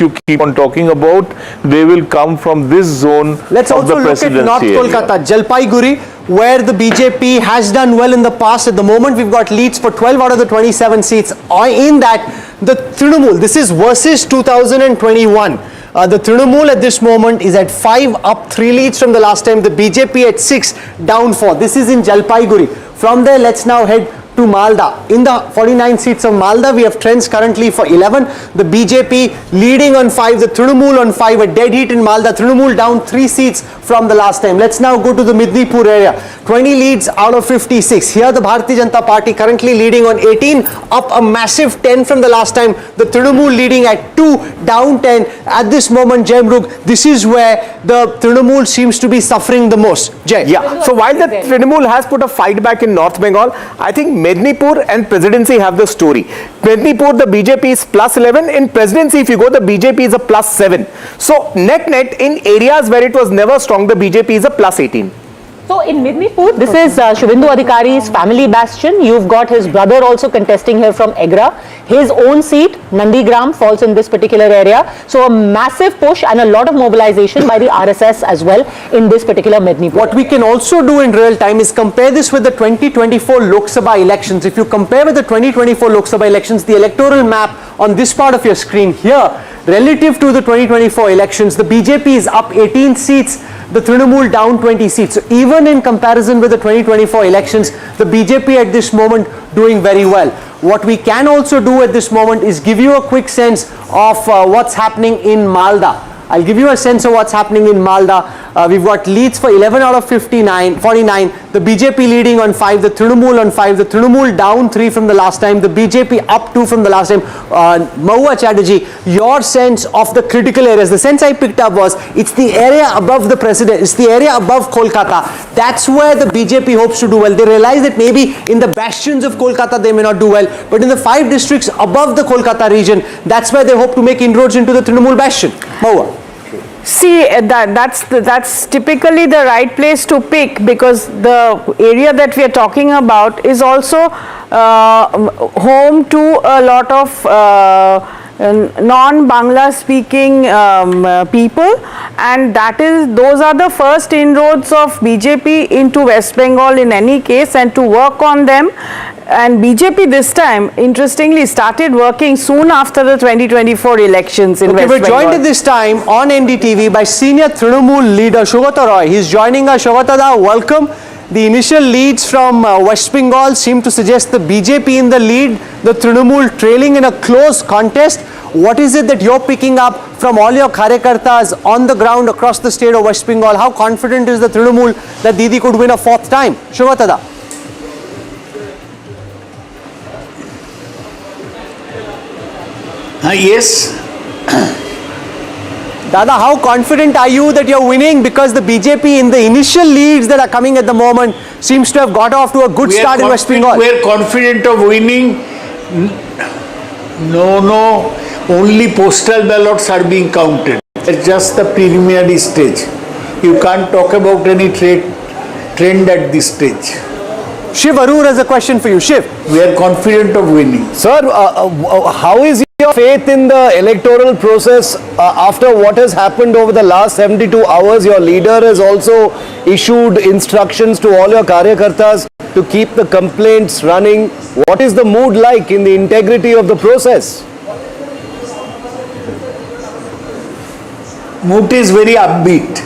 you keep on talking about, they will come from this zone. Let's also look at North Kolkata, Jalpaiguri, where the BJP has done well in the past. At the moment, we've got leads for 12 out of the 27 seats. In that, the Trinamool, this is versus 2021. The Trinamool at this moment is at 5, up 3 leads from the last time. The BJP at 6, down 4. This is in Jalpaiguri. From there, let's now head to Malda. In the 49 seats of Malda, we have trends currently for 11. The BJP leading on 5, the Trinamool on 5, a dead heat in Malda. Trinamool down 3 seats from the last time. Let's now go to the Midnipur area. 20 leads out of 56. Here the Bharatiya Janata Party currently leading on 18, up a massive 10 from the last time. The Trinamool leading at 2, down 10. At this moment, Jai Mrug, this is where the Trinamool seems to be suffering the most. Jai. Yeah, so while the Trinamool has put a fight back in North Bengal, I think Midnipur and Presidency have the story. Midnipur, the BJP is plus 11. In Presidency, if you go, the BJP is a plus 7. So net in areas where it was never strong, the BJP is a plus 18. So in Midnipur, this is Shuendu Adikari's family bastion. You've got his brother also contesting here from Egra. His own seat, Nandigram, falls in this particular area. So a massive push and a lot of mobilization by the RSS as well in this particular Midnipur. What we can also do in real time is compare this with the 2024 Lok Sabha elections. If you compare with the 2024 Lok Sabha elections, the electoral map on this part of your screen here, relative to the 2024 elections, the BJP is up 18 seats, the Trinamool down 20 seats. So even in comparison with the 2024 elections, the BJP at this moment doing very well. What we can also do at this moment is give you a quick sense of what's happening in Malda. I'll give you a sense of what's happening in Malda. We've got leads for 11 out of 49. The BJP leading on 5, the Trinamool on 5, the Trinamool down 3 from the last time, the BJP up 2 from the last time. Mahua Chatterjee, your sense of the critical areas, the sense I picked up was it's the area above the president, it's the area above Kolkata. That's where the BJP hopes to do well. They realize that maybe in the bastions of Kolkata they may not do well, but in the 5 districts above the Kolkata region, that's where they hope to make inroads into the Trinamool bastion. Mahua. See, that's typically the right place to pick, because the area that we are talking about is also home to a lot of non-Bangla speaking people, and those are the first inroads of BJP into West Bengal in any case, and to work on them. And BJP this time, interestingly, started working soon after the 2024 elections in West Bengal. We're joined at this time on NDTV by senior Trinamool leader Saugata Roy. He's joining us. Saugata, welcome. The initial leads from West Bengal seem to suggest the BJP in the lead, the Trinamool trailing in a close contest. What is it that you're picking up from all your karyakartas on the ground across the state of West Bengal? How confident is the Trinamool that Didi could win a 4th time? Saugata. Yes. Dada, how confident are you that you're winning? Because the BJP in the initial leads that are coming at the moment seems to have got off to a good start in West Bengal. We are confident of winning. No, only postal ballots are being counted. It's just the preliminary stage. You can't talk about any trend at this stage. Shiv Arur has a question for you. Shiv. We are confident of winning. Sir, how is your faith in the electoral process after what has happened over the last 72 hours? Your leader has also issued instructions to all your karyakartas to keep the complaints running. What is the mood like in the integrity of the process? Mood is very upbeat.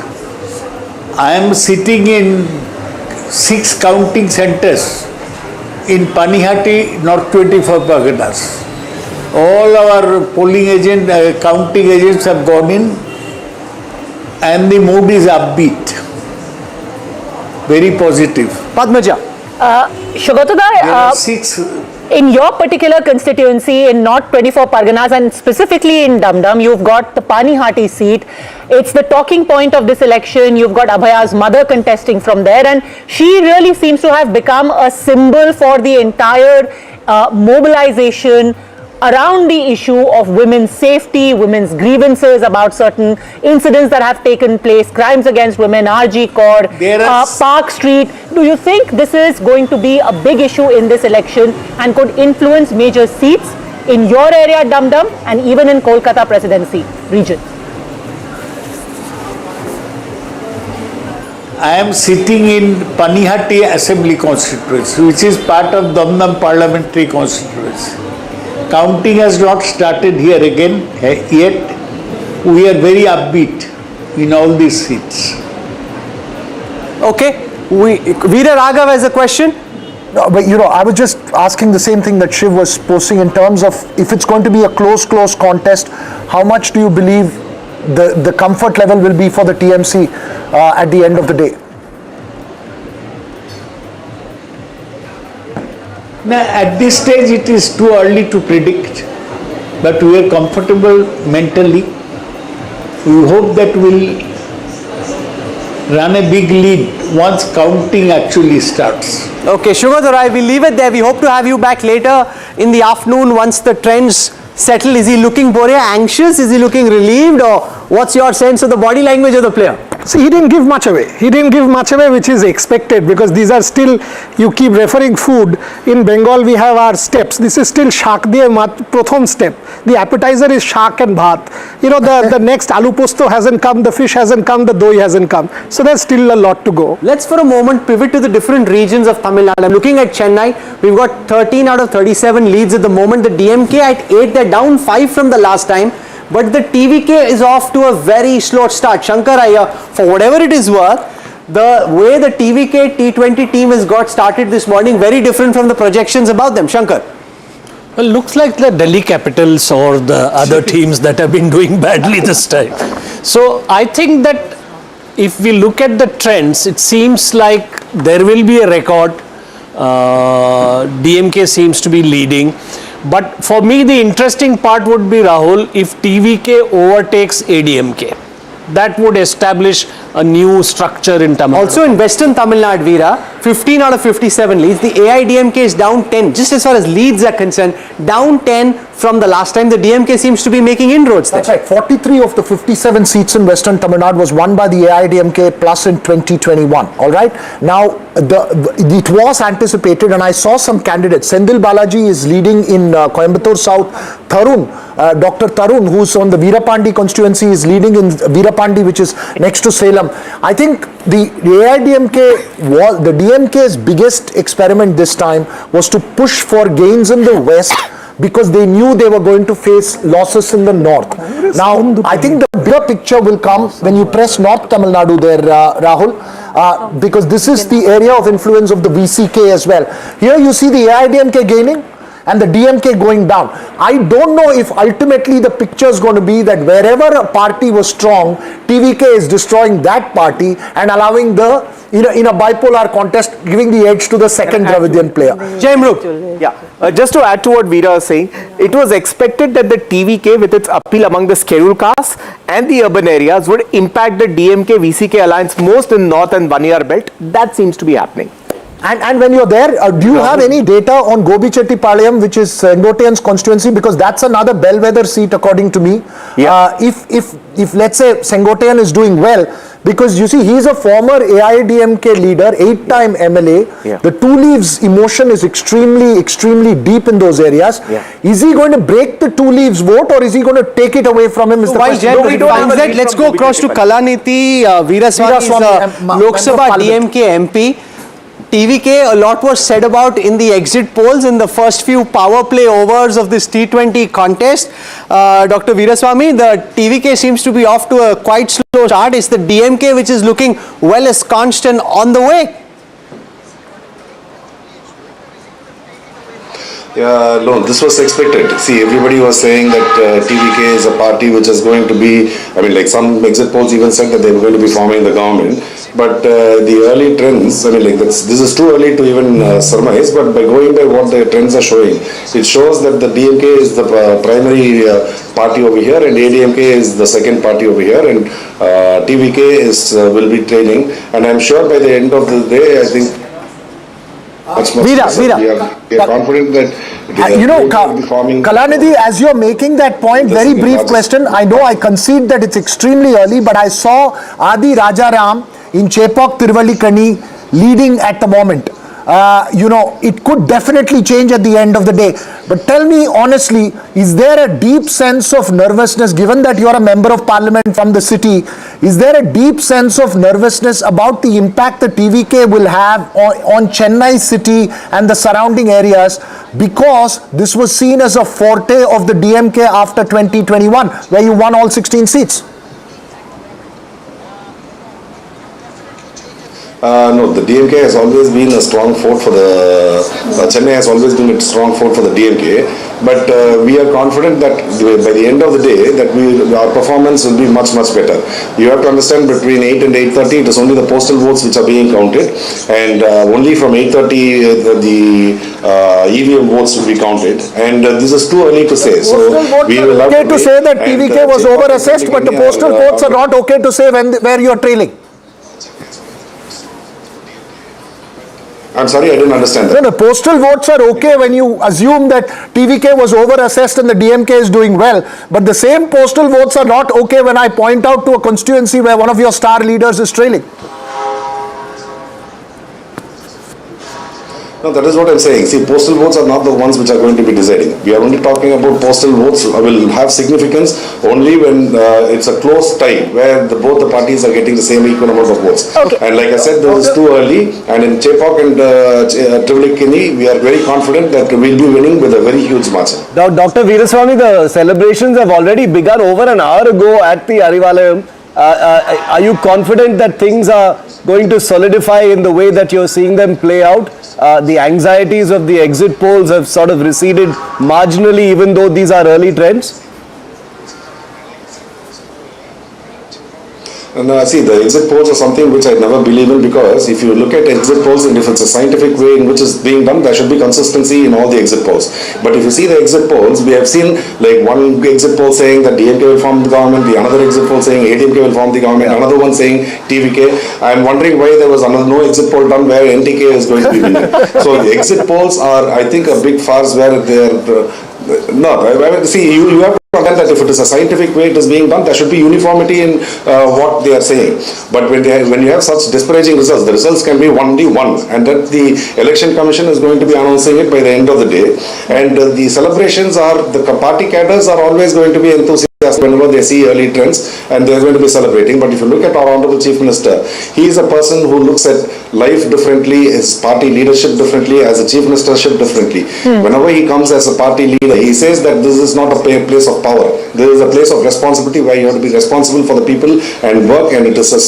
I am sitting in 6 counting centers in Panihati, North 24 Parganas. All our polling agent, counting agents have gone in, and the mood is upbeat, very positive. Padmaja. Saugata, in your particular constituency in North 24 Parganas and specifically in Dum, you've got the Panihati seat. It's the talking point of this election. You've got Abhaya's mother contesting from there, and she really seems to have become a symbol for the entire mobilization around the issue of women's safety, women's grievances about certain incidents that have taken place, crimes against women, RG Kaur, Park Street. Do you think this is going to be a big issue in this election and could influence major seats? in your area, Dum Dum, and even in Kolkata presidency region? I am sitting in Panihati Assembly constituency, which is part of Dum Dum parliamentary constituency. Counting has not started here again yet. We are very upbeat in all these seats. Okay, Veera Raghav has a question. No, but I was just asking the same thing that Shiv was posing in terms of if it's going to be a close contest, how much do you believe the comfort level will be for the TMC at the end of the day? Now, at this stage, it is too early to predict, but we are comfortable mentally. We hope that we'll run a big lead once counting actually starts. Okay, Shubhadorai, we'll leave it there. We hope to have you back later in the afternoon once the trends settle. Is he looking anxious? Is he looking relieved? Or what's your sense of the body language of the player? See, he didn't give much away. He didn't give much away, which is expected, because these are still, you keep referring food. In Bengal, we have our steps. This is still shak diye mat, prothom step. The appetizer is shak and bhat. The next aloo posto hasn't come, the fish hasn't come, the doi hasn't come. So there's still a lot to go. Let's for a moment pivot to the different regions of Tamil Nadu. I'm looking at Chennai. We've got 13 out of 37 leads at the moment. The DMK at 8, they're down 5 from the last time. But the TVK is off to a very slow start. Shankar Iyer, for whatever it is worth, the way the TVK T20 team has got started this morning, very different from the projections about them. Shankar. Well, looks like the Delhi Capitals or the other teams that have been doing badly this time. So I think that if we look at the trends, it seems like there will be a record. DMK seems to be leading. But for me, the interesting part would be, Rahul, if TVK overtakes ADMK. That would establish a new structure in Tamil Nadu. Also in Western Tamil Nadu, Veera, 15 out of 57 leads. The AIDMK is down 10, just as far as leads are concerned, down 10 from the last time. The DMK seems to be making inroads there. That's right. 43 of the 57 seats in Western Tamil Nadu was won by the AIDMK plus in 2021. All right. Now, it was anticipated, and I saw some candidates. Sendil Balaji is leading in Coimbatore South. Dr. Tarun, who's on the Veerapandi constituency, is leading in Veerapandi, which is next to Salem. I think the AIDMK was the DMK's biggest experiment this time was to push for gains in the West, because they knew they were going to face losses in the north. Now, I think the bigger picture will come when you press North Tamil Nadu there, Rahul, because this is the area of influence of the VCK as well. Here you see the AIDMK gaining and the DMK going down. I don't know if ultimately the picture is going to be that wherever a party was strong, TVK is destroying that party and allowing the, in a bipolar contest, giving the edge to the second Dravidian player. Jaimruk. Yeah, just to add to what Veera was saying, it was expected that the TVK with its appeal among the scheduled castes and the urban areas would impact the DMK-VCK alliance most in North and Baniyar belt. That seems to be happening. And when you're there, do you have any data on Gobichettipalayam, which is Sengotian's constituency? Because that's another bellwether seat, according to me. Yeah. If let's say Sengotian is doing well, because you see, he's a former AIDMK leader, 8-time MLA. Yeah. The two leaves emotion is extremely deep in those areas. Yeah. Is he going to break the two leaves vote, or is he going to take it away from him? So while Jaimruk finds that, let's go across to Kalaniti. Veeraswamy is Lok Sabha DMK MP. TVK, a lot was said about in the exit polls in the first few power play overs of this T20 contest. Dr. Veeraswamy, the TVK seems to be off to a quite slow start. It's the DMK which is looking well ensconced and on the way. Yeah, no, this was expected. See, everybody was saying that TVK is a party which is going to be, like some exit polls even said that they were going to be forming the government. But the early trends, this is too early to even surmise, but by going by what the trends are showing, it shows that the DMK is the primary party over here and ADMK is the second party over here, and TVK will be trailing. And I'm sure by the end of the day, I think Veera. We are confident that Kalanidhi, as you're making that point, very brief question. I know I concede that it's extremely early, but I saw Adi Rajaram in Chepauk Tiruvallurkani leading at the moment. it could definitely change at the end of the day. But tell me honestly, is there a deep sense of nervousness, given that you're a member of parliament from the city, is there a deep sense of nervousness about the impact the TVK will have on Chennai city and the surrounding areas, because this was seen as a forte of the DMK after 2021, where you won all 16 seats? No, the DMK has always been a strong fort for the, Chennai has always been a strong fort for the DMK, but we are confident that by the end of the day, that our performance will be much, much better. You have to understand, between 8 and 8:30, it is only the postal votes which are being counted, and only from 8:30, the EVM votes will be counted, and this is too early to say. So we will have to say that TVK was over-assessed, but the postal votes are not okay to say where you are trailing. I'm sorry, I didn't understand that. No, the postal votes are okay when you assume that TVK was over-assessed and the DMK is doing well. But the same postal votes are not okay when I point out to a constituency where one of your star leaders is trailing. No, that is what I'm saying. See, postal votes are not the ones which are going to be deciding. We are only talking about postal votes will have significance only when it's a close tie, where both the parties are getting the same equal amount of votes. Okay. And like I said, this is too early. And in Chepauk and Trivandrum, we are very confident that we'll be winning with a very huge margin. Now, Dr. Veeraswamy, the celebrations have already begun over an hour ago at the Arivalayam. Are you confident that things are going to solidify in the way that you're seeing them play out? The anxieties of the exit polls have sort of receded marginally, even though these are early trends? See, the exit polls are something which I never believe in, because if you look at exit polls, and if it's a scientific way in which is being done, there should be consistency in all the exit polls. But if you see the exit polls, we have seen like one exit poll saying that DMK will form the government, the another exit poll saying ADMK will form the government, another one saying TVK. I'm wondering why there was no exit poll done where NTK is going to be winning. So the exit polls are, I think, a big farce where they are, see, you have that if it is a scientific way it is being done, there should be uniformity in what they are saying. But when you have such disparaging results, the results can be only one, and that the election commission is going to be announcing it by the end of the day. And the celebrations are, the party cadres are always going to be enthusiastic whenever they see early trends, and they are going to be celebrating. But if you look at our Honorable Chief Minister, he is a person who looks at life differently, his party leadership differently, as a Chief Ministership differently. Whenever he comes as a party leader, he says that this is not a place of power. This is a place of responsibility where you have to be responsible for the people and work, and it is a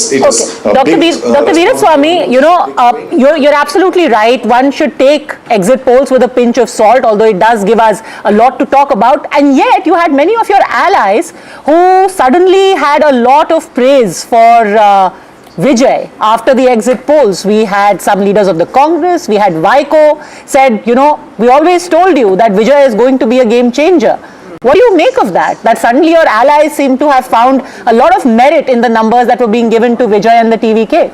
Dr. Veeraswamy, you're absolutely right. One should take exit polls with a pinch of salt, although it does give us a lot to talk about. And yet you had many of your allies who suddenly had a lot of praise for Vijay after the exit polls. We had some leaders of the Congress, we had Vaiko said, we always told you that Vijay is going to be a game changer. What do you make of that? That suddenly your allies seem to have found a lot of merit in the numbers that were being given to Vijay and the TVK.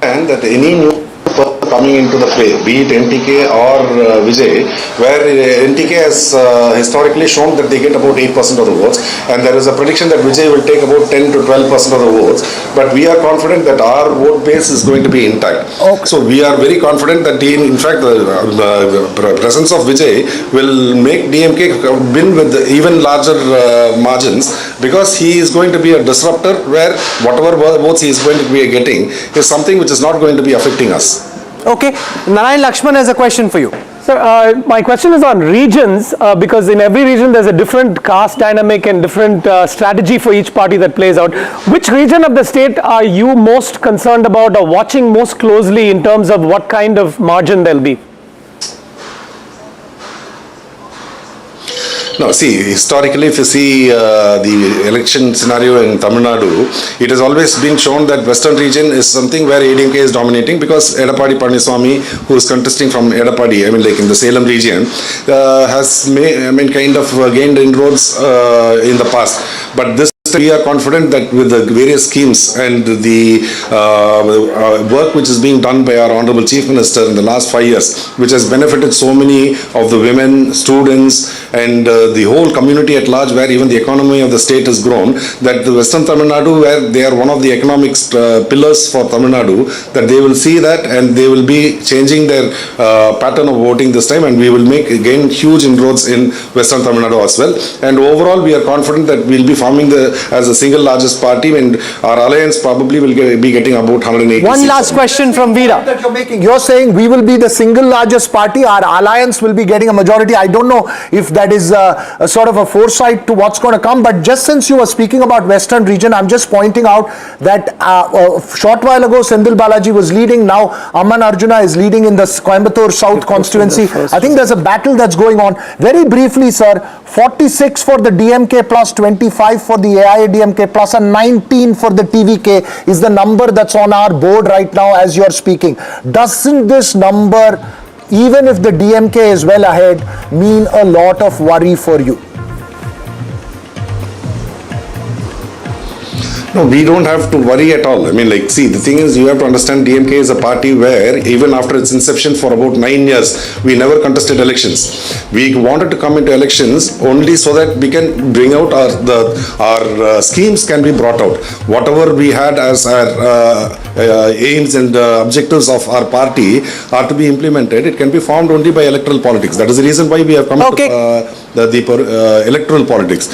And that any new person coming into the fray, be it NTK or Vijay, where NTK has historically shown that they get about 8% of the votes, and there is a prediction that Vijay will take about 10 to 12% of the votes, but we are confident that our vote base is going to be intact. Okay. So we are very confident that in fact the presence of Vijay will make DMK win with even larger margins, because he is going to be a disruptor where whatever votes he is going to be getting is something which is not going to be affecting us. Okay, Narayan Lakshman has a question for you. Sir, my question is on regions, because in every region there's a different caste dynamic and different strategy for each party that plays out. Which region of the state are you most concerned about or watching most closely in terms of what kind of margin there'll be? No, see, historically, if you see the election scenario in Tamil Nadu, it has always been shown that western region is something where ADMK is dominating, because Edappadi Palaniswamy, who is contesting from Edappadi, like in the Salem region, has kind of gained inroads in the past. But this we are confident that with the various schemes and the work which is being done by our Honorable Chief Minister in the last 5 years, which has benefited so many of the women, students, and the whole community at large, where even the economy of the state has grown, that the Western Tamil Nadu, where they are one of the economic pillars for Tamil Nadu, that they will see that and they will be changing their pattern of voting this time, and we will make again huge inroads in Western Tamil Nadu as well. And overall, we are confident that we will be forming as the single largest party, and our alliance probably will be getting about 180 One seats. last question from Veera. That you're making. You're saying we will be the single largest party, our alliance will be getting a majority. I don't know if that is a sort of a foresight to what's going to come, but just since you were speaking about Western region, I'm just pointing out that a short while ago Sendil Balaji was leading, now Amman Arjuna is leading in the Coimbatore South constituency. I think there's a battle that's going on. Very briefly, sir, 46 for the DMK plus 25 for the AIADMK plus and 19 for the TVK is the number that's on our board right now as you're speaking. Doesn't this number, even if the DMK is well ahead, mean a lot of worry for you? No, we don't have to worry at all. I mean, like, see, the thing is, you have to understand DMK is a party where even after its inception for about 9 years, we never contested elections. We wanted to come into elections only so that we can bring out our schemes can be brought out. Whatever we had as our aims and objectives of our party are to be implemented. It can be formed only by electoral politics. That is the reason why we have come to the electoral politics.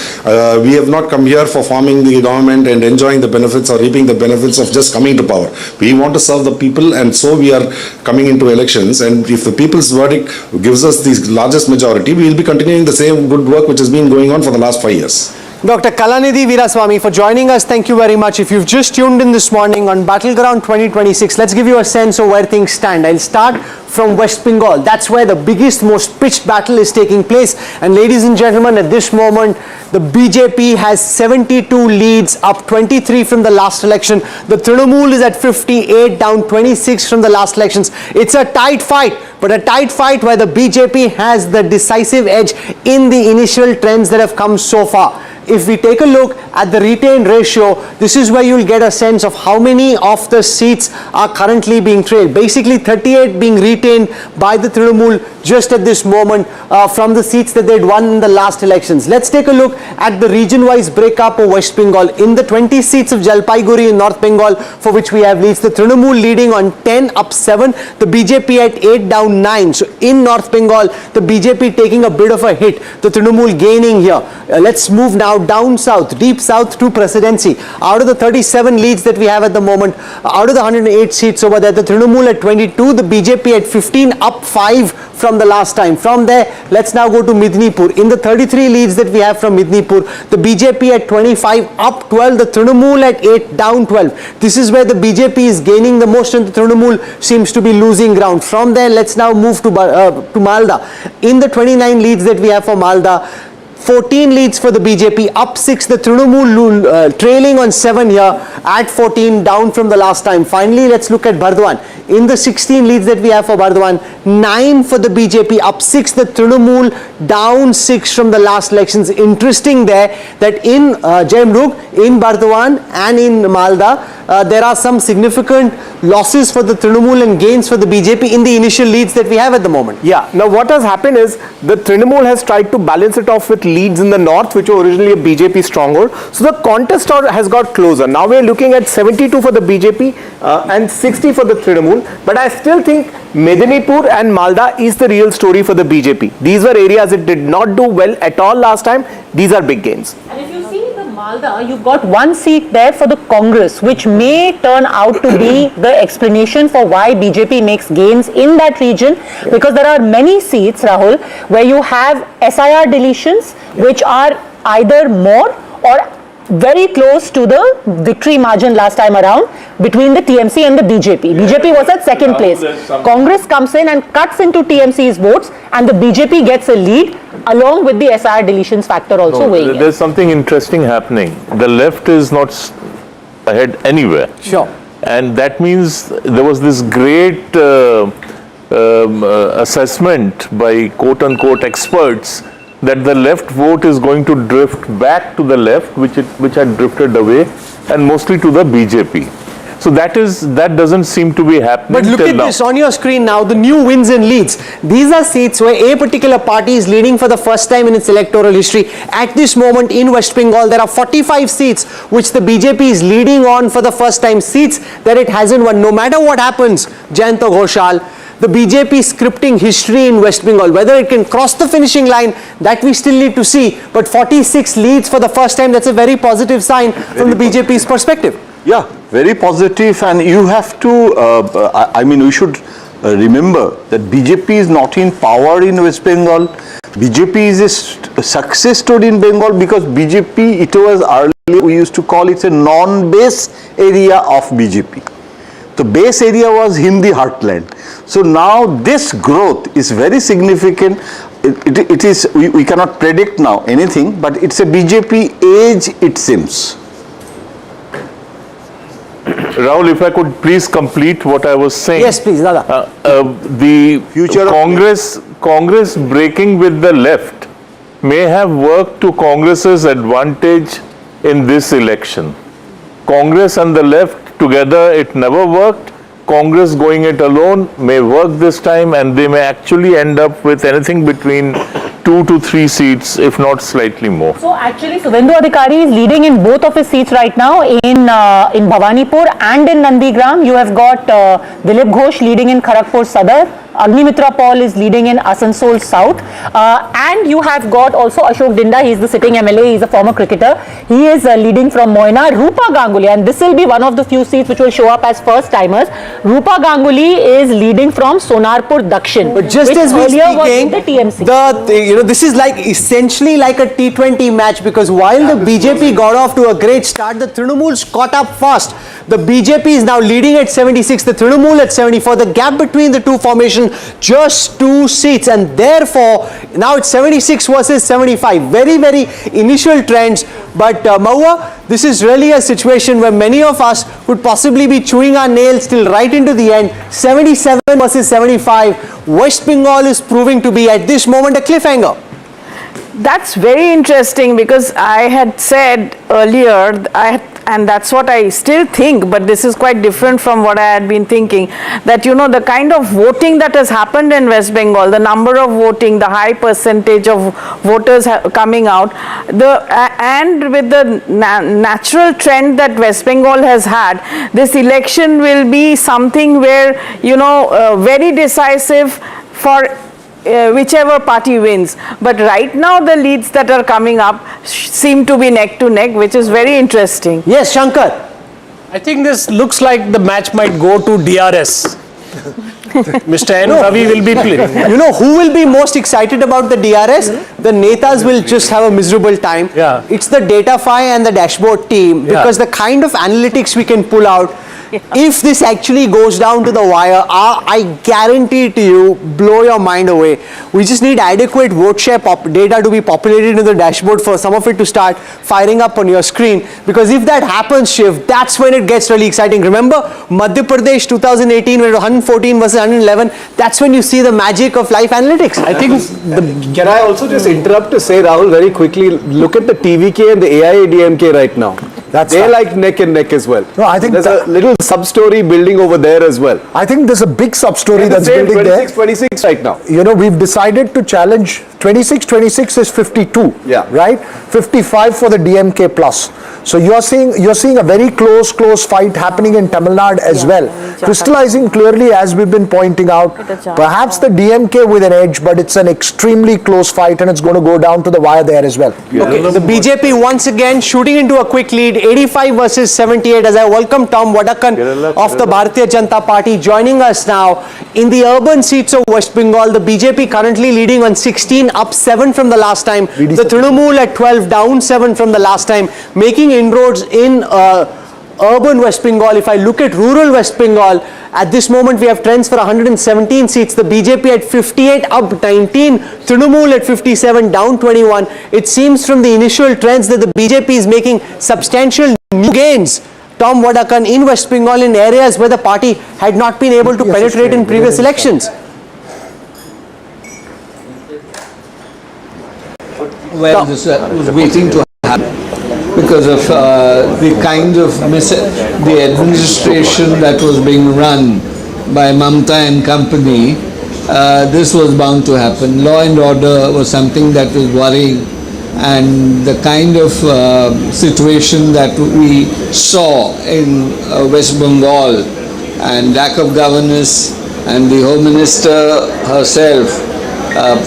We have not come here for forming the government and enjoying the benefits or reaping the benefits of just coming to power. We want to serve the people, and so we are coming into elections. And if the people's verdict gives us the largest majority, we will be continuing the same good work which has been going on for the last 5 years. Dr. Kalanidhi Veeraswamy for joining us. Thank you very much. If you've just tuned in this morning on Battleground 2026, let's give you a sense of where things stand. I'll start from West Bengal. That's where the biggest, most pitched battle is taking place. And ladies and gentlemen, at this moment, the BJP has 72 leads, up 23 from the last election. The Trinamool is at 58, down 26 from the last elections. It's a tight fight, but a tight fight where the BJP has the decisive edge in the initial trends that have come so far. If we take a look at the retained ratio, this is where you'll get a sense of how many of the seats are currently being trailed. Basically 38 being retained by the Trinamool just at this moment from the seats that they'd won in the last elections. Let's take a look at the region-wise breakup of West Bengal. In the 20 seats of Jalpaiguri in North Bengal, for which we have leads, the Trinamool leading on 10, up 7, the BJP at 8, down 9. So in North Bengal, the BJP taking a bit of a hit, the Trinamool gaining here. Let's move now down south, deep south to presidency. Out of the 37 leads that we have at the moment, out of the 108 seats over there, the Trinamool at 22, the BJP at 15, up 5 from the last time. From there, let's now go to Midnipur. In the 33 leads that we have from Midnipur, the BJP at 25, up 12, the Trinamool at 8, down 12. This is where the BJP is gaining the most and the Trinamool seems to be losing ground. From there, let's now move to Malda. In the 29 leads that we have for Malda, 14 leads for the BJP, up 6, the Trinamool trailing on 7 here at 14, down from the last time. Finally, let's look at Bardwan. In the 16 leads that we have for Bardwan, 9 for the BJP, up 6, the Trinamool down 6 from the last elections. Interesting there that in Jaimrug, in Bardwan and in Malda, there are some significant losses for the Trinamool and gains for the BJP in the initial leads that we have at the moment. Yeah, now what has happened is the Trinamool has tried to balance it off with leads in the north, which were originally a BJP stronghold. So the contest has got closer. Now we are looking at 72 for the BJP and 60 for the Trinamool. But I still think Midnipur and Malda is the real story for the BJP. These were areas it did not do well at all last time. These are big gains. And if you see the Malda, you've got one seat there for the Congress, which may turn out to be the explanation for why BJP makes gains in that region, because there are many seats, Rahul, where you have SIR deletions, which are either more or very close to the victory margin last time around between the TMC and the BJP. BJP was at second place. Congress comes in and cuts into TMC's votes, and the BJP gets a lead along with the SIR deletions factor also weighing in. There's something interesting happening. The left is not ahead anywhere. Sure. And that means there was this great assessment by quote-unquote experts that the left vote is going to drift back to the left, which had drifted away, and mostly to the BJP. So that doesn't seem to be happening. But look at this on your screen now, the new wins and leads. These are seats where a particular party is leading for the first time in its electoral history. At this moment in West Bengal, there are 45 seats which the BJP is leading on for the first time, seats that it hasn't won. No matter what happens, Jayanta Ghoshal, the BJP is scripting history in West Bengal. Whether it can cross the finishing line, that we still need to see. But 46 leads for the first time, that's a very positive sign from the BJP's perspective. Yeah, very positive, and you have to, I mean, we should remember that BJP is not in power in West Bengal. BJP is a success story in Bengal because BJP, it was earlier, we used to call it a non-base area of BJP. The base area was Hindi heartland. So now this growth is very significant. It is, we cannot predict now anything, but it's a BJP age, it seems. Rahul, if I could please complete what I was saying. Yes, please, Dada. The future Congress breaking with the left may have worked to Congress's advantage in this election. Congress and the left together, it never worked. Congress going it alone may work this time, and they may actually end up with anything between 2 to 3 seats, if not slightly more. So actually, Shuendu Adikari is leading in both of his seats right now, in Bhavanipur and in Nandigram. You have got Dilip Ghosh leading in Kharagpur Sadar. Agnimitra Paul is leading in Asansol South, and you have got also Ashok Dinda. He is the sitting MLA, he is a former cricketer. He is leading from Moina. Rupa Ganguly, and this will be one of the few seats which will show up as first timers. Rupa Ganguly is leading from Sonarpur Dakshin. But just as we're speaking, the TMC. This is like essentially like a T20 match, because while the BJP got off to a great start, the Trinamools caught up fast. The BJP is now leading at 76, the Trinamool at 74. The gap between the two formations, just 2 seats, and therefore now it's 76 versus 75. Very, very initial trends. But Maua, this is really a situation where many of us could possibly be chewing our nails till right into the end. 77 versus 75. West Bengal is proving to be at this moment a cliffhanger. That's very interesting, because I had said earlier, and that's what I still think, but this is quite different from what I had been thinking, that, you know, the kind of voting that has happened in West Bengal, the number of voting, the high percentage of voters coming out, and with the natural trend that West Bengal has had, this election will be something where, you know, very decisive for whichever party wins. But right now the leads that are coming up seem to be neck to neck, which is very interesting. Yes, Shankar. I think this looks like the match might go to DRS. Mr. N. Ravi will be playing. You know who will be most excited about the DRS? The Netas will just have a miserable time. Yeah. It's the Datafy and the dashboard team, because the kind of analytics we can pull out, if this actually goes down to the wire, I guarantee to you, blow your mind away. We just need adequate vote share data to be populated in the dashboard for some of it to start firing up on your screen. Because if that happens, Shiv, that's when it gets really exciting. Remember Madhya Pradesh 2018, when it was 114 versus 111, that's when you see the magic of live analytics. I think, can I also just interrupt to say, Rahul, very quickly, look at the TVK and the AIADMK right now. They're like neck and neck as well. No, I think there's a little sub-story building over there as well. I think there's a big sub-story that's building there. 26 right now. You know, we've decided to challenge 26 is 52, right? 55 for the DMK plus. So you're seeing a very close fight happening in Tamil Nadu as well, crystallizing clearly, as we've been pointing out. Perhaps the DMK with an edge, but it's an extremely close fight, and it's going to go down to the wire there as well. Okay, the BJP once again shooting into a quick lead, 85 versus 78, as I welcome Tom Wadakan of the Bharatiya Janata Party joining us now. In the urban seats of West Bengal, the BJP currently leading on 16, up 7 from the last time. The Trinamool at 12, down 7 from the last time, making inroads in urban West Bengal. If I look at rural West Bengal, at this moment we have trends for 117 seats. The BJP at 58, up 19. Trinamool at 57, down 21. It seems from the initial trends that the BJP is making substantial new gains. Tom Wadakan, in West Bengal, in areas where the party had not been able to penetrate in previous elections. Well, this was waiting to happen because of the kind of the administration that was being run by Mamata and company. This was bound to happen. Law and order was something that was worrying, and the kind of situation that we saw in West Bengal and lack of governance, and the Home Minister herself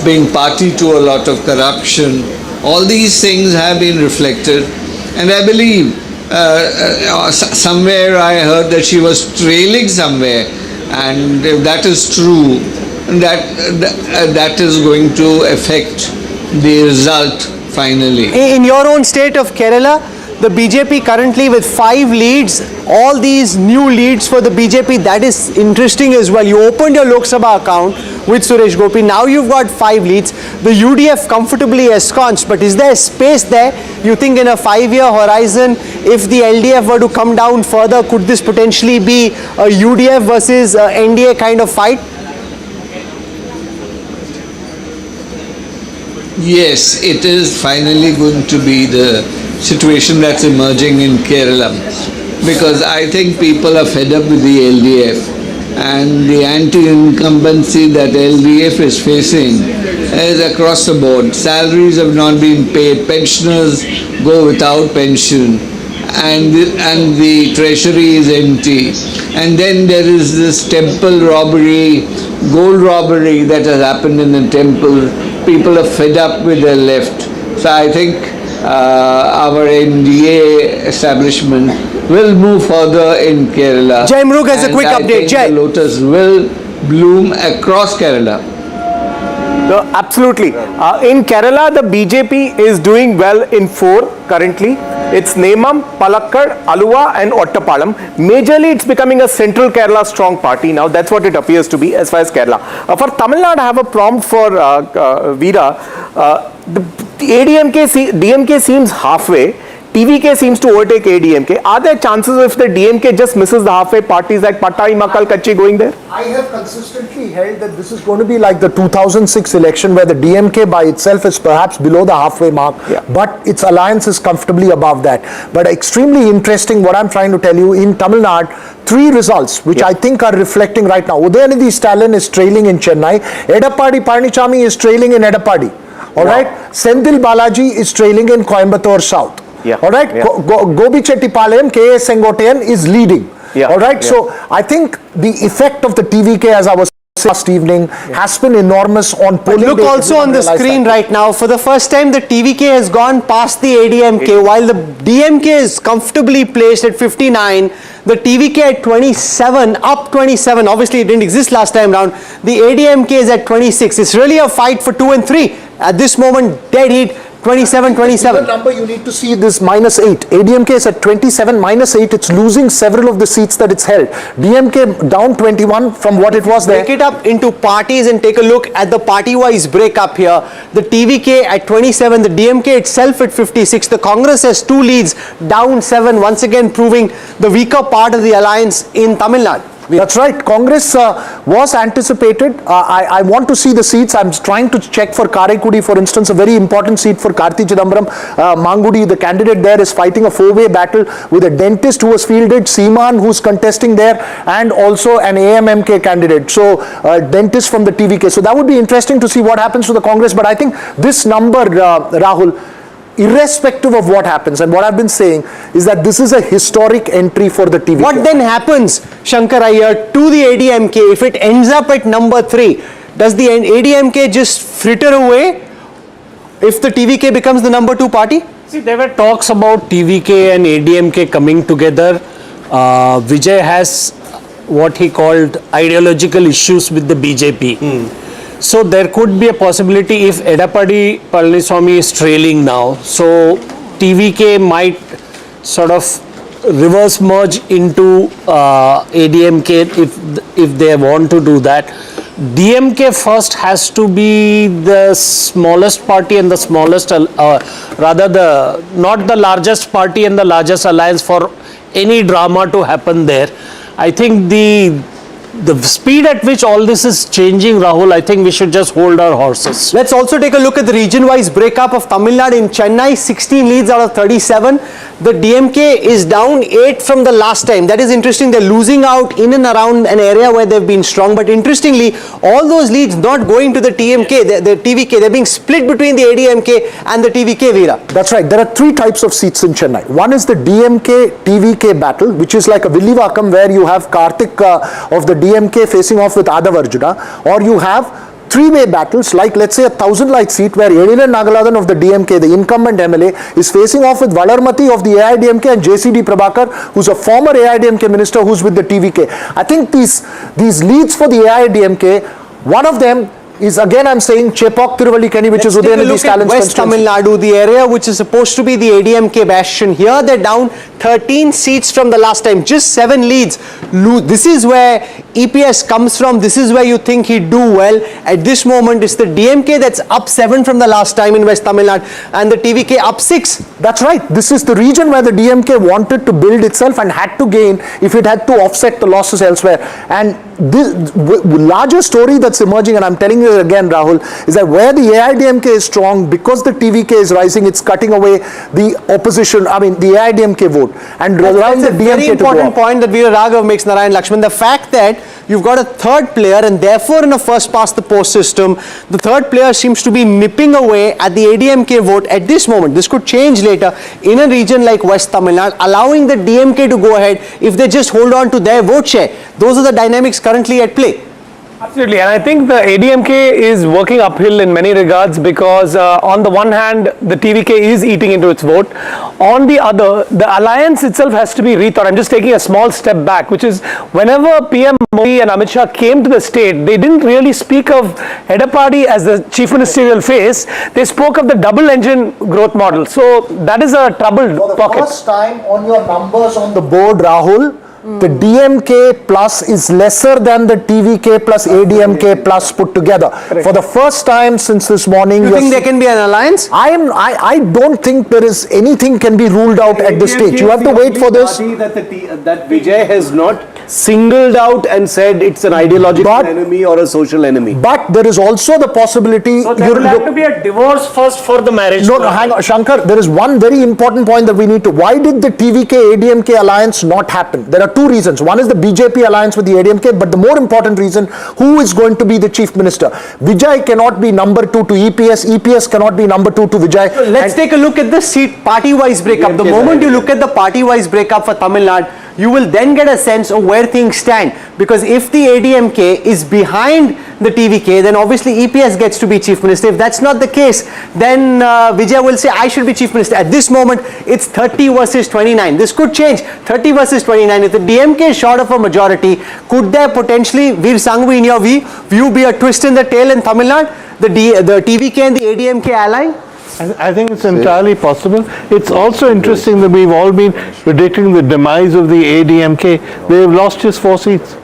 being party to a lot of corruption, all these things have been reflected. And I believe somewhere I heard that she was trailing somewhere, and if that is true, that is going to affect the result finally. In your own state of Kerala, the BJP currently with 5 leads, all these new leads for the BJP, that is interesting as well. You opened your Lok Sabha account with Suresh Gopi, now you've got 5 leads. The UDF comfortably ensconced, but is there space there? You think in a 5-year horizon, if the LDF were to come down further, could this potentially be a UDF versus NDA kind of fight? Yes, it is finally going to be the situation that's emerging in Keralam, because I think people are fed up with the LDF, and the anti-incumbency that LDF is facing is across the board. Salaries have not been paid, pensioners go without pension, and the treasury is empty. And then there is this temple robbery, gold robbery that has happened in the temple. People are fed up with the left. So I think our NDA establishment will move further in Kerala. Jai Mrug has a quick update. Jai. The lotus will bloom across Kerala. Absolutely. In Kerala, the BJP is doing well in 4 currently. It's Nemam, Palakkad, Aluva and Ottapalam. Majorly, it's becoming a central Kerala strong party now. That's what it appears to be as far as Kerala. For Tamil Nadu, I have a prompt for Veera. The DMK seems halfway. TVK seems to overtake ADMK. Are there chances if the DMK just misses the halfway, parties like Pattai, Makal, Kachi going there? I have consistently held that this is going to be like the 2006 election, where the DMK by itself is perhaps below the halfway mark, but its alliance is comfortably above that. But extremely interesting, what I'm trying to tell you, in Tamil Nadu, 3 results which I think are reflecting right now. Udayanidhi Stalin is trailing in Chennai. Edappadi Palanichami is trailing in Edappadi. All right. Senthil Balaji is trailing in Coimbatore South. All right. Gobi Chettipalayam, K.A. Sengotian is leading. All right. So I think the effect of the TVK, as I was saying last evening, has been enormous on polling. Look also on the screen right now. For the first time, the TVK has gone past the ADMK, while the DMK is comfortably placed at 59. The TVK at 27, up 27. Obviously, it didn't exist last time round. The ADMK is at 26. It's really a fight for 2 and 3. At this moment, dead heat. 27. The number you need to see this -8. ADMK is at 27, -8. It's losing several of the seats that it's held. DMK down 21 from what it was there. Break it up into parties and take a look at the party-wise breakup here. The TVK at 27, the DMK itself at 56. The Congress has 2 leads, down 7, once again proving the weaker part of the alliance in Tamil Nadu. That's right. Congress was anticipated. I want to see the seats. I'm trying to check for Karaikudi, for instance, a very important seat for Karthi Chidambaram. Mangudi, the candidate there, is fighting a 4-way battle with a dentist who was fielded, Seeman, who's contesting there, and also an AMMK candidate. So, dentist from the TVK. So, that would be interesting to see what happens to the Congress. But I think this number, Rahul, irrespective of what happens, and what I've been saying is that this is a historic entry for the TVK. What then happens, Shankar Iyer, to the ADMK if it ends up at number 3? Does the ADMK just fritter away if the TVK becomes the number 2 party? See, there were talks about TVK and ADMK coming together. Vijay has what he called ideological issues with the BJP. So there could be a possibility if Edappadi Palaniswamy is trailing now. So TVK might sort of reverse merge into ADMK if they want to do that. DMK first has to be the smallest party and the smallest, rather not the largest party and the largest alliance for any drama to happen there. I think the the speed at which all this is changing, Rahul, I think we should just hold our horses. Let's also take a look at the region-wise breakup of Tamil Nadu. In Chennai, 16 leads out of 37. The DMK is down 8 from the last time. That is interesting. They're losing out in and around an area where they've been strong. But interestingly, all those leads not going to the TMK, the TVK. They're being split between the ADMK and the TVK, Veera. That's right. There are 3 types of seats in Chennai. One is the DMK-TVK battle, which is like a Villivakam, where you have Karthik of the DMK facing off with Adav Arjuna, or you have 3-way battles, like let's say a 1,000-light seat where Edilan Nagalathan of the DMK, the incumbent MLA, is facing off with Valarmati of the AIDMK and JCD Prabhakar, who's a former AIDMK minister who's with the TVK. I think these leads for the AIDMK, one of them is, again I'm saying, Chepauk Tiruvallikeni, which is Udayanidhi Stalin's West Tamil Nadu, the area which is supposed to be the ADMK bastion. Here they're down 13 seats from the last time, just 7 leads. This is where EPS comes from. This is where you think he'd do well. At this moment, it's the DMK that's up 7 from the last time in West Tamil Nadu, and the TVK up 6. That's right. This is the region where the DMK wanted to build itself and had to gain if it had to offset the losses elsewhere. And this larger story that's emerging, and I'm telling you again, Rahul, is that where the AIDMK is strong, because the TVK is rising, it's cutting away the opposition, I mean the AIDMK vote, and allowing the DMK to go up. That's a very important point that Veera Raghav makes, Narayan Lakshman. The fact that you've got a third player, and therefore in a first past the post system, the third player seems to be nipping away at the ADMK vote at this moment. This could change later in a region like West Tamil Nadu, allowing the DMK to go ahead if they just hold on to their vote share. Those are the dynamics currently at play. Absolutely, and I think the ADMK is working uphill in many regards because on the one hand, the TVK is eating into its vote. On the other, the alliance itself has to be rethought. I'm just taking a small step back, which is whenever PM Modi and Amit Shah came to the state, they didn't really speak of Edapadi as the chief ministerial face. They spoke of the double engine growth model. So that is a troubled pocket. For the first time on your numbers on the board, Rahul, the DMK plus is lesser than the TVK plus ADMK plus put together. Correct. For the first time since this morning. You think there can be an alliance? I don't think there is anything can be ruled out at this stage. You have to wait for this. That Vijay has not singled out and said it's an ideological enemy or a social enemy. But there is also the possibility. So there will have to be a divorce first for the marriage. No, hang on, Shankar. There is one very important point that we need to. Why did the TVK ADMK alliance not happen? There are 2 reasons. One is the BJP alliance with the ADMK, but the more important reason, who is going to be the chief minister? Vijay cannot be number 2 to EPS. EPS cannot be number 2 to Vijay. So let's take a look at the seat party-wise breakup. The moment you look at the party-wise breakup for Tamil Nadu, you will then get a sense of where things stand. Because if the ADMK is behind the TVK, then obviously EPS gets to be chief minister. If that's not the case, then Vijay will say, I should be chief minister. At this moment, it's 30 versus 29. This could change. 30 versus 29. If the DMK is short of a majority, could there potentially, Veer Sangvi, in your view, be a twist in the tail in Tamil Nadu? The TVK and the ADMK ally? I think it's entirely possible. It's also interesting that we've all been predicting the demise of the ADMK. They've lost just 4 seats.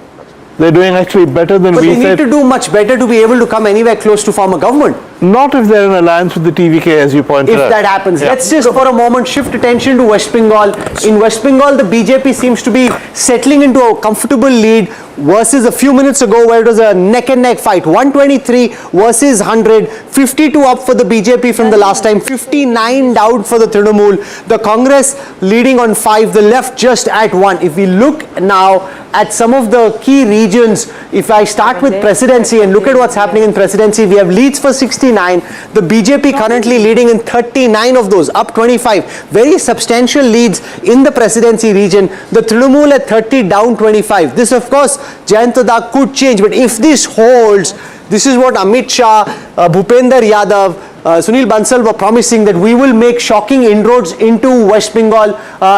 They're doing actually better than we said. But they need to do much better to be able to come anywhere close to form a government. Not if they're in alliance with the TVK, as you pointed out. If that happens. Yeah. Let's just for a moment shift attention to West Bengal. In West Bengal, the BJP seems to be settling into a comfortable lead versus a few minutes ago where it was a neck and neck fight. 123 versus 100. 52 up for the BJP from the last time. 59 down for the Trinamool. The Congress leading on 5. The left just at 1. If we look now at some of the key regions, if I start with presidency and look at what's happening in presidency, we have leads for 69. The BJP currently leading in 39 of those, up 25. Very substantial leads in the presidency region. The Trinamool at 30, down 25. This, of course, Jayantada could change, but if this holds, this is what Amit Shah, Bhupender Yadav, Sunil Bansal were promising, that we will make shocking inroads into West Bengal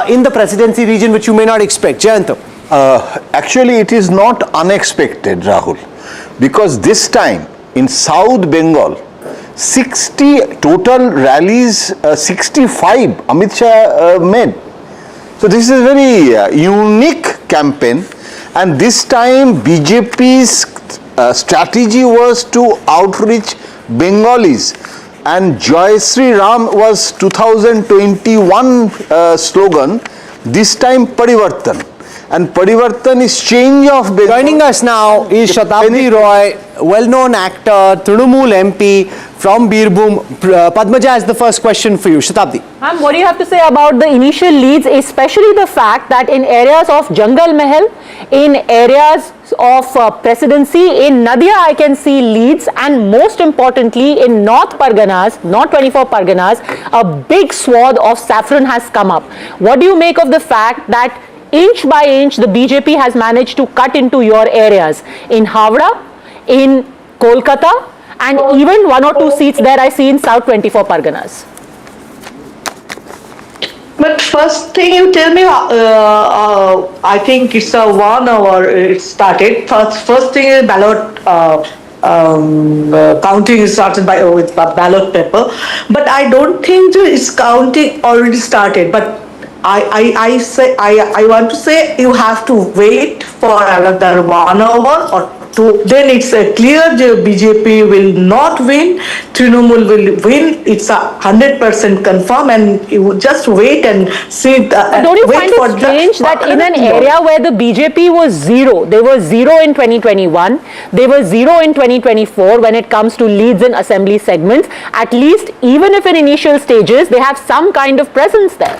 in the presidency region, which you may not expect. Jayanta. Actually, it is not unexpected, Rahul, because this time in South Bengal, 60 total rallies, 65 Amit Shah made. So this is a very unique campaign, and this time BJP's strategy was to outreach Bengalis, and Jai Sri Ram was 2021 slogan, this time Parivartan. and Parivartan is change of Bengal. Joining us now is Shatabdi Roy, well-known actor, Trinamool MP from Birbhum. Padmaja has the first question for you. Shatabdi. What do you have to say about the initial leads, especially the fact that in areas of Jangal Mahal, in areas of presidency, in Nadia I can see leads, and most importantly in North Parganas, not 24 Parganas, a big swath of saffron has come up. What do you make of the fact that inch by inch the BJP has managed to cut into your areas in Howrah, in Kolkata, and even 1 or 2 seats there I see in South 24 Parganas? But first thing you tell me, I think it's a 1 hour it started. First thing is ballot counting is started with ballot paper. But I don't think it's counting already started. But I want to say you have to wait for another 1 hour or 2. Then it's clear the BJP will not win, Trinamool will win. It's 100% confirmed, and you just wait and see. Don't you find it strange that in an area where the BJP was zero, they were zero in 2021, they were zero in 2024 when it comes to leads in assembly segments, at least even if in initial stages they have some kind of presence there.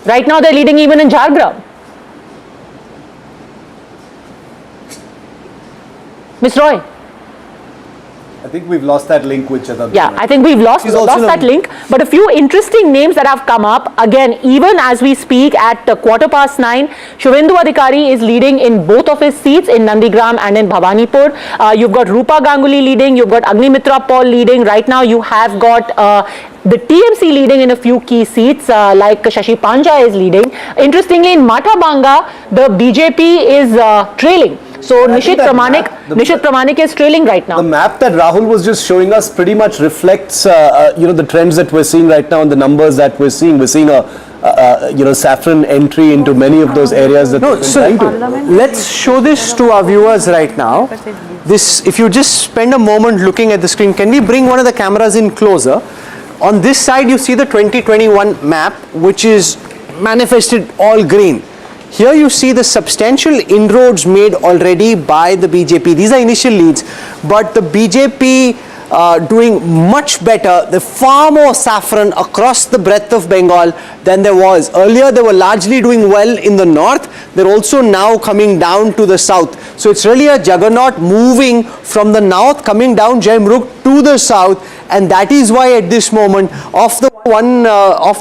Right now they're leading even in Jhargram. Ms. Roy. I think we've lost that link with Chennai. Yeah, I think we've lost that link. But a few interesting names that have come up. Again, even as we speak at 9:15, Shuendu Adikari is leading in both of his seats in Nandigram and in Bhavanipur. You've got Rupa Ganguly leading. You've got Agnimitra Paul leading. Right now you have got the TMC leading in a few key seats, like Shashi Panja is leading. Interestingly, in Matabanga, the BJP is trailing. So Nishit Pramanik is trailing right now. The map that Rahul was just showing us pretty much reflects, the trends that we're seeing right now and the numbers that we're seeing. We're seeing a, saffron entry into many of those areas that we're trying to. Let's show this to our viewers right now. This, if you just spend a moment looking at the screen, can we bring one of the cameras in closer? On this side, you see the 2021 map, which is manifested all green. Here you see the substantial inroads made already by the BJP. These are initial leads, but the BJP doing much better. There's far more saffron across the breadth of Bengal than there was. Earlier they were largely doing well in the north. They're also now coming down to the south. So it's really a juggernaut moving from the north, coming down Jaimruk to the south, and that is why at this moment of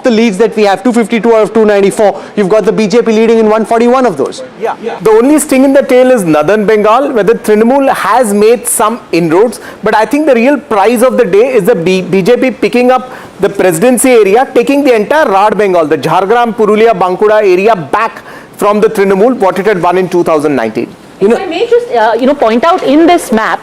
the leads that we have, 252 out of 294, you've got the BJP leading in 141 of those. Yeah. The only sting in the tail is Northern Bengal, where the Trinamool has made some inroads, but I think the real prize of the day is the BJP picking up the presidency area, taking the entire Rad Bengal, the Jhargram, Purulia, Bankura area back from the Trinamool, what it had won in 2019. If I may just, point out in this map,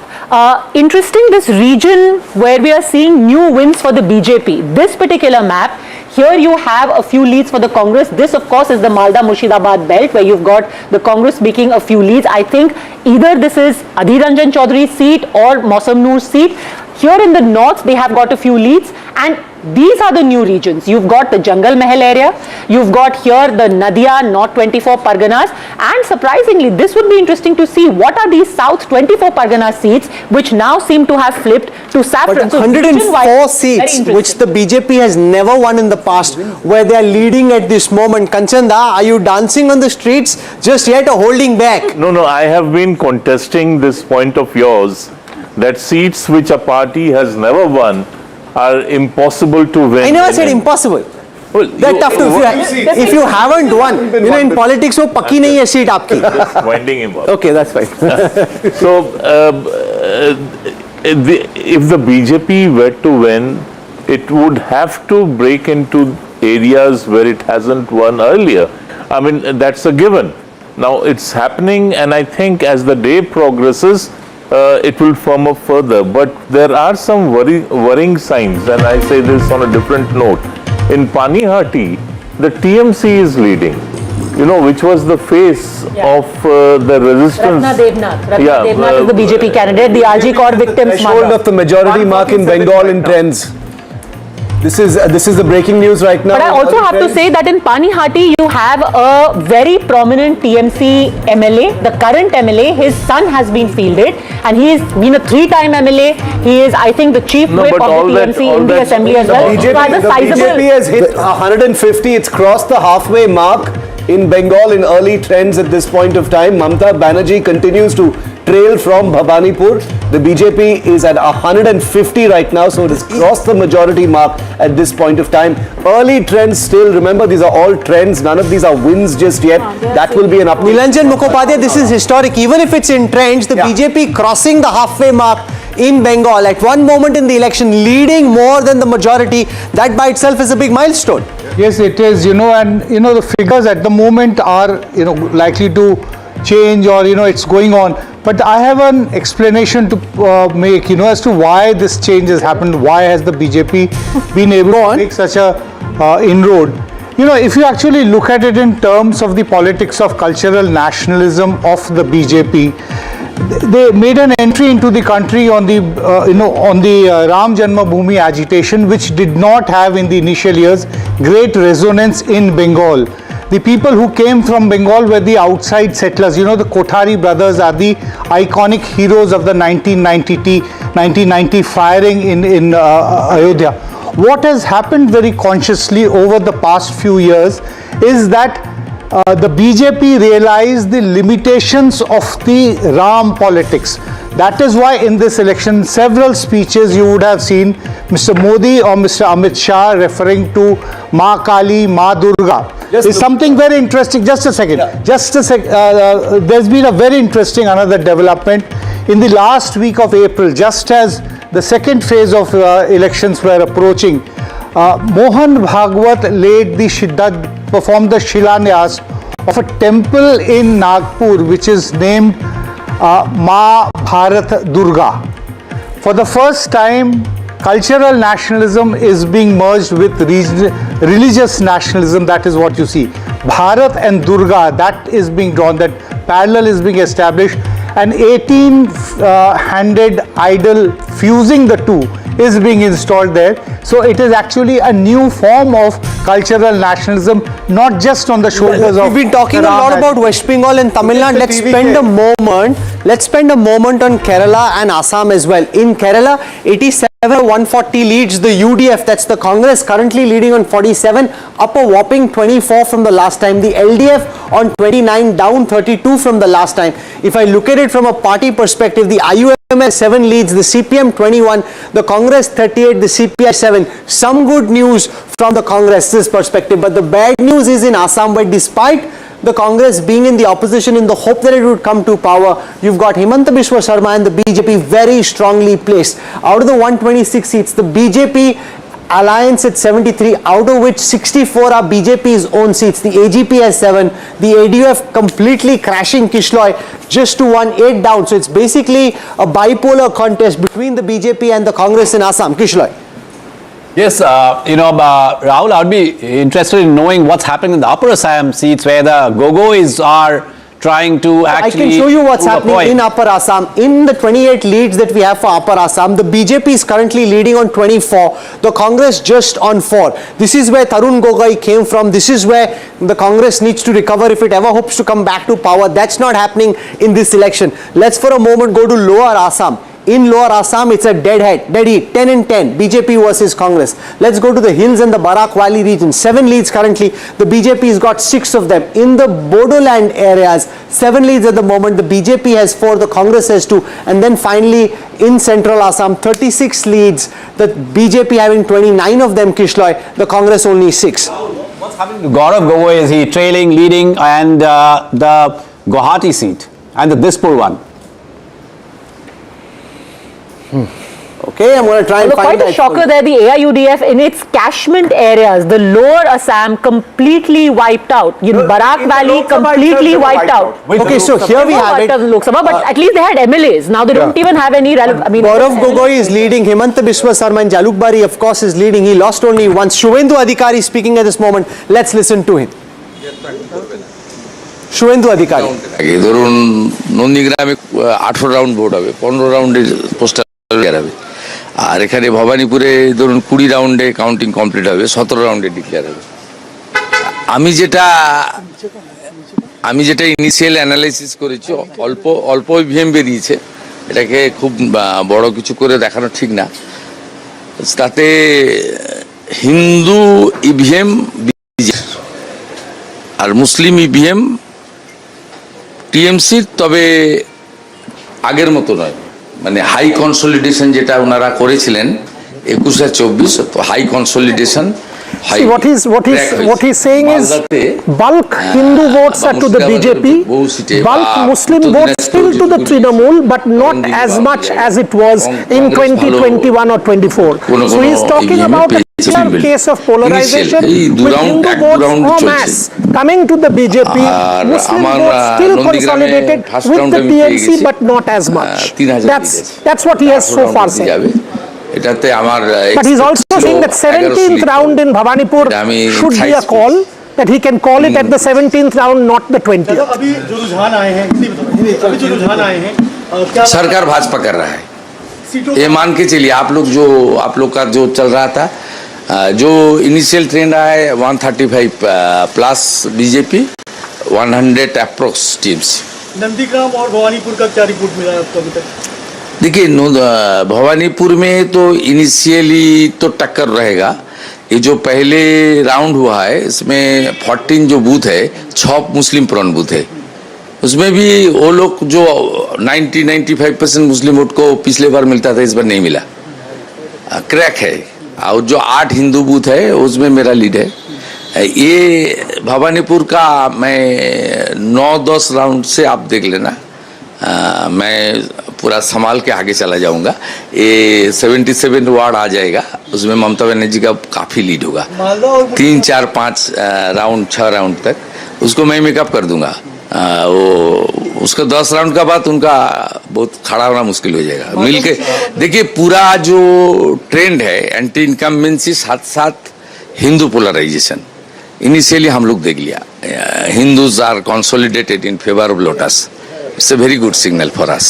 interesting this region where we are seeing new wins for the BJP. This particular map, here you have a few leads for the Congress. This, of course, is the Malda-Murshidabad belt where you've got the Congress making a few leads. I think either this is Adhir Ranjan Chaudhary's seat or Mausam Noor's seat. Here in the north, they have got a few leads, and these are the new regions. You've got the Jangal Mahal area, you've got here the Nadia, North 24 Parganas, and surprisingly, this would be interesting to see what are these South 24 Parganas seats, which now seem to have flipped to saffron. But 104 seats, which the BJP has never won in the past, where they are leading at this moment. Kanchanda, are you dancing on the streets just yet or holding back? No, I have been contesting this point of yours, that seats which a party has never won are impossible to win. I never said impossible. Well, They're tough to, if you haven't won, in politics, wo pakki nahi hai seat aapki. Winding him up. Okay, that's fine. So, if the BJP were to win, it would have to break into areas where it hasn't won earlier. I mean, that's a given. Now, it's happening, and I think as the day progresses, it will firm up further. But there are some worrying signs, and I say this on a different note. In Panihati, the TMC is leading, which was the face of the resistance. Ratna Devnath is the BJP candidate, the RG Kaur victims. Threshold of the majority mark in Bengal in trends. This is the breaking news right now. But I also have to say that in Panihati, you have a very prominent TMC MLA, the current MLA. His son has been fielded, and he has been a 3-time MLA. He is, I think, the chief whip of the TMC in the assembly as well. The BJP has hit 150. It's crossed the halfway mark in Bengal in early trends at this point of time. Mamata Banerjee continues to trail from Bhavanipur. The BJP is at 150 right now, so it has crossed the majority mark at this point of time. Early trends still, remember these are all trends, none of these are wins just yet. That will be an update. Nilanjan Mukhopadhyay, this is historic. Even if it's in trends, the BJP crossing the halfway mark in Bengal at one moment in the election, leading more than the majority, that by itself is a big milestone. Yes, it is, and the figures at the moment are, likely to change, or, it's going on. But I have an explanation to make, as to why this change has happened. Why has the BJP been able to make such a inroad? If you actually look at it in terms of the politics of cultural nationalism of the BJP, they made an entry into the country on the Ram Janmabhoomi agitation, which did not have in the initial years great resonance in Bengal. The people who came from Bengal were the outside settlers. The Kothari brothers are the iconic heroes of the 1990 firing in Ayodhya. What has happened very consciously over the past few years is that the BJP realized the limitations of the Ram politics. That is why in this election, several speeches you would have seen Mr. Modi or Mr. Amit Shah referring to Ma Kali, Ma Durga. It's something very interesting. Just a second. There's been a very interesting another development in the last week of April, just as the second phase of elections were approaching. Mohan Bhagwat performed the Shilanyas of a temple in Nagpur, which is named Ma Bharat Durga. For the first time, cultural nationalism is being merged with religious nationalism. That is what you see. Bharat and Durga, that is being drawn, that parallel is being established. An 18-handed idol fusing the two is being installed there. So it is actually a new form of cultural nationalism, not just on the shoulders of... We've been talking a lot about West Bengal and Tamil Nadu. Let's spend a moment on Kerala and Assam as well. In Kerala, 87-140 leads the UDF, that's the Congress, currently leading on 47, up a whopping 24 from the last time. The LDF on 29, down 32 from the last time. If I look at it from a party perspective, the IUML 7 leads, the CPM 21, the Congress 38, the CPI 7. Some good news from the Congress's perspective, but the bad news is in Assam, where despite the Congress being in the opposition in the hope that it would come to power, you've got Himanta Biswa Sarma and the BJP very strongly placed. Out of the 126 seats, the BJP alliance at 73, out of which 64 are BJP's own seats. The AGP has 7, the ADF completely crashing Kishloi just to 8 down. So it's basically a bipolar contest between the BJP and the Congress in Assam. Kishloi. Yes, Rahul, I would be interested in knowing what's happening in the upper Assam seats where the Gogois are trying to actually... I can show you what's happening in Upper Assam. In the 28 leads that we have for Upper Assam, the BJP is currently leading on 24, the Congress just on 4. This is where Tarun Gogoi came from. This is where the Congress needs to recover if it ever hopes to come back to power. That's not happening in this election. Let's for a moment go to Lower Assam. In Lower Assam, it's a dead heat, 10 and 10, BJP versus Congress. Let's go to the hills and the Barak Valley region. 7 leads currently. The BJP has got 6 of them. In the Bodoland areas, 7 leads at the moment. The BJP has 4, the Congress has 2. And then finally, in Central Assam, 36 leads. The BJP having 29 of them, Kishloi. The Congress only 6. What's happening to Gaurav Gogoi? Is he trailing, leading, and the Guwahati seat and the Dispur one? Okay, I'm going to try and find quite a shocker there. The AIUDF in its catchment areas, the Lower Assam completely wiped out. Barak Valley completely wiped out. Okay, so here we have it. Lok Sabha, but at least they had MLAs. Now they don't even have any relevant. Gaurav Gogoi is leading. Himanta Biswa Sarma in Jalukbari, of course, is leading. He lost only once. Shuendu Adikari speaking at this moment. Let's listen to him. Shuendu Adikari. ধরুন নন্দীগ্রামে 18 round vote হবে, 15 রাউন্ডে postal হবে। আর এখানে ভবানীপুরে ধরুন 20 রাউন্ডে counting complete হবে, 17 রাউন্ডে ডিক্লেয়ার হবে। আমি যেটা ইনিশিয়াল অ্যানালাইসিস করেছি, অল্প ইভিএম বেরিয়েছে, এটাকে খুব বড় কিছু করে দেখানো ঠিক না। তাতে হিন্দু ইভিএম আর মুসলিম ইভিএম টিএমসির, তবে আগের মতো নয়, মানে হাই কনসলিডেশন যেটা ওনারা করেছিলেন 21 আর 24, high consolidation. See, what he's saying is bulk Hindu votes are to the BJP, bulk Muslim votes still to the Trinamool, but not as much as it was in 2021 or 24. So he's talking about a clear case of polarization with Hindu votes en masse coming to the BJP, Muslim votes still consolidated with the TMC, but not as much. That's what he has so far said. But he's also saying that 17th round in Bhavanipur should be a call, that he can call it at the 17th round, not the 20th. सरकार भाजपा कर रहा है, ये मान के चलिए। आप लोग का जो चल रहा था, जो इनिशियल ट्रेंड रहा है 135 plus BJP, 100 approx teams. Nandigram और भवानीपुर का क्या रिपोर्ट मिला है आपको अभी तक? देखिए, भवानीपुर में तो इनिशियली तो टक्कर रहेगा। ये जो पहले राउंड हुआ है, इसमें 14 जो बूथ है, 6 मुस्लिम प्रॉन बूथ है। उसमें भी वो लोग जो 90-95% मुस्लिम वोट को पिछले बार मिलता था, इस बार नहीं मिला, क्रैक है। और जो 8 हिंदू बूथ है, उसमें मेरा लीड है। ये भवानीपुर का मैं 9-10 राउंड से आप देख लेना, मैं पूरा संभाल के आगे चला जाऊंगा। ये 77 वार्ड आ जाएगा, उसमें ममता बनर्जी का काफी लीड होगा। 3, 4, 5 राउंड, 6 राउंड तक उसको मैं मेकअप कर दूंगा। वो उसका 10 राउंड का बाद उनका बहुत खड़ा होना मुश्किल हो जाएगा। मिलके देखिए, पूरा जो ट्रेंड है एंटी इनकम्बेंसी साथ साथ हिंदू पोलराइजेशन, इनिशियली हम लोग देख लिया। Hindus are consolidated in favour of lotus. It's a very good signal for us.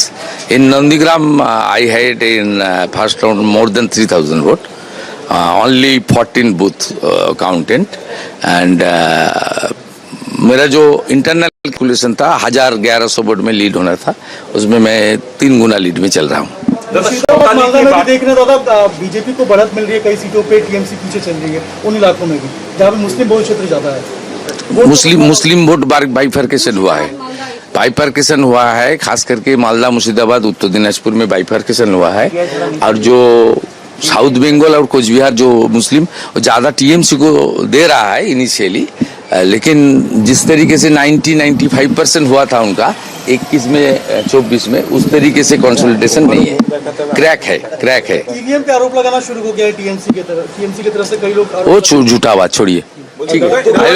In Nandigram, I had in first round more than 3,000 vote, only 14 booth counted, and मेरा जो internal calculation था 1100 vote में lead होना था, उसमें मैं 3 गुना lead में चल रहा हूँ। देखने दादा, बीजेपी को बढ़त मिल रही है कई सीटों पे, टीएमसी पीछे चल रही है उन इलाकों में भी जहाँ पे मुस्लिम बहुल क्षेत्र ज्यादा है। मुस्लिम वोट बाइफरकेशन हुआ है, हुआ है, खास करके मालदा, मुर्शिदाबाद, उत्तर दिनाजपुर में बाइफरकेशन हुआ है। और जो साउथ बंगाल और कोच बिहार जो मुस्लिम ज़्यादा टीएमसी को दे रहा है इनिशियली, लेकिन जिस तरीके से 90-95% हुआ था उनका 21 में 24 में, उस तरीके से कंसोलिडेशन नहीं है, क्रैक है। ईवीएम पे आरोप लगाना शुरू हो गया है टीएमसी की तरफ से कई लोग। वो झूठा बात छोड़िए, ठीक है।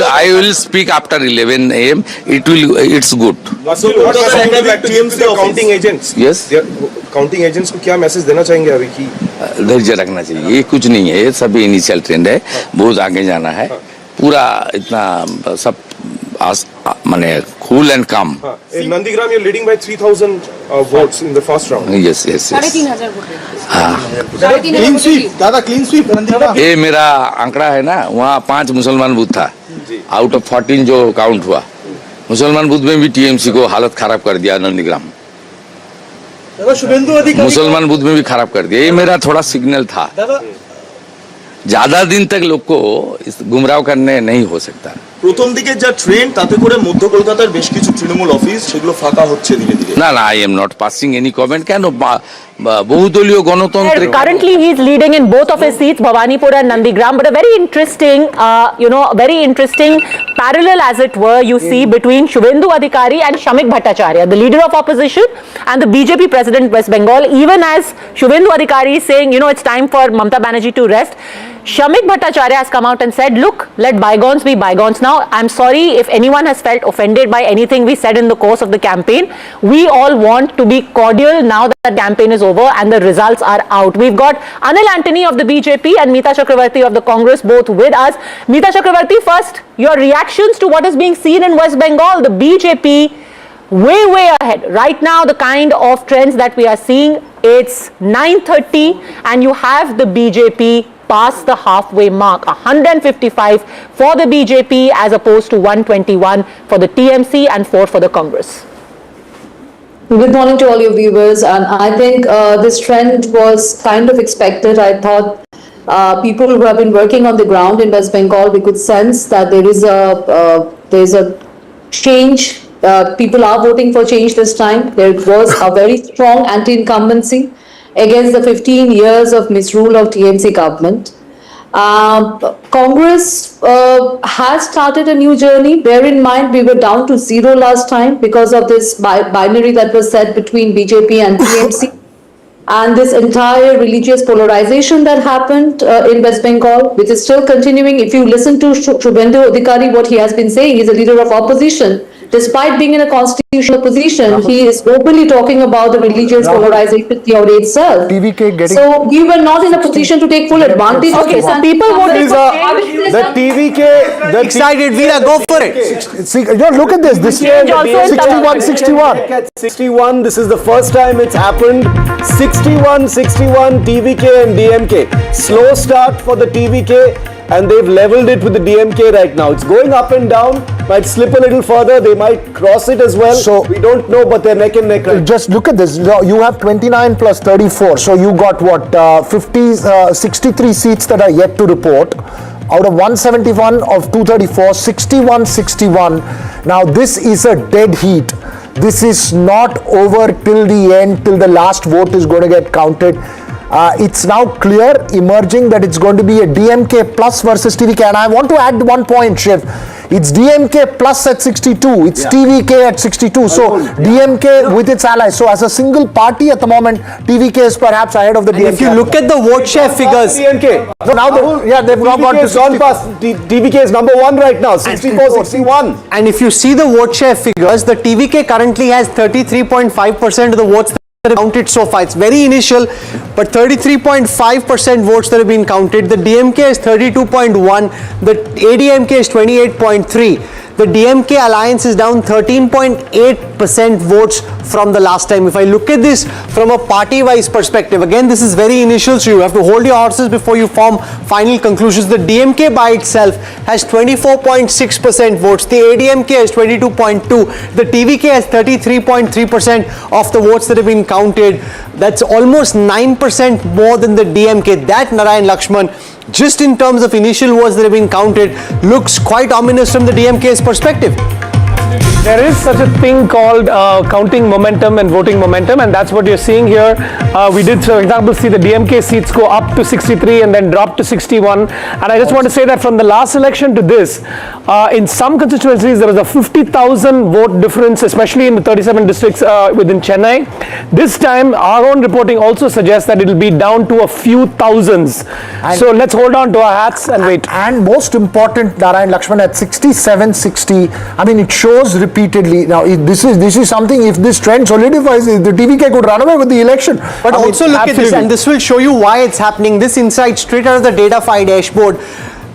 I will speak after 11 AM. It's good. So TMC counting agents. Yes. Counting agents को क्या मैसेज देना चाहेंगे अभी की? धैर्य रखना चाहिए, ये कुछ नहीं है, ये सभी इनिशियल ट्रेंड है, बहुत आगे जाना है। पूरा इतना सब माने cool and calm. In Nandigram you're leading by 3,000 votes in the first round. Yes. 3,500 vote. Clean sweep Nandigram. ये मेरा आंकड़ा है ना, वहाँ 5 मुसलमान बूथ था, आउट ऑफ 14 जो काउंट हुआ, मुसलमान बूथ में भी टीएमसी को हालत खराब कर दिया नंदीग्राम। शुभेंदु अधिकारी मुसलमान बूथ में भी खराब कर दिया। ये मेरा थोड़ा सिग्नल था, ज़्यादा दिन तक लोग को गुमराह करने नहीं हो सकता। প্রথম দিকে যা ট্রেন্ড, তাতে করে মধ্য কলকাতার বেশ কিছু তৃণমূল অফিস সেগুলো ফাঁকা হচ্ছে ধীরে ধীরে। না, I am not passing any comment. কেন বহুদলীয় গণতন্ত্রে currently he is leading in both of his seats, Bhavanipur and Nandigram, but a very interesting parallel, as it were, you see between Shuendu Adikari and Shamik Bhattacharya, the leader of opposition and the BJP president West Bengal. Even as Shuendu Adikari is saying, it's time for Mamata Banerjee to rest, Shamik Bhattacharya has come out and said, look, let bygones be bygones now. I'm sorry if anyone has felt offended by anything we said in the course of the campaign. We all want to be cordial now that the campaign is over and the results are out. We've got Anil Antony of the BJP and Meeta Chakravarti of the Congress both with us. Meeta Chakravarti, first, your reactions to what is being seen in West Bengal. The BJP way ahead. Right now, the kind of trends that we are seeing It's 9:30 and you have the BJP past the halfway mark, 155 for the BJP as opposed to 121 for the TMC and 4 for the Congress. Good morning to all your viewers, and I think this trend was kind of expected. I thought people who have been working on the ground in West Bengal, we could sense that there is a change. People are voting for change this time. There was a very strong anti-incumbency against the 15 years of misrule of TMC government. Congress has started a new journey. Bear in mind, we were down to 0 last time because of this binary that was set between BJP and TMC. And this entire religious polarization that happened in West Bengal, which is still continuing. If you listen to Shuendu Adikari, what he has been saying, he's a leader of opposition. Despite being in a constitutional position, he is openly talking about the religious polarization theory itself. So we were not in a position to take full advantage of this. And people voted for the TVK. Excited, Veera, go for it. See, look at this. This is 61. 61. This is the first time it's happened. 61-61 TVK and DMK. Slow start for the TVK. And they've leveled it with the DMK right now. It's going up and down, might slip a little further, they might cross it as well. So we don't know, but they're neck and neck. Right? Just look at this. You have 29 plus 34. So you got what? 63 seats that are yet to report. Out of 171 of 234, 61-61. Now this is a dead heat. This is not over till the end, till the last vote is going to get counted. It's now clear, emerging, that it's going to be a DMK plus versus TVK. And I want to add one point, Shiv. It's DMK plus at 62. It's TVK at 62. So DMK with its allies. So as a single party at the moment, TVK is perhaps ahead of the DMK. If you look at the vote share figures, DMK. So now they've now got to gone past. TVK is number 1 right now, 64-61. And if you see the vote share figures, the TVK currently has 33.5% of the votes counted so far. It's very initial, but 33.5% votes that have been counted. The DMK is 32.1, the ADMK is 28.3. The DMK alliance is down 13.8% votes from the last time. If I look at this from a party-wise perspective, again, this is very initial, so you have to hold your horses before you form final conclusions. The DMK by itself has 24.6% votes. The ADMK has 22.2. The TVK has 33.3% of the votes that have been counted. That's almost 9% more than the DMK. That, Narayan Lakshman, just in terms of initial votes that have been counted, looks quite ominous from the DMK's perspective. There is such a thing called counting momentum and voting momentum, and that's what you're seeing here. We did, for example, see the DMK seats go up to 63 and then drop to 61. And I just want to say that from the last election to this, in some constituencies there was a 50,000 vote difference, especially in the 37 districts within Chennai. This time, our own reporting also suggests that it will be down to a few thousands. So let's hold on to our hats and wait. And most important, Narayan Lakshman, at 67-60, I mean, it shows repeatedly. Now, this is something, if this trend solidifies, the TVK could run away with the election. But also look at this, and this will show you why it's happening. This insight straight out of the Datafy dashboard.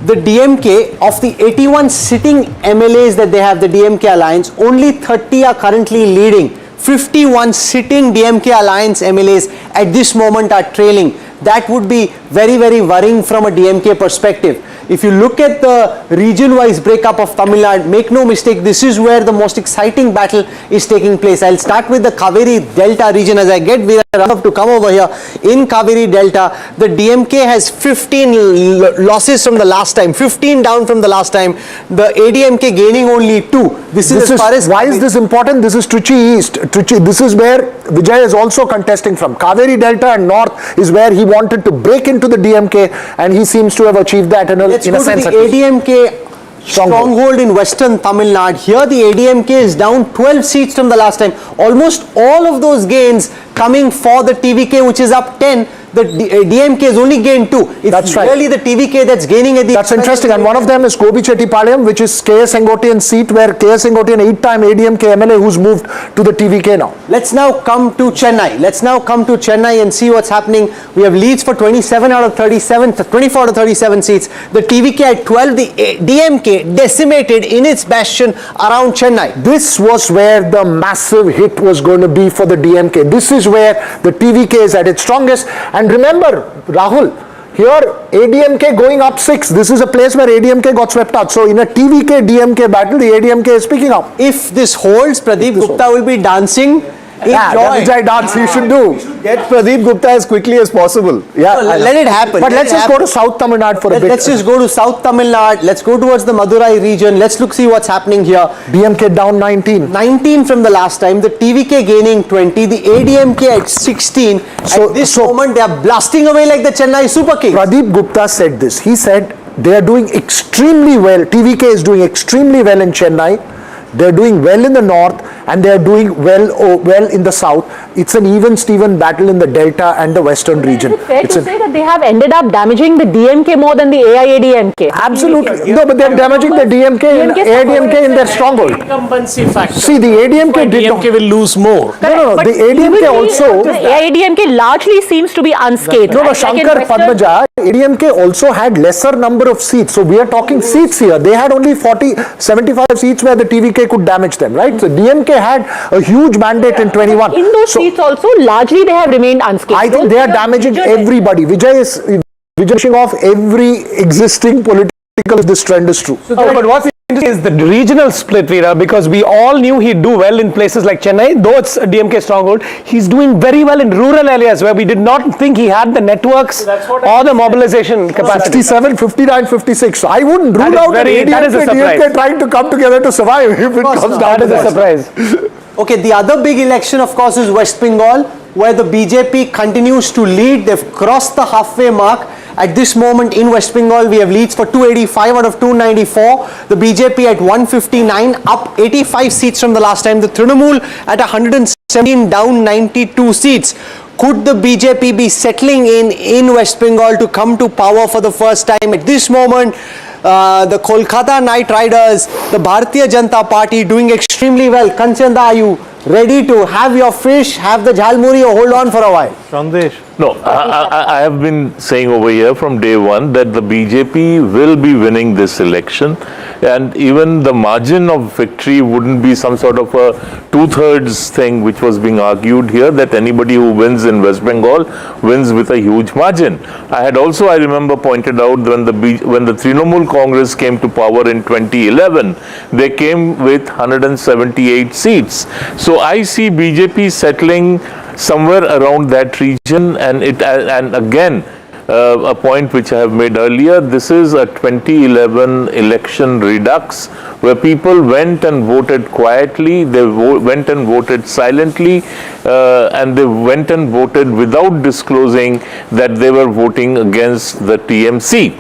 The DMK, of the 81 sitting MLAs that they have, the DMK alliance, only 30 are currently leading. 51 sitting DMK alliance MLAs at this moment are trailing. That would be very, very worrying from a DMK perspective. If you look at the region-wise breakup of Tamil Nadu, make no mistake, this is where the most exciting battle is taking place. I'll start with the Kaveri Delta region as I get Veera Raghav to come over here. In Kaveri Delta, the DMK has 15 losses from the last time, 15 down from the last time. The ADMK gaining only 2. This is as far as... Why is this important? This is Trichy East. Trichy, this is where Vijay is also contesting from. Kaveri Delta and North is where he wanted to break into the DMK, and he seems to have achieved that in a sense. The ADMK stronghold in western Tamil Nadu. Here the ADMK is down 12 seats from the last time. Almost all of those gains coming for the TVK, which is up 10. DMK has only gained 2. It's That's right. really the TVK that's gaining at the That's interesting, and one of them is Gobi-Chettipalayam, which is KS Sengotian's seat, where KS Sengotian, 8-time ADMK MLA, who's moved to the TVK now. Let's now come to Chennai. Let's now come to Chennai and see what's happening. We have leads for 27 out of 37, 24 out of 37 seats. The TVK at 12, the DMK decimated in its bastion around Chennai. This was where the massive hit was going to be for the DMK. This is where the TVK is at its strongest. And remember, Rahul, here ADMK going up 6. This is a place where ADMK got swept out. So in a TVK-DMK battle, the ADMK is picking up. If this holds, Pradeep Gupta will be dancing. Yeah, that Vijay dance he should do. Get Pradeep Gupta as quickly as possible. Yeah, let it happen. But let's just go to South Tamil Nadu for a bit. Let's just go to South Tamil Nadu. Let's go towards the Madurai region. Let's see what's happening here. DMK down 19. 19 from the last time. The TVK gaining 20. The ADMK at 16. So, at this moment, they are blasting away like the Chennai Super Kings. Pradeep Gupta said this. He said they are doing extremely well. TVK is doing extremely well in Chennai. They're doing well in the north, and they're doing well in the south. It's an even-Steven battle in the delta and the western region. Is it fair to say that they have ended up damaging the DMK more than the AIADMK? Absolutely. No, but they're damaging the DMK and ADMK in their stronghold. Incumbency factor. See, the ADMK did not. DMK will lose more. No, the ADMK also. The AIADMK largely seems to be unscathed. No, Shankar Padmaja, ADMK also had lesser number of seats. So we are talking seats here. They had only 75 seats where the TVK could damage them, right? So DMK had a huge mandate in 21. In those seats also, largely they have remained unscathed. I think they are damaging everybody. Vijay is pushing off every existing political if this trend is true. But what's interesting is the regional split, Veera, because we all knew he'd do well in places like Chennai, though it's a DMK stronghold. He's doing very well in rural areas where we did not think he had the networks or the mobilization capacity. 67, 59, 56. So I wouldn't rule out ADMK, DMK trying to come together to survive if it comes down to that. That is a surprise. Okay, the other big election, of course, is West Bengal, where the BJP continues to lead. They've crossed the halfway mark. At this moment in West Bengal, we have leads for 285 out of 294. The BJP at 159, up 85 seats from the last time. The Trinamool at 117, down 92 seats. Could the BJP be settling in West Bengal to come to power for the first time? At this moment, the Kolkata Knight Riders, the Bharatiya Janata Party doing extremely well. Kanchanda, are you ready to have your fish, have the jhalmuri, or hold on for a while? Sandesh. No, I have been saying over here from day one that the BJP will be winning this election, and even the margin of victory wouldn't be some sort of a 2/3 thing which was being argued here, that anybody who wins in West Bengal wins with a huge margin. I had also, I remember, pointed out when the Trinamool Congress came to power in 2011, they came with 178 seats. So I see BJP settling somewhere around that region, and again, a point which I have made earlier, this is a 2011 election redux where people went and voted quietly, they went and voted silently, and they went and voted without disclosing that they were voting against the TMC.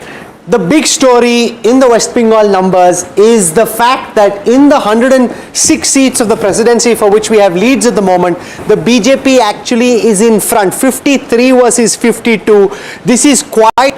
The big story in the West Bengal numbers is the fact that in the 106 seats of the presidency for which we have leads at the moment, the BJP actually is in front, 53 versus 52. This is quite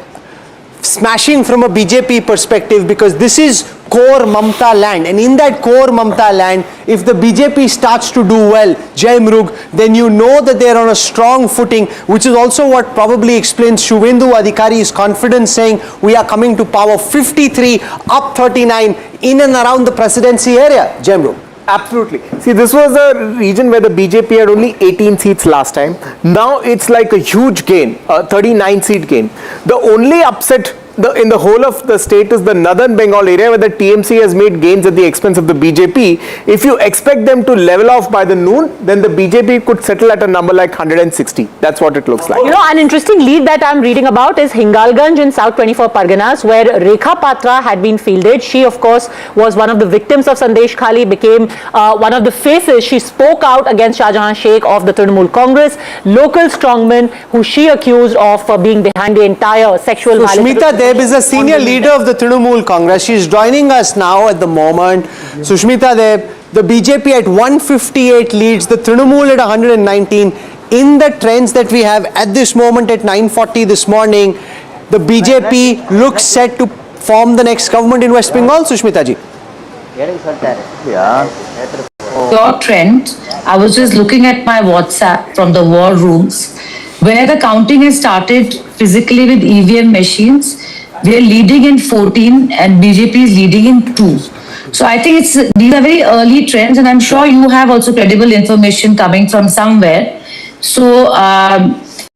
smashing from a BJP perspective, because this is core Mamata land, and in that core Mamata land, if the BJP starts to do well, Jai Mrug, then you know that they are on a strong footing, which is also what probably explains Shuendu Adikari's confidence, saying we are coming to power. 53 up 39 in and around the presidency area. Jai Mrug. Absolutely. See, this was a region where the BJP had only 18 seats last time. Now it's like a huge gain, a 39 seat gain. The only upset in the whole of the state is the northern Bengal area, where the TMC has made gains at the expense of the BJP. If you expect them to level off by the noon, then the BJP could settle at a number like 160. That's what it looks like. You know, an interesting lead that I'm reading about is Hingalganj in South 24 Parganas, where Rekha Patra had been fielded. She, of course, was one of the victims of Sandesh Khali, became one of the faces. She spoke out against Shah Jahan Sheikh of the Trinamool Congress, local strongman who she accused of being behind the entire sexual violence. Deb is a senior leader of the Trinamool Congress. She is joining us now at the moment. Sushmita Deb, the BJP at 158 leads, the Trinamool at 119. in the trends that we have at this moment at 9:40 this morning, the BJP looks set to form the next government in West Bengal, Sushmita ji? Your trend, I was just looking at my WhatsApp from the war rooms, where the counting has started physically with EVM machines. We are leading in 14 and BJP is leading in 2. So I think these are very early trends, and I'm sure you have also credible information coming from somewhere. So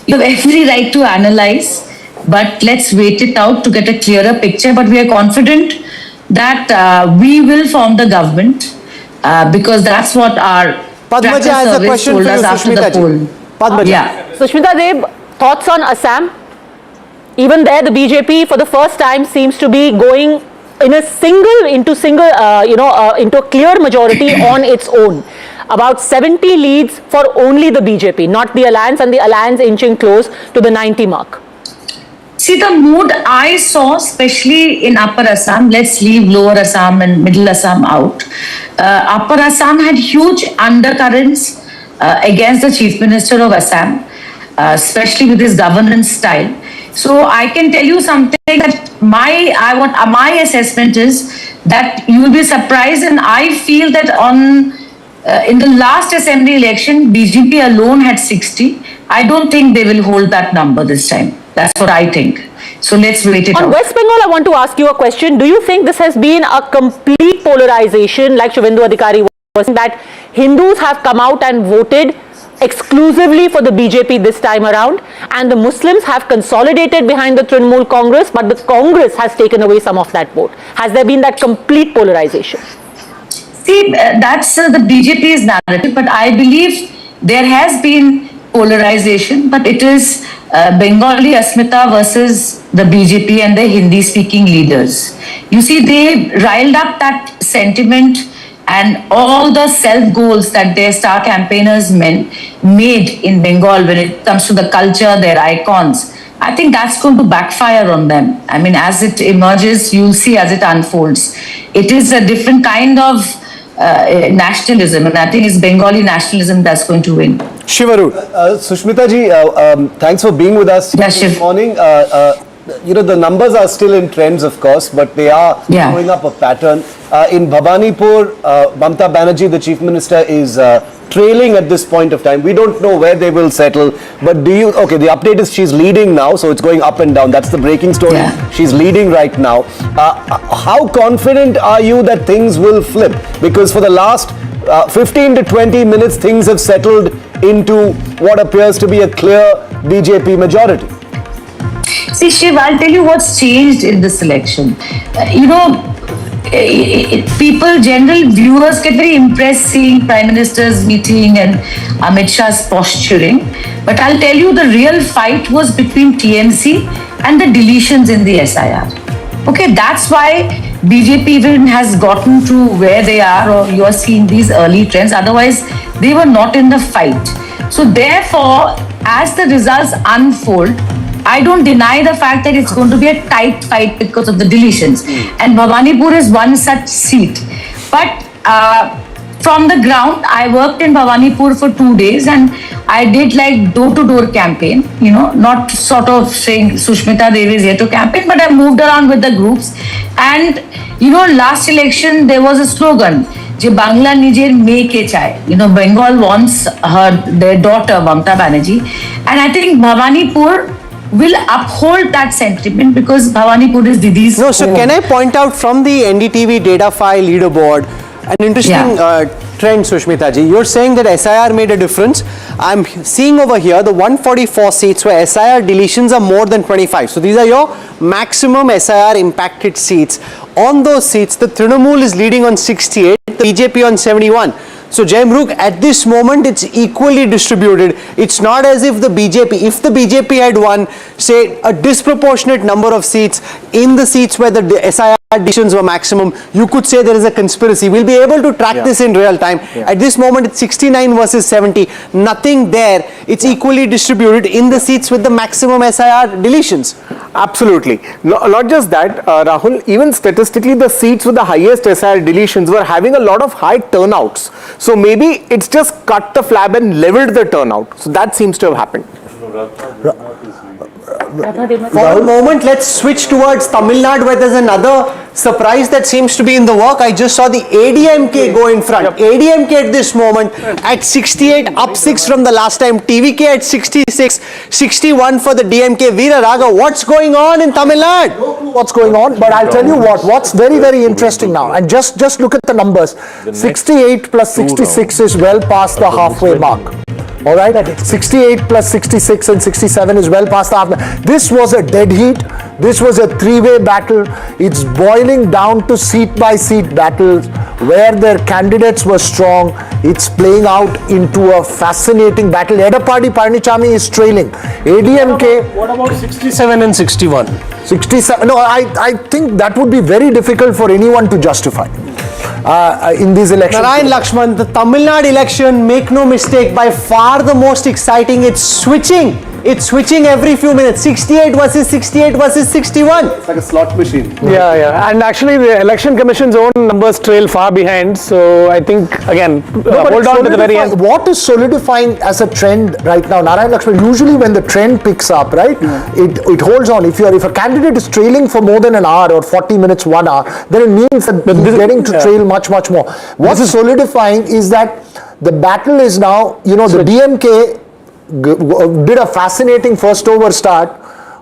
you have every right to analyze, but let's wait it out to get a clearer picture. But we are confident that we will form the government because that's what our Padmaja has a question for you, Sushmita ji. Padmaja. Yeah. Sushmita Deb, thoughts on Assam? Even there, the BJP for the first time seems to be going in a into a clear majority on its own. About 70 leads for only the BJP, not the alliance, and the alliance inching close to the 90 mark. See, the mood I saw, especially in Upper Assam, let's leave Lower Assam and Middle Assam out. Upper Assam had huge undercurrents against the Chief Minister of Assam, especially with his governance style. So I can tell you something that my assessment is that you will be surprised, and I feel that in the last assembly election, BJP alone had 60. I don't think they will hold that number this time. That's what I think. So let's wait it out. On West Bengal, I want to ask you a question. Do you think this has been a complete polarization, like Shuendu Adikari was saying, that Hindus have come out and voted exclusively for the BJP this time around, and the Muslims have consolidated behind the Trinamool Congress, but the Congress has taken away some of that vote? Has there been that complete polarization? See, that's the BJP's narrative, but I believe there has been polarization, but it is Bengali Asmita versus the BJP and the Hindi-speaking leaders. You see, they riled up that sentiment and all the self-goals that their star campaigners made in Bengal when it comes to the culture, their icons. I think that's going to backfire on them. I mean, as it emerges, you'll see as it unfolds. It is a different kind of nationalism, and I think it's Bengali nationalism that's going to win. Shivaru. Sushmita ji, thanks for being with us this morning. The numbers are still in trends, of course, but they are showing up a pattern. In Bhavanipur, Mamata Banerjee, the Chief Minister, is trailing at this point of time. We don't know where they will settle, but the update is she's leading now, so it's going up and down. That's the breaking story. Yeah. She's leading right now. How confident are you that things will flip? Because for the last 15 to 20 minutes, things have settled into what appears to be a clear BJP majority. See, Shiv, I'll tell you what's changed in this election. People, general viewers get very impressed seeing Prime Minister's meeting and Amit Shah's posturing. But I'll tell you the real fight was between TMC and the deletions in the SIR. Okay, that's why BJP even has gotten to where they are, or you're seeing these early trends. Otherwise, they were not in the fight. So therefore, as the results unfold, I don't deny the fact that it's going to be a tight fight because of the deletions. And Bhavanipur is one such seat. But from the ground, I worked in Bhavanipur for 2 days and I did like door-to-door campaign, not sort of saying Sushmita Devi is here to campaign, but I moved around with the groups. And, last election, there was a slogan, Je Bangla Nijer Mein Ke Chai. Bengal wants their daughter, Mamata Banerjee. And I think Bhavanipur will uphold that sentiment because Bhavanipur is Didi's No, so home. Can I point out from the NDTV data file leaderboard an interesting trend, Sushmita ji? You're saying that SIR made a difference. I'm seeing over here the 144 seats where SIR deletions are more than 25. So these are your maximum SIR impacted seats. On those seats, the Trinamool is leading on 68, the BJP on 71. So Jaimruk, at this moment, it's equally distributed. It's not as if the BJP had won, say, a disproportionate number of seats in the seats where the SIR deletions were maximum, you could say there is a conspiracy. We'll be able to track this in real time. At this moment, it's 69 versus 70. Nothing there. It's equally distributed in the seats with the maximum SIR deletions. Absolutely. Not just that, Rahul, even statistically, the seats with the highest SIR deletions were having a lot of high turnouts. So maybe it's just cut the flab and leveled the turnout. So that seems to have happened. For a moment, let's switch towards Tamil Nadu, where there's another surprise that seems to be in the work. I just saw the ADMK go in front. ADMK at this moment at 68, up 6 from the last time. TVK at 66, 61 for the DMK. Veera Raga, what's going on in Tamil Nadu? What's going on, but I'll tell you what's very, very interesting now, and just look at the numbers. 68 plus 66 is well past the halfway mark. All right, 68 plus 66 and 67 is well past the half. This was a dead heat. This was a three-way battle. It's boiling down to seat-by-seat battles where their candidates were strong. It's playing out into a fascinating battle. Edappadi Palaniswamy is trailing. ADMK. What about 67 and 61? 67. No, I think that would be very difficult for anyone to justify in these elections. Narayan Lakshman, the Tamil Nadu election, make no mistake, by far the most exciting. It's switching. It's switching every few minutes. 68 versus 68 versus 61. It's like a slot machine. Yeah. And actually, the Election Commission's own numbers trail far behind. So I think, again, hold on to the very end. What is solidifying as a trend right now, Narayan Lakshman? Usually when the trend picks up, right, it holds on. If a candidate is trailing for more than an hour or 40 minutes, 1 hour, then it means that he's getting to trail much more. What is solidifying is that the battle is now, the DMK did a fascinating first over start,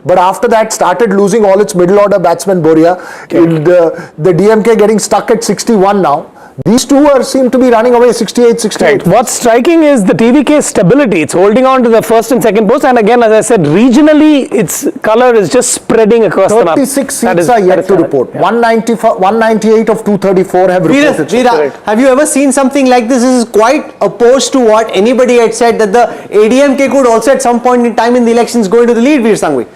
but after that started losing all its middle order batsmen, Boria. The DMK getting stuck at 61 now. These two seem to be running away 68, 68. Right. What's striking is the TVK stability. It's holding on to the first and second post, and again, as I said, regionally, its color is just spreading across the map. 36 seats are yet to report. 198 of 234 have reported. Veera, have you ever seen something like this? This is quite opposed to what anybody had said, that the ADMK could also at some point in time in the elections go into the lead, Veer Sangvi.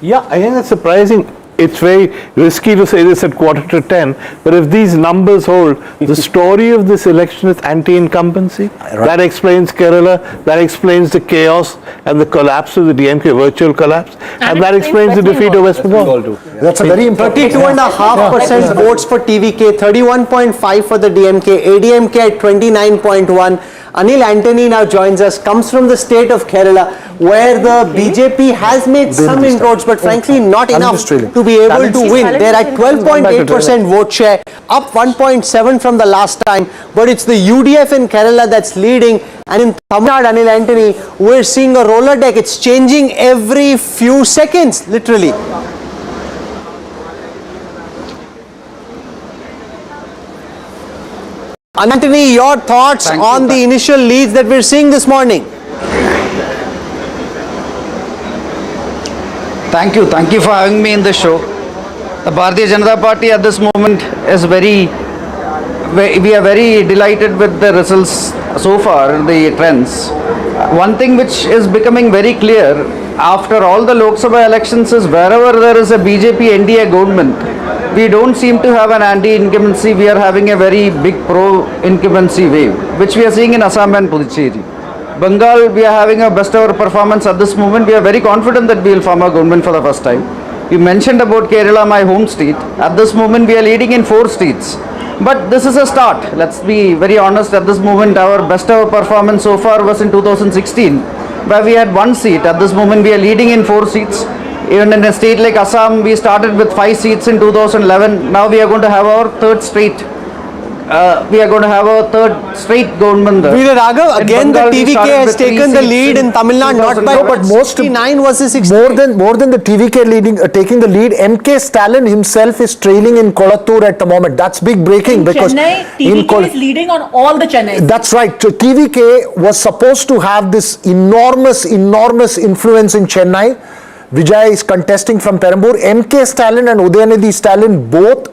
Yeah, I think that's surprising. It's very risky to say this at 9:45, but if these numbers hold, the story of this election is anti-incumbency. That explains Kerala, that explains the chaos and the collapse of the DMK, virtual collapse, and that explains the defeat of West Bengal. That's a very important. 32.5% votes for TVK, 31.5 for the DMK, ADMK at 29.1. Anil Antony now joins us, comes from the state of Kerala, where the BJP has made some inroads, but frankly not enough to be able to win. They're at 12.8% vote share, up 1.7 from the last time, but it's the UDF in Kerala that's leading. And in Tamil Nadu, Anil Antony, we're seeing a roller deck. It's changing every few seconds, literally. Antony, your thoughts on the initial leads that we're seeing this morning? Thank you for having me in the show. The Bharatiya Janata Party at this moment is we are very delighted with the results so far, the trends. One thing which is becoming very clear after all the Lok Sabha elections is wherever there is a BJP NDA government, we don't seem to have an anti-incumbency. We are having a very big pro-incumbency wave, which we are seeing in Assam and Puducherry. Bengal, we are having a best ever performance at this moment. We are very confident that we will form a government for the first time. You mentioned about Kerala, my home state. At this moment, we are leading in 4 states. But this is a start. Let's be very honest. At this moment, our best ever performance so far was in 2016, where we had 1 seat. At this moment, we are leading in 4 seats. Even in a state like Assam, we started with 5 seats in 2011. Now we are going to have our third straight government there. Veera Raghav, again the TVK has taken the lead in Tamil Nadu, not by but 69 versus 68. More than the TVK taking the lead, MK Stalin himself is trailing in Kolattur at the moment. That's big breaking because Chennai, TVK is leading on all the Chennai. That's right. So TVK was supposed to have this enormous influence in Chennai. Vijay is contesting from Perambur. MK Stalin and Udayanidhi Stalin both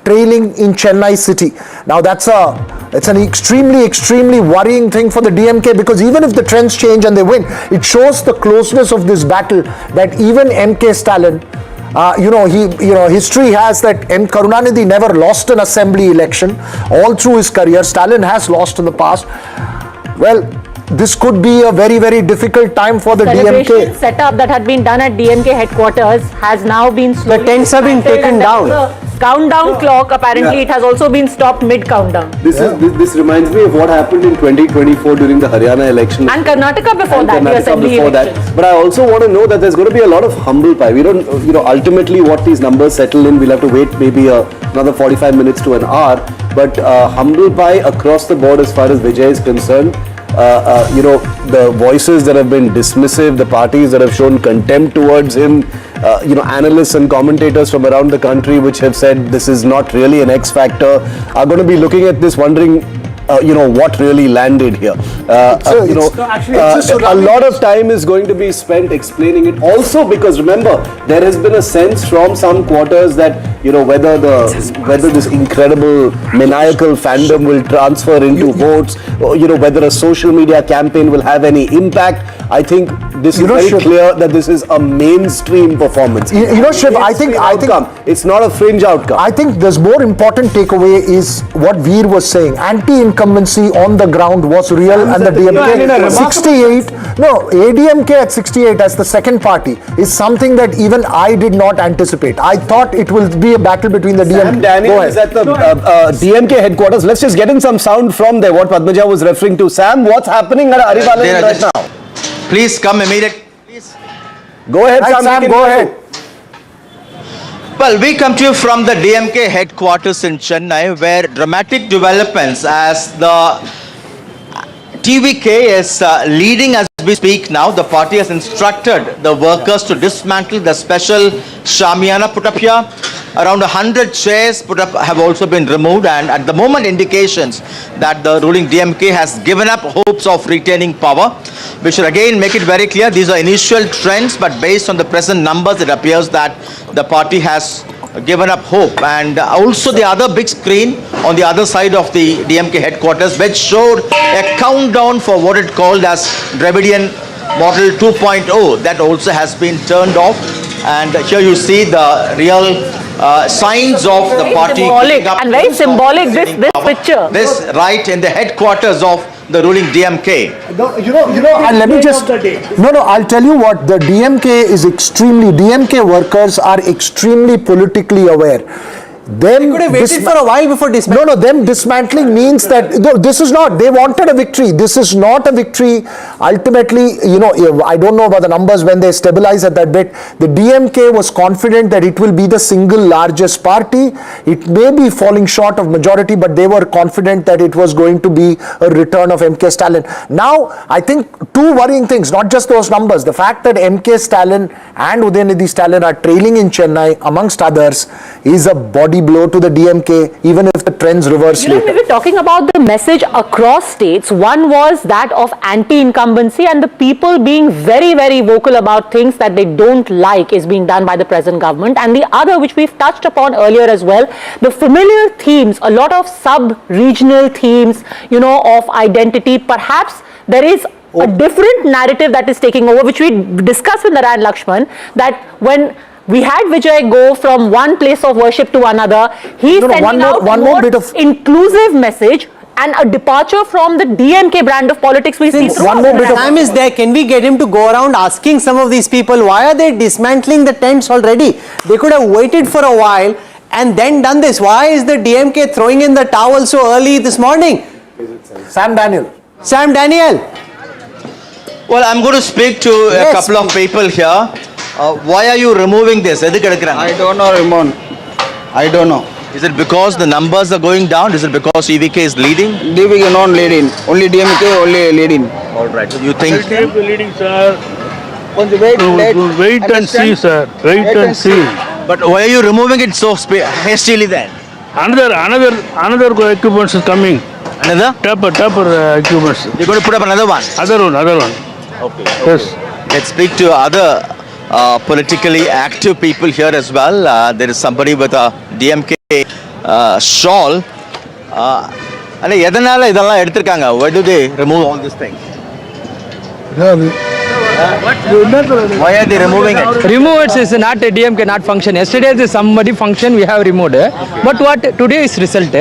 trailing in Chennai city. Now it's an extremely worrying thing for the DMK, because even if the trends change and they win, it shows the closeness of this battle, that even MK Stalin, history has that Karunanidhi never lost an assembly election all through his career. Stalin has lost in the past. Well, this could be a very difficult time for the DMK. Setup that had been done at DMK headquarters has now been slowly. The tents have been taken down. countdown clock, apparently it has also been stopped mid-countdown. This reminds me of what happened in 2024 during the Haryana election. And Karnataka before that, the assembly elections. But I also want to know that there's going to be a lot of humble pie. We don't, ultimately what these numbers settle in, we'll have to wait maybe another 45 minutes to an hour. But humble pie across the board as far as Vijay is concerned. The voices that have been dismissive, the parties that have shown contempt towards him, analysts and commentators from around the country which have said this is not really an X factor, are going to be looking at this wondering what really landed here. A lot of time is going to be spent explaining it. Also because remember, there has been a sense from some quarters that whether this incredible maniacal fandom will transfer into votes, or whether a social media campaign will have any impact. I think this is very clear that this is a mainstream performance. Shiv, I think it's not a fringe outcome. I think there's more important takeaway is what Veer was saying. Anti-incumbency on the ground was real, and the DMK 68. No, ADMK at 68 as the second party is something that even I did not anticipate. I thought it will be a battle between the DMK. Sam Daniel is at the DMK headquarters. Let's just get in some sound from there. What Padmaja was referring to. Sam, what's happening at Aribalan right now? Please come immediately. Please. Go ahead, Sam. Go ahead. Well, we come to you from the DMK headquarters in Chennai, where dramatic developments as the TVK is leading as we speak now. The party has instructed the workers to dismantle the special Shamiana put up here. Around 100 chairs put up have also been removed, and at the moment indications that the ruling DMK has given up hopes of retaining power. We should again make it very clear, these are initial trends, but based on the present numbers, it appears that the party has given up hope. And also the other big screen on the other side of the DMK headquarters, which showed a countdown for what it called as Dravidian Model 2.0, that also has been turned off. And here you see the real signs of the party. And very symbolic, this picture. This right in the headquarters of the ruling DMK. And let me just, I'll tell you what, the DMK workers are extremely politically aware. They could have waited for a while before dismantling. Them dismantling means that this is not, they wanted a victory. This is not a victory. Ultimately, I don't know about the numbers when they stabilize at that bit. The DMK was confident that it will be the single largest party. It may be falling short of majority, but they were confident that it was going to be a return of MK Stalin. Now, I think two worrying things, not just those numbers. The fact that MK Stalin and Udayanidhi Stalin are trailing in Chennai, amongst others, is a body blow to the DMK, even if the trends reverse later. We were talking about the message across states. One was that of anti-incumbency and the people being very, very vocal about things that they don't like is being done by the present government. And the other, which we've touched upon earlier as well, the familiar themes, a lot of sub-regional themes, of identity. Perhaps there is a different narrative that is taking over, which we discussed with Narayan Lakshman, that when we had Vijay go from one place of worship to another, he's sending out one more bit of inclusive message and a departure from the DMK brand of politics we see. One more bit of time is there. Can we get him to go around asking some of these people, why are they dismantling the tents already? They could have waited for a while and then done this. Why is the DMK throwing in the towel so early this morning? Sam Daniel. Well, I'm going to speak to a couple of people here. Why are you removing this? I don't know, Ramon. I don't know. Is it because the numbers are going down? Is it because EVK is leading? DVK not leading. Only DMK only leading. All right. So you think? leading, sir. Wait and see, sir. Wait and see. But why are you removing it so hastily then? Another equipment is coming. Another? Topper equipments. You're going to put up another one? Other one. Okay. Yes. Let's speak to other politically active people here as well. There is somebody with a DMK shawl. Why do they remove all these things? Why are they removing it? Remove it is not a DMK, not function. Yesterday is somebody function we have removed. But what today is result?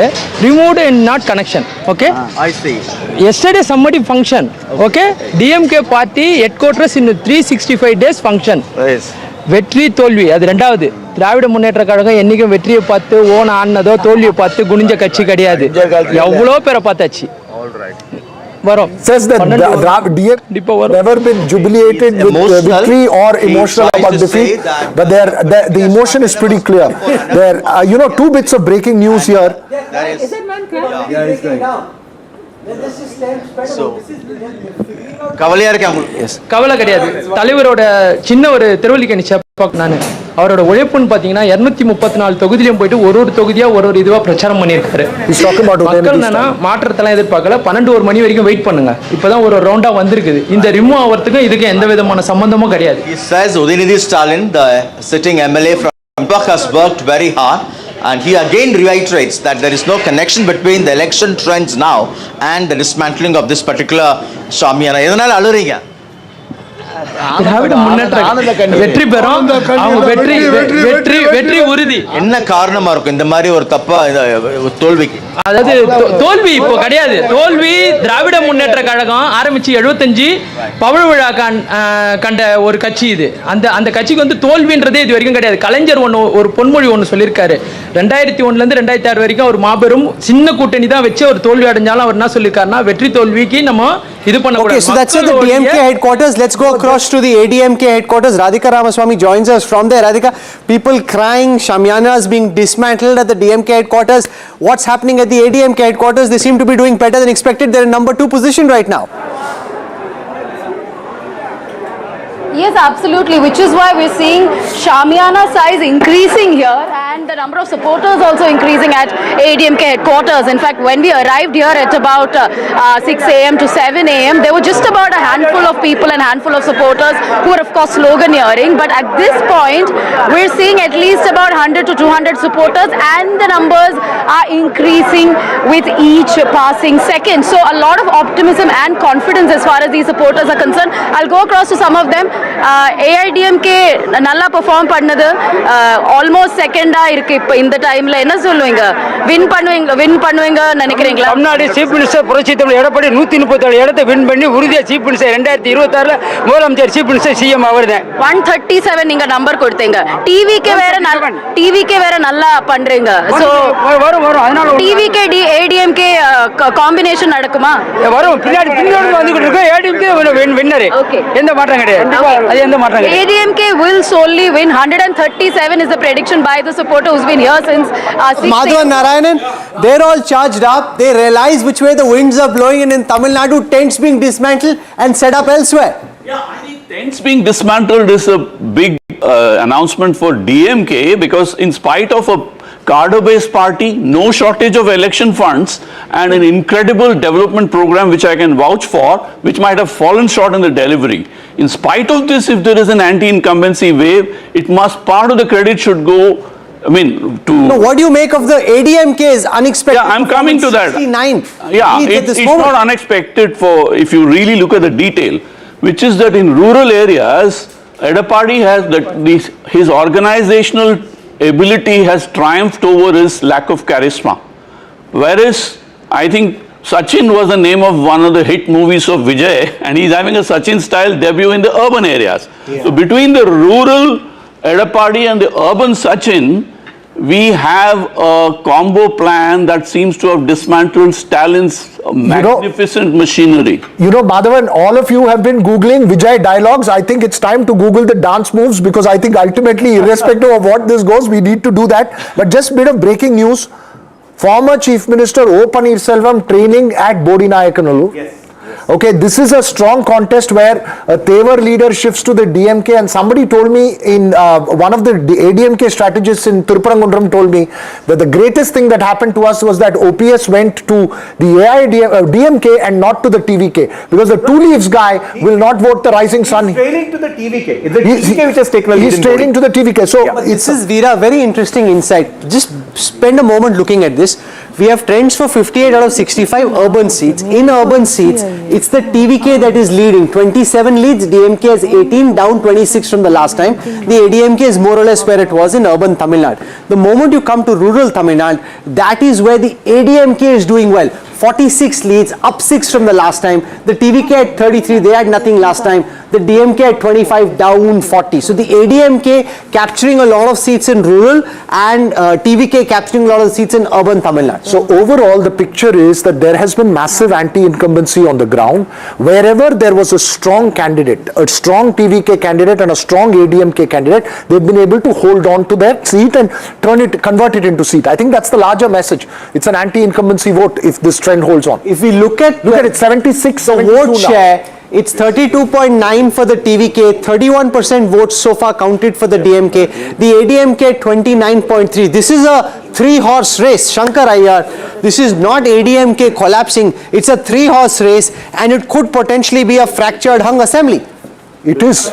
Removed and not connection. Okay? I see. Yesterday somebody function. Okay? DMK party headquarters in 365 days function. Yes. Vetri tolvi. That's ரெண்டாவது. திராவிட முன்னேற்ற கழகம் என்னைக்கும் வெற்றியை பார்த்து ஓன ஆனதோ தோல்வியை பார்த்து குனிஞ்ச கட்சி கிடையாது. எவ்வளோ பேரை பார்த்தாச்சு. வரும். Says that DMK never been jubilated with victory or emotional about defeat, but the emotion is pretty clear. There, two bits of breaking news here. Is it man? Yeah, he's going. கவலையா இருக்கேன். கவலை கிடையாது. தலைவரோட சின்ன ஒரு திருவல்லிக்கணி சேப்பாக் நான் அவரோட உழைப்புன்னு பார்த்தீங்கன்னா 234 தொகுதியிலும் போயிட்டு ஒரு தொகுதியா ஒரு இதுவா பிரச்சாரம் பண்ணியிருக்காரு. மக்கள் என்னன்னா மாற்றத்தெல்லாம் எதிர்பார்க்கல. 12-1 மணி வரைக்கும் வெயிட் பண்ணுங்க. இப்பதான் ஒரு ரவுண்டா வந்திருக்குது. இந்த ரிமூவ் ஆகிறதுக்கு இதுக்கு எந்த விதமான சம்பந்தமும் கிடையாது. He says Udinidhi Stalin, the sitting MLA from Tampak, has worked very hard. And he again reiterates that there is no connection between the election trends now and the dismantling of this particular Shamiana. எதனால அழுறீங்க? திராவிட முன்னேற்ற வெற்றி பெறும். அவங்க வெற்றி உறுதி. என்ன காரணமா இருக்கும் இந்த மாதிரி ஒரு தப்பா தோல்விக்கு? அதாவது தோல்வி இப்போ கிடையாது. தோல்வி திராவிட முன்னேற்ற கழகம் ஆரம்பிச்சு 75 பவழ விழா கண்ட ஒரு கட்சி இது. அந்த கட்சிக்கு வந்து தோல்வின்றதே இது வரைக்கும் கிடையாது. கலைஞர் ஒரு பொன்மொழி ஒன்று சொல்லியிருக்காரு. 2001 இருந்து 2006 வரைக்கும் ஒரு மாபெரும் சின்ன கூட்டணி தான் வச்சு ஒரு தோல்வி அடைஞ்சாலும் அவர் என்ன சொல்லியிருக்காருன்னா வெற்றி தோல்விக்கு நம்ம இது பண்ணக்கூடாது. Okay, so that's at the DMK headquarters. Let's go across to the ADMK headquarters. Radhika Ramaswamy joins us from there. Radhika, people crying, Shamianas being dismantled at the DMK headquarters. What's happening at the ADMK headquarters? They seem to be doing better than expected. They're in number 2 position right now. Yes, absolutely, which is why we're seeing Shamiana size increasing here and the number of supporters also increasing at ADMK headquarters. In fact, when we arrived here at about 6 a.m. to 7 a.m., there were just about a handful of people and handful of supporters who were of course sloganeering. But at this point, we're seeing at least about 100 to 200 supporters and the numbers are increasing with each passing second. So a lot of optimism and confidence as far as these supporters are concerned. I'll go across to some of them. AIDMK நல்லா perform பண்ணது almost செகண்டா இருக்கு இப்போ இந்த டைம்ல. என்ன சொல்லுவீங்க? Win பண்ணுவீங்க நினைக்கிறீங்களா? தமிழ்நாடு சீஃப் மினிஸ்டர் புரட்சி தமிழ் எடப்பாடி 137 இடத்தை வின் பண்ணி உறுதியா சீஃப் மினிஸ்டர் 2026 முதலமைச்சர் சீஃப் மினிஸ்டர் சிஎம் அவர்தான். 137 நீங்க நம்பர் கொடுத்தீங்க. டிவிக்கு வேற நல்லா பண்றீங்க. சோ வரும் அதனால டிவிக்கு ADMK காம்பினேஷன் நடக்குமா? வரும். பின்னாடி வந்துகிட்டு இருக்கு. ADMK winner. எந்த மாற்றம் கிடையாது. ADMK will solely win. 137 is the prediction by the supporter who's been here since 6 Madhavan Narayanan, they're all charged up. They realize which way the winds are blowing, and in Tamil Nadu, tents being dismantled and set up elsewhere. Yeah, I think tents being dismantled is a big announcement for DMK, because in spite of a cadre-based party, no shortage of election funds, and an incredible development program which I can vouch for, which might have fallen short in the delivery. In spite of this, if there is an anti-incumbency wave, part of the credit should go, No, what do you make of the ADMK's unexpected? Yeah, I'm coming to that. 69. Yeah, it's not unexpected if you really look at the detail, which is that in rural areas, Edapadi has his organizational ability has triumphed over his lack of charisma. Whereas I think Sachin was the name of one of the hit movies of Vijay, and he's having a Sachin style debut in the urban areas. Yeah. So between the rural Edapadi and the urban Sachin, we have a combo plan that seems to have dismantled Stalin's magnificent machinery. Madhavan, all of you have been Googling Vijay dialogues. I think it's time to Google the dance moves, because I think ultimately, irrespective of what this goes, we need to do that. But just a bit of breaking news. Former Chief Minister O. Pannirselvam training at Bodinayakanulu. Yes. Okay, this is a strong contest where a Tevar leader shifts to the DMK, and somebody told me one of the ADMK strategists in Tirupangundram told me that the greatest thing that happened to us was that OPS went to the DMK and not to the TVK, because the two leaves guy will not vote the Rising Sun. He's trailing to the TVK. It's the TVK which has taken a lead. He's trailing to the TVK. So this is Veera, very interesting insight. Just spend a moment looking at this. We have trends for 58 out of 65 urban seats. In urban seats, it's the TVK that is leading. 27 leads, DMK has 18, down 26 from the last time. The ADMK is more or less where it was in urban Tamil Nadu. The moment you come to rural Tamil Nadu, that is where the ADMK is doing well. 46 leads, up 6 from the last time. The TVK at 33, they had nothing last time. the DMK at 25, down 40. So the ADMK capturing a lot of seats in rural and TVK capturing a lot of seats in urban Tamil Nadu. So overall, the picture is that there has been massive anti-incumbency on the ground. Wherever there was a strong candidate, a strong TVK candidate and a strong ADMK candidate, they've been able to hold on to their seat and convert it into seat. I think that's the larger message. It's an anti-incumbency vote if this trend holds on. If we look at it, 76, the vote share, it's 32.9 for the TVK, 31% votes so far counted for the DMK, the ADMK 29.3. This is a 3-horse race, Shankar Ayyar. This is not ADMK collapsing, it's a 3-horse race, and it could potentially be a fractured hung assembly. It is.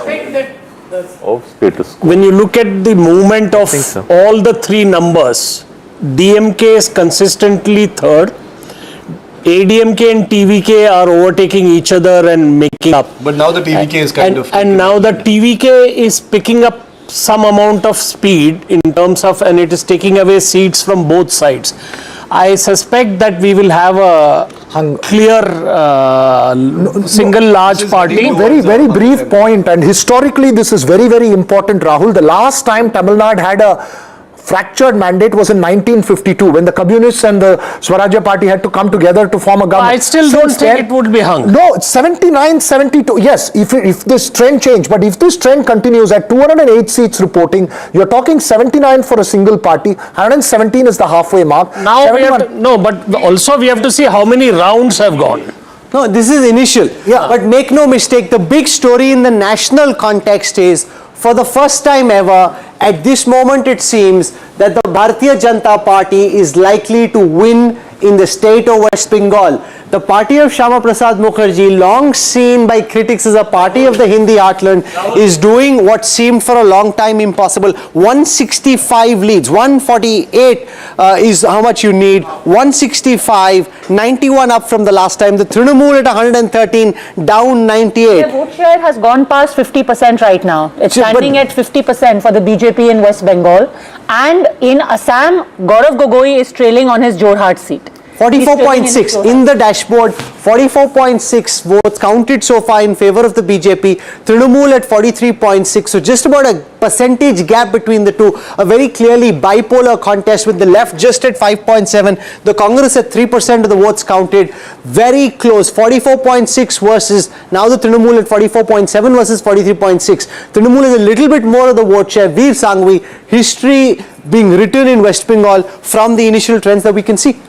When you look at the movement of all the three numbers, DMK is consistently third, ADMK and TVK are overtaking each other and making up. But now the TVK is and now the TVK is picking up some amount of speed in terms of, and it is taking away seats from both sides. I suspect that we will have a clear single large party. Very brief point, and historically this is very important, Rahul. The last time Tamil Nadu had a fractured mandate was in 1952 when the Communists and the Swarajya Party had to come together to form a government. I still don't think it would be hung. No, it's 79, 72. Yes, if this trend change, but if this trend continues at 208 seats reporting, you're talking 79 for a single party, 117 is the halfway mark. Now we have to, no, but also we have to see how many rounds have gone. No, this is initial. Yeah. But make no mistake, the big story in the national context is, for the first time ever, at this moment it seems that the Bharatiya Janata Party is likely to win in the state of West Bengal. The party of Shyama Prasad Mukherjee, long seen by critics as a party of the Hindi heartland, is doing what seemed for a long time impossible. 165 leads, 148 is how much you need, 165, 91 up from the last time. The Trinamool at 113, down 98. The vote share has gone past 50% right now. It's standing at 50% for the BJP in West Bengal. And in Assam, Gaurav Gogoi is trailing on his Jorhat seat. 44.6 in the dashboard, 44.6 votes counted so far in favor of the BJP, Trinamool at 43.6, so just about a percentage gap between the two, a very clearly bipolar contest with the left just at 5.7, the Congress at 3% of the votes counted, very close, 44.6 versus, now the Trinamool at 44.7 versus 43.6, Trinamool is a little bit more of the vote share. Veer Sanghvi, history being written in West Bengal from the initial trends that we can see.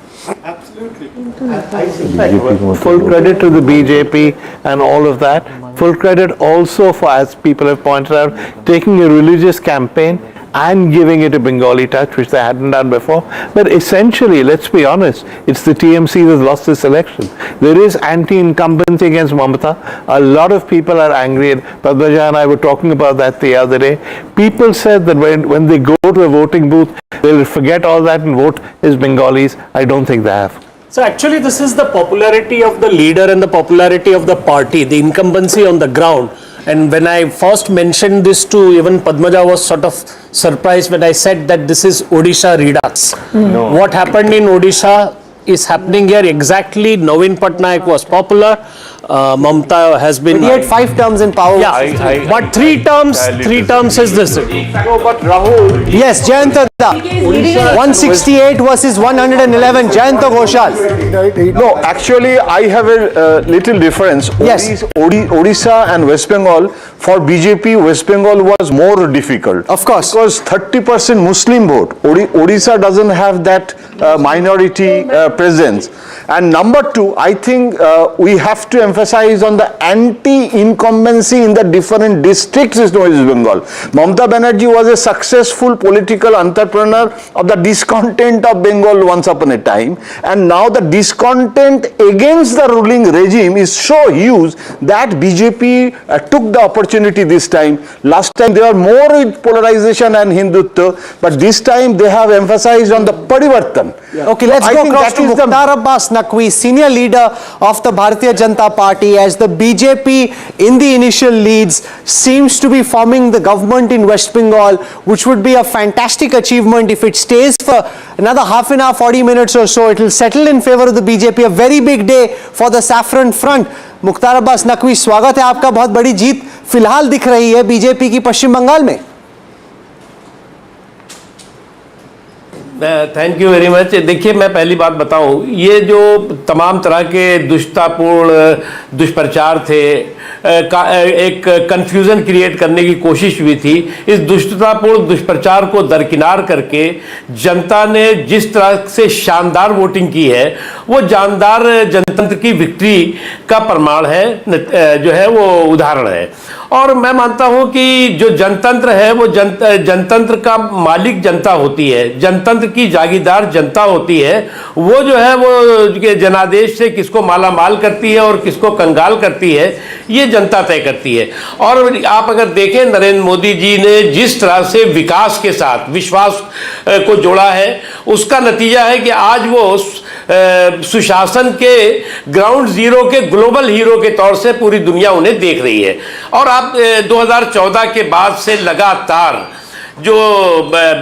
Absolutely. Full credit to the BJP and all of that. Full credit also for, as people have pointed out, taking a religious campaign and giving it a Bengali touch, which they hadn't done before. But essentially, let's be honest, it's the TMC that lost this election. There is anti-incumbency against Mamata. A lot of people are angry, and Padmaja and I were talking about that the other day. People said that when they go to a voting booth, they'll forget all that and vote as Bengalis. I don't think they have. So actually this is the popularity of the leader and the popularity of the party, the incumbency on the ground. And when I first mentioned this to even Padmaja was sort of surprised when I said that this is Odisha redux. No. What happened in Odisha is happening here exactly. Navin Patnaik was popular. Mamata has been. But he had 5 terms in power. Yeah, but 3 terms is this. No, but Rahul. Yes, Jayanta. 168 versus 111. Jayanta Ghoshal. No, actually, I have a little difference. Yes. Odisha and West Bengal, for BJP, West Bengal was more difficult. Of course. Because 30% Muslim vote. Odisha doesn't have that minority presence. And number 2, I think we have to emphasize on the anti-incumbency in the different districts in West Bengal. Mamata Banerjee was a successful political entrepreneur of the discontent of Bengal once upon a time, and now the discontent against the ruling regime is so huge that BJP took the opportunity this time. Last time they were more with polarization and Hindutva, but this time they have emphasized on the Parivartan. Okay, let's go across to Mukhtar Abbas Naqvi, senior leader of the Bharatiya Janata Party, as the BJP in the initial leads seems to be forming the government in West Bengal, which would be a fantastic achievement if it stays for another half an hour, 40 minutes or so. It will settle in favor of the BJP, a very big day for the Saffron Front. Mukhtar Abbas Naqvi, स्वागत है आपका, बहुत बड़ी जीत फिलहाल दिख रही है BJP की पश्चिम बंगाल में? Thank you very much. देखिए, मैं पहली बात बताऊं, ये जो तमाम तरह के दुष्टतापूर्ण दुष्प्रचार थे, एक कंफ्यूजन क्रिएट करने की कोशिश हुई थी, इस दुष्टतापूर्ण दुष्प्रचार को दरकिनार करके जनता ने जिस तरह से शानदार वोटिंग की है, वो जानदार जनतंत्र की विक्ट्री का प्रमाण है, जो है वो उदाहरण है। और मैं मानता हूं कि जो जनतंत्र है वो जनतंत्र का मालिक जनता होती है, जनतंत्र की जागीरदार जनता होती है। वो जो है वो जनादेश से किसको माला माल करती है और किसको कंगाल करती है, ये जनता तय करती है। और आप अगर देखें, नरेंद्र मोदी जी ने जिस तरह से विकास के साथ विश्वास को जोड़ा है, उसका नतीजा है कि आज वो सुशासन के ग्राउंड जीरो के ग्लोबल हीरो के तौर से पूरी दुनिया उन्हें देख रही है। और आप 2014 के बाद से लगातार जो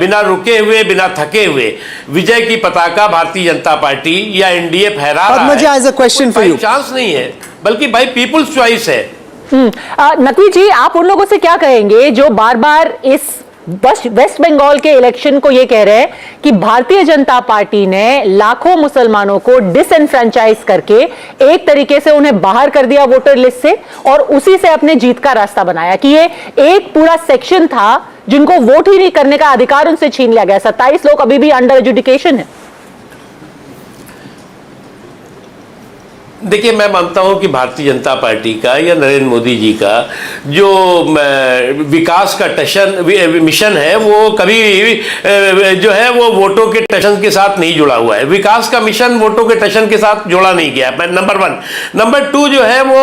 बिना रुके हुए, बिना थके हुए विजय की पताका भारतीय जनता पार्टी या एनडीए फहरा रहा है, कोई चांस नहीं है, बल्कि भाई पीपुल्स चॉइस है। नकवी जी, आप उन लोगों से क्या कहेंगे जो बार बार इस वेस्ट बंगाल के इलेक्शन को ये कह रहे हैं कि भारतीय जनता पार्टी ने लाखों मुसलमानों को डिसएनफ्रेंचाइज करके एक तरीके से उन्हें बाहर कर दिया वोटर लिस्ट से और उसी से अपने जीत का रास्ता बनाया, कि ये एक पूरा सेक्शन था जिनको वोट ही नहीं करने का अधिकार उनसे छीन लिया गया। 27 लोग अभी भी अंडर एजुकेशन है। देखिए, मैं मानता हूं कि भारतीय जनता पार्टी का या नरेंद्र मोदी जी का जो विकास का मिशन है, वो कभी जो है वो वोटों के टशन के साथ नहीं जुड़ा हुआ है। विकास का मिशन वोटों के टशन के साथ जोड़ा नहीं गया, नंबर 1। नंबर 2 जो है वो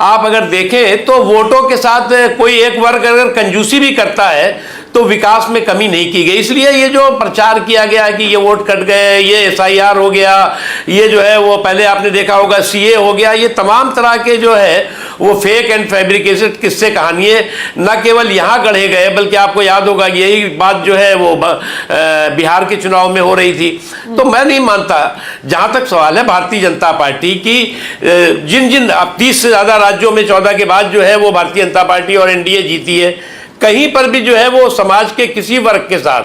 आप अगर देखें तो वोटों के साथ कोई एक वर्ग अगर कंजूसी भी करता है तो विकास में कमी नहीं की गई। इसलिए ये जो प्रचार किया गया कि ये वोट कट गए, ये SIR हो गया, ये जो है वो पहले आपने देखा होगा CA हो गया, ये तमाम तरह के जो है वो फेक एंड फैब्रिकेटेड किस्से कहानियां न केवल यहाँ गढ़े गए, बल्कि आपको याद होगा यही बात जो है वो बिहार के चुनाव में हो रही थी। तो मैं नहीं मानता, जहाँ तक सवाल है भारतीय जनता पार्टी की, जिन अब 30 से ज़्यादा राज्यों में 14 के बाद जो है वो भारतीय जनता पार्टी और NDA जीती है, कहीं पर भी जो है वो समाज के किसी वर्ग के साथ,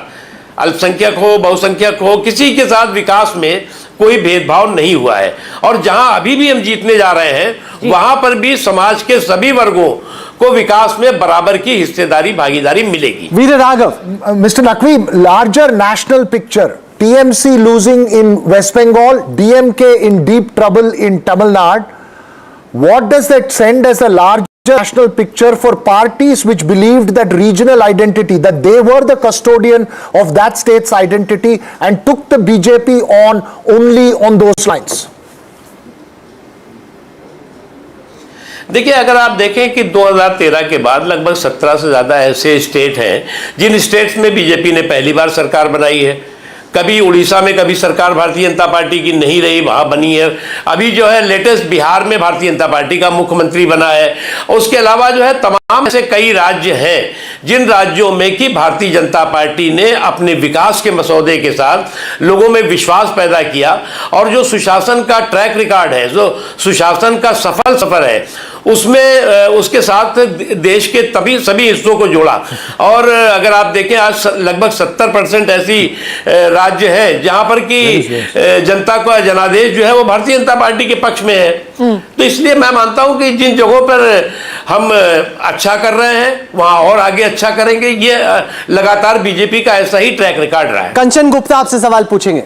अल्पसंख्यक हो, बहुसंख्यक हो, किसी के साथ विकास में कोई भेदभाव नहीं हुआ है। और जहां अभी भी हम जीतने जा रहे हैं, वहां पर भी समाज के सभी वर्गों को विकास में बराबर की हिस्सेदारी, भागीदारी मिलेगी। Veer Raghav, mister Naqvi, larger national picture, TMC losing in West Bengal, DMK in deep trouble in Tamil Nadu. What does that send as a large national picture for parties which believed that regional identity, that they were the custodian of that state's identity and took the BJP on only on those lines? देखिए, अगर आप देखें कि 2013 के बाद लगभग 17 से ज़्यादा ऐसे स्टेट हैं जिन स्टेट्स में बीजेपी ने पहली बार सरकार बनाई है। कभी उड़ीसा में कभी सरकार भारतीय जनता पार्टी की नहीं रही, वहाँ बनी है। अभी जो है लेटेस्ट बिहार में भारतीय जनता पार्टी का मुख्यमंत्री बना है। उसके अलावा जो है तमाम ऐसे कई राज्य हैं जिन राज्यों में कि भारतीय जनता पार्टी ने अपने विकास के मसौदे के साथ लोगों में विश्वास पैदा किया, और जो सुशासन का ट्रैक रिकॉर्ड है, जो सुशासन का सफल सफर है, उसमें उसके साथ देश के सभी हिस्सों को जोड़ा। और अगर आप देखें, आज लगभग 70% ऐसी राज्य हैं जहां पर कि जनता का जनादेश जो है वो भारतीय जनता पार्टी के पक्ष में है। तो इसलिए मैं मानता हूं कि जिन जगहों पर हम अच्छा कर रहे हैं वहां और आगे अच्छा करेंगे। ये लगातार बीजेपी का ऐसा ही ट्रैक रिकॉर्ड रहा है। कंचन गुप्ता आपसे सवाल पूछेंगे।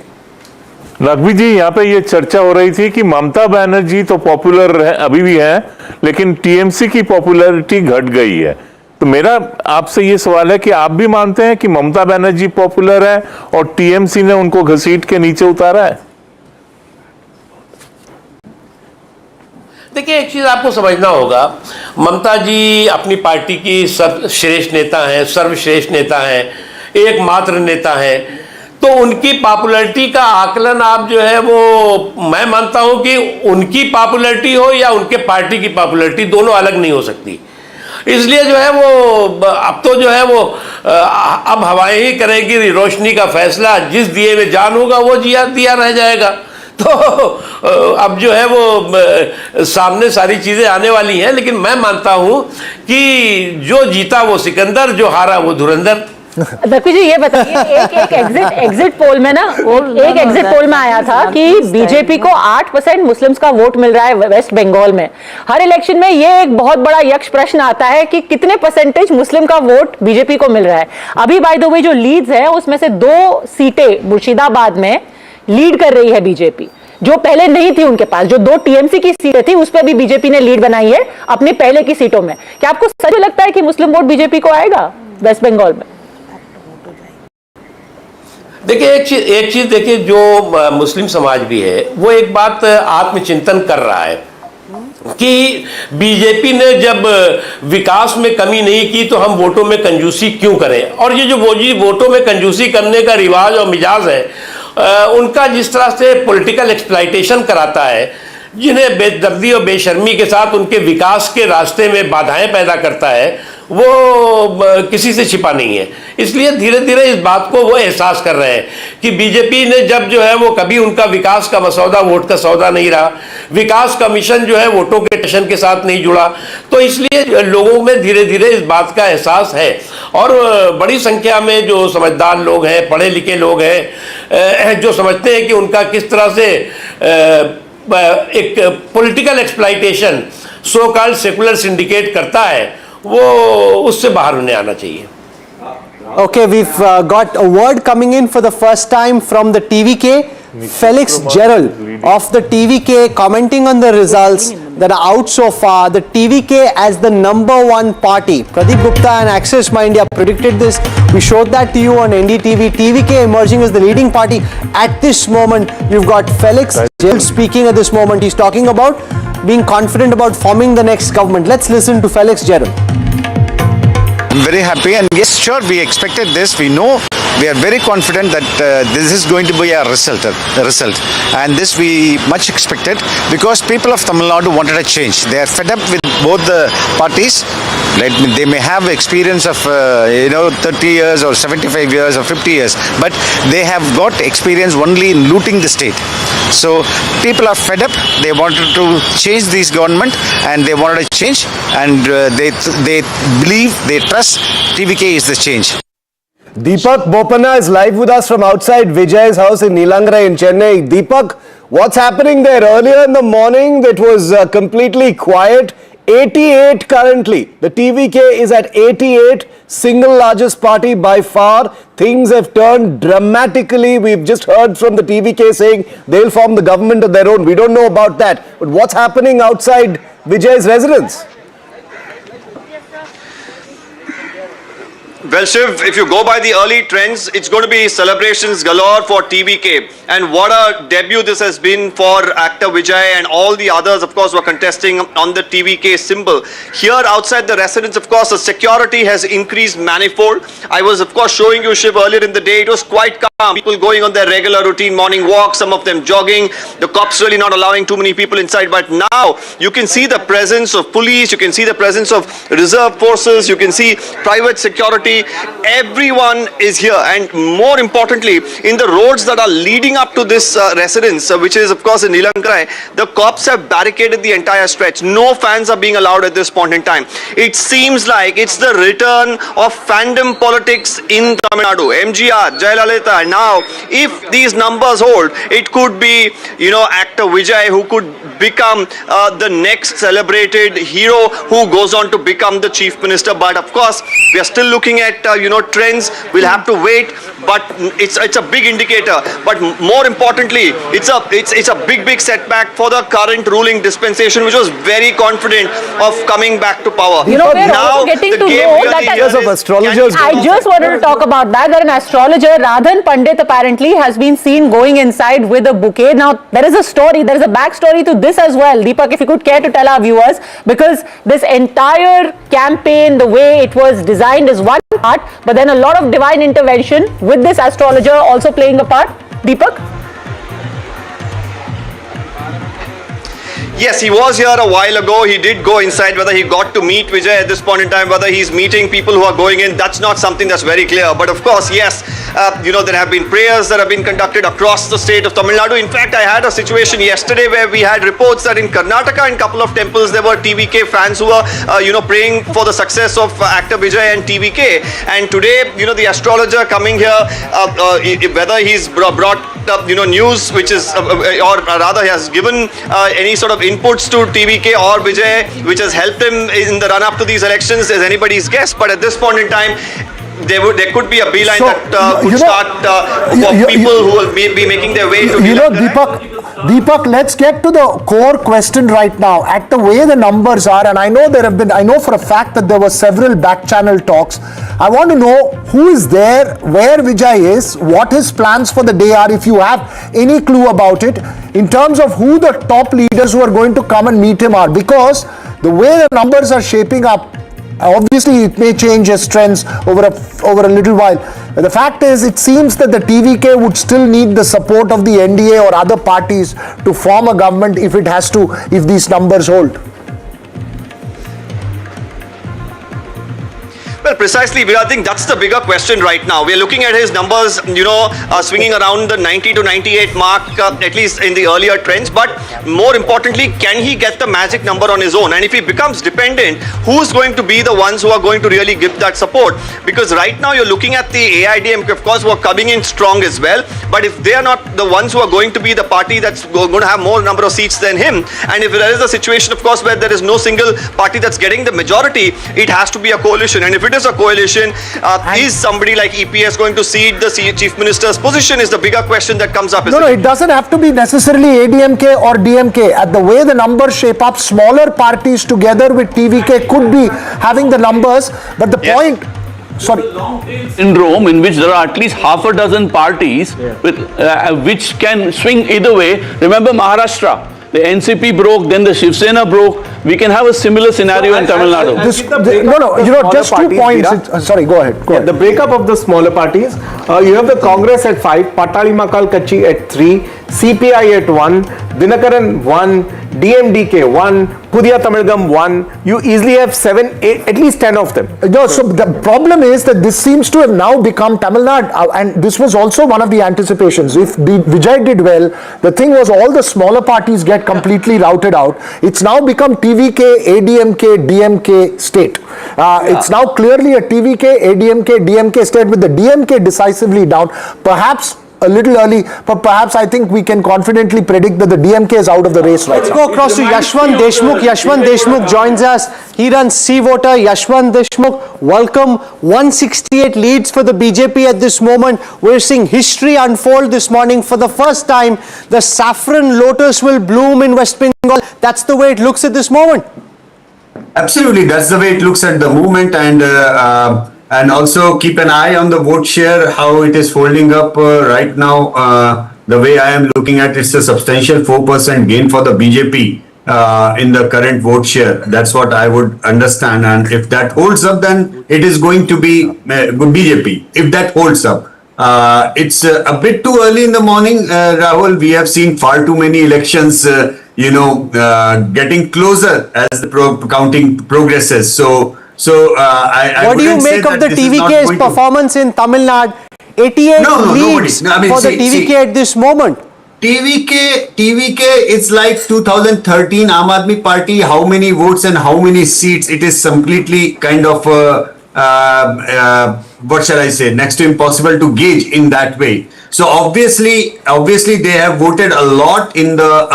नकवी जी, यहाँ पे ये चर्चा हो रही थी कि ममता बनर्जी तो पॉपुलर है, अभी भी है, लेकिन TMC की पॉपुलैरिटी घट गई है। तो मेरा आपसे ये सवाल है कि आप भी मानते हैं कि ममता बनर्जी पॉपुलर है और TMC ने उनको घसीट के नीचे उतारा है? देखिए, एक चीज आपको समझना होगा, ममता जी अपनी पार्टी की सर्वश्रेष्ठ नेता हैं, सर्वश्रेष्ठ नेता हैं, एकमात्र नेता हैं। तो उनकी पॉपुलैरिटी का आकलन आप जो है वो, मैं मानता हूं कि उनकी पॉपुलैरिटी हो या उनके पार्टी की पॉपुलैरिटी, दोनों अलग नहीं हो सकती। इसलिए जो है वो अब तो जो है वो अब हवाएं ही करेगी रोशनी का फैसला। जिस दिए में जान होगा वो दिया रह जाएगा। तो अब जो है वो सामने सारी चीजें आने वाली हैं, लेकिन मैं मानता हूं कि जो जीता वो सिकंदर, जो हारा वो धुरंधर। दक्वी जी ये बताइए, एक एग्जिट पोल में ना, एक एग्जिट पोल में आया था कि बीजेपी को 8% मुस्लिम्स का वोट मिल रहा है वेस्ट बंगाल में। हर इलेक्शन में ये एक बहुत बड़ा यक्ष प्रश्न आता है कि कितने परसेंटेज मुस्लिम का वोट बीजेपी को मिल रहा है। अभी बाय द वे जो लीड्स है उसमें से 2 सीटें मुर्शिदाबाद में लीड कर रही है बीजेपी, जो पहले नहीं थी उनके पास। जो 2 टीएमसी की सीटें थी उस पर भी बीजेपी ने लीड बनाई है अपने पहले की सीटों में। क्या आपको सच लगता है कि मुस्लिम वोट बीजेपी को आएगा वेस्ट बंगाल में? देखिए एक चीज देखिए, जो मुस्लिम समाज भी है वो एक बात आत्मचिंतन कर रहा है कि बीजेपी ने जब विकास में कमी नहीं की तो हम वोटों में कंजूसी क्यों करें। और ये जो वोटों में कंजूसी करने का रिवाज और मिजाज है, उनका जिस तरह से पॉलिटिकल एक्सप्लॉइटेशन कराता है, जिन्हें बेदर्दी और बेशर्मी के साथ उनके विकास के रास्ते में बाधाएं पैदा करता है, वो किसी से छिपा नहीं है। इसलिए धीरे धीरे इस बात को वो एहसास कर रहे हैं कि बीजेपी ने जब जो है वो कभी उनका विकास का मसौदा वोट का सौदा नहीं रहा, विकास का मिशन जो है वोटों के टेंशन के साथ नहीं जुड़ा, तो इसलिए लोगों में धीरे धीरे इस बात का एहसास है। और बड़ी संख्या में जो समझदार लोग हैं, पढ़े लिखे लोग हैं, जो समझते हैं कि उनका किस तरह से एक political exploitation so called secular syndicate करता है, वो उससे बाहर उन्हें आना चाहिए। Okay, we've got a word coming in for the first time from the TVK. Felix Gerald of the TVK commenting on the results that are out so far. The TVK as the #1 party. Pradeep Gupta and Access My India predicted this. We showed that to you on NDTV. TVK emerging as the leading party at this moment. You've got Felix Gerald speaking at this moment. He's talking about being confident about forming the next government. Let's listen to Felix Gerald. I'm very happy, and yes, sure, we expected this. We know, we are very confident that this is going to be a result, and this we much expected because people of Tamil Nadu wanted a change. They are fed up with both the parties. They may have experience of 30 years or 75 years or 50 years, but they have got experience only in looting the state. So people are fed up. They wanted to change this government, and they wanted a change, and they believe, they trust TVK is the change. Deepak Bopanna is live with us from outside Vijay's house in Neelangara in Chennai. Deepak, what's happening there? Earlier in the morning, it was completely quiet. 88 currently. The TVK is at 88, single largest party by far. Things have turned dramatically. We've just heard from the TVK saying they'll form the government of their own. We don't know about that. But what's happening outside Vijay's residence? Well, Shiv, if you go by the early trends, it's going to be celebrations galore for TVK. And what a debut this has been for actor Vijay, and all the others, of course, were contesting on the TVK symbol. Here outside the residence, of course, the security has increased manifold. I was, of course, showing you, Shiv, earlier in the day. It was quite calm. People going on their regular routine morning walks, some of them jogging. The cops really not allowing too many people inside. But now you can see the presence of police, you can see the presence of reserve forces, you can see private security. Everyone is here, and more importantly, in the roads that are leading up to this residence, which is of course in Neelangara, the cops have barricaded the entire stretch. No fans are being allowed at this point in time. It seems like it's the return of fandom politics in Tamil Nadu. MGR, Jayalalitha. Now, if these numbers hold, it could be, actor Vijay who could become the next celebrated hero who goes on to become the Chief Minister. But of course, we are still looking at trends. We'll have to wait, but it's a big indicator. But more importantly, it's a big setback for the current ruling dispensation, which was very confident of coming back to power. We're also getting to know that of astrologers. I just wanted to talk about that an astrologer, Radhan Pandit, apparently has been seen going inside with a bouquet. Now, there is a story, there is a backstory to this as well. Deepak, if you could care to tell our viewers, because this entire campaign, the way it was designed is one part, but then a lot of divine intervention with this astrologer also playing a part. Deepak? Yes, he was here a while ago. He did go inside. Whether he got to meet Vijay at this point in time, whether he's meeting people who are going in, that's not something that's very clear. But of course, yes, there have been prayers that have been conducted across the state of Tamil Nadu. In fact, I had a situation yesterday where we had reports that in Karnataka, in a couple of temples, there were TVK fans who were, praying for the success of actor Vijay and TVK. And today, the astrologer coming here, whether he's brought up, news which is, or rather, he has given any sort of inputs to TVK or Vijay, which has helped him in the run-up to these elections, is anybody's guess. But at this point in time, there could be a beeline that would start for people who will be making their way to Deepak, let's get to the core question right now. At the way the numbers are, and I know for a fact that there were several back channel talks. I want to know who is there, where Vijay is, what his plans for the day are, if you have any clue about it, in terms of who the top leaders who are going to come and meet him are. Because the way the numbers are shaping up, obviously it may change as trends over a little while. The fact is, it seems that the TVK would still need the support of the NDA or other parties to form a government if these numbers hold. Well, precisely, I think that's the bigger question right now. We're looking at his numbers, swinging around the 90 to 98 mark, at least in the earlier trends. But more importantly, can he get the magic number on his own? And if he becomes dependent, who's going to be the ones who are going to really give that support? Because right now you're looking at the AIDMK, of course, who are coming in strong as well. But if they are not the ones who are going to be the party that's going to have more number of seats than him, and if there is a situation, of course, where there is no single party that's getting the majority, it has to be a coalition. And if it is a coalition, is somebody like EPS going to cede the Chief Minister's position is the bigger question that comes up. No, it doesn't have to be necessarily ADMK or DMK. At the way the numbers shape up, smaller parties together with TVK could be having the numbers, but the point... Sorry. Syndrome in which there are at least half a dozen parties with which can swing either way. Remember Maharashtra. The NCP broke, then the Shiv Sena broke. We can have a similar scenario in Tamil Nadu. Just 2 points. Sorry, go ahead. The breakup of the smaller parties. You have the Congress at 5, Patali Makal Kachi at 3, CPI at 1, Dinakaran 1, DMDK 1, Pudiya Tamilgam 1. You easily have 7, 8, at least 10 of them. No, so the problem is that this seems to have now become Tamil Nadu, and this was also one of the anticipations. If Vijay did well, the thing was all the smaller parties get completely routed out. It's now become TVK, ADMK, DMK state. It's now clearly a TVK, ADMK, DMK state with the DMK decisively down. Perhaps a little early, but perhaps I think we can confidently predict that the DMK is out of the race right now. Let's go across to Yashwant Deshmukh. Yashwant Deshmukh joins us. He runs C Voter. Yashwant Deshmukh, welcome. 168 leads for the BJP at this moment. We're seeing history unfold this morning. For the first time, the saffron lotus will bloom in West Bengal. That's the way it looks at this moment. Absolutely, that's the way it looks at the moment, and also keep an eye on the vote share, how it is folding up right now. The way I am looking at it's a substantial 4% gain for the BJP in the current vote share. That's what I would understand, and if that holds up, then it is going to be BJP. If that holds up. It's a bit too early in the morning, Rahul. We have seen far too many elections, getting closer as the counting progresses. What do you make of the TVK's performance in Tamil Nadu? 88 leads for the TVK at this moment. TVK is like 2013 Aam Aadmi Party. How many votes and how many seats? It is completely kind of what shall I say? Next to impossible to gauge in that way. So obviously they have voted a lot in the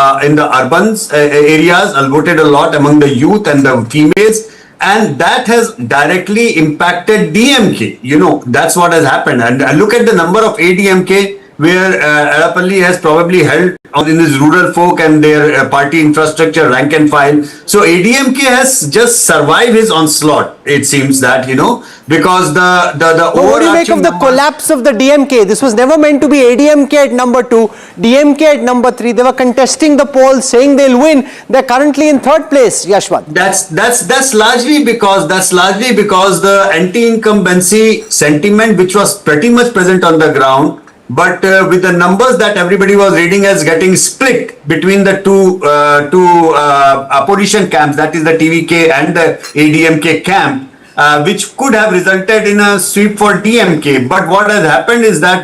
urban areas, voted a lot among the youth and the females. And that has directly impacted DMK. That's what has happened. And look at the number of ADMK where Arapalli has probably held in his rural folk and their party infrastructure rank and file. So ADMK has just survived his onslaught, it seems that, because the what do you make of the collapse of the DMK? This was never meant to be ADMK at number 2, DMK at number 3. They were contesting the polls, saying they'll win. They're currently in 3rd place, Yashwant. That's largely because the anti-incumbency sentiment, which was pretty much present on the ground, but with the numbers that everybody was reading as getting split between the two opposition camps, that is the TVK and the ADMK camp, which could have resulted in a sweep for DMK. But what has happened is that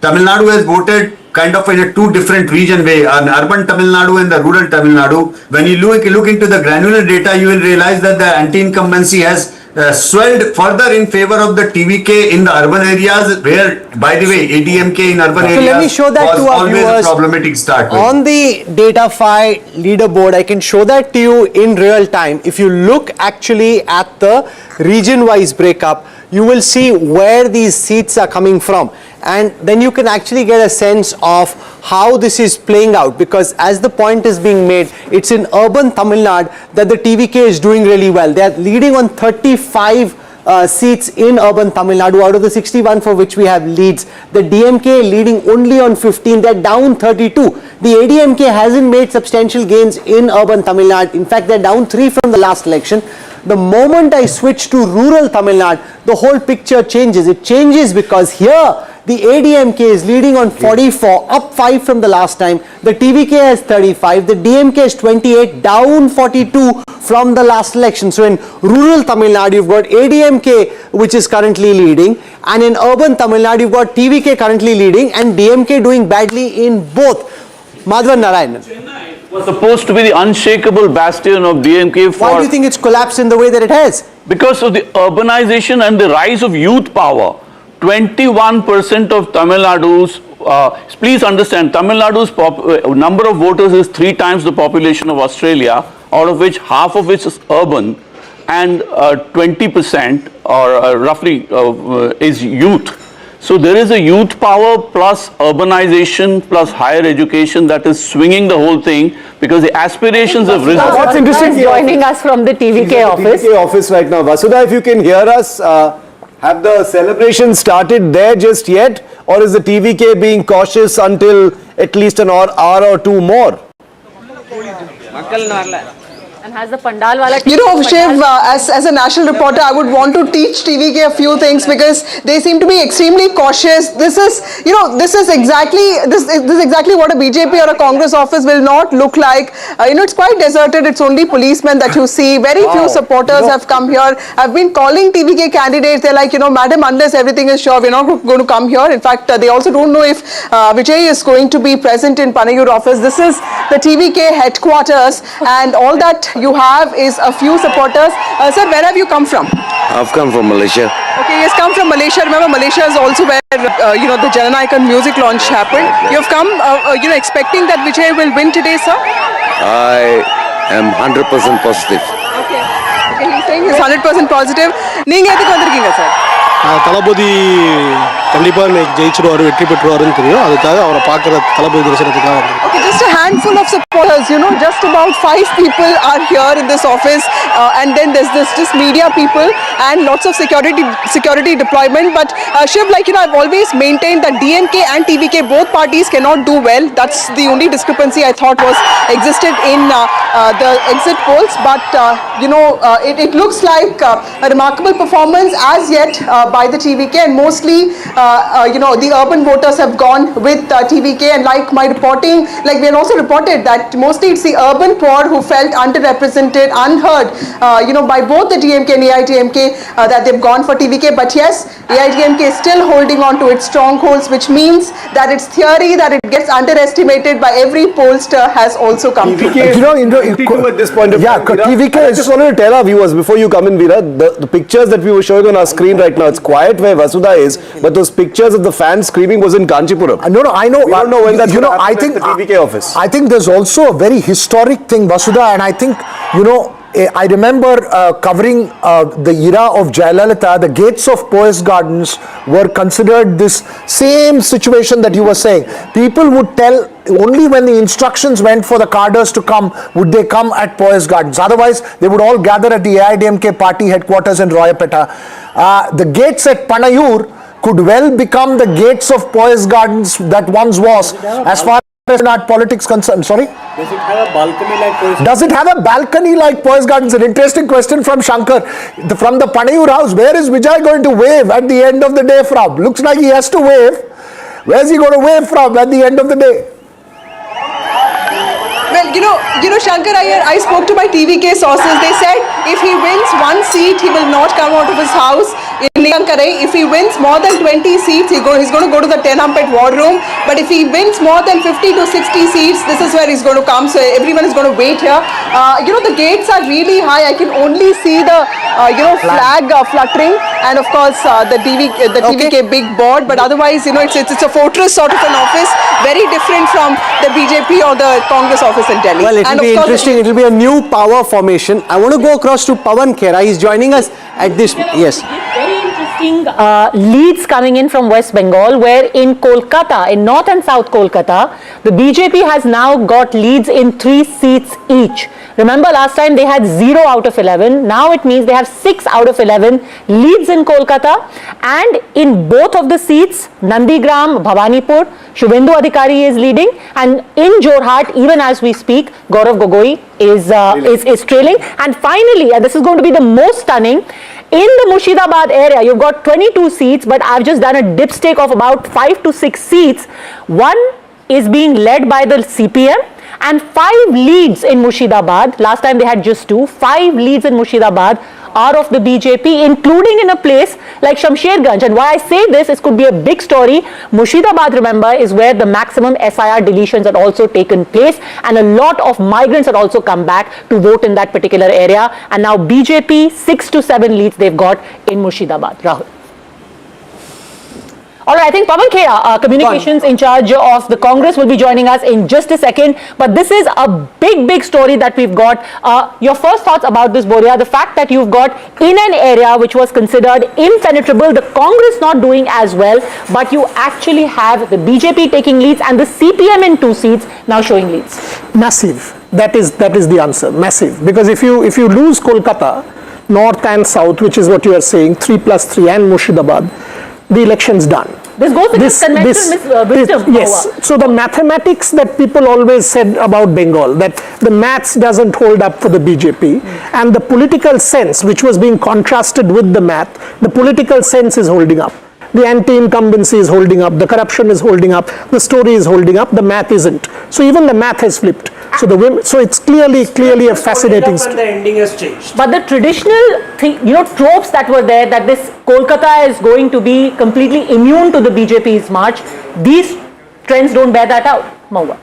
Tamil Nadu has voted kind of in a two different region way, an urban Tamil Nadu and the rural Tamil Nadu. When you look into the granular data, you will realize that the anti-incumbency has swelled further in favor of the TVK in the urban areas, where, by the way, ADMK in urban areas let me show that was to our always viewers. a problematic start with. On the Datafy leaderboard, I can show that to you in real time. If you look actually at the region-wise breakup, you will see where these seats are coming from, and then you can actually get a sense of how this is playing out, because as the point is being made, it's in urban Tamil Nadu that the TVK is doing really well. They are leading on 35 seats in urban Tamil Nadu out of the 61 for which we have leads. The DMK leading only on 15, they're down 32. The ADMK hasn't made substantial gains in urban Tamil Nadu. In fact, they're down 3 from the last election. The moment I switch to rural Tamil Nadu, the whole picture changes. It changes because here the ADMK is leading on 44, up 5 from the last time. The TVK has 35, the DMK is 28, down 42 from the last election. So in rural Tamil Nadu, you've got ADMK, which is currently leading, and in urban Tamil Nadu, you've got TVK currently leading and DMK doing badly in both. Madhavan Narayanan. Was supposed to be the unshakable bastion of DMK for... Why do you think it's collapsed in the way that it has? Because of the urbanization and the rise of youth power. 21% of Tamil Nadu's, please understand, Tamil Nadu's number of voters is 3 times the population of Australia, out of which half of which is urban, and 20% or roughly is youth. So there is a youth power plus urbanization plus higher education that is swinging the whole thing, because the aspirations have risen. What's interesting joining us from the TVK office. TVK office right now. Vasudha, if you can hear us, have the celebrations started there just yet, or is the TVK being cautious until at least an hour or two more? And has the pandal wala... You know, Shiv, as a national reporter, I would want to teach TVK a few things, because they seem to be extremely cautious. This is exactly what a BJP or a Congress office will not look like. It's quite deserted. It's only policemen that you see. Very few supporters have come here. I've been calling TVK candidates. They're like, madam, unless everything is sure, we're not going to come here. In fact, they also don't know if Vijay is going to be present in Panayur office. This is the TVK headquarters, and all that you have is a few supporters. Sir, where have you come from? I've come from Malaysia. Okay, he's come from Malaysia. Remember, Malaysia is also where the Janata music launch happened. You've come, expecting that Vijay will win today, sir? I am 100% positive. Okay, he's saying he's 100% positive. நீங்க எதுக்கு வந்திருக்கீங்க sir? தளபதி கண்டிப்பா ஜெயிச்சிருவாரு, வெற்றி பெற்றுவாருன்னு தெரியும். அதுக்காக அவரை பார்க்குற தளபதி தரிசனத்துக்காக வந்திருக்கேன். Okay, just a handful of supporters, just about 5 people are here in this office, and then there's just media people and lots of security deployment. But Shiv, I've always maintained that DMK and TVK, both parties cannot do well. That's the only discrepancy I thought existed in the exit polls. But it looks like a remarkable performance as yet by the TVK, and mostly the urban voters have gone with TVK. And like my reporting, we had also reported that mostly it's the urban poor who felt underrepresented, unheard, by both the DMK and AIDMK, that they've gone for TVK. But yes, AIDMK is still holding on to its strongholds, which means that its theory that it gets underestimated by every pollster has also come true. TVK at this point of time. TVK, I just wanted to tell our viewers before you come in, Veera, the pictures that we were showing on our screen right now, it's quiet where Vasudha is, but those pictures of the fans screaming was in Kanchipuram. No, I know. We don't know when that's going to happen I think at the TVK office. I think there's also a very historic thing, Vasudha, and I think, I remember covering the era of Jayalalitha. The gates of Poise Gardens were considered this same situation that you were saying. People would tell only when the instructions went for the cadres to come would they come at Poise Gardens. Otherwise, they would all gather at the AIDMK party headquarters in Royapeta. The gates at Panayur could well become the gates of Poise Gardens that once was, as far as not politics concerned. Sorry? Does it have a balcony like Poise? Does it have a balcony like Poise Gardens? An interesting question from Shankar. From the Panayur house, where is Vijay going to wave at the end of the day from? Looks like he has to wave. Where's he going to wave from at the end of the day? Well, Shankar Iyer, I spoke to my TVK sources. They said if he wins one seat, he will not come out of his house in Liankarai. If he wins more than 20 seats, he's going to go to the 10-umpet war room. But if he wins more than 50 to 60 seats, this is where he's going to come. So everyone is going to wait here. The gates are really high. I can only see the, flag fluttering, and of course the TVK big board. But otherwise, it's a fortress sort of an office, very different from the BJP or the Congress office in Delhi. Well, it will be interesting. It will be a new power formation. I want to go across to Pawan Khera. He's joining us at this. Yes. Very interesting leads coming in from West Bengal, where in Kolkata, in North and South Kolkata, the BJP has now got leads in 3 seats each. Remember last time they had 0 out of 11. Now it means they have 6 out of 11 leads in Kolkata, and in both of the seats, Nandigram, Bhavanipur, Shuendu Adikari is leading, and in Jorhat, even as we speak, Gaurav Gogoi is trailing. And finally, and this is going to be the most stunning, in the Murshidabad area, you've got 22 seats, but I've just done a dipstick of about 5 to 6 seats. One is being led by the CPM, and 5 leads in Murshidabad. Last time they had just 2. 5 leads in Murshidabad are of the BJP, including in a place like Shamsherganj. And why I say this, it could be a big story. Murshidabad, remember, is where the maximum SIR deletions had also taken place, and a lot of migrants had also come back to vote in that particular area. And now BJP, 6 to 7 leads they've got in Murshidabad. Rahul. All right, I think Pawan Khera, communications in charge of the Congress, will be joining us in just a second. But this is a big story that we've got. Your first thoughts about this, Boria, the fact that you've got in an area which was considered impenetrable, the Congress not doing as well, but you actually have the BJP taking leads and the CPM in 2 seats now showing leads. Massive. That is the answer. Massive. Because if you lose Kolkata, North and South, which is what you are saying, 3+3 and Murshidabad, the election's done. This goes against conventional wisdom. Yes. So the mathematics that people always said about Bengal, that the maths doesn't hold up for the BJP, and the political sense, which was being contrasted with the math, the political sense is holding up. The anti-incumbency is holding up, the corruption is holding up, the story is holding up, the math isn't. So even the math has flipped. So it's clearly a fascinating story. And the ending has changed. But the traditional tropes that were there, that this Kolkata is going to be completely immune to the BJP's march, these trends don't bear that out, Maua.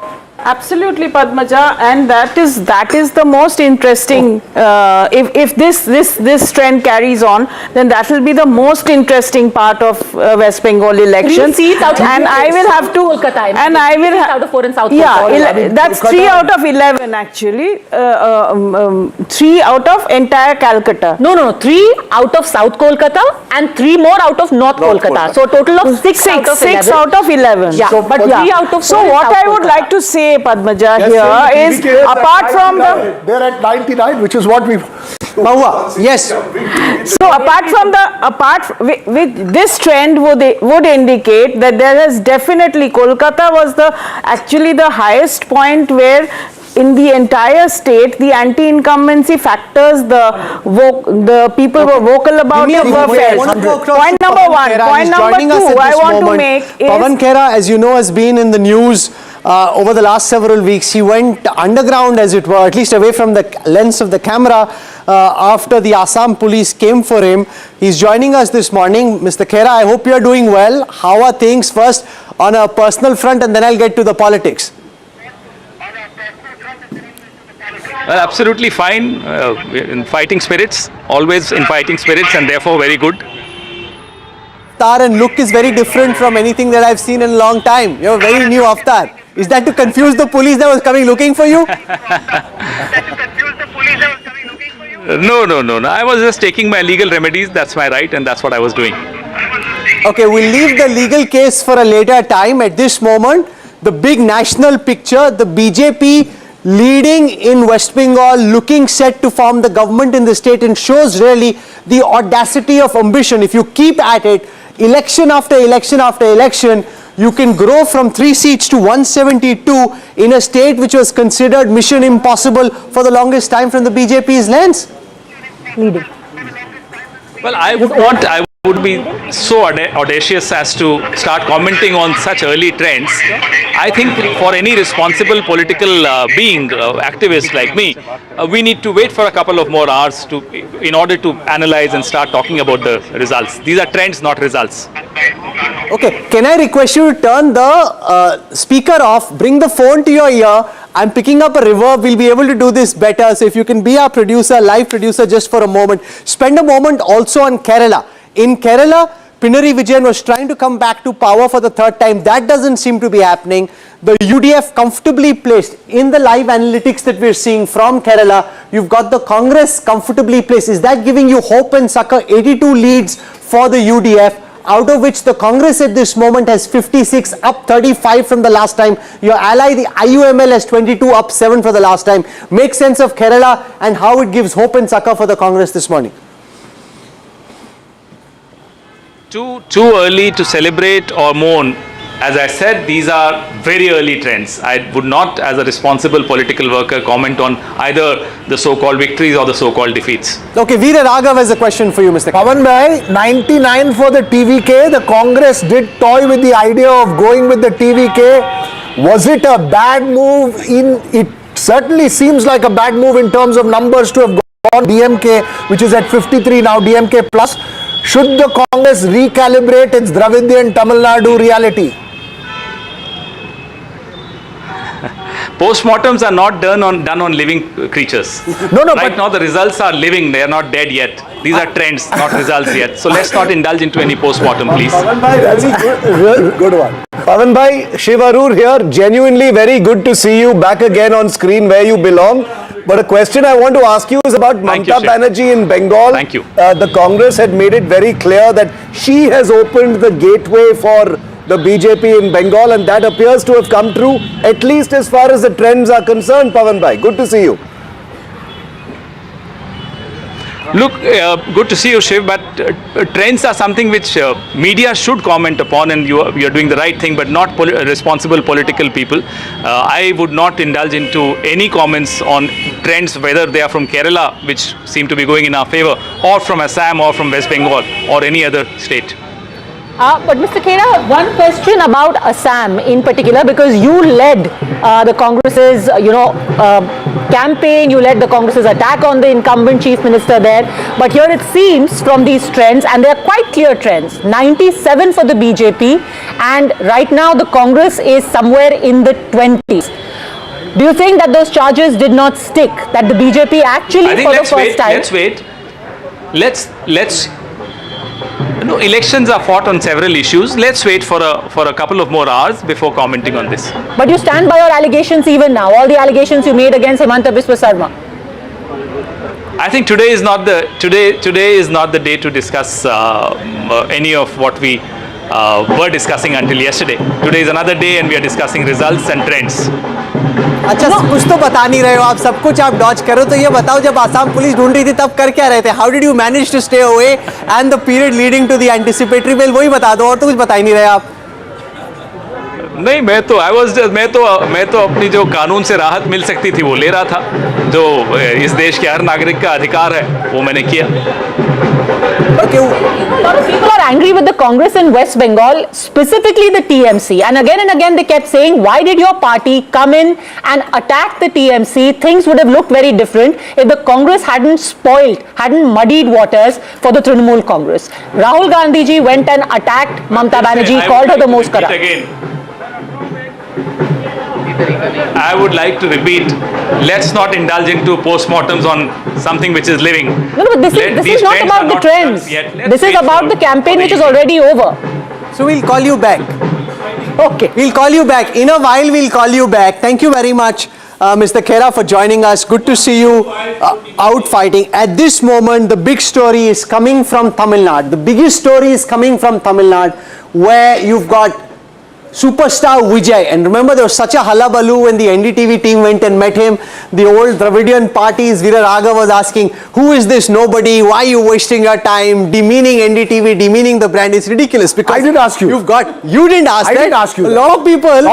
Absolutely, Padmaja, and that is the most interesting. If this trend carries on, then that will be the most interesting part of West Bengal elections. 3 seats out of and I will have to. Kolkata, and I will out of 4 in South. Yeah, that's 3 out of 11 actually. 3 out of entire Calcutta. No, 3 out of South Kolkata and 3 more out of North Kolkata. So a total of 6 out of 11. 6 out of 11. Yeah, but 3 out of 4. So what I would like to say, Padmaja, here is apart from they're at 99, which is what we've. Maua, yes. So with this trend would indicate that there is definitely Kolkata was actually the highest point where in the entire state the anti-incumbency factors, the people were vocal about it were felt. Point number 1. Point number 2 I want to make is Pawan Khera, as you know, has been in the news over the last several weeks. He went underground, as it were, at least away from the lens of the camera, after the Assam police came for him. He's joining us this morning. Mr. Khera, I hope you are doing well. How are things first on a personal front, and then I'll get to the politics? Well, absolutely fine, in fighting spirits, always in fighting spirits, and therefore very good. Avatar and look is very different from anything that I've seen in a long time. You're a very new avatar. Is that to confuse the police that was coming looking for you? No. I was just taking my legal remedies. That's my right, and that's what I was doing. Okay, we'll leave the legal case for a later time. At this moment, the big national picture, the BJP leading in West Bengal, looking set to form the government in the state, and shows really the audacity of ambition. If you keep at it, election after election after election, you can grow from 3 seats to 172 in a state which was considered mission impossible for the longest time from the BJP's lens. Leading. Well, I would would be so audacious as to start commenting on such early trends. I think for any responsible political being, activist like me, we need to wait for a couple of more hours in order to analyze and start talking about the results. These are trends, not results. Okay, can I request you to turn the speaker off, bring the phone to your ear. I'm picking up a reverb. We'll be able to do this better. So if you can be our producer, live producer, just for a moment. Spend a moment also on Kerala. In Kerala, Pinarayi Vijayan was trying to come back to power for the third time. That doesn't seem to be happening. The UDF comfortably placed in the live analytics that we're seeing from Kerala. You've got the Congress comfortably placed. Is that giving you hope and succor? 82 leads for the UDF, out of which the Congress at this moment has 56, up 35 from the last time. Your ally, the IUML, has 22, up 7 for the last time. Make sense of Kerala and how it gives hope and succor for the Congress this morning. Too early to celebrate or mourn. As I said, these are very early trends. I would not, as a responsible political worker, comment on either the so-called victories or the so-called defeats. Okay, Veera Raghav has a question for you, Mr. Pavan Bhai, 99 for the TVK. The Congress did toy with the idea of going with the TVK. Was it a bad move? It certainly seems like a bad move in terms of numbers to have gone DMK, which is at 53 now, DMK plus. Should the Congress recalibrate its Dravidian Tamil Nadu reality? Postmortems are not done on living creatures. No, right now the results are living, they are not dead yet. These are trends, not results yet. So let's not indulge into any postmortem, please. Pavan Bhai, good one. Pavan Bhai, Shiv Arur here. Genuinely very good to see you back again on screen where you belong. But a question I want to ask you is about Mamata Banerjee in Bengal. Thank you. The Congress had made it very clear that she has opened the gateway for the BJP in Bengal, and that appears to have come true, at least as far as the trends are concerned. Pavan Bhai, good to see you. Look, good to see you, Shiv, but trends are something which media should comment upon, and you are doing the right thing, but not responsible political people. I would not indulge into any comments on trends, whether they are from Kerala, which seem to be going in our favor, or from Assam, or from West Bengal, or any other state. But Mr. Khera, one question about Assam in particular, because you led the Congress's, campaign, you led the Congress's attack on the incumbent Chief Minister there. But here it seems from these trends, and they are quite clear trends, 97 for the BJP, and right now the Congress is somewhere in the 20s. Do you think that those charges did not stick, that the BJP actually for the first time... Let's No, elections are fought on several issues. Let's wait for a couple of more hours before commenting on this. But you stand by your allegations even now, all the allegations you made against Himanta Biswa Sarma. I think today is not the day to discuss any of what we were discussing until yesterday. Today is another day, and we are discussing results and trends. अच्छा, कुछ तो बता नहीं रहे हो आप, सब कुछ आप डॉज करो, तो ये बताओ, जब आसाम पुलिस ढूंढ रही थी तब कर क्या रहे थे? How did you manage to stay away and the period leading to the anticipatory bail? वही बता दो, और तो कुछ बता ही नहीं रहे आप. नहीं, मैं तो अपनी जो कानून से राहत मिल सकती थी वो ले रहा था, जो इस देश के हर नागरिक का अधिकार है वो मैंने किया. A lot of people are angry with the Congress in West Bengal, specifically the TMC, and again they kept saying, why did your party come in and attack the TMC? Things would have looked very different if the Congress hadn't muddied waters for the Trinamool Congress. Rahul Gandhi ji went and attacked Mamata Banerjee, called her the most corrupt. I would like to repeat, let's not indulge into postmortems on something which is living. No, but this is not about the trends. This is about the campaign which is already over. So we'll call you back. Okay. We'll call you back. In a while, we'll call you back. Thank you very much, Mr. Khera, for joining us. Good to see you out fighting. At this moment, the big story is coming from Tamil Nadu. The biggest story is coming from Tamil Nadu, where you've got superstar Vijay, and remember there was such a hullabaloo when the NDTV team went and met him. The old Dravidian parties, Veera Raghav was asking, who is this nobody, why are you wasting your time, demeaning NDTV, demeaning the brand. It's ridiculous, because I didn't ask you. You didn't ask I that. didn't ask you. A lot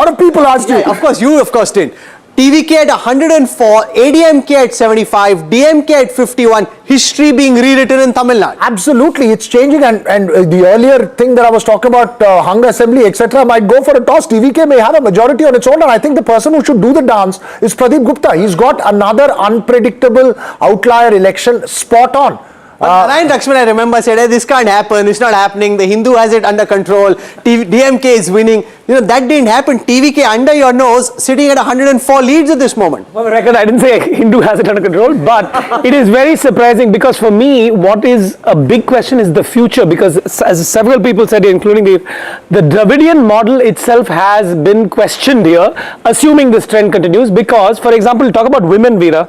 of people asked you. Of course, you of course didn't. TVK at 104, ADMK at 75, DMK at 51, history being rewritten in Tamil Nadu. Absolutely, it's changing, and the earlier thing that I was talking about, hung assembly, etc., might go for a toss. TVK may have a majority on its own, and I think the person who should do the dance is Pradeep Gupta. He's got another unpredictable outlier election spot on. Narayan Lakshman, I remember, said, hey, this can't happen, it's not happening, the Hindu has it under control, DMK is winning. You know, that didn't happen. TVK under your nose, sitting at 104 leads at this moment. For the record, I didn't say Hindu has it under control, but it is very surprising because for me, what is a big question is the future, because as several people said, including the Dravidian model itself has been questioned here, assuming this trend continues, because, for example, talk about women, Veera,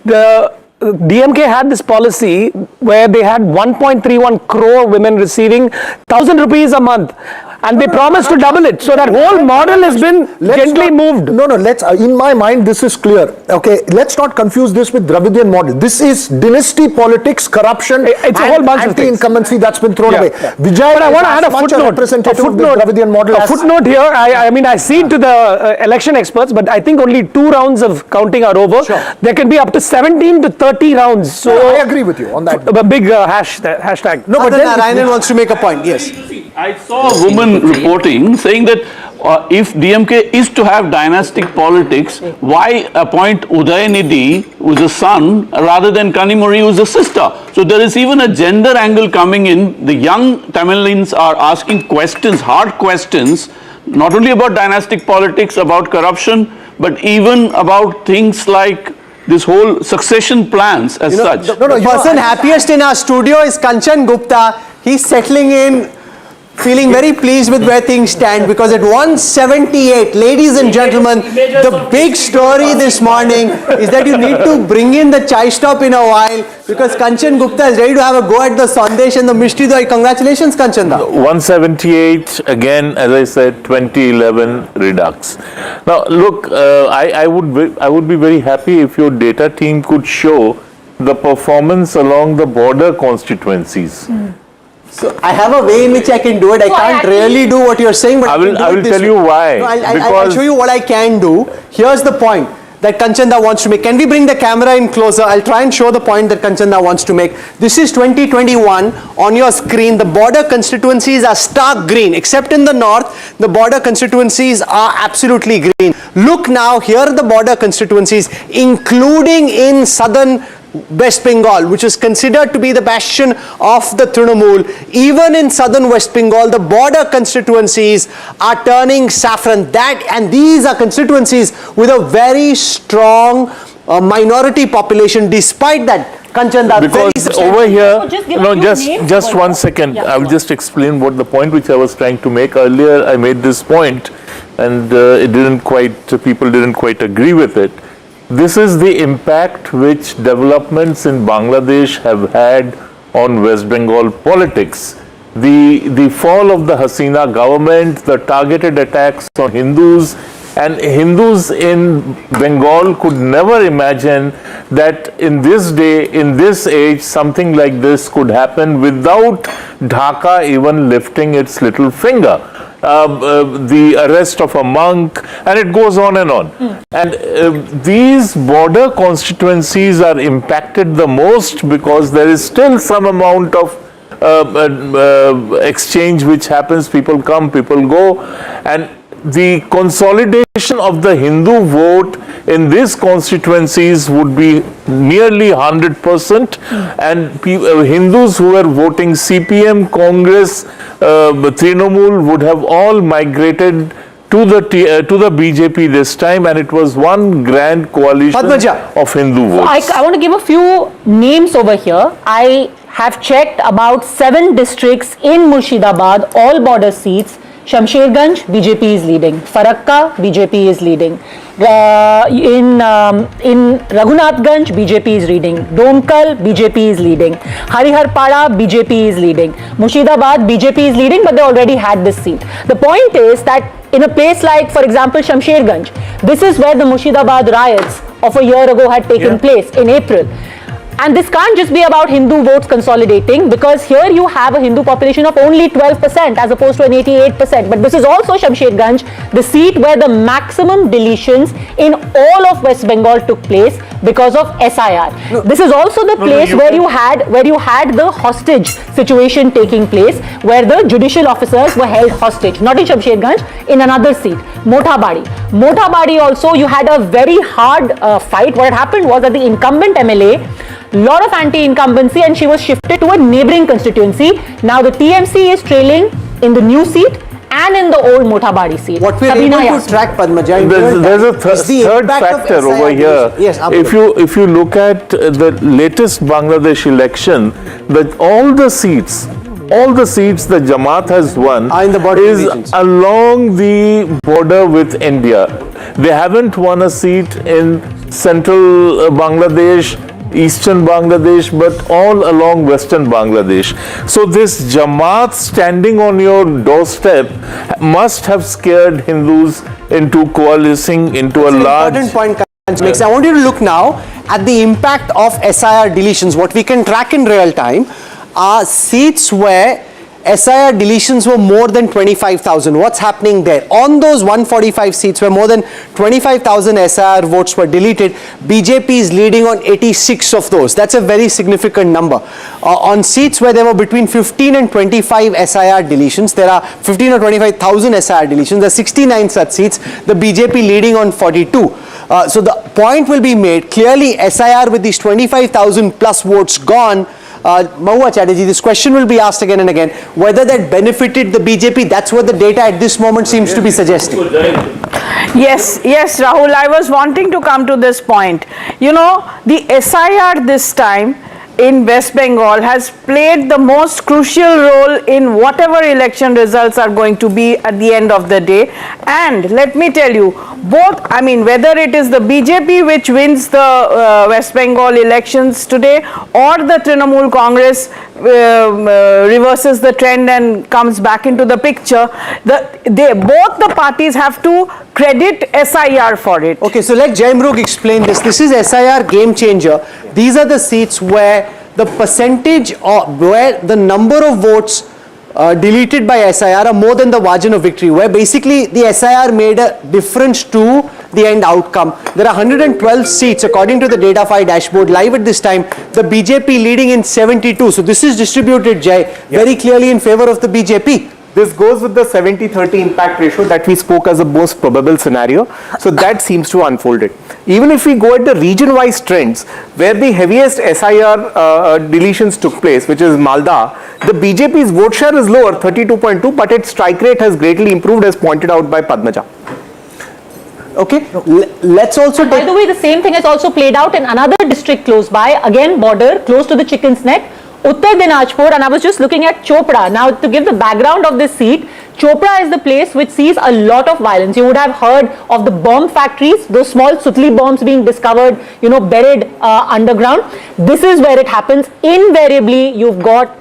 the DMK had this policy where they had 1.31 crore women receiving 1,000 rupees a month, and they promised to double it. So that whole model has been gently moved. No, let's, in my mind, this is clear. Okay, let's not confuse this with Dravidian model. This is dynasty politics, corruption, it's a whole bunch of anti-incumbency that's been thrown away. Vijay, but I want to add a footnote. Representative of the Dravidian model. A footnote here. I mean, I cede to the election experts, but I think only 2 rounds of counting are over. Sure. There can be up to 17 to 30 rounds. So I agree with you on that. A big hashtag. No, but then Narayan wants to make a point. Yes. I saw a woman reporting saying that if DMK is to have dynastic politics, why appoint Udayanidhi, who's a son, rather than Kanimuri, who's a sister? So there is even a gender angle coming in. The young Tamilians are asking questions, hard questions, not only about dynastic politics, about corruption, but even about things like this whole succession plans as such. The person happiest in our studio is Kanchan Gupta. He's settling in, feeling very pleased with where things stand, because at 178, ladies and gentlemen, the big story this morning is that you need to bring in the chai stop in a while, because Kanchan Gupta is ready to have a go at the Sandesh and the Mishti Doi. Congratulations, Kanchan da. 178, again, as I said, 2011 redux. Now, look, I would be very happy if your data team could show the performance along the border constituencies. So I have a way in which I can do it. I can't really do what you're saying, but I will tell you why. No, I'll show you what I can do. Here's the point that Kanchanda wants to make. Can we bring the camera in closer? I'll try and show the point that Kanchanda wants to make. This is 2021 on your screen. The border constituencies are stark green, except in the north, the border constituencies are absolutely green. Look now, here are the border constituencies, including in southern West Bengal, which is considered to be the bastion of the Trinamool. Even in southern West Bengal, the border constituencies are turning saffron. And these are constituencies with a very strong minority population. Despite that, Kanchanda, because over here, just 1 second. I will just explain what the point which I was trying to make earlier. I made this point, and people didn't quite agree with it. This is the impact which developments in Bangladesh have had on West Bengal politics. The fall of the Hasina government, the targeted attacks on Hindus, and Hindus in Bengal could never imagine that in this day, in this age, something like this could happen without Dhaka even lifting its little finger. The arrest of a monk, and it goes on and on. And these border constituencies are impacted the most because there is still some amount of exchange which happens. People come, people go, and the consolidation of the Hindu vote in these constituencies would be nearly 100%, and Hindus who were voting CPM, Congress, Trinamool would have all migrated to the BJP this time, and it was one grand coalition of Hindu votes. I want to give a few names over here. I have checked about 7 districts in Murshidabad, all border seats. Shamsherganj, BJP is leading. Farakka, BJP is leading. In Raghunathganj, BJP is leading. Domkal, BJP is leading. Hariharpada, BJP is leading. Murshidabad, BJP is leading, but they already had this seat. The point is that in a place like, for example, Shamsherganj, this is where the Murshidabad riots of a year ago had taken place in April. And this can't just be about Hindu votes consolidating, because here you have a Hindu population of only 12% as opposed to an 88%. But this is also Shamsherganj, the seat where the maximum deletions in all of West Bengal took place because of SIR. No, this is also the place where you had the hostage situation taking place, where the judicial officers were held hostage, not in Shamsherganj, in another seat, Motabadi. Motabadi also, you had a very hard fight. What had happened was that the incumbent MLA, lot of anti-incumbency, and she was shifted to a neighbouring constituency. Now the TMC is trailing in the new seat and in the old Motabadi seat. What we're able to track, Padmaja, there's a third factor over here. Yes, if you look at the latest Bangladesh election, that all the seats the Jamaat has won is along the border with India. They haven't won a seat in central Bangladesh, eastern Bangladesh, but all along western Bangladesh. So this Jamaat standing on your doorstep must have scared Hindus into coalescing into a large... Important point makes. I want you to look now at the impact of SIR deletions. What we can track in real time are seats where SIR deletions were more than 25,000. What's happening there? On those 145 seats where more than 25,000 SIR votes were deleted, BJP is leading on 86 of those. That's a very significant number. On seats where there were between 15 and 25 SIR deletions, there are 15 or 25,000 SIR deletions, there are 69 such seats, the BJP leading on 42. So the point will be made, clearly SIR with these 25,000 plus votes gone, Mahua Chatterjee, this question will be asked again and again, whether that benefited the BJP. That's what the data at this moment seems to be suggesting. Yes, Rahul, I was wanting to come to this point. You know, the SIR this time in West Bengal has played the most crucial role in whatever election results are going to be at the end of the day. And let me tell you, both, I mean, whether it is the BJP which wins the West Bengal elections today, or the Trinamool Congress reverses the trend and comes back into the picture, both the parties have to credit SIR for it. Okay, so let Jaimrug explain this. This is SIR game changer. These are the seats where the percentage of, where the number of votes deleted by SIR are more than the margin of victory, where basically the SIR made a difference to the end outcome. There are 112 seats according to the Datafy dashboard live at this time, the BJP leading in 72. So this is distributed, Jai, very clearly in favor of the BJP. This goes with the 70-30 impact ratio that we spoke as a most probable scenario. So that seems to unfold it. Even if we go at the region-wise trends, where the heaviest SIR deletions took place, which is Malda, the BJP's vote share is lower, 32.2, but its strike rate has greatly improved, as pointed out by Padmaja. Okay, let's also take... By the way, the same thing has also played out in another district close by, again border, close to the Chicken's Neck, Uttar Dinajpur, and I was just looking at Chopra. Now, to give the background of this seat, Chopra is the place which sees a lot of violence. You would have heard of the bomb factories, those small Sutli bombs being discovered, you know, buried underground. This is where it happens. Invariably, you've got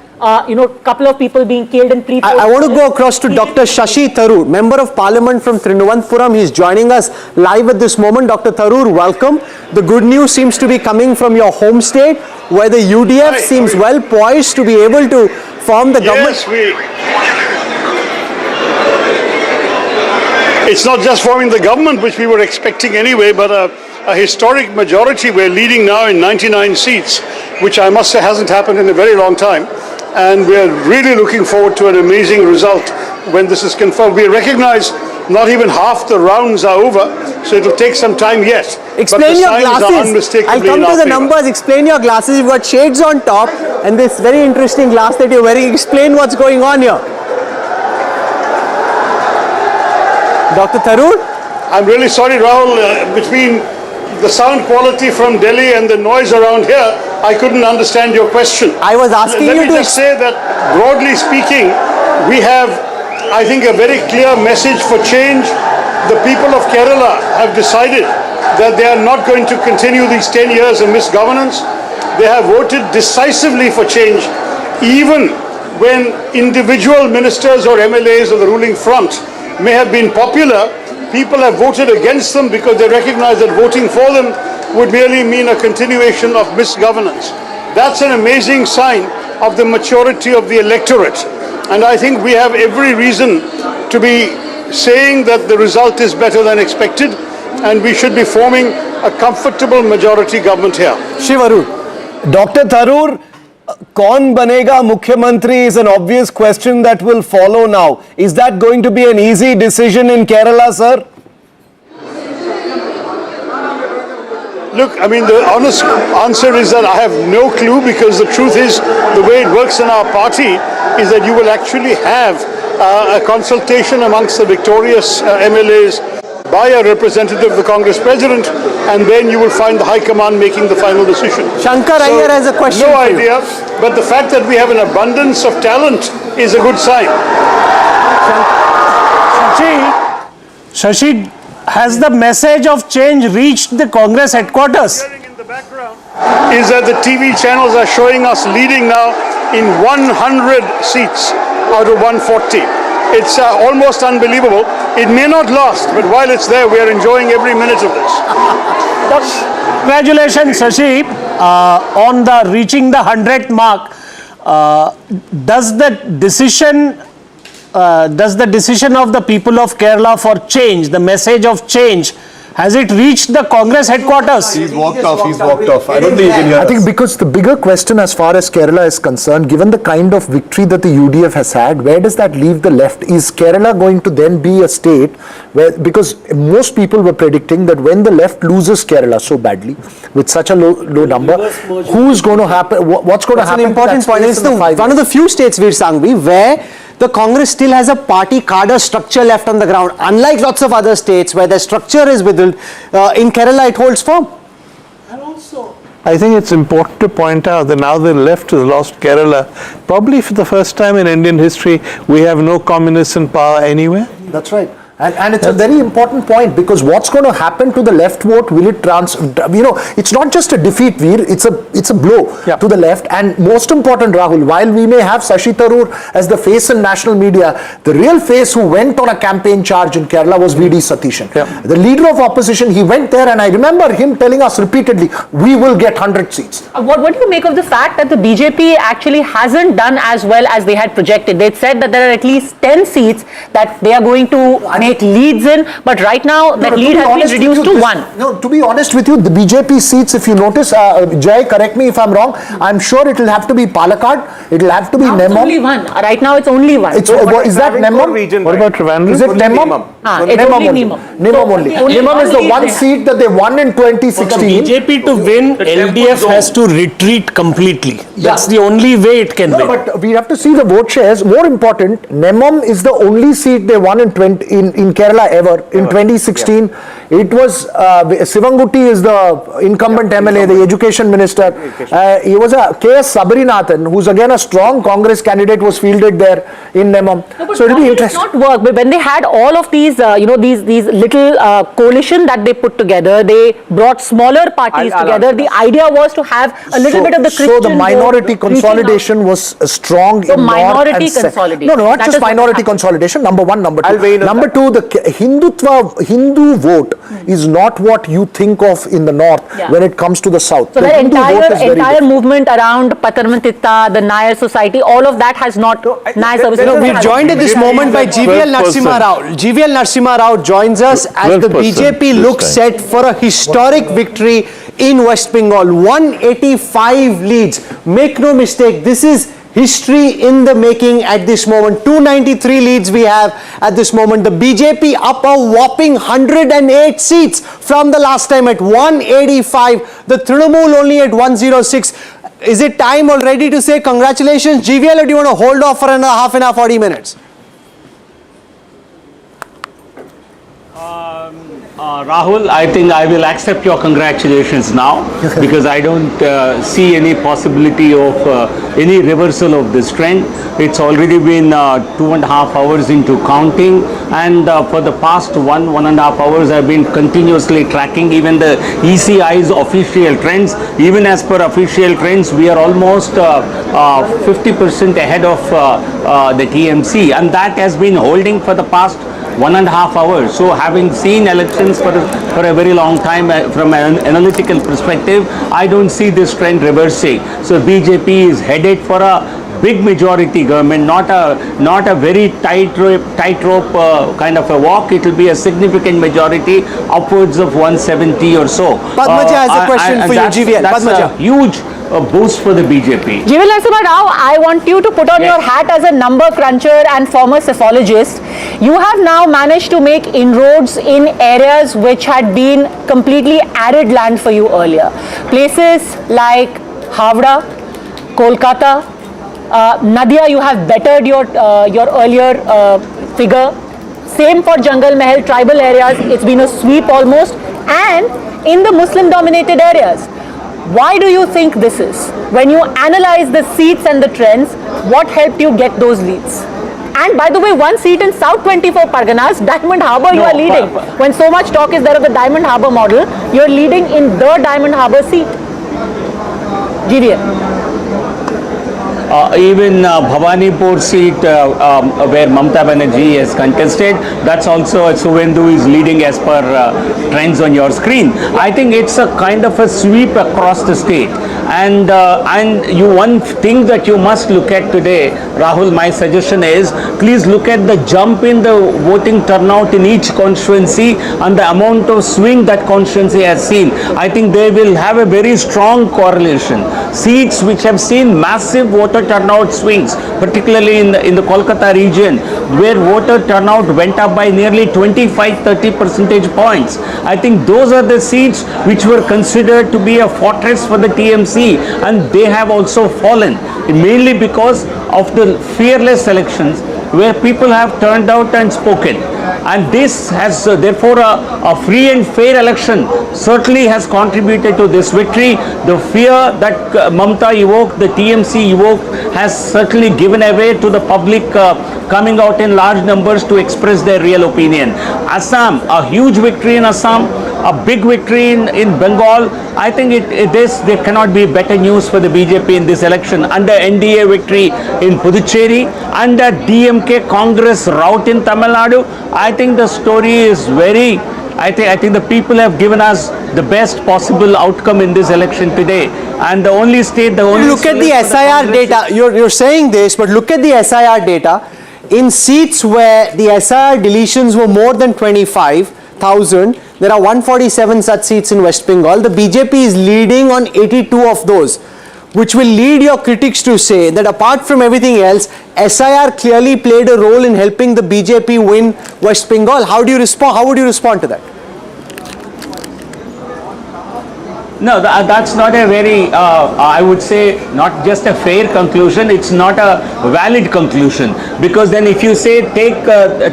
couple of people being killed in pre-post. I want to go across to Dr. Shashi Tharoor, Member of Parliament from Trinavanpuram. He's joining us live at this moment. Dr. Tharoor, welcome. The good news seems to be coming from your home state, where the UDF seems well poised to be able to form the government. It's not just forming the government, which we were expecting anyway, but a historic majority. We're leading now in 99 seats, which I must say hasn't happened in a very long time. And we're really looking forward to an amazing result when this is confirmed. We recognize not even half the rounds are over, so it'll take some time yet. Explain your glasses. I'll come to the numbers. Explain your glasses. You've got shades on top and this very interesting glass that you're wearing. Explain what's going on here. Dr. Tharoor? I'm really sorry, Rahul. Between the sound quality from Delhi and the noise around here, I couldn't understand your question. I was asking you to... Let me just say that, broadly speaking, we have, I think, a very clear message for change. The people of Kerala have decided that they are not going to continue these 10 years of misgovernance. They have voted decisively for change, even when individual ministers or MLAs of the ruling front may have been popular. People have voted against them because they recognize that voting for them would merely mean a continuation of misgovernance. That's an amazing sign of the maturity of the electorate. And I think we have every reason to be saying that the result is better than expected, and we should be forming a comfortable majority government here. Shivaru. Dr. Tharoor, kaun banega Mukhyamantri is an obvious question that will follow now. Is that going to be an easy decision in Kerala, sir? Look, I mean, the honest answer is that I have no clue, because the truth is, the way it works in our party is that you will actually have a consultation amongst the victorious MLAs by a representative of the Congress president, and then you will find the High Command making the final decision. Shankar Iyer has a question No for you. idea, but the fact that we have an abundance of talent is a good sign. Shashi, has the message of change reached the Congress headquarters? In the background is that the TV channels are showing us leading now in 100 seats out of 140. It's almost unbelievable. It may not last, but while it's there, we are enjoying every minute of this. Congratulations, Shashi, on the reaching the 100th mark. Does the decision of the people of Kerala for change, the message of change, has it reached the Congress headquarters? He's walked off. I don't think he can hear I think because the bigger question as far as Kerala is concerned, given the kind of victory that the UDF has had, where does that leave the left? Is Kerala going to then be a state where, because most people were predicting that when the left loses Kerala so badly, with such a low number, who's going to happen, what's going to happen? That's an important point. It's one of the few states, Veer Sanghvi, where the Congress still has a party cadre structure left on the ground. Unlike lots of other states where the structure is whittled, in Kerala it holds firm. I think it's important to point out that now the left has lost Kerala. Probably for the first time in Indian history, we have no communists in power anywhere. That's right. And it's a very important point, because what's going to happen to the left vote? Will it it's not just a defeat, Veer, it's a blow to the left. And most important, Rahul, while we may have Shashi Tharoor as the face in national media, the real face who went on a campaign charge in Kerala was V.D. Satishan. The leader of opposition, he went there, and I remember him telling us repeatedly, we will get 100 seats. What do you make of the fact that the BJP actually hasn't done as well as they had projected? They said that there are at least 10 seats that they are going to make leads in, but right now that lead has been reduced to 1. No, to be honest with you, the BJP seats, if you notice, Jay, correct me if I'm wrong, I'm sure it will have to be Palakkad, it will have to be Nemmam. It's only 1. Right now it's only 1. Is that Nemmam? What about Trivandrum? Is it Nemmam? It's only Nemmam. Nemmam only. Nemmam is the one seat that they won in 2016. For the BJP to win, LDF has to retreat completely. That's the only way it can win. But we have to see the vote shares. More important, Nemmam is the only seat they won in Kerala ever. In 2016, it was Sivangutti is the incumbent MLA, the education minister. He was a K.S. Sabarinathan, who's again a strong Congress candidate, was fielded there in Nemmam. So it'll be interesting. It did not work, but when they had all of these, these little coalition that they put together, they brought smaller parties together. The idea was to have a little bit of the Christian. So the minority consolidation was strong in North and South. No, not just minority consolidation. Number one, number two. Number two, the Hindu vote is not what you think of in the north when it comes to the south. So the entire movement around Patarmantita, the Nair society, all of that has not. We're joined at this moment by GVL Narasimha Rao. GVL Narasimha Rao joins us as the BJP looks set for a historic victory in West Bengal. 185 leads. Make no mistake, this is history in the making at this moment. 293 leads we have at this moment. The BJP up a whopping 108 seats from the last time at 185. The Trinamool only at 106. Is it time already to say congratulations, GVL, or do you want to hold off for another half an hour, 40 minutes? Rahul, I think I will accept your congratulations now because I don't see any possibility of any reversal of this trend. It's already been 2.5 hours into counting, and for the past 1.5 hours I've been continuously tracking even the ECI's official trends. Even as per official trends, we are almost 50% ahead of the TMC, and that has been holding for the past 1.5 hours. So having seen elections for a very long time from an analytical perspective, I don't see this trend reversing. So BJP is headed for a big majority government, not a very tightrope kind of a walk. It will be a significant majority, upwards of 170 or so. Padmaja has a question for you, GVL. That's a huge boost for the BJP. GVL Narasimha, now I want you to put on your hat as a number cruncher and former psephologist. You have now managed to make inroads in areas which had been completely arid land for you earlier. Places like Havda, Kolkata, Nadia, you have bettered your earlier figure. Same for Jungle Mahal, tribal areas, it's been a sweep almost. And in the Muslim-dominated areas, why do you think this is? When you analyze the seats and the trends, what helped you get those leads? And by the way, one seat in South 24 Parganas, Diamond Harbour, you are leading. When so much talk is there of the Diamond Harbour model, you are leading in the Diamond Harbour seat. GVL. Even Bhavanipur seat where Mamata Banerjee has contested, that's also Shuendu is leading as per trends on your screen. I think it's a kind of a sweep across the state. And one thing that you must look at today, Rahul, my suggestion is, please look at the jump in the voting turnout in each constituency and the amount of swing that constituency has seen. I think they will have a very strong correlation. Seats which have seen massive voter turnout swings, particularly in the Kolkata region, where voter turnout went up by nearly 25-30 percentage points. I think those are the seats which were considered to be a fortress for the TMC, and they have also fallen, mainly because of the fearless elections where people have turned out and spoken. And this has therefore a free and fair election certainly has contributed to this victory. The fear that Mamata evoked, the TMC evoked, has certainly given away to the public coming out in large numbers to express their real opinion. Assam, a huge victory in Assam, a big victory in Bengal. I think there cannot be better news for the BJP in this election. Under NDA victory in Puducherry, under DMK Congress rout in Tamil Nadu, I think the story is very, I think the people have given us the best possible outcome in this election today. And the only state, look at the SIR data. You're saying this, but look at the SIR data. In seats where the SIR deletions were more than 25,000, there are 147 such seats in West Bengal. The BJP is leading on 82 of those, which will lead your critics to say that apart from everything else, SIR clearly played a role in helping the BJP win West Bengal. How would you respond to that? No, that's not a very, I would say, not just a fair conclusion, it's not a valid conclusion. Because then if you say take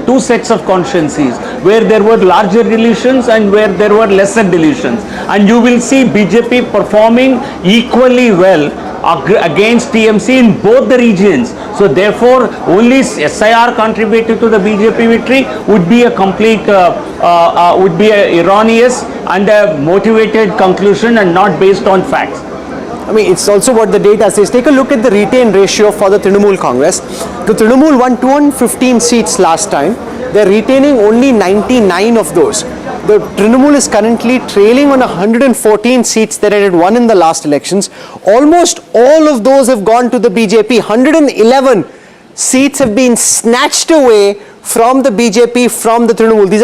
two sets of constituencies where there were larger deletions and where there were lesser deletions, and you will see BJP performing equally well against TMC in both the regions. So therefore, only SIR contributed to the BJP victory would be a complete, would be a erroneous and a motivated conclusion and not based on facts. I mean, it's also what the data says. Take a look at the retain ratio for the Trinamool Congress. The Trinamool won 215 seats last time. They're retaining only 99 of those. The Trinamool is currently trailing on 114 seats that it had won in the last elections. Almost all of those have gone to the BJP. 111 seats have been snatched away from the BJP, from the Trinamool. These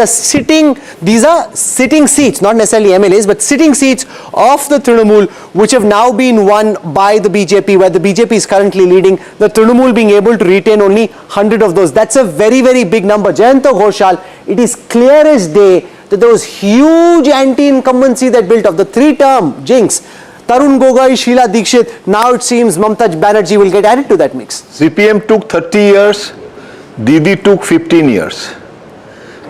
are sitting seats, not necessarily MLAs, but sitting seats of the Trinamool, which have now been won by the BJP, where the BJP is currently leading, the Trinamool being able to retain only 100 of those. That's a very, very big number. Jayanta Ghoshal, it is clear as day that there was huge anti-incumbency that built up. The three-term jinx, Tarun Gogoi, Sheila Dikshit, now it seems Mamata Banerjee will get added to that mix. CPM took 30 years. Didi took 15 years.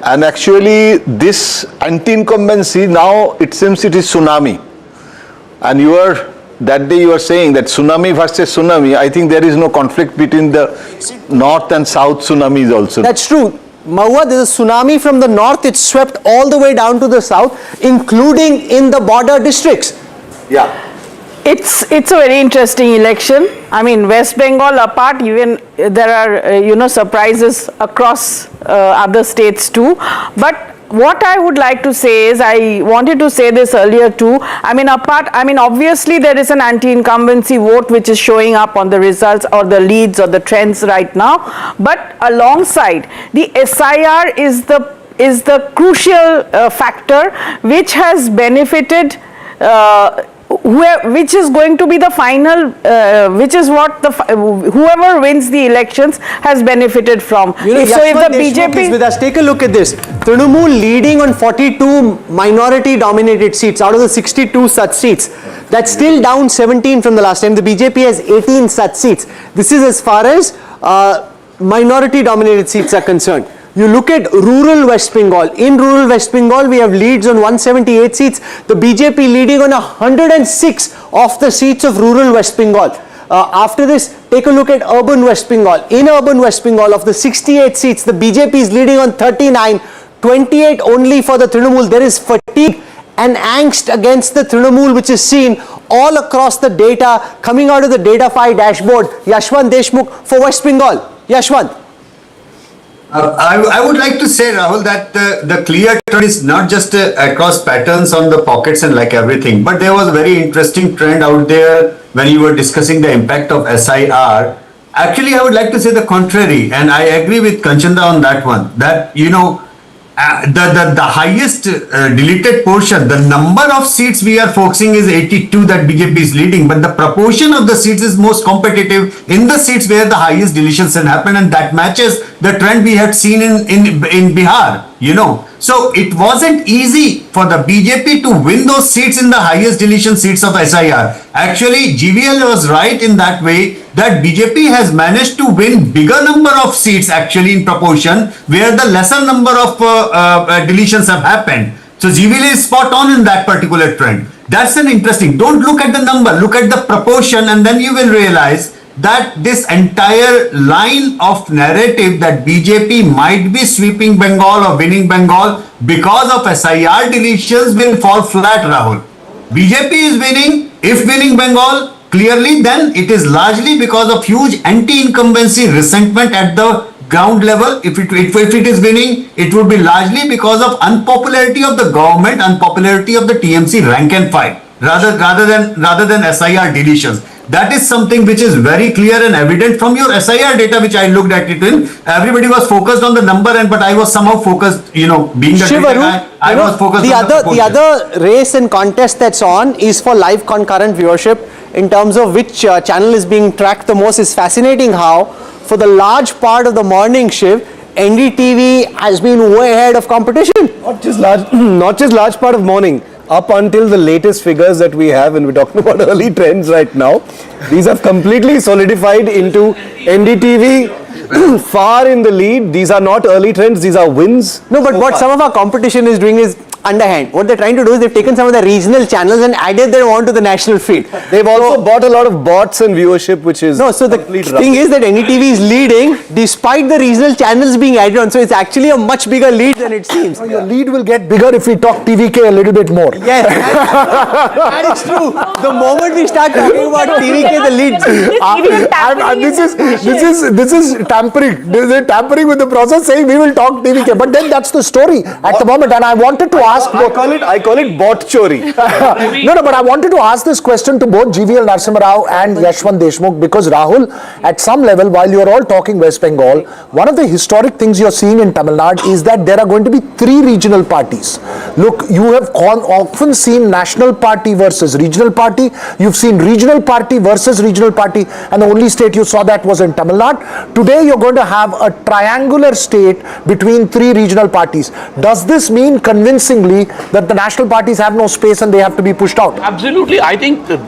And actually this anti-incumbency, now it seems it is tsunami. And that day you were saying that tsunami versus tsunami, I think there is no conflict between the north and south tsunamis also. That's true. Mahua, there's a tsunami from the north, it swept all the way down to the south, including in the border districts. Yeah. It's a very interesting election. I mean, West Bengal apart, even there are surprises across other states too. But what I would like to say is, I wanted to say this earlier too. I mean, obviously there is an anti-incumbency vote which is showing up on the results or the leads or the trends right now. But alongside, the SIR is the crucial factor which has benefited. Which is going to be the final, which is what whoever wins the elections has benefited from. So if the BJP is with us, take a look at this. Trinamool leading on 42 minority dominated seats out of the 62 such seats. That's still down 17 from the last time. The BJP has 18 such seats. This is as far as minority dominated seats are concerned. You look at rural West Bengal. In rural West Bengal, we have leads on 178 seats. The BJP leading on 106 of the seats of rural West Bengal. After this, take a look at urban West Bengal. In urban West Bengal, of the 68 seats, the BJP is leading on 39, 28 only for the Trinamool. There is fatigue and angst against the Trinamool, which is seen all across the data coming out of the Datafy dashboard. Yashwant Deshmukh for West Bengal. Yashwant. I would like to say, Rahul, that the clear trend is not just across patterns on the pockets and like everything, but there was a very interesting trend out there when you were discussing the impact of SIR. Actually, I would like to say the contrary, and I agree with Kanchanda on that one, that, the highest deleted portion, the number of seats we are focusing is 82 that BJP is leading, but the proportion of the seats is most competitive in the seats where the highest deletions have happened, and that matches the trend we had seen in Bihar, So it wasn't easy for the BJP to win those seats in the highest deletion seats of SIR. Actually, GVL was right in that way, that BJP has managed to win bigger number of seats actually in proportion where the lesser number of deletions have happened. So GVL is spot on in that particular trend. That's an interesting. Don't look at the number, look at the proportion, and then you will realize that this entire line of narrative that BJP might be sweeping Bengal or winning Bengal because of SIR deletions will fall flat, Rahul. BJP is winning. If winning Bengal, clearly then it is largely because of huge anti-incumbency resentment at the ground level. If it is winning, it would be largely because of unpopularity of the government, unpopularity of the TMC rank and file, rather than SIR deletions. That is something which is very clear and evident from your SIR data, which I looked at it in. Everybody was focused on the number, but I was somehow focused, being the data guy, I was focused on the other race and contest that's on is for live concurrent viewership. In terms of which channel is being tracked the most, is fascinating how for the large part of the morning shift, NDTV has been way ahead of competition. Not just large part of morning. Up until the latest figures that we have, and we're talking about early trends right now, these have completely solidified into NDTV far in the lead. These are not early trends, these are wins. No, but what some of our competition is doing is underhand. What they're trying to do is they've taken some of the regional channels and added them onto the national feed. They've also bought a lot of bots and viewership, which is so the thing is that NDTV is leading despite the regional channels being added on. So it's actually a much bigger lead than it seems. Your lead will get bigger if we talk TVK a little bit more. Yes, that is true. The moment we start talking about TVK, the leads. This is tampering. This is tampering with the process, saying we will talk TVK. But then that's the story at the moment, and I wanted to ask. I call it bot chori. No, but I wanted to ask this question to both GVL Narasimha Rao and Yashwant Deshmukh, because Rahul, at some level, while you're all talking West Bengal, one of the historic things you're seeing in Tamil Nadu is that there are going to be 3 regional parties. Look, you have often seen national party versus regional party. You've seen regional party versus regional party, and the only state you saw that was in Tamil Nadu. Today, you're going to have a triangular state between 3 regional parties. Does this mean convincingly that the national parties have no space and they have to be pushed out? Absolutely. I think the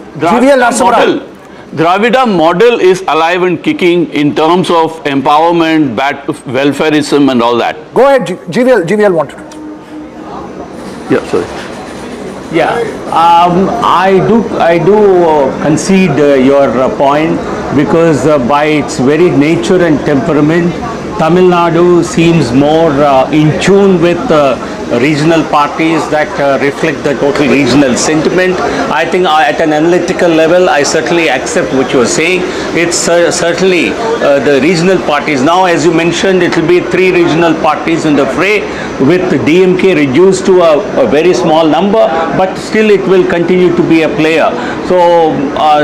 Dravida model is alive and kicking in terms of empowerment, welfareism and all that. Go ahead, GVL wanted to. Yeah, sorry. Yeah, I do concede your point, because by its very nature and temperament, Tamil Nadu seems more in tune with regional parties that reflect the total regional sentiment. I think at an analytical level, I certainly accept what you are saying. It's certainly the regional parties. Now, as you mentioned, it will be 3 regional parties in the fray, with the DMK reduced to a very small number, but still it will continue to be a player. So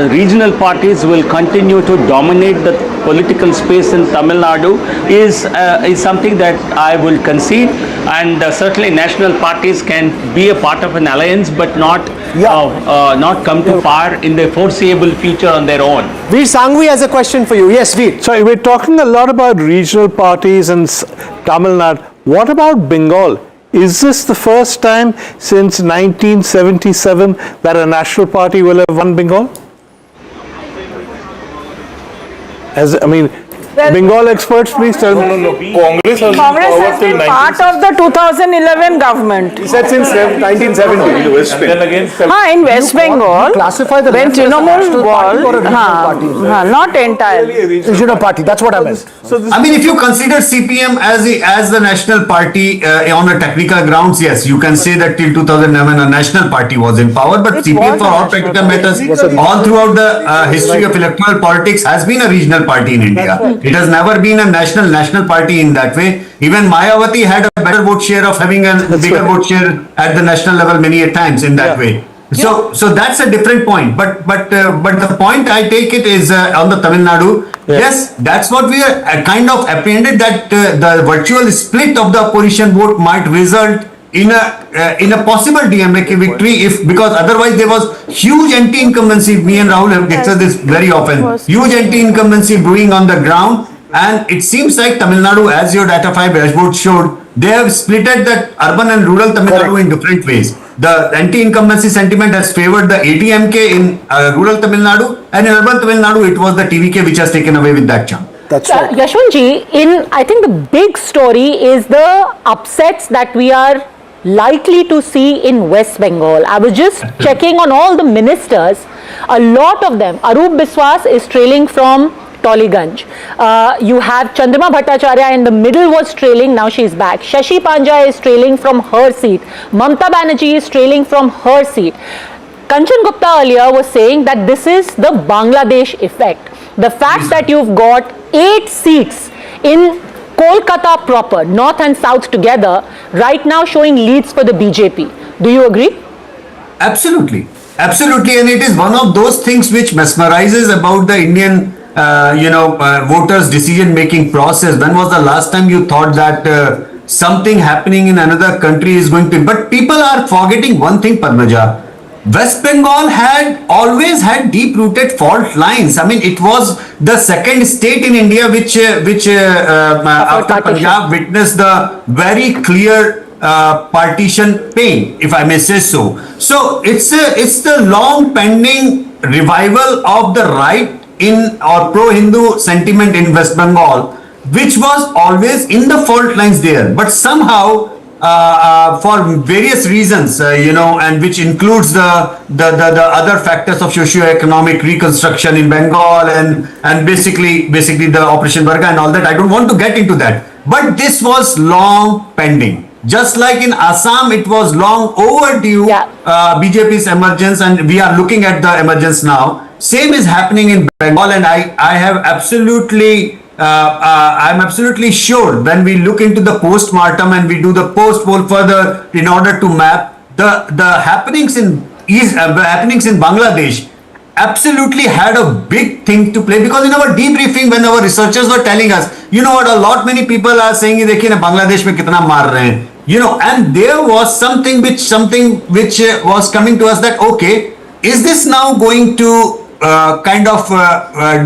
regional parties will continue to dominate the political space in Tamil Nadu is something that I will concede, and certainly national parties can be a part of an alliance, but not come to power in the foreseeable future on their own. Veer Sangvi has a question for you. Yes, Veer. So we're talking a lot about regional parties in Tamil Nadu. What about Bengal? Is this the first time since 1977 that a national party will have won Bengal? Bengal experts, please tell me. Congress has been part of the 2011 government. He said since 1970 in West Bengal. In West Bengal, classify the when left as a Trinamool national party or a regional party? not entirely. Regional party, that's what I meant. I mean, if you consider CPM as the national party on a technical grounds, yes, you can say that till 2011 a national party was in power, but CPM for all practical matters, all throughout the history of electoral politics has been a regional party in India. It has never been a national party in that way. Even Mayawati had a better vote share of having a bigger vote share at the national level many a times in that way. So that's a different point. But the point I take it is on the Tamil Nadu. Yes, that's what we are kind of apprehended, that the virtual split of the opposition vote might result in a possible DMK victory, because otherwise there was huge anti-incumbency. Me and Rahul have discussed this very often. Huge anti-incumbency brewing on the ground, and it seems like Tamil Nadu, as your Data 5 dashboard showed, they have splitted that urban and rural Tamil Nadu in different ways. The anti-incumbency sentiment has favored the ADMK in rural Tamil Nadu, and in urban Tamil Nadu it was the TVK which has taken away with that chunk. That's right. Yashwantji, I think the big story is the upsets that we are likely to see in West Bengal. I was just checking on all the ministers. A lot of them, Arup Biswas is trailing from Toliganj. You have Chandrama Bhattacharya in the middle was trailing, now she is back. Shashi Panja is trailing from her seat. Mamata Banerjee is trailing from her seat. Kanchan Gupta earlier was saying that this is the Bangladesh effect. The fact that you've got 8 seats in Kolkata proper, north and south together, right now showing leads for the BJP. Do you agree? Absolutely. Absolutely. And it is one of those things which mesmerizes about the Indian, voters' decision-making process. When was the last time you thought that something happening in another country is going to... But people are forgetting one thing, Padmaja. West Bengal had always had deep-rooted fault lines. I mean, it was the second state in India which after Punjab witnessed the very clear partition pain, if I may say so. So it's the long pending revival of the right in or pro-Hindu sentiment in West Bengal, which was always in the fault lines there, but somehow for various reasons, and which includes the other factors of socio-economic reconstruction in Bengal and basically the Operation Varga and all that. I don't want to get into that, but this was long pending. Just like in Assam, it was long overdue, BJP's emergence, and we are looking at the emergence now. Same is happening in Bengal, and I have absolutely I'm absolutely sure when we look into the post-mortem and we do the post-poll further in order to map the happenings in Bangladesh, absolutely had a big thing to play, because in our debriefing when our researchers were telling us, a many people are saying, "Dekhiye na Bangladesh mein kitna maar rahe hain," and there was something which was coming to us that, okay, is this now going to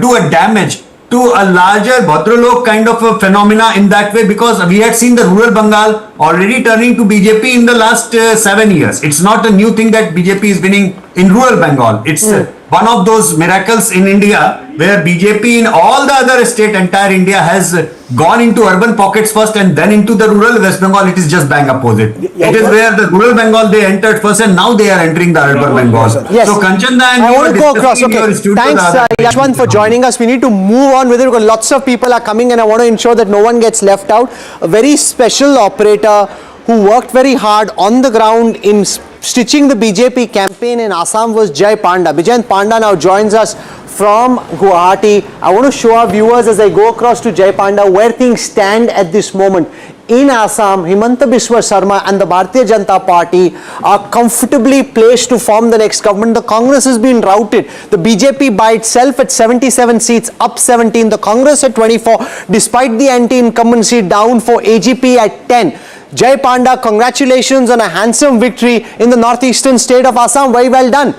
do a damage to a larger Bhadralok kind of a phenomena in that way, because we had seen the rural Bengal already turning to BJP in the last 7 years. It's not a new thing that BJP is winning in rural Bengal. It's one of those miracles in India where BJP in all the other state, entire India has gone into urban pockets first and then into the rural. West Bengal, it is just bang opposite. It is where the rural Bengal they entered first and now they are entering the urban Bengal. Yes. So Kanchanda and I want to go across. in your Okay. studio Thanks, the other day. Yashwant, for joining us. We need to move on with it because lots of people are coming and I want to ensure that no one gets left out. A very special operator who worked very hard on the ground in stitching the BJP campaign in Assam was Jai Panda. Vijay Panda now joins us from Guwahati. I want to show our viewers as I go across to Jai Panda where things stand at this moment. In Assam, Himanta Biswa Sarma and the Bharatiya Janata Party are comfortably placed to form the next government. The Congress has been routed. The BJP by itself at 77 seats, up 17. The Congress at 24, despite the anti-incumbency down for AGP at 10. Jai Panda, congratulations on a handsome victory in the northeastern state of Assam. Very well done.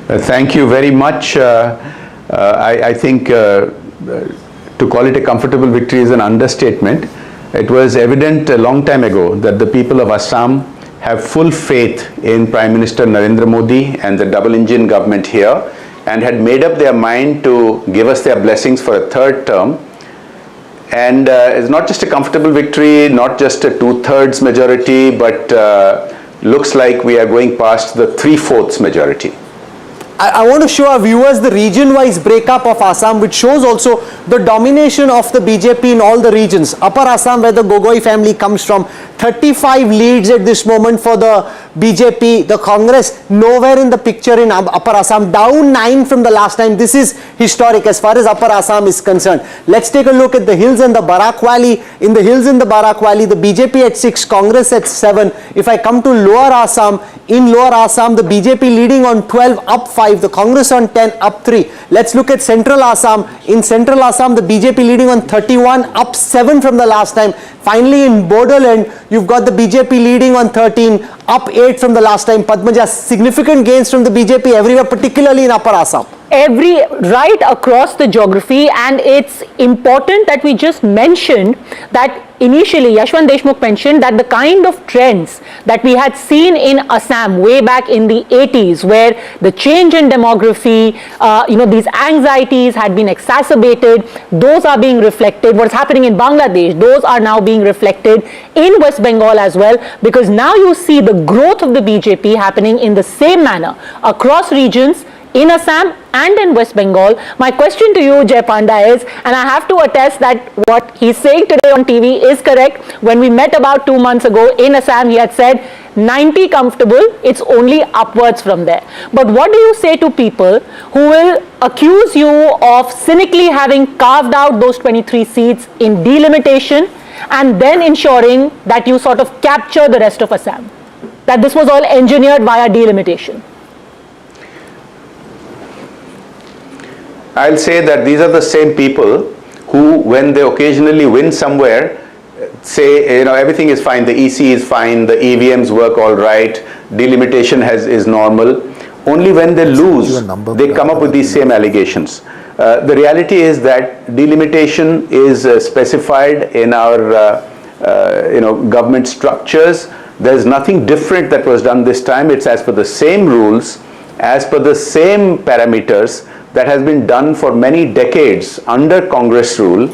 Thank you very much. I think to call it a comfortable victory is an understatement. It was evident a long time ago that the people of Assam have full faith in Prime Minister Narendra Modi and the double engine government here and had made up their mind to give us their blessings for a third term. And it's not just a comfortable victory, not just a 2/3 majority, but looks like we are going past the 3/4 majority. I want to show our viewers the region-wise breakup of Assam, which shows also the domination of the BJP in all the regions. Upper Assam, where the Gogoi family comes from, 35 leads at this moment for the BJP. The Congress nowhere in the picture in Upper Assam, down 9 from the last time. This is historic as far as Upper Assam is concerned. Let's take a look at the hills and the Barak Valley. In the hills in the Barak Valley, the BJP at 6, Congress at 7. If I come to Lower Assam, in Lower Assam, the BJP leading on 12, up 5. The Congress on 10, up 3. Let's look at Central Assam. In Central Assam, the BJP leading on 31, up 7 from the last time. Finally, in Borderland, you've got the BJP leading on 13, up 8 from the last time. Padmaja, significant gains from the BJP everywhere, particularly in Upper Assam. Right across the geography, and it's important that we just mentioned that initially Yashwant Deshmukh mentioned that the kind of trends that we had seen in Assam way back in the 80s, where the change in demography, these anxieties had been exacerbated, those are being reflected. What's happening in Bangladesh, those are now being reflected in West Bengal as well, because now you see the growth of the BJP happening in the same manner across regions in Assam and in West Bengal. My question to you, Jai Panda, is, and I have to attest that what he's saying today on TV is correct. When we met about 2 months ago in Assam, he had said 90 comfortable, it's only upwards from there. But what do you say to people who will accuse you of cynically having carved out those 23 seats in delimitation and then ensuring that you sort of capture the rest of Assam? That this was all engineered via delimitation? I'll say that these are the same people who, when they occasionally win somewhere, say, everything is fine, the EC is fine, the EVMs work all right, delimitation is normal. Only when they lose, they come up with these same allegations. The reality is that delimitation is specified in our government structures. There's nothing different that was done this time. It's as per the same rules, as per the same parameters that has been done for many decades under Congress rule.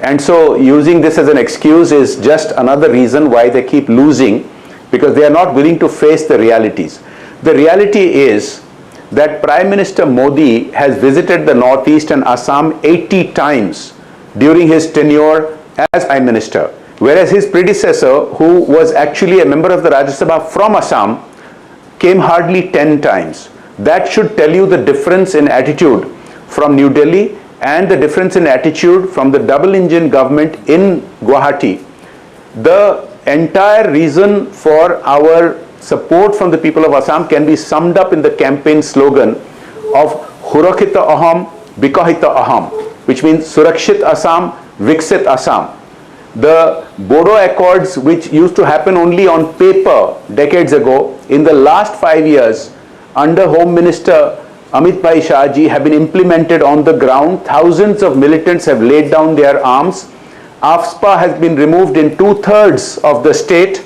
And so using this as an excuse is just another reason why they keep losing, because they are not willing to face the realities. The reality is that Prime Minister Modi has visited the Northeast and Assam 80 times during his tenure as Prime Minister, whereas his predecessor, who was actually a member of the Rajya Sabha from Assam, came hardly 10 times. That should tell you the difference in attitude from New Delhi and the difference in attitude from the double engine government in Guwahati. The entire reason for our support from the people of Assam can be summed up in the campaign slogan of Hurakita Aham, Bikahita Aham, which means Surakshit Assam, Viksit Assam. The Bodo Accords, which used to happen only on paper decades ago, in the last 5 years, under Home Minister Amit Bhai Shahji, have been implemented on the ground. Thousands of militants have laid down their arms. AFSPA has been removed in 2/3 of the state.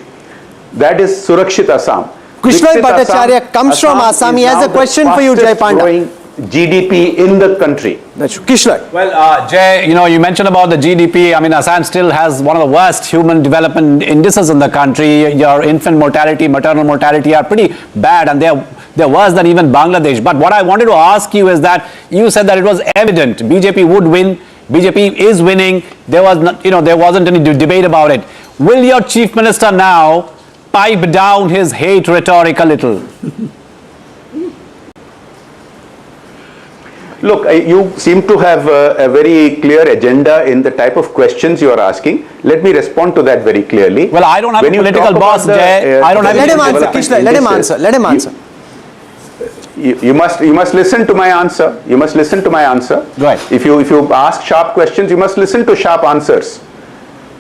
That is Surakshit Assam. Kushal Bhattacharya comes from Assam. He has a question for you, Jay Panda. GDP in the country. Kishla. Well, Jay, you mentioned about the GDP. I mean, Assam still has one of the worst human development indices in the country. Your infant mortality, maternal mortality are pretty bad, and they're worse than even Bangladesh. But what I wanted to ask you is that you said that it was evident BJP would win. BJP is winning. There was not, there wasn't any debate about it. Will your chief minister now pipe down his hate rhetoric a little? Look, you seem to have a very clear agenda in the type of questions you are asking. Let me respond to that very clearly. Well, I don't have a political boss, Jay. I don't have. Let him answer, Kishla. Let him answer. Let him answer. You must listen to my answer. You must listen to my answer. Right. If you ask sharp questions, you must listen to sharp answers.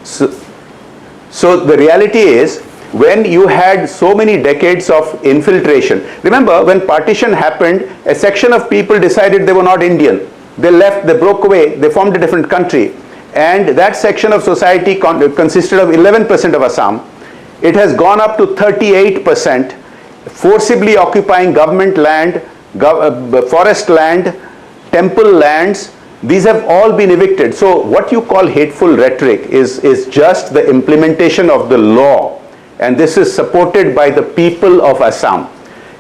So the reality is, when you had so many decades of infiltration, remember when partition happened, a section of people decided they were not Indian. They left, they broke away, they formed a different country, and that section of society consisted of 11% of Assam. It has gone up to 38%, forcibly occupying government land, forest land, temple lands. These have all been evicted. So what you call hateful rhetoric is just the implementation of the law. And this is supported by the people of Assam.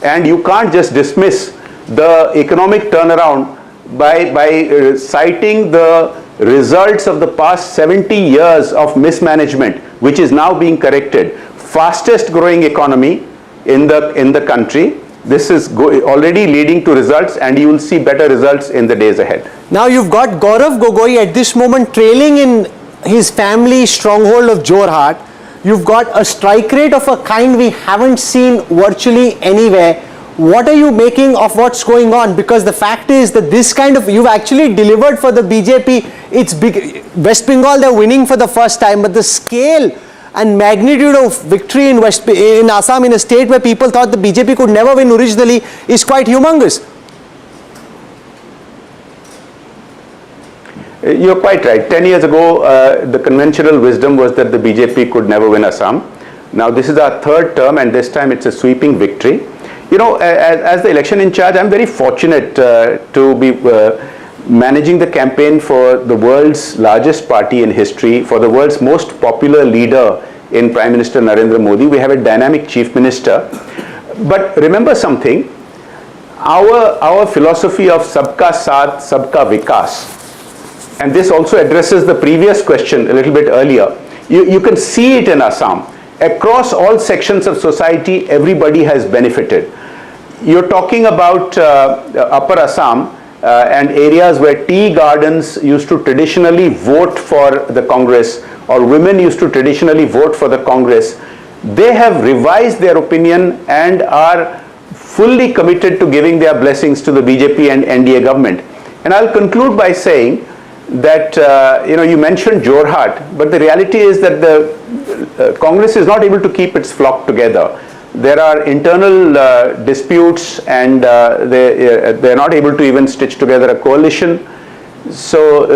And you can't just dismiss the economic turnaround by citing the results of the past 70 years of mismanagement, which is now being corrected. Fastest growing economy in the country. This is already leading to results, and you will see better results in the days ahead. Now you've got Gaurav Gogoi at this moment trailing in his family stronghold of Jorhat. You've got a strike rate of a kind we haven't seen virtually anywhere. What are you making of what's going on? Because the fact is that this kind of, you've actually delivered for the BJP. It's big. West Bengal, they're winning for the first time, but the scale and magnitude of victory in Assam, in a state where people thought the BJP could never win originally, is quite humongous. You're quite right. 10 years ago, the conventional wisdom was that the BJP could never win Assam. Now this is our third term, and this time it's a sweeping victory. As the election in charge, I'm very fortunate to be managing the campaign for the world's largest party in history, for the world's most popular leader in Prime Minister Narendra Modi. We have a dynamic Chief Minister. But remember something, our philosophy of Sabka Saath, Sabka Vikas, and this also addresses the previous question a little bit earlier. You can see it in Assam. Across all sections of society, everybody has benefited. You're talking about Upper Assam and areas where tea gardens used to traditionally vote for the Congress, or women used to traditionally vote for the Congress. They have revised their opinion and are fully committed to giving their blessings to the BJP and NDA government. And I'll conclude by saying that, you mentioned Jorhat, but the reality is that the Congress is not able to keep its flock together. There are internal disputes, and they're not able to even stitch together a coalition. So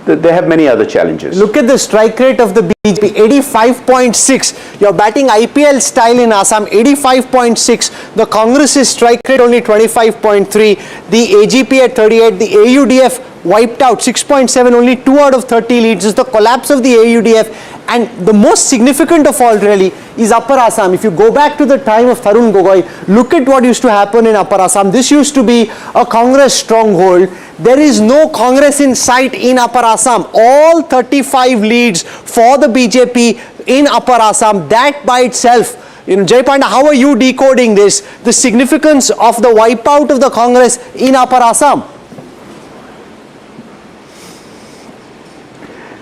they have many other challenges. Look at the strike rate of the BJP, 85.6. You're batting IPL style in Assam, 85.6. The Congress's strike rate only 25.3. The AGP at 38. The AUDF wiped out, 6.7. Only 2 out of 30 leads. It's the collapse of the AUDF. And the most significant of all really is Upper Assam. If you go back to the time of Tarun Gogoi, look at what used to happen in Upper Assam. This used to be a Congress stronghold. There is no Congress in sight in Upper Assam. All 35 leads for the BJP in Upper Assam. That by itself, Jay Panda, how are you decoding this? The significance of the wipeout of the Congress in Upper Assam?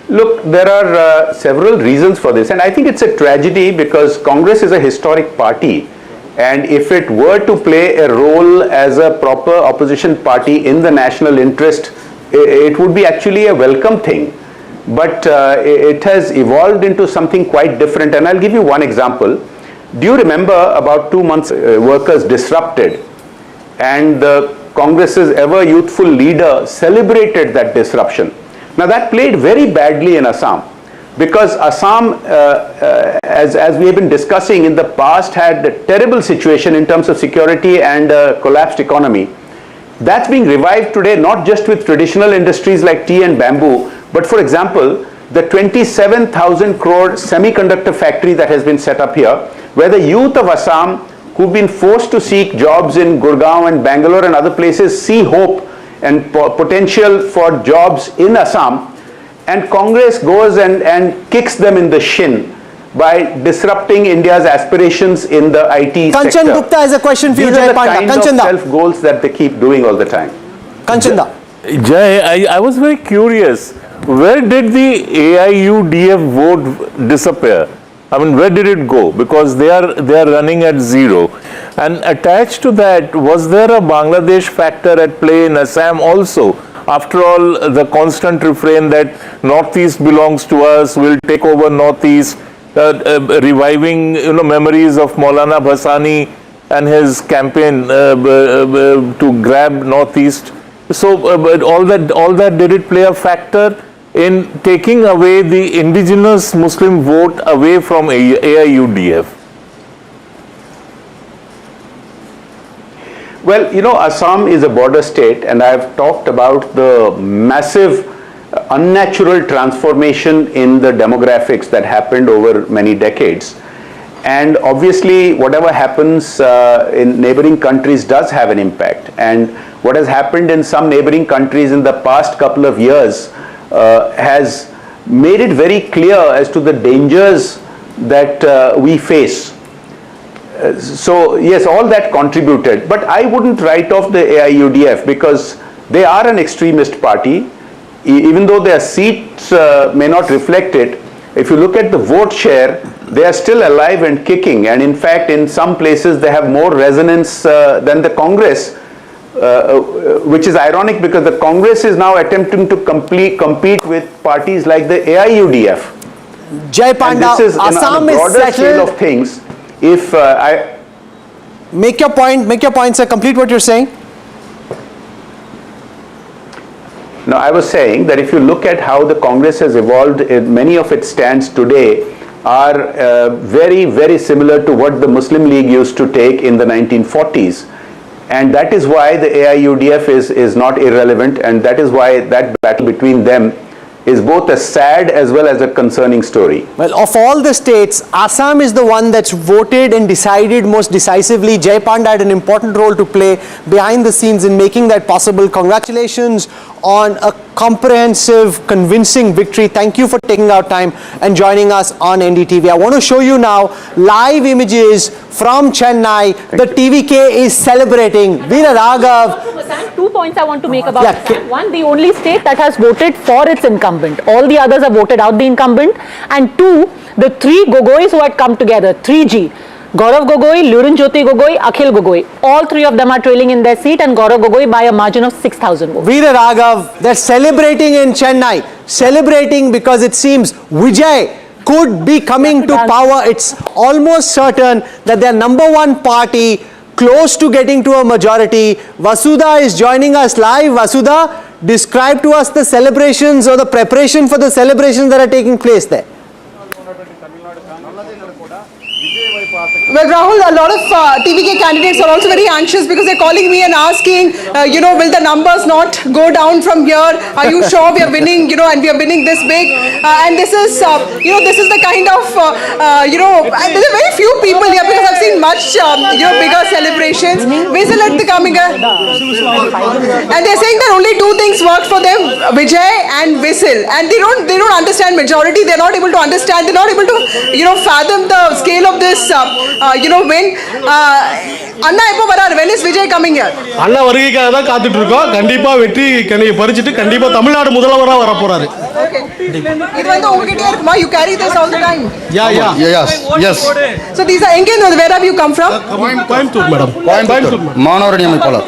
Look, there are several reasons for this, and I think it's a tragedy because Congress is a historic party, and if it were to play a role as a proper opposition party in the national interest, it would be actually a welcome thing. But it has evolved into something quite different, and I'll give you one example. Do you remember about 2 months workers disrupted, and the Congress's ever youthful leader celebrated that disruption? Now that played very badly in Assam. because Assam, as we have been discussing in the past, had a terrible situation in terms of security and collapsed economy. That's being revived today, not just with traditional industries like tea and bamboo, but for example, the 27,000 crore semiconductor factory that has been set up here, where the youth of Assam, who've been forced to seek jobs in Gurgaon and Bangalore and other places, see hope and potential for jobs in Assam, and Congress goes and kicks them in the shin by disrupting India's aspirations in the IT sector. Kanchan Gupta has a question for you, Jay Panda. These are the kind of self-goals that they keep doing all the time. Kanchanda. Jay, I was very curious. Where did the AIUDF vote disappear? I mean, where did it go? Because they are running at zero. And attached to that, was there a Bangladesh factor at play in Assam also? After all, the constant refrain that Northeast belongs to us, we'll take over Northeast, reviving memories of Maulana Bhasani and his campaign to grab Northeast. So all that, did it play a factor in taking away the indigenous Muslim vote away from AIUDF? Well, Assam is a border state, and I've talked about the massive unnatural transformation in the demographics that happened over many decades. And obviously, whatever happens in neighboring countries does have an impact. And what has happened in some neighboring countries in the past couple of years has made it very clear as to the dangers that we face. So yes, all that contributed, but I wouldn't write off the AIUDF because they are an extremist party, even though their seats may not reflect it. If you look at the vote share, they are still alive and kicking, and in fact in some places they have more resonance than the Congress, which is ironic because the Congress is now attempting to compete with parties like the AIUDF. Jay Panda, and this is Assam on a broader is scale of things. If make your point, sir. Complete what you're saying. No, I was saying that if you look at how the Congress has evolved, many of its stands today are very, very similar to what the Muslim League used to take in the 1940s. And that is why the AIUDF is not irrelevant, and that is why that battle between them is both a sad as well as a concerning story. Well, of all the states, Assam is the one that's voted and decided most decisively. Jay Panda had an important role to play behind the scenes in making that possible. Congratulations on a comprehensive, convincing victory. Thank you for taking our time and joining us on NDTV. I want to show you now live images from Chennai. The TVK is celebrating. Veera Raghav. 2 points I want to make about Assam. One, the only state that has voted for its incumbent. All the others have voted out the incumbent. And two, the three Gogois who had come together, 3G. Gaurav Gogoi, Lurin Jyoti Gogoi, Akhil Gogoi. All three of them are trailing in their seat, and Gaurav Gogoi by a margin of 6,000 votes. Veera Raghav, they're celebrating in Chennai. Celebrating because it seems Vijay could be coming to power. It's almost certain that their number one party close to getting to a majority. Vasudha is joining us live. Vasudha, describe to us the celebrations or the preparation for the celebrations that are taking place there. Well, Rahul, a lot of TVK candidates are also very anxious because they're calling me and asking, will the numbers not go down from here? Are you sure we are winning, and we are winning this big? And this is, this is the kind of, there are very few people here because I've seen much, bigger celebrations. Whistle at the coming. And they're saying that only two things work for them, Vijay and whistle. And they don't understand majority. They're not able to understand. They're not able to, fathom the scale of this, win. Anna, when is Vijay coming here? அண்ணா வருகைக்காக தான் காத்துட்டு இருக்கோம். கண்டிப்பா வெற்றி கனியை பறிச்சிட்டு கண்டிப்பா தமிழ்நாடு முதல்வரா வர போறாரு. Okay. இது வந்து உங்ககிட்ட இருக்குமா? You carry this all the time? Yes. So these are Engin, where have you come from? Coimbatore madam. மாணவரணி அமைப்பாளர்.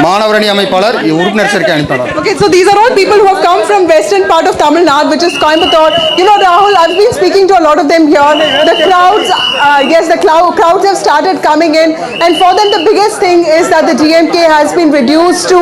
மாணவரணி அமைப்பாளர் உறுப்பினர் சேர்க்கை அனுப்பினார். Okay, so these are all people who have come from western part of Tamil Nadu, which is Coimbatore. Rahul, I've been speaking to a lot of them here. The crowds, crowds have started coming in, and for them the biggest thing is that the DMK has been reduced to,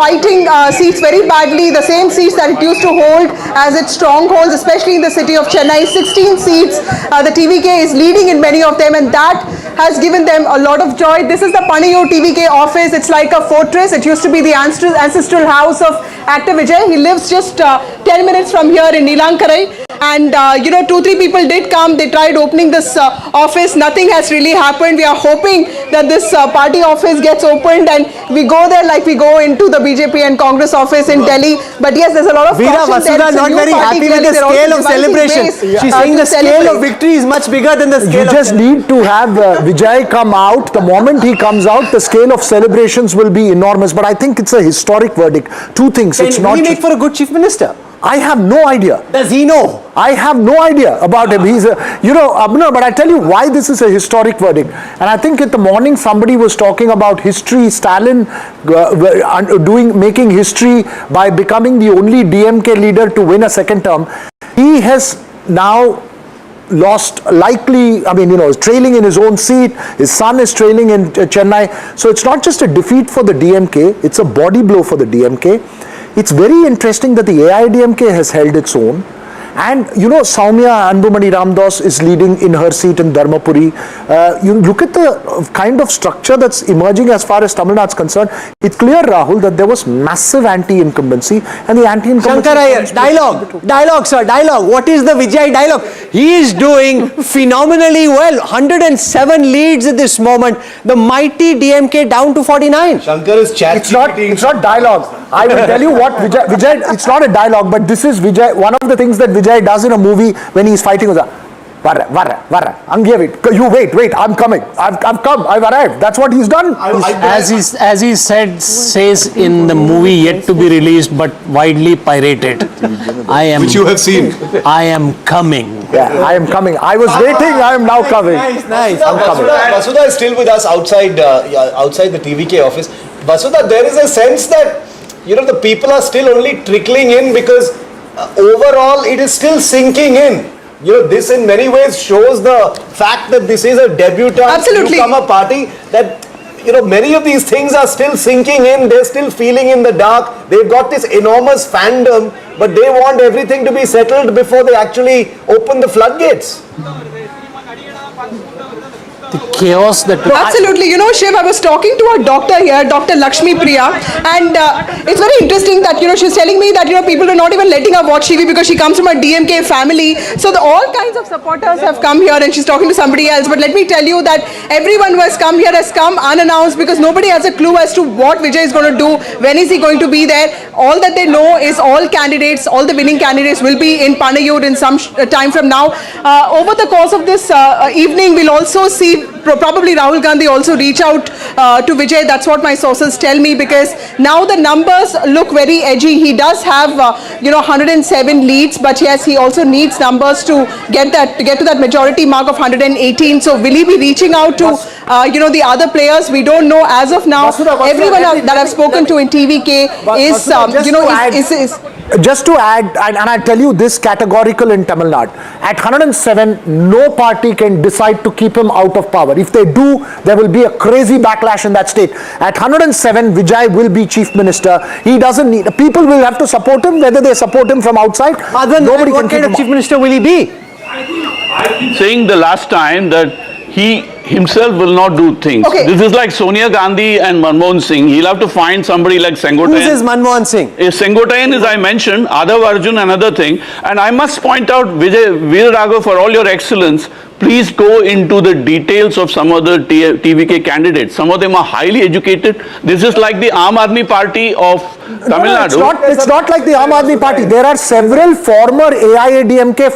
fighting seats very badly, the same seats that it used to hold as its strongholds, especially in the city of Chennai. 16 seats, the TVK is leading in many of them, and that has given them a lot of joy. This is the Panayur TVK office. It's like a fortress. It used to be the ancestral house of actor Vijay. He lives just 10 minutes from here in Neelankarai. And 2-3 people did come. They tried opening this office. Nothing has really happened. We are hoping that this party office gets opened and we go there like we go into the BJP and Congress office in Delhi. But yes, there's a lot of Veera, Vasudha is not very happy with the scale of celebration. She's saying the scale of victory is much bigger than the scale You just need to have Vijay come out. The moment he comes out, the scale of celebrations will be enormous. But I think it's a historic verdict. Two things. Can he make for a good chief minister? I have no idea. Does he know? I have no idea about him. He's a, but I tell you why this is a historic verdict. And I think in the morning somebody was talking about history, Stalin making history by becoming the only DMK leader to win a second term. He has now lost is trailing in his own seat. His son is trailing in Chennai. So it's not just a defeat for the DMK, it's a body blow for the DMK. It's very interesting that the AIDMK has held its own. And Soumya Anbumani Ramdas is leading in her seat in Dharmapuri. You look at the kind of structure that's emerging as far as Tamil Nadu is concerned. It's clear, Rahul, that there was massive anti-incumbency, and the anti-incumbency... Shankar, dialogue, sir, dialogue. What is the Vijay dialogue? He is doing phenomenally well. 107 leads at this moment. The mighty DMK down to 49. Shankar is chat. It's not dialogue. I will tell you what Vijay, it's not a dialogue, but this is Vijay. One of the things that Vijay does in a movie when he's fighting with you wait, I'm coming. I've come, I've arrived. That's what he's done. As he says in the movie yet to be released but widely pirated, which you have seen. I am coming. Yeah, I am coming. I was waiting, I am now coming. Nice. I'm coming. Vasudha is still with us outside the TVK office. Vasudha, there is a sense that the people are still only trickling in because overall it is still sinking in. This in many ways shows the fact that this is a debutant newcomer party, that many of these things are still sinking in. They're still feeling in the dark. They've got this enormous fandom, but they want everything to be settled before they actually open the floodgates. The chaos that... Absolutely. Shiv, I was talking to a doctor here, Dr. Lakshmi Priya, and it's very interesting that, she's telling me that, people are not even letting her watch TV because she comes from a DMK family. So all kinds of supporters have come here, and she's talking to somebody else. But let me tell you that everyone who has come here has come unannounced because nobody has a clue as to what Vijay is going to do, when is he going to be there. All that they know is all the winning candidates will be in Panayur in some time from now. Over the course of this evening, we'll also see probably Rahul Gandhi also reach out to Vijay. That's what my sources tell me, because now the numbers look very edgy. He does have 107 leads, but yes, he also needs numbers to get to that majority mark of 118. So will he be reaching out to the other players? We don't know as of now. Everyone that I've spoken to in TVK is just to add, and I tell you this categorical in Tamil Nadu, at 107, no party can decide to keep him out of power. If they do, there will be a crazy backlash in that state. At 107, Vijay will be chief minister. He doesn't need, people will have to support him, whether they support him from outside. Nobody what kind of chief minister will he be? Saying the last time that he himself will not do things. Okay. This is like Sonia Gandhi and Manmohan Singh. He'll have to find somebody like Sengotayan. Who is Manmohan Singh? Sengotayan, as I mentioned, Adav Arjun, another thing. And I must point out, Vijay Veeraraghav, for all your excellence, please go into the details of some of the TVK candidates. Some of them are highly educated. This is like the Aam Aadmi Party of Tamil Nadu. It's not like the Aam Aadmi Party. There are several former AIADMK,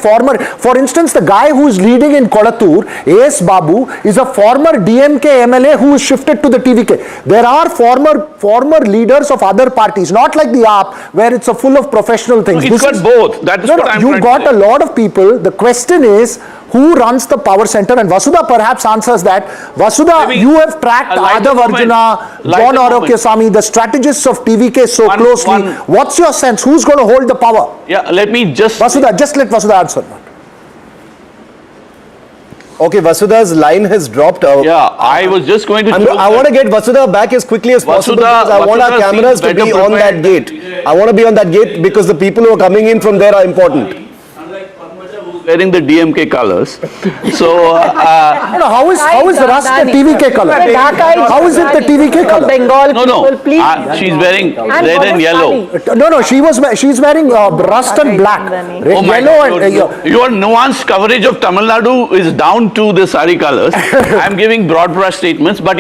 for instance, the guy who is leading in Kolattur, A.S. Babu, is a former DMK MLA who is shifted to the TVK. There are former leaders of other parties, not like the AAP, where it's a full of professional things. It's got both. That is what I'm You've got a lot of people. The question is, who runs the power center? And Vasudha perhaps answers that. Vasudha, you have tracked Adav Arjuna, John Orokyasamy, the strategists of TVK so closely. What's your sense? Who's going to hold the power? Yeah, let me just... Vasudha, just let Vasudha answer. Okay, Vasudha's line has dropped out. Yeah, I was just going to... I want to get Vasudha back as quickly as possible because I want our cameras to be on that gate. I want to be on that gate because the people who are coming in from there are important. Wearing the DMK colors. So, how is Rust the TVK color? How is it the TVK color? Bengal no. people, please. She's wearing red and yellow. No, she's wearing rust and black. Oh my Yellow God, and your nuanced coverage of Tamil Nadu is down to the sari colors. I'm giving broad brush statements, but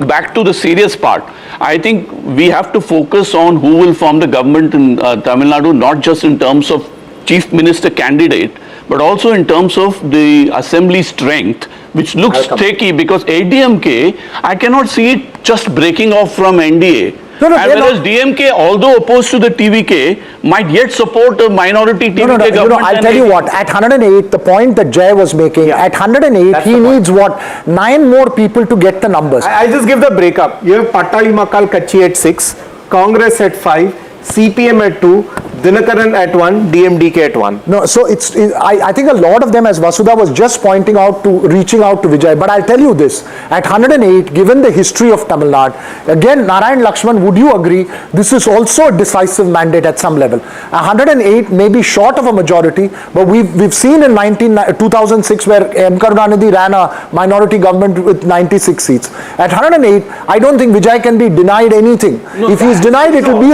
back to the serious part. I think we have to focus on who will form the government in Tamil Nadu, not just in terms of Chief Minister candidate, but also in terms of the assembly strength, which looks tricky because ADMK, I cannot see it just breaking off from NDA. No, and whereas DMK, although opposed to the TVK, might yet support a minority TVK government. I'll tell you what, at 108, the point that Jay was making, at 108, he needs 9 more people to get the numbers. I'll just give the breakup. You have Pattali Makal Kachi at 6, Congress at 5, CPM at 2, Dinakaran at 1, DMDK at 1. No, so I think a lot of them, as Vasudha was just pointing out, reaching out to Vijay. But I'll tell you this, at 108, given the history of Tamil Nadu, again, Narayan Lakshman, would you agree, this is also a decisive mandate at some level? 108 may be short of a majority, but we've seen in 2006 where M. Karunanidhi ran a minority government with 96 seats. At 108, I don't think Vijay can be denied anything. If he's denied, it will be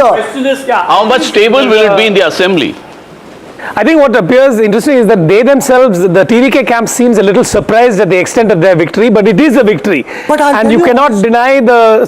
How much stable will it be in the assembly? I think what appears interesting is that they themselves, the TVK camp seems a little surprised at the extent of their victory, but it is a victory. And you cannot deny the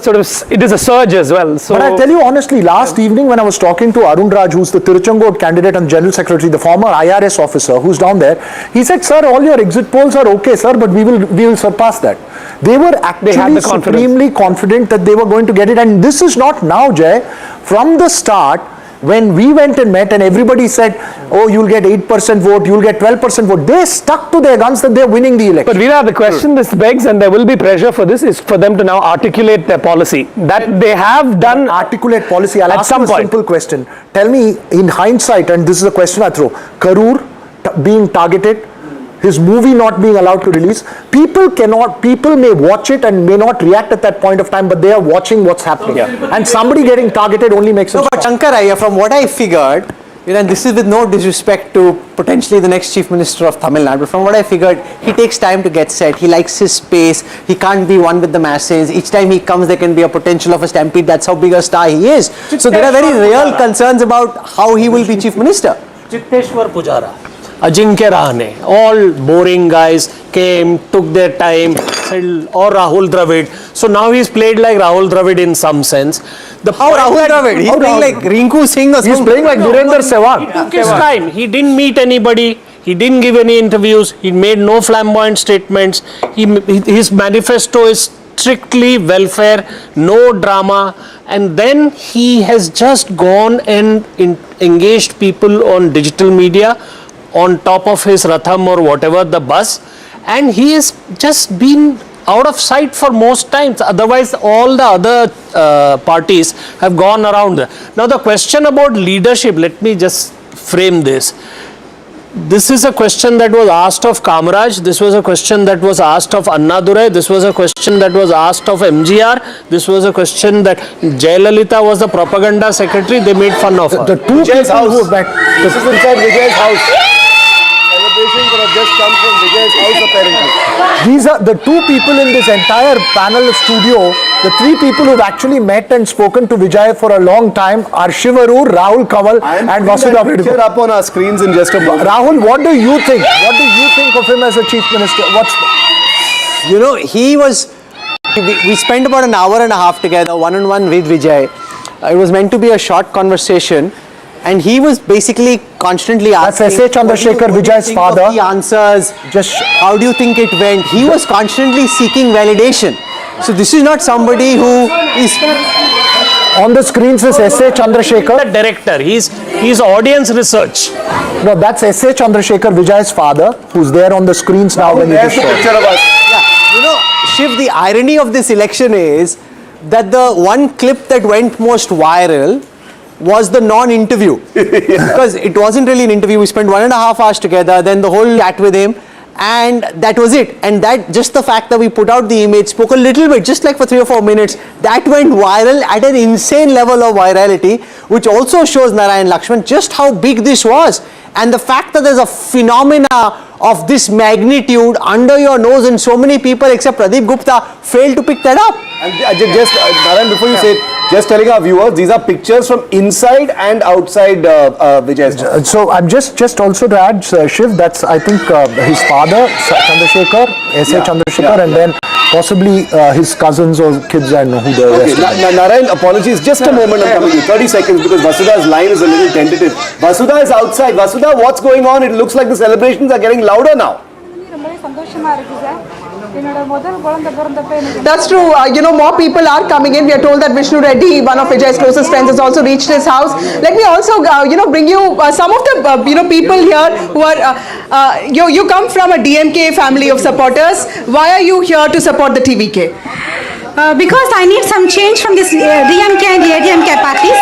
it is a surge as well. So, but I'll tell you honestly, last evening when I was talking to Arun Raj, who's the Tiruchengood candidate and general secretary, the former IRS officer who's down there, he said, sir, all your exit polls are okay, sir, but we will surpass that. They were actually supremely confident that they were going to get it. And this is not now, Jay. From the start, when we went and met and everybody said, oh, you'll get 8% vote, you'll get 12% vote, they stuck to their guns that they're winning the election. But Veera, the question this begs, and there will be pressure for this, is for them to now articulate their policy. That they have done. Articulate policy. I'll ask you a simple question. Tell me, in hindsight, and this is a question I throw, Karur being targeted, his movie not being allowed to release, people may watch it and may not react at that point of time, but they are watching what's happening. And somebody getting targeted only makes sense. No, but Shankar, from what I figured, and this is with no disrespect to potentially the next Chief Minister of Tamil Nadu, but from what I figured, he takes time to get set, he likes his space, he can't be one with the masses, each time he comes there can be a potential of a stampede, that's how big a star he is. So there are very real concerns about how he will be Chief Minister. Chitteshwar Pujara, Ajinkya Rahane, all boring guys came, took their time, or Rahul Dravid. So now he's played like Rahul Dravid in some sense. How Rahul Dravid? He's playing like Rinku Singh or something. He's playing like Virender Sehwag. He took his time. He didn't meet anybody. He didn't give any interviews. He made no flamboyant statements. His manifesto is strictly welfare, no drama. And then he has just gone and engaged people on digital media, on top of his Ratham or whatever, the bus, and he has just been out of sight for most times. Otherwise, all the other parties have gone around. Now, the question about leadership, let me just frame this. This is a question that was asked of Kamaraj, this was a question that was asked of Annadurai, this was a question that was asked of MGR, this was a question that Jayalalitha was the propaganda secretary, they made fun of her. The two people who met, this is inside Vijay's house. Celebrations that have just come from Vijay's house apparently. These are the two people in this entire panel studio, the three people who've actually met and spoken to Vijay for a long time are Shivarur, Rahul Kaval and Vasudha Picture up on our screens in just a moment. Rahul, what do you think? What do you think of him as a Chief Minister? He was, we spent about an hour and a half together, one-on-one with Vijay. It was meant to be a short conversation. And he was basically constantly asking, that's S.A. Chandrasekhar, Vijay's father. The answers, just how do you think it went? He was constantly seeking validation. So this is not somebody who is... On the screens is S.A. Chandrasekhar. The director, he's audience research. No, that's S.A. Chandrasekhar, Vijay's father, who's there on the screens now. When there's the picture of us. Yeah, Shiv, the irony of this election is that the one clip that went most viral was the non-interview. Because it wasn't really an interview. We spent 1.5 hours together, then the whole chat with him. and that was it. And that, just the fact that we put out the image, spoke a little bit, just like for 3 or 4 minutes, that went viral at an insane level of virality, which also shows, Narayan Lakshman, just how big this was. And the fact that there's a phenomena of this magnitude under your nose, and so many people except Pradeep Gupta failed to pick that up. And just, Narayan, before you say it, just telling our viewers, these are pictures from inside and outside Vijay's. So I'm just also to add, Shiv, that's I think his father, Chandrasekhar, S.A. Chandrasekhar, and then possibly his cousins or kids, I know who they are. Okay, Narayan, apologies, just a moment, I'm coming to you, 30 seconds, because Vasudha's line is a little tentative. Vasudha is outside. Vasudha, what's going on? It looks like the celebrations are getting louder now. That's true. More people are coming in. We are told that Vishnu Reddy, one of Vijay's closest friends, has also reached his house. Let me also, bring you some of the, people here who are, you come from a DMK family of supporters. Why are you here to support the TVK? Because I need some change from this DMK and ADMK parties.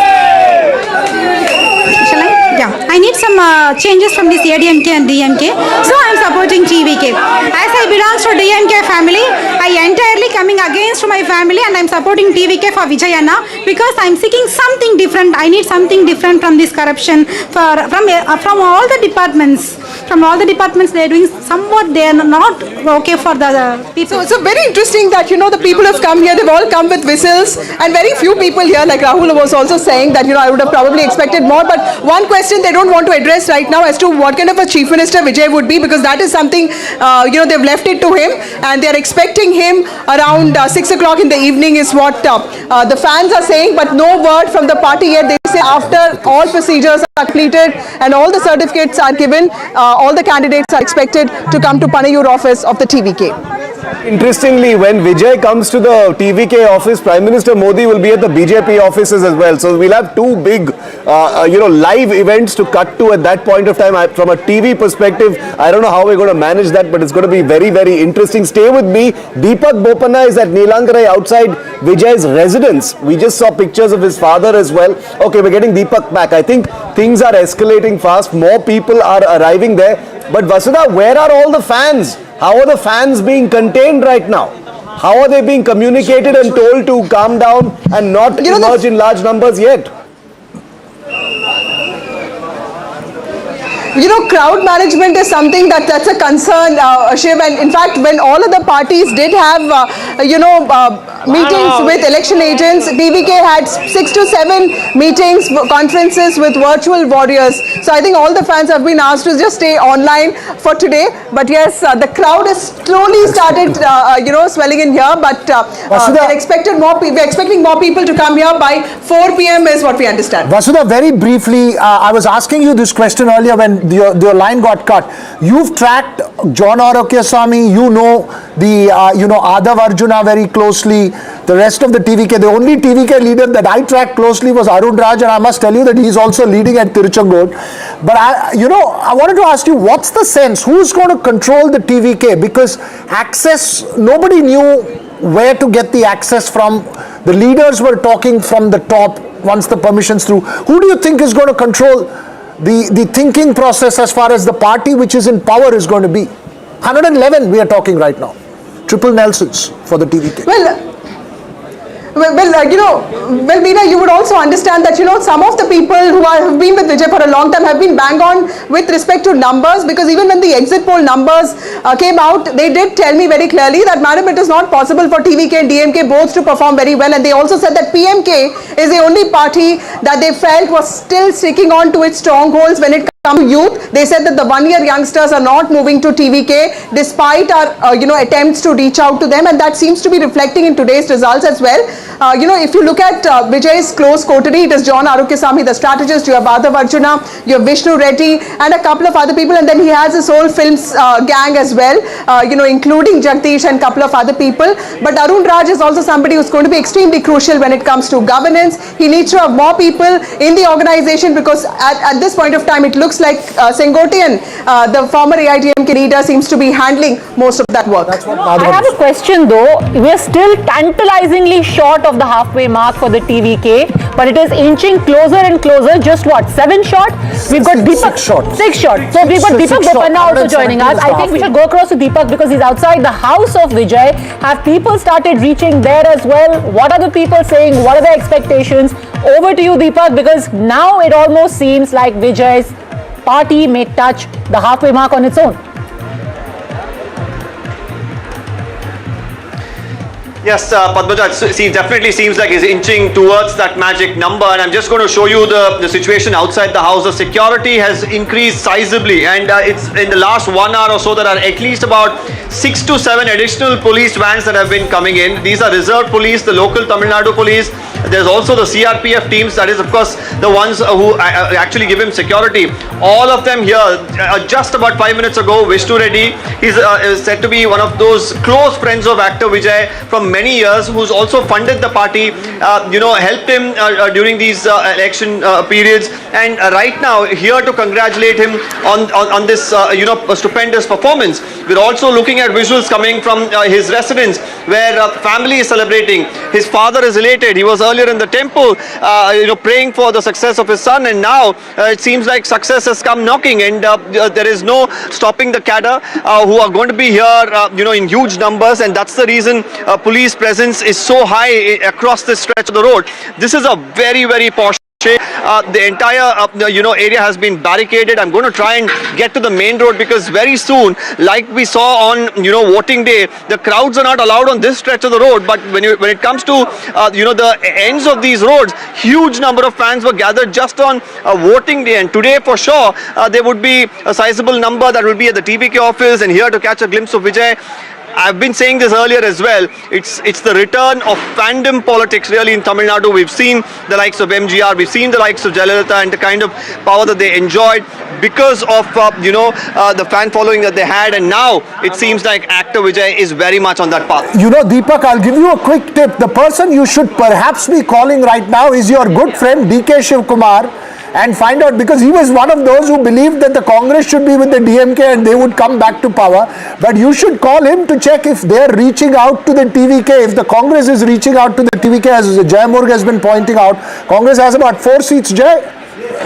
Yeah, I need some changes from this ADMK and DMK, so I am supporting TVK. As I belong to DMK family, I entirely coming against my family, and I am supporting TVK for Vijay Anna because I am seeking something different. I need something different from this corruption, from all the departments. From all the departments, they are doing somewhat, they are not okay for the people. So it's very interesting that, the people have come here, they've all come with whistles, and very few people here, like Rahul was also saying that, I would have probably expected more, but one question they don't want to address right now as to what kind of a Chief Minister Vijay would be, because that is something, they've left it to him, and they're expecting him around 6 o'clock in the evening is what the fans are saying, but no word from the party yet. They say after all procedures are completed and all the certificates are given, all the candidates are expected to come to Panayur office of the TVK. Interestingly, when Vijay comes to the TVK office, Prime Minister Modi will be at the BJP offices as well. So we'll have two big, live events to cut to at that point of time. From a TV perspective, I don't know how we're going to manage that, but it's going to be very, very interesting. Stay with me. Deepak Bopanna is at Neelangarai outside Vijay's residence. We just saw pictures of his father as well. Okay, we're getting Deepak back. I think things are escalating fast. More people are arriving there. But Vasudha, where are all the fans? How are the fans being contained right now? How are they being communicated and told to calm down and not emerge in large numbers yet? Crowd management is something that's a concern, Shiv, and in fact, when all of the parties did have, meetings with election agents, TVK had 6 to 7 meetings, conferences with virtual warriors. So I think all the fans have been asked to just stay online for today. But yes, the crowd has slowly started, swelling in here. But we're expecting more people to come here by 4 p.m. is what we understand. Vasudha, very briefly, I was asking you this question earlier when your line got cut. You've tracked John Orokyaswamy, the Adav Arjuna very closely, the rest of the TVK. The only TVK leader that I tracked closely was Arun Raj, and I must tell you that he's also leading at Tiruchengood. But I wanted to ask you, what's the sense? Who's going to control the TVK? Because access, nobody knew where to get the access from. The leaders were talking from the top once the permission's through. Who do you think is going to control the thinking process as far as the party which is in power is going to be? 111 we are talking right now. Triple Nelsons for the TVK. Well, Meena, you would also understand that, some of the people who have been with Vijay for a long time have been bang on with respect to numbers, because even when the exit poll numbers came out, they did tell me very clearly that, madam, it is not possible for TVK and DMK both to perform very well. And they also said that PMK is the only party that they felt was still sticking on to its strongholds when it comes to youth. They said that the one-year youngsters are not moving to TVK despite our attempts to reach out to them, and that seems to be reflecting in today's results as well. If you look at Vijay's close coterie, it is John Orokyaswamy, the strategist, you have Adav Arjuna, you have Vishnu Reddy, and a couple of other people, and then he has his whole films gang as well, including Jagdish and a couple of other people. But Arun Raj is also somebody who's going to be extremely crucial when it comes to governance. He needs to have more people in the organization, because at this point of time, it looks like Sengotian, the former AIDMK leader, seems to be handling most of that work. I have a question though. We are still tantalizingly short of the halfway mark for the TVK, but it is inching closer and closer. Just what, 7 short? We've got Deepak. 6 short. 6 short. So we've got Deepak Bopanna also joining us. I think we should go across to Deepak because he's outside the house of Vijay. Have people started reaching there as well? What are the people saying? What are their expectations? Over to you, Deepak, because now it almost seems like Vijay's party may touch the halfway mark on its own. Yes, Padmaja, definitely seems like he's inching towards that magic number, and I'm just going to show you the situation outside the house. The security has increased sizably, and it's in the last 1 hour or so there are at least about 6 to 7 additional police vans that have been coming in. These are reserve police, the local Tamil Nadu police. There's also the CRPF teams, that is of course the ones who actually give him security. All of them here, just about 5 minutes ago, Vishnu Reddy, he's said to be one of those close friends of actor Vijay from many years, who's also funded the party, helped him during these election periods, and right now here to congratulate him on this stupendous performance. We're also looking at visuals coming from his residence where family is celebrating. His father is elated. He was earlier in the temple praying for the success of his son, and now it seems like success has come knocking, and there is no stopping the cadre who are going to be here in huge numbers, and that's the reason police presence is so high across this stretch of the road. This is a very, very posh. The entire area has been barricaded. I'm going to try and get to the main road because very soon, like we saw on voting day, the crowds are not allowed on this stretch of the road. But when it comes to the ends of these roads, huge number of fans were gathered just on voting day. And today, for sure, there would be a sizable number that will be at the TVK office and here to catch a glimpse of Vijay. I've been saying this earlier as well. It's the return of fandom politics really in Tamil Nadu. We've seen the likes of MGR, we've seen the likes of Jayalalitha and the kind of power that they enjoyed because of the fan following that they had, and now it seems like actor Vijay is very much on that path. Deepak, I'll give you a quick tip. The person you should perhaps be calling right now is your good friend DK Shivkumar, and find out, because he was one of those who believed that the Congress should be with the DMK and they would come back to power. But you should call him to check if they're reaching out to the TVK, if the Congress is reaching out to the TVK, as Jayamurg has been pointing out. Congress has about 4 seats, Jay,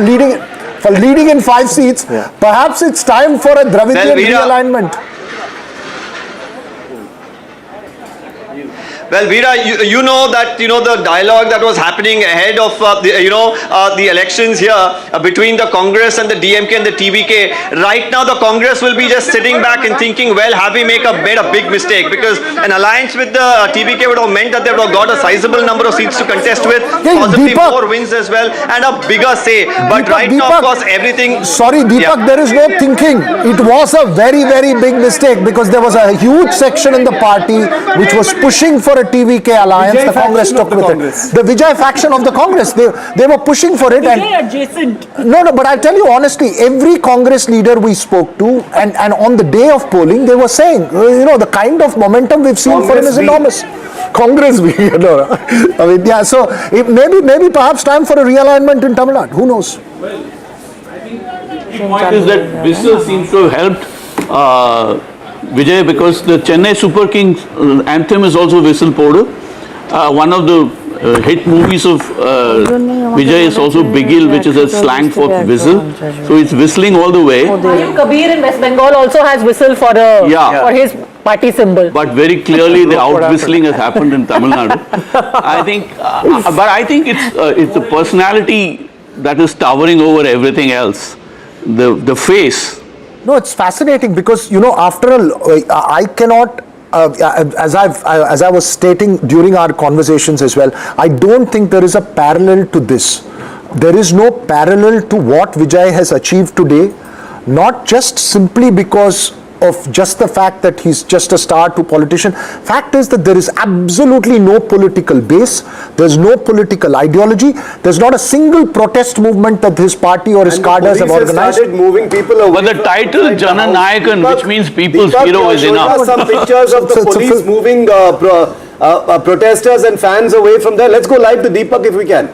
leading in 5 seats. Yeah. Perhaps it's time for a Dravidian realignment. Well, Veera, you know that the dialogue that was happening ahead of the elections here between the Congress and the DMK and the TVK. Right now, the Congress will be just sitting back and thinking, well, have we made a big mistake? Because an alliance with the TVK would have meant that they would have got a sizable number of seats to contest with, possibly more wins as well, and a bigger say. But right now, of course, everything. Sorry, Deepak, there is no thinking. It was a very, very big mistake because there was a huge section in the party which was pushing for a TVK alliance. The Congress took with it. The Vijay faction of the Congress, they were pushing for it. Vijay adjacent. No, but I tell you honestly, every Congress leader we spoke to, and on the day of polling, they were saying, the kind of momentum we've seen for him is enormous. Congress, so maybe perhaps time for a realignment in Tamil Nadu. Who knows? Well, I think the point is that Vishal seems to have helped Vijay, because the Chennai Super Kings anthem is also whistle powder. One of the hit movies of Vijay is also Bigil, which is a slang for whistle. So it's whistling all the way. Kabir in West Bengal also has whistle for his party symbol. But very clearly the out whistling has happened in Tamil Nadu. I think, but I think it's the personality that is towering over everything else. The face. No, it's fascinating because, after all, I cannot, as I was stating during our conversations as well, I don't think there is a parallel to this. There is no parallel to what Vijay has achieved today, not just simply because of just the fact that he's just a star to politician. Fact is that there is absolutely no political base, there's no political ideology, there's not a single protest movement that his party or his cadres have organized. Started moving people away. But the title Jananayakan, which means people's hero, is enough. Some pictures of the police moving protesters and fans away from there. Let's go live to Deepak if we can.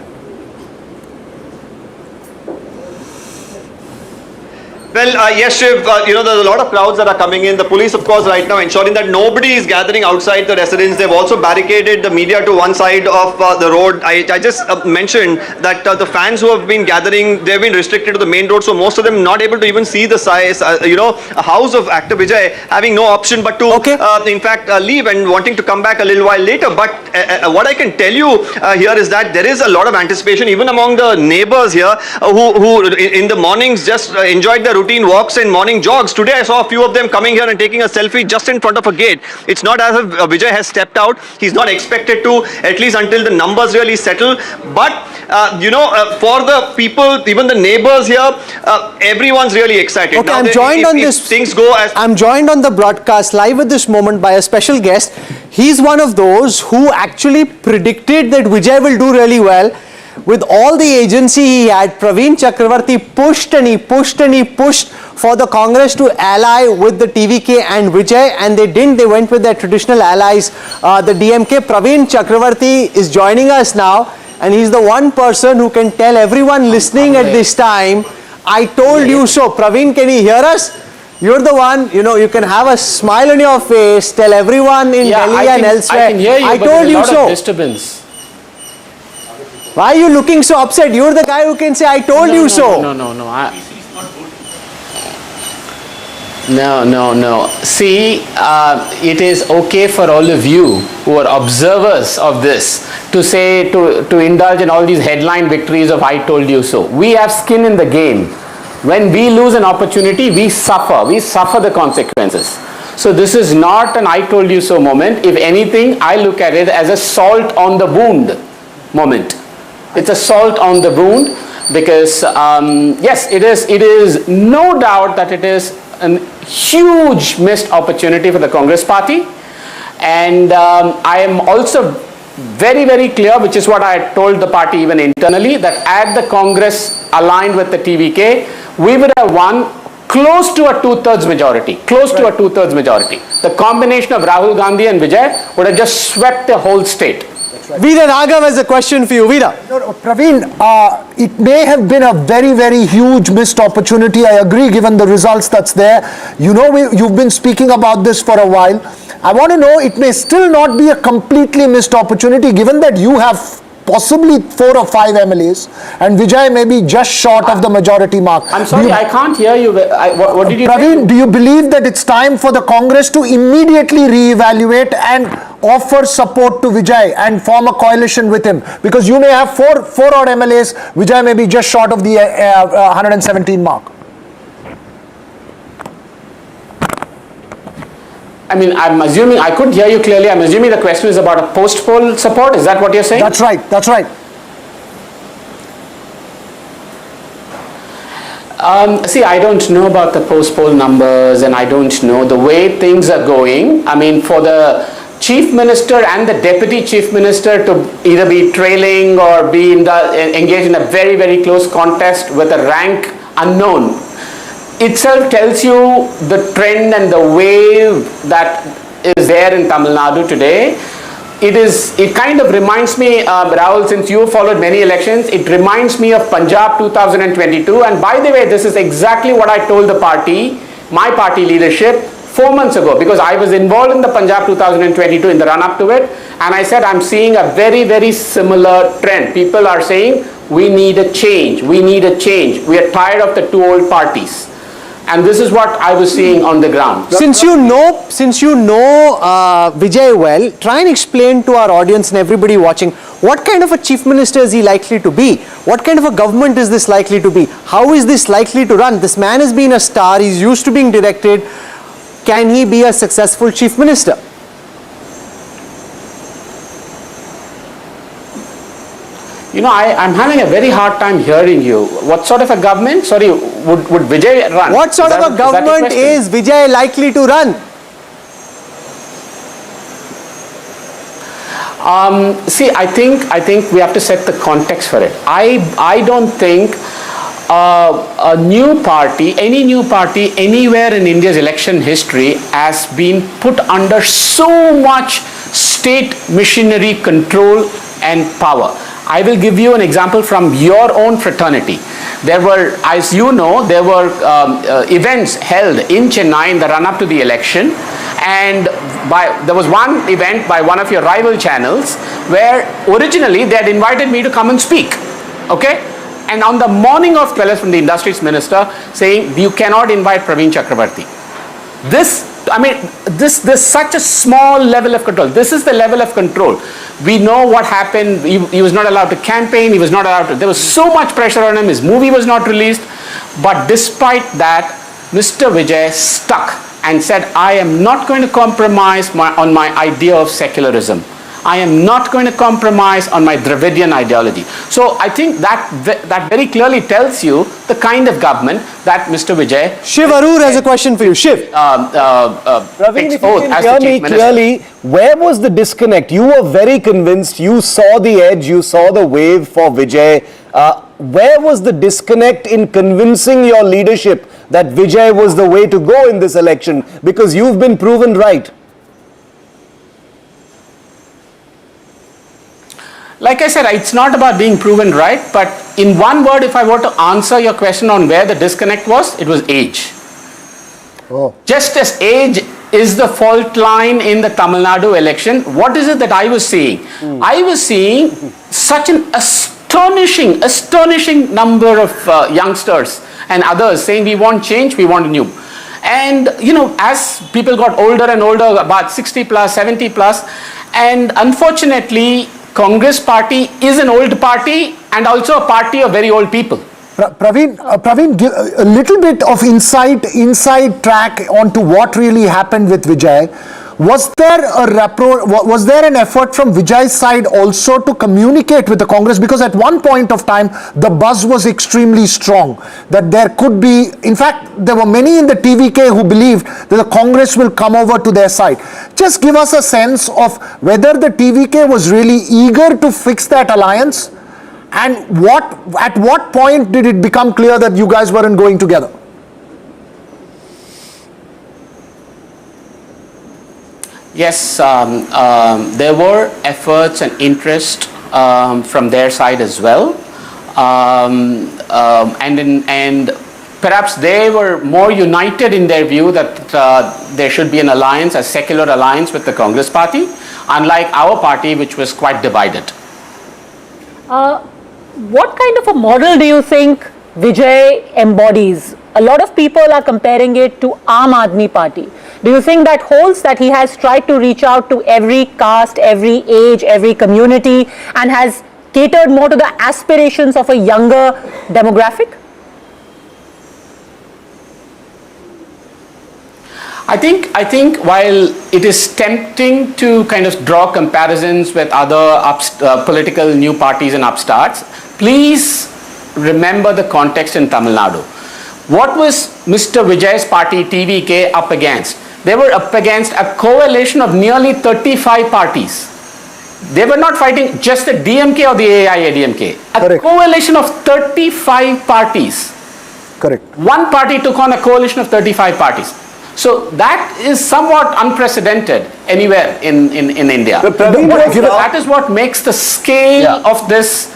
Well, yes, Shiv, there's a lot of crowds that are coming in. The police, of course, right now ensuring that nobody is gathering outside the residence. They've also barricaded the media to one side of the road. I just mentioned that the fans who have been gathering, they've been restricted to the main road, so most of them not able to even see the size, a house of actor Vijay, having no option but to, in fact, leave and wanting to come back a little while later. But what I can tell you here is that there is a lot of anticipation, even among the neighbors here, who in the mornings just enjoyed their routine walks and morning jogs. Today I saw a few of them coming here and taking a selfie just in front of a gate. It's not as if Vijay has stepped out. He's not expected to, at least until the numbers really settle. But for the people, even the neighbors here, everyone's really excited. Okay, now, I'm joined on this. Things go as I'm joined on the broadcast live at this moment by a special guest. He's one of those who actually predicted that Vijay will do really well. With all the agency he had, Praveen Chakravarti pushed and he pushed and he pushed for the Congress to ally with the TVK and Vijay, and they didn't. They went with their traditional allies, the DMK. Praveen Chakravarti is joining us now, and he's the one person who can tell everyone listening at this time, I told you so. Praveen, can you hear us? You're the one, you can have a smile on your face, tell everyone in Delhi and elsewhere, I can hear you, I but told there's a you lot so. of disturbance. Why are you looking so upset? You're the guy who can say, I told you so. No. See, it is okay for all of you who are observers of this to say, to indulge in all these headline victories of I told you so. We have skin in the game. When we lose an opportunity, we suffer. We suffer the consequences. So this is not an I told you so moment. If anything, I look at it as a salt on the wound moment. It's a salt on the wound because, yes, it is no doubt that it is a huge missed opportunity for the Congress party. And I am also very, very clear, which is what I told the party even internally, that had the Congress aligned with the TVK, we would have won close to a 2/3 majority. Close to a 2/3 majority. The combination of Rahul Gandhi and Vijay would have just swept the whole state. Veera Raghav has a question for you. Veera. Praveen, it may have been a very, very huge missed opportunity. I agree, given the results that's there. You've been speaking about this for a while. I want to know, it may still not be a completely missed opportunity, given that you have possibly 4 or 5 MLAs and Vijay may be just short of the majority mark. I'm sorry, I can't hear you. What did you Praveen, say? do you believe that it's time for the Congress to immediately reevaluate and offer support to Vijay and form a coalition with him? Because you may have 4 odd MLAs, Vijay may be just short of the 117 mark. I mean, I'm assuming, I couldn't hear you clearly. I'm assuming the question is about a post-poll support. Is that what you're saying? That's right. That's right. See, I don't know about the post-poll numbers and I don't know the way things are going. I mean, for the Chief Minister and the Deputy Chief Minister to either be trailing or be engaged in a very, very close contest with a rank unknown itself tells you the trend and the wave that is there in Tamil Nadu today. It kind of reminds me, Rahul, since you followed many elections, it reminds me of Punjab 2022. And by the way, this is exactly what I told the party, my party leadership, 4 months ago, because I was involved in the Punjab 2022 in the run-up to it. And I said, I'm seeing a very, very similar trend. People are saying, we need a change. We need a change. We are tired of the 2 old parties. And this is what I was seeing on the ground. Since you know Vijay well, try and explain to our audience and everybody watching, what kind of a chief minister is he likely to be? What kind of a government is this likely to be? How is this likely to run? This man has been a star, he's used to being directed. Can he be a successful chief minister? I'm having a very hard time hearing you. What sort of a government? Sorry, would Vijay run? What sort of a government is Vijay likely to run? See, I think we have to set the context for it. I don't think a new party, any new party anywhere in India's election history has been put under so much state machinery control and power. I will give you an example from your own fraternity. There were, as you know, there were events held in Chennai in the run-up to the election, and there was one event by one of your rival channels where originally they had invited me to come and speak, okay? And on the morning of 12th from the Industries Minister saying, you cannot invite Praveen Chakrabarti. There's such a small level of control. This is the level of control. We know what happened. He was not allowed to campaign. He was not allowed to. There was so much pressure on him. His movie was not released. But despite that, Mr. Vijay stuck and said, I am not going to compromise on my idea of secularism. I am not going to compromise on my Dravidian ideology. So I think that very clearly tells you the kind of government that Mr. Vijay... Shiv Arur has a question for you. Shiv. Praveen, if you can hear me clearly, where was the disconnect? You were very convinced, you saw the edge, you saw the wave for Vijay. Where was the disconnect in convincing your leadership that Vijay was the way to go in this election? Because you've been proven right. Like I said, it's not about being proven right, but in one word, if I were to answer your question on where the disconnect was, it was age. Oh. Just as age is the fault line in the Tamil Nadu election, what is it that I was seeing? I was seeing such an astonishing number of youngsters and others saying we want change, we want new. And you know, as people got older and older, about 60 plus, 70 plus, and unfortunately, Congress party is an old party and also a party of very old people. Praveen, give a little bit of inside track onto what really happened with Vijay. Was there an effort from Vijay's side also to communicate with the Congress? Because at one point of time, the buzz was extremely strong that there could be, in fact, there were many in the TVK who believed that the Congress will come over to their side. Just give us a sense of whether the TVK was really eager to fix that alliance, and at what point did it become clear that you guys weren't going together? Yes, there were efforts and interest from their side as well, and perhaps they were more united in their view that there should be an alliance, a secular alliance with the Congress party, unlike our party, which was quite divided. What kind of a model do you think Vijay embodies? A lot of people are comparing it to Aam Aadmi Party. Do you think that holds, that he has tried to reach out to every caste, every age, every community, and has catered more to the aspirations of a younger demographic? I think while it is tempting to kind of draw comparisons with other political new parties and upstarts, please remember the context in Tamil Nadu. What was Mr. Vijay's party TVK up against? They were up against a coalition of nearly 35 parties. They were not fighting just the DMK or the AIADMK. A coalition of 35 parties. Correct. One party took on a coalition of 35 parties. So that is somewhat unprecedented anywhere in India. That is what makes the scale of this,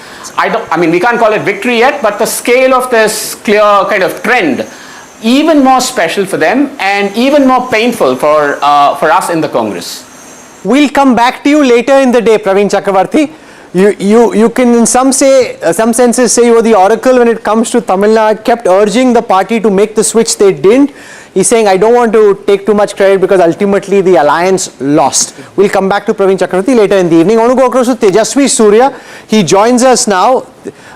we can't call it victory yet, but the scale of this clear kind of trend even more special for them and even more painful for us in the Congress. We'll come back to you later in the day, Praveen Chakrabarti. You can in some senses say you were the oracle when it comes to Tamil Nadu, kept urging the party to make the switch, they didn't. He's saying, I don't want to take too much credit because ultimately the alliance lost. We'll come back to Praveen Chakrabarti later in the evening. I want to go across to Tejasvi Surya. He joins us now.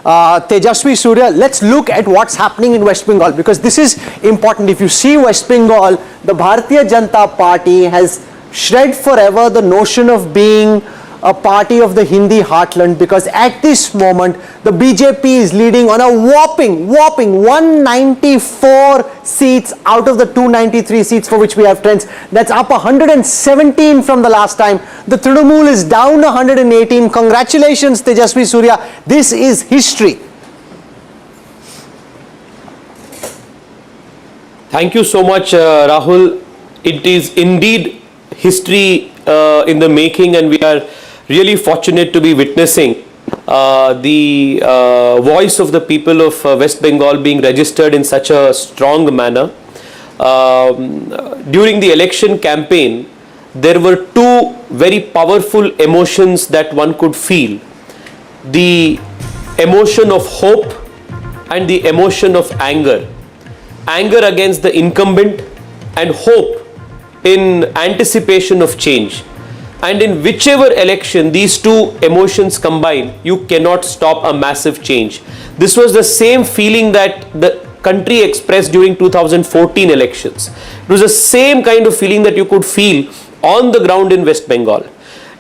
Tejasvi Surya, let's look at what's happening in West Bengal, because this is important. If you see West Bengal, the Bharatiya Janata Party has shred forever the notion of being a party of the Hindi heartland, because at this moment the BJP is leading on a whopping 194 seats out of the 293 seats for which we have trends. That's up 117 from the last time. The Trinamool is down 118. Congratulations, Tejasvi Surya. This is history. Thank you so much, Rahul. It is indeed history in the making, and we are really fortunate to be witnessing the voice of the people of West Bengal being registered in such a strong manner. During the election campaign, there were two very powerful emotions that one could feel. The emotion of hope and the emotion of anger. Anger against the incumbent and hope in anticipation of change. And in whichever election these two emotions combine, you cannot stop a massive change. This was the same feeling that the country expressed during 2014 elections. It was the same kind of feeling that you could feel on the ground in West Bengal.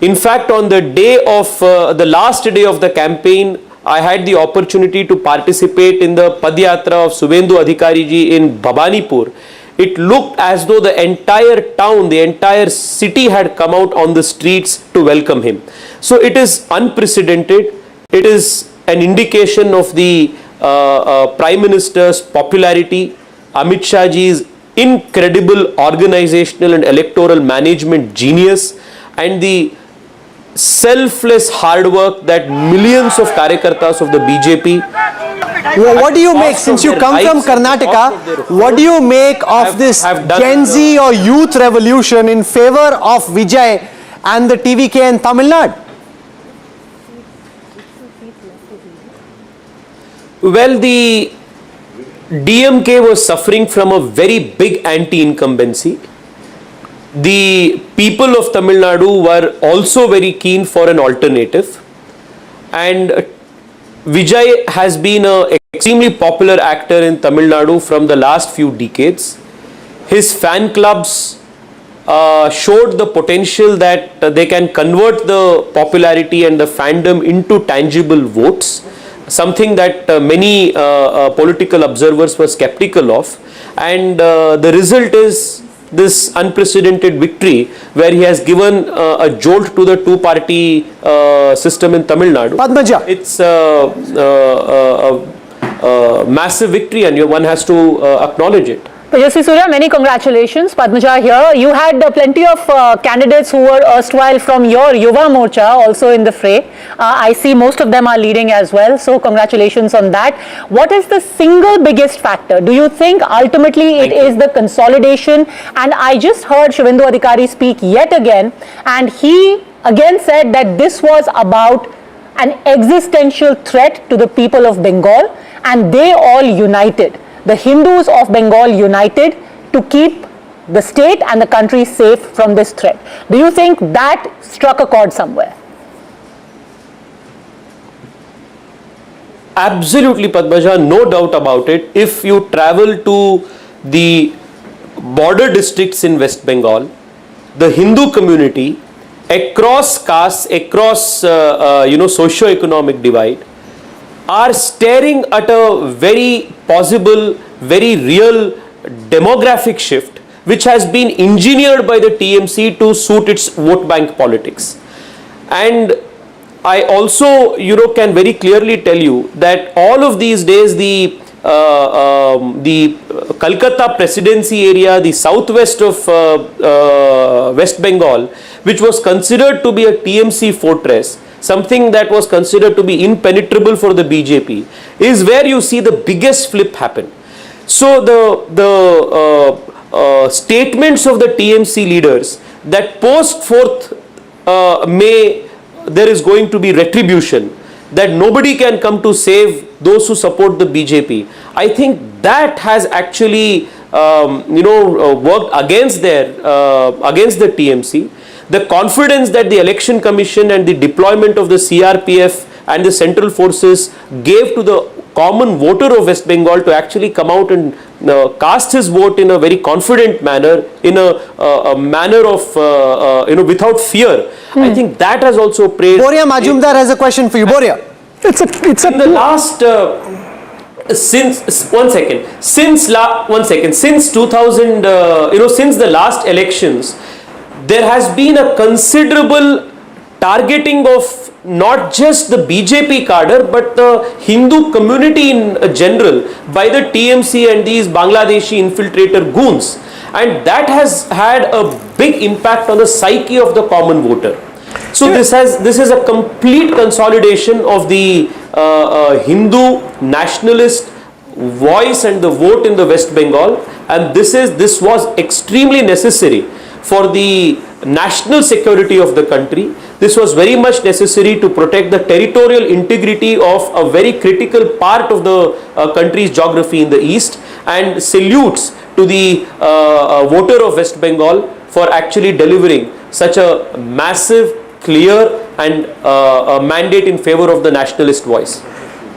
In fact, on the day of the last day of the campaign, I had the opportunity to participate in the Padyatra of Shuendu Adikari ji in Bhavanipur. It looked as though the entire town, the entire city had come out on the streets to welcome him. So it is unprecedented. It is an indication of the Prime Minister's popularity, Amit Shah ji's incredible organizational and electoral management genius, and the selfless hard work that millions of Karyakartas of the BJP. Well, what do you make, since you come from Karnataka, what do you make of this Gen Z or youth revolution in favor of Vijay and the TVK in Tamil Nadu? Well, the DMK was suffering from a very big anti-incumbency. The people of Tamil Nadu were also very keen for an alternative, and Vijay has been an extremely popular actor in Tamil Nadu from the last few decades. His fan clubs showed the potential that they can convert the popularity and the fandom into tangible votes, something that many political observers were skeptical of, and the result is this unprecedented victory where he has given a jolt to the two-party system in Tamil Nadu. Padmaja. It's a massive victory, and one has to acknowledge it. Tejasvi Surya, many congratulations. Padmaja here. You had plenty of candidates who were erstwhile from your Yuva Morcha also in the fray. I see most of them are leading as well. So congratulations on that. What is the single biggest factor? Do you think ultimately it is the consolidation? And I just heard Shuendu Adikari speak yet again, and he again said that this was about an existential threat to the people of Bengal, and they all united. The Hindus of Bengal united to keep the state and the country safe from this threat. Do you think that struck a chord somewhere? Absolutely, Padmaja, no doubt about it. If you travel to the border districts in West Bengal, the Hindu community across castes, across socio-economic divide, are staring at a very possible, very real demographic shift which has been engineered by the TMC to suit its vote bank politics. And I also, can very clearly tell you that all of these days the Calcutta presidency area, the southwest of West Bengal, which was considered to be a TMC fortress, something that was considered to be impenetrable for the BJP, is where you see the biggest flip happen. So the statements of the TMC leaders that post 4th May there is going to be retribution, that nobody can come to save those who support the BJP, I think that has actually worked against the TMC. The confidence that the Election Commission and the deployment of the CRPF and the central forces gave to the common voter of West Bengal to actually come out and cast his vote in a very confident manner, in a manner of, without fear. I think that has also played. Boria Majumdar has a question for you. Boria. It's in the last, since 2000, since the last elections, there has been a considerable targeting of not just the BJP cadre but the Hindu community in general by the TMC and these Bangladeshi infiltrator goons, and that has had a big impact on the psyche of the common voter. So this is a complete consolidation of the Hindu nationalist voice and the vote in the West Bengal, and this was extremely necessary for the national security of the country. This was very much necessary to protect the territorial integrity of a very critical part of the country's geography in the east, and salutes to the voter of West Bengal for actually delivering such a massive, clear and mandate in favor of the nationalist voice.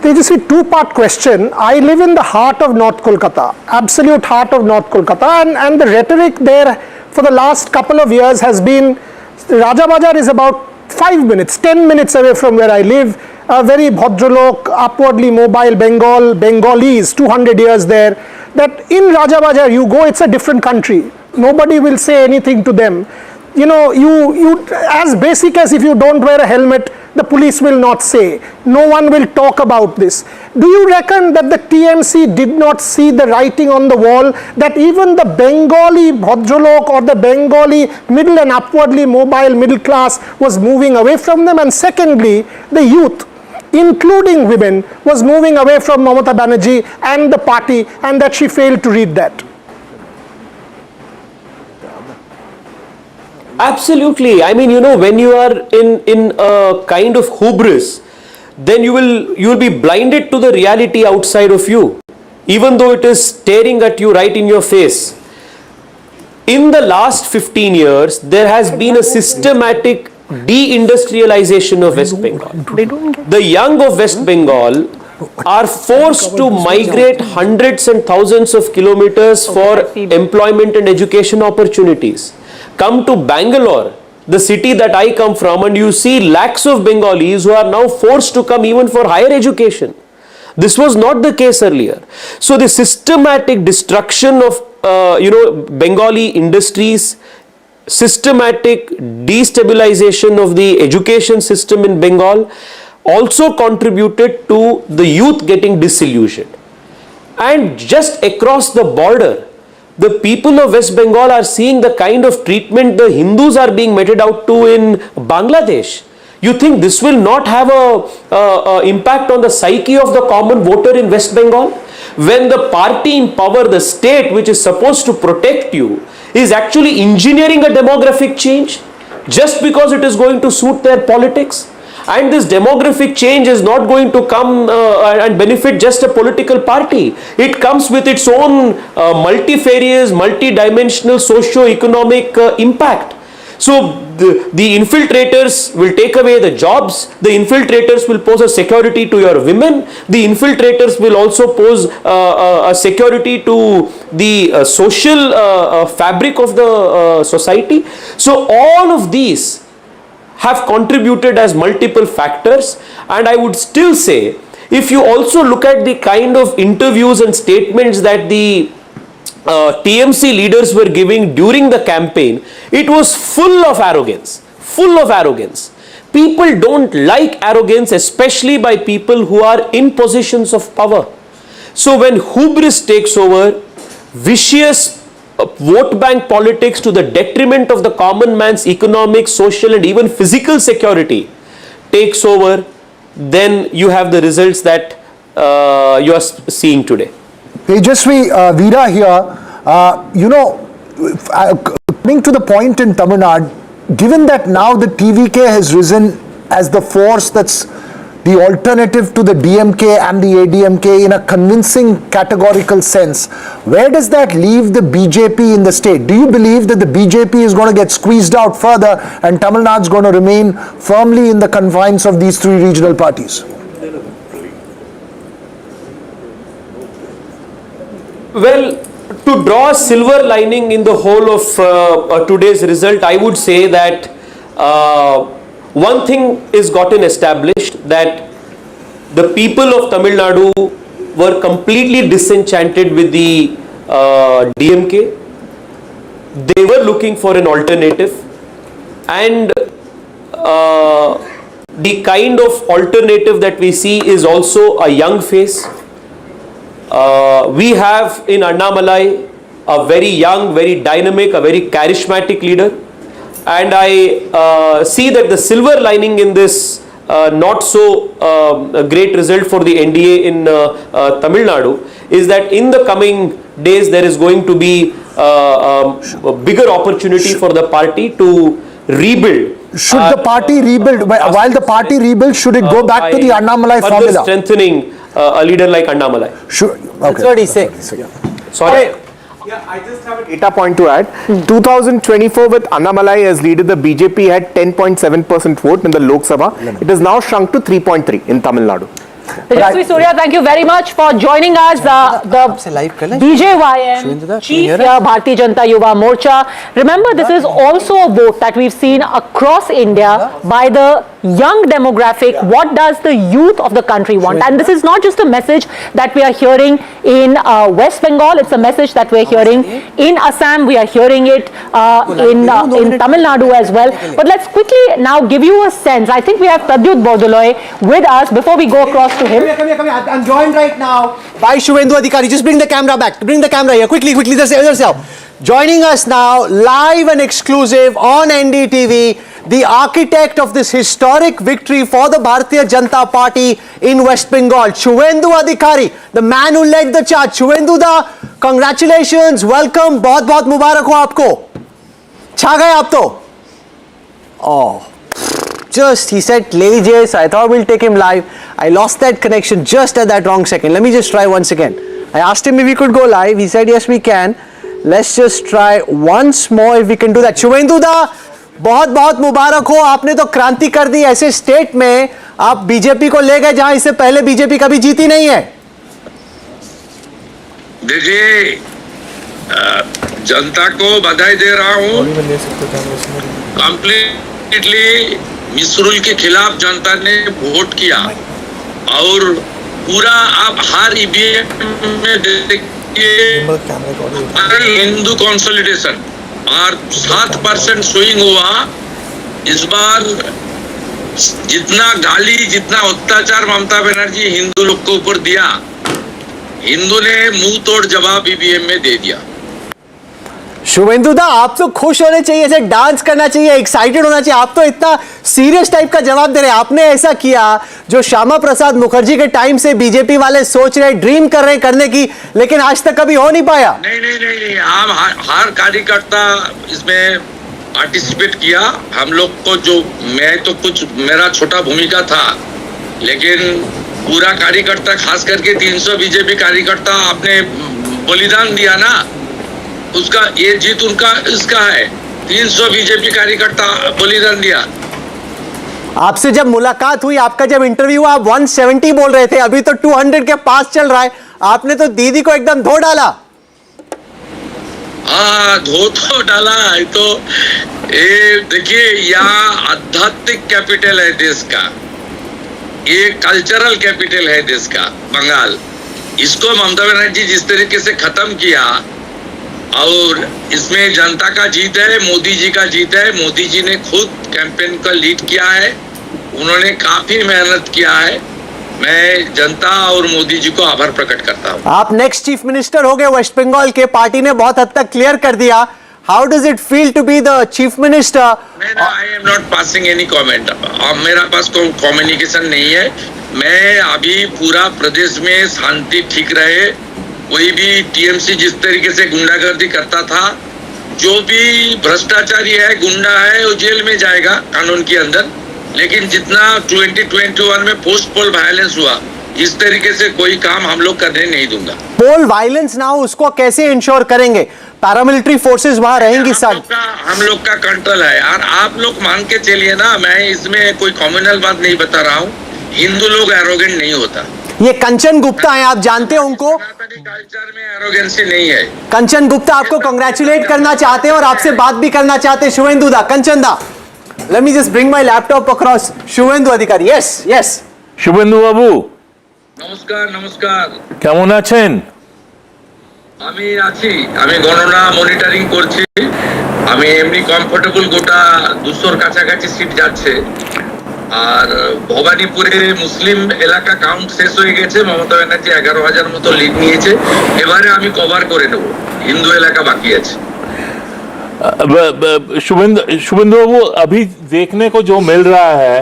Tejasvi, two-part question. I live in the heart of North Kolkata, absolute heart of North Kolkata, and the rhetoric there for the last couple of years has been, Rajabazar is about 5 minutes, 10 minutes away from where I live, a very Bhadralok, upwardly mobile Bengalis, 200 years there, that in Rajabazar you go, it's a different country. Nobody will say anything to them. You know, you as basic as if you don't wear a helmet, the police will not say. No one will talk about this. Do you reckon that the TMC did not see the writing on the wall, that even the Bengali Bhadralok or the Bengali middle and upwardly mobile middle class was moving away from them? And secondly, the youth, including women, was moving away from Mamata Banerjee and the party, and that she failed to read that? Absolutely. I mean, you know, when you are in a kind of hubris, then you will be blinded to the reality outside of you, even though it is staring at you right in your face. In the last 15 years, there has been a systematic deindustrialization of West Bengal. The young of West Bengal are forced to migrate hundreds and thousands of kilometers for employment and education opportunities. Come to Bangalore, the city that I come from, and you see lakhs of Bengalis who are now forced to come even for higher education. This was not the case earlier. So the systematic destruction of Bengali industries, systematic destabilization of the education system in Bengal also contributed to the youth getting disillusioned. And just across the border, the people of West Bengal are seeing the kind of treatment the Hindus are being meted out to in Bangladesh. You think this will not have a impact on the psyche of the common voter in West Bengal? When the party in power, the state which is supposed to protect you, is actually engineering a demographic change just because it is going to suit their politics? And this demographic change is not going to come and benefit just a political party. It comes with its own multifarious, multi-dimensional socio-economic impact. So the infiltrators will take away the jobs, the infiltrators will pose a security to your women, the infiltrators will also pose a security to the social fabric of the society. So all of these have contributed as multiple factors, and I would still say, if you also look at the kind of interviews and statements that the TMC leaders were giving during the campaign, it was full of arrogance, full of arrogance. People don't like arrogance, especially by people who are in positions of power. So when hubris takes over, vicious vote bank politics to the detriment of the common man's economic, social and even physical security takes over, then you have the results that you are seeing today. Tejasvi, Veera here, coming to the point in Tamil Nadu, given that now the TVK has risen as the force that's the alternative to the DMK and the ADMK in a convincing categorical sense, where does that leave the BJP in the state? Do you believe that the BJP is going to get squeezed out further and Tamil Nadu is going to remain firmly in the confines of these three regional parties? Well, to draw a silver lining in the whole of today's result, I would say that one thing is gotten established, that the people of Tamil Nadu were completely disenchanted with the DMK. They were looking for an alternative, and the kind of alternative that we see is also a young face. We have in Annamalai a very young, very dynamic, a very charismatic leader. and I see that the silver lining in this not so great result for the NDA in Tamil Nadu is that in the coming days there is going to be a bigger opportunity for the party to rebuild. Should the party rebuild? While the party rebuilds, should it go back to the Annamalai formula? Strengthening a leader like Annamalai. That's what he's saying. Sorry. Yeah, I just have a data point to add. 2024 with Annamalai as leader, the BJP had 10.7% vote in the Lok Sabha. It has now shrunk to 3.3 in Tamil Nadu. Tejasvi Surya, thank you very much for joining us. The BJYM Chief Bharatiya Janata Yuva Morcha. Remember, this is also a vote that we've seen across India by the young demographic. What does the youth of the country want? And this is not just a message that we are hearing in West Bengal. It's a message that we're hearing in Assam. We are hearing it in Tamil Nadu as well. But let's quickly now give you a sense. I think we have Pradyut Bordoloi with us before we go across to him. Come here. I'm joined right now by Shuendu Adikari. Just bring the camera back. Bring the camera here. Quickly. Joining us now, live and exclusive on NDTV, the architect of this historic victory for the Bharatiya Janata Party in West Bengal, Shuendu Adikari, the man who led the charge. Shuendu da, congratulations, welcome, बहुत मुबारक हो आपको. छा गए आप तो. Oh. Just, he said, ले लीजिए, so I thought we'll take him live. I lost that connection just at that wrong second. Let me just try once again. I asked him if we could go live. He said, yes, we can. Let's just try once more if we can do that. Shuendu da, बहुत मुबारक हो. आपने तो क्रांति कर दी. ऐसे state में आप BJP को ले गए जहां इससे पहले बीजेपी कभी जीती नहीं है. देखिए, जनता को बधाई दे रहा हूं. कंप्लीटली मिसरूल के खिलाफ जनता ने वोट किया और पूरा आप हर ईवीएम में देखिए हिंदू कंसोलिडेशन और 7% स्विंग हुआ. इस बार जितना गाली, जितना अत्याचार ममता बनर्जी हिंदू लोग को ऊपर दिया, हिंदू ने मुंह तोड़ जवाब ईवीएम में दे दिया. शुभेंदु दा, आप तो खुश होने चाहिए, ऐसे डांस करना चाहिए, एक्साइटेड होना चाहिए. आप तो इतना सीरियस टाइप का जवाब दे रहे हैं. आपने ऐसा किया जो श्यामा प्रसाद मुखर्जी के टाइम से बीजेपी वाले सोच रहे, ड्रीम कर रहे करने की, लेकिन आज तक कभी हो नहीं पाया. नहीं, हम हर कार्यकर्ता इसमें पार्टिसिपेट किया. हम लोग को जो, मैं तो कुछ मेरा छोटा भूमिका था, लेकिन पूरा कार्यकर्ता, खास करके 300 बीजेपी कार्यकर्ता आपने बलिदान दिया ना, उसका ये जीत उनका इसका है. 300 बीजेपी कार्यकर्ता बलिदान दिया. आपसे जब मुलाकात हुई, आपका जब इंटरव्यू हुआ, आप 170 बोल रहे थे, अभी तो 200 के पास चल रहा है. आपने तो दीदी को एकदम धो डाला. हाँ, धो तो डाला है. तो ये देखिए, यहाँ आध्यात्मिक कैपिटल है देश का, ये कल्चरल कैपिटल है देश का बंगाल. इसको ममता बनर्जी जिस तरीके से खत्म किया, और इसमें जनता का जीत है, मोदी जी का जीत है. मोदी जी ने खुद कैंपेन का लीड किया है, उन्होंने काफी मेहनत किया है. मैं जनता और मोदी जी को आभार प्रकट करता हूँ. आप नेक्स्ट चीफ मिनिस्टर हो गए वेस्ट बंगाल के. पार्टी ने बहुत हद तक क्लियर कर दिया. How does it feel to be the chief minister? I am not passing any comment. मेरा पास कोई कम्युनिकेशन नहीं है. मैं अभी पूरा प्रदेश में शांति ठीक रहे. कोई भी टीएमसी जिस तरीके से गुंडागर्दी करता था, जो भी भ्रष्टाचारी है, गुंडा है, वो जेल में जाएगा कानून के अंदर. लेकिन जितना 2021 में पोस्ट पोल वायलेंस हुआ, इस तरीके से कोई काम हम लोग करने नहीं दूंगा. पोल वायलेंस ना हो, उसको कैसे इंश्योर करेंगे? पैरामिलिट्री फोर्सेस वहां रहेंगी. हम लोग का कंट्रोल है. और आप लोग मान के चलिए ना, मैं इसमें कोई कम्युनल बात नहीं बता रहा हूँ. हिंदू लोग एरोगेंट नहीं होता. ये कंचन गुप्ता हैं, आप जानते हैं उनको. कल्चर में एरोगेंसी नहीं है. कंचन गुप्ता आपको कांग्रेचुलेट करना चाहते हैं और आपसे बात भी करना चाहते हैं. शुवेंदु दा, कंचन दा, let me just bring my laptop across. Shuendu Adikari, yes. Suvendu বাবু, নমস্কার. কেমন আছেন? আমি আছি. আমি গণনা মনিটরিং করছি. আমি এমনি কমফোর্টেবল, গোটা 200 কাছাকাছি সিট যাচ্ছে. আর ভবানীপুরে মুসলিম এলাকা কাউন্ট শেষ হয়ে গেছে. মমতা ব্যানার্জি 11,000 মতো লিড নিয়েছে. এবারে আমি কভার করে নেব. হিন্দু এলাকা বাকি আছে. शुभेंदु बाबू, अभी देखने को जो मिल रहा है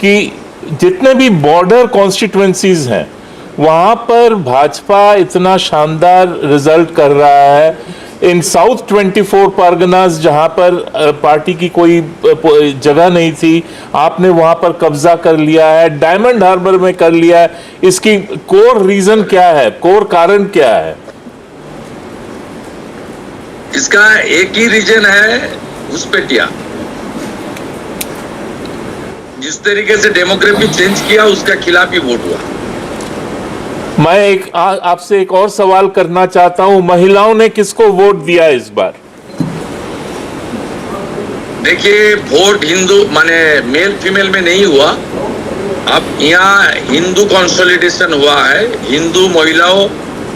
कि जितने भी बॉर्डर कॉन्स्टिट्यूएंसीज हैं वहां पर भाजपा इतना शानदार रिजल्ट कर रहा है। इन साउथ 24 परगनास जहां पर पार्टी की कोई जगह नहीं थी, आपने वहां पर कब्जा कर लिया है, डायमंड हार्बर में कर लिया है। इसकी कोर रीजन क्या है, कोर कारण क्या है? इसका एक ही रीजन है, घुसपैठिया। जिस तरीके से डेमोग्राफी चेंज किया उसका खिलाफ ही वोट हुआ। मैं आपसे एक और सवाल करना चाहता हूं, महिलाओं ने किसको वोट दिया इस बार? देखिए, वोट हिंदू माने मेल फीमेल में नहीं हुआ। अब यहाँ हिंदू कंसोलिडेशन हुआ है, हिंदू महिलाओं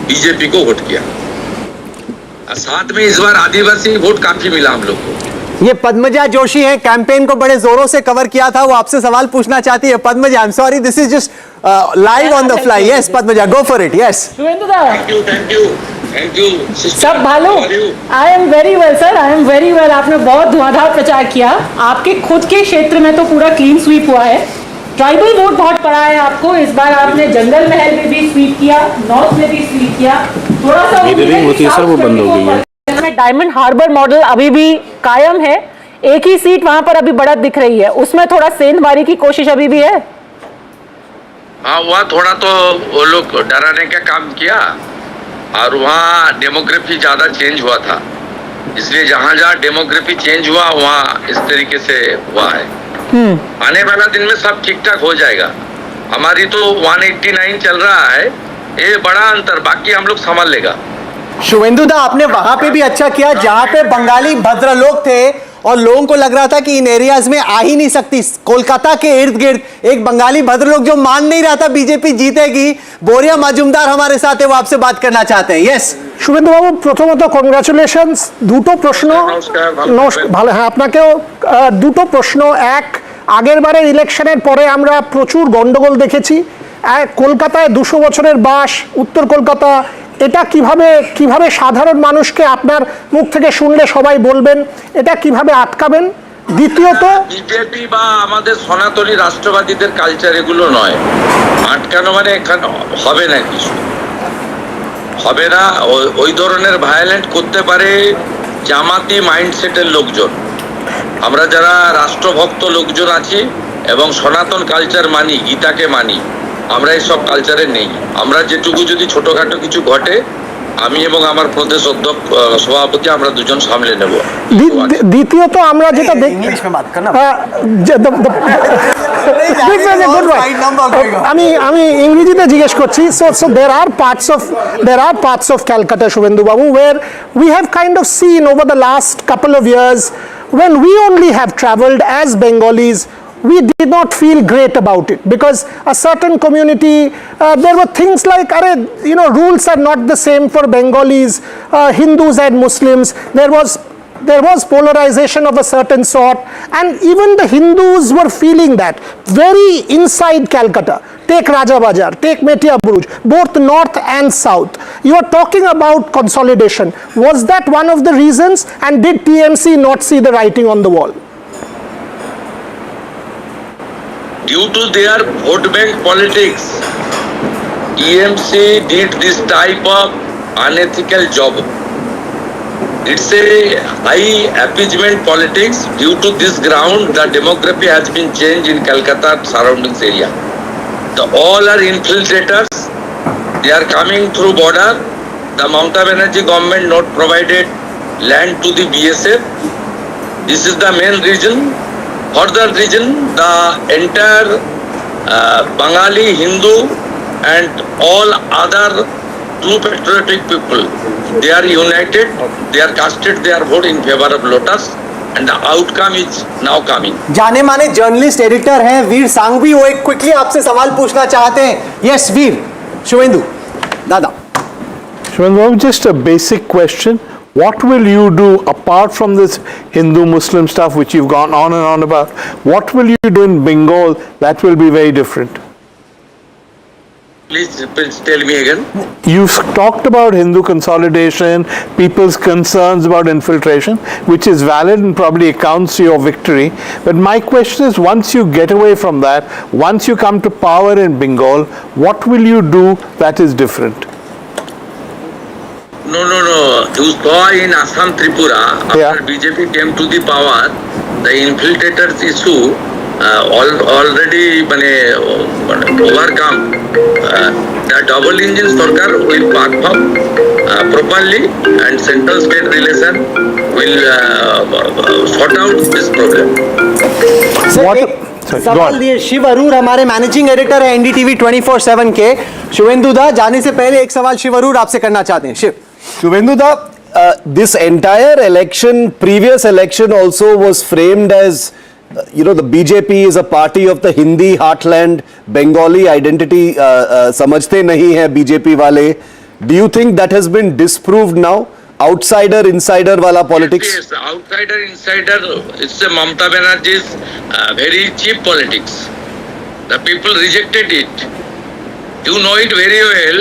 बीजेपी को वोट किया। साथ में इस बार आदिवासी वोट काफी मिला हम लोग को। ये पद्मजा जोशी हैं, कैंपेन को बड़े जोरों से कवर किया था, वो आपसे सवाल पूछना चाहती है। Padmaja, I am sorry, this is just live on the fly. Yes Padmaja, go for it. Yes, thank you सब भालो। I am very well sir, I am very well. आपने बहुत धुआंधार प्रचार किया। आपके खुद के क्षेत्र में तो पूरा क्लीन स्वीप हुआ है। ट्राइबल वोट बहुत पड़ा है आपको। इस बार आपने जंगल महल में भी स्वीप किया, नॉर्थ में भी स्वीप किया। थोड़ा सा होती है सर, वो बंद हो गई है। डायमंड हार्बर मॉडल अभी भी कायम है। एक ही सीट वहां पर अभी बढ़त दिख रही है, उसमें थोड़ा सेंधमारी की कोशिश अभी भी है। हाँ, वहाँ थोड़ा तो वो लोग डराने का काम किया और वहाँ डेमोग्राफी ज्यादा चेंज हुआ था, इसलिए जहाँ जहाँ डेमोग्राफी चेंज हुआ वहाँ इस तरीके से हुआ है। आने वाला दिन में सब ठीक ठाक हो जाएगा। हमारी तो 189 चल रहा है, ये बड़ा अंतर, बाकी हम लोग संभाल लेगा। शुवेंदु दा, आपने वहां पे भी अच्छा किया जहां पे बंगाली भद्र लोग थे और लोगों को लग रहा था कि इन एरियाज में आ ही नहीं सकती। कोलकाता के इर्द गिर्द एक बंगाली भद्र लोग जो मान नहीं रहा था बीजेपी जीतेगी, बोरिया मजुमदार हमारे साथ है, वो आपसे बात करना चाहते हैं। यस শুভেন্দু বাবু, প্রথমত কংগ্রাচুলেশনস। দুটো প্রশ্ন। নমস্কার, ভালো। হ্যাঁ, আপনাকেও দুটো প্রশ্ন। এক, আগের বারের ইলেকশনের পরে আমরা প্রচুর গন্ডগোল দেখেছি। কলকাতায় 200 বছরের বাস, উত্তর কলকাতা, এটা কিভাবে সাধারণ মানুষকে আপনার মুখ থেকে শুনলে সবাই বলবেন, এটা কিভাবে আটকাবেন? দ্বিতীয়ত, বিজেপি বা আমাদের সনাতনী রাষ্ট্রবাদীদের কালচার এগুলো নয়। আটকানো মানে এখানে হবে না, কিছু হবে না। ওই ধরনের ভায়োলেন্ট করতে পারে জামাতি মাইন্ডসেটের লোকজন। আমরা যারা রাষ্ট্রভক্ত লোকজন আছি এবং সনাতন কালচার মানি, গীতাকে মানি, আমরা এই সব কালচারে নেই। আমরা যেটুকু যদি ছোটখাটো কিছু ঘটে, আমি এবং আমার প্রদেশ অধ্যক্ষ সভাপতি আমরা দুজন সামলে নেব। দ্বিতীয়ত আমরা যেটা আমি ইংরেজিতে জিজ্ঞেস করছি। So there are parts of Calcutta, Shuendu Babu, where we have kind of seen over the last couple of years, when we only have traveled as Bengalis, we did not feel great about it, because a certain community, there were things like, rules are not the same for Bengalis, Hindus and Muslims. There was polarization of a certain sort, and even the Hindus were feeling that very inside Calcutta. Take Raja Bajar, take Metia Buruj, both north and south. You are talking about consolidation. Was that one of the reasons, and did TMC not see the writing on the wall? Due to their vote bank politics, TMC did this type of unethical job. It's a high appeasement politics. Due to this ground, the demography has been changed in Calcutta surroundings area. All are infiltrators. They are coming through border. The Mamata Banerjee government not provided land to the BSF. This is the main reason. For that reason, the entire Bengali, Hindu and all other true patriotic people, they are united, they are casted their vote in favor of Lotus, and the outcome is now coming. जाने माने journalist editor हैं वीर सांघवी, वो एक quickly आपसे सवाल पूछना चाहते हैं। यस वीर, शुवेंदु दादा। Shwendu, just a basic question. What will you do apart from this Hindu-Muslim stuff which you've gone on and on about? What will you do in Bengal that will be very different? Please tell me again. You've talked about Hindu consolidation, people's concerns about infiltration, which is valid and probably accounts to your victory. But my question is, once you get away from that, once you come to power in Bengal, what will you do that is different? No. You saw in Assam, Tripura, after BJP came to the power, the infiltrators issue already overcome. The double engine Sarkar will perform properly, and central state relation will sort out this problem. सवाल दिए शिव अरूर हमारे managing editor है NDTV 24/7 के। शुवेंदु दा, जाने से पहले एक सवाल शिव अरूर आपसे करना चाहते हैं। Shiv, Shuendu da, this entire election, previous election also was framed as the BJP is a party of the Hindi heartland, Bengali identity समझते नहीं है BJP वाले. Do you think that has been disproved now? Outsider, insider wala politics? Yes, outsider, insider, it's Mamata Banerjee's very cheap politics. The people rejected it. You know it very well.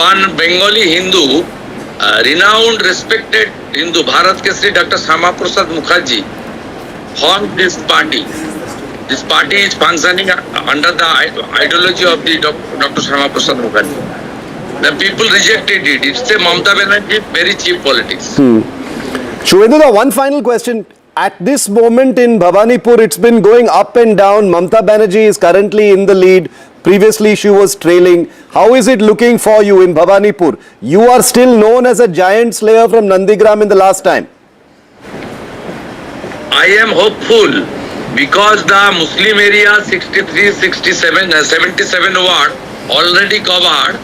One Bengali Hindu, renowned, respected Hindu, Bharat Keshri Dr. Shama Prasad Mukherjee, formed this party. This party is functioning under the ideology of the Dr. Shama Prasad Mukherjee. The people rejected it. It's a Mamata Banerjee very cheap politics. Shuendu da, one final question. At this moment in Bhavanipur, it's been going up and down. Mamata Banerjee is currently in the lead. Previously, she was trailing. How is it looking for you in Bhavanipur? You are still known as a giant slayer from Nandigram in the last time. I am hopeful because the Muslim area 63, 67, 77 ward already covered.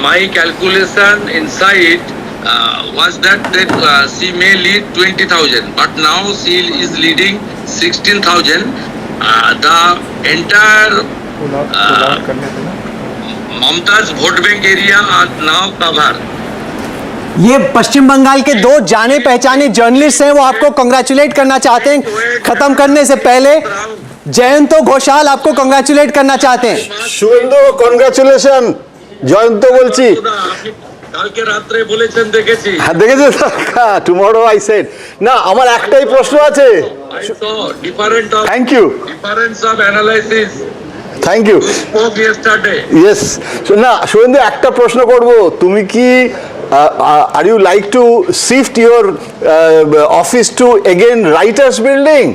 My calculation inside was that she may lead 20,000, but now she is leading 16,000. The entire Mamata's vote bank area are now covered. ये पश्चिम बंगाल के दो जाने पहचाने journalist हैं, वो आपको congratulate करना चाहते हैं। खत्म करने से पहले जयंत घोषाल आपको कंग्रेचुलेट करना चाहते हैं। শুভেন্দু, কনগ্রাচুলেশন। জয়ন্ত বলছি। কালকে রাতে বলেছেন দেখেছি। হ্যাঁ দেখেছেন, টুমরো আই সেড। না, আমার একটাই প্রশ্ন আছে। Thank you. Difference of analysis. Thank you. Spoke yesterday. Yes. না, শুভেন্দু একটা প্রশ্ন করব। তুমি কি are you like to shift your office to again writers building,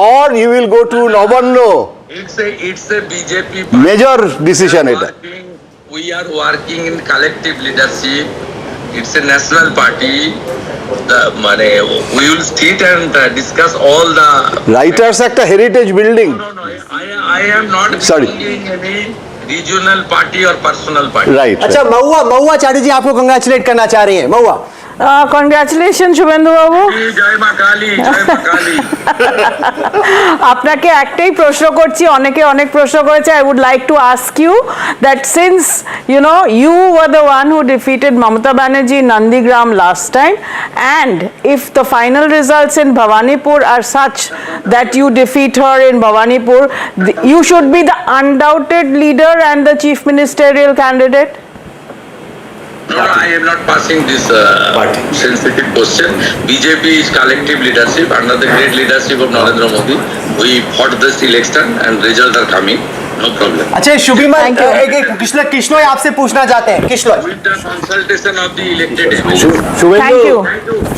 or you will go to Nabanno? It's a BJP party. Major decision এটা। We are working in collective leadership. It's a national party. We will sit and discuss all the writers একটা heritage building. No. I am not belonging any regional party or personal party. Right. अच्छा, महुआ चैटर्जी आपको congratulate करना चाह रही हैं। महुआ, congratulation Suvendu বাবু। জয় মা কালী, জয় মা কালী। আপনাকে একটাই প্রশ্ন করছি, অনেকে অনেক প্রশ্ন করেছে। I would like to ask you that since you were the one who defeated Mamata Banerjee in Nandigram last time, and if the final results in Bhavanipur are such that you defeat her in Bhavanipur, you should be the undoubted leader and the chief ministerial candidate. No, I am not passing this sensitive question. BJP is collective leadership under the great leadership of Narendra Modi. We fought this election and results are coming. No problem. अच्छा शुभिमा, किश्नोय आपसे पूछना चाहते हैं। किश्नोय, With the consultation of the elected MLAs. Thank you.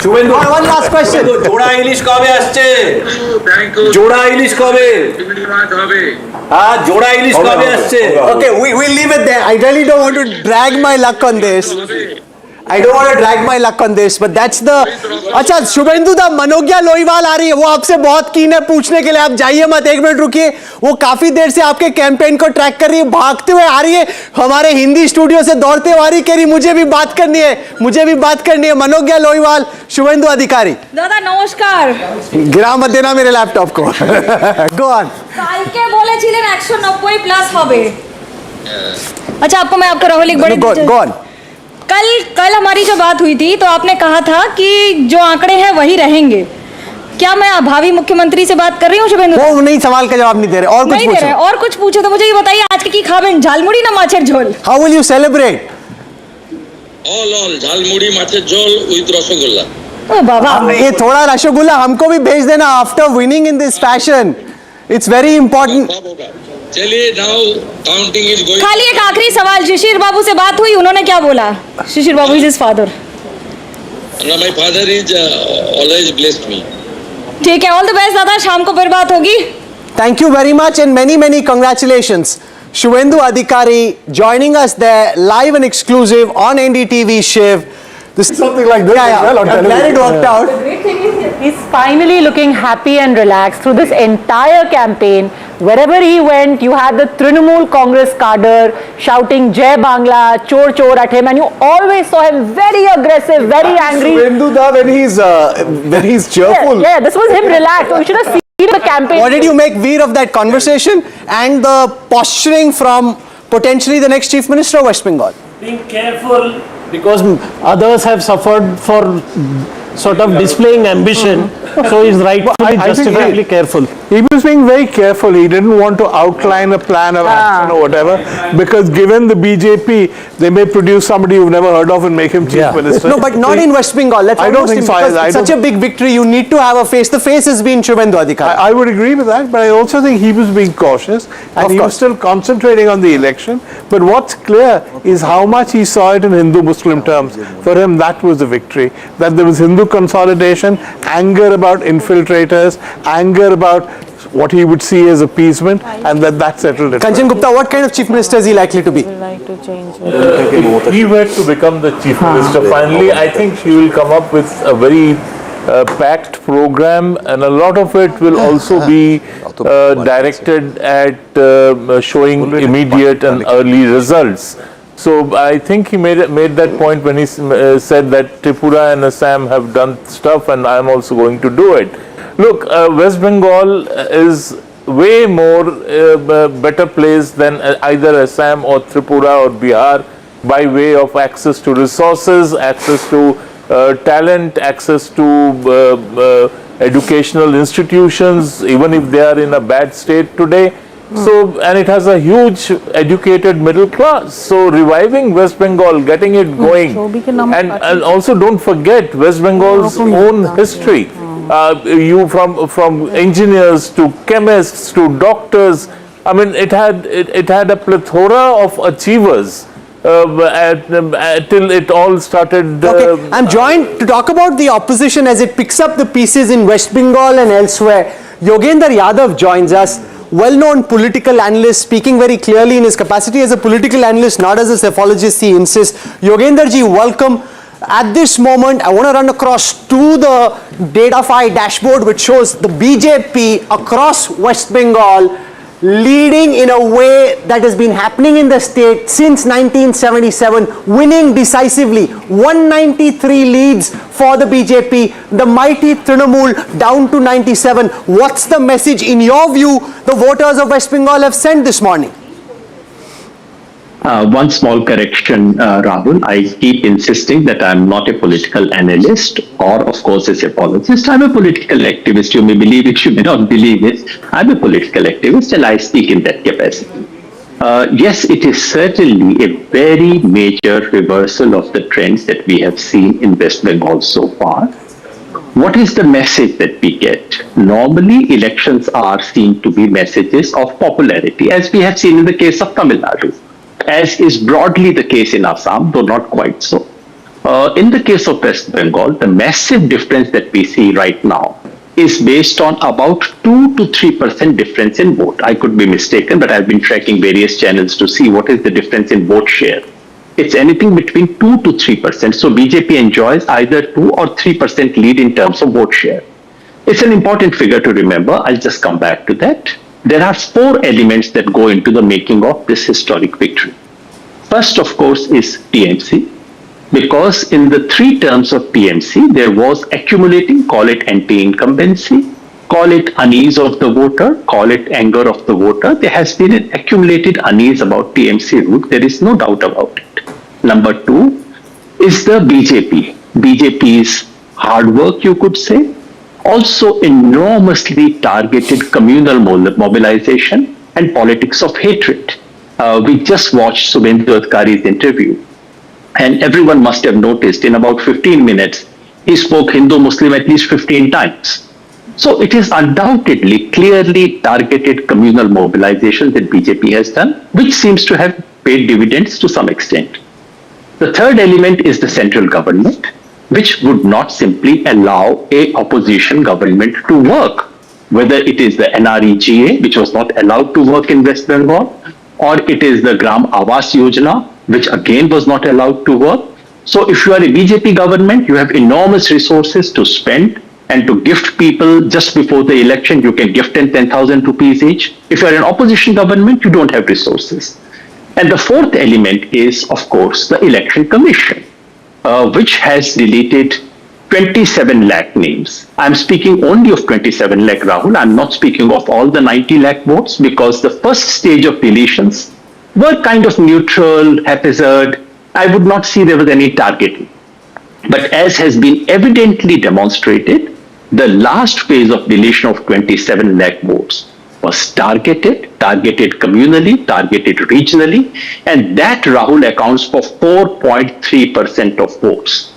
Suvendu, one last question. জোড়া ইলিশ কবে আসছে? Thank you. জোড়া ইলিশ কবে? ধন্যবাদ হবে। হ্যাঁ, জোড়া ইলিশ কবে আসছে? Okay, we'll leave it there. I really don't want to drag my luck on this. But that's the. अच्छा शुभेंदु दा, मनोज्ञा लोईवाल आ रही है, वो आपसे बहुत कीन है पूछने के लिए। आप जाइए मत, एक मिनट रुकिए। वो काफी देर से आपके कैंपेन को ट्रैक कर रही है, भागते हुए आ रही है, हमारे हिंदी स्टूडियो से दौड़ते हुए आ रही, कह रही मुझे भी बात करनी है। मनोज्ञा लोईवाल, शुवेंदु अधिकारी। दादा नमस्कार। गिरा मत देना मेरे लैपटॉप को। Go on. কালকে বলেছিলেন 190 প্লাস হবে। अच्छा आपको मैं आपका राहुल एक बड़ी Go on. कल हमारी जो बात हुई थी तो आपने कहा था कि जो आंकड़े हैं वही रहेंगे। क्या मैं भावी मुख्यमंत्री से बात कर रही हूँ शुभेंदु? वो नहीं, सवाल का जवाब नहीं दे रहे, और कुछ पूछो। और कुछ पूछो तो मुझे ये बताइए, आज की खाबेन झालमुड़ी ना macher jhol? How will you celebrate? all jhalmuri macher jhol with rasgulla. ओ बाबा, ये थोड़ा रसगुल्ला हमको भी भेज देना after winning in this fashion, it's very important. चलिए, नाउ काउंटिंग इज गोइंग। खाली एक आखिरी सवाल, शिशिर बाबू से बात हुई, उन्होंने क्या बोला? Shishir Babu is his father. My father is always blessed me. ठीक है, ऑल द बेस्ट दादा, शाम को फिर बात होगी। Thank you very much and many congratulations. Shuendu Adikari joining us there live and exclusive on NDTV Shiv. This is something like this. Well on television. Glad it worked out. The great thing is he's finally looking happy and relaxed through this entire campaign. Wherever he went, you had the Trinamool Congress cadre shouting Jai Bangla, Chor Chor at him, and you always saw him very aggressive, very angry. Shuendu da, when he's cheerful. Yeah, this was him relaxed. You should have seen the campaign. What did you make, Veer, of that conversation and the posturing from potentially the next Chief Minister of West Bengal? Being careful, because others have suffered for sort of displaying ambition, so he's rightfully justifiably careful. He was being very careful. He didn't want to outline a plan of action or whatever, because given the BJP, they may produce somebody you've never heard of and make him Chief Minister. No, but not in West Bengal. That's I don't think so. It's such a big victory. You need to have a face. The face has been Shuendu Adikari. I would agree with that, but I also think he was being cautious and he was still concentrating on the election. But what's clear is how much he saw it in Hindu-Muslim terms. For him, that was the victory. That there was Hindu consolidation, anger about infiltrators, anger about what he would see as appeasement, and that settled it. Kanchan Gupta, what kind of Chief Minister is he likely to be? If he were to become the Chief Minister, finally, I think she will come up with a very packed program, and a lot of it will also be directed at showing immediate and early results. So I think he made that point when he said that Tripura and Assam have done stuff and I'm also going to do it. Look, West Bengal is way more better placed than either Assam or Tripura or Bihar by way of access to resources, access to talent, access to educational institutions, even if they are in a bad state today. So, and it has a huge educated middle class. So, reviving West Bengal, getting it going, and also don't forget West Bengal's own history. You from engineers to chemists to doctors. I mean, it had a plethora of achievers. Till it all started. Okay, I'm joined to talk about the opposition as it picks up the pieces in West Bengal and elsewhere. Yogendra Yadav joins us. Well-known political analyst, speaking very clearly in his capacity as a political analyst, not as a psephologist, he insists. Yogendra ji, welcome. At this moment, I want to run across to the Datafy dashboard, which shows the BJP across West Bengal leading in a way that has been happening in the state since 1977, winning decisively. 193 leads for the BJP, the mighty Trinamool down to 97. What's the message in your view the voters of West Bengal have sent this morning? One small correction, Rahul. I keep insisting that I'm not a political analyst or, of course, a psephologist. I'm a political activist. You may believe it, you may not believe it. I'm a political activist and I speak in that capacity. Yes, it is certainly a very major reversal of the trends that we have seen in West Bengal so far. What is the message that we get? Normally, elections are seen to be messages of popularity, as we have seen in the case of Tamil Nadu, as is broadly the case in Assam, though not quite so. In the case of West Bengal, the massive difference that we see right now is based on about 2 to 3% difference in vote. I could be mistaken, but I've been tracking various channels to see what is the difference in vote share. It's anything between 2 to 3%. So BJP enjoys either 2 or 3% lead in terms of vote share. It's an important figure to remember. I'll just come back to that. There are 4 elements that go into the making of this historic victory. First, of course, is TMC, because in the 3 terms of TMC, there was accumulating, call it anti-incumbency, call it unease of the voter, call it anger of the voter. There has been an accumulated unease about TMC route. There is no doubt about it. Number 2 is the BJP. BJP's hard work, you could say, also enormously targeted communal mobilization and politics of hatred. We just watched Shuendu Adikari's interview, and everyone must have noticed in about 15 minutes, he spoke Hindu-Muslim at least 15 times. So it is undoubtedly clearly targeted communal mobilization that BJP has done, which seems to have paid dividends to some extent. The third element is the central government, which would not simply allow a opposition government to work, whether it is the NREGA, which was not allowed to work in West Bengal, or it is the Gram Awas Yojana, which again was not allowed to work. So if you are a BJP government, you have enormous resources to spend and to gift people just before the election. You can gift them 10,000 rupees each. If you are an opposition government, you don't have resources. And the fourth element is, of course, the Election Commission, which has deleted 27 lakh names. I'm speaking only of 27 lakh, Rahul. I'm not speaking of all the 90 lakh votes, because the first stage of deletions were kind of neutral, haphazard. I would not see there was any targeting. But as has been evidently demonstrated, the last phase of deletion of 27 lakh votes was targeted communally, targeted regionally, and that, Rahul, accounts for 4.3% of votes.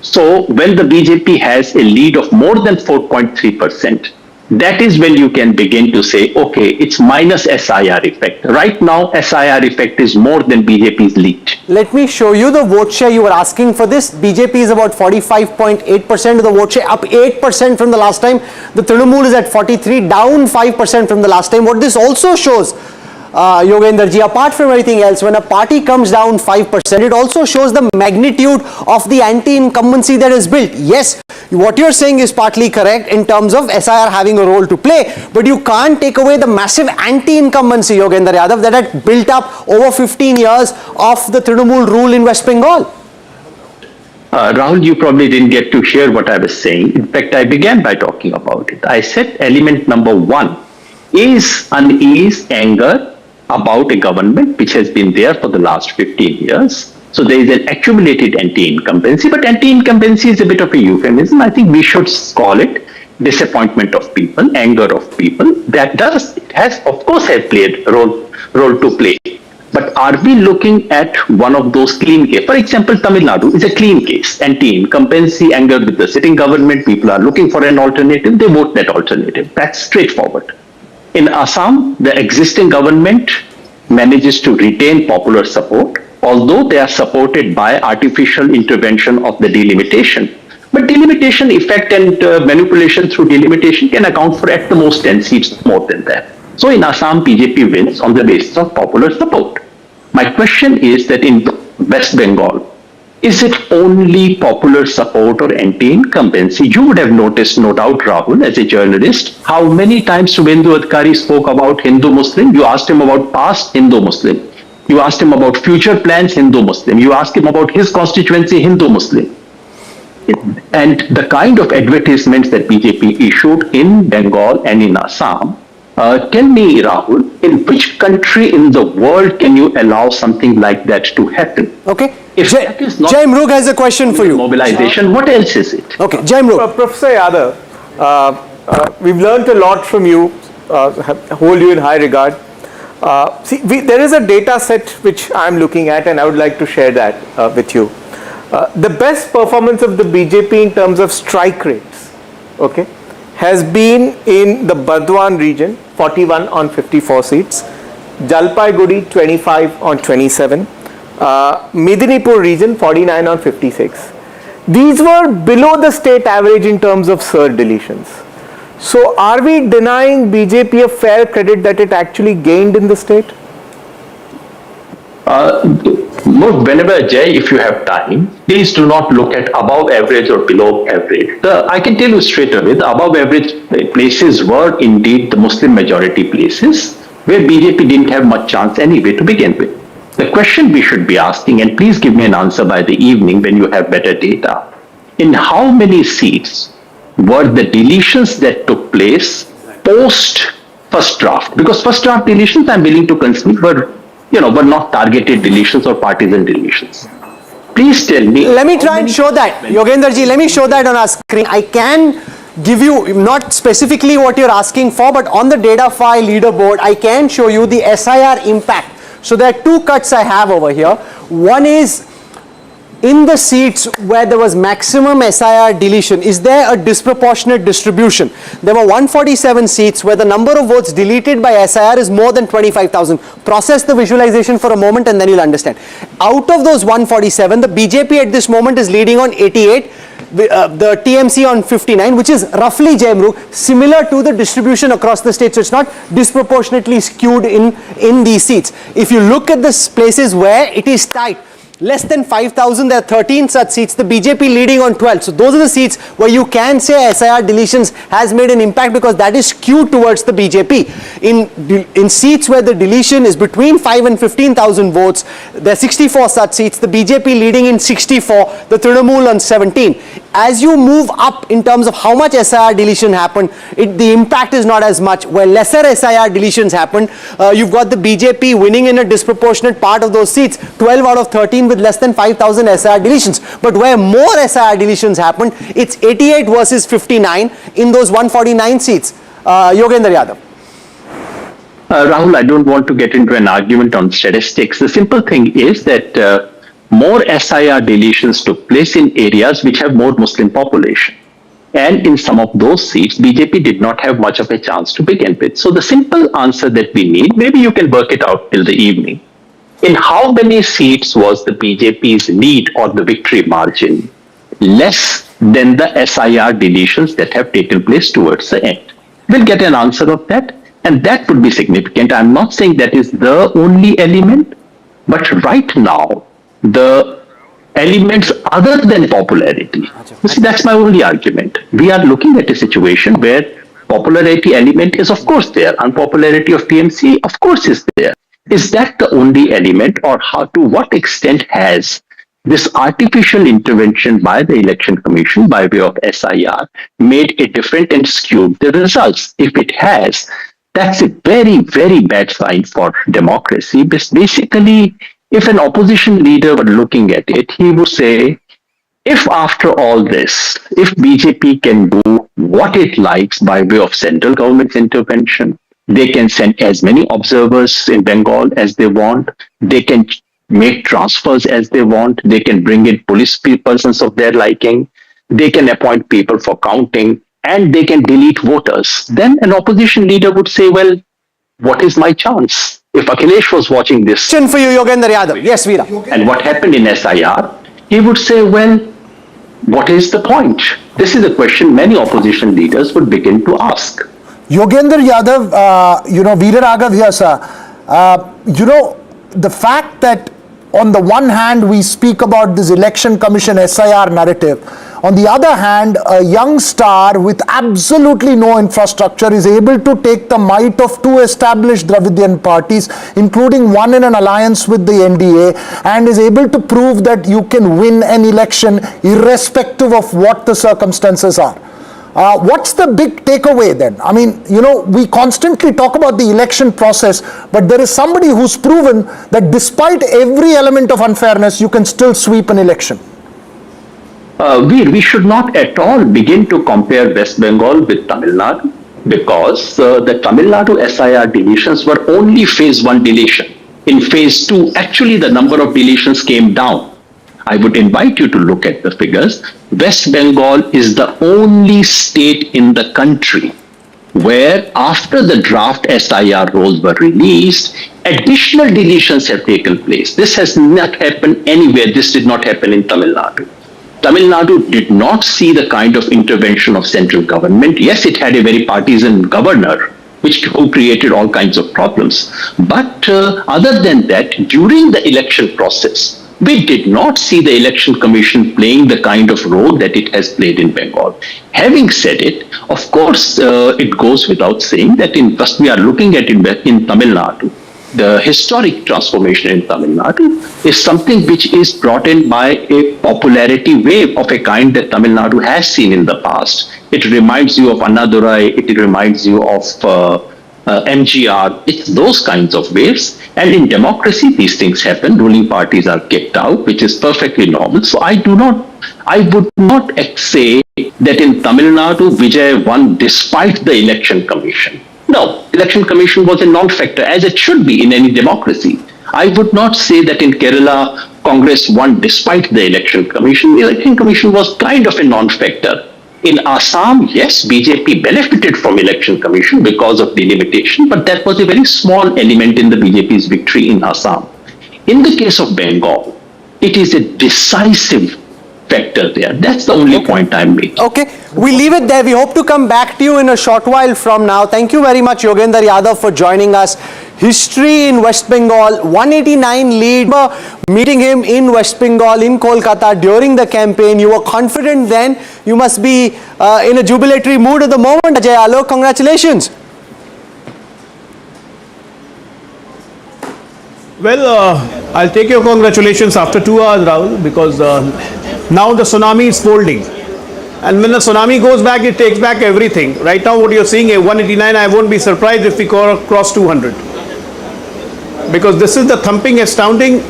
So when the BJP has a lead of more than 4.3%, that is when you can begin to say, okay, it's minus SIR effect. Right now, SIR effect is more than BJP's lead. Let me show you the vote share you were asking for this. BJP is about 45.8% of the vote share, up 8% from the last time. The Trinamool is at 43, down 5% from the last time. What this also shows, Yogendraji, apart from everything else, when a party comes down 5%, it also shows the magnitude of the anti-incumbency that is built. Yes, what you're saying is partly correct in terms of SIR having a role to play, but you can't take away the massive anti-incumbency, Yogendra Yadav, that had built up over 15 years of the Trinamool rule in West Bengal. Rahul, you probably didn't get to hear what I was saying. In fact, I began by talking about it. I said element number one is unease, anger about a government which has been there for the last 15 years. So there is an accumulated anti-incumbency, but anti-incumbency is a bit of a euphemism. I think we should call it disappointment of people, anger of people. It has, of course, have played a role to play. But are we looking at one of those clean cases? For example, Tamil Nadu is a clean case. Anti-incumbency, anger with the sitting government, people are looking for an alternative, they vote that alternative. That's straightforward. In Assam, the existing government manages to retain popular support, although they are supported by artificial intervention of the delimitation. But delimitation effect and manipulation through delimitation can account for at the most 10 seats, more than that. So in Assam, BJP wins on the basis of popular support. My question is that in West Bengal, is it only popular support or anti-incumbency? You would have noticed, no doubt, Rahul, as a journalist, how many times Shuendu Adikari spoke about Hindu-Muslim. You asked him about past Hindu-Muslim. You asked him about future plans, Hindu-Muslim. You asked him about his constituency, Hindu-Muslim. And the kind of advertisements that BJP issued in Bengal and in Assam, tell me, Rahul, in which country in the world can you allow something like that to happen? Okay. If that is not Jai Mrug has a question for you. Mobilization, what else is it? Okay, Jai Mrug. Professor Yadav, we've learnt a lot from you, hold you in high regard. There is a data set which I'm looking at, and I would like to share that with you. The best performance of the BJP in terms of strike rates, okay, has been in the Burdwan region, 41 on 54 seats, Jalpaiguri 25 on 27, Midnipur region 49 on 56. These were below the state average in terms of SIR deletions. So are we denying BJP a fair credit that it actually gained in the state? Whenever, Jay, if you have time, please do not look at above average or below average. I can tell you straight away, the above average places were indeed the Muslim majority places where BJP didn't have much chance anyway to begin with. The question we should be asking, and please give me an answer by the evening when you have better data, in how many seats were the deletions that took place post first draft? Because first draft deletions, I'm willing to concede, were not targeted deletions or partisan deletions. Please tell me. Let me try and show that. Yogendraji, let me show that on our screen. I can give you, not specifically what you're asking for, but on the data file leaderboard, I can show you the SIR impact. So there are two cuts I have over here. One is in the seats where there was maximum SIR deletion, is there a disproportionate distribution? There were 147 seats where the number of votes deleted by SIR is more than 25,000. Process the visualization for a moment and then you'll understand. Out of those 147, the BJP at this moment is leading on 88, the TMC on 59, which is roughly, Jayamru, similar to the distribution across the state. So it's not disproportionately skewed in these seats. If you look at the places where it is tight, less than 5,000, there are 13 such seats, the BJP leading on 12. So those are the seats where you can say SIR deletions has made an impact because that is skewed towards the BJP. In seats where the deletion is between 5 and 15,000 votes, there are 64 such seats, the BJP leading in 64, the Trinamool on 17. As you move up in terms of how much SIR deletion happened, the impact is not as much. Where lesser SIR deletions happened, you've got the BJP winning in a disproportionate part of those seats, 12 out of 13 with less than 5,000 SIR deletions. But where more SIR deletions happened, it's 88 versus 59 in those 149 seats. Yogendra Yadav. Rahul, I don't want to get into an argument on statistics. The simple thing is that more SIR deletions took place in areas which have more Muslim population. And in some of those seats, BJP did not have much of a chance to begin with. So the simple answer that we need, maybe you can work it out till the evening. In how many seats was the BJP's lead or the victory margin less than the SIR deletions that have taken place towards the end? We'll get an answer of that, and that would be significant. I'm not saying that is the only element, but right now, the elements other than popularity, you see, that's my only argument. We are looking at a situation where popularity element is of course there, unpopularity of TMC of course is there. Is that the only element, or how, to what extent has this artificial intervention by the Election Commission by way of SIR made a different and skewed the results? If it has, that's a very, very bad sign for democracy. Basically, if an opposition leader were looking at it, he would say, if after all this, if BJP can do what it likes by way of central government's intervention, they can send as many observers in Bengal as they want, they can make transfers as they want, they can bring in police persons of their liking, they can appoint people for counting, and they can delete voters, then an opposition leader would say, well, what is my chance? If Akhilesh was watching this... Question for you, Yogendra Yadav. Yes, Veera. And what happened in SIR, he would say, well, what is the point? This is a question many opposition leaders would begin to ask. Yogendra Yadav, Veera Raghav here, sir. The fact that on the one hand we speak about this election commission SIR narrative, on the other hand a young star with absolutely no infrastructure is able to take the might of two established Dravidian parties, including one in an alliance with the NDA, and is able to prove that you can win an election irrespective of what the circumstances are. What's the big takeaway then? I mean, we constantly talk about the election process, but there is somebody who's proven that despite every element of unfairness, you can still sweep an election. We should not at all begin to compare West Bengal with Tamil Nadu, because the Tamil Nadu SIR deletions were only phase 1 deletion. In phase 2, actually the number of deletions came down. I would invite you to look at the figures. West Bengal is the only state in the country where after the draft SIR rolls were released, additional deletions have taken place. This has not happened anywhere. This did not happen in Tamil Nadu. Tamil Nadu did not see the kind of intervention of central government. Yes, it had a very partisan governor, who created all kinds of problems. But other than that, during the election process, we did not see the Election Commission playing the kind of role that it has played in Bengal. Having said it, of course, it goes without saying that first we are looking at in Tamil Nadu. The historic transformation in Tamil Nadu is something which is brought in by a popularity wave of a kind that Tamil Nadu has seen in the past. It reminds you of Annadurai, it reminds you of MGR. It's those kinds of waves. And in democracy, these things happen. Ruling parties are kicked out, which is perfectly normal. So I would not say that in Tamil Nadu, Vijay won despite the election commission. No, election commission was a non-factor, as it should be in any democracy. I would not say that in Kerala, Congress won despite the election commission. The election commission was kind of a non-factor. In Assam, yes, BJP benefited from election commission because of delimitation, but that was a very small element in the BJP's victory in Assam. In the case of Bengal, it is a decisive factor there. That's the only point I'm making. Okay, we leave it there. We hope to come back to you in a short while from now. Thank you very much, Yogendra Yadav, for joining us. History in West Bengal, 189 lead, meeting him in West Bengal, in Kolkata during the campaign. You were confident then. You must be in a jubilatory mood at the moment, Ajay Alok. Congratulations. Well, I'll take your congratulations after 2 hours, Rahul, because now the tsunami is folding. And when the tsunami goes back, it takes back everything. Right now, what you're seeing, a 189, I won't be surprised if we cross 200. Because this is the thumping, astounding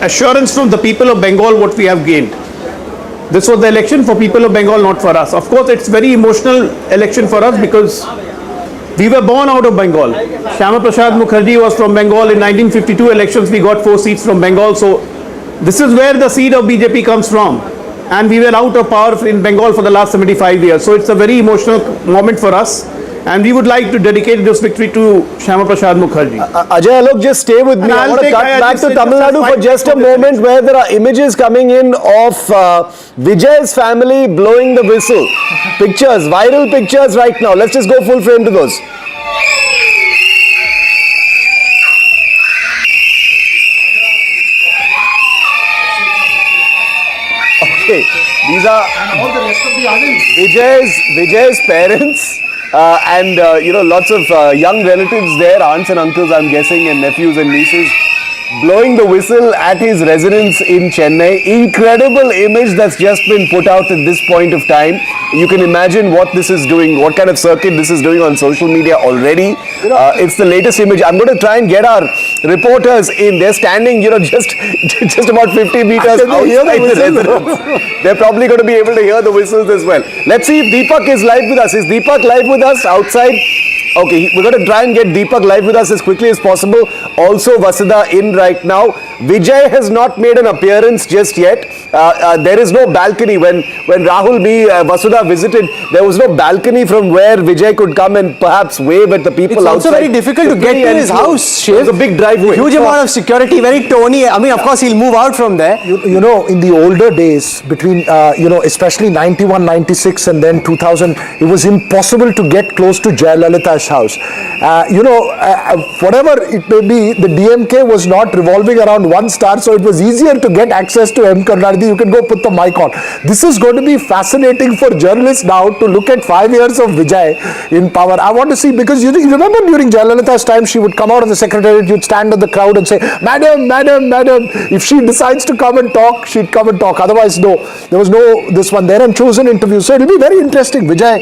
assurance from the people of Bengal what we have gained. This was the election for people of Bengal, not for us. Of course, it's very emotional election for us because we were born out of Bengal. Shyama Prasad Mukherjee was from Bengal. In 1952 elections, we got 4 seats from Bengal. So this is where the seed of BJP comes from. And we were out of power in Bengal for the last 75 years. So it's a very emotional moment for us. And we would like to dedicate this victory to Shyama Prasad Mukherjee. Ajay Alok, just stay with me. I want to cut back to Tamil Nadu for just a moment where there are images coming in of Vijay's family blowing the whistle. Pictures, viral pictures right now. Let's just go full frame to those. Okay, these are all the rest of the Vijay's parents. And lots of young relatives there, aunts and uncles, I'm guessing, and nephews and nieces, blowing the whistle at his residence in Chennai. Incredible image that's just been put out at this point of time. You can imagine what this is doing, what kind of circuit this is doing on social media already. It's the latest image. I'm going to try and get our reporters in. They're standing, just about 50 meters outside the residence. They're probably going to be able to hear the whistles as well. Let's see if Deepak is live with us. Is Deepak live with us outside? Okay, we're going to try and get Deepak live with us as quickly as possible. Also, Vasudha in right now. Vijay has not made an appearance just yet. There is no balcony. When Rahul, Vasudha visited, there was no balcony from where Vijay could come and perhaps wave at the people outside. It's also very difficult to get to his house, Shiv. It's a big driveway. Huge amount of security, very tony. I mean, of course, he'll move out from there. You know, in the older days, between, especially 91, 96 and then 2000, it was impossible to get close to Jayalalitha's house. Whatever it may be, the DMK was not revolving around one star, so it was easier to get access to M. Karunanidhi. You can go put the mic on. This is going to be fascinating for journalists now to look at 5 years of Vijay in power. I want to see, because you remember during Jayalalitha's time, she would come out of the secretariat, you'd stand in the crowd and say, Madam, Madam, Madam. If she decides to come and talk, she'd come and talk. Otherwise, no. There was no this one there, and chosen interview. So it'll be very interesting, Vijay,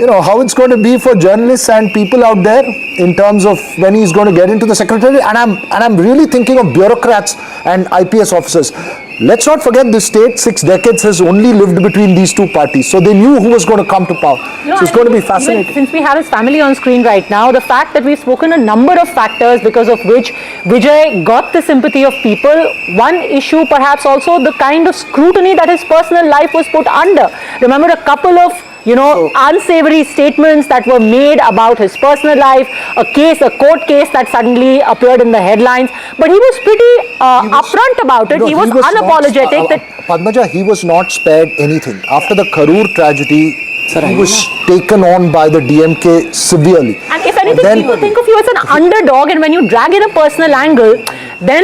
how it's going to be for journalists and people out there in terms of when he's going to get into the secretariat. And I'm really thinking of bureaucrats and IPS officers. Let's not forget this state, 6 decades has only lived between these two parties. So they knew who was going to come to power. So it's going to be fascinating. Since we have his family on screen right now, the fact that we've spoken a number of factors because of which Vijay got the sympathy of people. One issue perhaps also the kind of scrutiny that his personal life was put under. Remember a couple of unsavory statements that were made about his personal life, a court case that suddenly appeared in the headlines. But he was pretty upfront about it. He was unapologetic. Padmaja, he was not spared anything. After the Karur tragedy, he was taken on by the DMK severely. And if anything, people think of you as an underdog, and when you drag in a personal angle, then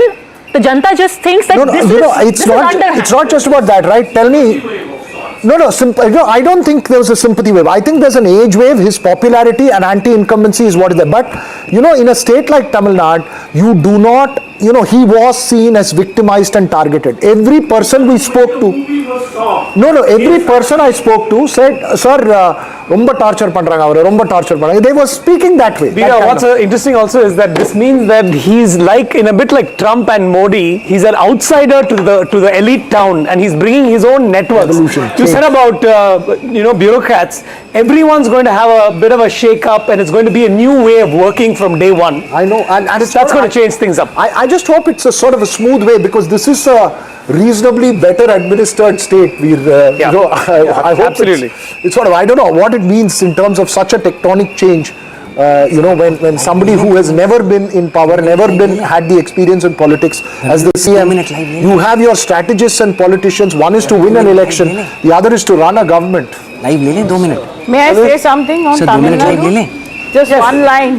the Janta just thinks that it's not just about that, right? Tell me. No, I don't think there was a sympathy wave. I think there's an age wave. His popularity and anti-incumbency is what is there. But, in a state like Tamil Nadu, you do not, he was seen as victimized and targeted. Every person we spoke to, every person I spoke to said, sir, ரொம்ப torture பண்றாங்க அவரை ரொம்ப torture பண்றாங்க. They were speaking that way. What's interesting also is that this means that he's like, in a bit like Trump and Modi, he's an outsider to the elite town, and he's bringing his own networks. You said about bureaucrats. Everyone's going to have a bit of a shake-up, and it's going to be a new way of working from day one. I know, and that's going to change things up. I just hope it's a sort of a smooth way, because this is a reasonably better administered state. I hope absolutely. It's sort of, I don't know what it means in terms of such a tectonic change. When somebody who has never been in power, had the experience in politics as the CM, you have your strategists and politicians. One is to win an election, the other is to run a government. May I say something on Tamil Nadu? Just one line.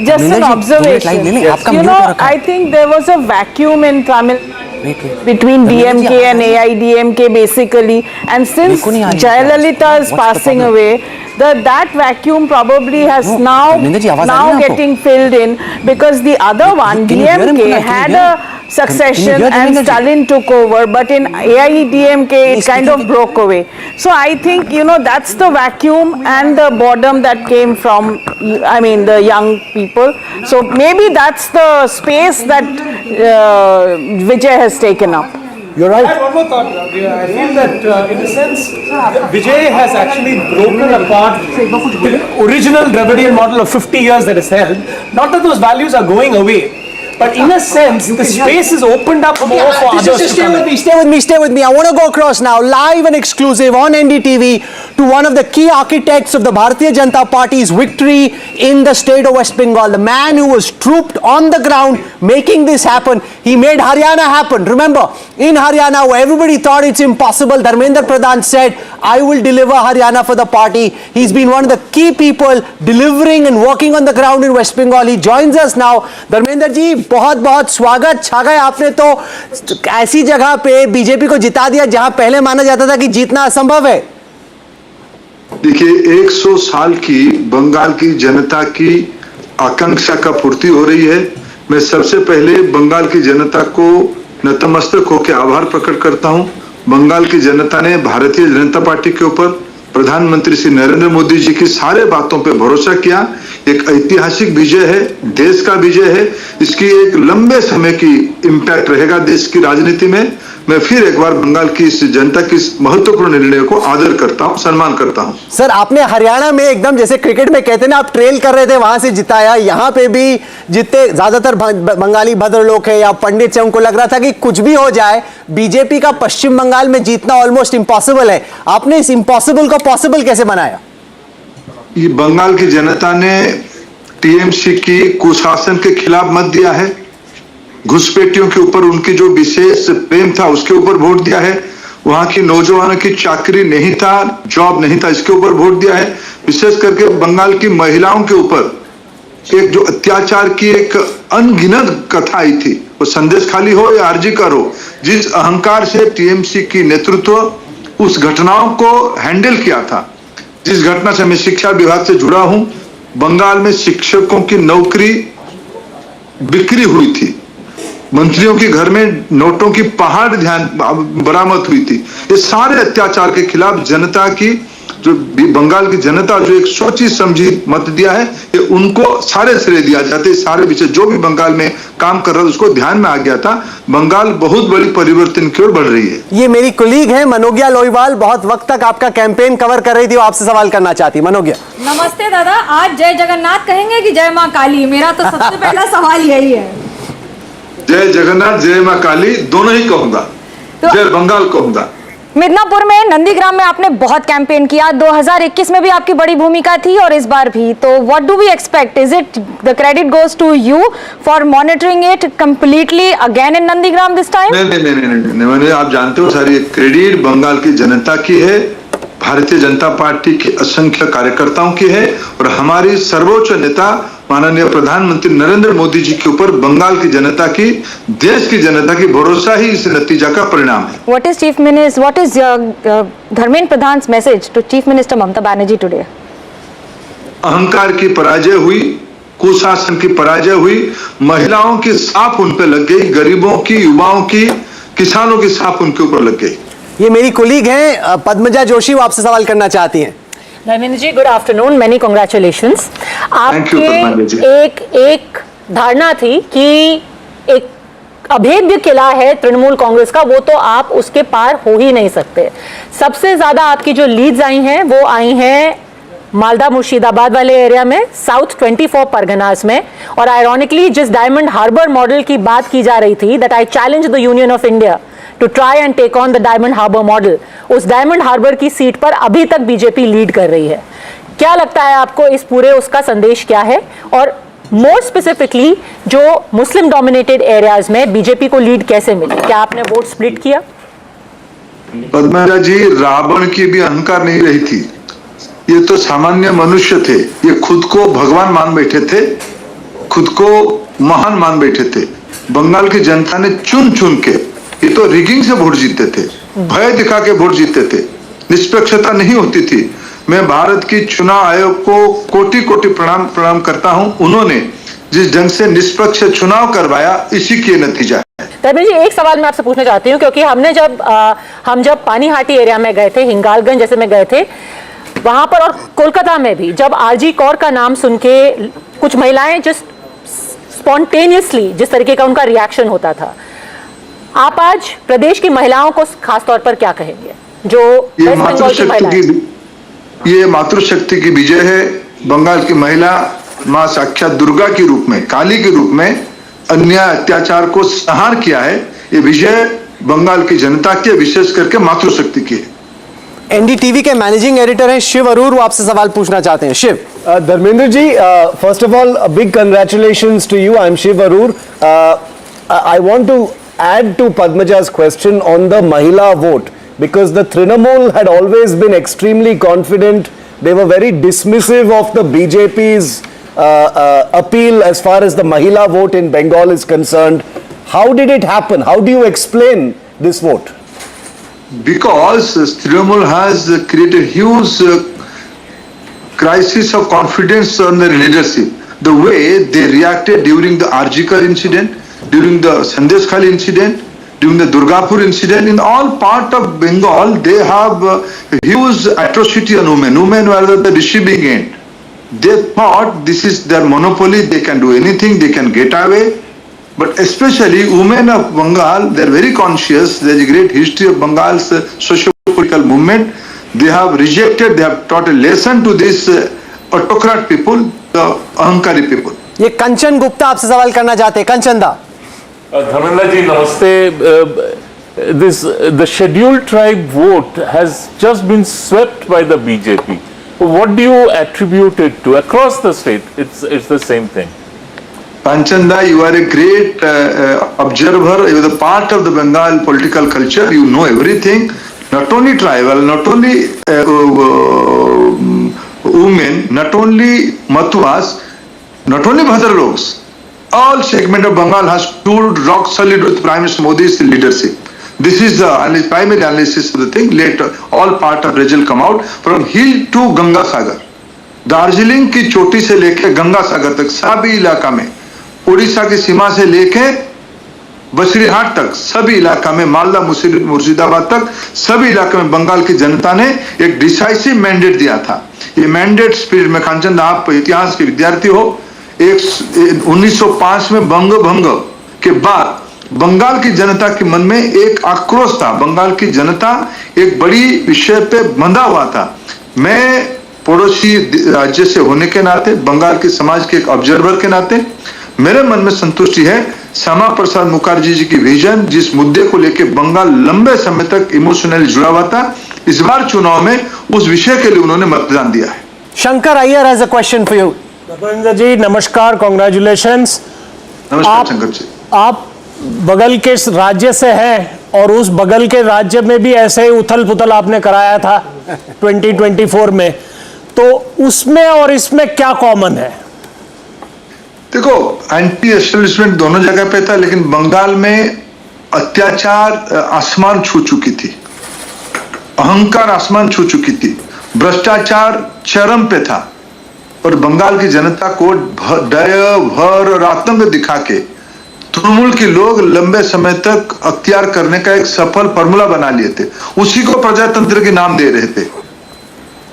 Just an observation. I think there was a vacuum in Tamil between DMK and AIDMK basically, and since Jayalalitha is passing away, that vacuum probably has now getting filled in, because the other one, DMK, had a succession and Stalin took over, but in AIDMK it kind of broke away. So I think that's the vacuum and the boredom that came from the young people. So maybe that's the space that Vijay has taken up. You're right. I have one more thought. I feel that in a sense, Vijay has actually broken apart the original Dravidian model of 50 years that is held. Not that those values are going away, but in a sense, the space is opened up more for others. Stay with me. I want to go across now, live and exclusive on NDTV, to one of the key architects of the Bharatiya Janata Party's victory in the state of West Bengal. The man who was trooped on the ground making this happen. He made Haryana happen. Remember, in Haryana, where everybody thought it's impossible, Dharmendra Pradhan said, I will deliver Haryana for the party. He's been one of the key people delivering and working on the ground in West Bengal. He joins us now. Dharmendra ji, बहुत बहुत स्वागत. छा गए आपने तो ऐसी जगह पे बीजेपी को जिता दिया जहां पहले माना जाता था कि जीतना असंभव है. देखिए, 100 साल की बंगाल की जनता की आकांक्षा का पूर्ति हो रही है. मैं सबसे पहले बंगाल की जनता को नतमस्तक होकर आभार प्रकट करता हूं. बंगाल की जनता ने भारतीय जनता पार्टी के ऊपर, प्रधानमंत्री श्री नरेंद्र मोदी जी की सारे बातों पे भरोसा किया. एक ऐतिहासिक विजय है, देश का विजय है. इसकी एक लंबे समय की इम्पैक्ट रहेगा देश की राजनीति में. मैं फिर एक बार बंगाल की इस जनता की इस महत्वपूर्ण निर्णय को आदर करता हूं, सम्मान करता हूं. सर, आपने हरियाणा में एकदम जैसे क्रिकेट में कहते हैं ना, आप ट्रेल कर रहे थे, वहां से जिताया. यहाँ पे भी जितने ज्यादातर बंगाली भद्र लोग हैं या पंडित से, उनको लग रहा था कि कुछ भी हो जाए, बीजेपी का पश्चिम बंगाल में जीतना ऑलमोस्ट इम्पॉसिबल है. आपने इस इम्पॉसिबल को पॉसिबल कैसे बनाया? ये बंगाल की जनता ने टीएमसी की कुशासन के खिलाफ मत दिया है. घुसपैठियों के ऊपर उनकी जो विशेष प्रेम था उसके ऊपर वोट दिया है. वहां की नौजवानों की चाकरी नहीं था, जॉब नहीं था, इसके ऊपर वोट दिया है. विशेष करके बंगाल की महिलाओं के ऊपर एक जो अत्याचार की एक अनगिनत कथा आई थी, वो संदेश खाली हो या आरजी कर हो, जिस अहंकार से टीएमसी की नेतृत्व उस घटनाओं को हैंडल किया था. जिस घटना से मैं शिक्षा विभाग से जुड़ा हूं, बंगाल में शिक्षकों की नौकरी बिक्री हुई थी. मंत्रियों के घर में नोटों की पहाड़ बरामद हुई थी. ये सारे अत्याचार के खिलाफ जनता की, जो बंगाल की जनता जो एक सोची समझी मत दिया है, ये उनको सारे श्रेय दिया जाते. सारे विषय जो भी बंगाल में काम कर रहा था उसको ध्यान में आ गया था. बंगाल बहुत बड़ी परिवर्तन की ओर बढ़ रही है. ये मेरी कुलीग है मनोज्ञा लोईवाल, बहुत वक्त तक आपका कैंपेन कवर कर रही थी, वो आपसे सवाल करना चाहती. मनोज्ञा, नमस्ते दादा. आज जय जगन्नाथ कहेंगे कि जय माँ काली? मेरा तो सबसे पहला सवाल यही है. जय जगन्नाथ, जय माँ काली दोनों ही कहूंगा, जय बंगाल कहूंगा. मिदनापुर में, नंदीग्राम में आपने बहुत कैंपेन किया. 2021 में भी आपकी बड़ी भूमिका थी और इस बार भी. तो what do we expect? Is it the credit goes to you for monitoring it completely again in Nandigram this time? नहीं, मैंने, आप जानते हो, सारी क्रेडिट बंगाल की जनता की है, भारतीय जनता पार्टी के असंख्य कार्यकर्ताओं की है, और हमारी सर्वोच्च नेता माननीय प्रधानमंत्री नरेंद्र मोदी जी के ऊपर बंगाल की जनता की, देश की जनता की भरोसा ही इस नतीजा का परिणाम है. What is Dharmendra Pradhan's message to Chief Minister Mamata Banerjee today? अहंकार की पराजय हुई, कुशासन की पराजय हुई, महिलाओं की साफ उन पे लग गई, गरीबों की, युवाओं की, किसानों की साफ उनके ऊपर लग गई. ये मेरी कुलीग हैं पद्मजा जोशी, वो आपसे सवाल करना चाहती हैं. Dharmendra ji, good afternoon, many congratulations. आपके एक धारणा थी कि एक अभेद्य किला है तृणमूल कांग्रेस का, वो तो आप उसके पार हो ही नहीं सकते। सबसे ज्यादा आपकी जो लीड्स आई हैं वो आई हैं मालदा मुर्शिदाबाद वाले एरिया में, साउथ 24 परगनास में, और आयरॉनिकली जिस डायमंड हार्बर मॉडल की बात की जा रही थी, that I challenge the Union of India to try and take on the Diamond Harbour model, उस डायमंड हार्बर की सीट पर अभी तक बीजेपी लीड कर रही है। क्या लगता है आपको इस पूरे उसका संदेश क्या है, और मोर स्पेसिफिकली जो मुस्लिम डोमिनेटेड एरियाज में बीजेपी को लीड कैसे मिली? क्या आपने वोट स्प्लिट किया? पद्मजा जी, रावण की भी अहंकार नहीं रही थी, ये तो सामान्य मनुष्य थे, ये खुद को भगवान मान बैठे थे, खुद को महान मान बैठे थे। बंगाल की जनता ने चुन चुन के, ये तो रिगिंग से वोट जीतते थे, भय दिखा के वोट जीतते थे, निष्पक्षता नहीं होती थी। मैं भारत की चुनाव आयोग को कोटि कोटि प्रणाम करता हूं, उन्होंने जिस ढंग से निष्पक्ष चुनाव करवाया, इसी के नतीजा है। धर्मेंद्र जी, एक सवाल मैं आपसे पूछना चाहती हूँ, क्योंकि हम जब पानीहाटी एरिया में गए थे, हिंगालगंज जैसे में गए थे, वहां पर और कोलकाता में भी, जब आरजी कौर का नाम सुन के कुछ महिलाएं जस्ट स्पॉन्टेनियसली जिस तरीके का उनका रिएक्शन होता था, आप आज प्रदेश की महिलाओं को खासतौर पर क्या कहेंगे? जो वेस्ट बंगाल की महिलाएं, ये मातृशक्ति की विजय है। बंगाल की महिला मां साक्षात दुर्गा के रूप में, काली के रूप में अन्याय अत्याचार को संहार किया है। ये विजय बंगाल की जनता की, विशेष करके मातृशक्ति की है। एनडीटीवी के मैनेजिंग एडिटर हैं शिव अरूर, वो आपसे सवाल पूछना चाहते हैं। Shiv. Dharmendra ji, first of all big congratulations to you. I am Shiv Aroor. I want to add to Padmaja's question on the Mahila vote, because the Trinamool had always been extremely confident. They were very dismissive of the BJP's appeal as far as the Mahila vote in Bengal is concerned. How did it happen? How do you explain this vote? Because Trinamool has created huge crisis of confidence on their leadership. The way they reacted during the Arjikar incident, during the Sandeshkhali incident, during the Durgapur incident, in all part of Bengal, they have huge atrocity on women. Women were at the receiving end. They thought this is their monopoly, they can do anything, they can get away. But especially women of Bengal, they are very conscious. There is a great history of Bengal's socio-political movement. They have rejected, they have taught a lesson to this autocrat people, the Ahankari people. ये कंचन गुप्ता आपसे सवाल करना चाहते हैं। कंचन दा। Dharmendra ji, namaste. The scheduled tribe vote has just been swept by the BJP. What do you attribute it to? Across the state, it's the same thing. Panchanda, you are a great observer. You are the part of the Bengal political culture. You know everything. Not only tribal, not only women, not only Matuas, not only Bhadraloks. All segment of Bengal has stood rock solid with Prime Minister Modi's leadership. This is the primary analysis of the thing. Later, all part of result come out from hill to Ganga Sagar. Darjeeling की चोटी से लेकर गंगा सागर तक सभी इलाका में, उड़ीसा की सीमा से लेकर बसरीहाट तक सभी इलाका में, मालदा मुर्शिदाबाद तक सभी इलाके में बंगाल की जनता ने एक डिसाइसिव मैंडेट दिया था। ये मैंडेट स्पिरिट में, कांचन, आप इतिहास के विद्यार्थी हो, 1905 में बंग भंग के बाद बंगाल की जनता के मन में एक आक्रोश था। बंगाल की जनता एक बड़ी विषय पे बंधा हुआ था। मैं पड़ोसी राज्य से होने के नाते, बंगाल के समाज के एक ऑब्जर्वर के नाते, मेरे मन में संतुष्टि है। श्यामा प्रसाद मुखर्जी जी की विजन, जिस मुद्दे को लेकर बंगाल लंबे समय तक इमोशनली जुड़ा हुआ था, इस बार चुनाव में उस विषय के लिए उन्होंने मतदान दिया है। Shankar Aiyar has a question for you. Dharmendra ji नमस्कार, कॉन्ग्रेचुलेशंस। नमस्कार शंकर जी। आप बगल के राज्य से हैं और उस बगल के राज्य में भी ऐसे ही उथल पुथल आपने कराया था 2024 में, तो उसमें और इसमें क्या कॉमन है? देखो, एंटी एस्टेब्लिशमेंट दोनों जगह पे था, लेकिन बंगाल में अत्याचार आसमान छू चुकी थी, अहंकार आसमान छू चुकी थी, भ्रष्टाचार चरम पे था, और बंगाल की जनता को डर भर और आतंक दिखा के तृणमूल के लोग लंबे समय तक अख्तियार करने का एक सफल फॉर्मूला बना लिए थे। उसी को प्रजातंत्र के नाम दे रहे थे।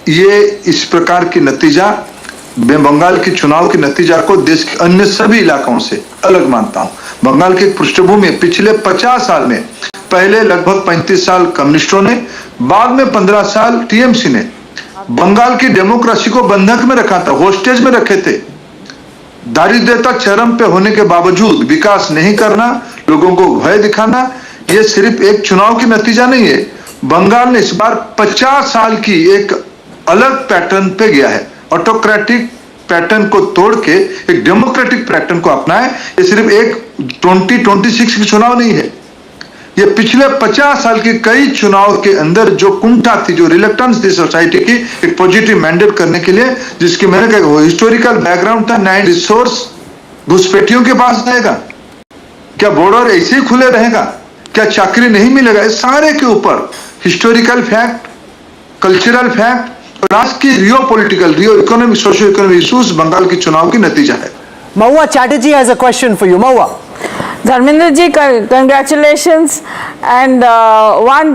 ये इस प्रकार की नतीजा, मैं बंगाल के चुनाव के नतीजा को देश के अन्य सभी इलाकों से अलग मानता हूं। बंगाल की पृष्ठभूमि पिछले 50 साल में पहले लगभग 35 साल कम्युनिस्टों ने, बाद में 15 साल टीएमसी ने बंगाल की डेमोक्रेसी को बंधक में रखा था, होस्टेज में रखे थे। दारिद्र्यता चरम पे होने के बावजूद विकास नहीं करना, लोगों को भय दिखाना, ये सिर्फ एक चुनाव की नतीजा नहीं है। बंगाल ने इस बार 50 साल की एक अलग पैटर्न पे गया है। ऑटोक्रेटिक पैटर्न को तोड़ के एक डेमोक्रेटिक पैटर्न को अपनाए। ये सिर्फ एक 2026 की चुनाव नहीं है, ये पिछले 50 साल के कई चुनाव के अंदर जो कुंठा थी, जो रिलेक्टेंस थी सोसाइटी की एक पॉजिटिव मैंडेट करने के लिए, जिसकी मैंने कहा हिस्टोरिकल बैकग्राउंड था। नए रिसोर्स घुसपैठियों के पास जाएगा क्या? बॉर्डर ऐसे ही खुले रहेगा क्या? चाकरी नहीं मिलेगा? इस सारे के ऊपर हिस्टोरिकल फैक्ट, कल्चरल फैक्ट और आज की रियो पॉलिटिकल, रियो economic, socio economic issues Bengal के चुनाव की नतीजा है। Mahua Chatterjee has a question for you. Mahua. Dharmendra ji, congratulations, and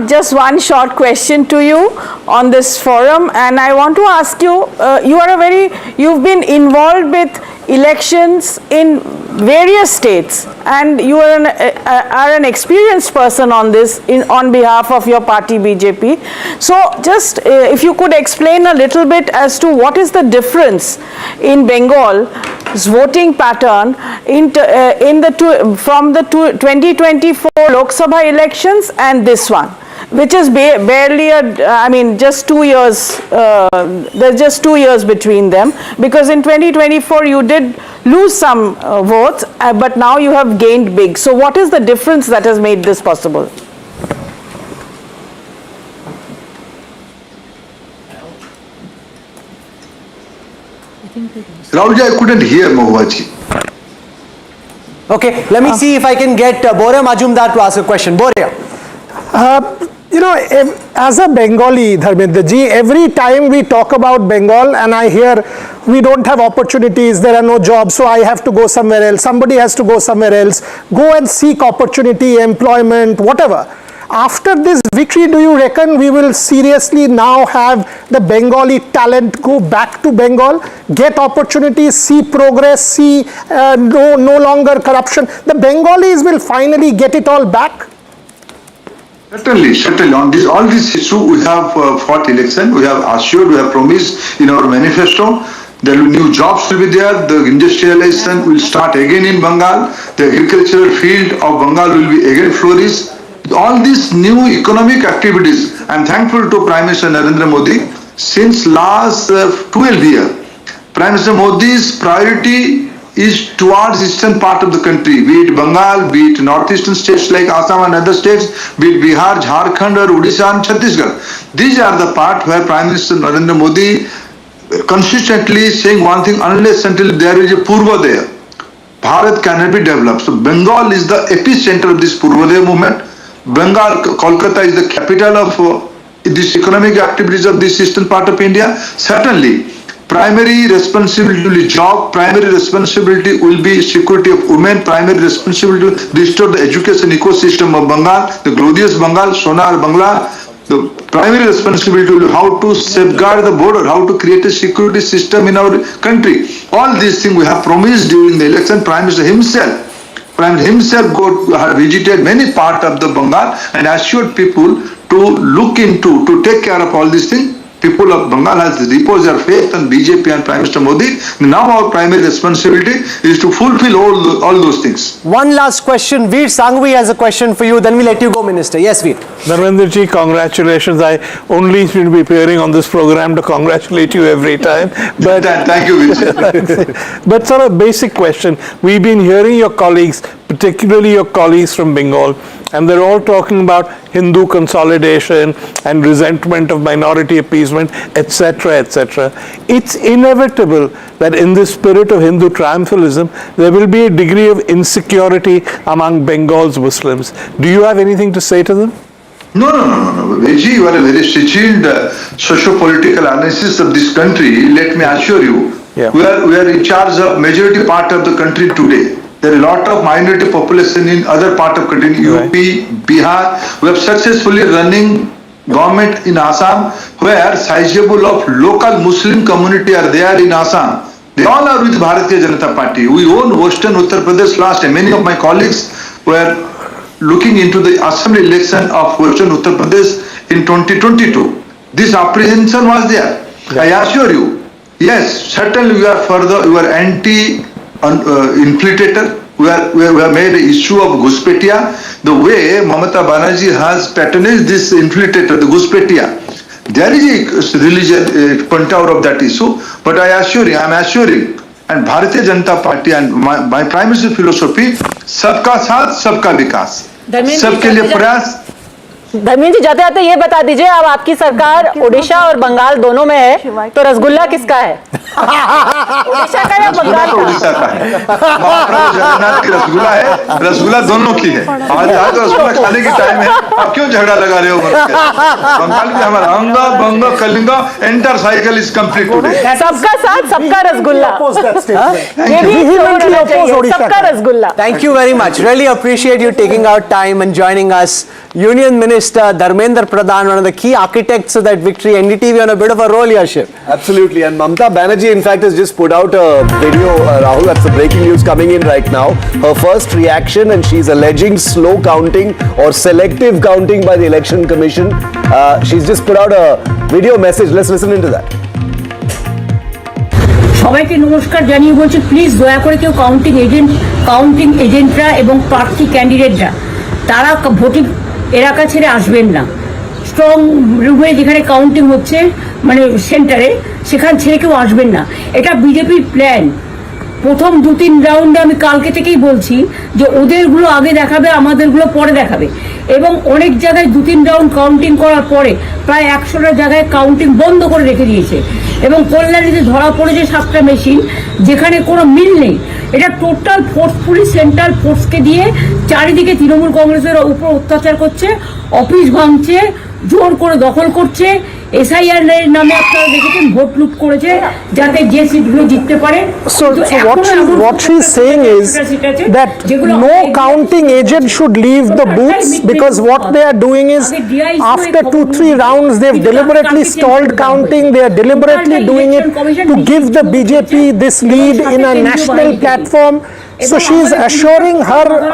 just one short question to you on this forum, and I want to ask you, you've been involved with elections in various states, and you are an experienced person on this on behalf of your party BJP. So just if you could explain a little bit as to what is the difference in Bengal's voting pattern from the 2024 Lok Sabha elections and this one, which is barely just 2 years, there's just 2 years between them, because in 2024 you did lose some votes, but now you have gained big. So what is the difference that has made this possible? Rahulji, I couldn't hear Mahuaji. Okay, let me see if I can get Boria Majumdar to ask a question. Boria. As a Bengali, Dharmendra ji, every time we talk about Bengal and I hear we don't have opportunities, there are no jobs, so I have to go somewhere else, somebody has to go somewhere else, go and seek opportunity, employment, whatever. After this victory, do you reckon we will seriously now have the Bengali talent go back to Bengal, get opportunities, see progress, see no longer corruption? The Bengalis will finally get it all back? Certainly. On all this issue, we have fought election. We have assured, we have promised in our manifesto. There will be new jobs will be there. The industrialization will start again in Bengal. The agricultural field of Bengal will be again flourish. All these new economic activities, I am thankful to Prime Minister Narendra Modi. Since last 12 years, Prime Minister Modi's priority is towards eastern part of the country, be it Bengal, be it northeastern states like Assam and other states, be it Bihar, Jharkhand or Odisha and Chhattisgarh. These are the part where Prime Minister Narendra Modi consistently saying one thing, unless until there is a Purvodaya, Bharat cannot be developed. So Bengal is the epicenter of this Purvodaya movement. Bengal, Kolkata is the capital of this economic activities of this eastern part of India. Certainly, primary responsibility will be job, primary responsibility will be security of women, primary responsibility to restore the education ecosystem of Bengal, the glorious Bengal, Sonar Bangla. The primary responsibility will be how to safeguard the border, how to create a security system in our country. All these things we have promised during the election. Prime Minister himself visited many parts of the Bengal and assured people to look into, to take care of all these things. People of Bengal has reposed their faith on BJP and Prime Minister Modi. Now our primary responsibility is to fulfill all those things. One last question. Veer Sanghvi has a question for you. Then we let you go, Minister. Yes, Veer. Dharmendra ji, congratulations. I only will be appearing on this program to congratulate you every time. But thank you, Vijay. But sort of basic question. We've been hearing your colleagues, particularly your colleagues from Bengal, and they're all talking about Hindu consolidation and resentment of minority appeasement, etc., etc. It's inevitable that in the spirit of Hindu triumphalism, there will be a degree of insecurity among Bengal's Muslims. Do you have anything to say to them? No. Vijay, you are a very skilled socio-political analysis of this country. Let me assure you, we are in charge of majority part of the country today. There are a lot of minority population in other part of country, UP, Bihar. We have successfully running government in Assam where sizable of local Muslim community are there in Assam. They all are with Bharatiya Janata Party. We own Western Uttar Pradesh last time. Many of my colleagues were looking into the assembly election of Western Uttar Pradesh in 2022. This apprehension was there. I assure you, yes, certainly we are further, we are anti-infiltrator. We have made an issue of Ghuspetia. The way Mamata Banerjee has patronized this infiltrator, the Ghuspetia, there is a religious point out of that issue. But I am assuring, and Bharatiya Janata Party and my primary philosophy, सबका साथ सबका विकास, सबके लिए प्रयास. धर्मेंद्र जी, जाते जाते ये बता दीजिए, अब आपकी सरकार उड़ीसा और बंगाल दोनों में है, तो रसगुल्ला किसका है? उड़ीसा का या बंगाल का? उड़ीसा का है. महाप्रभु जगन्नाथ की रसगुल्ला है, रसगुल्ला दोनों की है. आज तो रसगुल्ला खाने की टाइम है. आप क्यों झगड़ा लगा रहे हो? बंगाल भी हमारा Anga Banga Kalinga entire cycle is complete today. सबका साथ सबका रसगुल्ला. सबका rasgulla. Thank you very much. Really appreciate you taking out time and joining us. Union Minister Dharmendra Pradhan, one of the key architects of that victory. NDTV on a bit of a roll here, Shiv. Absolutely. And Mamata Banerjee, in fact, has just put out a video, Rahul, that's the breaking news coming in right now. Her first reaction, and she's alleging slow counting or selective counting by the Election Commission. She's just put out a video message. Let's listen into that. সবাইকে নমস্কার জানিয়ে বলছি, please দয়া করে কেউ counting এজেন্টরা এবং প্রার্থী ক্যান্ডিডেটরা তারা ভোটিং এলাকা ছেড়ে আসবেন না. স্ট্রং রুমে যেখানে কাউন্টিং হচ্ছে, মানে সেন্টারে, সেখান ছেড়ে কেউ আসবেন না. এটা বিজেপির প্ল্যান. প্রথম 2-3 রাউন্ডে আমি কালকে থেকেই বলছি যে ওদেরগুলো আগে দেখাবে, আমাদেরগুলো পরে দেখাবে. এবং অনেক জায়গায় 2-3 রাউন্ড কাউন্টিং করার পরে প্রায় 100টা জায়গায় কাউন্টিং বন্ধ করে রেখে দিয়েছে. এবং কল্যাণীতে ধরা পড়েছে 7টা মেশিন যেখানে কোনো মিল নেই. এটা টোটাল ফোর্সফুলি সেন্ট্রাল ফোর্সকে দিয়ে চারিদিকে তৃণমূল কংগ্রেসের উপর অত্যাচার করছে, অফিস ভাঙছে, জোর করে দখল করছে. এসআইআর এর নামে আপনারা দেখেছেন ভোট লুট করেছে যাতে যে সিটগুলো জিততে পারে. So what she's saying is that no counting agent should leave the booths, because what they are doing is after 2-3 rounds they've deliberately stalled counting. They are deliberately doing it to give the BJP this lead in a national platform. So she is assuring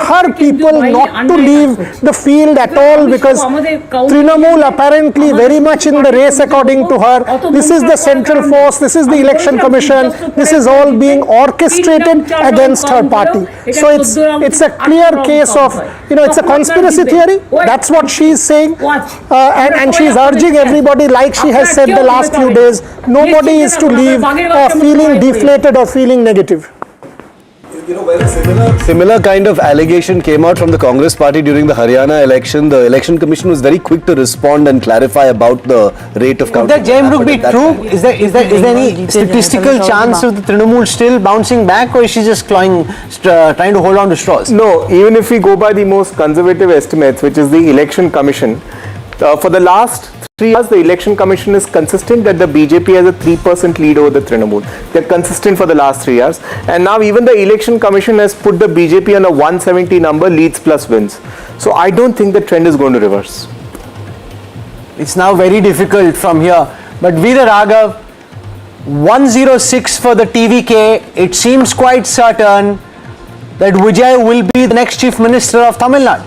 her people not to leave the field at all, because Trinamool apparently very much in the race according to her. This is the central force, this is the Election Commission, this is all being orchestrated against her party. So it's a clear case of, it's a conspiracy theory. That's what she is saying. And she is urging everybody, like she has said the last few days, nobody is to leave feeling deflated or feeling negative. When a similar kind of allegation came out from the Congress party during the Haryana election, the Election Commission was very quick to respond and clarify about the rate of counting. Would that Jaimruk be true? Is there any statistical chance of the Trinamool still bouncing back, or is she just trying to hold on to straws? No, even if we go by the most conservative estimates, which is the Election Commission, for the last 3 years, the Election Commission is consistent that the BJP has a 3% lead over the Trinamool. They're consistent for the last 3 years. And now even the Election Commission has put the BJP on a 170 number, leads plus wins. So I don't think the trend is going to reverse. It's now very difficult from here. But Veera Raghav, 106 for the TVK. It seems quite certain that Vijay will be the next Chief Minister of Tamil Nadu.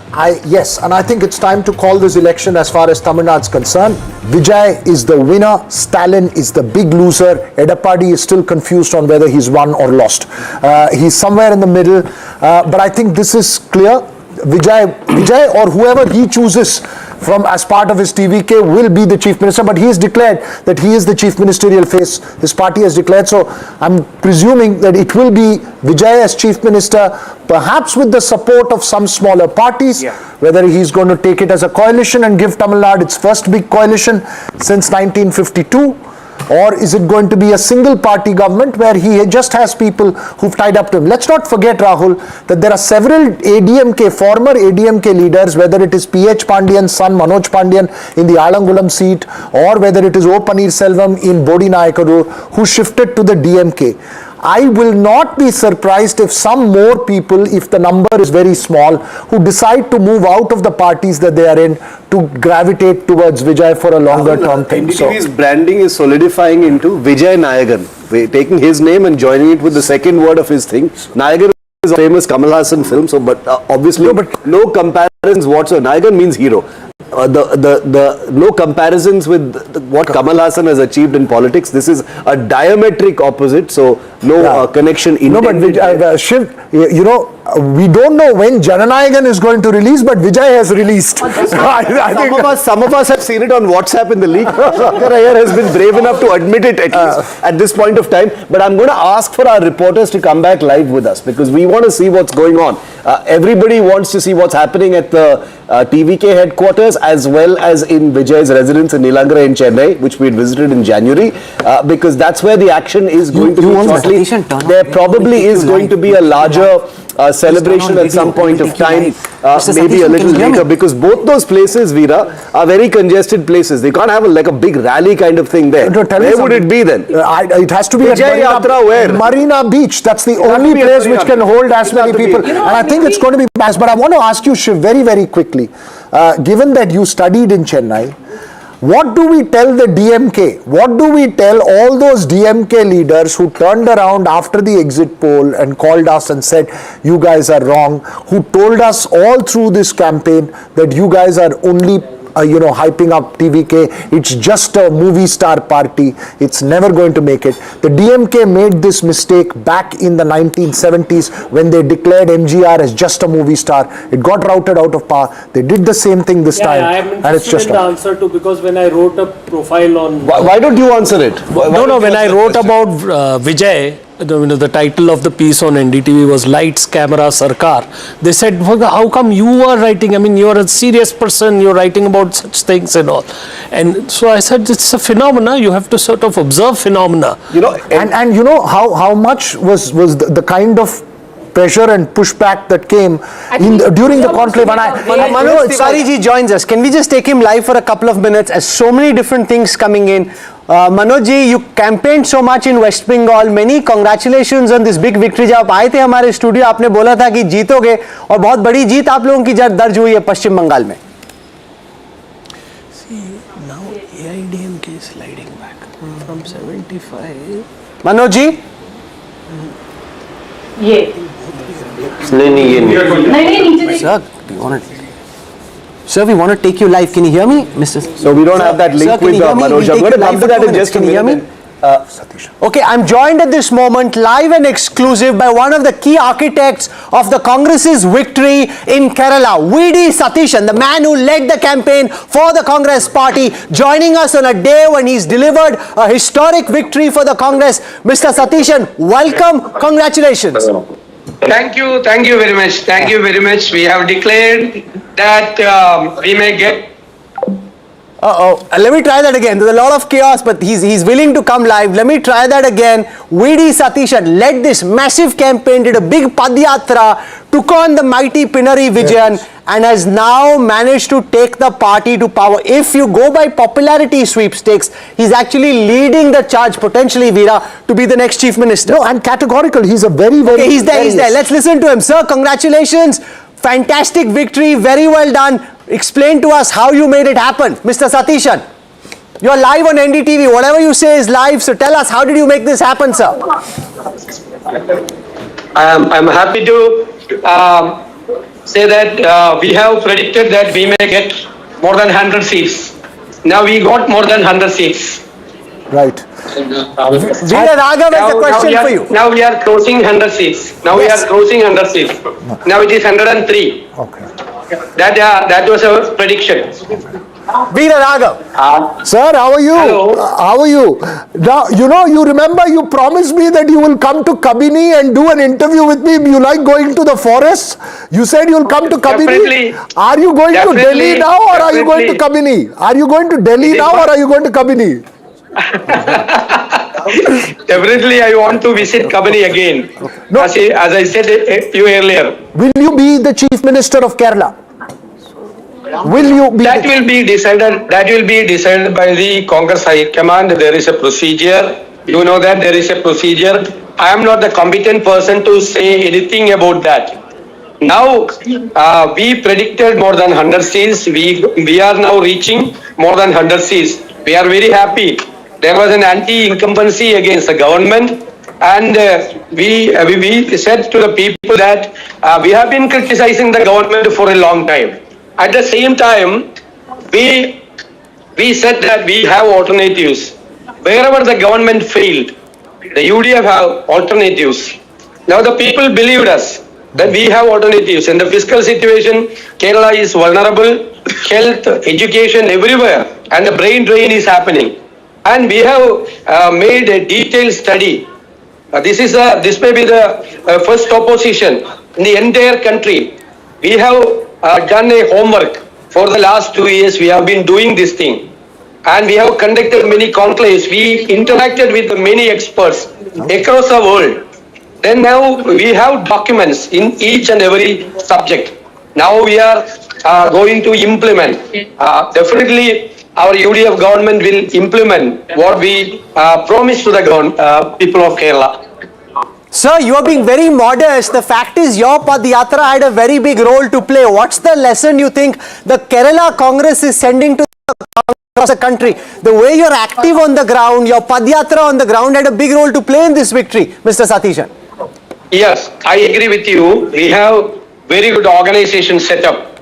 Yes, and I think it's time to call this election as far as Tamil Nadu is concerned. Vijay is the winner, Stalin is the big loser, Edapadi is still confused on whether he's won or lost. He's somewhere in the middle, but I think this is clear. Vijay or whoever he chooses from as part of his TVK will be the Chief Minister, but he has declared that he is the Chief Ministerial face. His party has declared, so I'm presuming that it will be Vijay as Chief Minister, perhaps with the support of some smaller parties, whether he's going to take it as a coalition and give Tamil Nadu its first big coalition since 1952, or is it going to be a single party government where he just has people who've tied up to him? Let's not forget, Rahul, that there are several former ADMK leaders, whether it is PH Pandian's son Manoj Pandian in the Alangulam seat, or whether it is O Paneerselvam in Bodinayakadu, who shifted to the DMK. I will not be surprised if some more people, if the number is very small, who decide to move out of the parties that they are in to gravitate towards Vijay for a longer term thing. NDTV's branding is solidifying into Vijay Nayagan. We're taking his name and joining it with the second word of his thing. Nayagan is a famous Kamal Hassan film, so but obviously no comparisons whatsoever. Nayagan means hero. No comparisons with what Kamal Hassan has achieved in politics. This is a diametric opposite, so no connection. No, but Shiv, you know, we don't know when Jananayagan is going to release, but Vijay has released. Some of us have seen it on WhatsApp in the leak. Shankar has been brave enough to admit it at least at this point of time. But I'm going to ask for our reporters to come back live with us because we want to see what's going on. Everybody wants to see what's happening at the TVK headquarters as well as in Vijay's residence in Nilangara in Chennai, which we had visited in January, because that's where the action is going to be shortly. There probably is going to be a larger celebration at some point of time, maybe a little later, because both those places, Veera, are very congested places. They can't have like a big rally kind of thing there. Where would it be then? It has to be Vijay Yatra where? Marina Beach. That's the only place which can hold as many people. And I think it's going to be mass. But I want to ask you, Shiv, very, very quickly, given that you studied in Chennai, what do we tell the DMK? What do we tell all those DMK leaders who turned around after the exit poll and called us and said, you guys are wrong, who told us all through this campaign that you guys are only hyping up TVK, it's just a movie star party, it's never going to make it. The DMK made this mistake back in the 1970s when they declared MGR as just a movie star. It got routed out of power. They did the same thing this time. And it's just in the answer to, because when I wrote a profile on... Why don't you answer it? When I wrote about Vijay, the title of the piece on NDTV was Lights, Camera, Sarkar. They said, how come you are writing? I mean, you're a serious person, you're writing about such things and all. And so I said, it's a phenomena, you have to sort of observe phenomena. And you know how much was the kind of pressure and pushback that came during the conclave. Manoj Sariji joins us. Can we just take him live for a couple of minutes, as so many different things coming in? Manoj ji, you campaigned so much in West Bengal. Many congratulations on this big victory. जब आप आए थे हमारे studio, आपने बोला था कि जीतोगे, और बहुत बड़ी जीत आप लोगों की दर्ज हुई है पश्चिम बंगाल में. See, now ADMK is sliding back from 75. Manoj ji? Sir, Sir, we want to take you live. Can you hear me, Mr. So we don't have that link with Manoj. I'm going to come to that in just a minute. Okay, I'm joined at this moment, live and exclusive, by one of the key architects of the Congress's victory in Kerala, Vijay Satishan, the man who led the campaign for the Congress party, joining us on a day when he's delivered a historic victory for the Congress. Mr. Satishan, welcome, congratulations. Thank you very much. Thank you very much. We have declared that we may get. Let me try that again. There's a lot of chaos, but he's willing to come live. Let me try that again. Vijay Satishan led this massive campaign, did a big Padyatra, took on the mighty Pinari Vijayan, and has now managed to take the party to power. If you go by popularity sweepstakes, he's actually leading the charge, potentially, Veera, to be the next Chief Minister. No, and categorical. He's a very, very... Okay, he's there. Let's listen to him. Sir, congratulations. Fantastic victory. Very well done. Explain to us how you made it happen. Mr. Satishan, you're live on NDTV. Whatever you say is live. So tell us, how did you make this happen, sir? I'm happy to say that we have predicted that we may get more than 100 seats. Now we got more than 100 seats. Right. Veera Raghav has a question for you. Now we are crossing 100 seats. Now we are crossing 100 seats. Now it is 103. Okay. That was our prediction. Veera Raghav. Sir, how are you? Hello. How are you? Now, you remember you promised me that you will come to Kabini and do an interview with me. You like going to the forest? You said you'll come to Kabini. Definitely. Are you going to Delhi now or are you going to Kabini? Are you going to Delhi now or are you going to Kabini? Definitely, I want to visit Kabini again. No. As I said a few earlier. Will you be the Chief Minister of Kerala? Will you be? That will be decided. That will be decided by the Congress High Command. There is a procedure. You know that there is a procedure. I am not the competent person to say anything about that. Now, we predicted more than 100 seats. We are now reaching more than 100 seats. We are very happy. There was an anti-incumbency against the government, and we said to the people that we have been criticizing the government for a long time. At the same time, we said that we have alternatives. Wherever the government failed, the UDF have alternatives. Now the people believed us that we have alternatives. In the fiscal situation, Kerala is vulnerable, health, education, everywhere, and the brain drain is happening. And we have made a detailed study. This may be the first opposition in the entire country. We have done a homework. For the last 2 years, we have been doing this thing. And we have conducted many conclaves. We interacted with many experts across the world. Then now we have documents in each and every subject. Now we are going to implement. Definitely our UDF government will implement what we promised to the people of Kerala. Sir, you are being very modest. The fact is your Padyatra had a very big role to play. What's the lesson you think the Kerala Congress is sending to across the country? The way you're active on the ground, your Padyatra on the ground had a big role to play in this victory, Mr. Satishan. Yes, I agree with you. We have very good organization setup.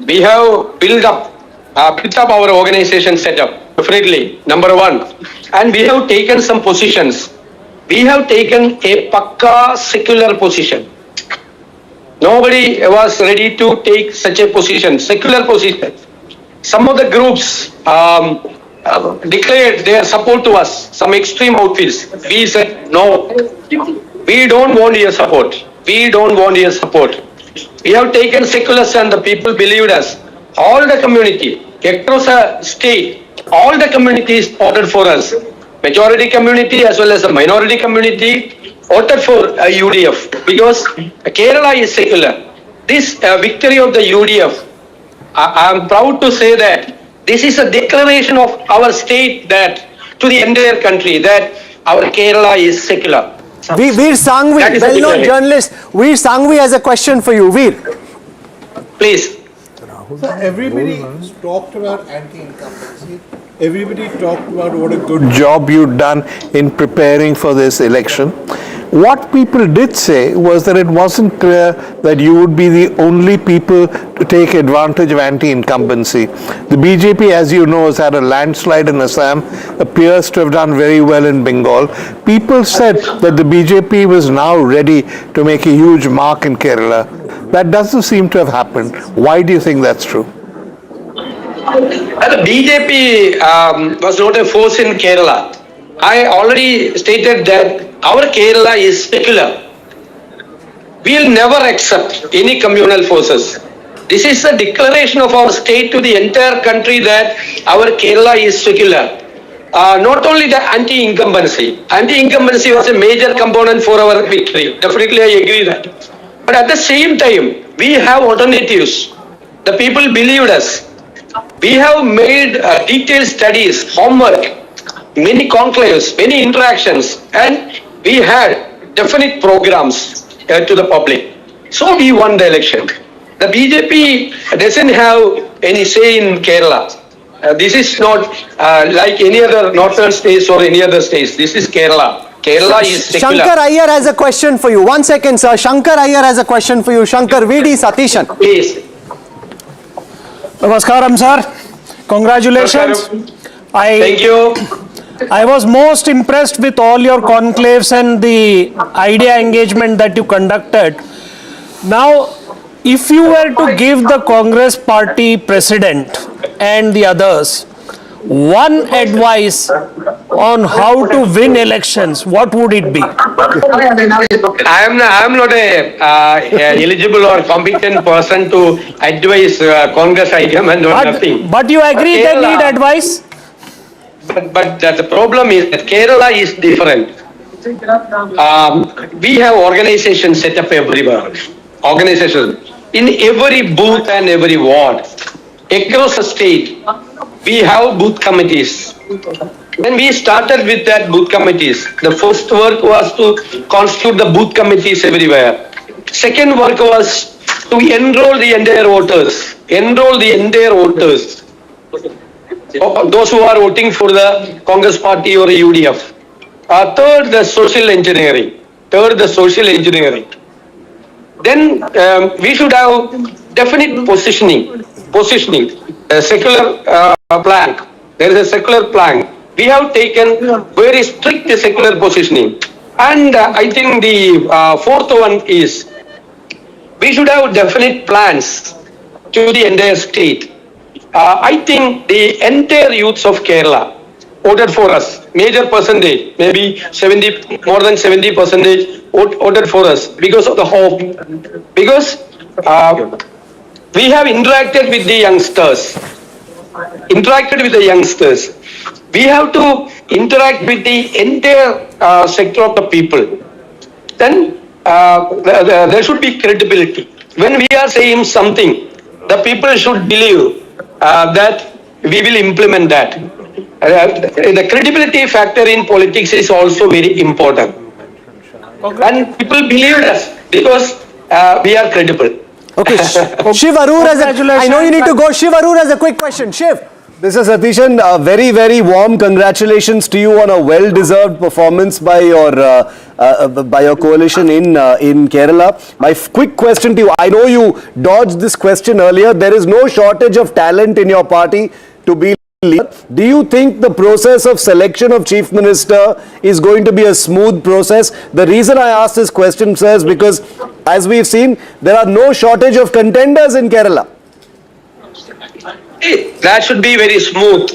We have built up our organization setup, definitely, number one. And we have taken some positions. We have taken a pakka secular position. Nobody was ready to take such a position, secular position. Some of the groups declared their support to us, some extreme outfits. We said, no, we don't want your support. We don't want your support. We have taken secular stand, the people believed us. All the community, across the state, all the communities voted for us. Majority community as well as the minority community voted for UDF because Kerala is secular. This victory of the UDF, I am proud to say that this is a declaration of our state that to the entire country that our Kerala is secular. Veer Sangvi, well-known journalist. Veer Sangvi has a question for you. Veer. Please. So everybody talked about anti-incumbency. Everybody talked about what a good job you'd done in preparing for this election. What people did say was that it wasn't clear that you would be the only people to take advantage of anti-incumbency. The BJP, as you know, has had a landslide in Assam, appears to have done very well in Bengal. People said that the BJP was now ready to make a huge mark in Kerala. That doesn't seem to have happened. Why do you think that's true? The BJP was not a force in Kerala. I already stated that our Kerala is secular. We will never accept any communal forces. This is the declaration of our state to the entire country that our Kerala is secular. Not only the anti-incumbency. Anti-incumbency was a major component for our victory. Definitely I agree that. But at the same time, we have alternatives. The people believed us. We have made detailed studies, homework, many conclaves, many interactions, and we had definite programs to the public. So we won the election. The BJP doesn't have any say in Kerala. This is not like any other northern states or any other states. This is Kerala. Kerala is secular. Shankar Iyer has a question for you. 1 second, sir. Shankar Iyer has a question for you. Shankar, VD Satishan. Please. Namaskaram, sir. Congratulations. Thank you. I was most impressed with all your conclaves and the idea engagement that you conducted. Now, if you were to give the Congress party president and the others one advice on how to win elections, what would it be? I am not a eligible or competent person to advise Congress item and nothing. But you agree they need advice? But the problem is that Kerala is different. We have organizations set up everywhere. Organization in every booth and every ward. across the state, we have booth committees. When we started with that booth committees, the first work was to constitute the booth committees everywhere. Second work was to enroll the entire voters. Those who are voting for the Congress party or UDF. Third, the social engineering. Then we should have definite positioning, a secular plan. There is a secular plan. We have taken very strict secular positioning. And I think the fourth one is, we should have definite plans to the entire state. I think the entire youths of Kerala voted for us. Major percentage, maybe more than 70% voted for us because of the hope. Because we have interacted with the youngsters. We have to interact with the entire sector of the people. Then there should be credibility. When we are saying something, the people should believe that we will implement that. The credibility factor in politics is also very important. And people believe us because we are credible. Okay, Shiv Arur, I know you need to go. Shiv Arur has a quick question. Shiv. Mr. Satishan, very, very warm congratulations to you on a well-deserved performance by your coalition in Kerala. My quick question to you, I know you dodged this question earlier. There is no shortage of talent in your party to be leader. Do you think the process of selection of Chief Minister is going to be a smooth process? The reason I asked this question, sir, is because, as we've seen, there are no shortage of contenders in Kerala. That should be very smooth.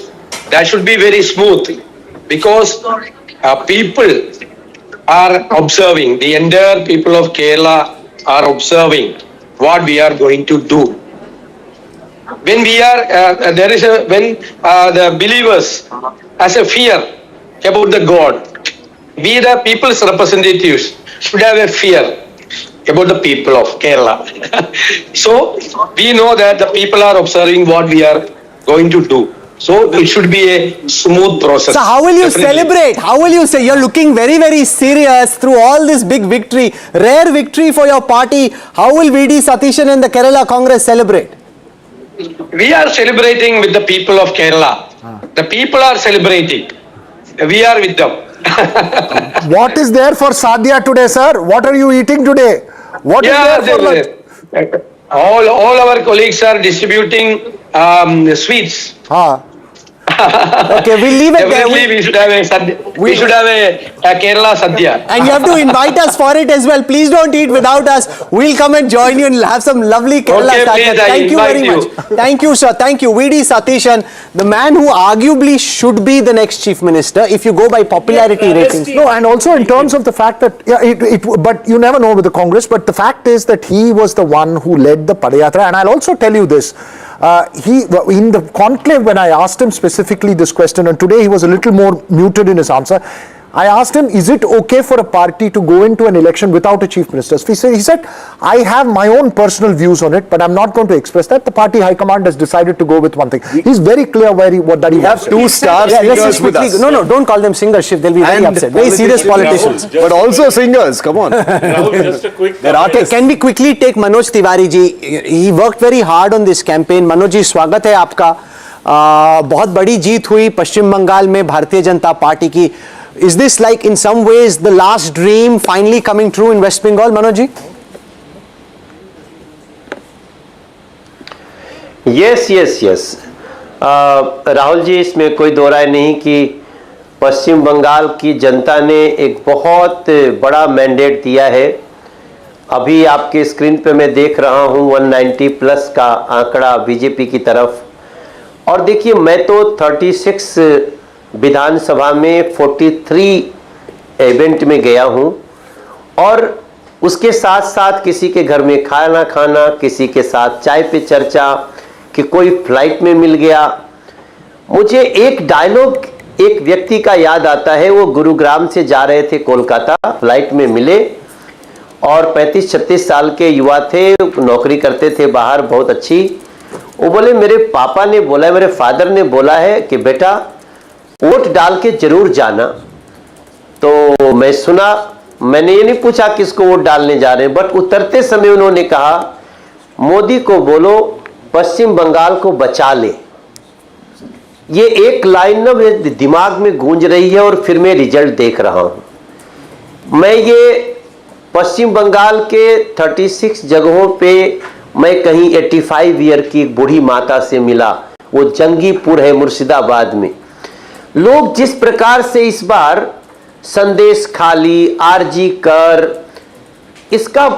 Because people are observing, the entire people of Kerala are observing what we are going to do. When we are, the believers has a fear about the God, we the people's representatives should have a fear about the people of Kerala. So we know that the people are observing what we are going to do. So it should be a smooth process. So how will you celebrate? How will you say? You're looking very, very serious through all this big victory, rare victory for your party. How will VD Satishan and the Kerala Congress celebrate? We are celebrating with the people of Kerala. The people are celebrating. We are with them. What is there for Sadhya today, sir? What are you eating today? What is there for lunch? All our colleagues are distributing sweets. Okay, we'll leave it there. Definitely we should have a Kerala Sadhya. And you have to invite us for it as well. Please don't eat without us. We'll come and join you and have some lovely Kerala Sadhya. Thank you very much. Thank you, sir. Thank you. VD Satishan, the man who arguably should be the next Chief Minister if you go by popularity ratings. No, and also in terms of the fact that, but you never know with the Congress, but the fact is that he was the one who led the Padayatra. And I'll also tell you this. In the conclave, when I asked him specifically this question, and today he was a little more muted in his answer, I asked him, is it okay for a party to go into an election without a chief minister? He said, I have my own personal views on it, but I'm not going to express that. The party high command has decided to go with one thing. He's very clear that he wants. Two star singers with us. No, don't call them singers, Shiv. They'll be very upset. Very serious politicians. But also singers, come on. Just a quick Can we quickly take Manoj Tiwari ji? He worked very hard on this campaign. Manoj ji, स्वागत है आपका. बहुत बड़ी जीत हुई पश्चिम बंगाल में Bharatiya Janata party की. Is this like in some ways the last dream finally coming true in West Bengal, Manoj ji? Yes. Rahul ji, इसमें कोई दो राय नहीं कि पश्चिम बंगाल की जनता ने एक बहुत बड़ा मैंडेट दिया है. अभी आपके स्क्रीन पे मैं देख रहा हूं 190 प्लस का आंकड़ा बीजेपी की तरफ. और देखिए, मैं तो 36 विधानसभा में 43 इवेंट में गया हूं और उसके साथ साथ किसी के घर में खाना, किसी के साथ चाय पे चर्चा, कि कोई फ्लाइट में मिल गया. मुझे एक डायलॉग एक व्यक्ति का याद आता है. वो गुरुग्राम से जा रहे थे कोलकाता, फ्लाइट में मिले और 35-36 साल के युवा थे, नौकरी करते थे बाहर बहुत अच्छी. वो बोले मेरे पापा ने बोला है, मेरे फादर ने बोला है कि बेटा वोट डाल के जरूर जाना। तो मैं सुना, मैंने ये नहीं पूछा किसको वोट डालने जा रहे हैं, बट उतरते समय उन्होंने कहा मोदी को बोलो पश्चिम बंगाल को बचा ले। ये एक लाइन ना मेरे दिमाग में गूंज रही है और फिर मैं रिजल्ट देख रहा हूं। मैं ये पश्चिम बंगाल के 36 जगहों पे मैं कहीं 85 ईयर की एक बूढ़ी माता से मिला, वो जंगीपुर है मुर्शिदाबाद में। लोग जिस प्रकार से इस बार संदेश खाली, आरजी कर, इसका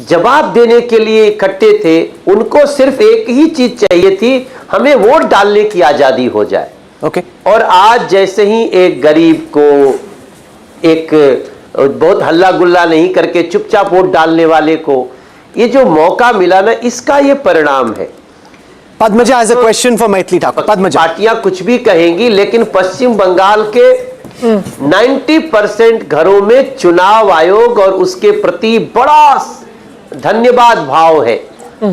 जवाब देने के लिए इकट्ठे थे, उनको सिर्फ एक ही चीज चाहिए थी, हमें वोट डालने की आजादी हो जाए। ओके। और आज जैसे ही एक गरीब को एक बहुत हल्ला गुल्ला नहीं करके चुपचाप वोट डालने वाले को ये जो मौका मिला ना, इसका ये परिणाम है। Padmaja has a question for Maithili Thakur. Padmaja. पार्टियां कुछ भी कहेंगी, लेकिन पश्चिम बंगाल के 90% घरों में चुनाव आयोग और उसके प्रति बड़ा धन्यवाद भाव है।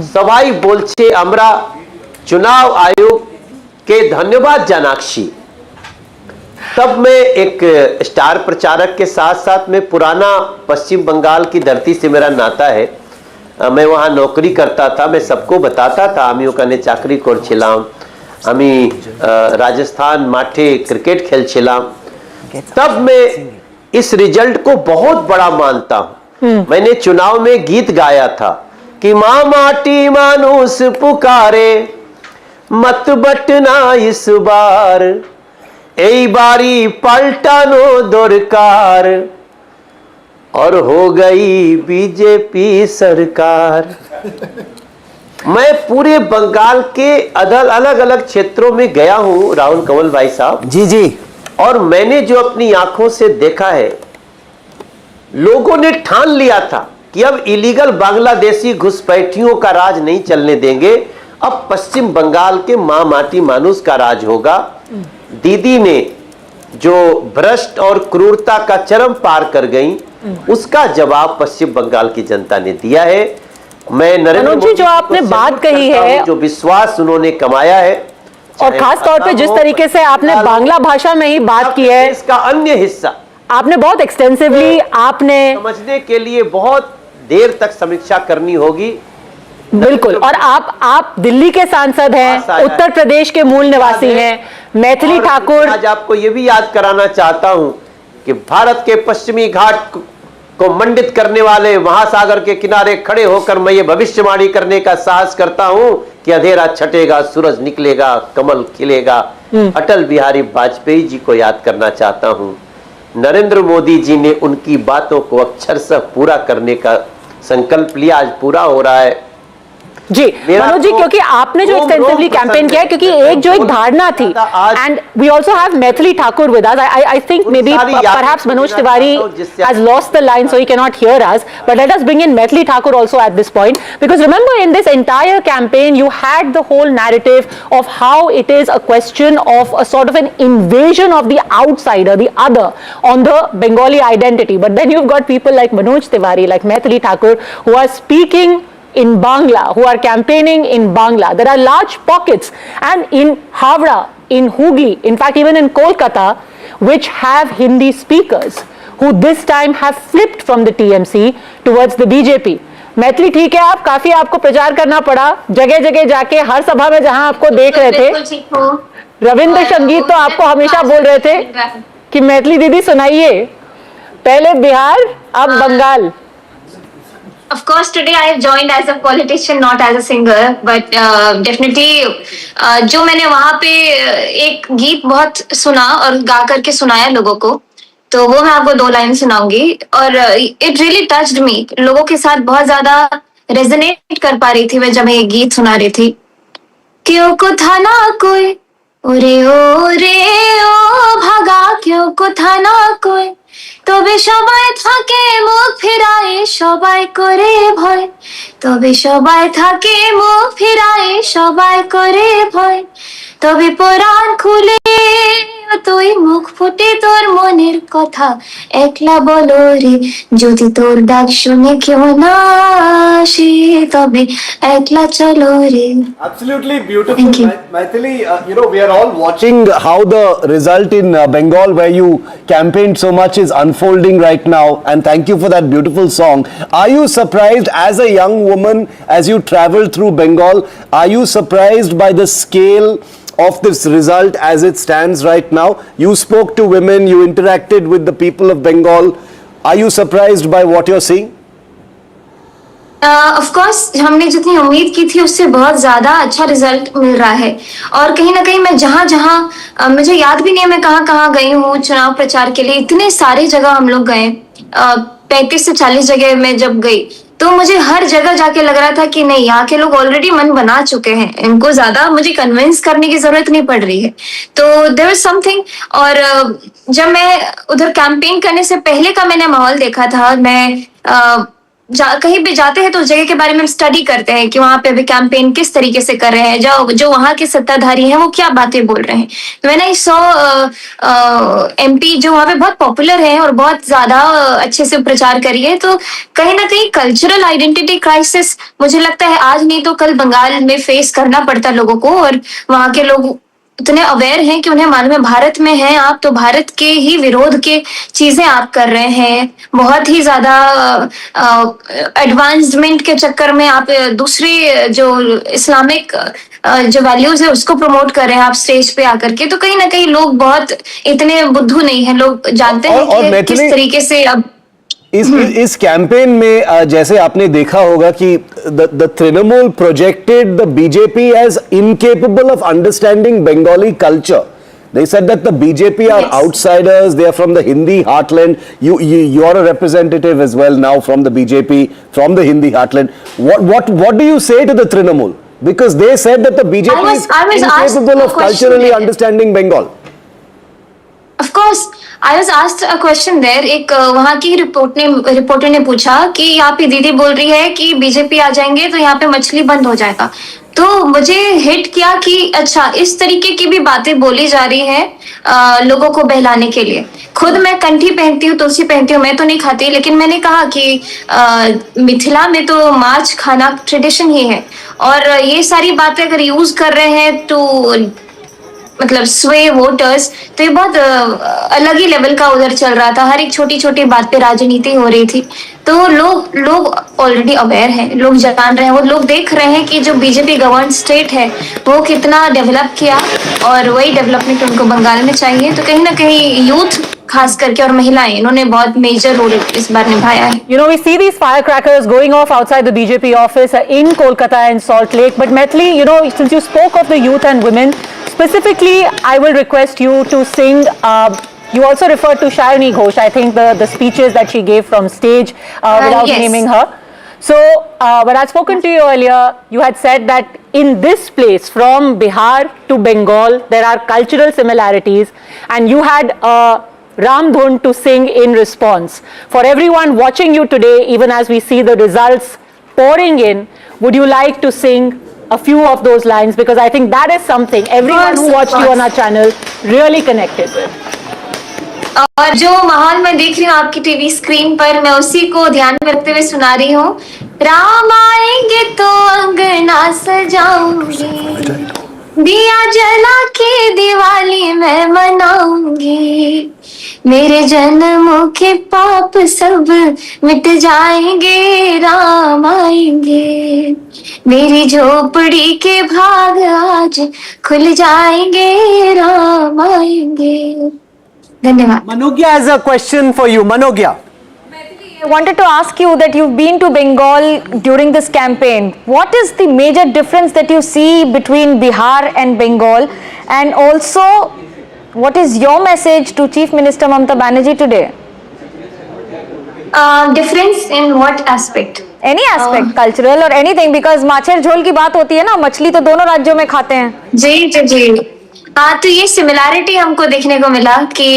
सवाई बोलछे আমরা चुनाव आयोग के धन्यवाद जानाक्षी। तब मैं एक स्टार प्रचारक के साथ साथ में पुराना पश्चिम बंगाल की धरती से मेरा नाता है। मैं वहाँ नौकरी करता था, मैं सबको बताता था आमी ओखाने चाकरी करछिलाम, आमी राजस्थान माठे क्रिकेट खेलछिलाम। तब मैं इस रिजल्ट को बहुत बड़ा मानता हूँ। मैंने चुनाव में गीत गाया था कि माँ माटी मानुस पुकारे मत बटना इस बार, এই बारी पलटानो दरकार और हो गई बीजेपी सरकार। मैं पूरे बंगाल के अलग अलग क्षेत्रों में गया हूं राहुल कंवल भाई साहब। जी जी। और मैंने जो अपनी आंखों से देखा है, लोगों ने ठान लिया था कि अब इलीगल बांग्लादेशी घुसपैठियों का राज नहीं चलने देंगे, अब पश्चिम बंगाल के मां माटी मानुस का राज होगा। दीदी ने जो भ्रष्ट और क्रूरता का चरम पार कर गई, उसका जवाब पश्चिम बंगाल की जनता ने दिया है। मैं नरेंद्र मोदी जो आपने बात कही है, जो विश्वास उन्होंने कमाया है, और खास तौर पे जिस तरीके से आपने बांग्ला भाषा में ही बात की है, इसका अन्य हिस्सा आपने बहुत एक्सटेंसिवली आपने समझने के लिए बहुत देर तक समीक्षा करनी होगी। बिल्कुल। और आप दिल्ली के सांसद हैं, उत्तर प्रदेश के मूल निवासी हैं, मैथिली ठाकुर। आज आपको यह भी याद कराना चाहता हूं कि भारत के पश्चिमी घाट को मंडित करने वाले महासागर के किनारे खड़े होकर मैं ये भविष्यवाणी करने का साहस करता हूं कि अंधेरा छटेगा, सूरज निकलेगा, कमल खिलेगा। अटल बिहारी वाजपेयी जी को याद करना चाहता हूं। नरेंद्र मोदी जी ने उनकी बातों को अक्षरशः पूरा करने का संकल्प लिया, आज पूरा हो रहा है। जी मनोज जी, क्योंकि आपने जो एक्सटेंसिवली कैंपेन किया है, क्योंकि एक धारणा थी, and we also have Maithili Thakur with us. I think maybe perhaps Manoj Tiwari has lost the line, so he can not hear us, but let us bring in Maithili Thakur also at this point, because remember in this entire campaign you had the whole narrative of how it is a question of a sort of an invasion of the outsider, the other, on the Bengali identity. But then you've got people like Manoj Tiwari, like Maithili Thakur, who are speaking in Bangla, who are campaigning in Bangla. There are large pockets, and in Howrah, in Hooghly, in fact even in Kolkata, which have Hindi speakers, who this time have flipped from the TMC towards the BJP. Maithili ठीक है, आप काफी आपको प्रचार करना पड़ा, जगह जगह जाके हर सभा में जहां आपको देख रहे थे, रविंद्र संगीत तो आपको हमेशा बोल रहे थे कि मैथिली दीदी सुनाइए, पहले बिहार अब Bengal. Of course, today I have joined as a politician, not as a singer, but definitely जो मैंने वहाँ पे एक गीत बहुत सुना और गा करके सुनाया लोगों को, तो वो मैं आपको 2 लाइन सुनाऊंगी। और it really touched me, लोगों के साथ बहुत ज्यादा रेजोनेट कर पा रही थी मैं जब मैं ये गीत सुना रही थी। क्यों को था ना कोई ओरे ओ भागा, क्यों को था ना कोई, তবে সবাই থাকে মুখ ফিরায়, সবাই করে ভয়, তবে সবাই থাকে মুখ ফিরায়, সবাই করে ভয়, তবে পরাণ খুলে তুই মুখ ফুটে তোর মনের কথা একলা বলো রে যদি তোর ডাক শুনে কেউ না আসে তবে একলা চলো রে Absolutely beautiful, Thank you. Maithili. We are all watching how the result in Bengal, where you campaigned so much, is unfolding right now. And thank you for that beautiful song. Are you surprised, as a young woman, as you traveled through Bengal, are you surprised by the scale of this result as it stands right now? You spoke to women, you interacted with the people of Bengal. Are you surprised by what you're seeing? Of course हमने जितनी उम्मीद की थी उससे बहुत ज्यादा अच्छा result मिल रहा है और कहीं ना कहीं मैं जहां जहां मुझे याद भी नहीं है मैं कहां कहां गई हूँ चुनाव प्रचार के लिए इतने सारी जगह हम लोग गए 35 से 40 जगह मैं जब गई तो मुझे हर जगह जाके लग रहा था कि नहीं यहाँ के लोग ऑलरेडी मन बना चुके हैं इनको ज्यादा मुझे कन्विंस करने की जरूरत नहीं पड़ रही है तो देयर इज समथिंग और जब मैं उधर कैंपेन करने से पहले का मैंने माहौल देखा था मैं कहीं भी जाते हैं तो उस जगह के बारे में हम स्टडी करते हैं कि वहां पे अभी कैंपेन किस तरीके से कर रहे हैं जो वहां के सत्ताधारी हैं वो क्या बातें बोल रहे हैं मैंने सौ एमपी जो वहां पे बहुत पॉपुलर है और बहुत ज्यादा अच्छे से प्रचार करी है तो कहीं ना कहीं कल्चरल आइडेंटिटी क्राइसिस मुझे लगता है आज नहीं तो कल बंगाल में फेस करना पड़ता लोगों को और वहां के लोग इतने अवेयर हैं कि उन्हें मालूम है भारत में हैं आप तो भारत के ही विरोध के चीजें आप कर रहे हैं बहुत ही ज्यादा एडवांसमेंट के चक्कर में आप दूसरी जो इस्लामिक जो वैल्यूज है उसको प्रमोट कर रहे हैं आप स्टेज पे आकर के तो कहीं ना कहीं लोग बहुत इतने बुद्धू नहीं है लोग जानते हैं कि किस तरीके से अब इस कैंपेन में जैसे आपने देखा होगा कि the Trinamool projected the BJP as incapable of understanding Bengali culture. They said that the BJP are outsiders, they are from the Hindi heartland. You are a representative as well now from the BJP, from the Hindi heartland. What do you say to the Trinamool? Because they said that the BJP is incapable of culturally understanding Bengal. Of course, I was asked a question there. एक वहाँ की reporter ने पूछा कि यहाँ पे दीदी बोल रही है कि बीजेपी आ जाएंगे तो यहाँ पे मछली बंद हो जाएगा तो मुझे हिट किया कि अच्छा इस तरीके की भी बातें बोली जा रही है लोगों को बहलाने के लिए खुद मैं कंठी पहनती हूँ तुलसी पहनती हूँ मैं तो नहीं खाती लेकिन मैंने कहा कि मिथिला में तो माछ खाना ट्रेडिशन ही है और ये सारी बातें अगर यूज कर रहे हैं तो मतलब स्वे वोटर्स तो ये बहुत अलग ही लेवल का उधर चल रहा था हर एक छोटी छोटी बात पे राजनीति हो रही थी तो लोग ऑलरेडी अवेयर हैं लोग जान रहे हैं वो लोग देख रहे हैं कि जो बीजेपी गवर्न स्टेट है वो कितना डेवलप किया और वही डेवलपमेंट उनको बंगाल में चाहिए तो कहीं ना कहीं यूथ खास करके और महिलाएं इन्होंने बहुत मेजर रोल इस बार निभाया है You know, we see these firecrackers going off outside the BJP office in Kolkata and Salt Lake. But Maithili, you know, since you spoke of the youth and women, specifically, I will request you to sing. You also referred to Shuendu Ghosh, I think the speeches that she gave from stage without yes. naming her. So, when I'd spoken to you earlier, you had said that in this place, from Bihar to Bengal, there are cultural similarities, and you had Ram Dhun to sing in response. For everyone watching you today, even as we see the results pouring in, would you like to sing a few of those lines? Because I think that is something everyone who watched you on our channel really connected with. और जो माहौल मैं देख रही हूँ आपकी TV screen पर मैं उसी को ध्यान में रखते हुए सुना रही हूँ राम आएंगे तो अंगना सजाऊंगी दिया जला के दिवाली मैं मनाऊंगी मेरे जन्मों के पाप सब मिट जाएंगे राम आएंगे मेरी झोपड़ी के भाग आज खुल जाएंगे राम आएंगे धन्यवाद Manogya has a question for you. Manogya. I wanted to ask you that you've been to Bengal during this campaign. What is the major difference that you see between Bihar and Bengal? And also, what is your message to Chief Minister Mamata Banerjee today? Difference in what aspect? Any aspect, cultural or anything, because माछेर झोल की बात होती है ना, मछली तो दोनों राज्यों में खाते हैं. जी हाँ तो ये सिमिलैरिटी हमको देखने को मिला कि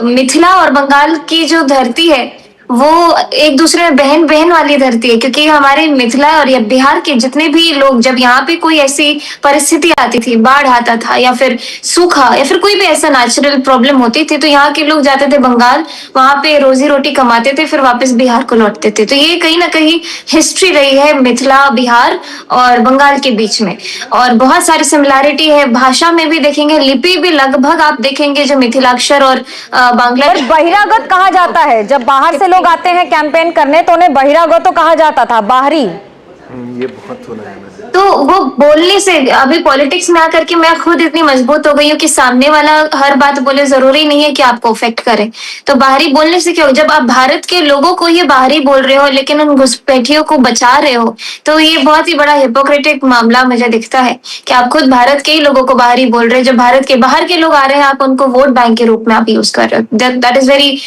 मिथिला और बंगाल की जो धरती है वो एक दूसरे में बहन बहन वाली धरती है, क्योंकि हमारे मिथिला और या बिहार के जितने भी लोग जब यहाँ पे कोई ऐसी परिस्थिति आती थी, बाढ़ आता था या फिर सूखा या फिर कोई भी ऐसा नेचुरल प्रॉब्लम होती थी, तो यहाँ के लोग जाते थे बंगाल, वहां पे रोजी रोटी कमाते थे, फिर वापस बिहार को लौटते थे। तो ये कहीं ना कहीं हिस्ट्री रही है मिथिला बिहार और बंगाल के बीच में, और बहुत सारी सिमिलैरिटी है। भाषा में भी देखेंगे, लिपि भी लगभग आप देखेंगे जो मिथिलाक्षर और बांग्ला। बहिरागत कहा जाता है, जब बाहर से लोग आते हैं कैंपेन करने तो उन्हें बहिरागत तो कहा जाता था, बाहरी। ये बहुत सुना है मैंने। तो वो बोलने से, अभी पॉलिटिक्स में आकर के मैं खुद इतनी मजबूत हो गई हूँ कि सामने वाला हर बात बोले, जरूरी नहीं है कि आपको अफेक्ट करे। तो बाहरी बोलने से क्या हो, जब आप भारत के लोगों को ये बाहरी बोल रहे हो लेकिन उन घुसपैठियों को बचा रहे हो, तो ये बहुत ही बड़ा हिपोक्रेटिक मामला मुझे दिखता है कि आप खुद भारत के ही लोगों को बाहरी बोल रहे हो। जब भारत के बाहर के लोग आ रहे हैं, आप उनको वोट बैंक के रूप में आप यूज कर रहे हो। That is very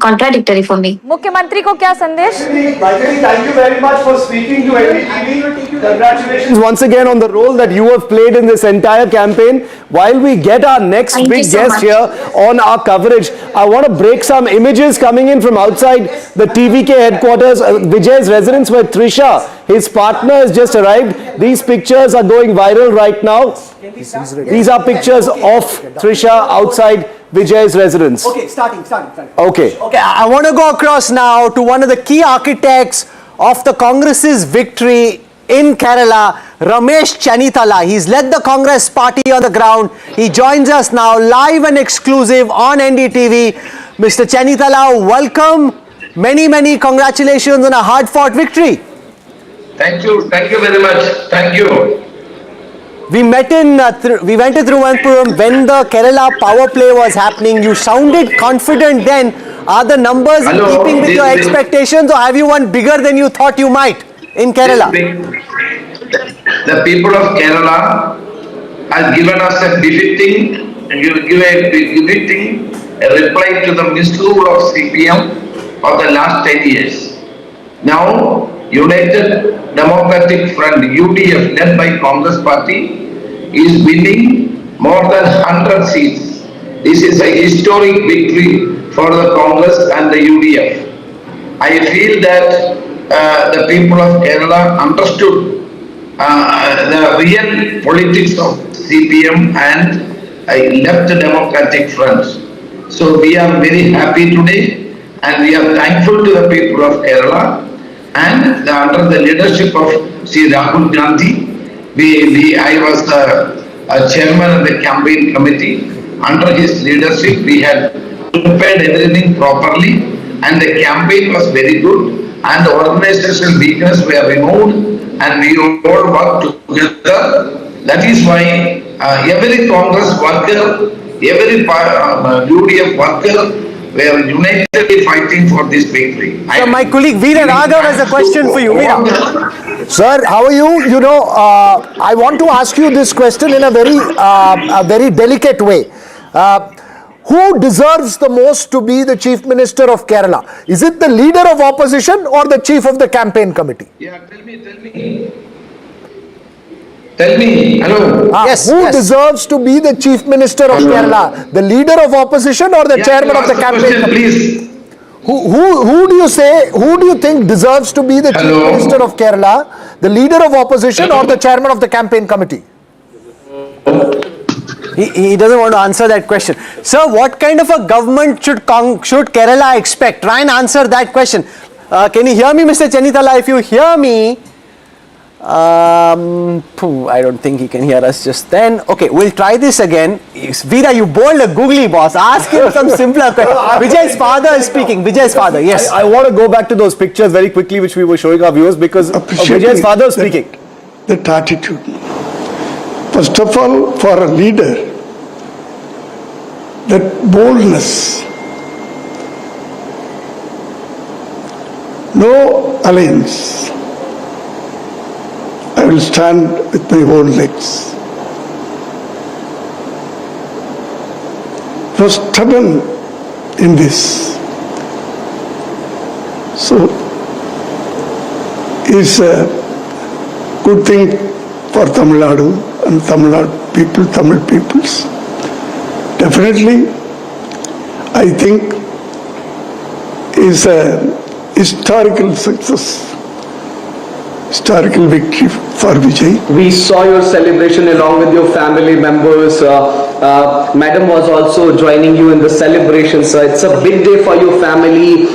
contradictory for me. मुख्यमंत्री को क्या संदेश? Thank you very much for speaking to NDTV. Congratulations once again on the role that you have played in this entire campaign. While we get our next big guest here on our coverage, I want to break some images coming in from outside the TVK headquarters. Vijay's residence where Trisha, his partner, has just arrived. These pictures are going viral right now. These are pictures of Trisha outside Vijay's residence. Okay, starting. Okay. Okay, I want to go across now to one of the key architects of the Congress's victory in Kerala, Ramesh Chennithala. He's led the Congress party on the ground. He joins us now live and exclusive on NDTV. Mr. Chennithala, welcome. Many congratulations on a hard-fought victory. Thank you very much. Thank you. We went to Trinamool when the Kerala power play was happening. You sounded confident then. Are the numbers in keeping with your expectations, or have you won bigger than you thought you might in Kerala? The people of Kerala has given us a befitting reply to the misrule of CPM of the last 10 years. Now, United Democratic Front, UDF, led by Congress Party, is winning more than 100 seats. This is a historic victory for the Congress and the UDF. I feel that the people of Kerala understood the real politics of CPM and left Democratic Front. So we are very happy today, and we are thankful to the people of Kerala. And under the leadership of Sri Rahul Gandhi, I was a chairman of the campaign committee. Under his leadership, we had prepared everything properly, and the campaign was very good, and the organizational weakness were removed, and we all worked together. That is why every Congress worker, every UDF worker were unitedly fighting for this victory. So my colleague Veera Raghav has a question for you. Veera. Sir, how are you? You know, I want to ask you this question in a very delicate way. Who deserves the most to be the Chief Minister of Kerala? Is it the leader of opposition or the chief of the campaign committee? Yeah, tell me. Hello. Who deserves to be the Chief Minister of Kerala? The leader of opposition or the chairman of the campaign committee? Please. Who do you think deserves to be the Chief Minister of Kerala? The leader of opposition or the chairman of the campaign committee? He doesn't want to answer that question. Sir, what kind of a government should Kerala expect? Try and answer that question. Can you hear me, Mr. Chennithala? If you hear me, I don't think he can hear us just then. Okay, we'll try this again. Veera, you bold a googly boss. Ask him some simpler question. Vijay's father is speaking. Vijay's father, yes. I want to go back to those pictures very quickly which we were showing our viewers because Vijay's father is speaking. That attitude. First of all, for a leader, that boldness. No alliance. I will stand with my own legs. Was stubborn in this. So, it's a good thing for Tamil Nadu and Tamil peoples. Definitely, I think is a historical success, historical victory for Vijay. We saw your celebration along with your family members. Madam was also joining you in the celebration, sir. It's a big day for your family.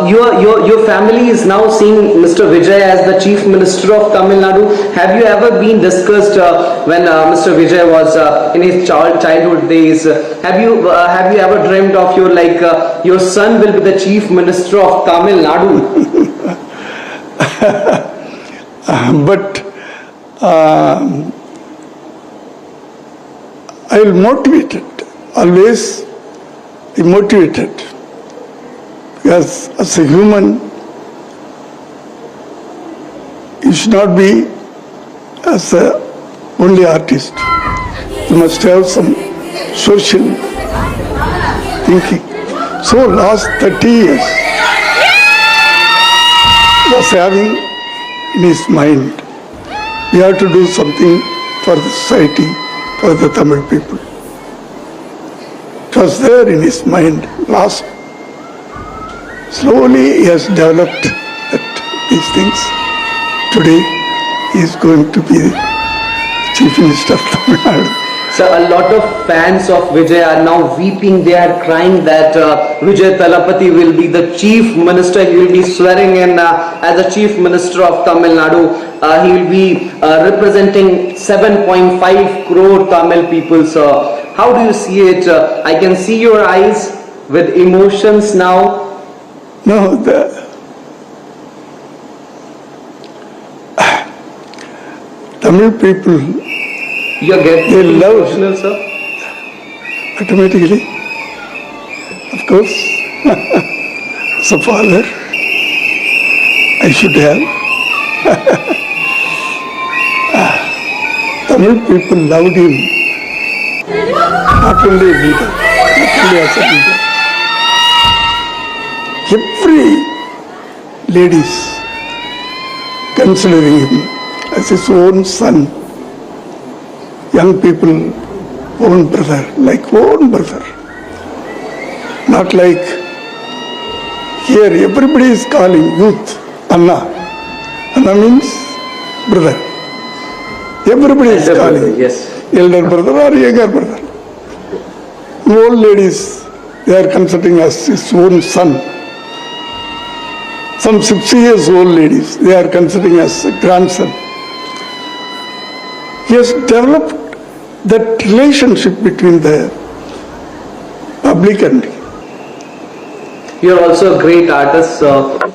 Your family is now seeing Mr. Vijay as the Chief Minister of Tamil Nadu. Have you ever been discussed when Mr. Vijay was in his childhood days? Have you ever dreamt of your son will be the Chief Minister of Tamil Nadu? But I will motivate it, always be motivated, because as a human, you should not be as a only artist. You must have some social thinking. So last 30 years, he was having in his mind, we have to do something for the society, for the Tamil people. It was there in his mind last. Slowly he has developed these things. Today he is going to be the Chief Minister of Tamil Nadu. So a lot of fans of Vijay are now weeping. They are crying that Vijay Thalapathy will be the Chief Minister. He will be swearing in as the Chief Minister of Tamil Nadu. He will be representing 7.5 crore Tamil people. So how do you see it? I can see your eyes with emotions now. No, Tamil people, they love emotional, sir? Automatically, of course. As a father, I should have. Tamil people loved him, not only a leader, not only as a leader. Every ladies considering him as his own son. Young people, own brother, like own brother. Not like here, everybody is calling youth Anna. Anna means brother. Everybody is calling. Brother, yes. Elder brother or younger brother. Old ladies, they are considering as his own son. Some 60 years old ladies, they are considering as a grandson. He has developed that relationship between the public and you are also a great artist.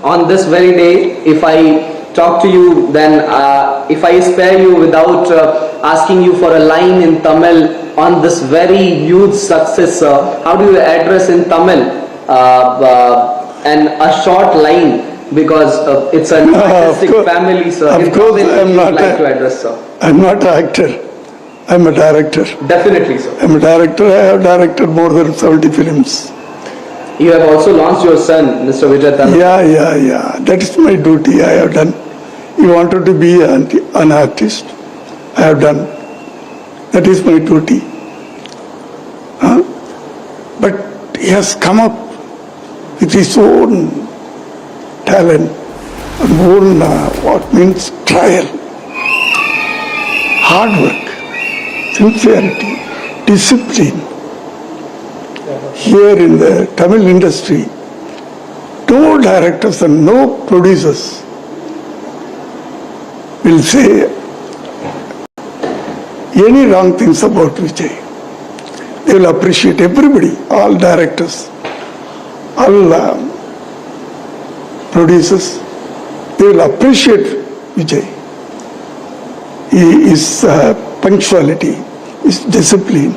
On this very day, if I talk to you, then if I spare you without asking you for a line in Tamil on this very huge success, how do you address in Tamil and a short line, because it's an artistic family, sir. Of course, I am not like to address, sir. I am not an actor. I am a director. Definitely, sir. I am a director. I have directed more than 70 films. You have also launched your son, Mr. Vijay Thalapathy. Yeah. That is my duty. I have done. He wanted to be an artist. I have done. That is my duty. But he has come up with his own talent, and own what means trial, hard work, sincerity, discipline. Here in the Tamil industry, no directors and no producers will say any wrong things about Vijay. They will appreciate everybody, all directors, all producers. They will appreciate Vijay. His punctuality, his discipline.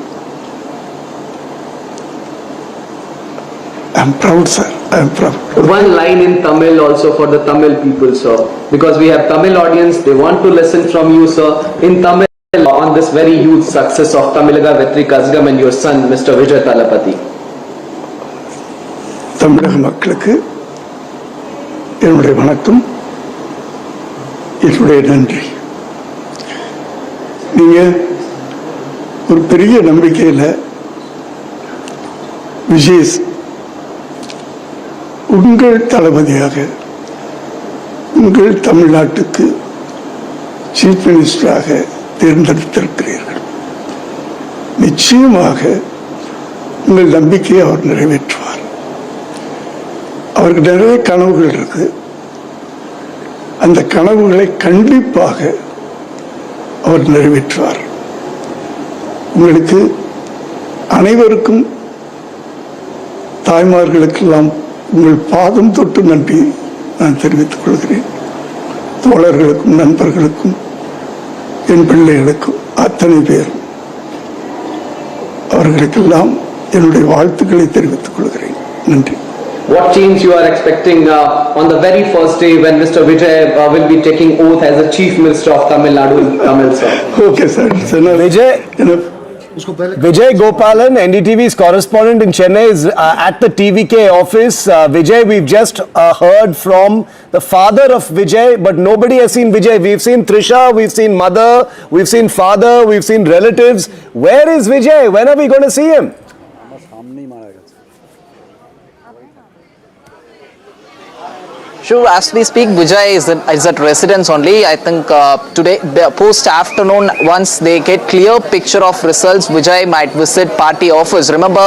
I am proud, sir. I am proud. One line in Tamil also for the Tamil people, sir. Because we have Tamil audience, they want to listen from you, sir. In Tamil, on this very huge success of Tamilaga Vetri Kazhagam and your son, Mr. Vijay Thalapathy. தமிழக மக்களுக்கு என்னுடைய வணக்கம், என்னுடைய நன்றி. நீங்க ஒரு பெரிய நம்பிக்கையில் விஜய் உங்கள் தளபதியாக உங்கள் தமிழ்நாட்டுக்கு சீஃப் மினிஸ்டராக தேர்ந்தெடுத்திருக்கிறீர்கள். நிச்சயமாக உங்கள் நம்பிக்கையை அவர் நிறைவேற்றுவார். அவருக்கு நிறைய கனவுகள் இருக்கு. அந்த கனவுகளை கண்டிப்பாக அவர் நிறைவேற்றுவார். உங்களுக்கு அனைவருக்கும், தாய்மார்களுக்கெல்லாம் உங்கள் பாதம் தொட்டு நன்றி நான் தெரிவித்துக் கொள்கிறேன். தோழர்களுக்கும் நண்பர்களுக்கும் என் பிள்ளைகளுக்கும் அத்தனை பேர் அவர்களுக்கெல்லாம் என்னுடைய வாழ்த்துக்களை தெரிவித்துக் கொள்கிறேன். நன்றி. What change you are expecting on the very first day when Mr. Vijay will be taking oath as the Chief Minister of Tamil Nadu in Tamil sir? Okay, sir. Vijay Gopalan, NDTV's correspondent in Chennai, is at the TVK office. Vijay, we've just heard from the father of Vijay, but nobody has seen Vijay. We've seen Trisha, we've seen mother, we've seen father, we've seen relatives. Where is Vijay? When are we going to see him? Sure, as we speak, Vijay is at residence only. I think today, post-afternoon, once they get clear picture of results, Vijay might visit party office. Remember,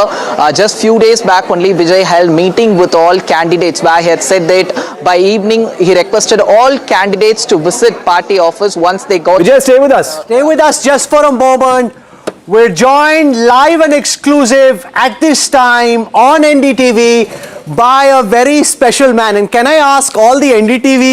just few days back only, Vijay held meeting with all candidates where he had said that by evening, he requested all candidates to visit party office once they got... Vijay, stay with us. Stay with us just for a moment. We're joined live and exclusive at this time on NDTV by a very special man. And can I ask all the NDTV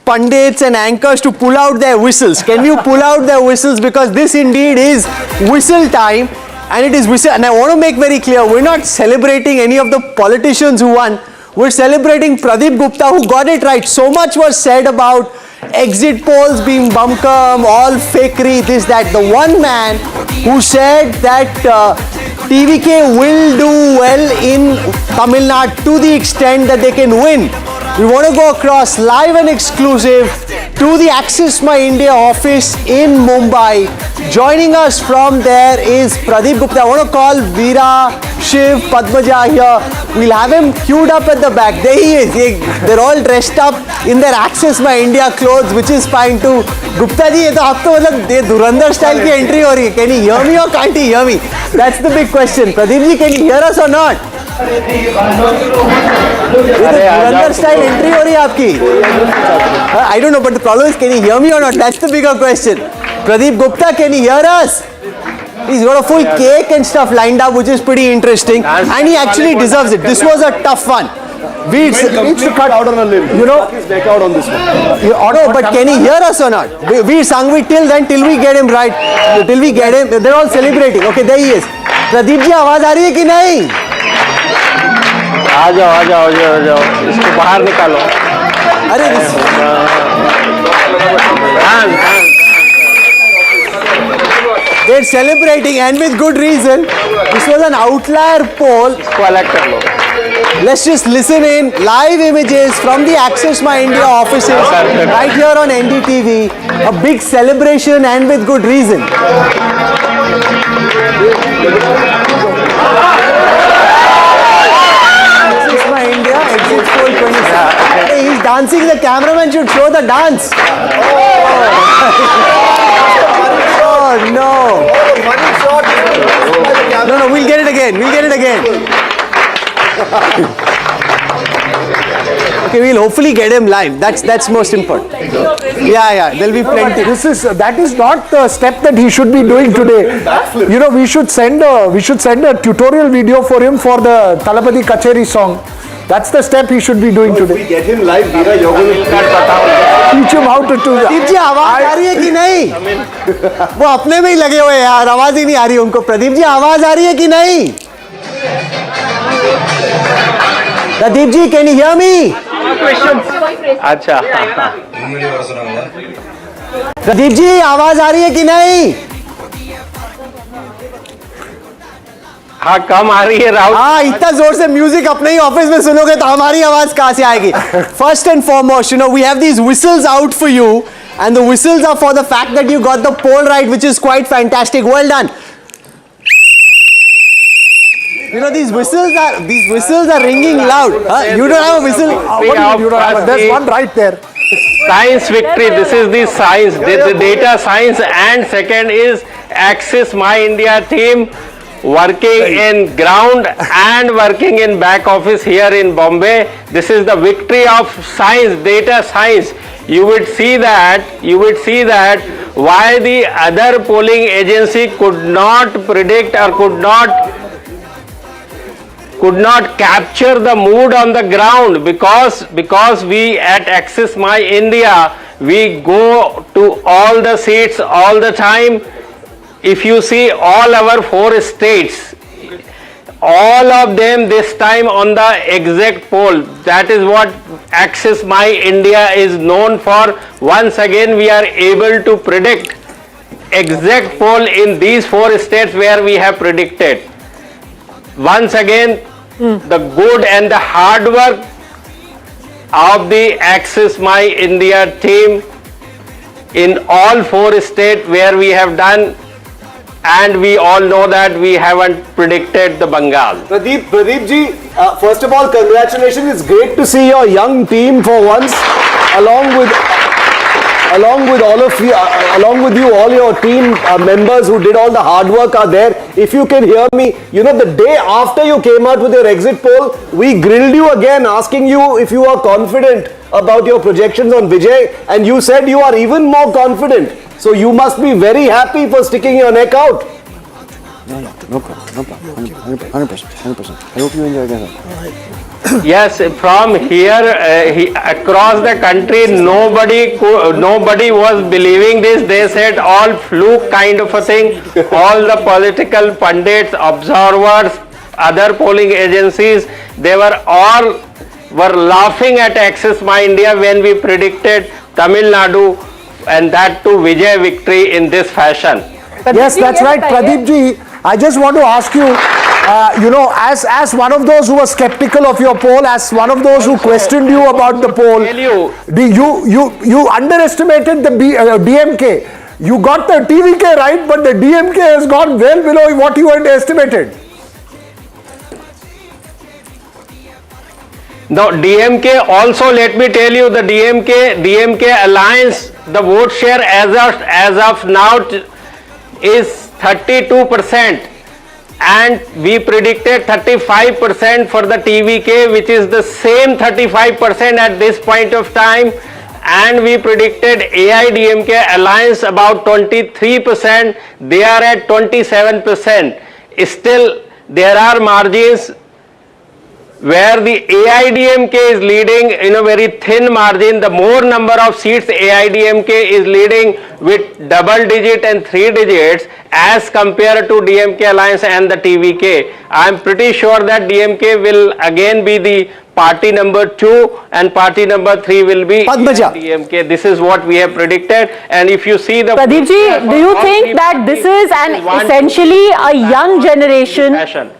pundits and anchors to pull out their whistles? Can you pull out their whistles? Because this indeed is whistle time. And it is whistle. And I want to make very clear, we're not celebrating any of the politicians who won. We're celebrating Pradeep Gupta, who got it right. So much was said about exit polls being bunkum, all fakery, this, that. The one man who said that TVK will do well in Tamil Nadu to the extent that they can win. We want to go across live and exclusive to the Access My India office in Mumbai. Joining us from there is Pradeep Gupta. I want to call Veera, Shiv, Padmaja here. We'll have him queued up at the back. There he is. They're all dressed up in their Access My India clothes, which is fine too. Gupta ji, ये तो आप तो मतलब ये धुरंधर style की entry हो रही है. Can he hear me or can't he hear me? That's the big question. Pradeep ji, can you hear us or not? Dhurandhar style entry हो रही है आपकी. I don't know, but the problem is, can he hear me or not? That's the bigger question. Pradeep Gupta, can he hear us? He's got a full cake and stuff lined up, which is pretty interesting, and he actually deserves it. This was a tough one. We needs to cut out on a limb. You know, his neck out on this one. No, but can he hear us or not? We sang we till then, till we get him right, till we get him. They're all celebrating. Okay, there he is. Pradeep ji, आवाज आ रही है कि नहीं? आ जाओ इसको बाहर निकालो. अरे they're celebrating, and with good reason. This was an outlier poll. Let's just listen in. Live images from the Access My India offices right here on NDTV. A big celebration, and with good reason. Access My India, exit poll 27. Hey, he's dancing. The cameraman should show the dance. Oh no! No, we'll get it again. Okay, we'll hopefully get him live. That's most important. Yeah, there'll be plenty. That is not the step that he should be doing today. You know, we should send a tutorial video for him for the Talapati Kacheri song. That's the step he should be doing today. If we get him live, Veera, you're going to teach him how to do that. Pradeep ji आवाज आ रही है कि नहीं? वो अपने में ही लगे हुए यार, आवाज ही नहीं आ रही उनको. प्रदीप जी आवाज आ रही है कि नहीं? Pradeep ji, can you hear me? अच्छा. प्रदीप जी आवाज आ रही है कि नहीं? हाँ, कम आ रही है राहुल. हाँ, इतना जोर से म्यूजिक अपने ही ऑफिस में सुनोगे तो हमारी आवाज कहाँ से आएगी? First and foremost, you know, we have these whistles out for you, and the whistles are for the fact that you got the poll right, which is quite fantastic. Well done. You know, these whistles are ringing loud. Huh? You don't have a whistle. You don't have there's one right there. Science victory, this is the science, the data science, and second is Axis My India team working in ground and working in back office here in Bombay. This is the victory of science, data science. You would see that why the other polling agency could not predict or could not capture the mood on the ground, because we at Axis My India, we go to all the seats all the time. If you see all our 4 states, all of them this time on the exact poll. That is what Axis My India is known for. Once again we are able to predict exact poll in these 4 states where we have predicted. Once again, the good and the hard work of the Axis My India team in all 4 states where we have done, and we all know that we haven't predicted the Bengal. Pradeep ji, first of all, congratulations. It's great to see your young team for once, along with all of you, all your team members who did all the hard work are there. If you can hear me, you know, the day after you came out with your exit poll, we grilled you again, asking you if you are confident about your projections on Vijay, and you said you are even more confident. So you must be very happy for sticking your neck out. No problem. 100%. I hope you enjoy that. Yes, from here across the country, nobody was believing this. They said all fluke kind of a thing. All the political pundits, observers, other polling agencies, they were all laughing at Axis My India when we predicted Tamil Nadu, and that too Vijay victory in this fashion. Yes, that's right, Pradeep ji. I just want to ask you, you know, as one of those who was skeptical of your poll, as one of those who questioned you about the poll, you underestimated the DMK. You got the TVK right, but the DMK has gone well below what you underestimated. Now DMK also, let me tell you, the DMK alliance, the vote share as of now is 32%, and we predicted 35% for the TVK, which is the same 35% at this point of time, and we predicted AIDMK alliance about 23%, they are at 27%. Still there are margins where the AIDMK is leading in a very thin margin. The more number of seats AIDMK is leading with double digit and 3 digits as compared to DMK alliance and the TVK. I am pretty sure that DMK will again be the party number 2 and party number 3 will be DMK. This is what we have predicted. And if you see the... Pradeep ji, do you think that this is essentially a young generation?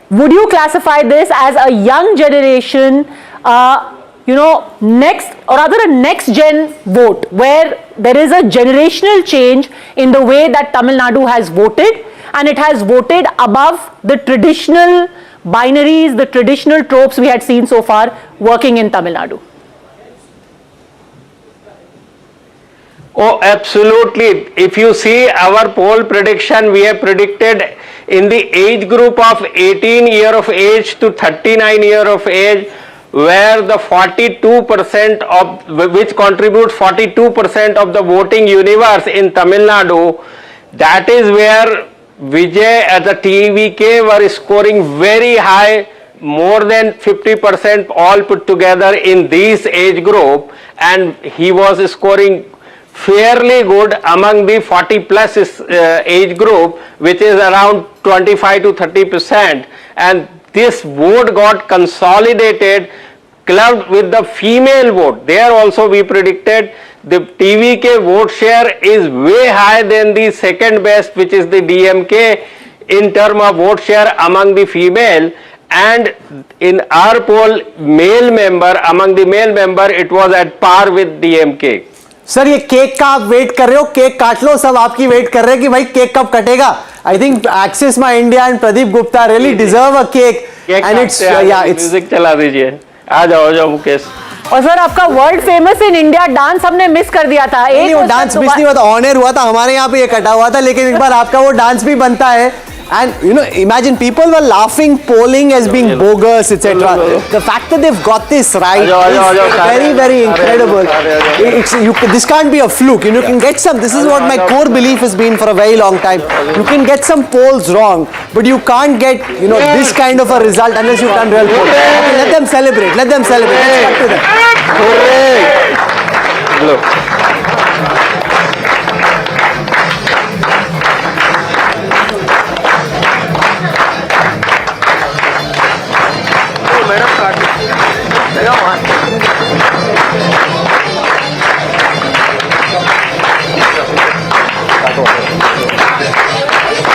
Would you classify this as a young generation, you know, next or rather a next gen vote, where there is a generational change in the way that Tamil Nadu has voted, and it has voted above the traditional binaries, the traditional tropes we had seen so far working in Tamil Nadu? Oh, absolutely. If you see our poll prediction, we have predicted in the age group of 18 year of age to 39 year of age, where the 42% of which contributes 42% of the voting universe in Tamil Nadu, that is where Vijay at the TVK were scoring very high, more than 50% all put together in this age group, and he was scoring fairly good among the 40 plus age group, which is around 25 to 30%, and this vote got consolidated, clubbed with the female vote. There also we predicted the TVK vote share is way higher than the second best, which is the DMK, in terms of vote share among the female, and in our poll among the male member it was at par with DMK. Sir ये cake का आप wait कर रहे हो, cake काट लो, सब आपकी wait कर रहे हैं कि भाई केक कब कटेगा. I think Axis My India and Pradeep Gupta really deserve a cake and it's music चला दीजिए. आ जाओ मुकेश. और सर आपका world famous in India dance हमने मिस कर दिया था. नहीं, वो डांस मिस नहीं हुआ था, ऑन एयर हुआ था, हमारे यहाँ पे ये कटा हुआ था, लेकिन एक बार आपका वो डांस भी बनता है. And you know, imagine people were laughing polling as being bogus, etc. The fact that they've got this right is very, very incredible. This can't be a fluke. You can get some. This is what my core belief has been for a very long time. You can get some polls wrong, but you can't get this kind of a result unless you've done real polls. Okay, let them celebrate. Let them celebrate. Let's cut to them. Hello.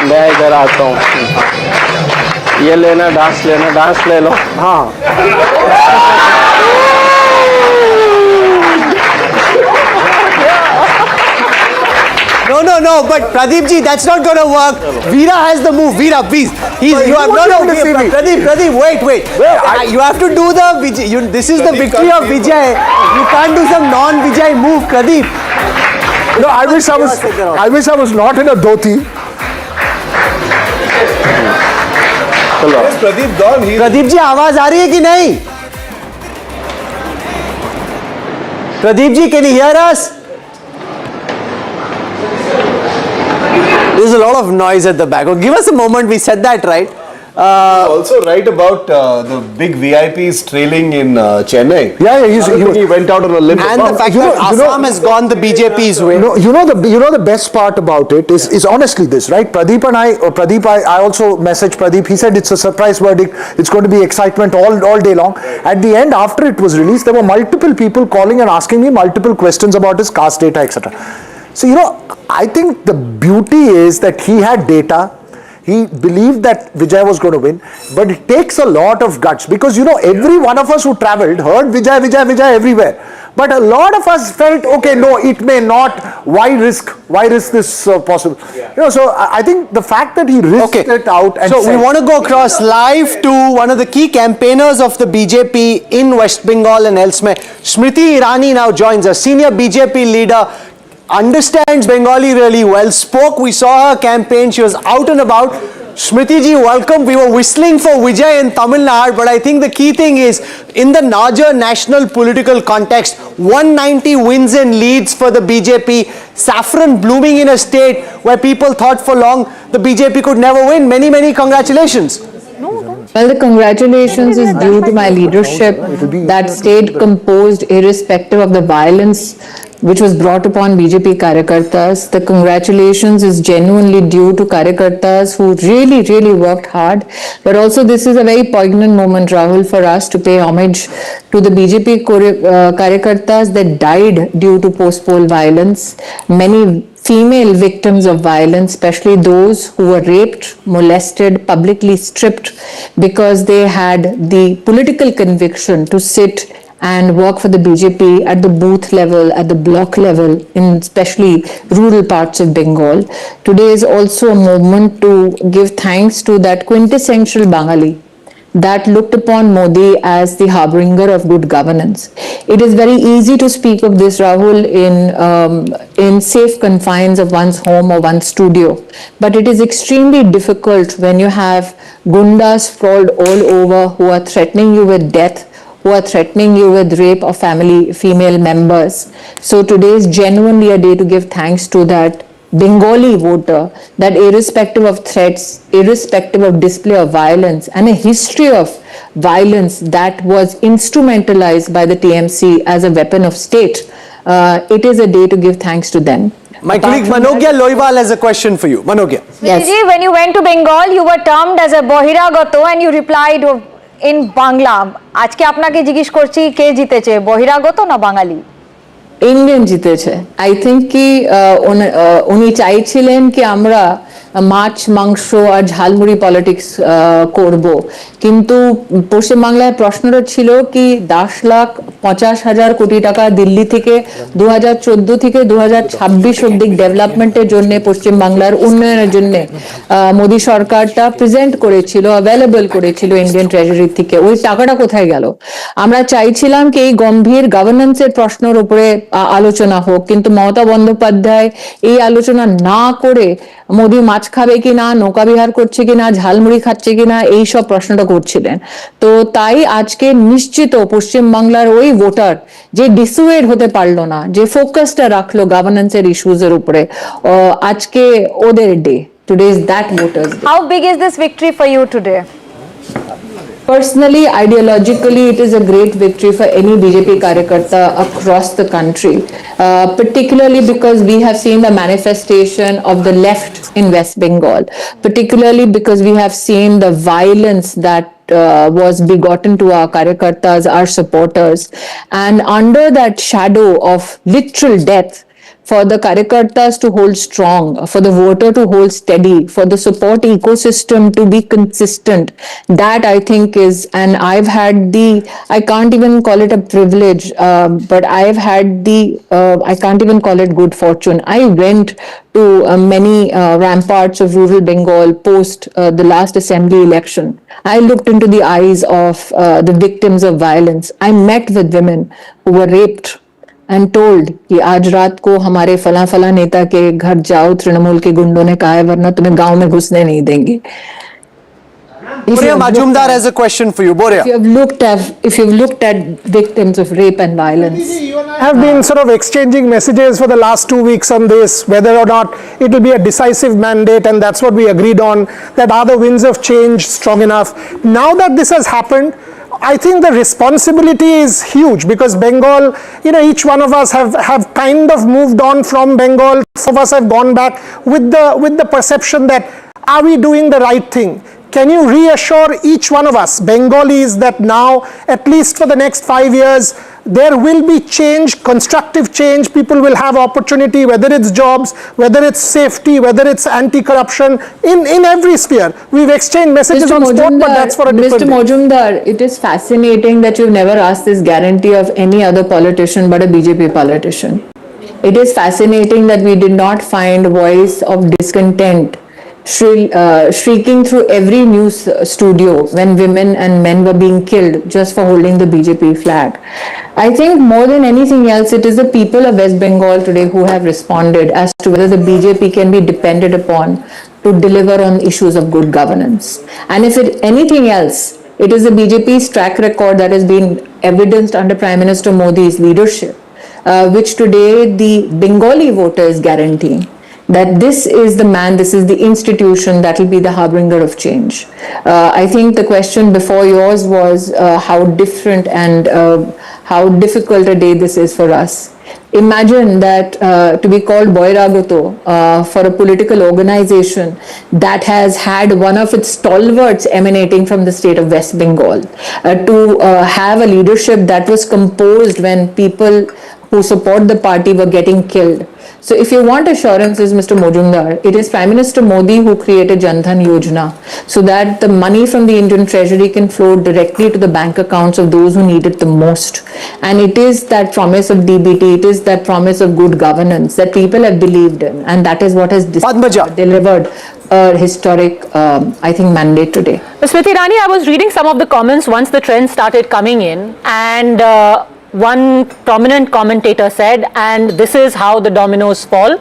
मैं इधर आता हूँ. ये लेना, dance ले लो. हाँ. No, but Pradeep ji, that's not going to work. Veera has the move. Veera, please. Pradeep, wait. You have to do the Vijay. This is the victory of Vijay. You can't do some non-Vijay move, Pradeep. No, I wish I was not in a dhoti. Pradeep ji आवाज आ रही है कि नहीं? Pradeep ji, can you hear us? There's a lot of noise at the back. Oh, give us a moment. We said that right. Also right about the big VIPs trailing in Chennai. Yeah, he went out on a limb. And the fact that Assam has gone the BJP's way. You know the best part about it is honestly this, right? Pradeep, I also messaged Pradeep. He said it's a surprise verdict. It's going to be excitement all day long. At the end, after it was released, there were multiple people calling and asking me multiple questions about his caste data, etc. So, I think the beauty is that he had data. He believed that Vijay was going to win, but it takes a lot of guts because every one of us who travelled heard Vijay everywhere. But a lot of us felt, okay, no, it may not. Why risk this possible? So I think the fact that he risked it out. And so we want to go across live to one of the key campaigners of the BJP in West Bengal and elsewhere. Smriti Irani now joins us, senior BJP leader. Understands Bengali really well, spoke, we saw her campaign, she was out and about. Smriti ji, welcome. We were whistling for Vijay in Tamil Nadu, but I think the key thing is, in the larger national political context, 190 wins and leads for the BJP, saffron blooming in a state where people thought for long the BJP could never win. Many congratulations. Well, the congratulations is due to my leadership that stayed composed irrespective of the violence which was brought upon BJP Karyakartas. The congratulations is genuinely due to Karyakartas who really worked hard. But also this is a very poignant moment, Rahul, for us to pay homage to the BJP Karyakartas that died due to post-poll violence. Many female victims of violence, especially those who were raped, molested, publicly stripped because they had the political conviction to sit and work for the BJP at the booth level, at the block level, in especially rural parts of Bengal. Today is also a moment to give thanks to that quintessential Bengali that looked upon Modi as the harbinger of good governance. It is very easy to speak of this, Rahul, in safe confines of one's home or one's studio. But it is extremely difficult when you have gundas sprawled all over who are threatening you with death, who are threatening you with rape of family female members. So today is genuinely a day to give thanks to that Bengali voter, that irrespective of threats, irrespective of display of violence and a history of violence that was instrumentalized by the TMC as a weapon of state, it is a day to give thanks to them. My colleague Manogya Loiwal has a question for you. Manogya. Yes. When you went to Bengal, you were termed as a Bohiragato and you replied in Bangla. Ajke apnake jigish korchi ke jiteche, Bohiragato na Bangali? Indian জিতেছে। I think কি উনি চাইছিলেন কি আমরা মাছ মাংস আর jhalmuri politics করব, কিন্তু পশ্চিমবাংলায় প্রশ্নটা ছিল কি 10,50,000 কোটি টাকা দিল্লি থেকে 2014 থেকে 2026 অব্দি ডেভেলপমেন্টের জন্য পশ্চিমবাংলার উন্নয়নের জন্য মোদী সরকারটা প্রেজেন্ট করেছিল, অ্যাভেলেবল করেছিল ইন্ডিয়ান ট্রেজারি থেকে, ওই টাকাটা কোথায় গেল? আমরা চাইছিলাম কি এই গম্ভীর গভর্নেন্সের প্রশ্নের উপরে আলোচনা হোক, কিন্তু মমতা বন্দ্যোপাধ্যায় এই আলোচনা না করে মোদী মাছ খাবে কিনা, নৌকা বিহার করছে কিনা, ঝালমুড়ি খাচ্ছে কিনা, এই সব প্রশ্নটা করছিলেন। তো তাই আজকে নিশ্চিত পশ্চিমবাংলার ওই ভোটার যে ডিসুয়েড হতে পারলো না, যে ফোকাসটা রাখলো গভর্নেন্সের ইস্যুজের উপরে, আজকে ওদের day. Today is that voters' day. How big is this victory for you today? Personally, ideologically, it is a great victory for any BJP Karyakarta across the country, particularly because we have seen the manifestation of the left in West Bengal, particularly because we have seen the violence that was begotten to our Karyakartas, our supporters, and under that shadow of literal death, for the Karyakartas to hold strong, for the voter to hold steady, for the support ecosystem to be consistent, that I think is, and I've had I can't even call it a privilege, but I've had I can't even call it good fortune. I went to many ramparts of rural Bengal post the last assembly election. I looked into the eyes of the victims of violence. I met with women who were raped and told कि आज रात को हमारे फला फला नेता के घर जाओ, तृणमूल के गुंडों ने कहा है, वरना तुम्हें गांव में घुसने नहीं देंगे. Boria Majumdar has a question for you. Boria. If you've looked at victims of rape and violence, I have been sort of exchanging messages for the last 2 weeks on this, whether or not it will be a decisive mandate, and that's what we agreed on, that are the winds of change strong enough. Now that this has happened, I think the responsibility is huge, because Bengal, each one of us have kind of moved on from Bengal. Some of us have gone back with the perception that, are we doing the right thing? Can you reassure each one of us, Bengalis, that now, at least for the next 5 years, there will be change, constructive change, people will have opportunity, whether it's jobs, whether it's safety, whether it's anti-corruption, in every sphere. We've exchanged messages on sport, but that's for a different Mr. Majumdar, it is fascinating that you've never asked this guarantee of any other politician but a BJP politician. It is fascinating that we did not find voice of discontent shrieking through every news studio when women and men were being killed just for holding the BJP flag. I think more than anything else, it is the people of West Bengal today who have responded as to whether the BJP can be depended upon to deliver on issues of good governance. And if anything else, it is the BJP's track record that has been evidenced under Prime Minister Modi's leadership, which today the Bengali voter is guaranteeing. That this is the man, this is the institution that will be the harbinger of change. I think the question before yours was how different and how difficult a day this is for us. Imagine that to be called Boiragato for a political organization that has had one of its stalwarts emanating from the state of West Bengal, to have a leadership that was composed when people who support the party were getting killed. So if you want assurances, Mr. Majumdar, it is Prime Minister Modi who created Jan Dhan Yojana so that the money from the Indian Treasury can flow directly to the bank accounts of those who need it the most. And it is that promise of DBT, it is that promise of good governance that people have believed in, and that is what has delivered a historic, I think, mandate today. Smriti Irani, I was reading some of the comments once the trend started coming in, and one prominent commentator said, and this is how the dominoes fall.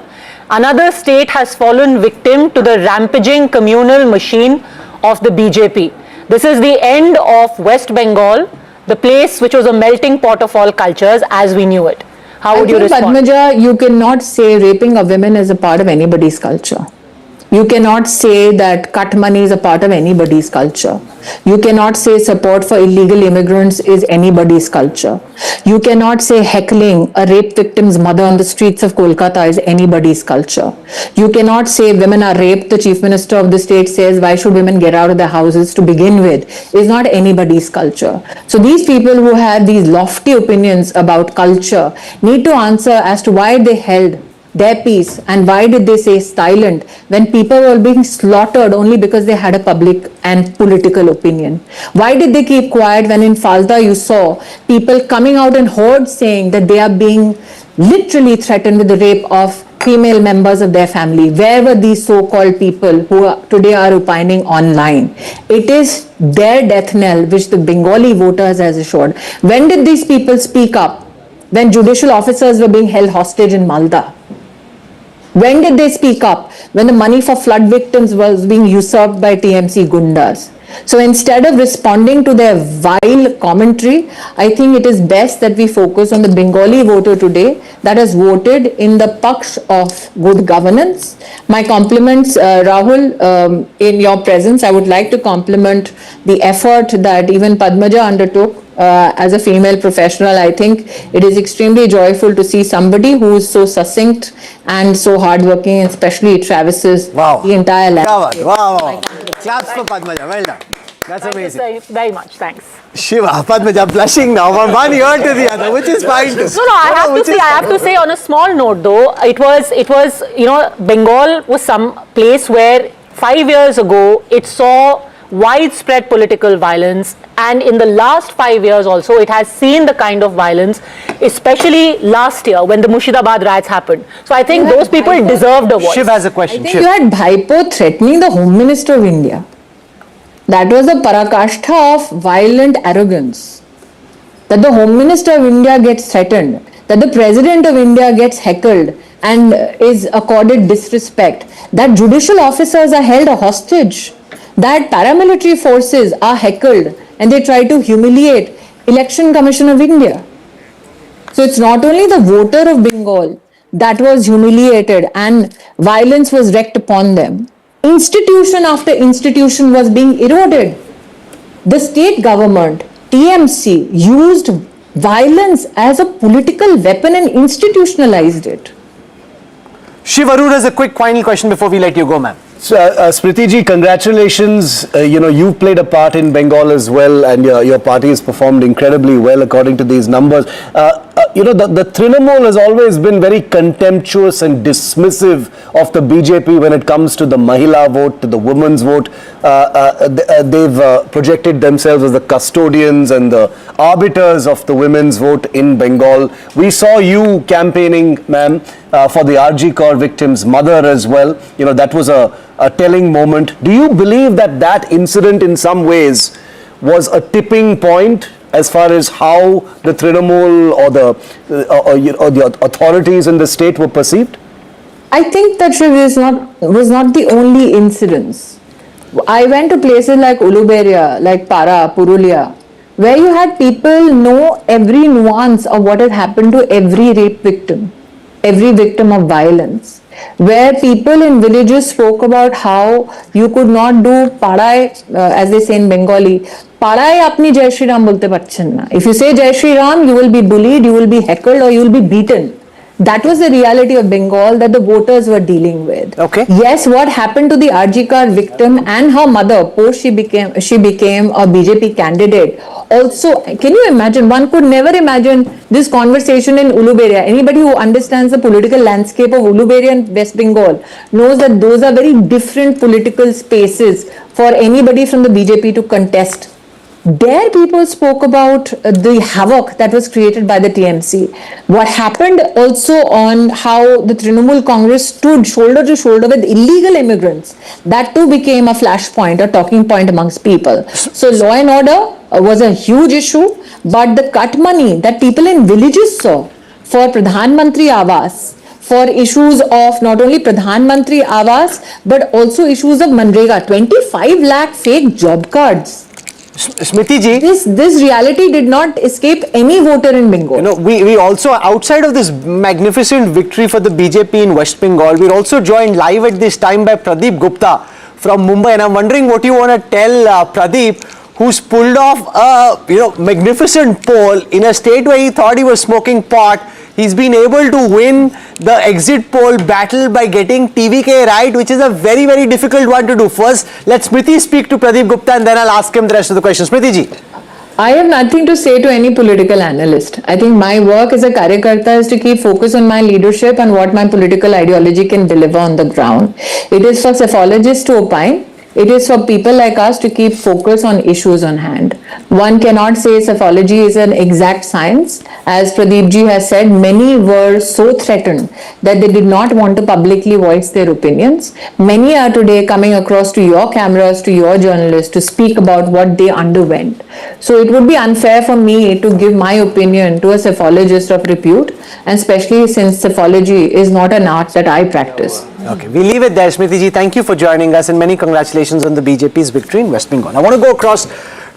Another state has fallen victim to the rampaging communal machine of the BJP. This is the end of West Bengal, the place which was a melting pot of all cultures as we knew it. How would you respond? Padmaja, you cannot say raping of women is a part of anybody's culture. You cannot say that cut money is a part of anybody's culture. You cannot say support for illegal immigrants is anybody's culture. You cannot say heckling a rape victim's mother on the streets of Kolkata is anybody's culture. You cannot say women are raped, the Chief Minister of the state says why should women get out of their houses to begin with, is not anybody's culture. So these people who have these lofty opinions about culture need to answer as to why they held their piece, and why did they stay silent when people were being slaughtered only because they had a public and political opinion? Why did they keep quiet when in Falta you saw people coming out in hordes saying that they are being literally threatened with the rape of female members of their family? Where were these so-called people who today are opining online? It is their death knell which the Bengali voters has assured. When did these people speak up? When judicial officers were being held hostage in Malda. When did they speak up? When the money for flood victims was being usurped by TMC Gundas. So instead of responding to their vile commentary, I think it is best that we focus on the Bengali voter today that has voted in the paksh of good governance. My compliments, Rahul, in your presence. I would like to compliment the effort that even Padmaja undertook. As a female professional, I think it is extremely joyful to see somebody who is so succinct and so hardworking, and especially traverses the entire landscape. Wow. Claps for Padmaja. Well done. That's amazing. Thank you very much. Thanks. Shiva, Padmaja blushing now from one ear to the other, which is fine too. No, I have to say on a small note though, it was, you know, Bengal was some place where 5 years ago it saw widespread political violence, and in the last 5 years also it has seen the kind of violence, especially last year when the Murshidabad riots happened. So I think those people deserved a voice. Shiv has a question. I think you had Bhaipo threatening the Home Minister of India. That was a parakashtha of violent arrogance. That the Home Minister of India gets threatened, that the President of India gets heckled and is accorded disrespect, that judicial officers are held hostage, that paramilitary forces are heckled and they try to humiliate Election Commission of India. So it's not only the voter of Bengal that was humiliated and violence was wreaked upon them. Institution after institution was being eroded. The state government, TMC, used violence as a political weapon and institutionalized it. Shiv Arur has a quick final question before we let you go, ma'am. So, Smriti ji, congratulations. You've played a part in Bengal as well, and your party has performed incredibly well according to these numbers. The Trinamool has always been very contemptuous and dismissive of the BJP when it comes to the Mahila vote, to the women's vote. They've projected themselves as the custodians and the arbiters of the women's vote in Bengal. We saw you campaigning, ma'am, for the RG Kaur victim's mother as well. That was a telling moment. Do you believe that incident in some ways was a tipping point as far as how the Trinamool or the authorities in the state were perceived? I think that was not the only incidents. I went to places like Uluberia, like Para, Purulia, where you had people know every nuance of what had happened to every rape victim, every victim of violence, where people in villages spoke about how you could not do Padai, as they say in Bengali, Padai apni Jai Shri Ram bolte parchen na. If you say Jai Shri Ram, you will be bullied, you will be heckled, or you will be beaten. That was the reality of Bengal that the voters were dealing with. Okay. Yes, what happened to the RG Kaur victim and her mother post she became a BJP candidate. Also, can you imagine? One could never imagine this conversation in Uluberia. Anybody who understands the political landscape of Uluberia and West Bengal knows that those are very different political spaces for anybody from the BJP to contest. There people spoke about the havoc that was created by the TMC. What happened also on how the Trinamool Congress stood shoulder to shoulder with illegal immigrants. That too became a flashpoint, a talking point amongst people. So law and order was a huge issue, but the cut money that people in villages saw for Pradhan Mantri Awas, for issues of not only Pradhan Mantri Awas, but also issues of Manrega, 25 lakh fake job cards. Smriti ji, this reality did not escape any voter in Bengal. We also, outside of this magnificent victory for the BJP in West Bengal, we're also joined live at this time by Pradeep Gupta from Mumbai, and I'm wondering what you want to tell Pradeep, who's pulled off a magnificent poll in a state where he thought he was smoking pot. He's been able to win the exit poll battle by getting TVK right, which is a very, very difficult one to do. First, let Smriti speak to Pradeep Gupta and then I'll ask him the rest of the questions. Smriti ji. I have nothing to say to any political analyst. I think my work as a Karyakarta is to keep focus on my leadership and what my political ideology can deliver on the ground. It is for psephologists to opine. It is for people like us to keep focus on issues on hand. One cannot say psephology is an exact science. As Pradeep ji has said, many were so threatened that they did not want to publicly voice their opinions. Many are today coming across to your cameras, to your journalists, to speak about what they underwent. So it would be unfair for me to give my opinion to a psephologist of repute, and especially since psephology is not an art that I practice. Okay, we leave it there. Smriti ji, thank you for joining us and many congratulations on the BJP's victory in West Bengal. I want to go across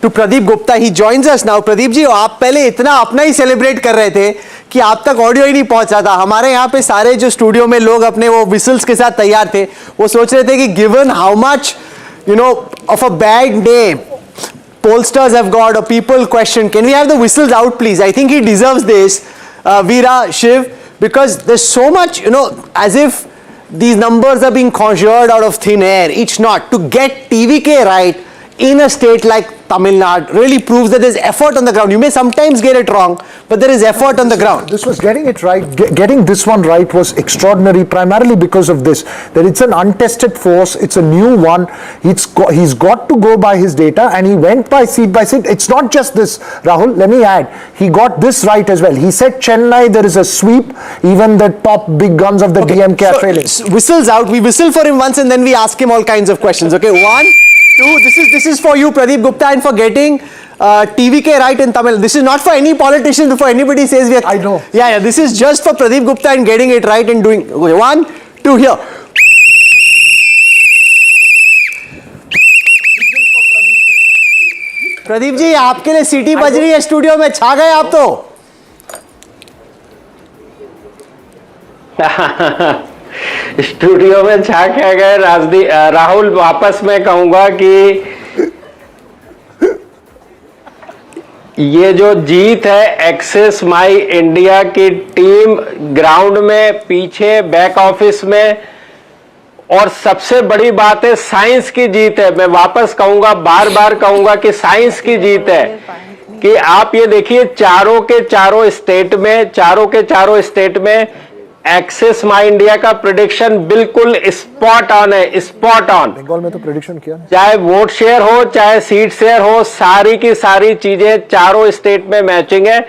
to Pradeep Gupta. He joins us now. Pradeep ji, आप पहले इतना अपना ही celebrate कर रहे थे कि आप तक ऑडियो ही नहीं पहुंचा था. हमारे यहाँ पे सारे जो स्टूडियो में लोग अपने वो विसल्स के साथ तैयार थे, वो सोच रहे थे कि given how much of a bad name pollsters have got, or people question, can we have the whistles out please? I think he deserves this, Veera, Shiv, because there's so much, as if these numbers are being conjured out of thin air. It's not. To get TVK right in a state like Tamil Nadu really proves that there's effort on the ground. You may sometimes get it wrong, but there is effort on the ground. This was getting it right. Getting this one right was extraordinary, primarily because of this, that it's an untested force, it's a new one, he's got to go by his data, and he went by seat. It's not just this, Rahul, let me add, he got this right as well. He said Chennai, there is a sweep, even the top big guns of the DMK are failing. Whistles out, we whistle for him once and then we ask him all kinds of questions, okay? 1, 2, this is for you, Pradeep Gupta, and for getting TVK right in Tamil. This is not for any politician, before anybody says we are... I know. Yeah, this is just for Pradeep Gupta and getting it right and doing... Okay, 1, 2, here. Pradeep ji, आपके लिए सीटी बज रही है studio में, छा गए आप तो. स्टूडियो में छा के गए राहुल. वापस मैं कहूंगा कि ये जो जीत है एक्सेस माई इंडिया की टीम ग्राउंड में, पीछे बैक ऑफिस में, और सबसे बड़ी बात है साइंस की जीत है. मैं वापस कहूंगा, बार बार कहूंगा कि साइंस की जीत है. कि आप ये देखिए चारों के चारों स्टेट में एक्सेस माई इंडिया का प्रेडिक्शन बिल्कुल स्पॉट ऑन है, स्पॉट ऑन. बंगाल में तो प्रेडिक्शन किया, चाहे वोट शेयर हो, चाहे सीट शेयर हो, सारी की सारी चीजें चारों स्टेट में मैचिंग है.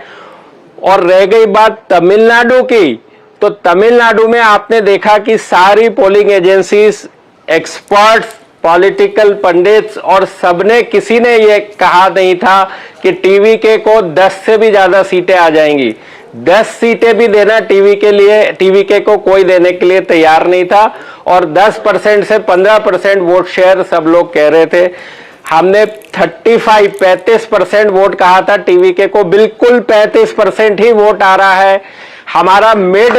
और रह गई बात तमिलनाडु की, तो तमिलनाडु में आपने देखा कि सारी polling agencies, experts, political pandits और सबने, किसी ने ये कहा नहीं था कि टीवीके को 10 से भी ज्यादा सीटें आ जाएंगी. 10 सीटें भी देना टीवीके को कोई देने के लिए तैयार नहीं था. और 10% से 15% वोट शेयर सब लोग कह रहे थे. हमने 35% वोट कहा था टीवीके को, बिल्कुल 35% ही वोट आ रहा है. हमारा मिड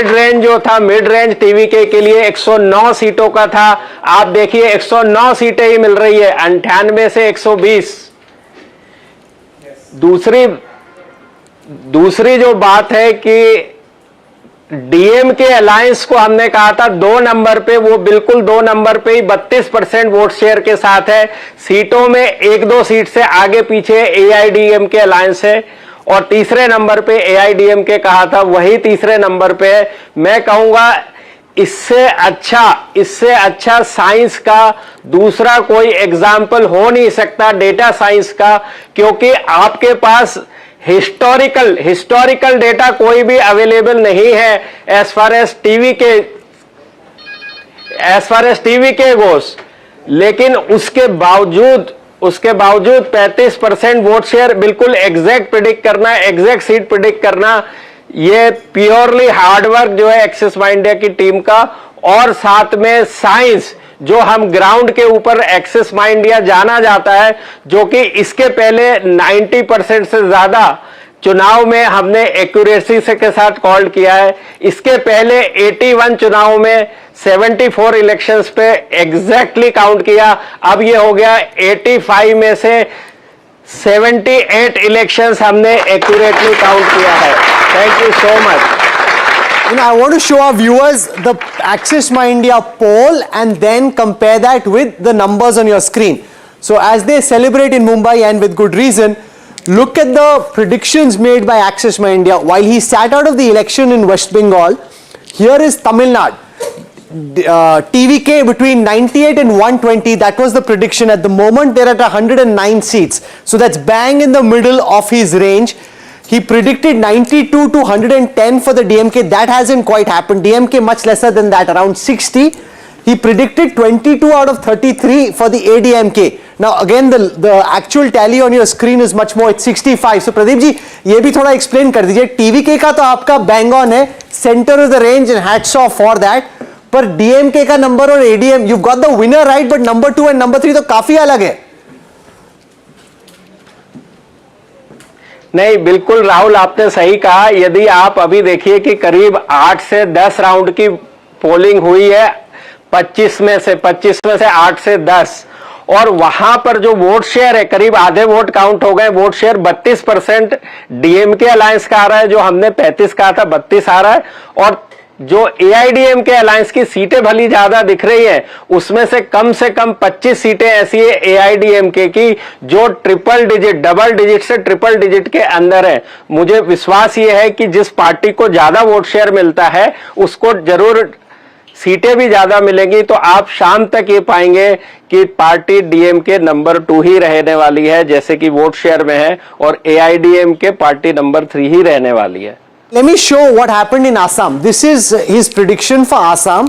रेंज जो था, मिड रेंज टीवीके के लिए 109 सीटों का था. आप देखिए 109 सीटें ही मिल रही है, 98 से 120. दूसरी जो बात है कि डीएमके अलायंस को हमने कहा था 2 नंबर पे, वो बिल्कुल 2 नंबर पे ही 32% वोट शेयर के साथ है. सीटों में 1-2 सीट से आगे पीछे एआईडीएमके अलायंस है. और तीसरे नंबर पे एआईडीएमके कहा था, वही तीसरे नंबर पे है. मैं कहूंगा इससे अच्छा साइंस का दूसरा कोई एग्जाम्पल हो नहीं सकता, डेटा साइंस का, क्योंकि आपके पास हिस्टोरिकल डेटा कोई भी अवेलेबल नहीं है एज फार एज टीवीके गोस. लेकिन उसके बावजूद 35% वोट शेयर, बिल्कुल एग्जैक्ट प्रेडिक्ट करना, एग्जैक्ट सीट प्रेडिक्ट करना, ये प्योरली हार्डवर्क जो है एक्सेस माई इंडिया की टीम का. और साथ में साइंस, जो हम ग्राउंड के ऊपर एक्सेस माई इंडिया जाना जाता है, जो कि इसके पहले 90% से ज्यादा चुनाव में हमने एक्यूरेसी से के साथ कॉल किया है. इसके पहले 81 चुनाव में 74 इलेक्शंस पे एग्जैक्टली काउंट किया. अब ये हो गया 85 में से 78 इलेक्शंस हमने एक्यूरेटली काउंट किया है. Thank you so much. I want to show our viewers the Access My India poll and then compare that with the numbers on your screen. So as they celebrate in Mumbai, and with good reason, look at the predictions made by Access My India. While he sat out of the election in West Bengal, here is Tamil Nadu. TVK between 98 and 120, that was the prediction. At the moment they're at 109 seats, so that's bang in the middle of his range. He predicted 92 to 110 for the DMK. That hasn't quite happened. DMK much lesser than that, around 60. He predicted 22 out of 33 for the ADMK. Now again the actual tally on your screen is much more, it's 65. So Pradeep ji, ये भी थोड़ा explain कर दीजिए. TVK का तो आपका bang on है, center of the range, and hats off for that. पर DMK का number और ADM, you've got the winner right, but number 2 and number 3 तो काफी अलग है. नहीं, बिल्कुल राहुल आपने सही कहा. यदि आप अभी देखिए कि करीब 8 से 10 राउंड की पोलिंग हुई है, 25 में से 8 से 10, और वहां पर जो वोट शेयर है करीब आधे वोट काउंट हो गए. वोट शेयर 32% डीएमके अलायंस का आ रहा है, जो हमने 35 कहा था 32 आ रहा है. और जो एआईडीएमके अलायंस की सीटें भली ज्यादा दिख रही हैं, उसमें से कम 25 सीटें ऐसी है एआईडीएमके की जो ट्रिपल डिजिट, डबल डिजिट से ट्रिपल डिजिट के अंदर है. मुझे विश्वास ये है कि जिस पार्टी को ज्यादा वोट शेयर मिलता है उसको जरूर सीटें भी ज्यादा मिलेंगी. तो आप शाम तक ये पाएंगे कि पार्टी डीएमके नंबर 2 ही रहने वाली है, जैसे कि वोट शेयर में है, और एआईडीएमके पार्टी नंबर 3 ही रहने वाली है. Let me show what happened in Assam. This is his prediction for Assam.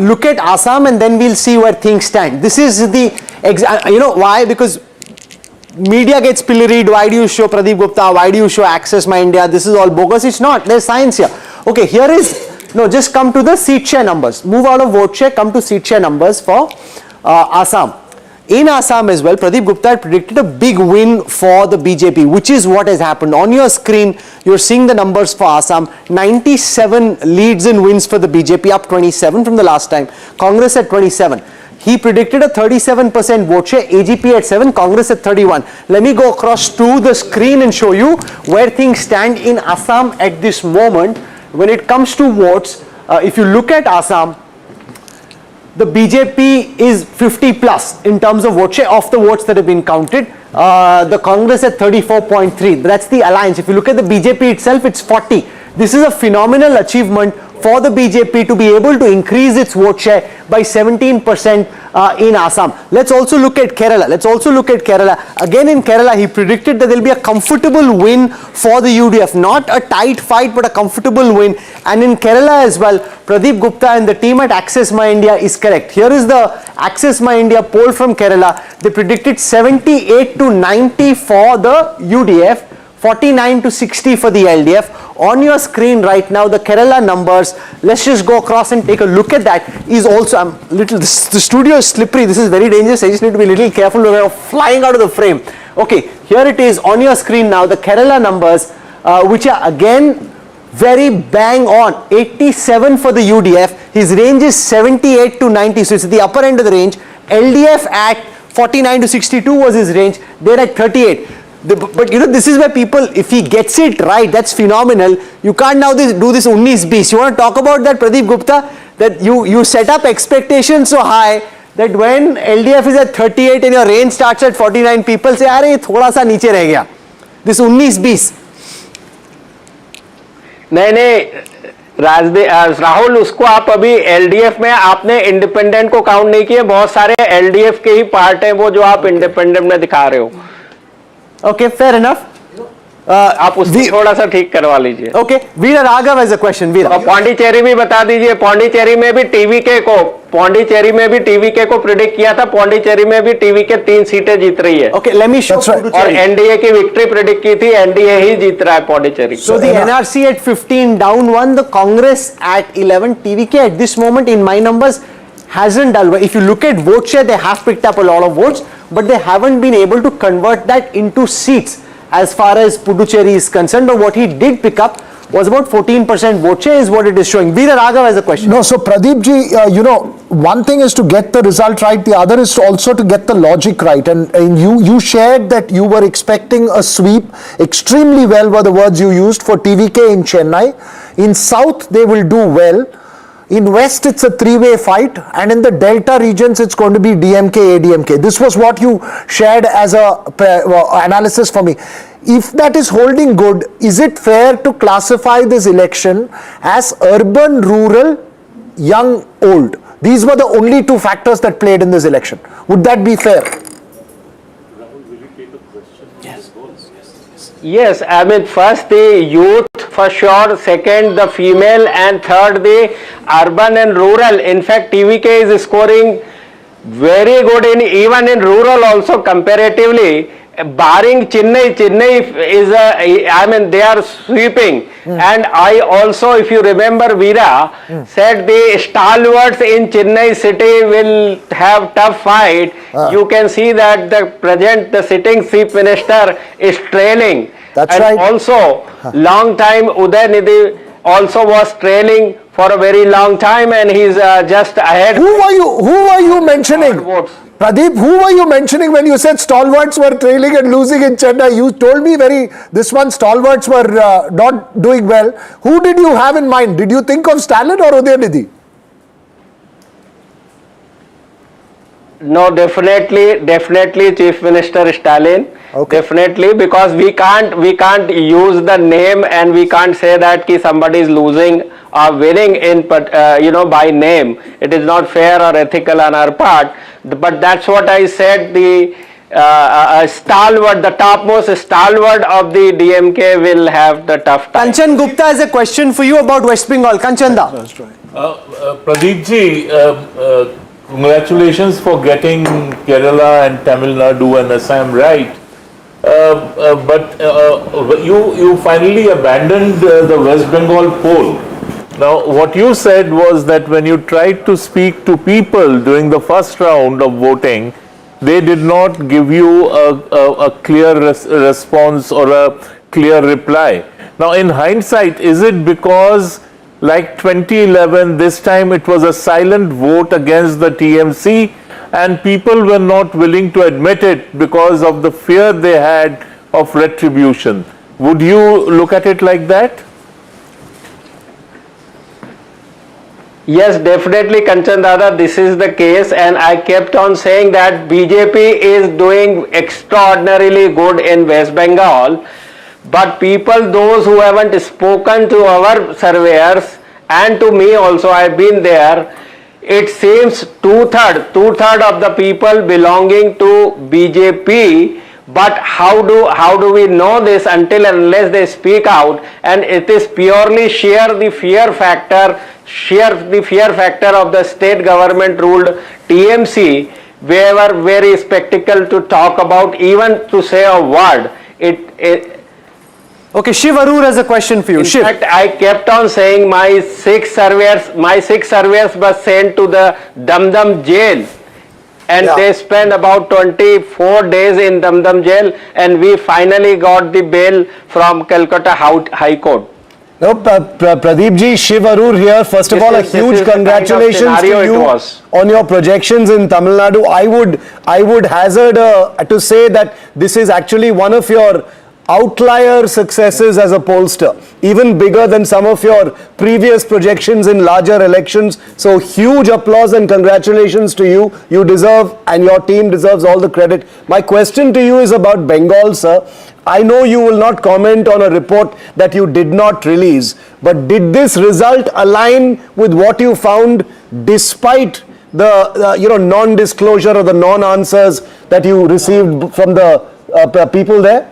Look at Assam and then we'll see where things stand. This is the, you know why? Because media gets pilloried. Why do you show Pradeep Gupta? Why do you show Access My India? This is all bogus. It's not. There's science here. Okay, here is, no, just come to the seat share numbers. Move out of vote share, come to seat share numbers for Assam. In Assam as well, Pradeep Gupta had predicted a big win for the BJP, which is what has happened. On your screen, you're seeing the numbers for Assam. 97 leads and wins for the BJP, up 27 from the last time. Congress at 27. He predicted a 37% vote share, AGP at 7, Congress at 31. Let me go across to the screen and show you where things stand in Assam at this moment. When it comes to votes, if you look at Assam, the BJP is 50 plus in terms of vote share of the votes that have been counted. The Congress at 34.3. That's the alliance. If you look at the BJP itself, it's 40. This is a phenomenal achievement for the BJP to be able to increase its vote share by 17% in Assam. Let's also look at Kerala. Again in Kerala, he predicted that there will be a comfortable win for the UDF. Not a tight fight, but a comfortable win. And in Kerala as well, Pradeep Gupta and the team at Access My India is correct. Here is the Access My India poll from Kerala. They predicted 78 to 90 for the UDF, 49 to 60 for the LDF. On your screen right now, the Kerala numbers, let's just go across and take a look at that, is also, the studio is slippery, this is very dangerous, I just need to be a little careful, we're flying out of the frame. Okay, here it is on your screen now, the Kerala numbers, which are again very bang on. 87 for the UDF, his range is 78 to 90, so it's the upper end of the range. LDF at 49 to 62 was his range, they're at 38. But you know, this is where people, if he gets it right, that's phenomenal. You can't now do this 19-20. You want to talk about that, Pradeep Gupta, that you set up expectations so high that when LDF is at 38 and your range starts at 49, people say, "Arey, thoda sa niche reh gaya." This 19-20. नहीं राहुल, उसको आप अभी LDF में आपने independent को count नहीं किए. बहुत सारे एलडीएफ के ही पार्ट हैं वो जो आप इंडिपेंडेंट में दिखा रहे हो. Okay, fair enough. आप उसको थोड़ा सा ठीक करवा लीजिए. Okay, Veera Raghav has a question. Veera. और पौंडीचेरी भी बता दीजिए. पौंडीचेरी में भी टीवीके को प्रिडिक्ट किया था. पौंडीचेरी में भी टीवीके 3 सीटें जीत रही है. Okay, let me show. और एनडीए की विक्ट्री प्रिडिक्ट की थी, एनडीए ही जीत रहा है Pondicherry. So the NRC at 15 down 1, the Congress at 11, TVK at this moment in my numbers hasn't done well. If you look at vote share, they have picked up a lot of votes, but they haven't been able to convert that into seats as far as Puducherry is concerned. But what he did pick up was about 14% vote share is what it is showing. Veera Raghav has a question. No, so Pradeep ji, one thing is to get the result right, the other is also to get the logic right. And you shared that you were expecting a sweep. Extremely well were the words you used for TVK in Chennai. In South, they will do well. In West, it's a three-way fight, and in the Delta regions, it's going to be DMK, ADMK. This was what you shared as a analysis for me. If that is holding good, is it fair to classify this election as urban, rural, young, old? These were the only two factors that played in this election. Would that be fair? Yes, I mean, first the youth for sure, second the female, and third the urban and rural. In fact, TVK is scoring very good even in rural also comparatively. Barring Chennai, is they are sweeping. And I also, if you remember, Veera said the stalwarts in Chennai city will have tough fight. You can see that the sitting Chief Minister is trailing. That's and right. Also, long time Udaynidhi also was trailing for a very long time, and he's just ahead. Who were you mentioning? Pradeep, who were you mentioning when you said stalwarts were trailing and losing in Chennai? You told me this one stalwarts were not doing well. Who did you have in mind? Did you think of Stalin or Udaynidhi? No, definitely Chief Minister Stalin. Okay. Definitely, because we can't use the name, and we can't say that somebody is losing or winning in by name. It is not fair or ethical on our part. But that's what I said. The stalwart, the topmost stalwart of the DMK will have the tough time. Kanchan Gupta has a question for you about West Bengal. Kanchan da. Pradeep ji, congratulations for getting Kerala and Tamil Nadu and Assam right. But you finally abandoned the West Bengal poll. Now, what you said was that when you tried to speak to people during the first round of voting, they did not give you a clear response or a clear reply. Now, in hindsight, is it because, like 2011, this time it was a silent vote against the TMC, and people were not willing to admit it because of the fear they had of retribution? Would you look at it like that? Yes, definitely, Kanchan Dada, this is the case, and I kept on saying that BJP is doing extraordinarily good in West Bengal, but people, those who haven't spoken to our surveyors and to me also, I've been there, it seems two-third of the people belonging to BJP. But how do we know this until and unless they speak out? And it is purely the fear factor of the state government ruled TMC. They were very skeptical to talk about, even to say a word. Okay, Shiv Arur has a question for you. In fact, I kept on saying my six surveyors were sent to the Damdam jail. And they spent about 24 days in Damdam jail, and we finally got the bail from Calcutta High Court. No, Pradeep ji, Shiv Arur here. First of all, a huge congratulations to you on your projections in Tamil Nadu. I would hazard to say that this is actually one of your outlier successes as a pollster, even bigger than some of your previous projections in larger elections. So huge applause and congratulations to you. You deserve, and your team deserves, all the credit. My question to you is about Bengal, sir. I know you will not comment on a report that you did not release, but did this result align with what you found despite the non-disclosure or the non-answers that you received from the people there?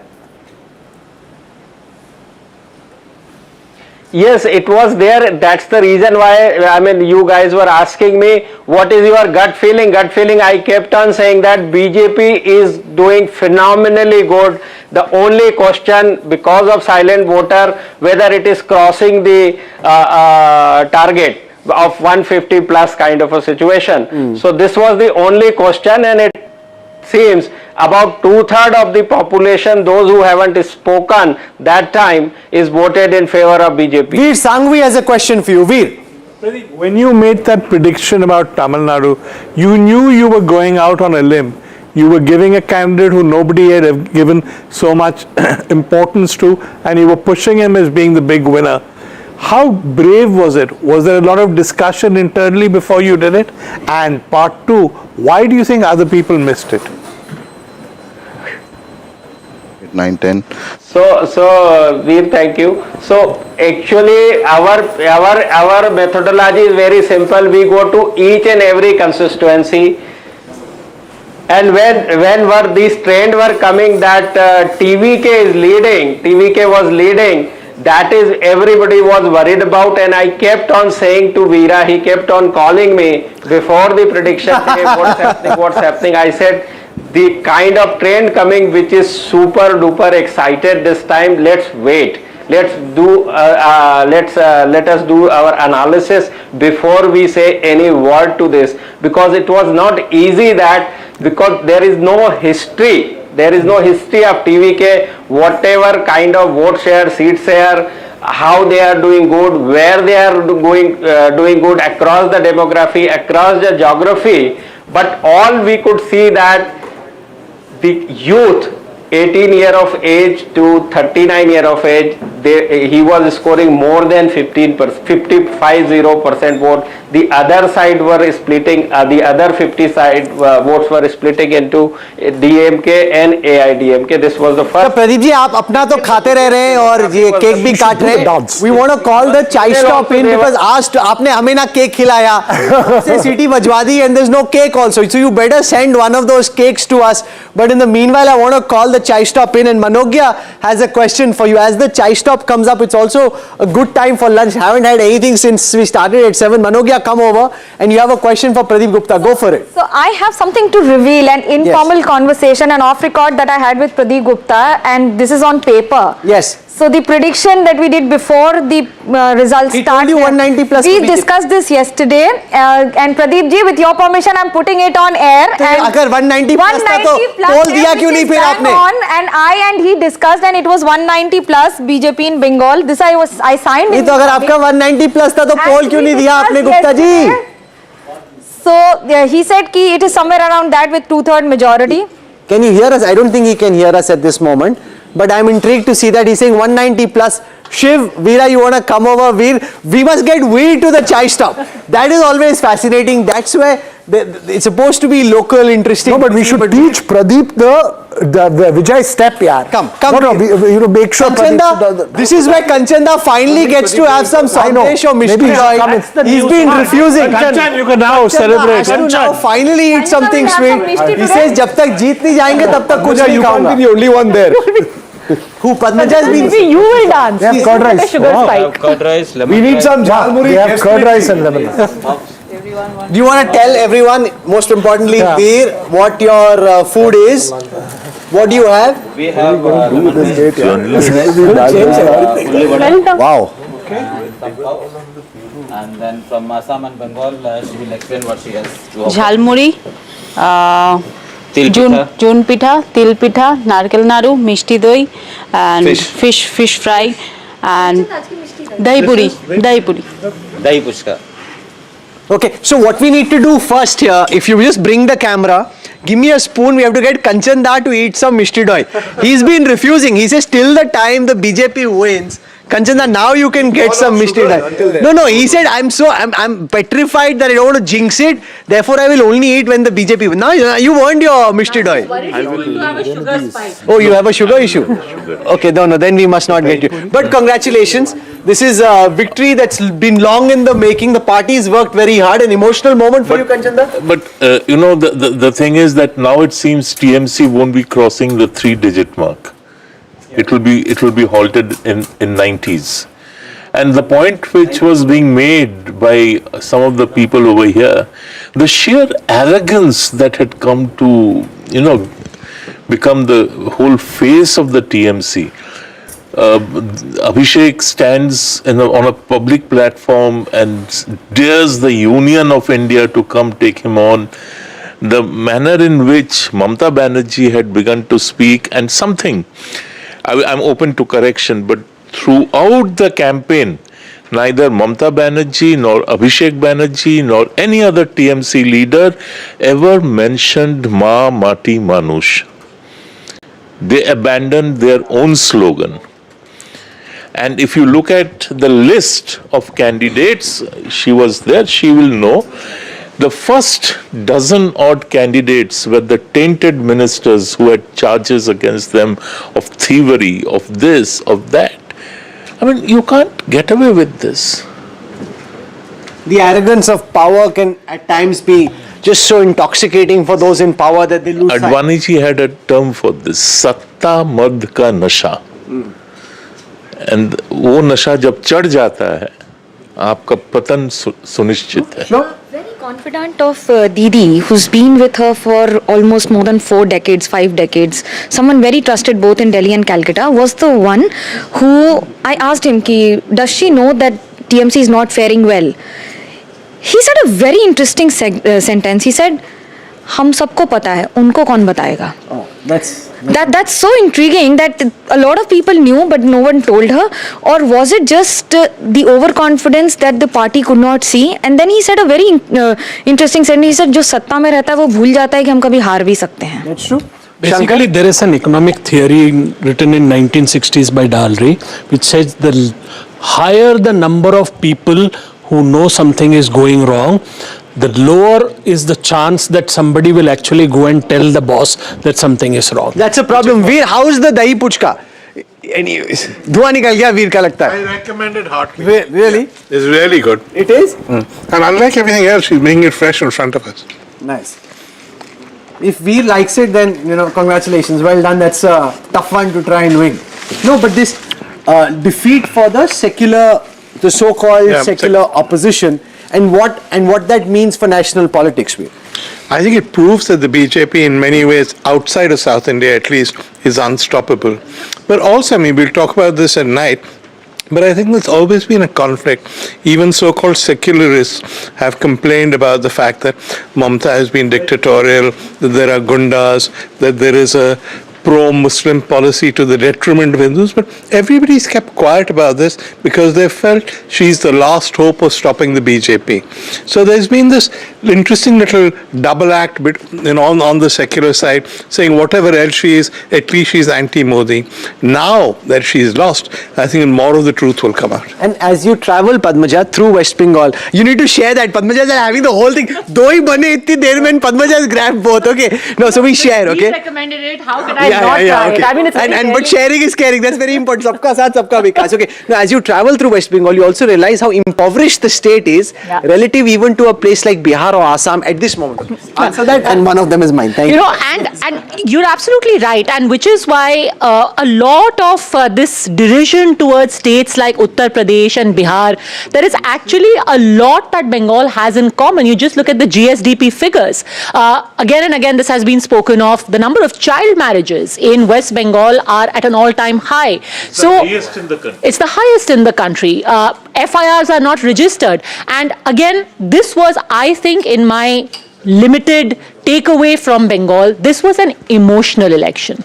Yes, it was there. That's the reason why, you guys were asking me, what is your gut feeling? Gut feeling, I kept on saying that BJP is doing phenomenally good. The only question, because of silent voter, whether it is crossing the target of 150 plus kind of a situation. So this was the only question, and seems about 2/3 of the population, those who haven't spoken that time, is voted in favor of BJP. Veer Sangvi has a question for you. Veer. When you made that prediction about Tamil Nadu, you knew you were going out on a limb. You were giving a candidate who nobody had given so much importance to, and you were pushing him as being the big winner. How brave was it? Was there a lot of discussion internally before you did it? And part two, why do you think other people missed it? 9, 10. So Veer, thank you. So actually our methodology is very simple. We go to each and every constituency, and when were these trends were coming that TVK is leading, TVK was leading, that is everybody was worried about, and I kept on saying to Veera, he kept on calling me before the prediction day, what's happening. I said, the kind of trend coming which is super duper excited this time, let's wait, let us do our analysis before we say any word to this, because it was not easy, that because there is no history of TVK, whatever kind of vote share, seat share, how they are doing good, where they are doing good across the demography, across the geography, but all we could see that the youth 18 year of age to 39 year of age, he was scoring more than 50% vote. The other side were splitting, the other 50 side votes were splitting into DMK and AIDMK. This was the first. Pradeep ji, आप अपना तो खाते रह रहे हैं और ये cake भी काट रहे हैं. We want to call the chai stop in because आज आपने हमें ना केक खिलाया, से सीटी बजवा दी, and there's no cake also. So you better send one of those cakes to us. But in the meanwhile, I want to call the chai stop in, and Manogya has a question for you. As the chai stop comes up, it's also a good time for lunch. Haven't had anything since we started at 7. Manogya, come over, and you have a question for Pradeep Gupta. Go for it. So I have something to reveal, an informal conversation, an off record that I had with Pradeep Gupta, and this is on paper. Yes. So the prediction that we did before the results He told you 190 plus. We discussed this yesterday, and Pradeep ji, with your permission, I'm putting it on air. तो अगर 190 plus था तो पोल दिया क्यों नहीं फिर आपने? And I and he discussed, and it was 190 plus BJP in Bengal. This I signed. नहीं तो अगर आपका 190 plus था तो पोल क्यों नहीं दिया आपने Gupta ji? So he said कि it is somewhere around that with 2/3 majority. Can you hear us? I don't think he can hear us at this moment. But I'm intrigued to see that he's saying 190 plus. Shiv, Veera, you want to come over? Veer, we must get Veer to the chai stop. That is always fascinating. That's where it's supposed to be local, interesting. No, but we should teach Pradeep the Vijay step, yaar. Come. No, make sure Kanchanda, this is where Kanchanda finally gets to have some sandesh or mystery. He's been refusing. Kanchan, you can now celebrate. Now finally eat something sweet. He says, जब तक जीत नहीं जाएंगे तब तक कुछ नहीं खाऊंगा. You can't be the only one there. Who? Padmaja has been. Maybe you will dance. They have curd rice. Sugar spike. Curd rice, lemon. We need some jhalmuri. They have curd rice and lemon. Do you want to tell everyone, most importantly, Veer, what your food is? What do you have? We have Wow. And then from Assam and Bengal, she will explain what she has to offer. Jhalmuri, জুন পিঠা, তিল পিঠা, নারকেল নাড়ু, মিষ্টি দই, and fish fry, and dahi puri. Dahi puchka. Okay, so what we need to do first here, if you just bring the camera, give me a spoon, we have to get Kanchanda to eat some mishti doi. He's been refusing. He says till the time the BJP wins, Kanchanda, now you can get some mishti doi. No, he said I'm petrified that I don't want to jinx it, therefore I will only eat when the BJP wins. Now you earned your mishti doi. Oh, you have a sugar issue? Okay, no, then we must not get you. But congratulations. This is a victory that's been long in the making. The party's worked very hard. An emotional moment for you, Kanchanda? But the thing is that now it seems TMC won't be crossing the 3-digit mark. It will be halted in 90s. And the point which was being made by some of the people over here, the sheer arrogance that had come to, become the whole face of the TMC. Abhishek stands on a public platform and dares the Union of India to come take him on. the manner in which Mamata Banerjee had begun to speak, and something, I'm open to correction, but throughout the campaign, neither Mamata Banerjee nor Abhishek Banerjee nor any other TMC leader ever mentioned Ma Mati Manush. They abandoned their own slogan. And if you look at the list of candidates, she was there, she will know. The first dozen odd candidates were the tainted ministers who had charges against them of thievery, of this, of that. I mean, you can't get away with this. The arrogance of power can at times be just so intoxicating for those in power that they lose sight. Advaniji had a term for this, satta mad ka nasha. And वो नशा जब चढ़ जाता है, आपका पतन सुनिश्चित है. Very confident of Didi, who's been with her for almost more than 4 decades, 5 decades. Someone very trusted both in Delhi and Calcutta, was the one who I asked him, does she know that TMC is not faring well? He said a very interesting sentence. He said, हम सबको पता है, उनको कौन बताएगा? Oh, that's so intriguing that a lot of people knew but no one told her, or was it just the overconfidence that the party could not see? And then he said a very interesting sentence. He said, जो सत्ता में रहता है वो भूल जाता है कि हम कभी हार भी सकते हैं. That's true. Basically, there is an economic theory written in 1960s by Dalry, which says the higher the number of people who know something is going wrong, the lower is the chance that somebody will actually go and tell the boss that something is wrong. That's a problem. Veer, how is the dahi puchka? Anyways, धुआं निकल गया वीर का लगता है. I recommend it heartily. Really? It's really good. It is? And unlike everything else, she's making it fresh in front of us. Nice. If Veer likes it, then, congratulations. Well done. That's a tough one to try and win. No, but this defeat for the so-called secular opposition, and what that means for national politics, Veer. I think it proves that the BJP, in many ways, outside of South India at least, is unstoppable. But also, we'll talk about this at night, but I think there's always been a conflict. Even so-called secularists have complained about the fact that Mamata has been dictatorial, that there are gundas, that there is a pro-Muslim policy to the detriment of Hindus, but everybody's kept quiet about this because they felt she's the last hope of stopping the BJP. So there's been this interesting little double act on the secular side, saying whatever else she is, at least she's anti-Modi. Now that she's lost, I think more of the truth will come out. And as you travel, Padmaja, through West Bengal, you need to share that. Padmaja is having the whole thing. Do hi bane itni der mein Padmaja has grabbed both, okay? No, so we share, okay? He recommended it. How can I not try okay. it? I mean, it's but sharing is caring. That's very important. Sabka saath, sabka vikas. Okay. Now, as you travel through West Bengal, you also realize how impoverished the state is, relative even to a place like Bihar or Assam at this moment. Answer that, and one of them is mine. Thank you. And you're absolutely right, and which is why a lot of this derision towards states like Uttar Pradesh and Bihar, there is actually a lot that Bengal has in common. You just look at the GSDP figures. Again and again, this has been spoken of. The number of child marriages in West Bengal are at an all-time high. It's the highest in the country. It's the highest in the country. FIRs are not registered. And again, this was, I think, in my limited takeaway from Bengal, this was an emotional election.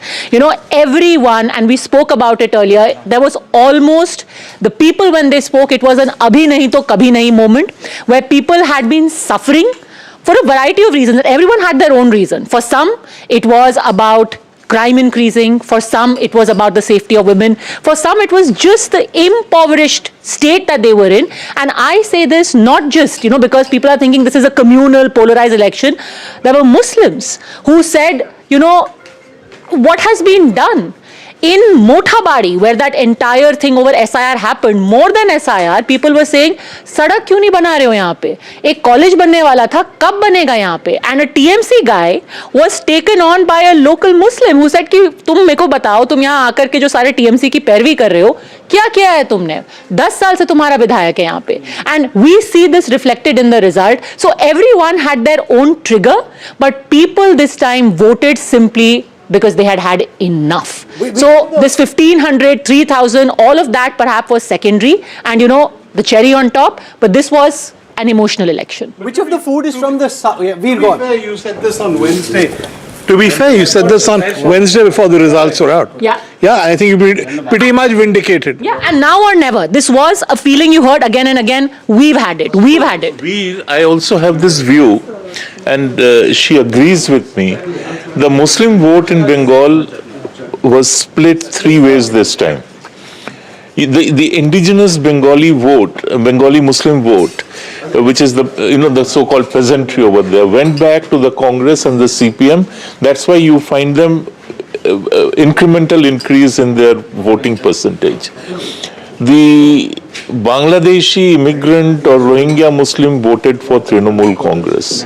Everyone, and we spoke about it earlier, there was almost, the people when they spoke, it was an abhi nahi to kabhi nahi moment, where people had been suffering for a variety of reasons. Everyone had their own reason. For some, it was about crime increasing. For some, it was about the safety of women. For some, it was just the impoverished state that they were in. And I say this not just, because people are thinking this is a communal, polarized election. There were Muslims who said, what has been done? In Mothabari, where that entire thing over SIR happened, more than SIR, people were saying, "Sadak क्यों नहीं बना रहे हो यहाँ पे? एक college बनने वाला था, कब बनेगा यहाँ पे?" And a TMC guy was taken on by a local Muslim who said कि तुम मेरे को बताओ, तुम यहाँ आकर के जो सारे TMC की पैरवी कर रहे हो, क्या किया है तुमने? 10 साल से तुम्हारा विधायक है यहाँ पे. And we see this reflected in the result. So everyone had their own trigger, but people this time voted simply because they had enough. So this 1,500, 3,000, all of that perhaps was secondary, and the cherry on top, but this was an emotional election. Which of the food is from the south? Yeah, we're gone. You said this on Wednesday. To be fair, you said this on Wednesday before the results were out. Yeah. Yeah, I think you pretty much vindicated. Yeah, and now or never. This was a feeling you heard again and again. We've had it. We've had it. I also have this view, and she agrees with me. The Muslim vote in Bengal was split three ways this time. The indigenous Bengali vote, Bengali Muslim vote, which is the so-called peasantry over there, went back to the Congress and the CPM. That's why you find them incremental increase in their voting percentage. The Bangladeshi immigrant or Rohingya Muslim voted for Trinamool Congress.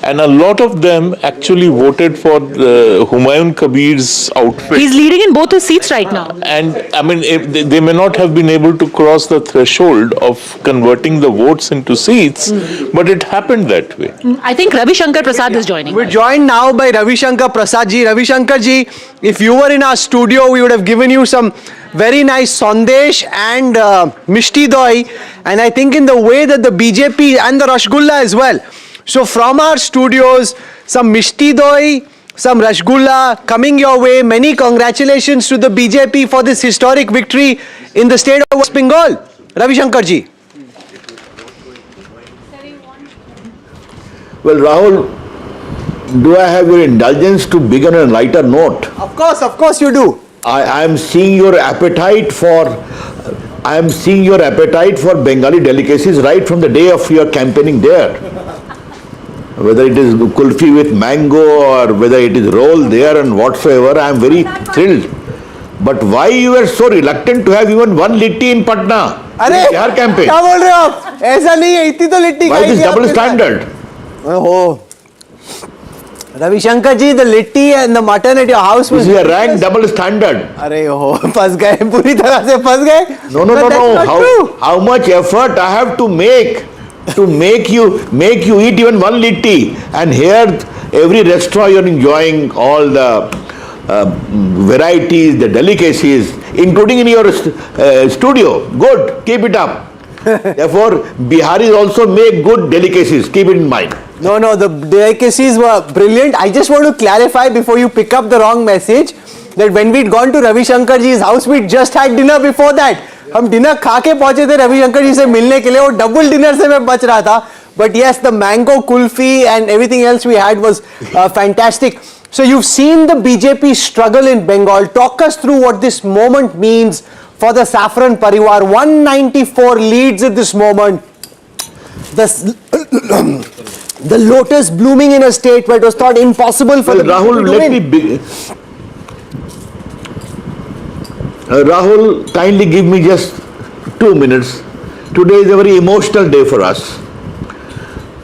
And a lot of them actually voted for Humayun Kabir's outfit. He's leading in both his seats right now. And I mean, they may not have been able to cross the threshold of converting the votes into seats, but it happened that way. I think Ravi Shankar Prasad is joining. We're joined now by Ravi Shankar Prasad ji. Ravi Shankar ji, if you were in our studio, we would have given you some very nice sandesh and mishti doi. And I think in the way that the BJP and the Rasgulla as well. So from our studios, some mishti doi, some rasgulla coming your way. Many congratulations to the BJP for this historic victory in the state of West Bengal. Ravi Shankar ji. Well, Rahul, do I have your indulgence to begin on a lighter note? Of course you do. I am seeing your appetite for Bengali delicacies right from the day of your campaigning there. Whether it is kulfi with mango or whether it is roll there and whatsoever, I am very thrilled. But why you were so reluctant to have even one litti in Patna? अरे Bihar campaign. क्या बोल रहे हो आप? ऐसा नहीं है, इतनी तो litti Why this double standard? Oh, Ravi Shankar ji, the litti and the mutton at your house was. This is a rank double standard. अरे हो, फंस गए, पूरी तरह से फंस गए. No. How much effort I have to make you eat even one litti, and here every restaurant you are enjoying all the varieties, the delicacies, including in your studio. Good, keep it up. Therefore, Biharis also make good delicacies. Keep it in mind. No, the delicacies were brilliant. I just want to clarify before you pick up the wrong message that when we'd gone to Ravi Shankar ji's house, we'd just had dinner before that. हम dinner खा के पहुंचे थे रवि शंकर जी से मिलने के लिए, और डबल डिनर से मैं बच रहा था. But yes, the mango kulfi and everything else we had was fantastic. So you've seen the BJP struggle in Bengal. Talk us through what this moment means for the Saffron Parivar. 194 leads at this moment. The lotus blooming in a state where it was thought impossible for the Rahul, BJP to win. Rahul, kindly give me just 2 minutes. Today is a very emotional day for us.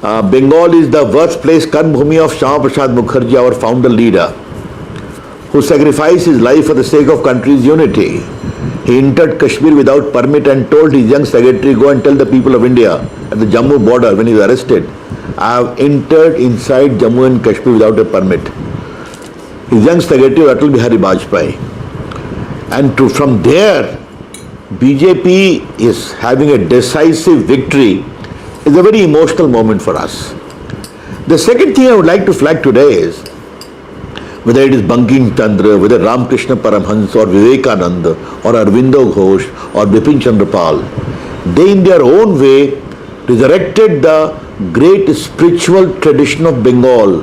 Bengal is the birthplace, Karmabhumi of Shyama Prasad Mukherjee, our founder leader, who sacrificed his life for the sake of country's unity. He entered Kashmir without permit and told his young secretary, go and tell the people of India at the Jammu border when he was arrested, I have entered inside Jammu and Kashmir without a permit. His young secretary, Atal Bihari Vajpayee. And from there, BJP is having a decisive victory. It's a very emotional moment for us. The second thing I would like to flag today is, whether it is Bankim Chandra, whether Ramakrishna Paramhans or Vivekananda or Arvindo Ghosh or Bipin Chandra Pal, they in their own way resurrected the great spiritual tradition of Bengal,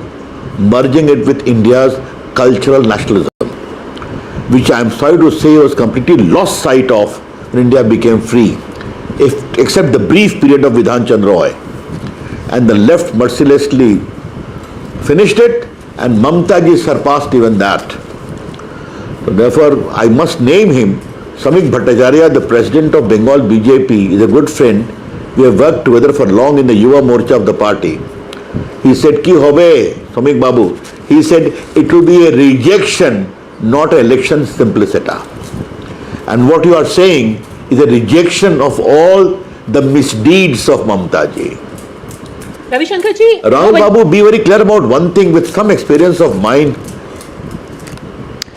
merging it with India's cultural nationalism, which I am sorry to say was completely lost sight of when India became free, except the brief period of Vidhan Chandra Roy. And the left mercilessly finished it, and Mamata ji surpassed even that. So therefore, I must name him. Samik Bhattacharya, the president of Bengal BJP, is a good friend. We have worked together for long in the Yuva Morcha of the party. He said, Ki hobe, Samik Babu. He said, it will be a rejection, not an election simpliciter. And what you are saying is a rejection of all the misdeeds of Mamata ji. Ravi Shankar ji, Rahul Babu, be very clear about one thing with some experience of mine.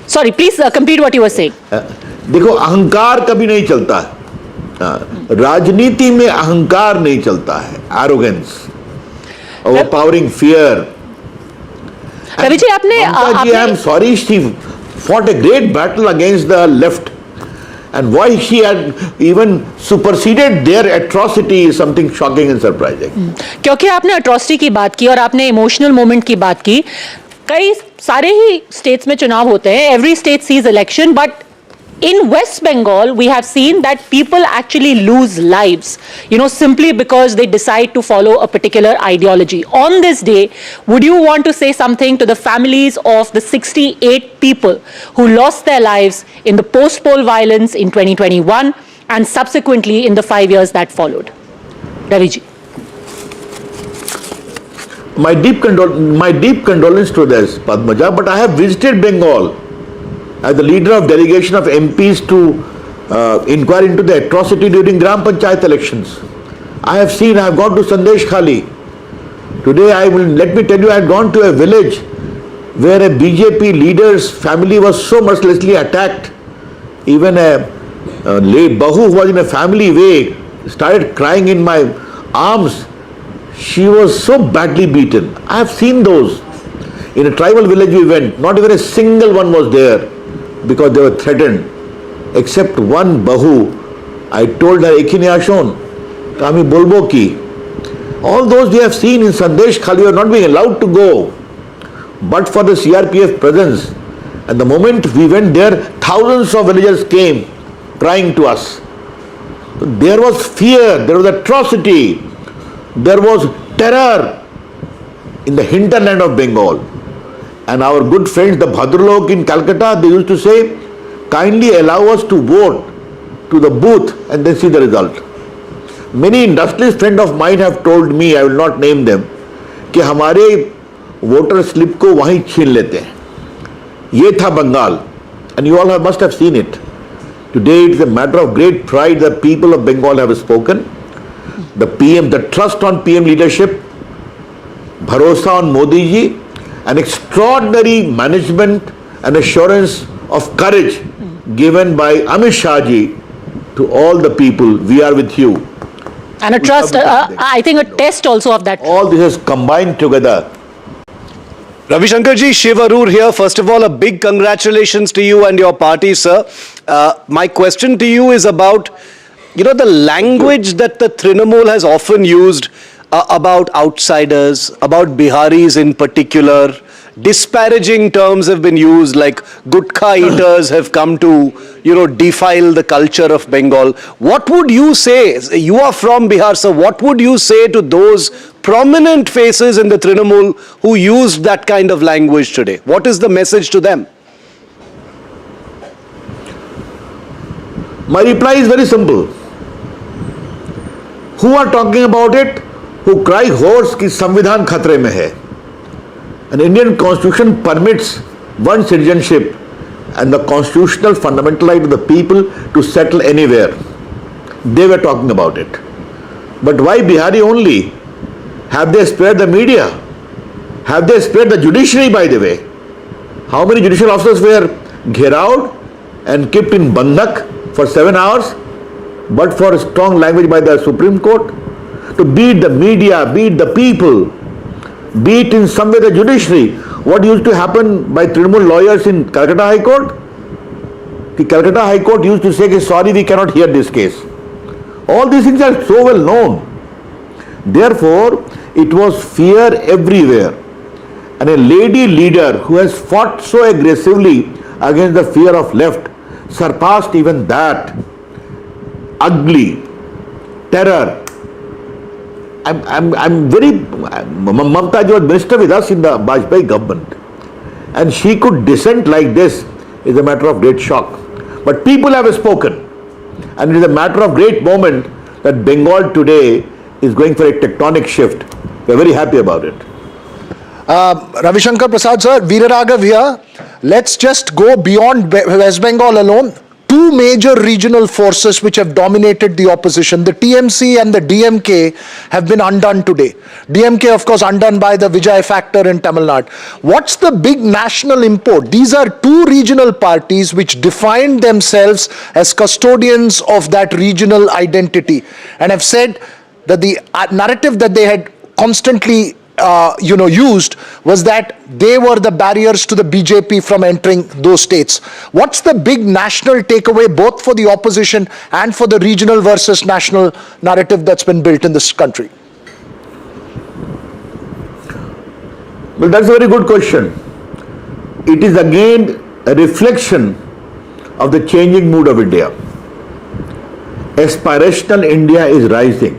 Sorry, please complete what you were saying. देखो, अहंकार कभी नहीं चलता है. राजनीति में अहंकार नहीं चलता है, arrogance, overpowering fear. Ravi ji आपने I am sorry, she fought a great battle against the left. And why she had even superseded their atrocity is something shocking and surprising. क्योंकि आपने atrocity की बात की और आपने emotional moment की बात की, कई सारे ही states में चुनाव होते हैं, every state sees election, but in West Bengal, we have seen that people actually lose lives, simply because they decide to follow a particular ideology. On this day, would you want to say something to the families of the 68 people who lost their lives in the post-poll violence in 2021 and subsequently in the 5 years that followed? Raviji. My deep condolence to this, Padmaja, but I have visited Bengal as the leader of delegation of MPs to inquire into the atrocity during Gram Panchayat elections. I have gone to Sandesh Khali. Today let me tell you, I had gone to a village where a BJP leader's family was so mercilessly attacked. Even a late Bahu who was in a family way started crying in my arms. She was so badly beaten. I have seen those. In a tribal village we went, not even a single one was there, because they were threatened, except one Bahu. I told her, Ekhi nahi ashon, kami bolbo ki. All those we have seen in Sandesh Khali are not being allowed to go, but for the CRPF presence. And the moment we went there, thousands of villagers came crying to us. There was fear, there was atrocity, there was terror in the hinterland of Bengal. And our good friends, the Bhadralok in Calcutta, they used to say, kindly allow us to vote to the booth and then see the result. Many industrialist friends of mine have told me, I will not name them, कि हमारे voter slip को वहीं छीन लेते हैं. ये था Bengal, and you all must have seen it. Today it is a matter of great pride that people of Bengal have spoken. The PM, the trust on PM leadership, bharosa on Modi ji, an extraordinary management and assurance of courage given by Amit Shah ji to all the people. We are with you. And a trust, I think a test also of that. All this is combined together. Ravi Shankar ji, Shiv Arur here. First of all, a big congratulations to you and your party, sir. My question to you is about, the language that the Trinamool has often used about outsiders, about Biharis in particular. Disparaging terms have been used, like gutkha eaters have come to, defile the culture of Bengal. What would you say? You are from Bihar, so what would you say to those prominent faces in the Trinamool who used that kind of language today? What is the message to them? My reply is very simple. Who are talking about it? Who cry horse कि संविधान खतरे में है. An Indian constitution permits one citizenship and the constitutional fundamental right of the people to settle anywhere. They were talking about it. But why Bihari only? Have they spared the media? Have they spared the judiciary, by the way? How many judicial officers were gherawed and kept in bandak for 7 hours, but for strong language by the Supreme Court? To beat the media, beat the people, beat in some way the judiciary. What used to happen by Trinamool lawyers in Calcutta High Court? The Calcutta High Court used to say, sorry, we cannot hear this case. All these things are so well known. Therefore, it was fear everywhere. And a lady leader who has fought so aggressively against the fear of left surpassed even that. Ugly, terror. I'm very, Mamata ji was minister with us in the Bajpayee government, and she could dissent like this is a matter of great shock. But people have spoken, and it is a matter of great moment that Bengal today is going for a tectonic shift. We are very happy about it. Ravi Shankar Prasad sir, Veeraraghav here. Let's just go beyond West Bengal alone. two major regional forces which have dominated the opposition. The TMC and the DMK have been undone today. DMK, of course, undone by the Vijay factor in Tamil Nadu. What's the big national import? These are two regional parties which defined themselves as custodians of that regional identity and have said that the narrative that they had constantly used was that they were the barriers to the BJP from entering those states. What's the big national takeaway both for the opposition and for the regional versus national narrative that's been built in this country? Well, that's a very good question. It is again a reflection of the changing mood of India. Aspirational India is rising.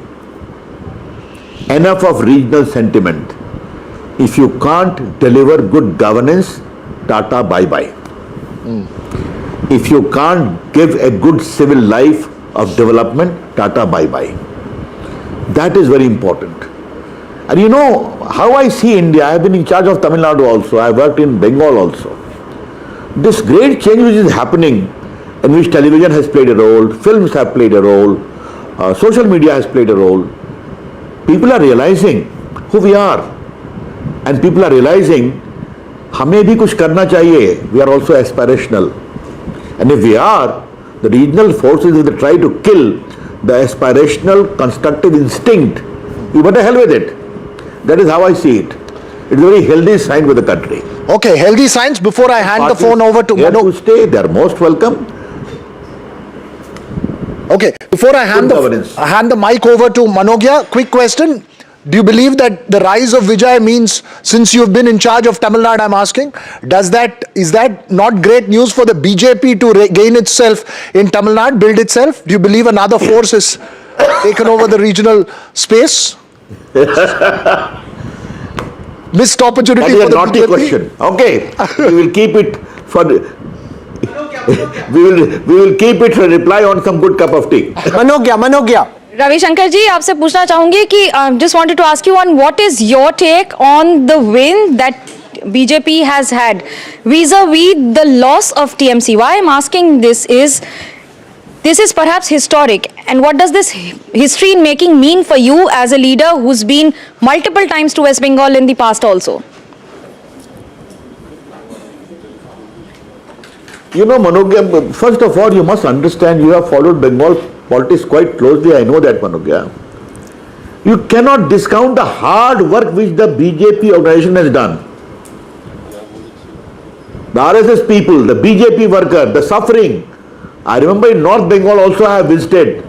Enough of regional sentiment. If you can't deliver good governance, tata bye-bye. If you can't give a good civil life of development, tata bye-bye. That is very important. And you know how I see India, I have been in charge of Tamil Nadu also, I have worked in Bengal also. This great change which is happening, in which television has played a role, films have played a role, social media has played a role. People are realizing who we are, and people are realizing हमें भी कुछ करना चाहिए. We are also aspirational, and if we are, the regional forces will try to kill the aspirational constructive instinct. You better hell with it. That is how I see it. It's a very healthy sign with the country. Okay, healthy signs. Before I hand the phone over to Manu, to stay, they are most welcome. Okay, before I hand the mic over to Manogya, quick question. Do you believe that the rise of Vijay means, since you've been in charge of Tamil Nadu, I'm asking, is that not great news for the BJP to gain itself in Tamil Nadu, build itself? Do you believe another force has taken over the regional space? Missed opportunity for the BJP? That is a naughty question. Okay, we will keep it for... we will keep it for reply on some good cup of tea. Manogya. Ravi Shankar ji, आपसे पूछना चाहूंगी कि just wanted to ask you on what is your take on the win that BJP has had vis-a-vis the loss of TMC. Why I'm asking this is perhaps historic, and what does this history in making mean for you as a leader who's been multiple times to West Bengal in the past also? You know, Manogya, first of all, you must understand, you have followed Bengal politics quite closely. I know that, Manogya. You cannot discount the hard work which the BJP organization has done. The RSS people, the BJP worker, the suffering. I remember in North Bengal also I have visited.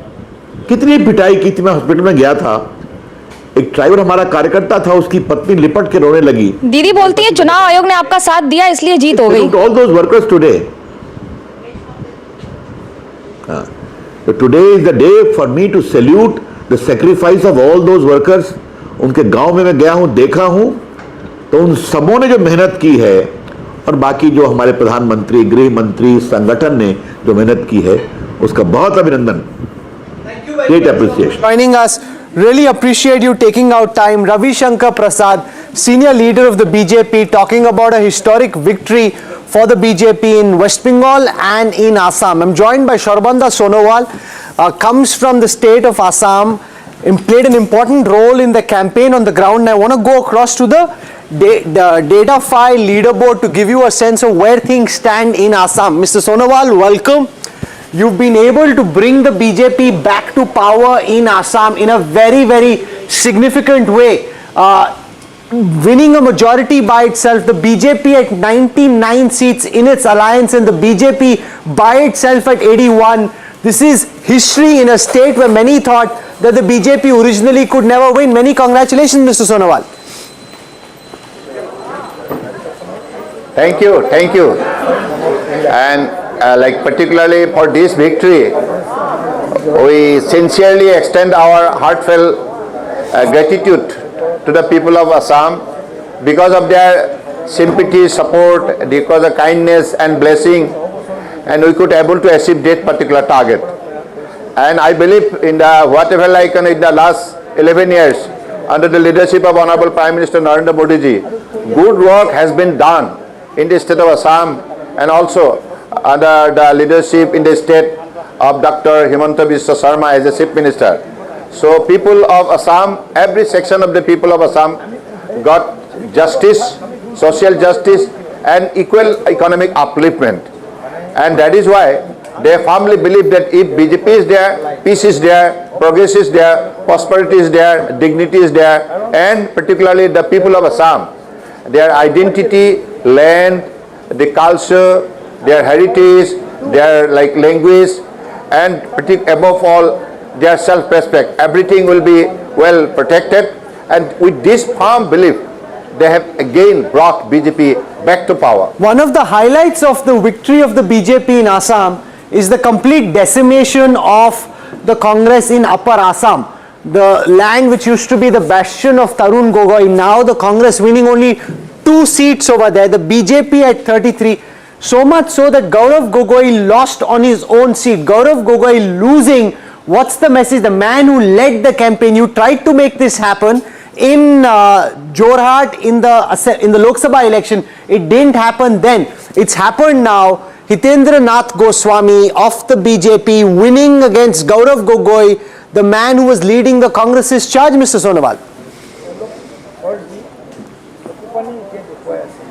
कितनी पिटाई की थी, मैं hospital में गया था. एक driver हमारा कार्यकर्ता था, उसकी पत्नी लिपट के रोने लगी. दीदी बोलती है चुनाव आयोग ने आपका साथ दिया इसलिए जीत हो गई. All those workers today. So today is the day for me to salute the sacrifice of all those workers. उनके गांव में मैं गया हूँ, देखा हूँ, तो उन सबों ने जो मेहनत की है, और बाकी जो हमारे प्रधानमंत्री, गृह मंत्री, संगठन ने जो मेहनत की है, उसका बहुत अभिनंदन. Great appreciation. Joining us, really appreciate you taking out time. Ravi Shankar Prasad, senior leader of the BJP, talking about a historic victory for the BJP in West Bengal and in Assam. I'm joined by Sarbananda Sonowal, comes from the state of Assam, played an important role in the campaign on the ground. And I want to go across to the data file leaderboard to give you a sense of where things stand in Assam. Mr. Sonowal, welcome. You've been able to bring the BJP back to power in Assam in a very, very significant way. Winning a majority by itself, the BJP at 99 seats in its alliance and the BJP by itself at 81. This is history in a state where many thought that the BJP originally could never win. Many congratulations, Mr. Sonowal. Thank you. And like particularly for this victory, we sincerely extend our heartfelt gratitude to the people of Assam because of their sympathy, support, because of kindness and blessing, and we could able to achieve that particular target. And I believe in the whatever like in the last 11 years under the leadership of Honorable Prime Minister Dharmendra Pradhan, good work has been done in the state of Assam, and also under the leadership in the state of Dr. Himanta Biswa Sarma as a Chief Minister. So people of Assam, every section of the people of Assam got justice, social justice and equal economic upliftment. And that is why they firmly believe that if BJP is there, peace is there, progress is there, prosperity is there, dignity is there, and particularly the people of Assam, their identity, land, the culture, their heritage, their language, and above all, their self-respect, everything will be well protected. And with this firm belief, they have again brought BJP back to power. One of the highlights of the victory of the BJP in Assam is the complete decimation of the Congress in Upper Assam. The land which used to be the bastion of Tarun Gogoi, now the Congress winning only 2 seats over there, the BJP at 33. So much so that Gaurav Gogoi lost on his own seat. Gaurav Gogoi losing, what's the message? The man who led the campaign, you tried to make this happen in Jorhat in the Lok Sabha election. It didn't happen then. It's happened now. Hitendra Nath Goswami of the BJP winning against Gaurav Gogoi, the man who was leading the Congress's charge, Mr. Sonowal.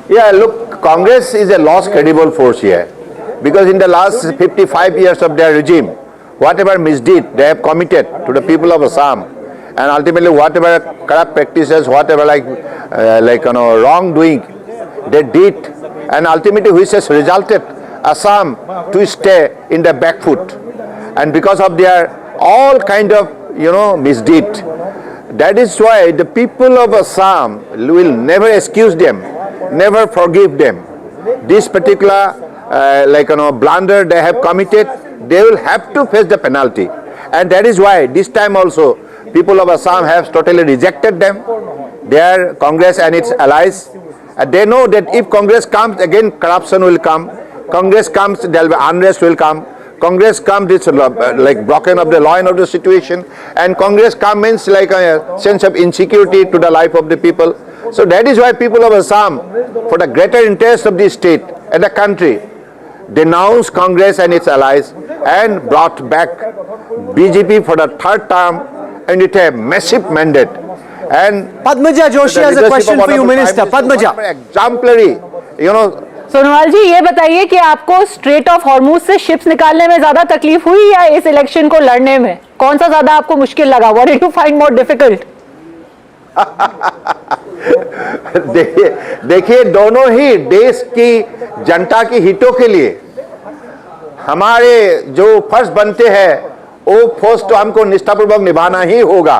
Yeah, look, Congress is a lost credible force here, because in the last 55 years of their regime, whatever misdeed they have committed to the people of Assam, and ultimately whatever corrupt practices, whatever wrongdoing they did, and ultimately which has resulted Assam to stay in the back foot, and because of their all kind of misdeed, that is why the people of Assam will never excuse them, never forgive them. This particular blunder they have committed, they will have to face the penalty, and that is why this time also people of Assam have totally rejected them, their Congress and its allies. And they know that if Congress comes, again corruption will come. Congress comes, there will be unrest will come. Congress comes, it's broken of the law and order situation. And Congress comes means like a sense of insecurity to the life of the people. So that is why people of Assam, for the greater interest of the state and the country, denounced Congress and its allies and brought back BJP for the 3rd term, and it a massive mandate. And Padmaja Joshi has a question for you, Minister. Padmaja. Exemplary, Sonowal जी, ये बताइए कि आपको straight of Hormuz से ships निकालने में ज्यादा तकलीफ हुई या इस इलेक्शन को लड़ने में? कौन सा ज्यादा आपको मुश्किल लगा? What did you find more difficult? देखिए दोनों ही देश की जनता की हितों के लिए हमारे जो फर्ज बनते हैं वो फर्ज तो हमको निष्ठापूर्वक निभाना ही होगा।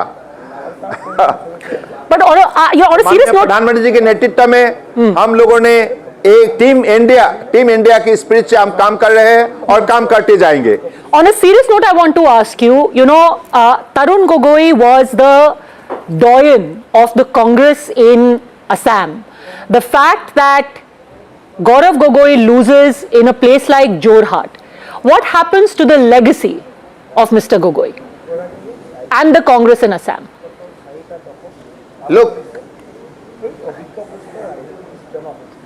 प्रधानमंत्री जी के नेतृत्व में हम लोगों ने एक टीम इंडिया की स्पिरिट से हम काम कर रहे हैं और काम करते जाएंगे। On a serious note, I want to ask you, Tarun Gogoi was the doyen of the Congress in Assam. The fact that Gaurav Gogoi loses in a place like Jorhat, what happens to the legacy of Mr. Gogoi and the Congress in Assam? Look,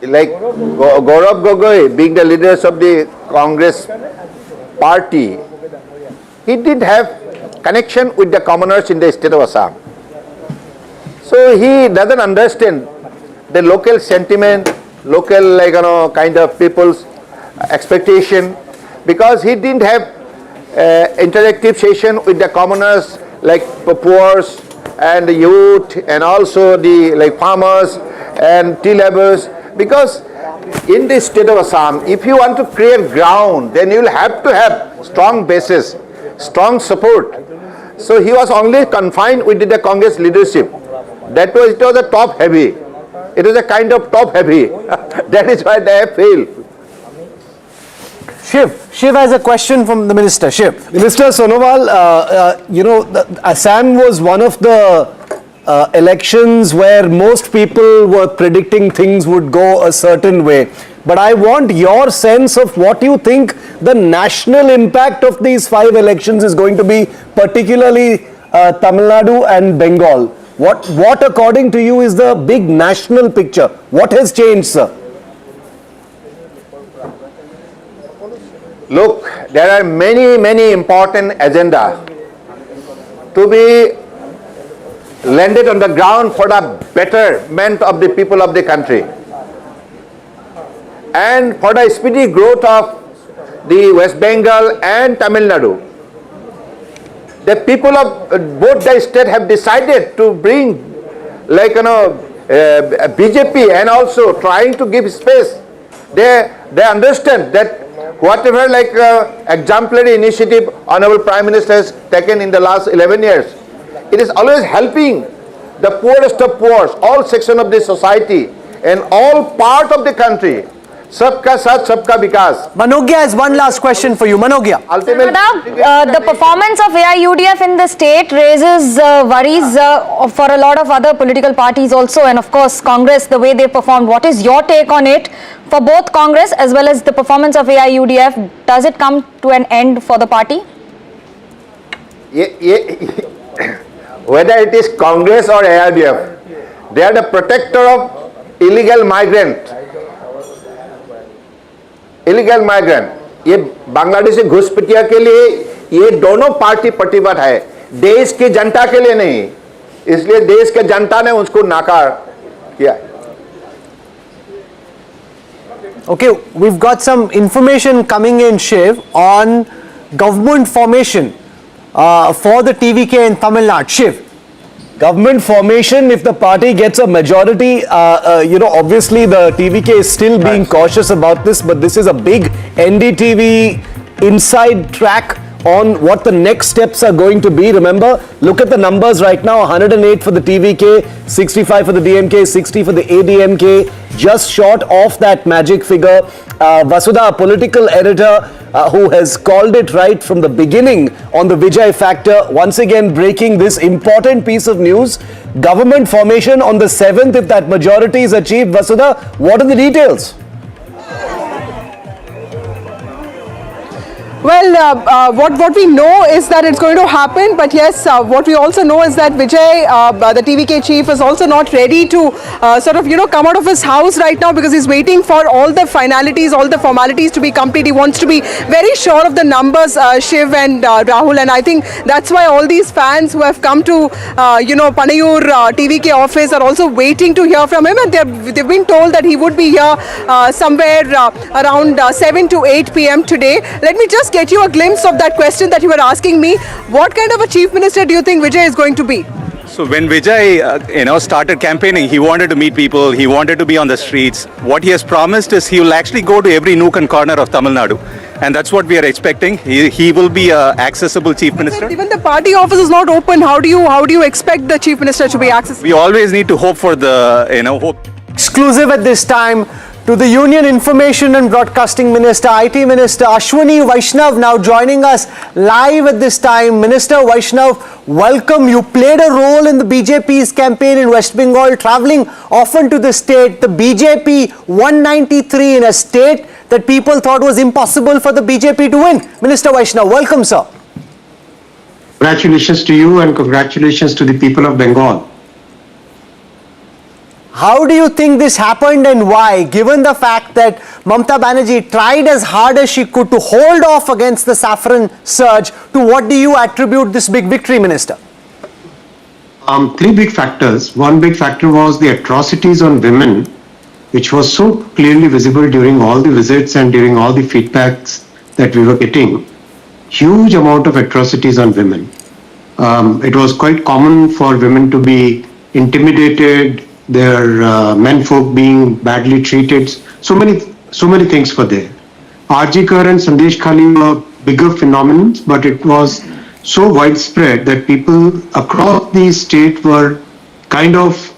like Gaurav Gogoi being the leaders of the Congress party, he did have connection with the commoners in the state of Assam. So he doesn't understand the local sentiment, local kind of people's expectation, because he didn't have interactive session with the commoners like poor and the youth and also the farmers and tea laborers, because in the state of Assam, if you want to create ground, then you will have to have strong basis, strong support. So he was only confined with the Congress leadership. It was a top heavy. It was a kind of top heavy. That is why they have failed. Shiv has a question from the Minister. Shiv. Minister Sonowal, Assam was one of the elections where most people were predicting things would go a certain way. But I want your sense of what you think the national impact of these 5 elections is going to be, particularly Tamil Nadu and Bengal. What according to you is the big national picture? What has changed, sir? look, there are many important agenda to be landed on the ground for the betterment of the people of the country and for the speedy growth of the West Bengal and Tamil Nadu. The people of both the states have decided to bring BJP and also trying to give space. They understand that whatever exemplary initiative Honorable Prime Minister has taken in the last 11 years, it is always helping the poorest of poor, all sections of the society and all part of the country. Sabka Saath, Sabka Vikas. Manogya has one last question for you. Manogya. Ultimately, the performance of AIUDF in the state raises worries for a lot of other political parties also, and of course Congress, the way they performed. What is your take on it for both Congress as well as the performance of AIUDF? Does it come to an end for the party? Whether it is Congress or AIUDF, they are the protector of illegal migrant. Illegal migrant, ये बांग्लादेशी घुसपैठिया के लिए ये दोनों party प्रतिबद्ध है, देश की जनता के लिए नहीं, इसलिए देश के जनता ने उसको नाकार किया। Okay, we've got some information coming in, Shiv, on government formation for the TVK in Tamil Nadu. Shiv. Government formation, if the party gets a majority, obviously the TVK is still being cautious about this, but this is a big NDTV inside track on what the next steps are going to be. Remember, look at the numbers right now, 108 for the TVK, 65 for the DMK, 60 for the ADMK, just short of that magic figure. Vasudha, a political editor who has called it right from the beginning on the Vijay factor, once again breaking this important piece of news. Government formation on the 7th, if that majority is achieved. Vasudha, what are the details? Well, what we know is that it's going to happen, but yes, what we also know is that Vijay, the TVK chief, is also not ready to come out of his house right now because he's waiting for all the finalities, all the formalities to be complete. He wants to be very sure of the numbers, Shiv and Rahul, and I think that's why all these fans who have come to, Panayur TVK office are also waiting to hear from him, and they've been told that he would be here somewhere around 7 to 8 p.m. today. Let me just get you a glimpse of that question that you were asking me. What kind of a chief minister do you think Vijay is going to be? So when Vijay, started campaigning, he wanted to meet people, he wanted to be on the streets. What he has promised is he will actually go to every nook and corner of Tamil Nadu. And that's what we are expecting. He will be an accessible chief minister. Even the party office is not open. How do you expect the chief minister to be accessible? We always need to hope for the, hope. Exclusive at this time to the Union Information and Broadcasting Minister, IT Minister Ashwini Vaishnav, now joining us live at this time. Minister Vaishnav, welcome. You played a role in the BJP's campaign in West Bengal, travelling often to the state. The BJP 193 in a state that people thought was impossible for the BJP to win. Minister Vaishnav, welcome, sir. Congratulations to you and congratulations to the people of Bengal. How do you think this happened and why, given the fact that Mamata Banerjee tried as hard as she could to hold off against the saffron surge? To what do you attribute this big victory, Minister? Three big factors. One big factor was the atrocities on women, which was so clearly visible during all the visits and during all the feedbacks that we were getting. Huge amount of atrocities on women. It was quite common for women to be intimidated, their menfolk being badly treated. So many things were there. RG Kar and Sandesh Khali were bigger phenomena, but it was so widespread that people across the state were kind of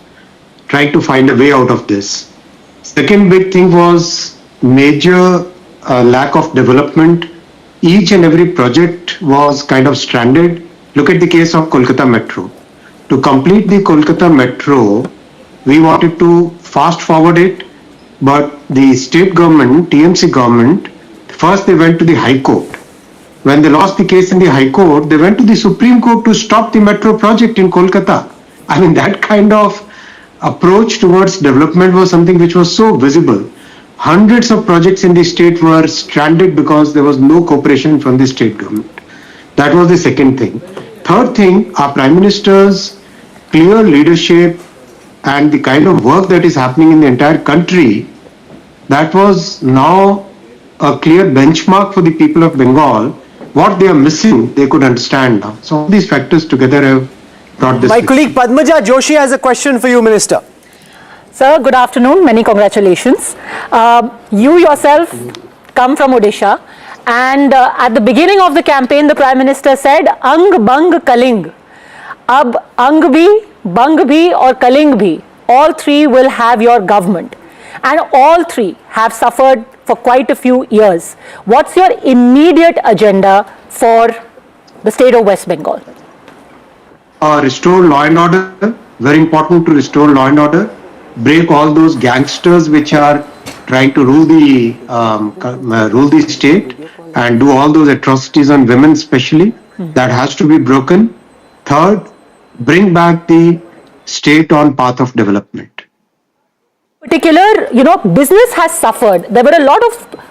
trying to find a way out of this. Second big thing was major lack of development. Each and every project was kind of stranded. Look at the case of Kolkata Metro. To complete the Kolkata Metro, we wanted to fast forward it, but the state government, TMC government, first they went to the High Court. When they lost the case in the High Court, they went to the Supreme Court to stop the metro project in Kolkata. I mean, that kind of approach towards development was something which was so visible. hundreds of projects in the state were stranded because there was no cooperation from the state government. That was the second thing. Third thing, our Prime Minister's clear leadership and the kind of work that is happening in the entire country, that was now a clear benchmark for the people of Bengal. What they are missing, they could understand now. So all these factors together have brought this. My colleague Padmaja Joshi has a question for you, Minister. Sir, good afternoon. Many congratulations. You yourself come from Odisha, and at the beginning of the campaign, the Prime Minister said, "Ang Bang Kaling." Ab Ang bhi, Bang bhi, or Kaling bhi, all three will have your government, and all three have suffered for quite a few years. What's your immediate agenda for the state of West Bengal? Restore law and order. Very important to restore law and order. Break all those gangsters which are trying to rule the state and do all those atrocities on women especially. That has to be broken. Third, bring back the state on path of development. Particular, business has suffered. There were a lot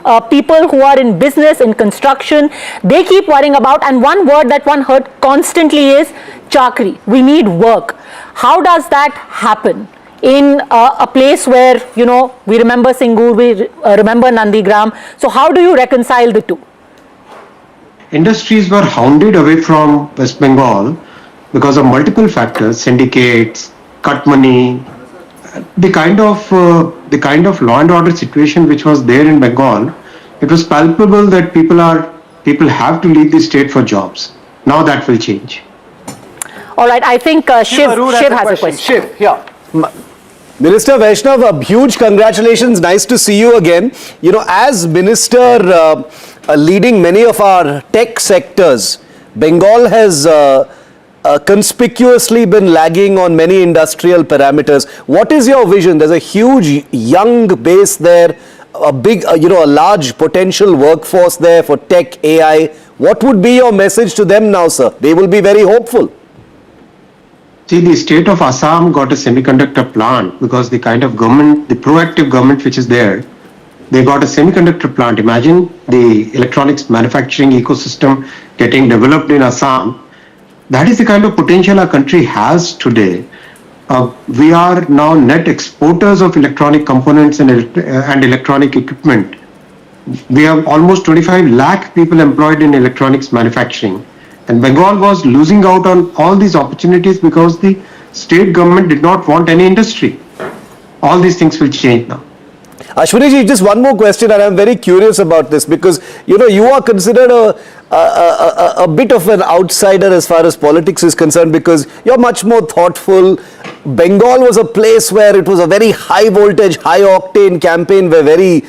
of people who are in business, in construction. They keep worrying about, and one word that one heard constantly is chakri. We need work. How does that happen in a place where, we remember Singur, we remember Nandigram? So how do you reconcile the two? Industries were hounded away from West Bengal because of multiple factors, syndicates, cut money, the kind of law and order situation which was there in Bengal. It was palpable that people have to leave the state for jobs. Now that will change. All right, I think Shiv has a question. Shiv, here. Minister Vaishnav, a huge congratulations. Nice to see you again. As Minister leading many of our tech sectors, Bengal has conspicuously been lagging on many industrial parameters. What is your vision? There's a huge young base there, a big, a large potential workforce there for tech, AI. What would be your message to them now, sir? They will be very hopeful. See, the state of Assam got a semiconductor plant because the kind of government, the proactive government which is there, they got a semiconductor plant. Imagine the electronics manufacturing ecosystem getting developed in Assam. That is the kind of potential our country has today. We are now net exporters of electronic components and electronic equipment. We have almost 25 lakh people employed in electronics manufacturing. And Bengal was losing out on all these opportunities because the state government did not want any industry. All these things will change now. Ashwini ji, just one more question, and I'm very curious about this because you are considered a bit of an outsider as far as politics is concerned because you're much more thoughtful. Bengal was a place where it was a very high voltage, high octane campaign where very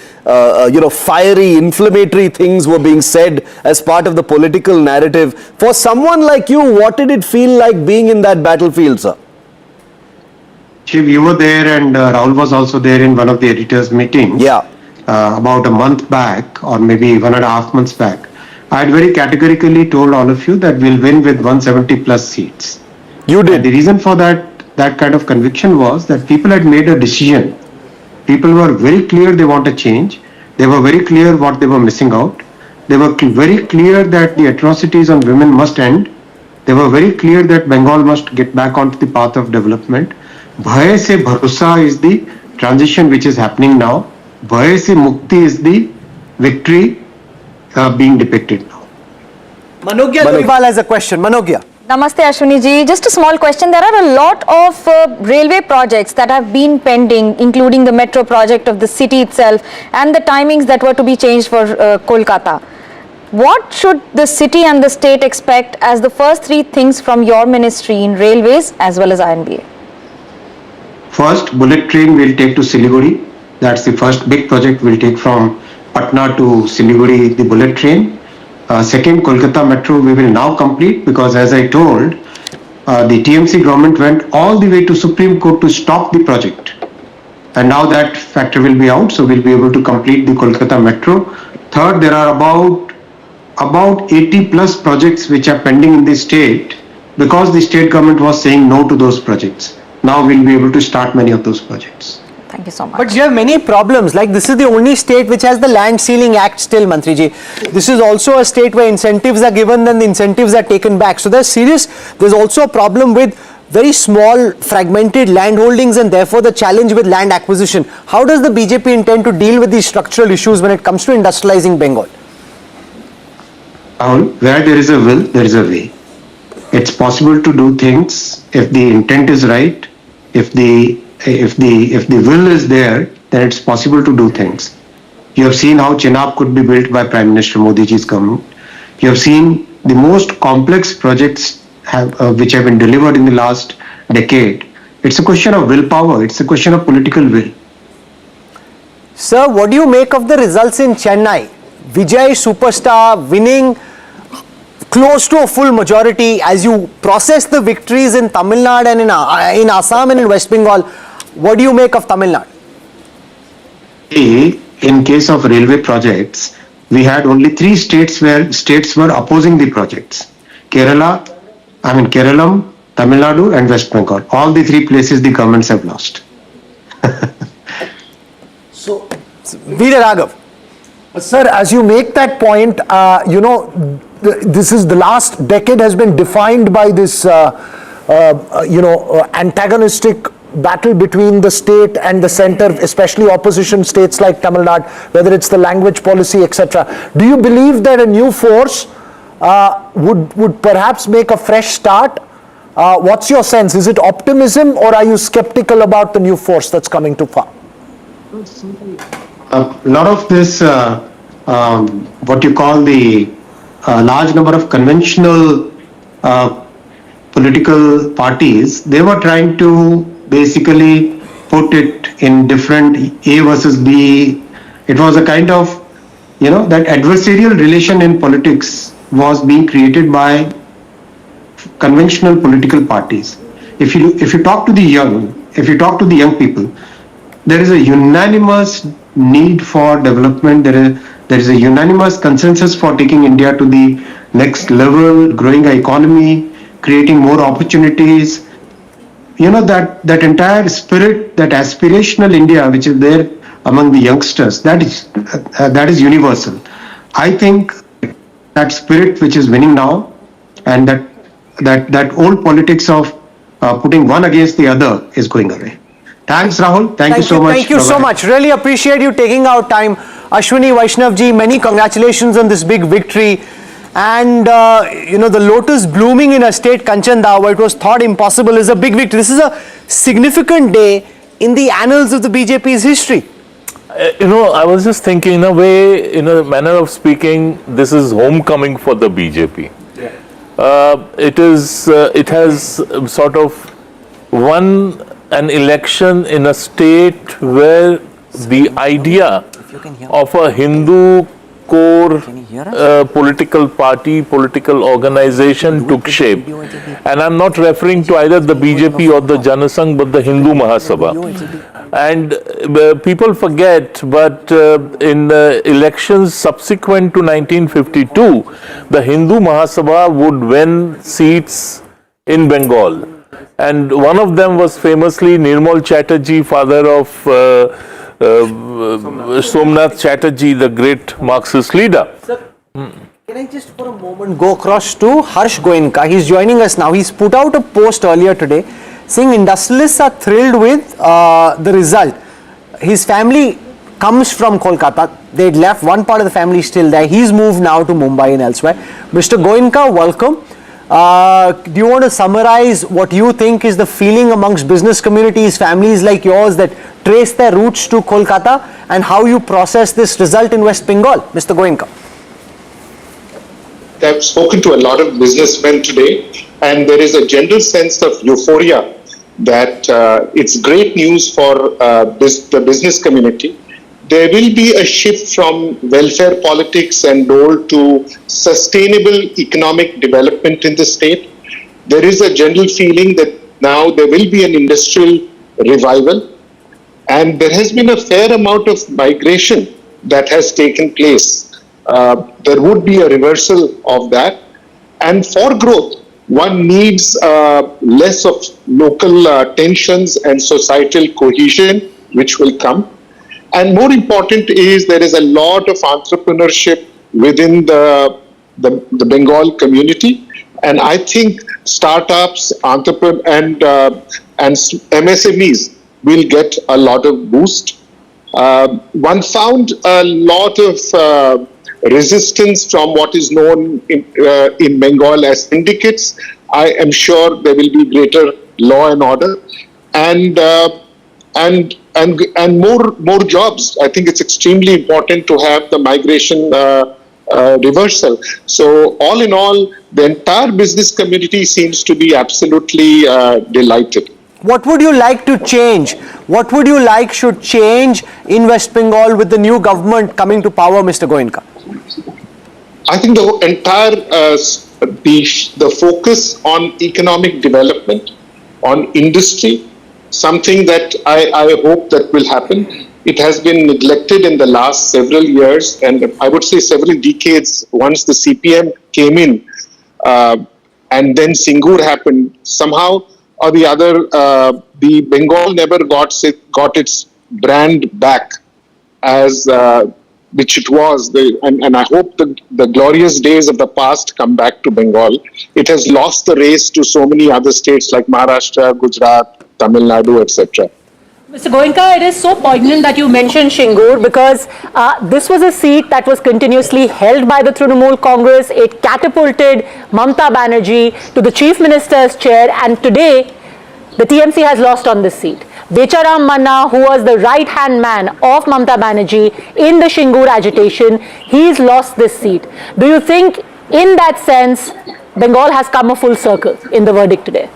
fiery, inflammatory things were being said as part of the political narrative. For someone like you, what did it feel like being in that battlefield, sir? Shiv, you were there and Rahul was also there in one of the editors' meetings. Yeah. About a month back or maybe 1.5 months back. I had very categorically told all of you that we'll win with 170 plus seats. You did. And the reason for that kind of conviction was that people had made a decision. People were very clear they want a change. They were very clear what they were missing out. They were very clear that the atrocities on women must end. They were very clear that Bengal must get back onto the path of development. Bhay se bharosa is the transition which is happening now. Bhay se mukti is the victory being depicted now. Manogya Doiwal has a question. Manogya. Namaste Ashwini ji. Just a small question. There are a lot of railway projects that have been pending, including the metro project of the city itself and the timings that were to be changed for Kolkata. What should the city and the state expect as the first three things from your ministry in railways as well as INBA? First, bullet train will take to Siliguri. That's the first big project we'll take from Patna to Siliguri, the bullet train. Second, Kolkata Metro we will now complete because as I told, the TMC government went all the way to Supreme Court to stop the project. And now that factor will be out, so we'll be able to complete the Kolkata Metro. Third, there are about 80 plus projects which are pending in the state because the state government was saying no to those projects. Now we'll be able to start many of those projects. Thank you so much. But you have many problems, like this is the only state which has the land ceiling act still, Mantriji. This is also a state where incentives are given, then the incentives are taken back. So there's also a problem with very small fragmented land holdings and therefore the challenge with land acquisition. How does the BJP intend to deal with these structural issues when it comes to industrializing Bengal? Where there is a will, there is a way. It's possible to do things if the intent is right, if the will is there, then it's possible to do things. You have seen how Chenab could be built by Prime Minister Modi ji's government. You have seen the most complex projects which have been delivered in the last decade. It's a question of willpower. It's a question of political will. Sir, what do you make of the results in Chennai? Vijay superstar winning close to a full majority. As you process the victories in Tamil Nadu and in Assam and in West Bengal, what do you make of Tamil Nadu? In case of railway projects, we had only 3 states where states were opposing the projects. Keralam, Tamil Nadu and West Bengal. All the 3 places the governments have lost. So, Veera Raghav. Sir, as you make that point, this is the last decade has been defined by this, antagonistic battle between the state and the center, especially opposition states like Tamil Nadu, whether it's the language policy, etc. Do you believe that a new force would perhaps make a fresh start? What's your sense? Is it optimism or are you skeptical about the new force that's coming to power? A lot of this, what you call the large number of conventional political parties, they were trying to basically put it in different A versus B. It was a kind of, that adversarial relation in politics was being created by conventional political parties. If you talk to the young people, there is a unanimous need for development. There is a unanimous consensus for taking India to the next level, growing our economy, creating more opportunities. That entire spirit, that aspirational India which is there among the youngsters, that is universal. I think that spirit which is winning now, and that old politics of putting one against the other is going away. Thanks, Rahul. Thank you so much. Thank you so much. Really appreciate you taking out time. Ashwini Vaishnavji, many congratulations on this big victory. And, the lotus blooming in a state, Kanchandao, where it was thought impossible, is a big victory. This is a significant day in the annals of the BJP's history. I was just thinking, in a way, in a manner of speaking, this is homecoming for the BJP. It has sort of won an election in a state where the idea of a Hindu core political party, political organization took shape. And I'm not referring to either the BJP or the Janasangh, but the Hindu Mahasabha. And people forget, but in elections subsequent to 1952, the Hindu Mahasabha would win seats in Bengal. And one of them was famously Nirmal Chatterjee, father of Somnath Chatterjee, the great Marxist leader. Sir, can I just for a moment go across to Harsh Goenka? He's joining us now. He's put out a post earlier today saying industrialists are thrilled with the result. His family comes from Kolkata. They'd left, one part of the family is still there. He's moved now to Mumbai and elsewhere. Mr. Goenka, welcome. Do you want to summarize what you think is the feeling amongst business communities, families like yours that trace their roots to Kolkata, and how you process this result in West Bengal? Mr. Goenka. I've spoken to a lot of businessmen today, and there is a general sense of euphoria that it's great news for the business community. There will be a shift from welfare politics and role to sustainable economic development in the state. There is a general feeling that now there will be an industrial revival, and there has been a fair amount of migration that has taken place. There would be a reversal of that, and for growth, one needs less of local tensions and societal cohesion. which will come. And more important is there is a lot of entrepreneurship within the Bengal community. And I think startups, entrepreneurs, and MSMEs will get a lot of boost. One found a lot of resistance from what is known in Bengal as syndicates. I am sure there will be greater law and order, and more jobs. I think it's extremely important to have the migration reversal. So all in all, the entire business community seems to be absolutely delighted. What would you like to change? What would you like should change in West Bengal with the new government coming to power, Mr. Goenka? I think the entire the focus on economic development, on industry, something that I hope that will happen. It has been neglected in the last several years, and I would say several decades. Once the CPM came in, and then Singur happened, somehow or the other, the Bengal never got its brand back as which it was. And I hope the glorious days of the past come back to Bengal. It has lost the race to so many other states like Maharashtra, Gujarat, Tamil Nadu, etc. Mr. Goenka, it is so poignant that you mentioned Shingur, because this was a seat that was continuously held by the Trinamool Congress. It catapulted Mamata Banerjee to the Chief Minister's chair, and today the TMC has lost on this seat. Becharam Manna, who was the right-hand man of Mamata Banerjee in the Shingur agitation, he's lost this seat. Do you think, in that sense, Bengal has come a full circle in the verdict today?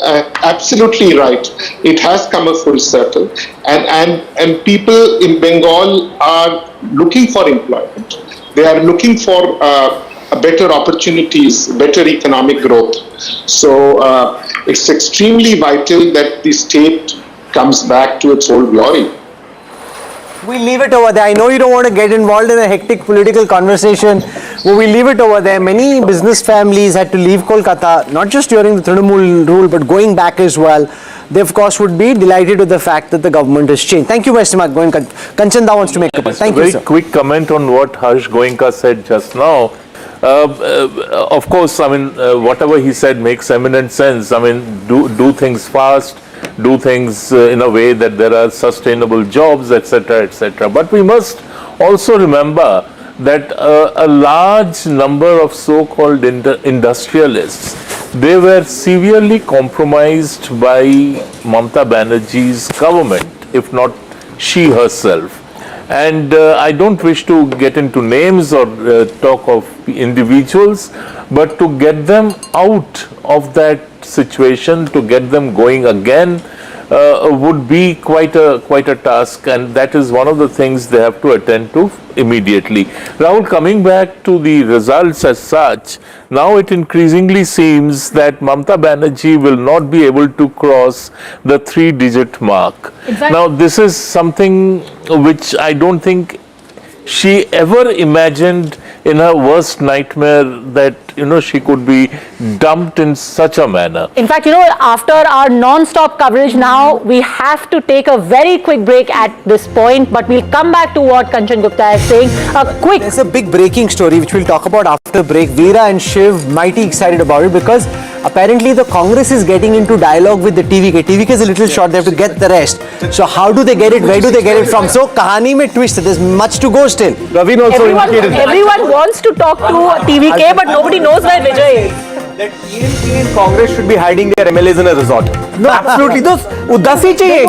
Absolutely right. It has come a full circle, and people in Bengal are looking for employment. They are looking for better opportunities, better economic growth. So it's extremely vital that the state comes back to its old glory. We leave it over there. I know you don't want to get involved in a hectic political conversation, but we leave it over there. Many business families had to leave Kolkata, not just during the Trinamool rule, but going back as well. They, of course, would be delighted with the fact that the government has changed. Thank you, Mr. Goenka. Kanchanda wants to make a point. Thank you, sir. Quick comment on what Harsh Goenka said just now. Of course, I mean, whatever he said makes eminent sense. I mean, do things fast, do things in a way that there are sustainable jobs, etc., etc. But we must also remember that a large number of so-called industrialists, they were severely compromised by Mamata Banerjee's government, if not she herself. And I don't wish to get into names or talk of individuals, but to get them out of that situation, to get them going again, would be quite a task, and that is one of the things they have to attend to immediately. Rahul, coming back to the results as such, now it increasingly seems that Mamata Banerjee will not be able to cross the 3-digit mark. Now, this is something which I don't think she ever imagined in her worst nightmare, that she could be dumped in such a manner. In fact, after our non-stop coverage now, we have to take a very quick break at this point, but we'll come back to what Kanchan Gupta is saying. There's a big breaking story which we'll talk about after break. Veera and Shiv mighty excited about it, because apparently the Congress is getting into dialogue with the TVK. TVK is a little short, they have to get the rest. So how do they get it? Where do they get it from? So kahani mein twist, there's much to go still. Ravin also indicated that. Everyone wants to talk to TVK, but nobody knows where Vijay is. That DMK and Congress should be hiding their MLAs in a resort. No, absolutely.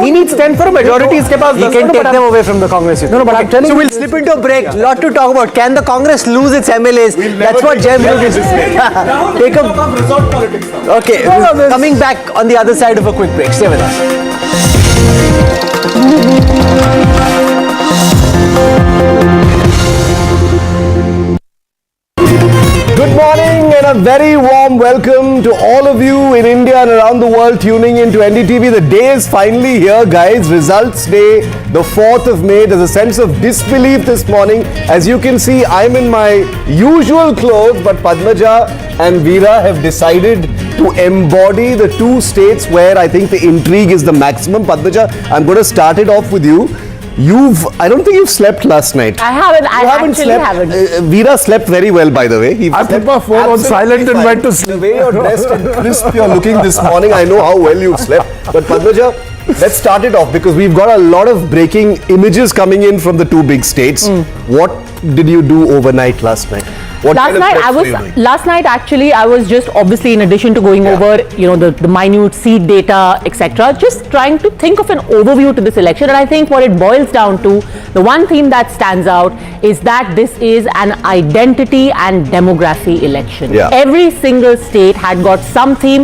He needs 10 for a majority. He can take them away from the Congress. No, but I'm telling you. So we'll slip into a break. Lot to talk about. Can the Congress lose its MLAs? That's what Jai is. Take a resort politics. Okay, coming back on the other side of a quick break. Stay with us. Good morning and a very warm welcome to all of you in India and around the world tuning into NDTV. The day is finally here, guys. Results day, the 4th of May. There's a sense of disbelief this morning. As you can see, I'm in my usual clothes, but Padmaja and Veera have decided to embody the two states where I think the intrigue is the maximum. Padmaja, I'm going to start it off with you. I don't think you've slept last night. I haven't. I haven't actually slept. haven't. Veera slept very well, by the way. I put my phone on silent and went to sleep. The way you're dressed and crisp you're looking this morning, I know how well you've slept. But Padmaja, let's start it off because we've got a lot of breaking images coming in from the two big states. What did you do overnight last night? Last night actually I was just obviously, in addition to going over the minute seat data, etc., just trying to think of an overview to this election. And I think what it boils down to, the one theme that stands out is that this is an identity and demography election. Every single state had got some theme,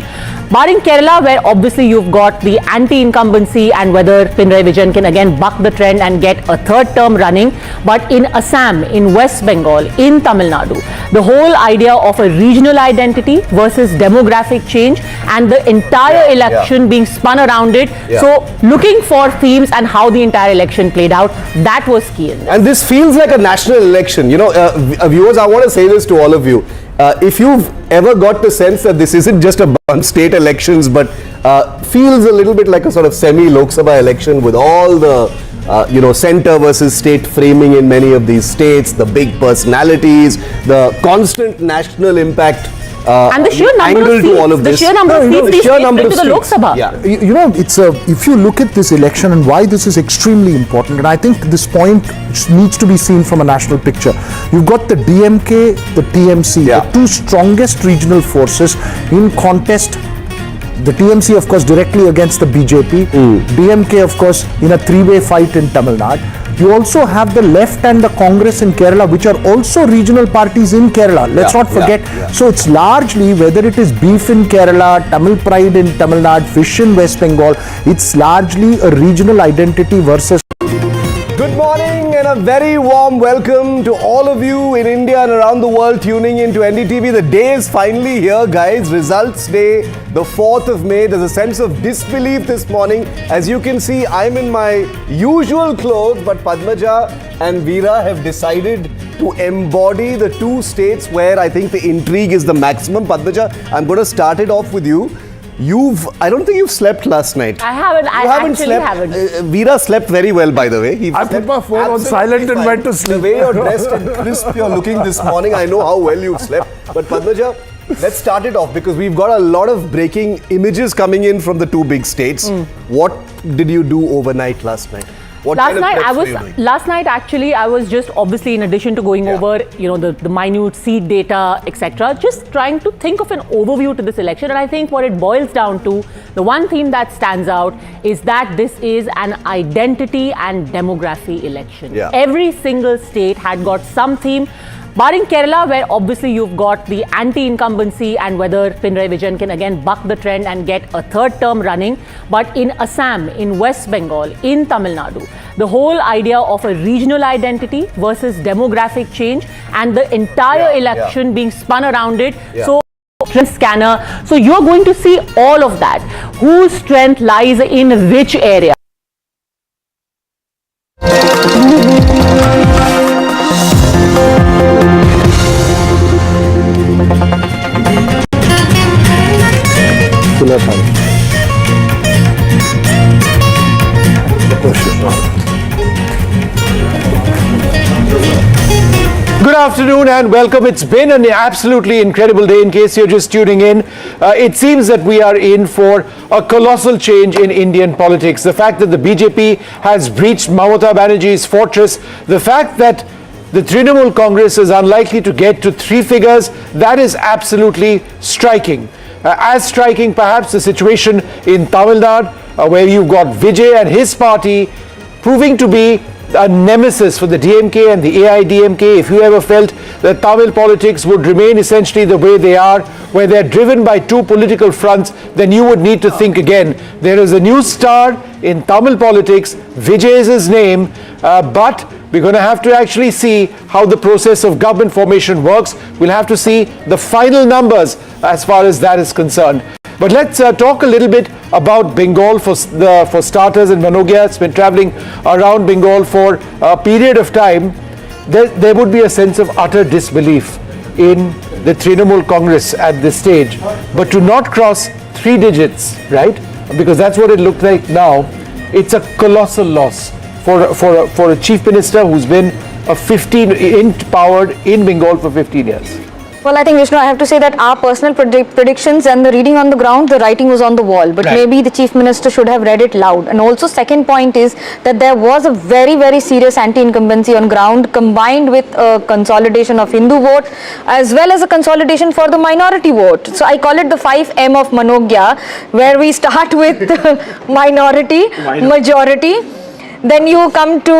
barring Kerala, where obviously you've got the anti-incumbency and whether Pinarayi Vijayan can again buck the trend and get a third term running. But in Assam, in West Bengal, in Tamil Nadu, the whole idea of a regional identity versus demographic change and the entire election being spun around it. So looking for themes and how the entire election played out, that was key in this. And this feels like a national election. Viewers, I want to say this to all of you. If you've ever got the sense that this isn't just about state elections, but feels a little bit like a sort of semi-Lok Sabha election with all the center versus state framing in many of these states, the big personalities, the constant national impact, and the sheer number of seats, the sheer number of seats into the Lok Sabha. If you look at this election and why this is extremely important, and I think this point needs to be seen from a national picture. You've got the DMK, the TMC, the two strongest regional forces in contest. The TMC, of course, directly against the BJP. DMK, of course, in a three-way fight in Tamil Nadu. You also have the left and the Congress in Kerala, which are also regional parties in Kerala. Let's not forget. So it's largely, whether it is beef in Kerala, Tamil pride in Tamil Nadu, fish in West Bengal, it's largely a regional identity versus. Good morning and a very warm welcome to all of you in India and around the world tuning into NDTV. The day is finally here, guys. Results day, the 4th of May. There's a sense of disbelief this morning. As you can see, I'm in my usual clothes, but Padmaja and Veera have decided to embody the two states where I think the intrigue is the maximum. Padmaja, I'm going to start it off with you. I don't think you've slept last night. I haven't. I actually haven't. Veera slept very well, by the way. I put my phone on silent and went to sleep. The way you're dressed and crisp you're looking this morning, I know how well you've slept. But Padmaja, let's start it off because we've got a lot of breaking images coming in from the two big states. What did you do overnight last night? Last night actually I was just obviously, in addition to going over the minute seat data, etc., just trying to think of an overview to this election. And I think what it boils down to, the one theme that stands out is that this is an identity and demography election. Every single state had got some theme, barring Kerala, where obviously you've got the anti-incumbency and whether Pinarayi Vijayan can again buck the trend and get a third term running. But in Assam, in West Bengal, in Tamil Nadu, the whole idea of a regional identity versus demographic change and the entire election being spun around it. So trend scanner. So you're going to see all of that. Whose strength lies in which area? Good afternoon and welcome. It's been an absolutely incredible day. In case you're just tuning in, it seems that we are in for a colossal change in Indian politics. The fact that the BJP has breached Mamata Banerjee's fortress, the fact that the Trinamool Congress is unlikely to get to three figures, that is absolutely striking. As striking perhaps the situation in Tamil Nadu, where you've got Vijay and his party proving to be a nemesis for the DMK and the ADMK. If you ever felt that Tamil politics would remain essentially the way they are, where they're driven by two political fronts, then you would need to think again. There is a new star in Tamil politics. Vijay is his name, but We're going to have to actually see how the process of government formation works. We'll have to see the final numbers as far as that is concerned. But let's talk a little bit about Bengal for starters. And Manogia has been traveling around Bengal for a period of time. There would be a sense of utter disbelief in the Trinamool Congress at this stage. But to not cross 3 digits, right? Because that's what it looked like now. It's a colossal loss for a chief minister who's been empowered in Bengal for 15 years. Well, I think, Vishnu, I have to say that our personal predictions and the reading on the ground, the writing was on the wall. But maybe the Chief Minister should have read it loud. And also, second point is that there was a very, very serious anti-incumbency on ground combined with a consolidation of Hindu vote as well as a consolidation for the minority vote. So I call it the 5M of Manogya, where we start with minority, majority. Then you come to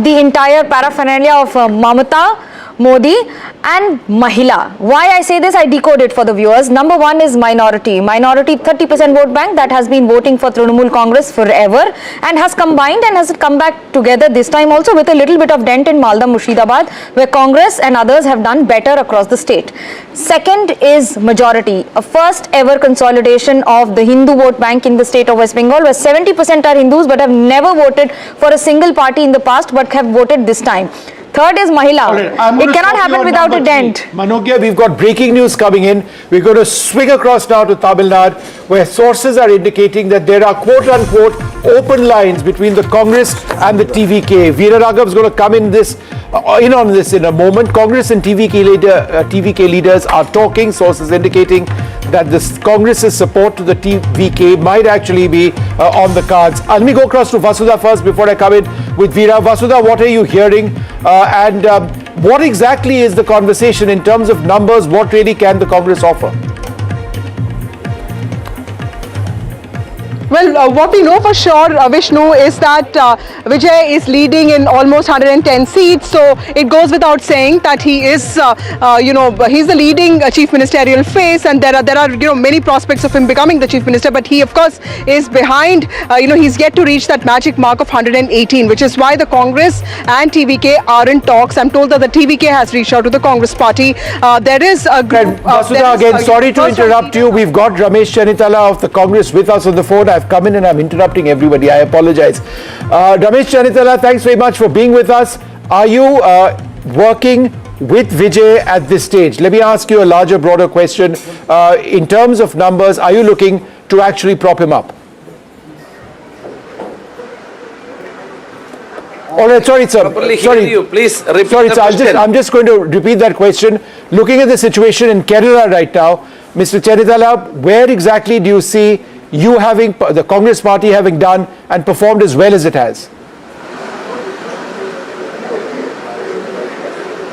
the entire paraphernalia of Mamata, Modi and Mahila. Why I say this, I decode it for the viewers. Number one is minority. Minority 30% vote bank that has been voting for Trinamool Congress forever and has combined and has come back together this time also with a little bit of dent in Malda, Murshidabad, where Congress and others have done better across the state. Second is majority. A first ever consolidation of the Hindu vote bank in the state of West Bengal, where 70% are Hindus but have never voted for a single party in the past but have voted this time. Third is Mahila. It cannot happen without a dent. Manogia, we've got breaking news coming in. We're going to swing across now to Tamil Nadu, where sources are indicating that there are quote-unquote open lines between the Congress and the TVK. Veera Raghav is going to come in on this in a moment. Congress and TVK leaders are talking, sources indicating that the Congress's support to the TVK might actually be on the cards. Let me go across to Vasudha first before I come in with Veera. Vasudha, what are you hearing? And what exactly is the conversation in terms of numbers? What really can the Congress offer? Well, what we know for sure, Vishnu, is that Vijay is leading in almost 110 seats. So it goes without saying that he is, he's the leading chief ministerial face, and there are many prospects of him becoming the chief minister. But he, of course, is behind. He's yet to reach that magic mark of 118, which is why the Congress and TVK are in talks. I'm told that the TVK has reached out to the Congress party. There is a group. Vasudha, again, sorry to interrupt you. We've got Ramesh Chennithala of the Congress with us on the phone. I've come in and I'm interrupting everybody. I apologize. Ramesh Chennithala, thanks very much for being with us. Are you working with Vijay at this stage? Let me ask you a larger, broader question. In terms of numbers, are you looking to actually prop him up? All right, sorry, sir. Sorry, you. Please repeat the question. I'm just going to repeat that question. Looking at the situation in Kerala right now, Mr. Chennithala, where exactly do you see you having the Congress party having done and performed as well as it has?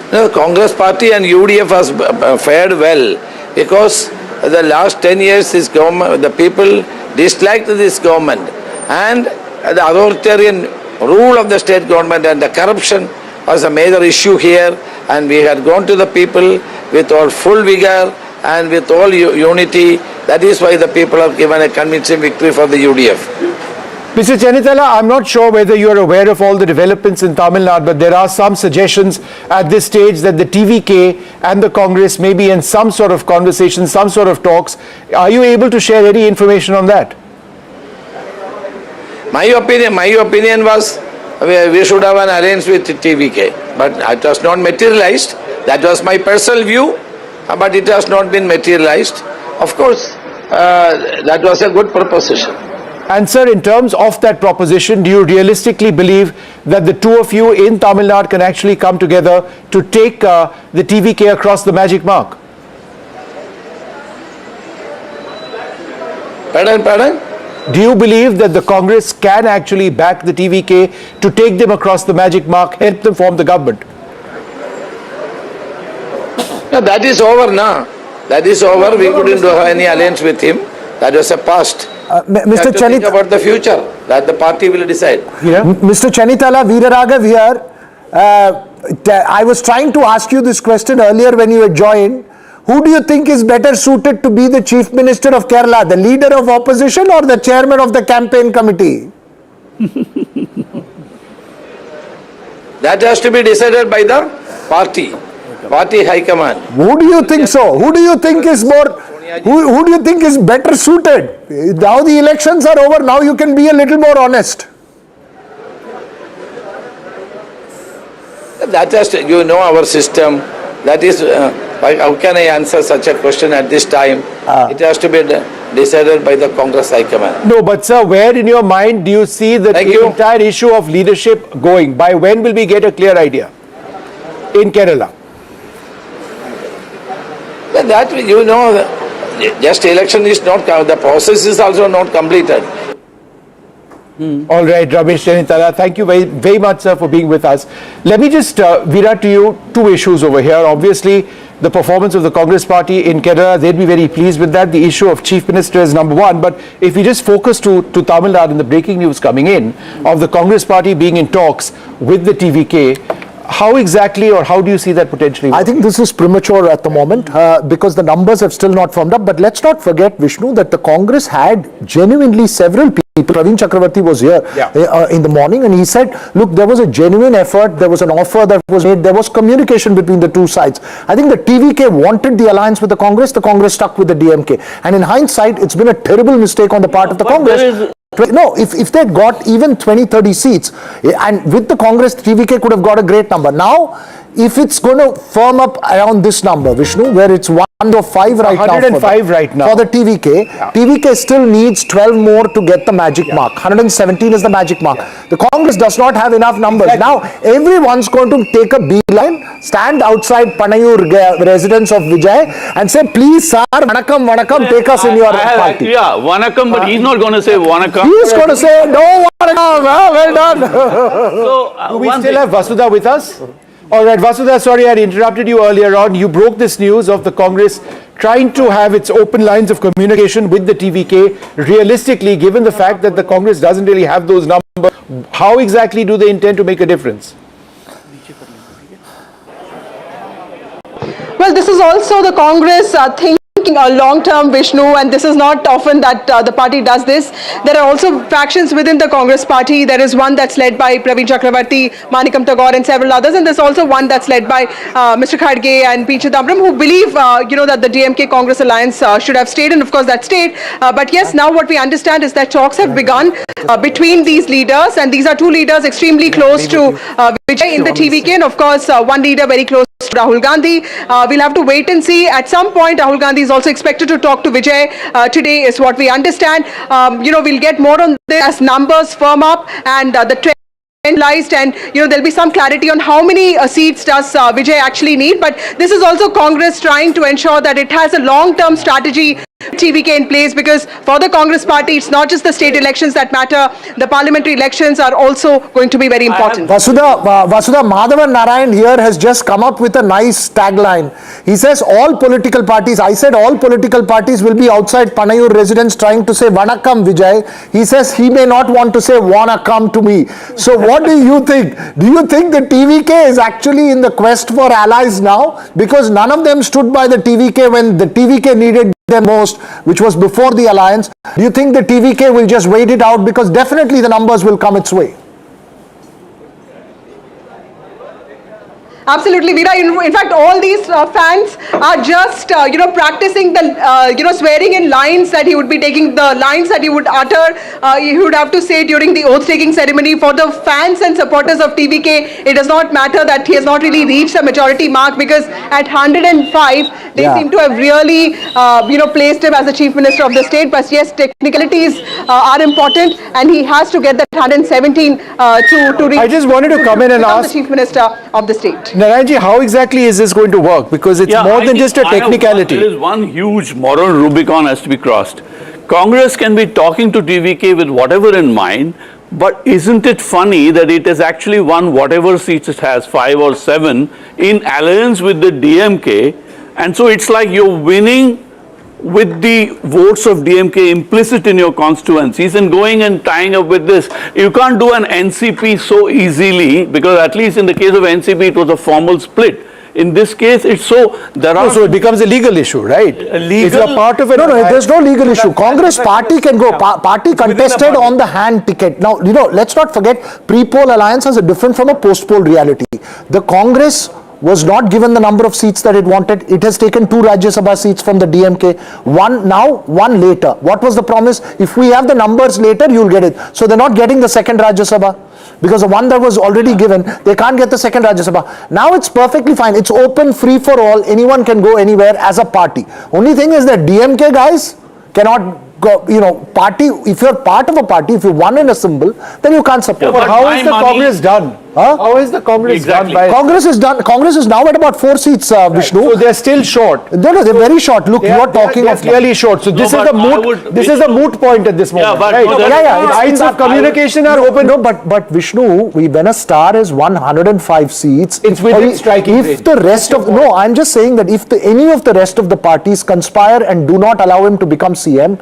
The Congress party and UDF has fared well because the last 10 years this government, the people disliked this government, and the authoritarian rule of the state government and the corruption was a major issue here, and we had gone to the people with all full vigor and with all unity. That is why the people have given a convincing victory for the UDF. Mr. Chennithala, I'm not sure whether you are aware of all the developments in Tamil Nadu, but there are some suggestions at this stage that the TVK and the Congress may be in some sort of conversation, some sort of talks. Are you able to share any information on that? My opinion was we should have an alliance with TVK, but it was not materialized. That was my personal view, but it has not been materialized. Of course, that was a good proposition. And sir, in terms of that proposition, do you realistically believe that the two of you in Tamil Nadu can actually come together to take the TVK across the magic mark? Pardon? Do you believe that the Congress can actually back the TVK to take them across the magic mark, help them form the government? No, that is over now. That is over. We couldn't have any alliance with him. That was a past. Mr. Chennithala, think about the future that the party will decide. Yeah. Mr. Chennithala, Veera Raghav here. I was trying to ask you this question earlier when you had joined. Who do you think is better suited to be the Chief Minister of Kerala, the leader of opposition or the chairman of the campaign committee? That has to be decided by the party high command. Who do you think so? Who do you think is more, who do you think is better suited? Now the elections are over, now you can be a little more honest. That has to, you know our system. That is, how can I answer such a question at this time? It has to be decided by the Congress High Command. No, but sir, where in your mind do you see the entire issue of leadership going? By when will we get a clear idea in Kerala? That, you know, just election is not, the process is also not completed. All right, Ramesh Chennithala, thank you very, very much, sir, for being with us. Let me just, Veera, to you, two issues over here. Obviously, the performance of the Congress party in Kerala, they'd be very pleased with that. The issue of Chief Minister is number one. But if we just focus to Tamil Nadu and the breaking news coming in of the Congress party being in talks with the TVK, how exactly or how do you see that potentially? I think this is premature at the moment because the numbers have still not firmed up. But let's not forget, Vishnu, that the Congress had genuinely several people. Praveen Chakravarti was here in the morning and he said, look, there was a genuine effort, there was an offer that was made, there was communication between the two sides. I think the TVK wanted the alliance with the Congress stuck with the DMK. And in hindsight, it's been a terrible mistake on the part of the Congress. No, if they got even 20-30 seats, and with the Congress, TVK could have got a great number. Now, if it's going to firm up around this number, Vishnu, where it's 105 right now, 105 right now for the TVK, TVK still needs 12 more to get the magic mark. 117 is the magic mark. The Congress does not have enough numbers. Now, everyone's going to take a beeline, stand outside Panayur residence of Vijay and say, please, sir, Vanakkam, take us in your party. Yeah, Vanakkam, but he's not going to say Vanakkam. He's going to say, no, Vanakkam, well done. So, do we still have Vasudha with us? All right, Vasudha, sorry I interrupted you earlier on. You broke this news of the Congress trying to have its open lines of communication with the TVK. Realistically, given the fact that the Congress doesn't really have those numbers, how exactly do they intend to make a difference? Well, this is also the Congress thinking a long-term, Vishnu, and this is not often that the party does this. There are also factions within the Congress party. There is one that's led by Praveen Chakravarti, Manikam Tagore and several others, and there's also one that's led by Mr. Khadge and P. Chidambaram, who believe, that the DMK Congress alliance should have stayed, and of course that stayed. But yes, now what we understand is that talks have begun between these leaders, and these are two leaders extremely close to Vijay in the TVK, and of course one leader very close to Rahul Gandhi. We'll have to wait and see. At some point, Rahul Gandhi is also expected to talk to Vijay today, is what we understand. We'll get more on this as numbers firm up and the trend analyzed, and there'll be some clarity on how many seats does Vijay actually need. But this is also Congress trying to ensure that it has a long-term strategy TVK in place, because for the Congress party, it's not just the state elections that matter. The parliamentary elections are also going to be very important. Vasudha Madhavan Narayan here has just come up with a nice tagline. He says all political parties, I said all political parties will be outside Panayur residence trying to say Vanakkam Vijay. He says he may not want to say wanna come to me. So what do you think? Do you think the TVK is actually in the quest for allies now? Because none of them stood by the TVK when the TVK needed them most, which was before the alliance. Do you think the TVK will just wait it out, because definitely the numbers will come its way? Absolutely, Veera. In fact, all these fans are just, practicing the, swearing in lines that he would be taking, the lines that he would utter, he would have to say during the oath-taking ceremony. For the fans and supporters of TVK, it does not matter that he has not really reached the majority mark, because at 105, they seem to have really, placed him as the Chief Minister of the state. But yes, technicalities are important, and he has to get that 117 to reach. I just wanted to come in and ask the Chief Minister of the state. Narayanji, how exactly is this going to work? Because it's more than just a technicality. There is one huge moral Rubicon has to be crossed. Congress can be talking to TVK with whatever in mind, but isn't it funny that it has actually won whatever seats it has, 5 or 7, in alliance with the DMK, and so it's like you're winning with the votes of DMK implicit in your constituencies and going and tying up with this. You can't do an NCP so easily, because at least in the case of NCP it was a formal split. In this case, it's so there are. So it becomes a legal issue, right? Legal. If you're part of it. No, there's no legal issue. Congress party can go. Party contested on the hand ticket. Now, let's not forget, pre-poll alliances are different from a post-poll reality. The Congress was not given the number of seats that it wanted. It has taken 2 Rajya Sabha seats from the DMK. One now, one later. What was the promise? If we have the numbers later, you'll get it. So they're not getting the second Rajya Sabha. Because the one that was already given, they can't get the second Rajya Sabha. Now it's perfectly fine. It's open, free for all. Anyone can go anywhere as a party. Only thing is that DMK guys cannot go, party. If you're part of a party, if you won in a symbol, then you can't support. But how is the Congress done? Huh? How is the Congress done by... Congress is done. Congress is now at about 4 seats, Vishnu. So they're still short. No, they're very short. Look, you are talking they're of clearly short. So this is the moot. This is the moot point at this moment. but right? no, that- Lines of communication are open. No, but Vishnu, when a star is 105 seats, It's within striking range. If the rest of I'm just saying that if any of the rest of the parties conspire and do not allow him to become CM,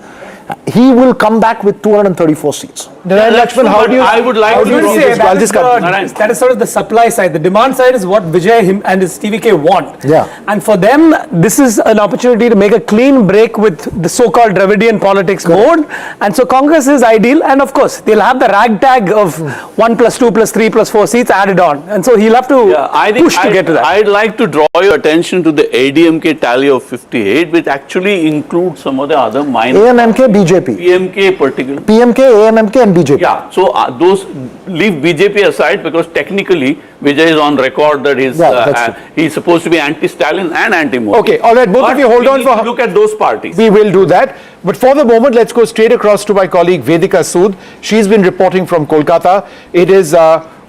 he will come back with 234 seats. Lakshman, how do you? I would like to say that That is sort of the supply side. The demand side is what Vijay and his TVK want. Yeah. And for them, this is an opportunity to make a clean break with the so-called Dravidian politics mode. And so Congress is ideal. And of course, they'll have the ragtag of 1 + 2 + 3 + 4 seats added on. And so he'll have to push to get to that. I'd like to draw your attention to the ADMK tally of 58, which actually includes some of the other minor. AMMK, BJP. PMK particularly. PMK, AMMK and BJP. Yeah, so those leave BJP aside because technically Vijay is on record that he's supposed to be anti-Stalin and anti-Modi. Okay, all right, both of you hold on for... Look at those parties. We will do that. But for the moment, let's go straight across to my colleague Vedika Sood. She's been reporting from Kolkata. It is...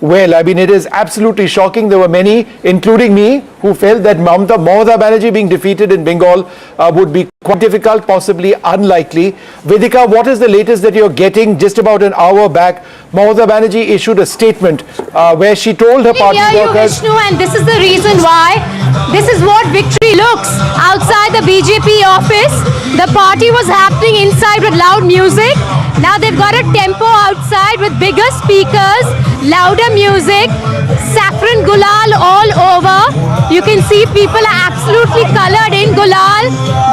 it is absolutely shocking. There were many, including me, who felt that Mamata Banerjee being defeated in Bengal would be quite difficult, possibly unlikely. Vedika, what is the latest that you're getting? Just about an hour back, Mamata Banerjee issued a statement where she told her party workers... Vishnu, and this is the reason why. This is what victory looks outside the BJP office. The party was happening inside with loud music. Now they've got a tempo outside with bigger speakers, louder music, saffron gulal all over. You can see people are absolutely colored in gulal.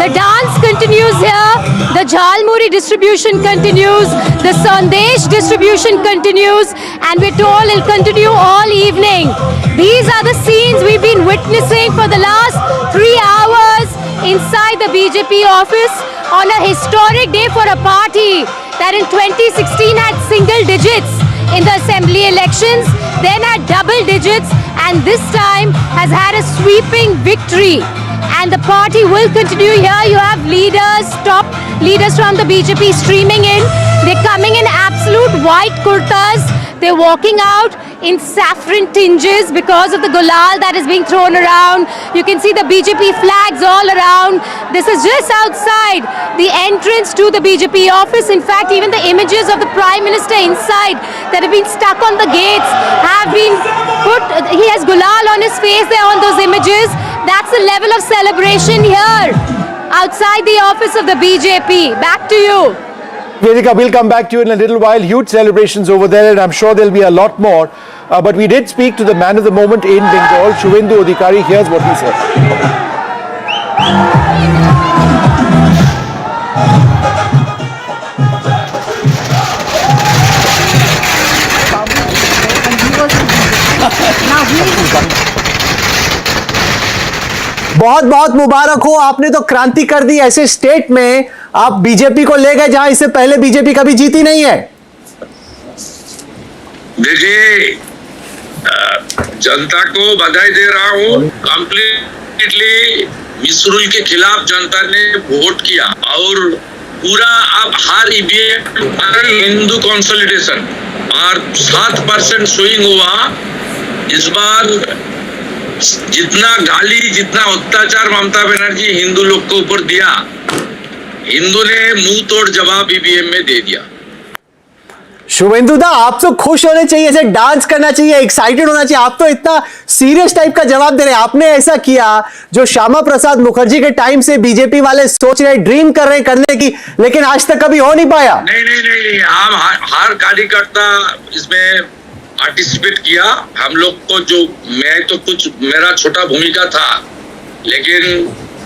The dance continues here. The jhalmuri distribution continues. The sandesh distribution continues. And we're told it'll continue all evening. These are the scenes we've been witnessing for the last 3 hours inside the BJP office on a historic day for a party that in 2016 had single digits in the assembly elections, then had double digits, and this time has had a sweeping victory. And the party will continue here. You have leaders, top leaders from the BJP streaming in. They're coming in absolute white kurtas. They're walking out in saffron tinges because of the gulal that is being thrown around. You can see the BJP flags all around. This is just outside the entrance to the BJP office. In fact, even the images of the Prime Minister inside that have been stuck on the gates have been put. He has gulal on his face there on those images. That's the level of celebration here outside the office of the BJP. Back to you. Vedika, we'll come back to you in a little while. Huge celebrations over there, and I'm sure there'll be a lot more. But we did speak to the man of the moment in Bengal, Shuendu Adikari. Here's what he said. बहुत बहुत मुबारक हो, आपने तो क्रांति कर दी। ऐसे state में आप बीजेपी को ले गए जहां इससे पहले बीजेपी कभी जीती नहीं है। देखिए, जनता को बधाई दे रहा हूँ। कंप्लीटली मिसरूल के खिलाफ जनता ने वोट किया और पूरा अब हर ईवीएम हिंदू कंसोलिडेशन और 7% स्विंग हुआ। इस बार जितना गाली, जितना अत्याचार ममता बनर्जी हिंदू लोग को ऊपर दिया, हिंदू ने मुंह तोड़ जवाब ईवीएम में दे दिया। शुवेंदु दा, आप तो खुश होने चाहिए, ऐसे डांस करना चाहिए, एक्साइटेड होना चाहिए। आप तो इतना सीरियस टाइप का जवाब दे रहे हैं। आपने ऐसा किया जो श्यामा प्रसाद मुखर्जी के टाइम से बीजेपी वाले सोच रहे, ड्रीम कर रहे करने की, लेकिन आज तक कभी हो नहीं पाया। नहीं, हम हर कार्यकर्ता इसमें पार्टिसिपेट किया। हम लोग को जो मैं तो कुछ मेरा छोटा भूमिका था, लेकिन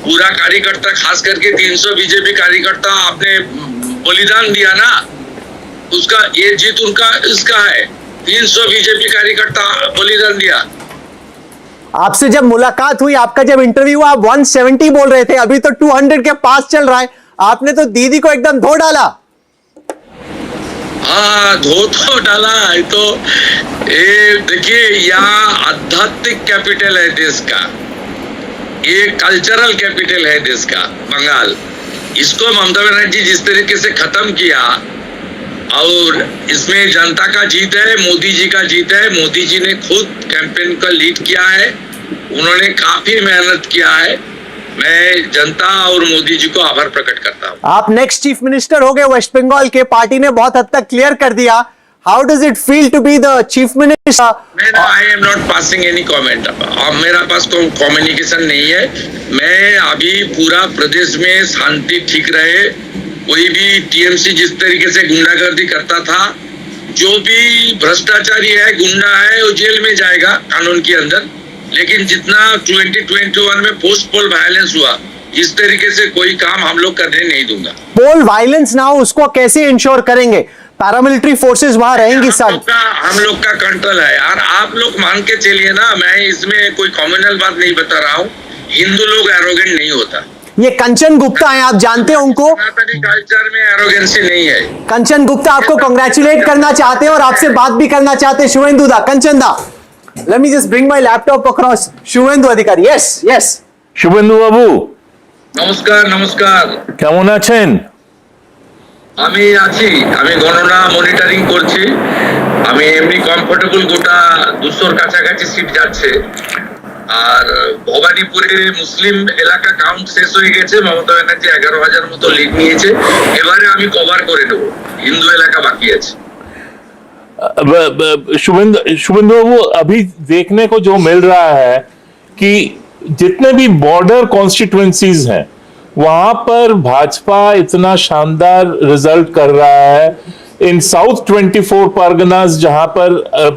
पूरा कार्यकर्ता खास करके 300 बीजेपी कार्यकर्ता आपने बलिदान दिया ना, उसका ये जीत उनका इसका है। 300 बीजेपी कार्यकर्ता बलिदान दिया। आपसे जब मुलाकात हुई, आपका जब इंटरव्यू हुआ, आप 170 बोल रहे थे, अभी तो 200 के पास चल रहा है। आपने तो दीदी को एकदम धो डाला। हाँ, धो तो डाला है। तो ये देखिए, यहाँ आध्यात्मिक कैपिटल है देश का, ये कल्चरल कैपिटल है देश का बंगाल। इसको ममता बनर्जी जिस तरीके से खत्म किया, और इसमें जनता का जीत है, मोदी जी का जीत है। मोदी जी ने खुद कैंपेन का लीड किया है, उन्होंने काफी मेहनत किया है। मैं जनता और मोदी जी को आभार प्रकट करता हूँ। आप नेक्स्ट चीफ मिनिस्टर हो गए वेस्ट बंगाल के, पार्टी ने बहुत हद तक क्लियर कर दिया। How does it feel to be the chief minister? I am not passing any comment. अब मेरा पास कोई कम्युनिकेशन नहीं है। मैं अभी पूरा प्रदेश में शांति ठीक रहे। कोई भी टीएमसी जिस तरीके से गुंडागर्दी करता था, जो भी भ्रष्टाचारी है, गुंडा है, वो जेल में जाएगा कानून के अंदर। लेकिन जितना 2021 में पोस्ट पोल वायलेंस हुआ, इस तरीके से कोई काम हम लोग करने नहीं दूंगा। पोल वायलेंस ना हो, उसको कैसे इंश्योर करेंगे? पैरामिलिट्री फोर्सेस वहां रहेंगी सर। हम लोग का कंट्रोल है यार, आप लोग मान के चलिए ना। मैं इसमें कोई कम्युनल बात नहीं बता रहा हूँ। हिंदू लोग एरोगेंट नहीं होता। ये कंचन गुप्ता है, आप जानते हैं उनको? कल्चर में एरोगेंसी नहीं है। कंचन गुप्ता आपको कांग्रेचुलेट करना चाहते हैं और आपसे बात भी करना चाहते हैं। शुवेंदु दा, कंचन दा, let me just bring my laptop across. Shuendu Adikari, yes, yes. Suvendu বাবু, নমস্কার। নমস্কার। কেমন আছেন? আমি আছি, আমি গণনা মনিটরিং করছি। আমি এমনি কমফোর্টেবল, গোটা 200-র কাছাকাছি সিট যাচ্ছে। আর ভবানীপুরে মুসলিম এলাকা কাউন্ট শেষ হয়ে গেছে। মমতা ব্যানার্জি 11,000 মতো লিড নিয়েছে। এবারে আমি কভার করে নেব, হিন্দু এলাকা বাকি আছে। शुभेंदु बाबू, अभी देखने को जो मिल रहा है कि जितने भी बॉर्डर कॉन्स्टिट्यूएंसीज हैं, वहां पर भाजपा इतना शानदार रिजल्ट कर रहा है। इन साउथ 24 परगनास, जहां पर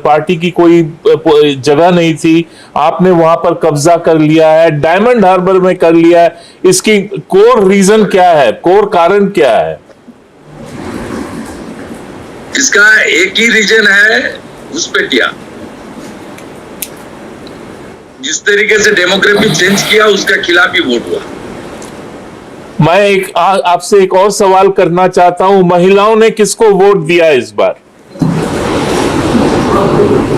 पार्टी की कोई जगह नहीं थी, आपने वहां पर कब्जा कर लिया है। डायमंड हार्बर में कर लिया है। इसकी कोर रीजन क्या है, कोर कारण क्या है? इसका एक ही रीजन है, घुसपैठिया। जिस तरीके से डेमोग्राफी चेंज किया, उसका खिलाफ ही वोट हुआ। मैं आपसे एक और सवाल करना चाहता हूं, महिलाओं ने किसको वोट दिया इस बार?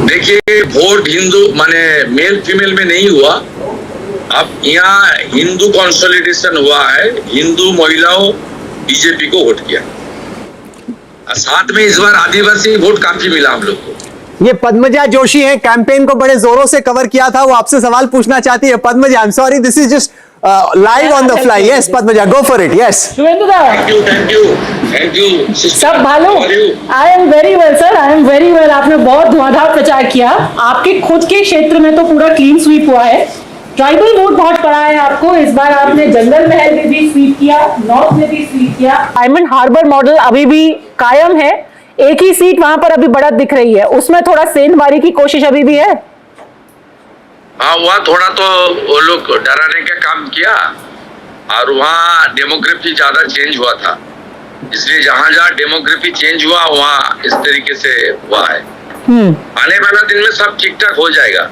देखिए, वोट हिंदू माने मेल फीमेल में नहीं हुआ। अब यहाँ हिंदू कंसोलिडेशन हुआ है। हिंदू महिलाओं बीजेपी को वोट किया। साथ में इस बार आदिवासी वोट काफी मिला हम लोग को। ये पद्मजा जोशी हैं, कैंपेन को बड़े जोरों से कवर किया था। वो आपसे सवाल पूछना चाहती है। Padmaja, I am sorry, this is just live on the fly. Yes Padmaja, go for it. Yes Suvendu दा, थैंक यू सब भालो। I am very well sir, I am very well. आपने बहुत धुआंधार प्रचार किया। आपके खुद के क्षेत्र में तो पूरा क्लीन स्वीप हुआ है। ट्राइबल वोट बहुत पड़ा है आपको। इस बार आपने जंगल महल में भी स्वीप किया, नॉर्थ में भी स्वीप किया। डायमंड हार्बर मॉडल अभी भी कायम है। एक ही सीट वहां पर अभी बढ़त दिख रही है, उसमें थोड़ा सेंधमारी की कोशिश अभी भी है। हाँ, वहाँ थोड़ा तो वो लोग डराने का काम किया, और वहाँ डेमोग्राफी ज्यादा चेंज हुआ था। इसलिए जहाँ जहाँ डेमोग्राफी चेंज हुआ, वहाँ इस तरीके से हुआ है। आने वाला दिन में सब ठीक ठाक हो जाएगा।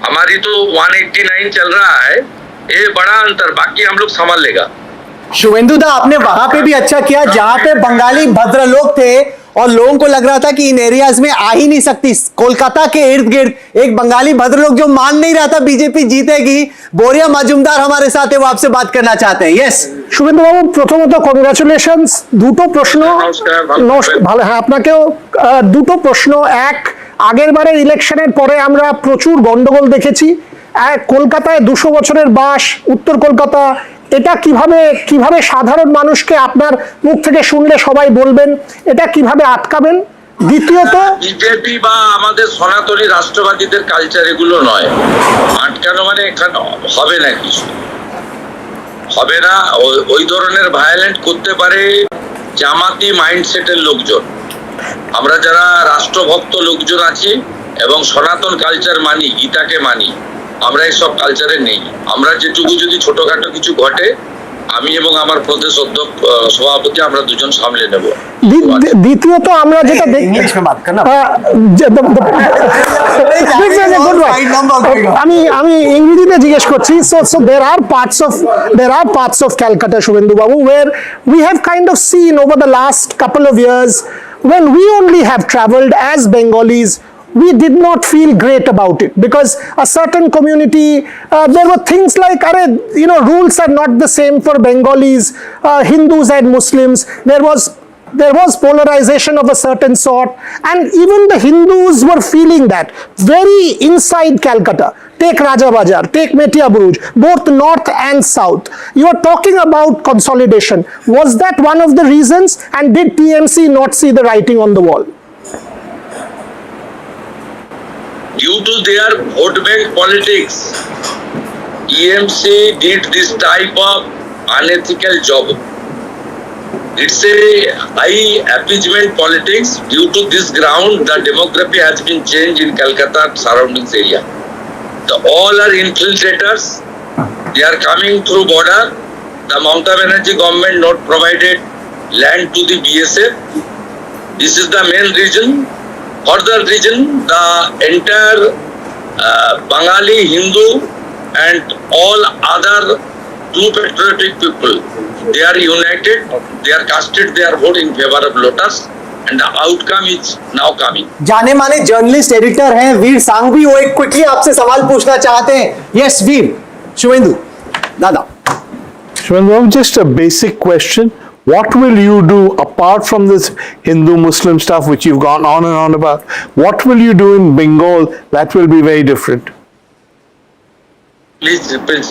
हमारी तो 189 चल रहा है, ये बड़ा अंतर, बाकी हम लोग संभाल लेगा। शुवेंदु दा, आपने वहां पे भी अच्छा किया जहां पे बंगाली भद्र लोग थे और लोगों को लग रहा था कि इन एरियाज में आ ही नहीं सकती। कोलकाता के इर्द गिर्द एक बंगाली भद्र लोग जो मान नहीं रहा था बीजेपी जीतेगी। बोरिया मजुमदार हमारे साथ है, वो आपसे बात करना चाहते हैं। यस শুভেন্দু বাবু, প্রথমত কংগ্রাচুলেশনস। দুটো প্রশ্ন। ভালো, হ্যাঁ, আপনাকেও দুটো প্রশ্ন। এক, আগের বারের ইলেকশনের পরে আমরা প্রচুর গন্ডগোল দেখেছি। কলকাতায় 200 বছরের বাস, উত্তর কলকাতা, এটা কিভাবে সাধারণ মানুষকে আপনার মুখ থেকে শুনলে সবাই বলবেন, এটা কিভাবে আটকাবেন? দ্বিতীয়ত, বিজেপি বা আমাদের সনাতনী রাষ্ট্রবাদীদের কালচার এগুলো নয়। আটকানো মানে এখানে হবে না, কিছু হবে না। ওই ধরনের ভায়োলেন্ট করতে পারে জামাতি মাইন্ডসেটের লোকজন। আমরা যারা রাষ্ট্রভক্ত লোকজন আছি, এবং সনাতন কালচার মানি, গীতাকে মানি। আমরা এইসব কালচারে নেই। আমরা যেটুকু যদি ছোটখাটো কিছু ঘটে, আমি এবং আমার প্রদেশ অধ্যক্ষ সভাপতি আমরা দুজন সামলে নেব। দ্বিতীয়ত আমরা যেটা আমি ইংরেজিতে জিজ্ঞেস করছি, so there are parts of Calcutta, Shuendu Babu, where we have kind of seen over the last couple of years, when we only have travelled as Bengalis, we did not feel great about it, because a certain community, there were things like, rules are not the same for Bengalis, Hindus and Muslims. There was polarization of a certain sort, and even the Hindus were feeling that very inside Calcutta. Take Raja Bajar, take Metia Buruj, both north and south. You are talking about consolidation. Was that one of the reasons, and did TMC not see the writing on the wall? Due to their vote bank politics, TMC did this type of unethical job. It's a high appeasement politics. Due to this ground, the demography has been changed in Calcutta surroundings area. All are infiltrators. They are coming through border. The Mamata Banerjee government not provided land to the BSF. This is the main reason. Further reason, the entire Bengali, Hindu and all other true patriotic people, they are united, they are casted their vote in favor of Lotus, and the outcome is now coming. जाने माने journalist editor हैं वीर सांघवी, वो एक quickly आपसे सवाल पूछना चाहते हैं। यस वीर, शुवेंदु दादा। Shuendu, just a basic question. What will you do apart from this Hindu-Muslim stuff which you've gone on and on about? What will you do in Bengal that will be very different? Please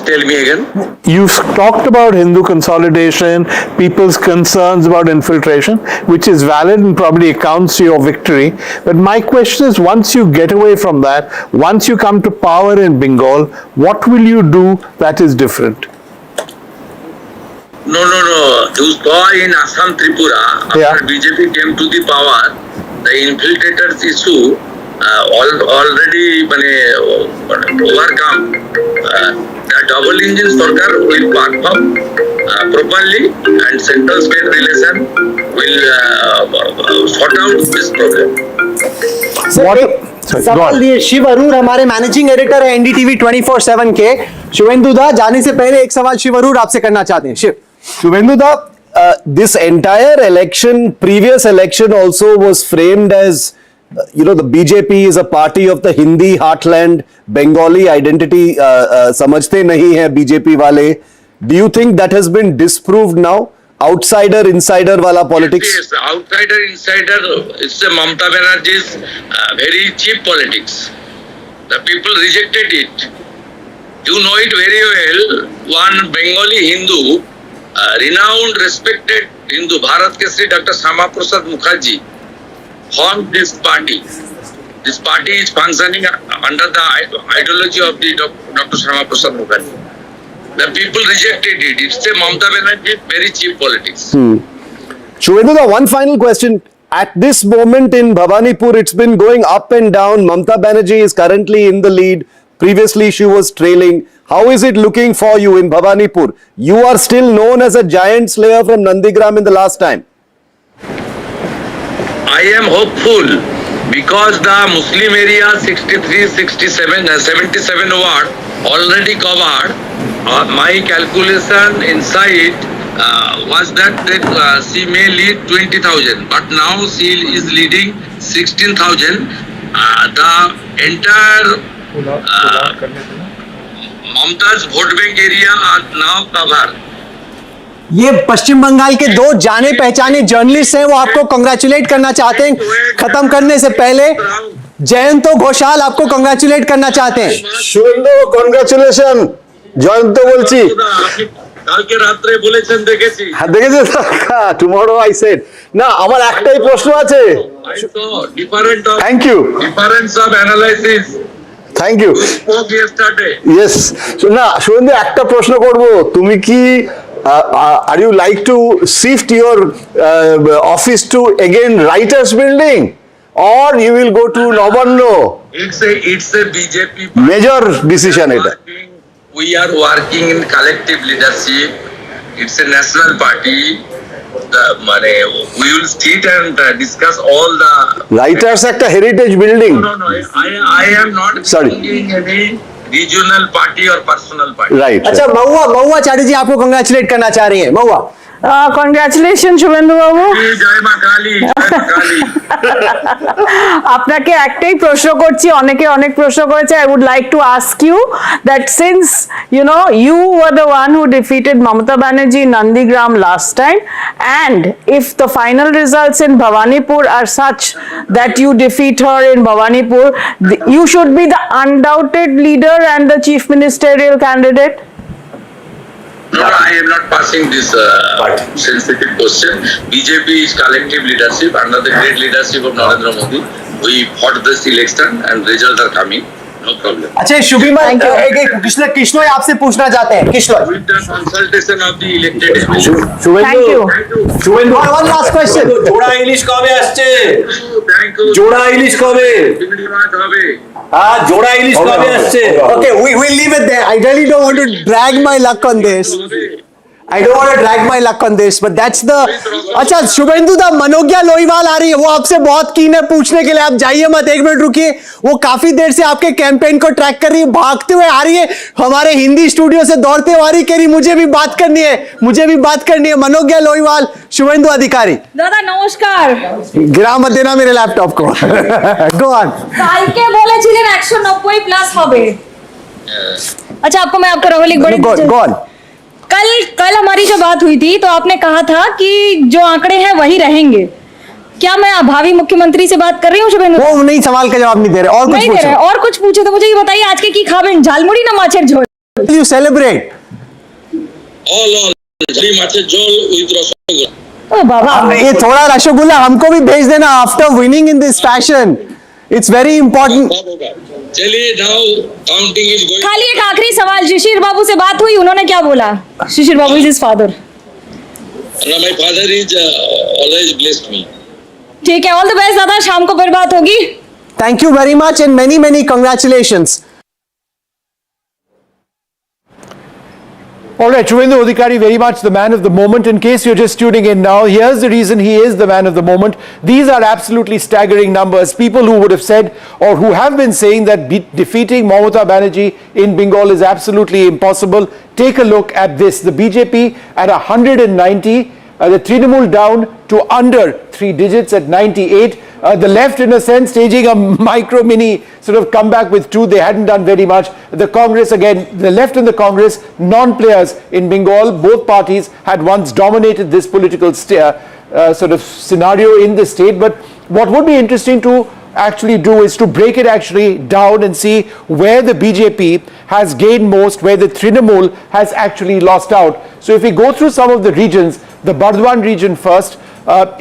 tell me again. You've talked about Hindu consolidation, people's concerns about infiltration, which is valid and probably accounts to your victory. But my question is, once you get away from that, once you come to power in Bengal, what will you do that is different? No. You saw in Assam, Tripura, after BJP came to the power, the infiltrators issue already overcome. The double engine Sarkar will perform properly, and central state relation will sort out this problem. सवाल ये शिव अरूर हमारे managing editor है NDTV 24/7 के। शुवेंदु दा, जाने से पहले एक सवाल शिव अरूर आपसे करना चाहते हैं। Shiv, Shuendu da, this entire election, previous election also was framed as, the BJP is a party of the Hindi heartland, Bengali identity samajhte nahi hai BJP wale. Do you think that has been disproved now? Outsider, insider wala politics? Yes, outsider, insider, it's a Mamata Banerjee's very cheap politics. The people rejected it. You know it very well. One Bengali Hindu, renowned, respected Hindu, Bharat Keshri Dr. Shama Prasad Mukherjee, formed this party. This party is functioning under the ideology of the Dr. Shama Prasad Mukherjee. The people rejected it. It's a Mamata Banerjee very cheap politics. Shuendu da, one final question. At this moment in Bhavanipur, it's been going up and down. Mamata Banerjee is currently in the lead. Previously, she was trailing. How is it looking for you in Bhavanipur? You are still known as a giant slayer from Nandigram in the last time. I am hopeful because the Muslim area 63, 67, 77 ward already covered. My calculation inside was that she may lead 20,000, but now she is leading 16,000. The entire Mamata's vote bank area are now covered. ये पश्चिम बंगाल के दो जाने पहचाने journalist हैं, वो आपको congratulate करना चाहते हैं। खत्म करने से पहले जयंत घोषाल आपको कंग्रेचुलेट करना चाहते हैं। Shuendu, congratulations. জয়ন্ত বলছি। কালকে রাতে বলেছেন দেখেছি। হ্যাঁ দেখেছেন? Tomorrow I said. না, আমার একটাই প্রশ্ন আছে। Thank you. Difference of analysis. Thank you. Spoke yesterday. Yes. না, Shuendu একটা প্রশ্ন করব। তুমি কি are you like to shift your office to again writers building, or you will go to Nabanno. It's a BJP party. Major decision it. We are working in collective leadership. It's a national party. We will sit and discuss all the... Writers Act, a heritage building. No. I am not belonging any regional party or personal party. Right. अच्छा महुआ चाटी जी आपको congratulate करना चाह रही है महुआ congratulation Suvendu বাবু জয় মা কালী আপনাকে একটাই প্রশ্ন করছি অনেকে অনেক প্রশ্ন করেছে I would like to ask you that since you were the one who defeated Mamata Banerjee in Nandigram last time, and if the final results in Bhavanipur are such that you defeat her in Bhavanipur, you should be the undoubted leader and the chief ministerial candidate. No, I am not passing this sensitive question. BJP is collective leadership under the great leadership of Narendra Modi. We fought this election and results are coming. No problem. अच्छा शुभिमा कृष्ण आपसे पूछना चाहते हैं Krishna With the consultation of the elected Thank you. Suvendu one last question জোড়া ইলিশ কবে আসছে Thank you. জোড়া ইলিশ কবে ধন্যবাদ হবে জোড়া ইলিশ কবে আসছে okay we'll leave it there I really don't want to drag my luck on this but that's the अच्छा शुभेंदु दा मनोज्ञा लोईवाल आ रही है वो आपसे बहुत कीन है पूछने के लिए आप जाइए मत एक मिनट रुकिए वो काफी देर से आपके कैंपेन को ट्रैक कर रही है भागते हुए आ रही है हमारे हिंदी स्टूडियो से दौड़ते हुए आ रही कह रही मुझे भी बात करनी है मनोज्ञा लोईवाल शुभेंदु अधिकारी दादा नमस्कार गिरा मत देना मेरे लैपटॉप को गो ऑन কালকে বলেছিলেন 190 প্লাস হবে अच्छा आपको मैं आपका राहुल एक बड़ी गो ऑन कल हमारी जो बात हुई थी तो आपने कहा था कि जो आंकड़े हैं वही रहेंगे क्या मैं भावी मुख्यमंत्री से बात कर रही हूँ शुभेंदु वो नहीं सवाल का जवाब नहीं दे रहे और कुछ पूछो और कुछ पूछे तो मुझे ये बताइए आज के की खाबेन झालमुड़ी ना माछेर झोल you celebrate all माछेर jhol with rasgulla ओ बाबा ये थोड़ा रसगुल्ला हमको भी भेज देना after winning in this fashion it's very important चलिए now counting is going. खाली एक आखिरी सवाल शिशिर बाबू से बात हुई उन्होंने क्या बोला Shishir Babu is his father My father is always blessed me. ठीक है ऑल द बेस्ट दादा शाम को फिर बात होगी thank you very much and many congratulations All right, Shuendu Adikari, very much the man of the moment. In case you're just tuning in now, here's the reason he is the man of the moment. These are absolutely staggering numbers. People who would have said or who have been saying that defeating Mamata Banerjee in Bengal is absolutely impossible. Take a look at this. The BJP at 190, the Trinamool down to under 3 digits at 98. The left, in a sense, staging a mini sort of comeback with 2. They hadn't done very much. The Congress, again, the left and the Congress, non-players in Bengal. Both parties had once dominated this political sort of scenario in the state. But what would be interesting to actually do is to break it actually down and see where the BJP has gained most, where the Trinamool has actually lost out. So if we go through some of the regions, the Bardwan region first,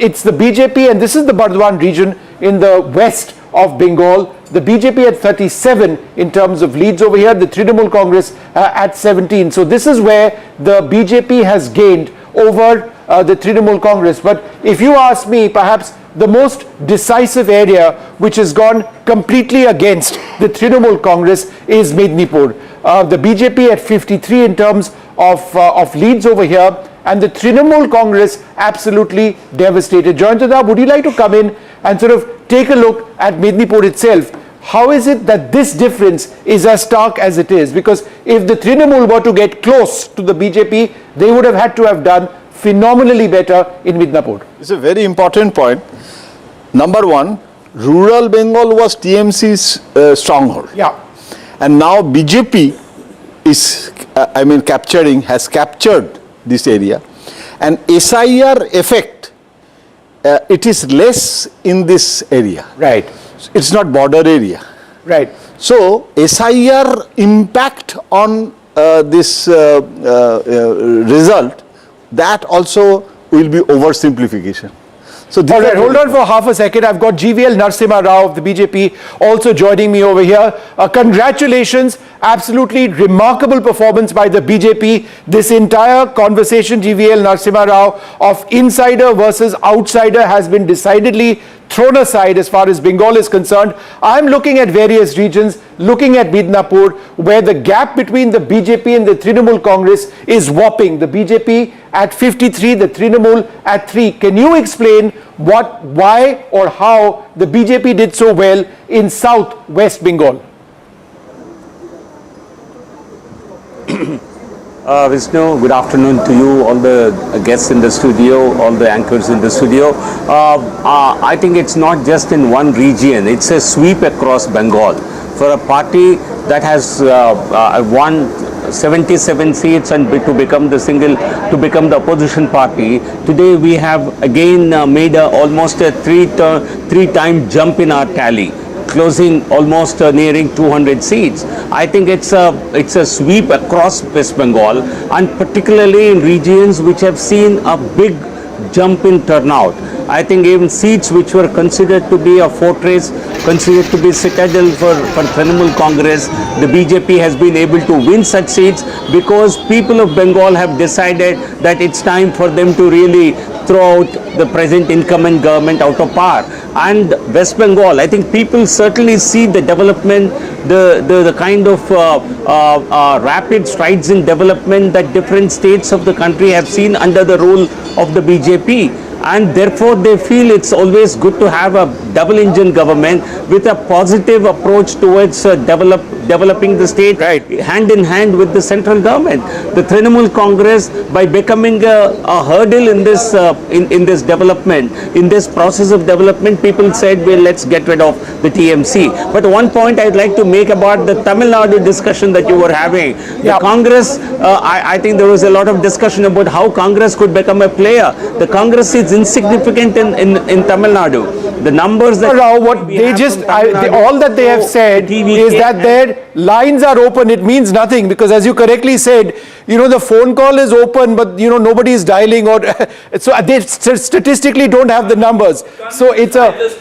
it's the BJP, and this is the Bardwan region in the west of Bengal. The BJP at 37 in terms of leads over here, the Trinamool Congress at 17. So this is where the BJP has gained over the Trinamool Congress. But if you ask me, perhaps the most decisive area which has gone completely against the Trinamool Congress is Midnipur. The BJP at 53 in terms of leads over here, and the Trinamool Congress absolutely devastated. Joyantada, would you like to come in and sort of take a look at Midnipur itself? How is it that this difference is as stark as it is? Because if the Trinamool were to get close to the BJP, they would have had to have done phenomenally better in Midnipur. It's a very important point. Number one, rural Bengal was TMC's stronghold. Yeah. And now BJP is, has captured this area. And SIR effect, it is less in this area. Right. It's not border area. Right. So SIR impact on this result, that also will be oversimplification. So all right, hold on for half a second. I've got GVL Narasimha Rao of the BJP also joining me over here. Congratulations. Absolutely remarkable performance by the BJP. This entire conversation, GVL Narasimha Rao, of insider versus outsider has been decidedly thrown aside as far as Bengal is concerned. I'm looking at various regions, looking at Midnipur, where the gap between the BJP and the Trinamool Congress is whopping. The BJP at 53, the Trinamool at 3. Can you explain what, why or how the BJP did so well in South West Bengal? Vishnu, good afternoon to you, all the guests in the studio, all the anchors in the studio. I think it's not just in one region, it's a sweep across Bengal. For a party that has won 77 seats and to become the opposition party, today we have again made almost a three-time jump in our tally, closing almost nearing 200 seats. I think it's a sweep across West Bengal, and particularly in regions which have seen a big jump in turnout. I think even seats which were considered to be a fortress, considered to be citadel for Trinamool Congress, the BJP has been able to win such seats because people of Bengal have decided that it's time for them to really throw out the present incumbent government out of power. And West Bengal, I think people certainly see the development, the kind of rapid strides in development that different states of the country have seen under the rule of the BJP. And therefore they feel it's always good to have a double engine government with a positive approach towards developing the state hand in hand with the central government. The Trinamool Congress, by becoming a hurdle in this development, in this process of development, people said, well, let's get rid of the TMC. But one point I'd like to make about the Tamil Nadu discussion that you were having. The Congress, I think there was a lot of discussion about how Congress could become a player. The Congress is insignificant in Tamil Nadu. The numbers that all that they have said is that their lines are open. It means nothing because, as you correctly said, the phone call is open, but nobody is dialing, or so they statistically don't have the numbers. So it's they've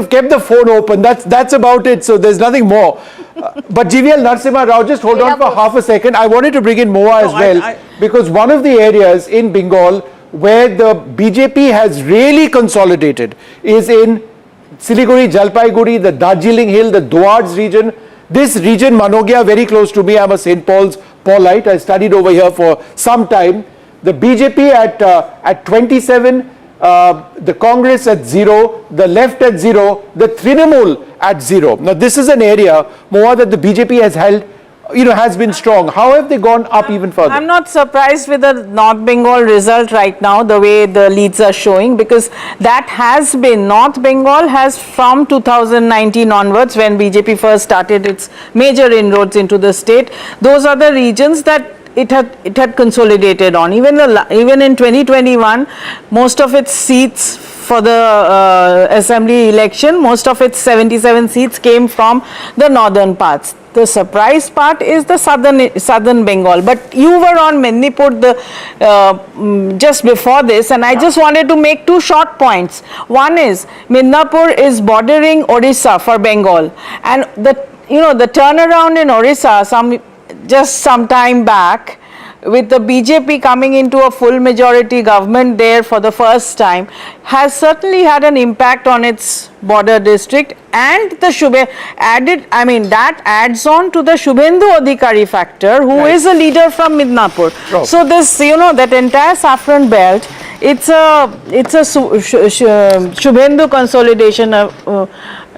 kept the phone open. That's about it. So there's nothing more. But GVL Narasimha Rao, just hold on for half a second. I wanted to bring in Moa as well, because one of the areas in Bengal where the BJP has really consolidated is in Siliguri, Jalpaiguri, the Darjeeling Hill, the Dwards region. This region, Manogia, very close to me. I'm a St. Paul's Paulite. I studied over here for some time. The BJP at 27, the Congress at 0, the left at 0, the Trinamool at 0. Now this is an area more that the BJP has held, has been strong. How have they gone up even further? I'm not surprised with the North Bengal result right now, the way the leads are showing, because that has been, North Bengal has from 2019 onwards, when BJP first started its major inroads into the state, those are the regions that it had consolidated on. Even in 2021, most of its seats for the assembly election, most of its 77 seats came from the northern parts. The surprise part is the southern Bengal. But you were on Midnipur just before this, and I just wanted to make two short points. One is Midnipur is bordering Orissa for Bengal, and the turnaround in Orissa just some time back, with the BJP coming into a full majority government there for the first time, has certainly had an impact on its border district, and the that adds on to the Shuendu Adikari factor, who is a leader from Midnipur. So this, that entire saffron belt, it's a Shuendu consolidation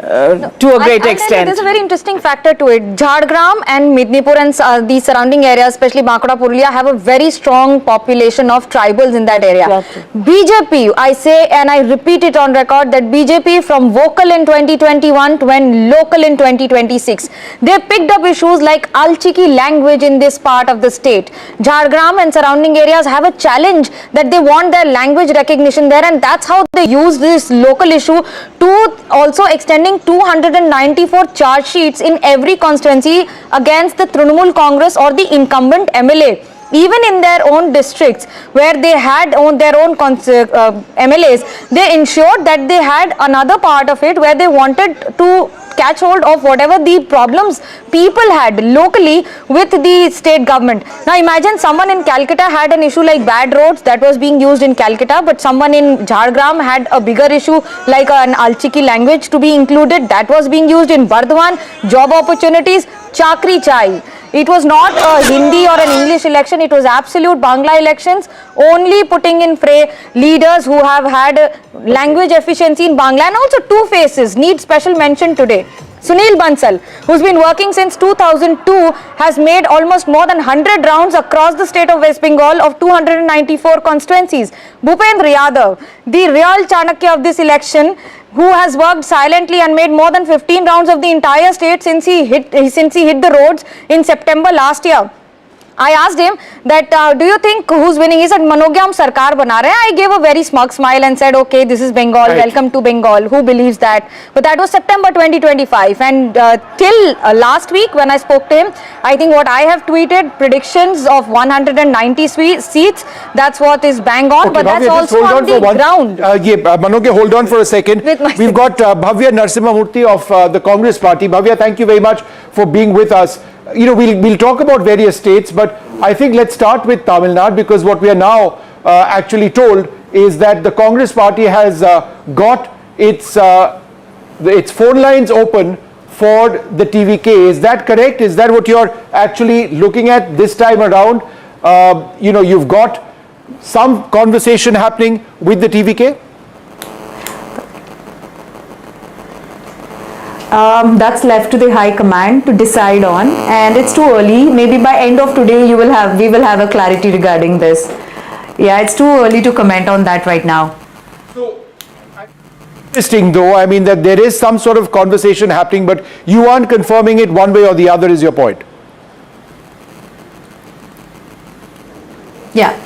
to a great extent. There's a very interesting factor to it. Jhargram and Midnipur and the surrounding areas, especially Bankura, Purulia, have a very strong population of tribals in that area. Exactly. BJP, I say and I repeat it on record, that BJP from vocal in 2021 to when local in 2026. They picked up issues like Alchiki language in this part of the state. Jhargram and surrounding areas have a challenge that they want their language recognition there, and that's how they use this local issue to also extending 294 charge sheets in every constituency against the Trinamool Congress or the incumbent MLA. even in their own districts where they had their own MLAs, they ensured that they had another part of it where they wanted to catch hold of whatever the problems people had locally with the state government. Now imagine someone in Calcutta had an issue like bad roads that was being used in Calcutta, but someone in Jhargram had a bigger issue like an Alchiki language to be included that was being used in Bardhaman. Job opportunities, chakri chai. It was not a Hindi or an English election, it was absolute Bangla elections, only putting in fray leaders who have had language efficiency in Bangla, and also two faces need special mention today. Sunil Bansal, who's been working since 2002, has made almost more than 100 rounds across the state of West Bengal of 294 constituencies. Bhupendra Yadav, the real Chanakya of this election, who has worked silently and made more than 15 rounds of the entire state since he hit the roads in September last year. I asked him that, do you think who's winning? He said, Manogyam Sarkar bana rahe. I gave a very smug smile and said, okay, this is Bengal, right. Welcome to Bengal. Who believes that? But that was September 2025. And till last week when I spoke to him, I think what I have tweeted, predictions of 190 seats, that's what is bang on. Okay, but Bhavya, that's also on the ground. Manogya, hold on for a second. We've got Bhavya Narasimhamurthy of the Congress party. Bhavya, thank you very much for being with us. You know, we'll talk about various states, but I think let's start with Tamil Nadu, because what we are now actually told is that the Congress party has got its phone lines open for the TVK. Is that correct? Is that what you're actually looking at this time around? You know, you've got some conversation happening with the TVK? That's left to the High Command to decide on, and it's too early. Maybe by end of today we will have a clarity regarding this. Yeah, it's too early to comment on that right now. So, interesting though, I mean that there is some sort of conversation happening, but you aren't confirming it one way or the other, is your point? Yeah.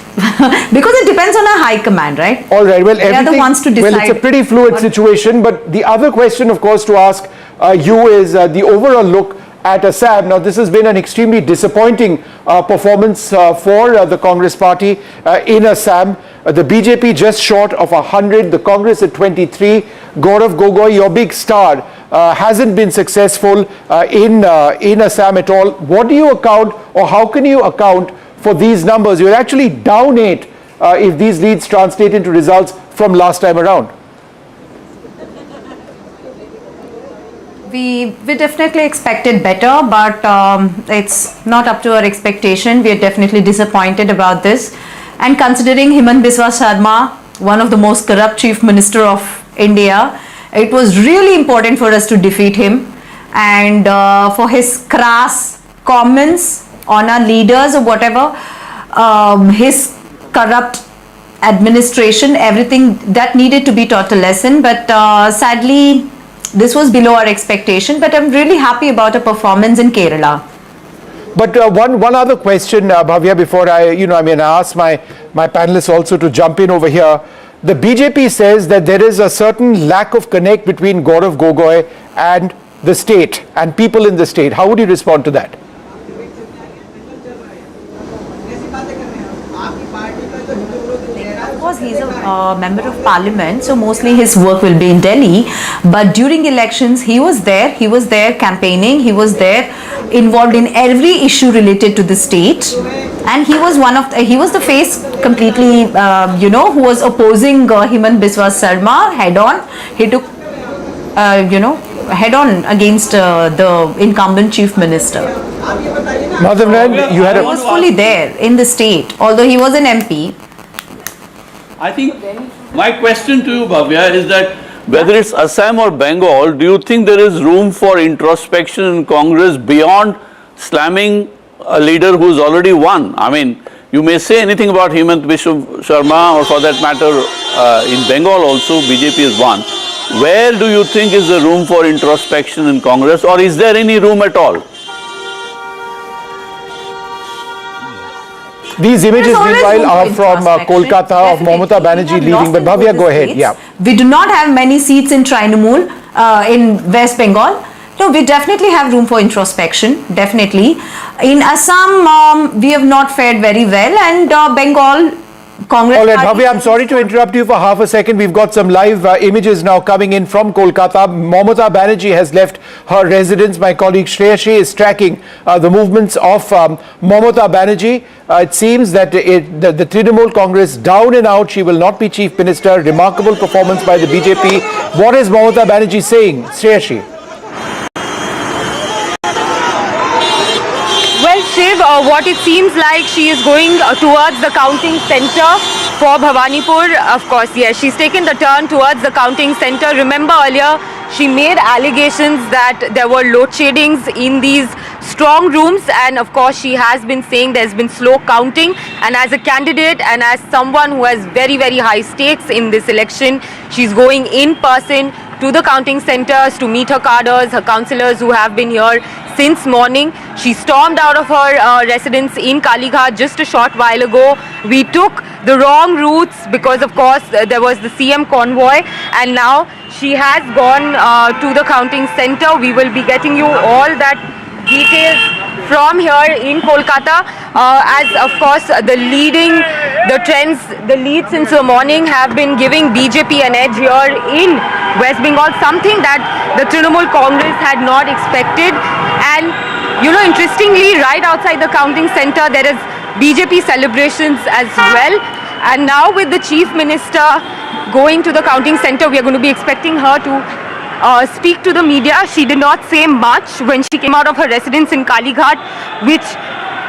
Because it depends on a high command, right? All right, well, they are the ones to decide. Well, it's a pretty fluid situation, but the other question, of course, to ask you is the overall look at Assam. Now, this has been an extremely disappointing performance for the Congress party in Assam. The BJP just short of 100, the Congress at 23. Gaurav Gogoi, your big star, hasn't been successful in Assam at all. What do you account, or how can you account for these numbers? You're actually down 8 if these leads translate into results from last time around. We definitely expected better, but it's not up to our expectation. We are definitely disappointed about this. And considering Hemant Biswa Sharma, one of the most corrupt Chief Minister of India, it was really important for us to defeat him. And for his crass comments on our leaders or whatever, his corrupt administration, everything that needed to be taught a lesson. But sadly, this was below our expectation. But I'm really happy about our performance in Kerala. But one other question, Bhavya, before I ask my panelists also to jump in over here. The BJP says that there is a certain lack of connect between Gaurav Gogoi and the state and people in the state. How would you respond to that? Of course, he's a member of parliament, so mostly his work will be in Delhi. But during elections, he was there campaigning, he was there involved in every issue related to the state. And he was he was the face completely, who was opposing Hemant Biswa Sharma head on. He took, head on against the incumbent Chief Minister. Madhavran, you had he was fully there in the state, although he was an MP. I think my question to you, Bhavya, is that whether it's Assam or Bengal, do you think there is room for introspection in Congress beyond slamming a leader who's already won? I mean, you may say anything about Hemant Biswa Sharma, or for that matter, in Bengal also, BJP has won. Where do you think is the room for introspection in Congress, or is there any room at all? These images, meanwhile, are from Kolkata of Mamata Banerjee leading. But Bhavya, go ahead. Yeah. We do not have many seats in Trinamool in West Bengal. No, we definitely have room for introspection, definitely. In Assam, we have not fared very well, and Bengal, Congress. All right, Bhavya, I'm sorry to interrupt you for half a second. We've got some live images now coming in from Kolkata. Mamata Banerjee has left her residence. My colleague Shreyashi is tracking the movements of Mamata Banerjee. It seems that the Trinamool Congress down and out. She will not be Chief Minister. Remarkable performance by the BJP. What is Mamata Banerjee saying? Shreyashi. Well, Shiv, what it seems like she is going towards the counting center for Bhavanipur. Of course, yes, she's taken the turn towards the counting center. Remember earlier, she made allegations that there were load sheddings in these strong rooms, and of course she has been saying there's been slow counting, and as a candidate and as someone who has very, very high stakes in this election, she's going in person to the counting centers to meet her cadres, her councillors who have been here since morning. She stormed out of her residence in Kalighat just a short while ago. We took the wrong routes because of course there was the CM convoy, and now she has gone to the counting center. We will be getting you all that details from here in Kolkata, as of course the lead since the morning have been giving BJP an edge here in West Bengal, something that the Trinamool Congress had not expected. And you know, interestingly, right outside the counting center there is BJP celebrations as well. And now with the Chief Minister going to the counting center, we are going to be expecting her to speak to the media. She did not say much when she came out of her residence in Kalighat, which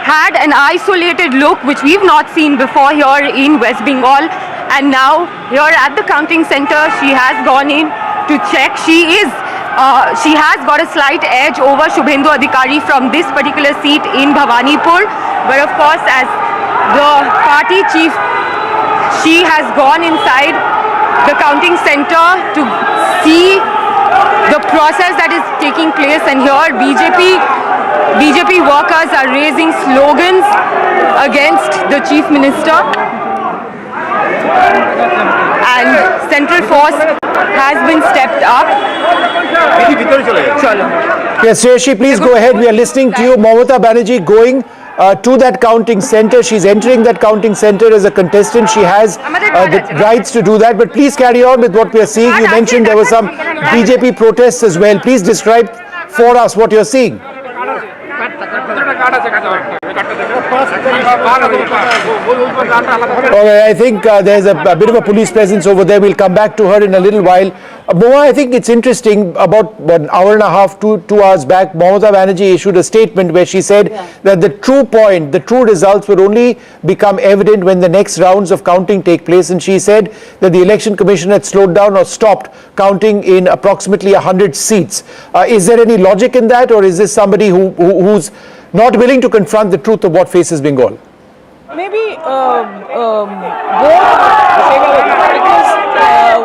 had an isolated look which we've not seen before here in West Bengal. And now here at the counting center, she has gone in to check. She has got a slight edge over Shuendu Adikari from this particular seat in Bhavanipur, where of course as the party chief, she has gone inside the counting center to see the process that is taking place, and here BJP workers are raising slogans against the Chief Minister, and central force has been stepped up. Yes, Shreyashi, please go ahead. We are listening to you. Mamata Banerjee going to that counting center. She's entering that counting center as a contestant. She has the rights to do that. But please carry on with what we are seeing. You mentioned there were some BJP protests as well. Please describe for us what you're seeing. Okay, I think there's a bit of a police presence over there. We'll come back to her in a little while. Moa, I think it's interesting, about an hour and a half, 2 hours back, Mamata Banerjee issued a statement where she said that the true results would only become evident when the next rounds of counting take place, and she said that the Election Commission had slowed down or stopped counting in approximately 100 seats. Is there any logic in that, or is this somebody who's not willing to confront the truth of what faces Bengal? Maybe both, because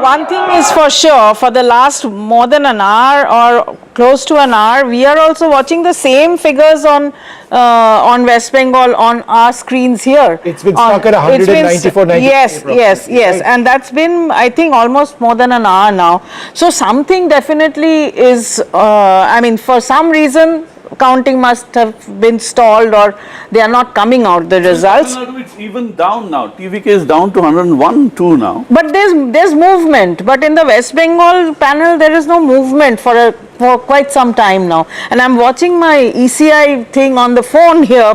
one thing is for sure, for the last more than an hour or close to an hour, we are also watching the same figures on West Bengal on our screens here. It's been stuck at 194, 95. Yes, and that's been, I think, almost more than an hour now. So something definitely is, I mean, for some reason, counting must have been stalled, or they are not coming out, the results. Tamil Nadu, it's even down now. TVK is down to 101-2 now. But there's movement. But in the West Bengal panel, there is no movement for quite some time now. And I'm watching my ECI thing on the phone here.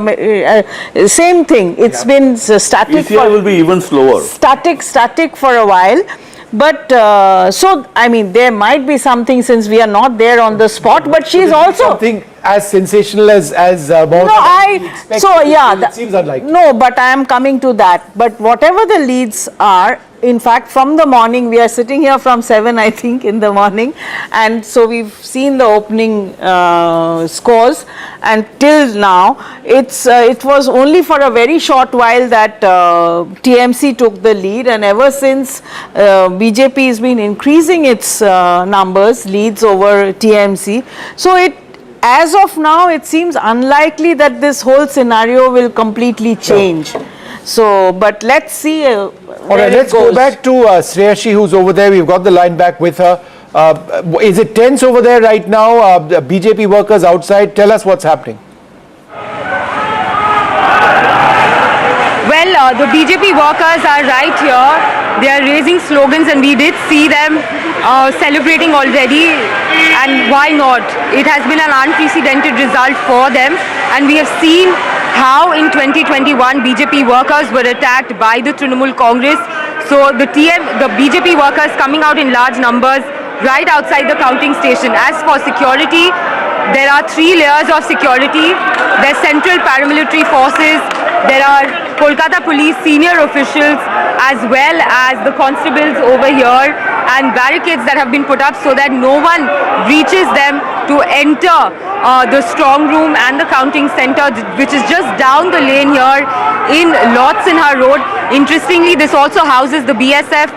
Same thing. It's been static. ECI will be even slower. Static for a while. But so I mean, there might be something, since we are not there on the spot. But she's also something as sensational as it seems unlikely. No, but I am coming to that. But whatever the leads are, in fact, from the morning, we are sitting here from 7, I think, in the morning, and so we've seen the opening scores, and till now, it was only for a very short while that TMC took the lead, and ever since BJP has been increasing its leads over TMC. So as of now, it seems unlikely that this whole scenario will completely change. So, but let's see. All right, let's go back to Shreyashi, who's over there. We've got the line back with her. Is it tense over there right now? The BJP workers outside, tell us what's happening. Well, the BJP workers are right here. They are raising slogans and we did see them celebrating already, and why not? It has been an unprecedented result for them, and we have seen how in 2021 BJP workers were attacked by the Trinamool Congress. So the BJP workers coming out in large numbers right outside the counting station. As for security, there are 3 layers of security. There's central paramilitary forces, there are Kolkata police senior officials, as well as the constables over here, and barricades that have been put up so that no one reaches them to enter the strong room and the counting center, which is just down the lane here in Lord Sinha Road. Interestingly, this also houses the BSF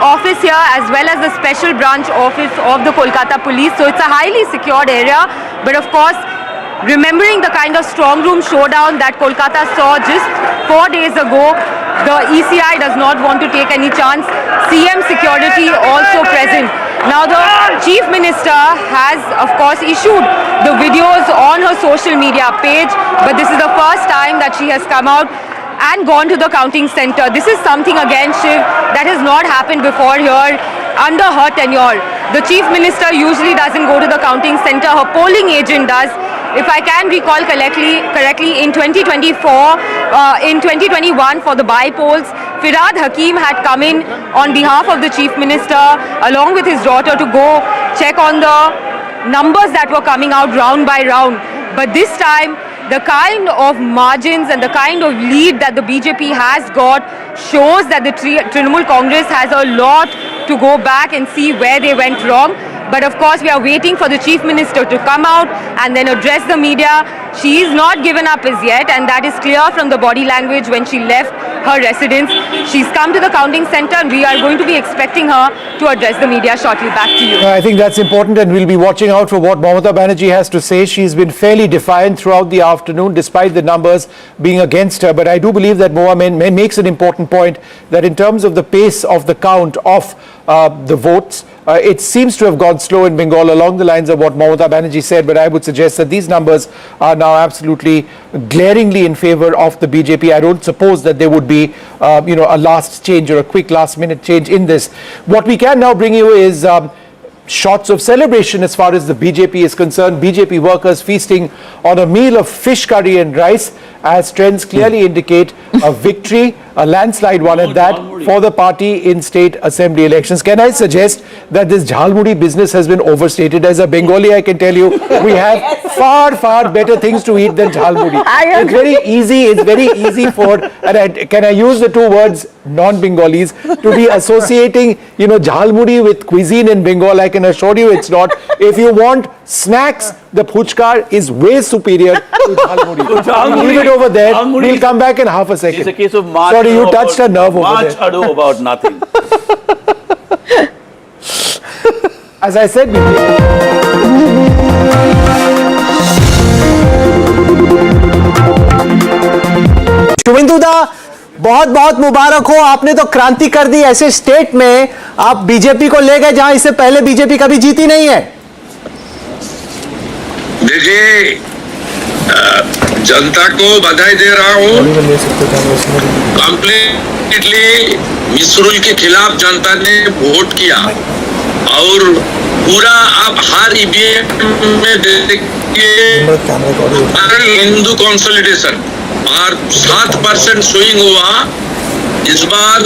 office here, as well as the special branch office of the Kolkata police. So it's a highly secured area, but of course, remembering the kind of strong room showdown that Kolkata saw just 4 days ago, the ECI does not want to take any chance. CM security also present. Now the Chief Minister has of course issued the videos on her social media page, but this is the first time that she has come out and gone to the counting center. This is something again, Shiv, that has not happened before here under her tenure. The Chief Minister usually doesn't go to the counting center, her polling agent does. If I can recall correctly, in 2021 for the by-polls, Firad Hakim had come in on behalf of the Chief Minister along with his daughter to go check on the numbers that were coming out round by round. But this time, the kind of margins and the kind of lead that the BJP has got shows that the Trinamool Congress has a lot to go back and see where they went wrong. But of course, we are waiting for the Chief Minister to come out and then address the media. She is not given up as yet, and that is clear from the body language when she left her residence. She's come to the counting center, and we are going to be expecting her to address the media shortly. Back to you. I think that's important, and we'll be watching out for what Mamata Banerjee has to say. She's been fairly defiant throughout the afternoon, despite the numbers being against her. But I do believe that Moa makes an important point that in terms of the pace of the count of the votes, it seems to have gone slow in Bengal along the lines of what Mamata Banerjee said, but I would suggest that these numbers are now absolutely glaringly in favor of the BJP. I don't suppose that there would be a last change or a quick last minute change in this. What we can now bring you is shots of celebration as far as the BJP is concerned. BJP workers feasting on a meal of fish curry and rice, as trends clearly indicate a victory, a landslide one at that, for the party in state assembly elections. Can I suggest that this jhalmudi business has been overstated? As a Bengali, I can tell you, we have far, far better things to eat than jhalmudi. It's very easy for, and can I use the 2 words, non-Bengalis, to be associating, jhalmudi with cuisine in Bengal. I can assure you it's not. If you want snacks, the puchkar is way superior to jhalmudi. Leave it over there. We'll come back in half a second. It's a case of March. Sorry, you touched a nerve over there. March ado about nothing. As I said, Suvendu दा बहुत बहुत मुबारक हो, आपने तो क्रांति कर दी। ऐसे state में आप बीजेपी को ले गए जहां इससे पहले बीजेपी कभी जीती नहीं है। देखिए, जनता को बधाई दे रहा हूँ। कंप्लीटली मिसरूल के खिलाफ जनता ने वोट किया और पूरा आप हर ईवीएम में देखिए हिंदू कंसोलिडेशन और 7% स्विंग हुआ। इस बार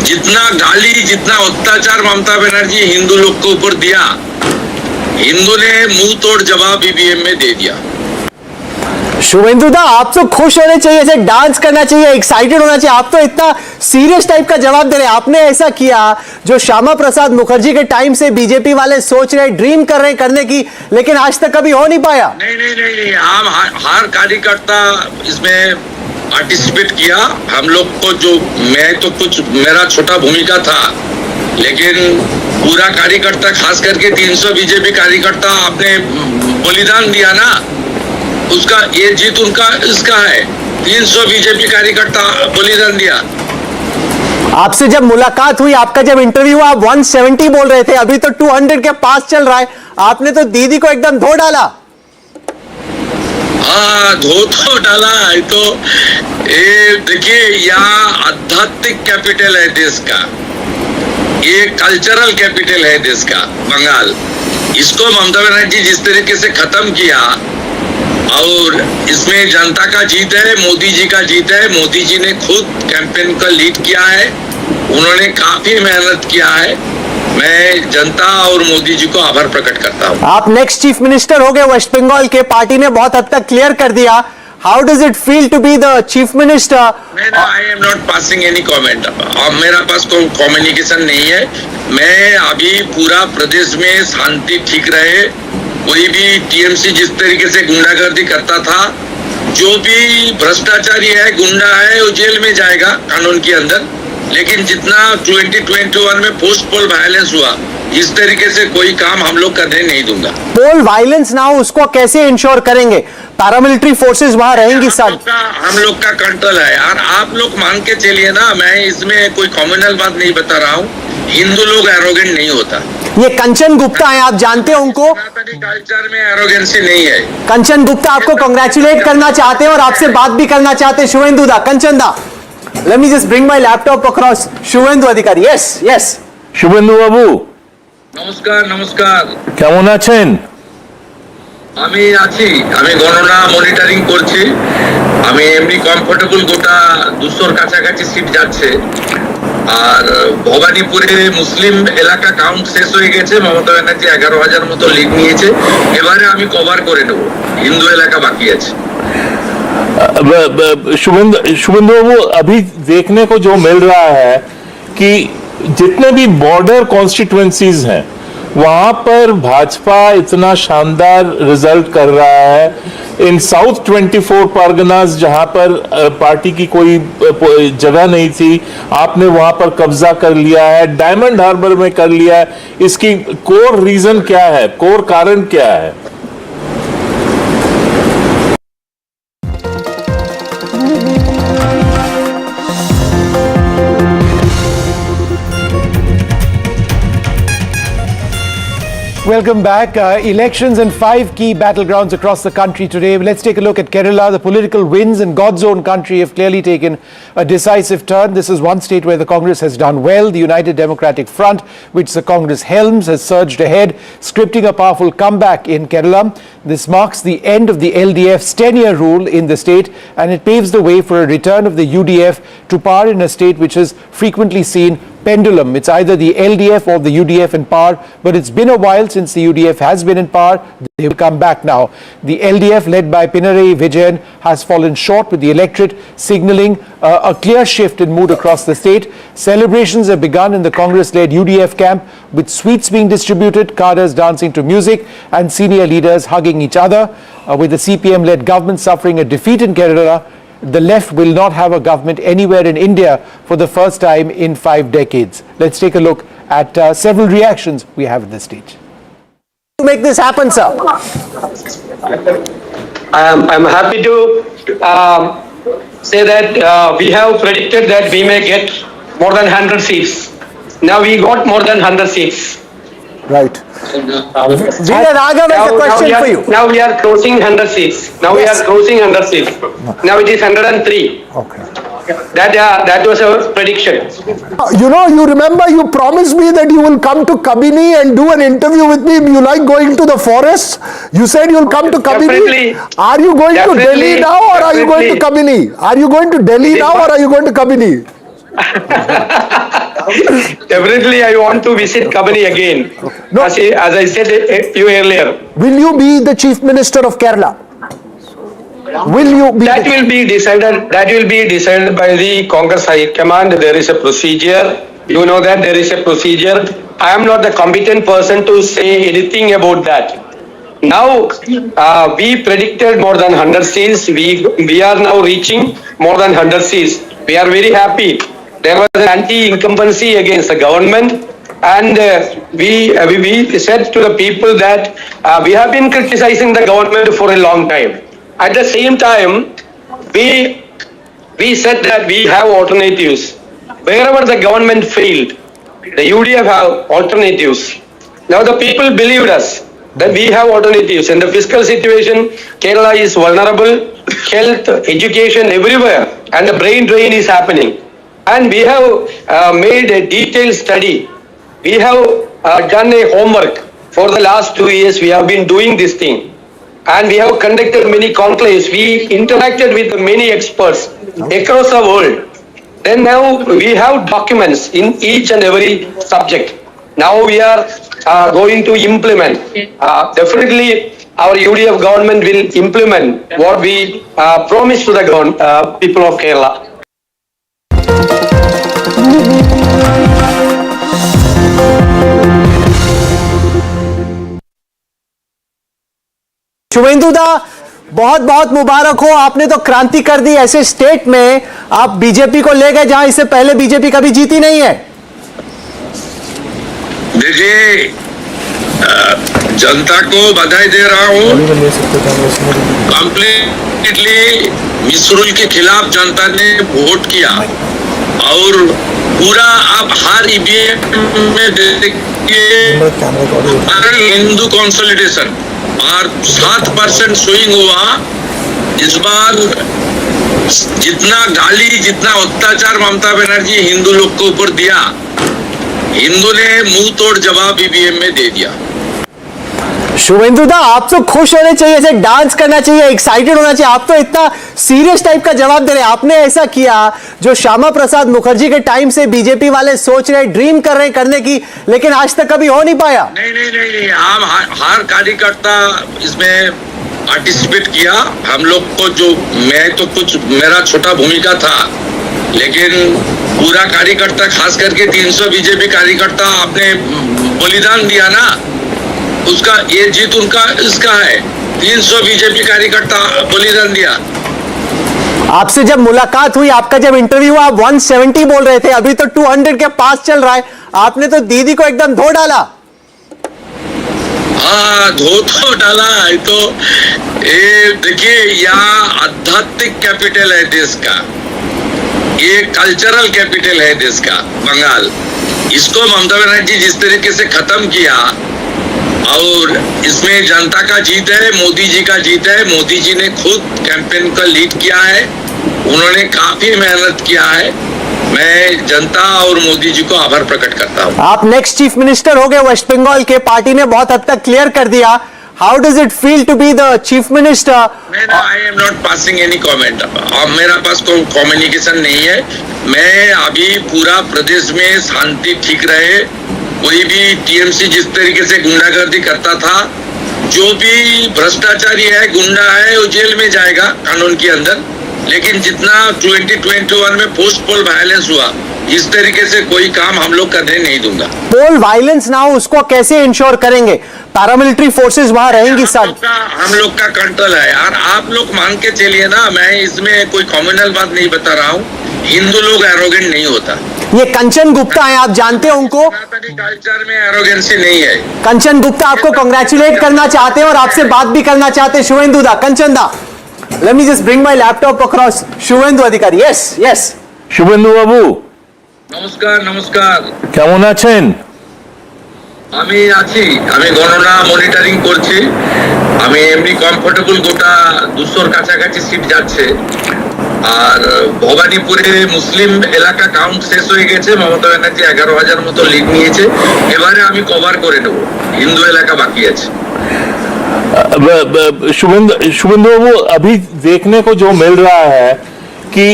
जितना गाली, जितना अत्याचार ममता बनर्जी हिंदू लोग को ऊपर दिया, हिंदू ने मुंह तोड़ जवाब ईवीएम में दे दिया। शुवेंदु दा, आप तो खुश होने चाहिए, ऐसे डांस करना चाहिए, एक्साइटेड होना चाहिए। आप तो इतना सीरियस टाइप का जवाब दे रहे हैं। आपने ऐसा किया जो श्यामा प्रसाद मुखर्जी के टाइम से बीजेपी वाले सोच रहे, ड्रीम कर रहे करने की, लेकिन आज तक कभी हो नहीं पाया। नहीं, हम हर कार्यकर्ता इसमें पार्टिसिपेट किया। हम लोग को मैं तो कुछ मेरा छोटा भूमिका था, लेकिन पूरा कार्यकर्ता, खास करके 300 बीजेपी कार्यकर्ता आपने बलिदान दिया ना, उसका ये जीत उनका इसका है। 300 बीजेपी कार्यकर्ता बलिदान दिया। आपसे जब मुलाकात हुई, आपका जब इंटरव्यू हुआ, आप 170 बोल रहे थे, अभी तो 200 के पास चल रहा है। आपने तो दीदी को एकदम धो डाला। हाँ, धो तो डाला है। तो ये देखिए, यहाँ आध्यात्मिक कैपिटल है देश का, ये कल्चरल कैपिटल है देश का बंगाल। इसको ममता बनर्जी जिस तरीके से खत्म किया, और इसमें जनता का जीत है, मोदी जी का जीत है। मोदी जी ने खुद कैंपेन का लीड किया है, उन्होंने काफी मेहनत किया है। मैं जनता और मोदी जी को आभार प्रकट करता हूँ। आप नेक्स्ट चीफ मिनिस्टर हो गए वेस्ट बंगाल के, पार्टी ने बहुत हद तक क्लियर कर दिया। How does it feel to be the chief minister? I am not passing any comment. अब मेरा पास कोई कम्युनिकेशन नहीं है। मैं अभी पूरा प्रदेश में शांति ठीक रहे, कोई भी टीएमसी जिस तरीके से गुंडागर्दी करता था, जो भी भ्रष्टाचारी है, गुंडा है, वो जेल में जाएगा कानून के अंदर। लेकिन जितना 2021 में पोस्ट पोल वायलेंस हुआ, इस तरीके से कोई काम हम लोग करने नहीं दूंगा। पोल वायलेंस ना हो, उसको कैसे इंश्योर करेंगे? पैरामिलिट्री फोर्सेस वहां रहेंगी सर? हम लोग का कंट्रोल है यार, आप लोग मान के चलिए ना। मैं इसमें कोई कम्युनल बात नहीं बता रहा हूँ। हिंदू लोग एरोगेंट नहीं होता। ये कंचन गुप्ता है, आप जानते हैं उनको? कल्चर में एरोगेंसी नहीं है। कंचन गुप्ता आपको कांग्रेचुलेट करना चाहते हैं और आपसे बात भी करना चाहते हैं। शुवेंदु दा, कंचन दा, let me just bring my laptop across. Shuendu Adikari, yes, yes. Suvendu বাবু, নমস্কার। নমস্কার, কেমন আছেন? আমি আছি, আমি গণনা মনিটরিং করছি। আমি এমনি কমফোর্টেবল, গোটা 200-র কাছাকাছি সিট যাচ্ছে। আর ভবানীপুরে মুসলিম এলাকা কাউন্ট শেষ হয়ে গেছে, মমতা ব্যানার্জি 11,000 মতো লিড নিয়েছে। এবারে আমি কভার করে নেব, হিন্দু এলাকা বাকি আছে। शुभेंदु बाबू, अभी देखने को जो मिल रहा है कि जितने भी बॉर्डर कॉन्स्टिट्यूएंसीज हैं, वहां पर भाजपा इतना शानदार रिजल्ट कर रहा है। इन साउथ 24 परगनास, जहां पर पार्टी की कोई जगह नहीं थी, आपने वहां पर कब्जा कर लिया है। डायमंड हार्बर में कर लिया है। इसकी कोर रीजन क्या है, कोर कारण क्या है? Welcome back. Elections in 5 key battlegrounds across the country today. Let's take a look at Kerala. The political winds in God's own country have clearly taken a decisive turn. This is one state where the Congress has done well. The United Democratic Front, which the Congress helms, has surged ahead, scripting a powerful comeback in Kerala. This marks the end of the LDF's 10-year rule in the state, and it paves the way for a return of the UDF to power in a state which has frequently seen pendulum. It's either the LDF or the UDF in power, but it's been a while since the UDF has been in power. They will come back now. The LDF, led by Pinarayi Vijayan, has fallen short, with the electorate signalling a clear shift in mood across the state. Celebrations have begun in the Congress-led UDF camp, with sweets being distributed, cadres dancing to music, and senior leaders hugging each other. With the CPM-led government suffering a defeat in Kerala, the left will not have a government anywhere in India for the first time in 5 decades. Let's take a look at several reactions we have at this stage. To make this happen, sir? I'm happy to say that we have predicted that we may get more than 100 seats. Now we got more than 100 seats. Right. Vijay Raghav has a question for you. Now we are crossing 100 seats. Now we are crossing 100 seats. Now it is 103. Okay. That was our prediction. You know, you remember you promised me that you will come to Kabini and do an interview with me. You like going to the forest? You said you'll come to Kabini. Definitely. Are you going to Delhi now, or are you going to Kabini? Are you going to Delhi now, or are you going to Kabini? Definitely, I want to visit Kabini again. No. As I said a few earlier. Will you be the Chief Minister of Kerala? Will you be? That will be decided. That will be decided by the Congress High Command. There is a procedure. You know that there is a procedure. I am not the competent person to say anything about that. Now, we predicted more than 100 seats. We are now reaching more than 100 seats. We are very happy. There was an anti-incumbency against the government, and we said to the people that we have been criticizing the government for a long time. At the same time, we said that we have alternatives. wherever the government failed, the UDF have alternatives. Now the people believed us that we have alternatives. In the fiscal situation, Kerala is vulnerable, health, education, everywhere, and the brain drain is happening. And we have made a detailed study. We have done a homework. For the last 2 years, we have been doing this thing. And we have conducted many conclaves. We interacted with many experts across the world. Then now we have documents in each and every subject. Now we are going to implement. Definitely our UDF government will implement what we promised to the people of Kerala. Suvendu दा बहुत बहुत मुबारक हो, आपने तो क्रांति कर दी। ऐसे state में आप बीजेपी को ले गए जहां इससे पहले बीजेपी कभी जीती नहीं है। देखिए, जनता को बधाई दे रहा हूँ। कंप्लीटली मिसरूल के खिलाफ जनता ने वोट किया और पूरा आप हर ईवीएम में देखिए हिंदू कंसोलिडेशन और 7% स्विंग हुआ। इस बार जितना गाली, जितना अत्याचार ममता बनर्जी हिंदू लोग को ऊपर दिया, हिंदू ने मुंह तोड़ जवाब ईवीएम में दे दिया। शुवेंदु दा, आप तो खुश होने चाहिए, ऐसे डांस करना चाहिए, एक्साइटेड होना चाहिए। आप तो इतना सीरियस टाइप का जवाब दे रहे हैं। आपने ऐसा किया जो श्यामा प्रसाद मुखर्जी के टाइम से बीजेपी वाले सोच रहे, ड्रीम कर रहे करने की, लेकिन आज तक कभी हो नहीं पाया। नहीं, हम हर कार्यकर्ता इसमें पार्टिसिपेट किया। हम लोग को जो मैं तो कुछ मेरा छोटा भूमिका था, लेकिन पूरा कार्यकर्ता खास करके 300 बीजेपी कार्यकर्ता आपने बलिदान दिया ना, उसका ये जीत उनका इसका है। 300 बीजेपी कार्यकर्ता बलिदान दिया। आपसे जब मुलाकात हुई, आपका जब इंटरव्यू हुआ, आप 170 बोल रहे थे, अभी तो 200 के पास चल रहा है। आपने तो दीदी को एकदम धो डाला। हाँ, धो तो डाला है। तो ये देखिए, यहाँ आध्यात्मिक कैपिटल है देश का, ये कल्चरल कैपिटल है देश का बंगाल। इसको ममता बनर्जी जिस तरीके से खत्म किया, और इसमें जनता का जीत है, मोदी जी का जीत है। मोदी जी ने खुद कैंपेन का लीड किया है, उन्होंने काफी मेहनत किया है। मैं जनता और मोदी जी को आभार प्रकट करता हूँ। आप नेक्स्ट चीफ मिनिस्टर हो गए वेस्ट बंगाल के, पार्टी ने बहुत हद तक क्लियर कर दिया। How does it feel to be the chief minister? I am not passing any comment. अब मेरा पास कोई कम्युनिकेशन नहीं है। मैं अभी पूरा प्रदेश में शांति ठीक रहे, कोई भी टीएमसी जिस तरीके से गुंडागर्दी करता था, जो भी भ्रष्टाचारी है, गुंडा है, वो जेल में जाएगा कानून के अंदर। लेकिन जितना 2021 में पोस्ट पोल वायलेंस हुआ, इस तरीके से कोई काम हम लोग करने नहीं दूंगा। पोल वायलेंस ना हो, उसको कैसे इंश्योर करेंगे? पैरामिलिट्री फोर्सेस वहां रहेंगी सर। हम लोग का कंट्रोल है यार, आप लोग मान के चलिए ना। मैं इसमें कोई कम्युनल बात नहीं बता रहा हूँ। हिंदू लोग एरोगेंट नहीं होता। ये कंचन गुप्ता है, आप जानते हैं उनको? कल्चर में एरोगेंसी नहीं है। कंचन गुप्ता आपको कांग्रेचुलेट करना चाहते हैं और आपसे बात भी करना चाहते हैं। शुवेंदु दा, कंचन दा, let me just bring my laptop across. Shuendu Adikari, yes. Suvendu বাবু, নমস্কার। কেমন আছেন? আমি আছি, আমি গণনা মনিটরিং করছি। আমি এমনি কমফোর্টেবল, গোটা 200 কাছাকাছি সিট যাচ্ছে। আর ভবানীপুরে মুসলিম এলাকা কাউন্ট শেষ হয়ে গেছে। মমতা ব্যানার্জি 11,000 মতো লিড নিয়েছে। এবারে আমি কভার করে নেব, হিন্দু এলাকা বাকি আছে। शुभेंदु बाबू, अभी देखने को जो मिल रहा है कि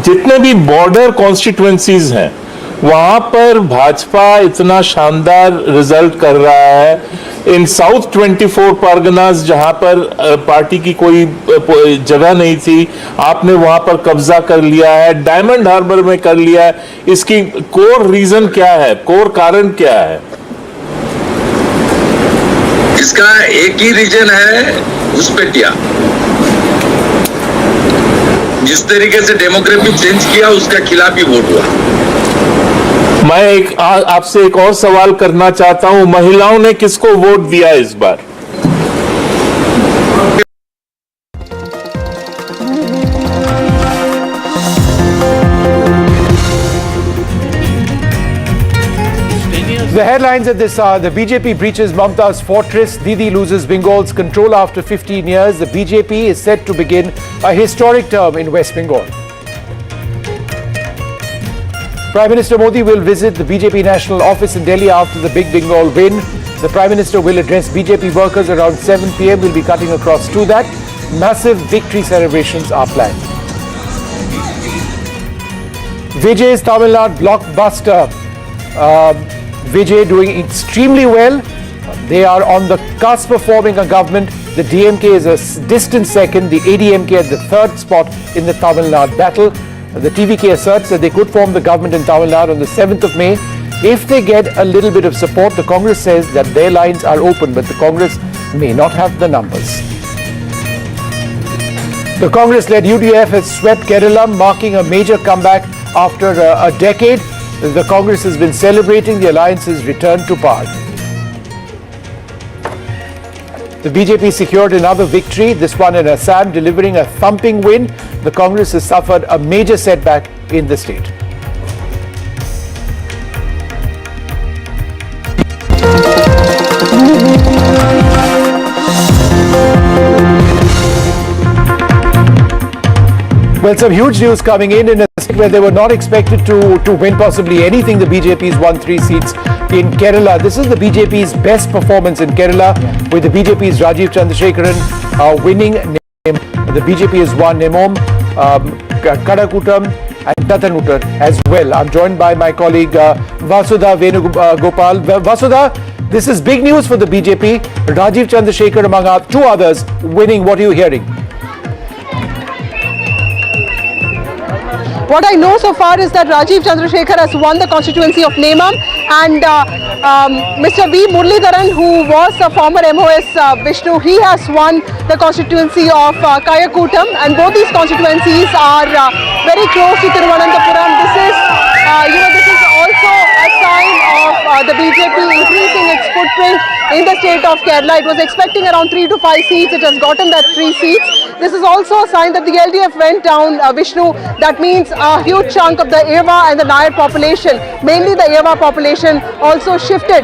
जितने भी बॉर्डर कॉन्स्टिट्यूएंसीज हैं, वहां पर भाजपा इतना शानदार रिजल्ट कर रहा है। इन साउथ 24 परगनास, जहां पर पार्टी की कोई जगह नहीं थी, आपने वहां पर कब्जा कर लिया है। डायमंड हार्बर में कर लिया है। इसकी कोर रीजन क्या है, कोर कारण क्या है? इसका एक ही रीजन है, घुसपैठिया। जिस तरीके से डेमोग्राफी चेंज किया, उसका खिलाफ ही वोट हुआ। मैं आपसे एक और सवाल करना चाहता हूं। महिलाओं ने किसको वोट दिया इस बार? the headlines at this hour: the BJP breaches Mamata's fortress, Didi loses Bengal's control after 15 years. The BJP is set to begin a historic term in West Bengal. Prime Minister Modi will visit the BJP national office in Delhi after the Big Bengal win. The Prime Minister will address BJP workers around 7 p.m. We'll be cutting across to that. Massive victory celebrations are planned. Vijay's Tamil Nadu blockbuster. Vijay doing extremely well. They are on the cusp of forming a government. The DMK is a distant second. The ADMK at the third spot in the Tamil Nadu battle. The TVK asserts that they could form the government in Tamil Nadu on the 7th of May. If they get a little bit of support, the Congress says that their lines are open, but the Congress may not have the numbers. The Congress-led UDF has swept Keralam, marking a major comeback after a decade. The Congress has been celebrating the alliance's return to power. The BJP secured another victory, this one in Assam, delivering a thumping win. The Congress has suffered a major setback in the state. Well, some huge news coming in a state where they were not expected to win possibly anything. The BJP's won 3 seats in Kerala. This is the BJP's best performance in Kerala, with the BJP's Rajiv Chandrasekharan winning. The BJP has won Nemom, Kadakutam and Tatanuttar as well. I'm joined by my colleague Vasudha Venugopal. Vasudha, this is big news for the BJP. Rajiv Chandrasekhar among 2 others winning. What are you hearing? What I know so far is that Rajiv Chandrasekhar has won the constituency of Nemam, and Mr. V. Muralidharan, who was a former MOS Vishnu, he has won the constituency of Kayakutam, and both these constituencies are very close to Thiruvananthapuram. This is also a sign of the BJP increasing its footprint in the state of Kerala. It was expecting around 3 to 5 seats. It has gotten that 3 seats. This is also a sign that the LDF went down, Vishnu. That means a huge chunk of the Eva and the Nair population, mainly the Eva population, also shifted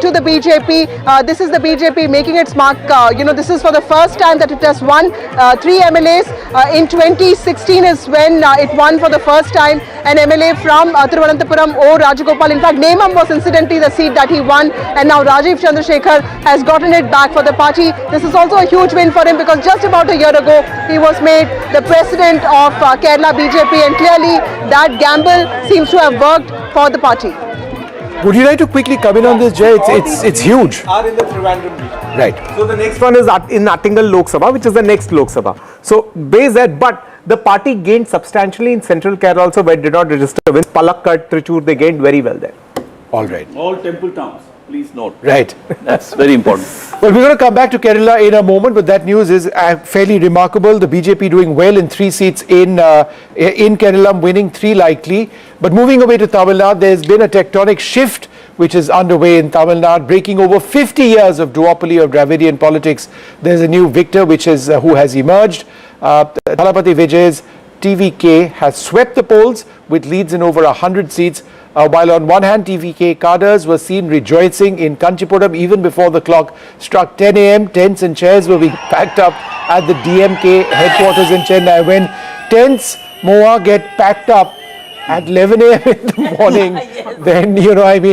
to the BJP. This is the BJP making its mark. This is for the first time that it has won 3 MLAs. In 2016 is when it won for the first time an MLA from Thiruvananthapuram or Rajagopal. In fact, Nemam was incidentally the seat that he won, and now Rajiv Chandrasekhar has gotten it back for the party. This is also a huge win for him, because just about a year ago he was made the president of Kerala BJP, and clearly that gamble seems to have worked for the party. Would you like to quickly come in on this, Jay? It's huge. Are in the Trivandrum region. Right. So the next one is in Attingal Lok Sabha, which is the next Lok Sabha. So based that, but the party gained substantially in central Kerala also, where it did not register wins. Palakkad, Trichur, they gained very well there. All right. All temple towns, please note. Right. That's very important. Well, we're going to come back to Kerala in a moment, but that news is fairly remarkable. The BJP doing well in 3 seats in Kerala, winning 3 likely. But moving away to Tamil Nadu, there's been a tectonic shift which is underway in Tamil Nadu, breaking over 50 years of duopoly of Dravidian politics. There's a new victor who has emerged. Thalapathy Vijay's TVK has swept the polls with leads in over 100 seats. While on one hand, TVK cadres were seen rejoicing in Kanchipuram even before the clock struck 10 a.m. Tents and chairs were being packed up at the DMK headquarters in Chennai. When tents, Moa, get packed up at 11 a.m. in the morning, then,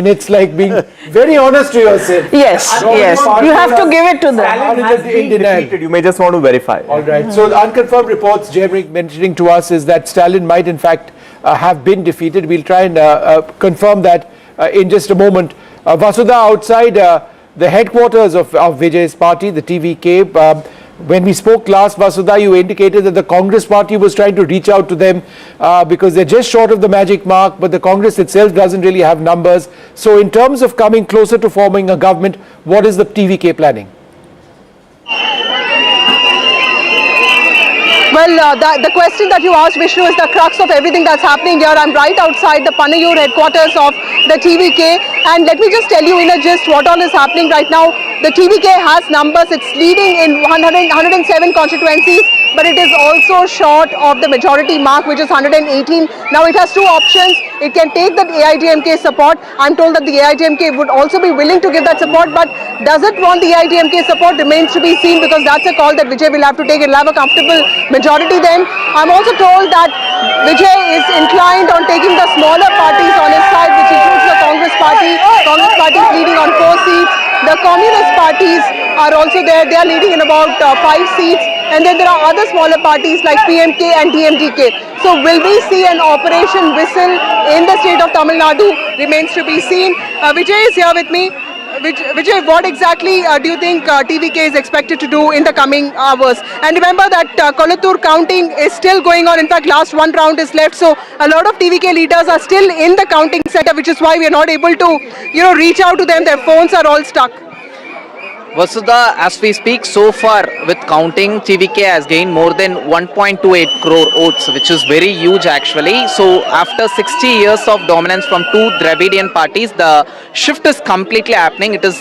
it's like being very honest to yourself. Yes, yes. You have to give it to them. Stalin has been defeated. You may just want to verify. All right. So the unconfirmed reports, Jay mentioning to us, is that Stalin might in fact have been defeated. We'll try and confirm that in just a moment. Vasudha, outside the headquarters of Vijay's party, the TVK, when we spoke last, Vasudha, you indicated that the Congress party was trying to reach out to them because they're just short of the magic mark, but the Congress itself doesn't really have numbers. So in terms of coming closer to forming a government, what is the TVK planning? Well, the question that you asked, Vishnu, is the crux of everything that's happening here. I'm right outside the Panayur headquarters of the TVK, and let me just tell you in a gist what all is happening right now. The TVK has numbers, it's leading in 107 constituencies, but it is also short of the majority mark, which is 118. Now it has two options. It can take the AIDMK support. I'm told that the AIDMK would also be willing to give that support, but does it want the AIDMK support remains to be seen, because that's a call that Vijay will have to take. It'll have a comfortable majority then. I'm also told that Vijay is inclined on taking the smaller parties on his side, which includes the Congress Party. Congress Party is leading on 4 seats. The communist parties are also there. They are leading in about 5 seats. And then there are other smaller parties like PMK and DMK. So will we see an operation whistle in the state of Tamil Nadu remains to be seen. Vijay is here with me. Vijay, what exactly do you think TVK is expected to do in the coming hours? And remember that Kolattur counting is still going on. In fact, last one round is left. So a lot of TVK leaders are still in the counting center, which is why we are not able to, reach out to them. Their phones are all stuck. Vasudha, as we speak, so far with counting, TVK has gained more than 1.28 crore votes, which is very huge actually. So after 60 years of dominance from 2 Dravidian parties, the shift is completely happening. It is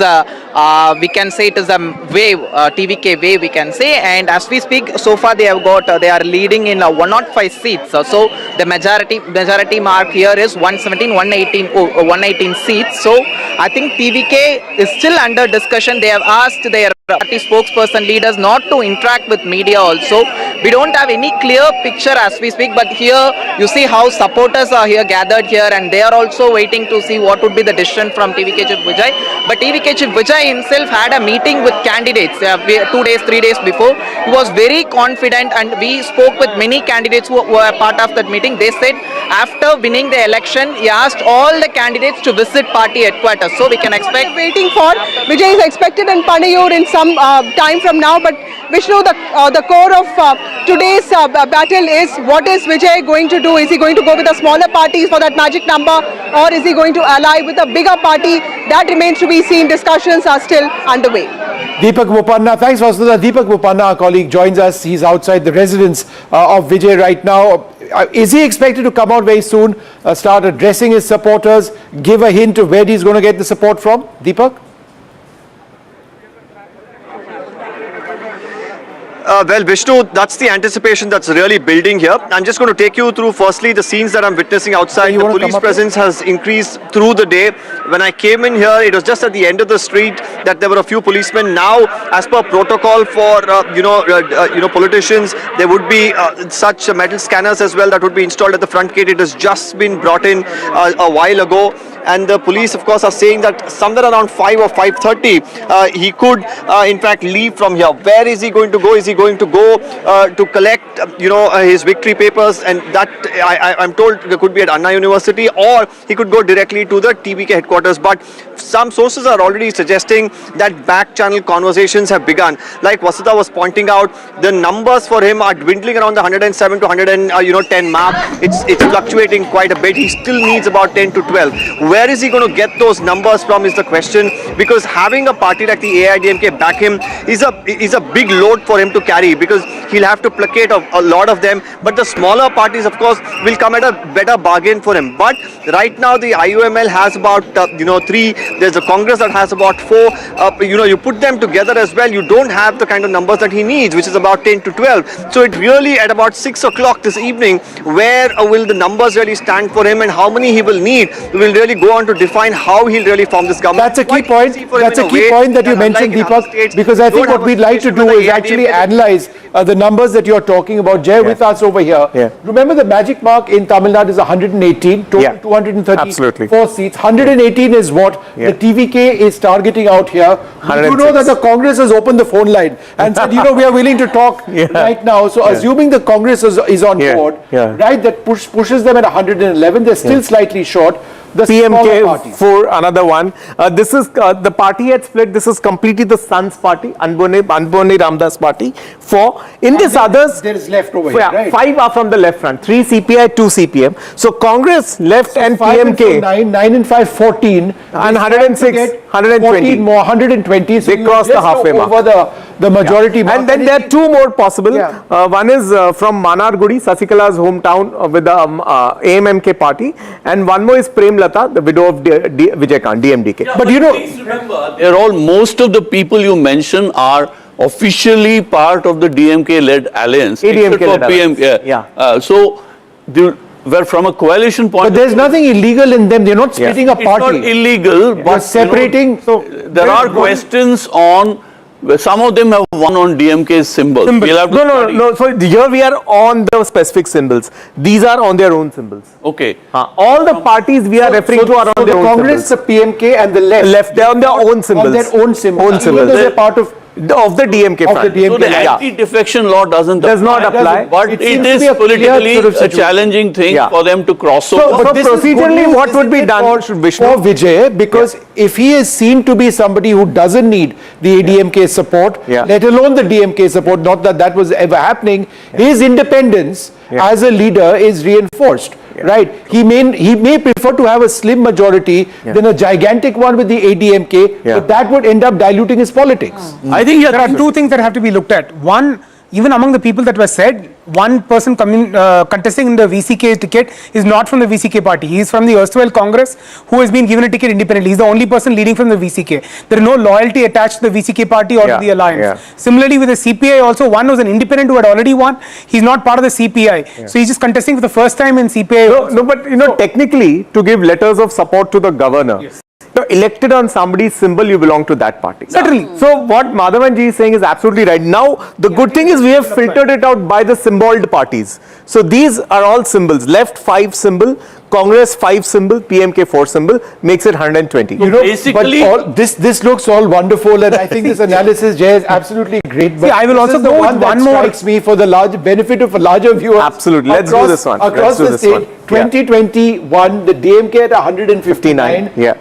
we can say it is a wave, TVK wave we can say. And as we speak, so far they have got, they are leading in 105 seats. So the majority mark here is 118 seats. So I think TVK is still under discussion. They have asked their party spokesperson leaders not to interact with media also. We don't have any clear picture as we speak, but here you see how supporters are here gathered here, and they are also waiting to see what would be the decision from TVK Chief Vijay. But TVK Chief Vijay himself had a meeting with candidates 2 days, 3 days before. He was very confident, and we spoke with many candidates who were part of that meeting. They said after winning the election, he asked all the candidates to visit party headquarters. So we can expect. Waiting for Vijay is expected in Panayur in some time from now, but Vishnu, the core of today's battle is what is Vijay going to do? Is he going to go with the smaller parties for that magic number, or is he going to ally with a bigger party? That remains to be seen. Discussions are still underway. Deepak Bopanna, thanks Vasudha. Deepak Bopanna, our colleague, joins us. He's outside the residence of Vijay right now. Is he expected to come out very soon, start addressing his supporters, give a hint of where he's going to get the support from? Deepak? Well, Vishnu, that's the anticipation that's really building here. I'm just going to take you through firstly the scenes that I'm witnessing outside. The police presence has increased through the day. When I came in here, it was just at the end of the street that there were a few policemen. Now, as per protocol for politicians, there would be such metal scanners as well that would be installed at the front gate. It has just been brought in a while ago. And the police, of course, are saying that somewhere around 5 or 5:30, he could, in fact, leave from here. Where is he going to go? Is he going to go to collect, his victory papers? And that, I'm told, could be at Anna University, or he could go directly to the TVK headquarters. But some sources are already suggesting that back-channel conversations have begun. Like Vasudha was pointing out, the numbers for him are dwindling around the 107 to 110 mark. It's fluctuating quite a bit. He still needs about 10 to 12. Where is he going to get those numbers from is the question, because having a party like the AIDMK back him is a big load for him to carry, because he'll have to placate a lot of them. But the smaller parties, of course, will come at a better bargain for him. But right now the IUML has about 3. There's a Congress that has about 4. You put them together as well, you don't have the kind of numbers that he needs, which is about 10 to 12. So it really at about 6 o'clock this evening, where will the numbers really stand for him and how many he will need, will really go on to define how he'll really form this government. That's a key point. That's a key point that you mentioned, Deepak, because I think what we'd like to do is actually analyze the numbers that you're talking about. Jay, with us over here. Remember, the magic mark in Tamil Nadu is 118, total 234 seats. 118 is what the TVK is targeting out here. You know that the Congress has opened the phone line and said, we are willing to talk right now. So assuming the Congress is on board, right, that pushes them at 111, they're still slightly short. The PMK for another one. This is the party had split. This is completely the Sons party, Anbone Ramdas party. In this others, there is left over here, right? 5 are from the left front, 3 CPI, 2 CPM. So Congress left and PMK. 9 and 5, 14. And 106, 120. 14 more, 120. So they crossed the halfway mark. Over the majority. And then there are two more possible. One is from Manargudi, Sasikala's hometown, with the AMMK party, and one more is Premlata, the widow of Vijay DMDK. But you know, please remember, they're all, most of the people you mention are officially part of the DMK-led alliance. ADMK-led alliance. So, well, from a coalition point but there's nothing illegal in them. They're not splitting a party. It's not illegal, but separating. So there are questions on. Some of them have won on DMK's symbols. We'll have to No. So here we are on the specific symbols. These are on their own symbols. Okay. All the parties we are referring to are on their own Congress, symbols. the PMK and the left. They're on their own symbols. On their own symbols. Even though they're part of the DMK front. So the anti-defection law does not apply. But it is politically a challenging thing for them to cross over. But procedurally, what would be done for Vijay? Because if he is seen to be somebody who doesn't need the ADMK support, let alone the DMK support, not that that was ever happening, his independence as a leader is reinforced. Right, he may prefer to have a slim majority than a gigantic one with the ADMK, but that would end up diluting his politics. I think there are two things that have to be looked at. One, even among the people that were said, one person contesting in the VCK ticket is not from the VCK party. He is from the erstwhile Congress, who has been given a ticket independently. He is the only person leading from the VCK. There is no loyalty attached to the VCK party or to the alliance. Similarly, with the CPI also, one was an independent who had already won. He is not part of the CPI. So he is just contesting for the first time in CPI. No, but you know, technically, to give letters of support to the governor, you're elected on somebody's symbol, you belong to that party. Certainly. So what Madhavanji is saying is absolutely right. Now, the good thing is we have filtered it out by the symboled parties. So these are all symbols. Left 5 symbol, Congress 5 symbol, PMK 4 symbol, makes it 120. You know, basically, but this looks all wonderful, and I think this analysis, Jay, is absolutely great. But I will also go with one more. Strikes me for the benefit of a larger viewer. Absolutely. Let's do this one. Across the state, 2021, the DMK at 159.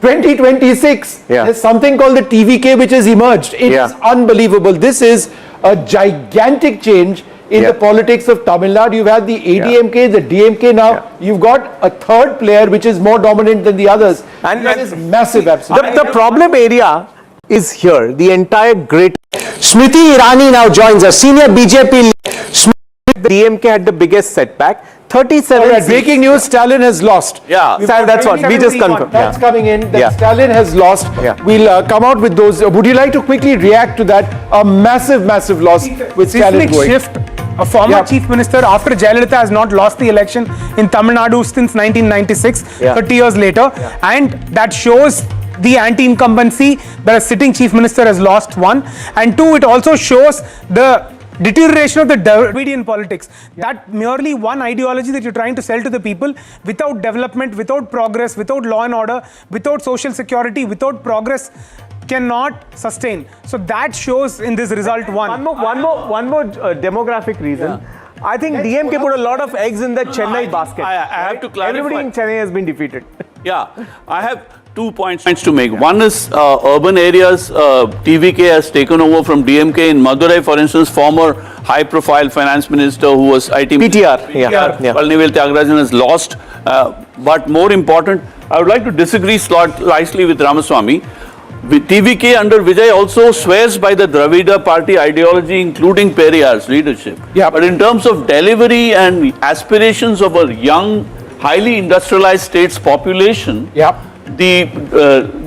2026, there's something called the TVK which has emerged. It's unbelievable. This is a gigantic change in the politics of Tamil Nadu. You've had the ADMK, the DMK now. You've got a third player which is more dominant than the others. And that is massive, absolutely. The problem area is here. The entire great... Smriti Irani now joins us, senior BJP. The DMK had the biggest setback. 37 breaking news, Stalin has lost. That's what we just confirmed. That's coming in, that Stalin has lost. We'll come out with those. Would you like to quickly react to that? A massive loss with Stalin going. Shift. A former chief minister after Jayalalitha has not lost the election in Tamil Nadu since 1996, 30 years later. And that shows the anti-incumbency that a sitting chief minister has lost, one. And two, it also shows the deterioration of the Dravidian politics. That merely one ideology that you're trying to sell to the people without development, without progress, without law and order, without social security, without progress cannot sustain. So that shows in this result one more demographic reason. I think DMK put a lot of eggs in the Chennai basket. I have to clarify. Everybody in Chennai has been defeated. I have 2 points to make. One is urban areas, TVK has taken over from DMK. In Madurai, for instance, former high-profile finance minister who was IT PTR. Palnivel Tyagarajan has lost. But more important, I would like to disagree slightly with Ramaswamy. With TVK under Vijay also swears by the Dravida party ideology, including Periyar's leadership. But in terms of delivery and aspirations of a young, highly industrialized state's population, the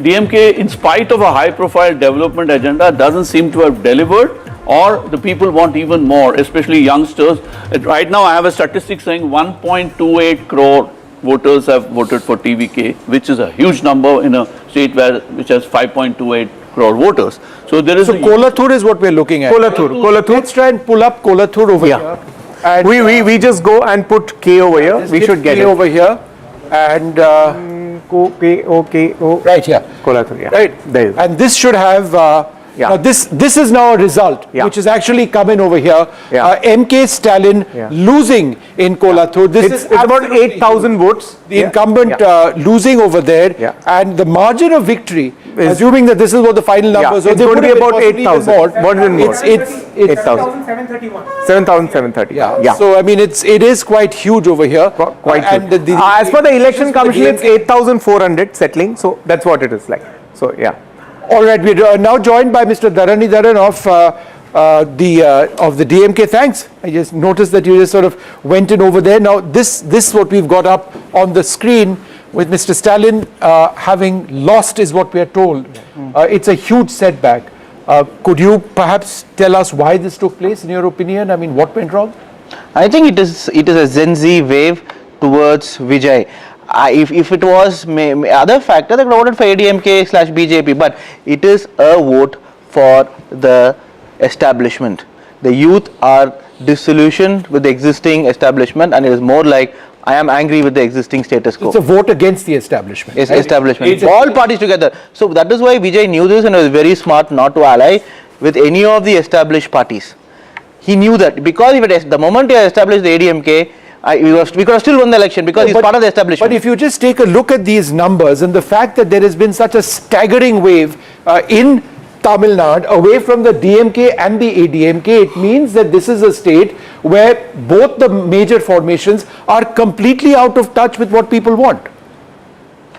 DMK, in spite of a high-profile development agenda, doesn't seem to have delivered, or the people want even more, especially youngsters. Right now, I have a statistic saying 1.28 crore voters have voted for TVK, which is a huge number in a state which has 5.28 crore voters. So there is. So Kolathur is what we're looking at. Kolathur. Let's try and pull up Kolathur over here. And we just go and put K over here. We should get K it over here, and right here. Kolathur. Right there. And this should have. Now this is now a result which is actually coming over here. MK Stalin losing in Kolathur. This is about 8,000 votes. The incumbent losing over there, and the margin of victory, assuming that this is what the final numbers are, it's going to be about 8,000. More than more. It's 8,731. 7,730. So I mean, it is quite huge over here. Quite huge. As per the election commission, it's 8,400 settling. So that's what it is like. So All right, we are now joined by Mr. Dharanidharan of the DMK. Thanks. I just noticed that you just sort of went in over there. Now, this what we've got up on the screen with Mr. Stalin having lost is what we are told. It's a huge setback. Could you perhaps tell us why this took place, in your opinion? I mean, what went wrong? I think it is a Gen Z wave towards Vijay. If it was other factor, they voted for ADMK/BJP, but it is a vote for the establishment. The youth are disillusioned with the existing establishment, and it is more like, I am angry with the existing status quo. It's a vote against the establishment. Yes, right? Establishment. All parties together. So that is why Vijay knew this and was very smart not to ally with any of the established parties. He knew that because the moment he established the ADMK, we could have still won the election because he's part of the establishment. But if you just take a look at these numbers and the fact that there has been such a staggering wave in Tamil Nadu away from the DMK and the ADMK, it means that this is a state where both the major formations are completely out of touch with what people want.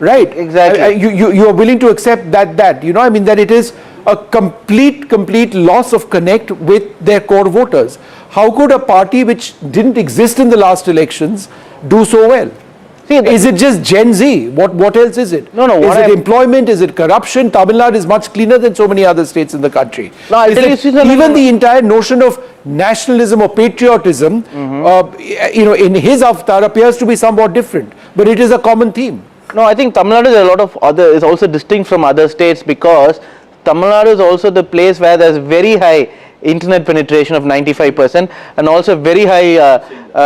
Right? Exactly. You are willing to accept that, you know, I mean, that it is a complete loss of connect with their core voters. How could a party which didn't exist in the last elections do so well? See, is it just Gen Z? What else is it? No. Is it employment? Is it corruption? Tamil Nadu is much cleaner than so many other states in the country. No, even the entire notion of nationalism or patriotism, you know, in his avatar appears to be somewhat different, but it is a common theme. No, I think Tamil Nadu is also distinct from other states because Tamil Nadu is also the place where there is very high internet penetration of 95% and also very high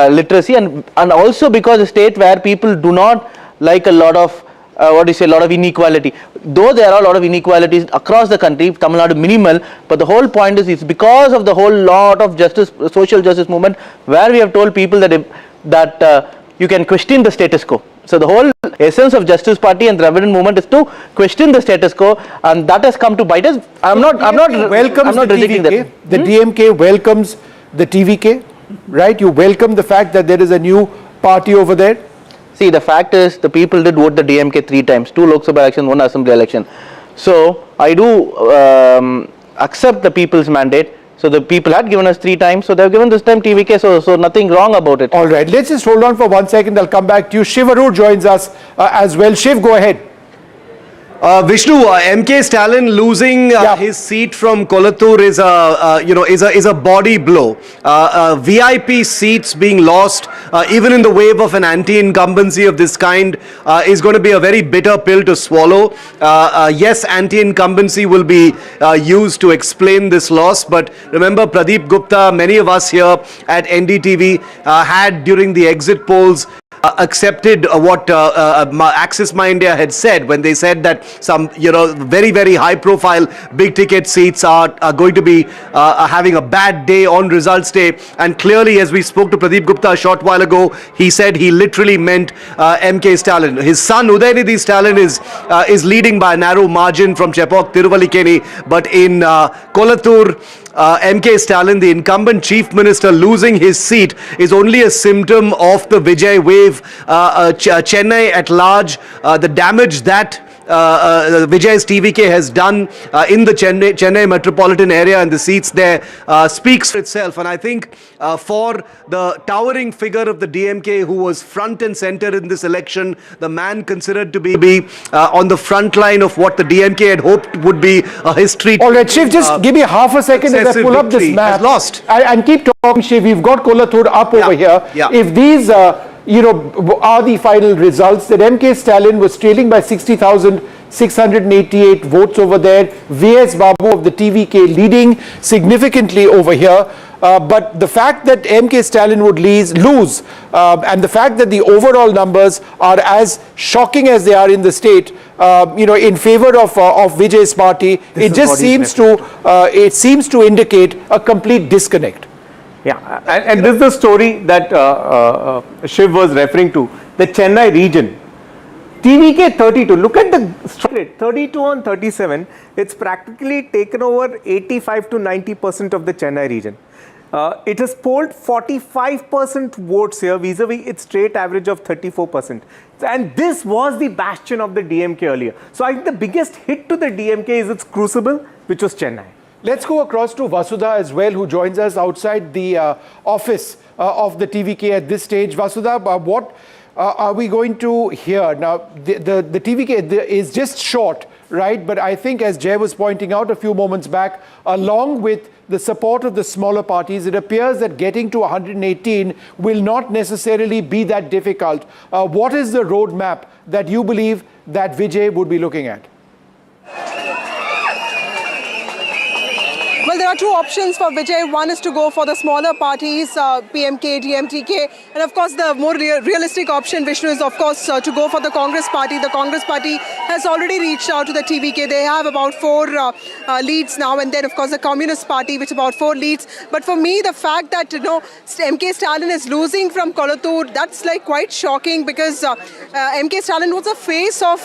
literacy and also because a state where people do not like a lot of a lot of inequality. Though there are a lot of inequalities across the country, Tamil Nadu minimal, but the whole point is it's because of the whole lot of justice, social justice movement where we have told people that you can question the status quo. So the whole essence of Justice Party and Dravidian movement is to question the status quo, and that has come to bite us. I'm not rejecting that. The DMK welcomes the TVK, right? You welcome the fact that there is a new party over there. See, the fact is the people did vote the DMK 3 times, 2 Lok Sabha elections, 1 Assembly election. So I do accept the people's mandate. So the people had given us 3 times, so they have given this time TVK, so nothing wrong about it. All right, let's just hold on for 1 second. I'll come back to you. Shiv Arur joins us as well. Shiv, go ahead. Vishnu, MK Stalin losing his seat from Kolattur is a body blow. VIP seats being lost, even in the wave of an anti-incumbency of this kind, is going to be a very bitter pill to swallow. Yes, anti-incumbency will be used to explain this loss, but remember Pradeep Gupta, many of us here at NDTV had during the exit polls accepted what Axis My India had said when they said that some very high profile big ticket seats are going to be having a bad day on results day, and clearly as we spoke to Pradeep Gupta a short while ago, he said he literally meant MK Stalin. His son Udaynidhi Stalin is leading by a narrow margin from Chepauk Tiruvalikeni, but in Kolattur, MK Stalin, the incumbent chief minister, losing his seat is only a symptom of the Vijay wave. Chennai at large, the damage that Vijay's TVK has done in the Chennai metropolitan area and the seats there speaks for itself. And I think for the towering figure of the DMK who was front and center in this election, the man considered to be on the front line of what the DMK had hoped would be a history. All right, Shiv, just give me half a second as I pull up this map. Lost. And keep talking, Shiv. We've got Kolattur up over here. Yeah. If these are the final results, that MK Stalin was trailing by 60,688 votes over there. VS Babu of the TVK leading significantly over here. But the fact that MK Stalin would lose and the fact that the overall numbers are as shocking as they are in the state, in favor of Vijay's party, it just seems to indicate a complete disconnect. Yeah, and this is the story that Shiv was referring to, the Chennai region. TVK 32, look at the rate, 32 on 37, it's practically taken over 85 to 90% of the Chennai region. It has polled 45% votes here vis-a-vis its state average of 34%. And this was the bastion of the DMK earlier. So I think the biggest hit to the DMK is its crucible, which was Chennai. Let's go across to Vasudha as well, who joins us outside the office of the TVK at this stage. Vasudha, what are we going to hear? Now, the TVK is just short, right? But I think, as Jay was pointing out a few moments back, along with the support of the smaller parties, it appears that getting to 118 will not necessarily be that difficult. What is the roadmap that you believe that Vijay would be looking at? Well, there are two options for Vijay. One is to go for the smaller parties, PMK, DMTK. And of course, the more realistic option, Vishnu, is of course to go for the Congress party. The Congress party has already reached out to the TVK. They have about 4 leads now. And then, of course, the Communist Party, which about 4 leads. But for me, the fact that, MK Stalin is losing from Kolattur, that's like quite shocking, because MK Stalin was the face of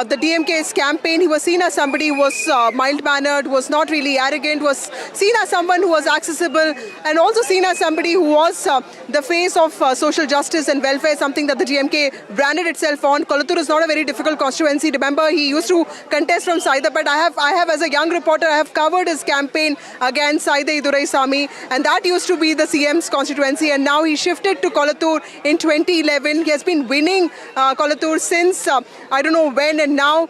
the DMK's campaign. He was seen as somebody who was mild-mannered, was not really arrogant, was seen as someone who was accessible, and also seen as somebody who was the face of social justice and welfare, something that the DMK branded itself on. Kolattur is not a very difficult constituency. Remember, he used to contest from Saida, but I have as a young reporter, I have covered his campaign against Saida Iduraisamy, and that used to be the CM's constituency, and now he shifted to Kolattur in 2011. He has been winning Kolattur since I don't know when, and now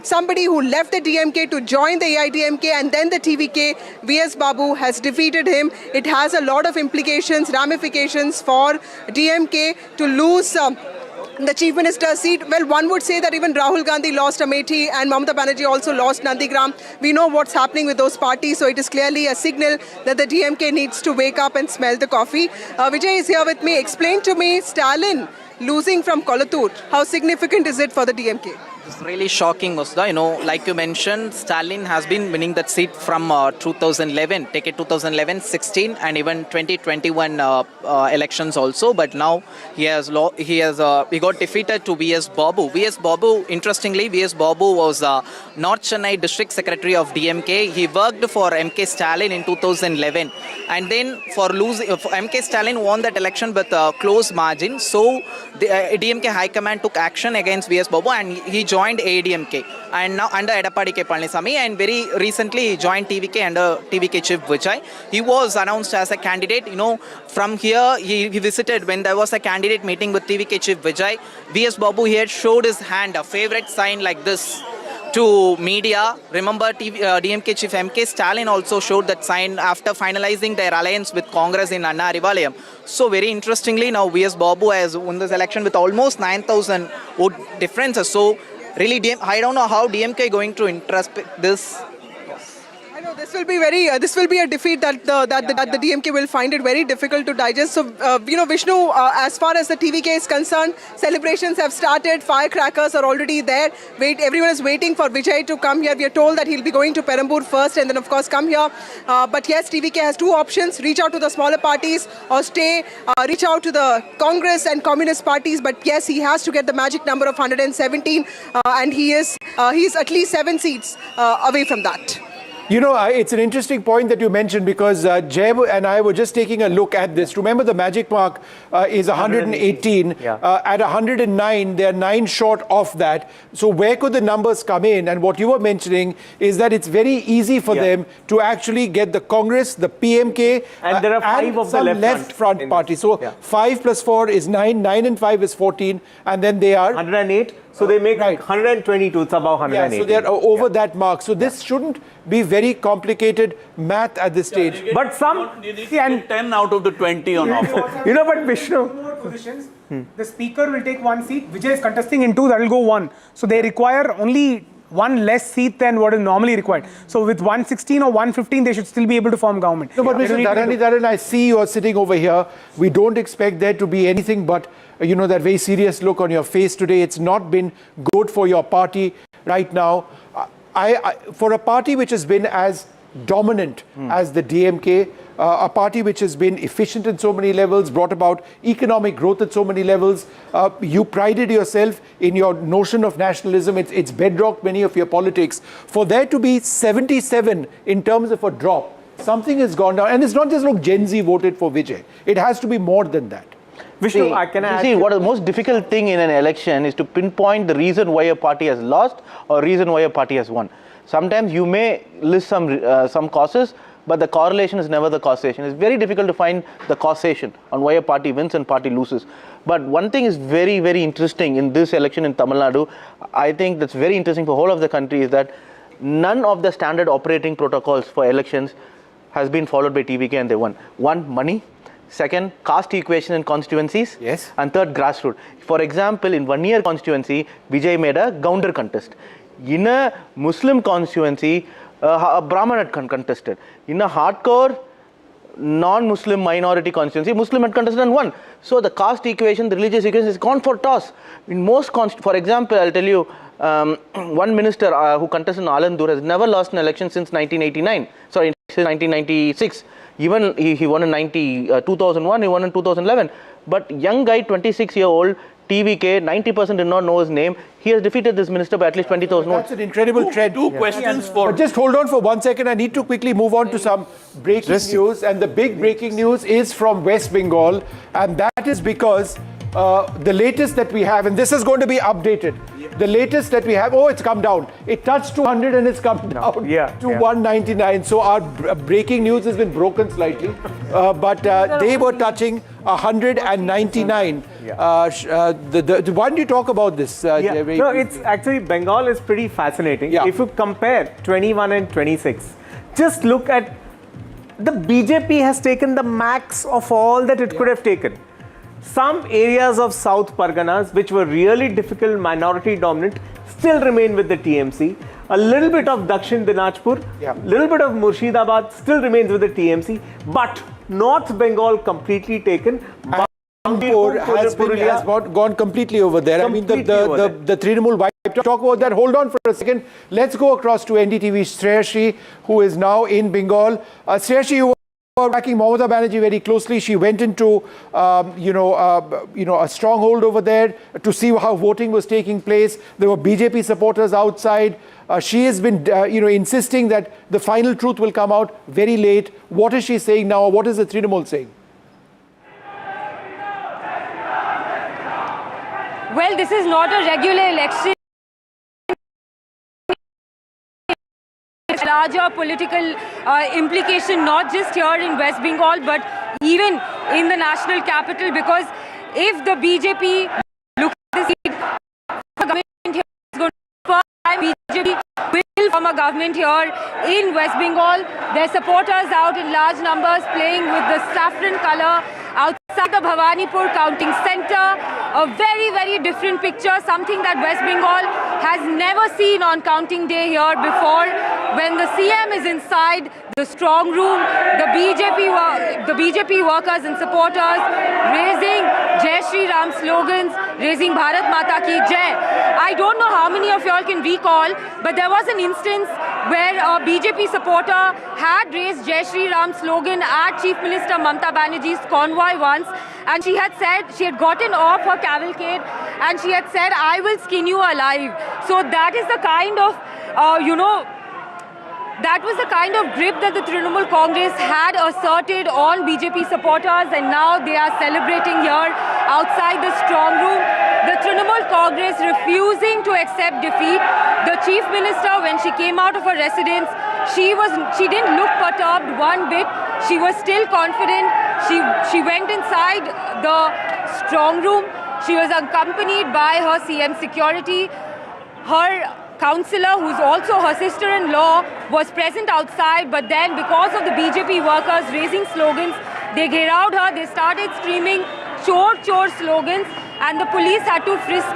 somebody who left the DMK to join the AIDMK and then the TVK, VS Babu, has defeated him. It has a lot of implications, ramifications for DMK to lose the Chief Minister's seat. Well, one would say that even Rahul Gandhi lost Amethi and Mamata Banerjee also lost Nandigram. We know what's happening with those parties, so it is clearly a signal that the DMK needs to wake up and smell the coffee. Vijay is here with me. Explain to me, Stalin losing from Kolattur, how significant is it for the DMK? It's really shocking, Musda. Like you mentioned, Stalin has been winning that seat from 2011, take it 2011, 16, and even 2021 elections also. But now he got defeated to VS Babu. VS Babu, interestingly, VS Babu was North Chennai District Secretary of DMK. He worked for MK Stalin in 2011, and then for MK Stalin won that election with a close margin. So the DMK High Command took action against VS Babu, and he joined ADMK, and now under Edapadi K. Palanisamy, and very recently he joined TVK under TVK Chief Vijay. He was announced as a candidate. From here he visited when there was a candidate meeting with TVK Chief Vijay. VS Babu here showed his hand, a favorite sign like this, to media. Remember, DMK Chief MK Stalin also showed that sign after finalizing their alliance with Congress in Anna Arivalayam. So very interestingly, now VS Babu has won this election with almost 9,000 vote differences. So really, I don't know how DMK going to introspect this. I know this will be a defeat that the DMK will find it very difficult to digest. So Vishnu, as far as the TVK is concerned, celebrations have started. Firecrackers are already there. Everyone is waiting for Vijay to come here. We are told that he'll be going to Perambur first and then of course come here. But yes, TVK has two options: reach out to the smaller parties or reach out to the Congress and Communist parties. But yes, he has to get the magic number of 117, and he's at least 7 seats away from that. It's an interesting point that you mentioned, because Jay and I were just taking a look at this. Remember, the magic mark is 118. At 109, they're 9 short of that. So where could the numbers come in? And what you were mentioning is that it's very easy for them to actually get the Congress, the PMK, and there are 5 of the left front parties. So 5 plus 4 is 9, 9 and 5 is 14, and then they are 108. So they make 122, it's above 108. Yeah, so they're over that mark. So this shouldn't be very complicated math at this stage. But some 10 out of the 20 on offer. But Vishnu, more positions. The speaker will take 1 seat. Vijay is contesting in 2, that will go 1. So they require only 1 less seat than what is normally required. So with 116 or 115, they should still be able to form government. No, but Mr. Dharan, I see you are sitting over here. We don't expect there to be anything but, that very serious look on your face today. It's not been good for your party right now. For a party which has been as dominant as the DMK, a party which has been efficient in so many levels, brought about economic growth at so many levels. You prided yourself in your notion of nationalism. It's bedrocked many of your politics. For there to be 77 in terms of a drop something has gone down. And it's not just, look, Gen Z voted for Vijay. It has to be more than that. Vishnu, what the most difficult thing in an election is to pinpoint the reason why a party has lost or reason why a party has won. Sometimes you may list some causes, but the correlation is never the causation. It's very difficult to find the causation on why a party wins and party loses. But one thing is very, very interesting in this election in Tamil Nadu. I think that's very interesting for the whole of the country is that none of the standard operating protocols for elections has been followed by TVK and they won. One, money. Second, caste equation in constituencies. Yes. And third, grassroots. For example, in 1 year constituency, Vijay made a Gounder contest. In a Muslim constituency, a Brahman had contested. In a hardcore non-Muslim minority constituency, Muslim had contested and won. So the caste equation, the religious equation is gone for toss. In most, for example, I'll tell you, one minister who contested in Alandur has never lost an election since 1989. Sorry, since 1996. Even he won in 2001, he won in 2011. But young guy, 26-year-old, TVK, 90% did not know his name. He has defeated this minister by at least 20,000 votes. That's an incredible trend. Two questions for... But just hold on for 1 second. I need to quickly move on to some breaking news. And the big breaking news is from West Bengal. And that is because the latest that we have, and this is going to be updated. The latest that we have, it's come down. It touched 200 and it's come down to 199. So our breaking news has been broken slightly. But they were touching 199. Why don't you talk about this? No, it's actually, Bengal is pretty fascinating. If you compare 21 and 26, just look at the BJP has taken the max of all that it could have taken. Some areas of South Parganas, which were really difficult, minority dominant, still remain with the TMC. A little bit of Dakshin Dinajpur, little bit of Murshidabad still remains with the TMC. But North Bengal completely taken. Bhavanipur has gone completely over there. I mean, the Trinamool wipe. Talk about that. Hold on for a second. Let's go across to NDTV's Shreyashri, who is now in Bengal. Shreyashri, you were tracking Mamata Banerjee very closely. She went into, a stronghold over there to see how voting was taking place. There were BJP supporters outside. She has been, insisting that the final truth will come out very late. What is she saying now? What is the Trinamool saying? Well, this is not a regular election. Larger political implication, not just here in West Bengal, but even in the national capital, because if the BJP look at the seat, the government here is going to first time BJP will form a government here in West Bengal. Their supporters out in large numbers playing with the saffron color outside the Bhavanipur counting center. A very, very different picture, something that West Bengal has never seen on counting day here before. When the CM is inside the strong room, the BJP workers and supporters raising Jai Shri Ram slogans, raising Bharat Mata Ki Jai. I don't know how many of y'all can recall, but there was an instance where a BJP supporter had raised Jai Shri Ram slogan at Chief Minister Mamata Banerjee's convoy once, and she had said, she had gotten off her cavalcade and she had said, I will skin you alive. So that is the kind of, that was the kind of grip that the Trinamool Congress had asserted on BJP supporters, and now they are celebrating here outside the strong room. The Trinamool Congress refusing to accept defeat. The Chief Minister, when she came out of her residence, she didn't look perturbed one bit. She was still confident. She went inside the strong room. She was accompanied by her CM security. Her councillor, who's also her sister-in-law, was present outside, but then because of the BJP workers raising slogans, they gherawed her, they started screaming "Chor Chor" slogans, and the police had to frisk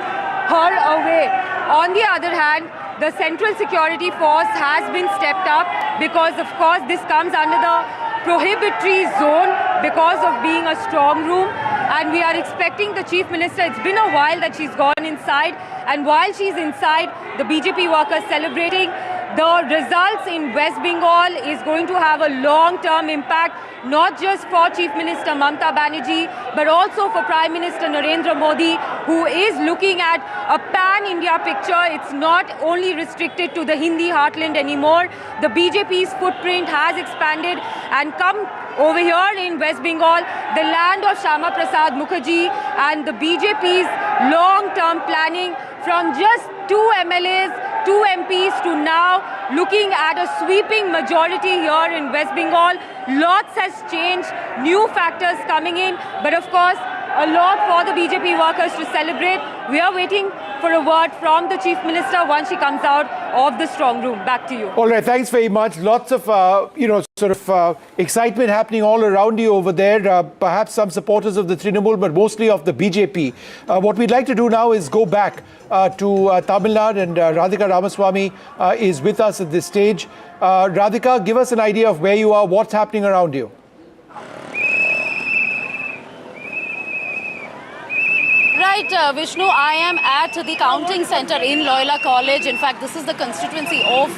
her away. On the other hand, the central security force has been stepped up because, of course, this comes under the prohibitory zone because of being a strong room, and we are expecting the Chief Minister. It's been a while that she's gone inside, and while she's inside, the BJP workers celebrating. the results in West Bengal is going to have a long-term impact, not just for Chief Minister Mamata Banerjee, but also for Prime Minister Narendra Modi, who is looking at a pan-India picture. It's not only restricted to the Hindi heartland anymore. The BJP's footprint has expanded and come over here in West Bengal, the land of Shama Prasad Mukherjee, and the BJP's long-term planning from just 2 MLAs, 2 MPs to now looking at a sweeping majority here in West Bengal. Lots has changed, new factors coming in, but of course a lot for the BJP workers to celebrate. We are waiting for a word from the Chief Minister once she comes out of the strong room. Back to you. All right, thanks very much. Lots of, excitement happening all around you over there. Perhaps some supporters of the Trinamool, but mostly of the BJP. What we'd like to do now is go back to Tamil Nadu, and Radhika Ramaswamy is with us at this stage. Radhika, give us an idea of where you are, what's happening around you. Right, Vishnu, I am at the counting center in Loyola College. In fact, this is the constituency of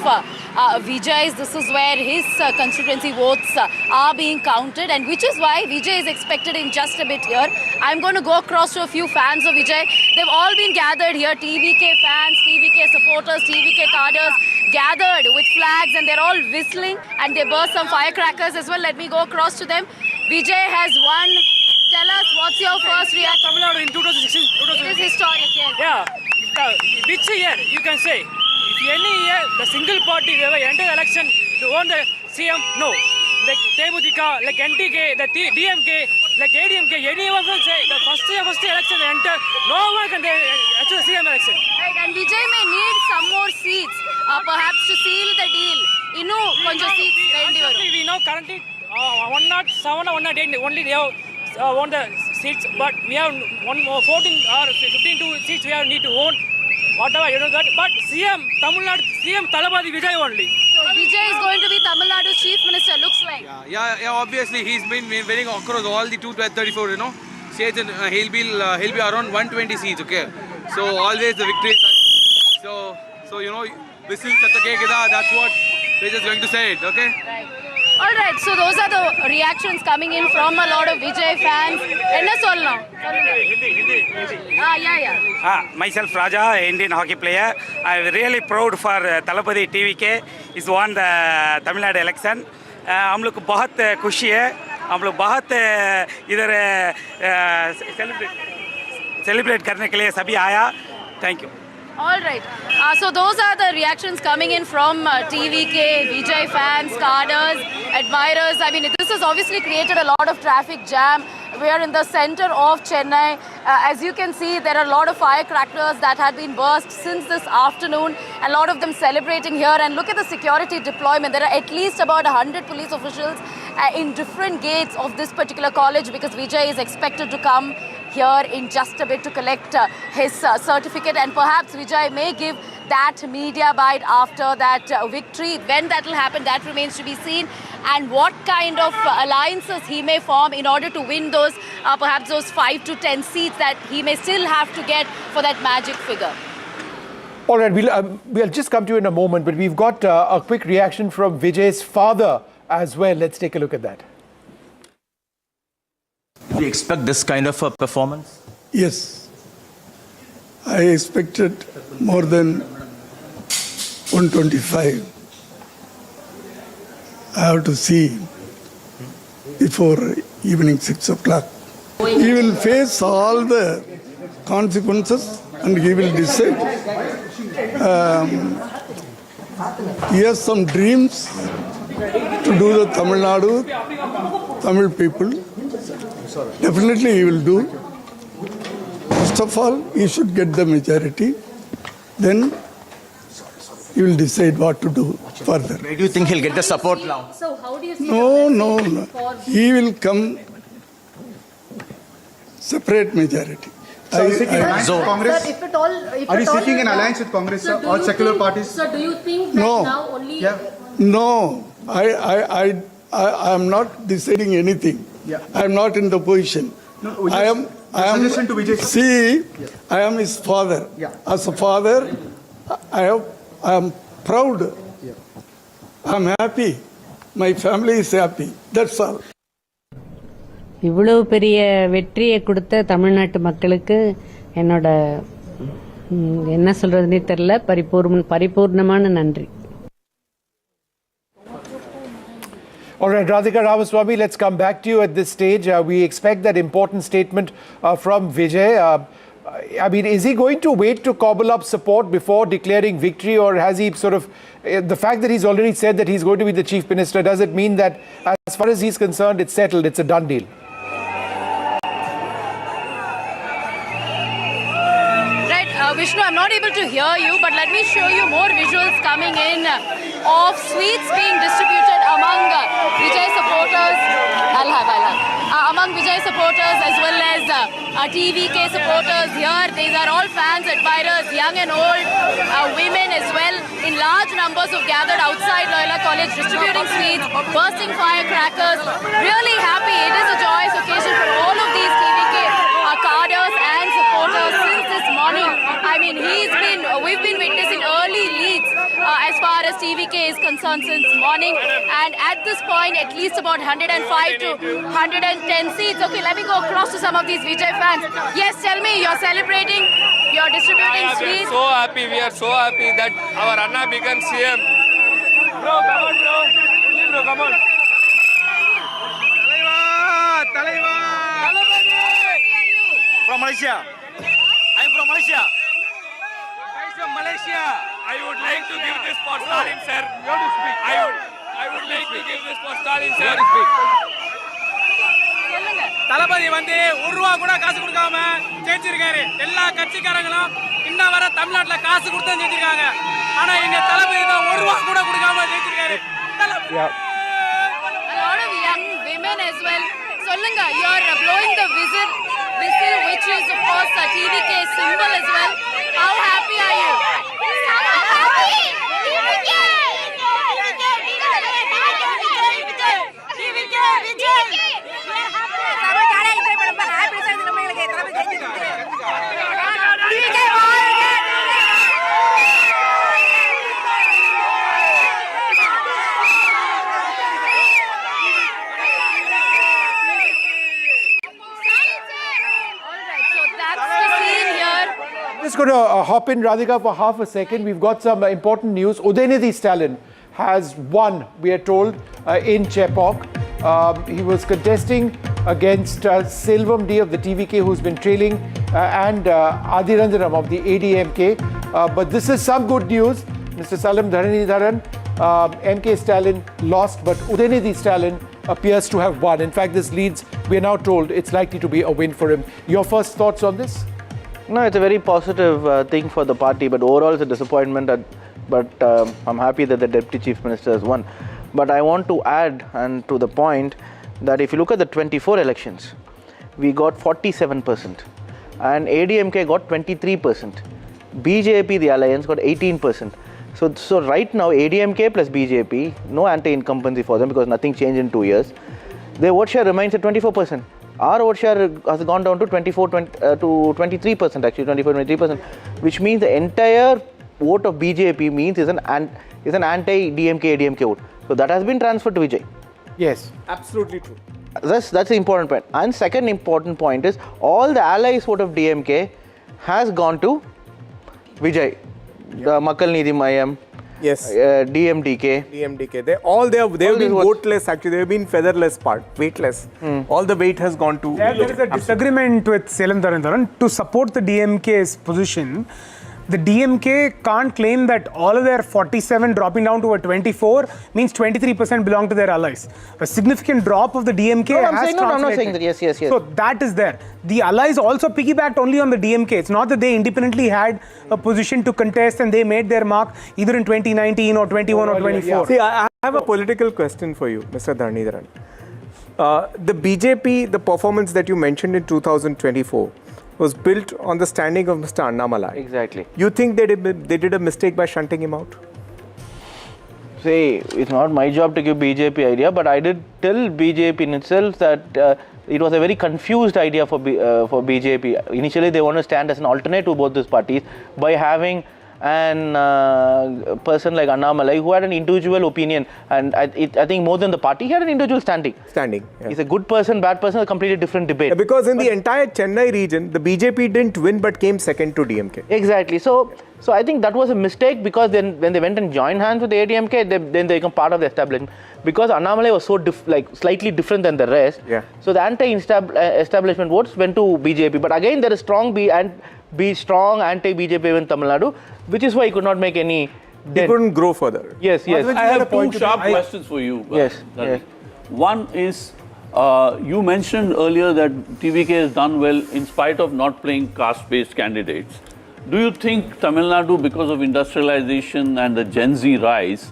Vijay's. This is where his constituency votes are being counted, and which is why Vijay is expected in just a bit here. I'm going to go across to a few fans of Vijay. They've all been gathered here, TVK fans, TVK supporters, TVK cadres, gathered with flags, and they're all whistling, and they burst some firecrackers as well. Let me go across to them. Vijay has won. Tell us, what's your first reaction? Tamil Nadu in 2016. It is historic, yes. Yeah. Which year, you can say? If any year, the single party, they will enter the election to own the CM, no. Like Temudika, like NTK, the DMK, like ADMK, anyone will say the first election they enter, no one can enter the CM election. Right, and Vijay may need some more seats, perhaps to seal the deal. Seats. We know currently 107 or 108, only they have won the seats, but we have 14 or 15 seats we have need to own, whatever, you know that. But CM, Tamil Nadu, CM Thalapathy Vijay only. So Vijay is going to be Tamil Nadu's Chief Minister, looks like. Yeah, obviously he's been winning across all the 234, states, and he'll be around 120 seats, okay. So always the victories. So whistle Satakekida, that's what we're just going to say it, okay. Right. All right, so those are the reactions coming in from a lot of Vijay fans. Myself Raja, Indian hockey player. I'm really proud for Thalapathy TVK. He's won the Tamil Nadu election. हम लोग बहुत खुशी है. हम लोग बहुत इधर celebrate करने के लिए सभी आया. Thank you. All right. So those are the reactions coming in from TVK, Vijay fans, cadres, admirers. I mean, this has obviously created a lot of traffic jam. We are in the center of Chennai. As you can see, there are a lot of firecrackers that had been burst since this afternoon. A lot of them celebrating here. And look at the security deployment. There are at least about 100 police officials in different gates of this particular college, because Vijay is expected to come here in just a bit to collect his certificate, and perhaps Vijay may give that media bite after that victory. When that will happen, that remains to be seen, and what kind of alliances he may form in order to win those, perhaps those 5 to 10 seats that he may still have to get for that magic figure. All right, we'll just come to you in a moment, but we've got a quick reaction from Vijay's father as well. Let's take a look at that. Do you expect this kind of a performance? Yes. I expected more than 125. I have to see before evening 6 o'clock. He will face all the consequences and he will decide. He has some dreams to do the Tamil Nadu, Tamil people. Definitely he will do. First of all, he should get the majority. Then he will decide what to do further. Where do you think he'll get the support now? So how do you see No. He will come separate majority. So are you seeking alliance with Congress? Sir, if at all, are you seeking an alliance with Congress or secular parties? So do you think that now only... No, I am not deciding anything. I am not in the position. No, I am suggestion to Vijay. See, I am his father. As a father, I am proud I'm happy. My family is happy. That's all. இவ்வளவு பெரிய வெற்றியை கொடுத்த தமிழ்நாட்டு மக்களுக்கு என்னோட என்ன சொல்றதுன்னே தெரியல, பரிபூர்ணமான நன்றி. All right, Radhika Ramaswamy, let's come back to you at this stage. We expect that important statement from Vijay. I mean, is he going to wait to cobble up support before declaring victory, or has he sort of, the fact that he's already said that he's going to be the Chief Minister, does it mean that as far as he's concerned, it's settled, it's a done deal? Vishnu, I'm not able to hear you, but let me show you more visuals coming in of sweets being distributed among Vijay supporters. Among Vijay supporters as well as TVK supporters. Here, these are all fans, admirers, young and old, women as well. In large numbers who've gathered outside Loyola College, distributing sweets, bursting firecrackers. Really happy. It is a joyous occasion for all of these TVK cadres and supporters since this morning. I mean, we've been witnessing early leads as far as TVK is concerned since morning, and at this point at least about 105 to 110 seats. Okay, let me go across to some of these Vijay fans. Yes, tell me, you're celebrating, you're distributing sweets. So happy, we are so happy that our Anna becomes CM. Bro, come on, bro. Bro, come on. Talaiva. From Malaysia. I'm from Malaysia. From Malaysia. I would like to give this for Stalin, sir. You have to speak. I would like to give this for Stalin, sir. You have to speak. தளபதி வந்து ஒரு ரூபா கூட காசு கொடுக்காம ஜெயிச்சிருக்காரு. எல்லா கட்சிக்காரங்களும் இன்ன வர தமிழ்நாட்டுல காசு கொடுத்து ஜெயிச்சிருக்காங்க. ஆனா எங்க தளபதி தான் ஒரு ரூபா கூட கொடுக்காம ஜெயிச்சிருக்காரு. A lot of young women as well. சொல்லுங்க, you are blowing the whistle which is of course a TVK symbol as well. How happy are you? Just going to hop in, Radhika, for half a second. We've got some important news. Udaynidhi Stalin has won, we are told, in Chepauk. He was contesting against Selvam D of the TVK, who's been trailing, and Adiranjanam of the ADMK. But this is some good news. Mr. Salam Dharanidharan, MK Stalin lost, but Udaynidhi Stalin appears to have won. In fact, this leads, we are now told, it's likely to be a win for him. Your first thoughts on this? No, it's a very positive thing for the party, but overall it's a disappointment. But I'm happy that the Deputy Chief Minister has won. But I want to add, and to the point, that if you look at the 24 elections, we got 47%, and ADMK got 23%. BJP, the alliance, got 18%. So right now, ADMK plus BJP, no anti-incumbency for them because nothing changed in 2 years. Their vote share remains at 24%. Our vote share has gone down to 23%, actually 24-23%, which means the entire vote of BJP means is an anti-DMK, ADMK vote. So that has been transferred to Vijay. Yes. Absolutely true. That's the important point. And second important point is all the allies vote of DMK has gone to Vijay. The Makkal Nidhi Mayam. Yes. DMDK. They've been voteless, actually. They've been featherless weightless. All the weight has gone to... There is a disagreement with Selam Dharanidharan. To support the DMK's position, the DMK can't claim that all of their 47 dropping down to a 24 means 23% belong to their allies. A significant drop of the DMK has translated. I'm not saying that. Yes. So that is there. The allies also piggybacked only on the DMK. It's not that they independently had a position to contest and they made their mark either in 2019 or 21 or 24. See, I have a political question for you, Mr. Dharanidharan. The BJP, the performance that you mentioned in 2024, was built on the standing of Mr. Annamalai. Exactly. You think they did a mistake by shunting him out? See, it's not my job to give BJP idea, but I did tell BJP in itself that it was a very confused idea for BJP. Initially, they want to stand as an alternate to both these parties by having and a person like Annamalai who had an individual opinion, and I think more than the party, he had an individual standing. Yeah. He's a good person, bad person, a completely different debate. Yeah, because in the entire Chennai region, the BJP didn't win but came second to DMK. Exactly. So I think that was a mistake, because then when they went and joined hands with the ADMK, then they become part of the establishment. Because Annamalai was so slightly different than the rest. Yeah. So the anti-establishment votes went to BJP. But again, there is strong strong anti-BJP in Tamil Nadu, which is why he could not make any dent. He couldn't grow further. Yes. I have two sharp questions for you. Yes. One is, you mentioned earlier that TVK has done well in spite of not playing caste-based candidates. Do you think Tamil Nadu, because of industrialization and the Gen Z rise,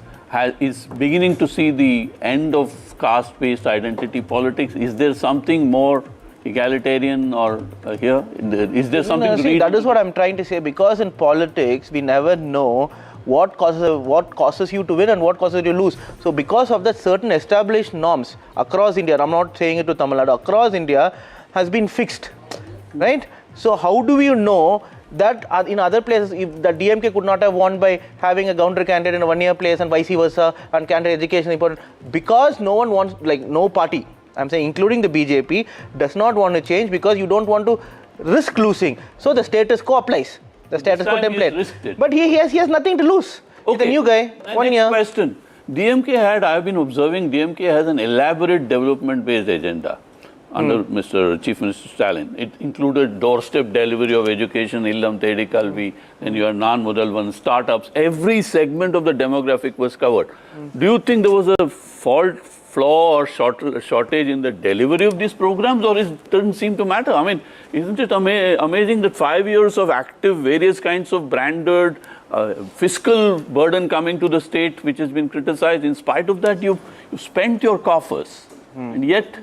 is beginning to see the end of caste-based identity politics? Is there something more egalitarian or here? Is there something to read? That is what I'm trying to say, because in politics, we never know what causes you to win and what causes you to lose. So because of that, certain established norms across India, I'm not saying it to Tamil Nadu, across India has been fixed, right? So how do you know that in other places, if the DMK could not have won by having a counter candidate in a one-year place and vice versa, and candidate education important? Because no one wants, no party, I'm saying including the BJP, does not want to change, because you don't want to risk losing. So the status quo applies, the status quo template. But he has nothing to lose. Okay. He's a new guy, 1 year. Next question. I've been observing DMK has an elaborate development-based agenda under Mr. Chief Minister Stalin. It included doorstep delivery of education, Illam Thedi Kalvi, then your non-Mudalvan startups. Every segment of the demographic was covered. Do you think there was a flaw or shortage in the delivery of these programs, or it doesn't seem to matter? I mean, isn't it amazing that 5 years of active various kinds of branded fiscal burden coming to the state, which has been criticized, in spite of that you've spent your coffers, and yet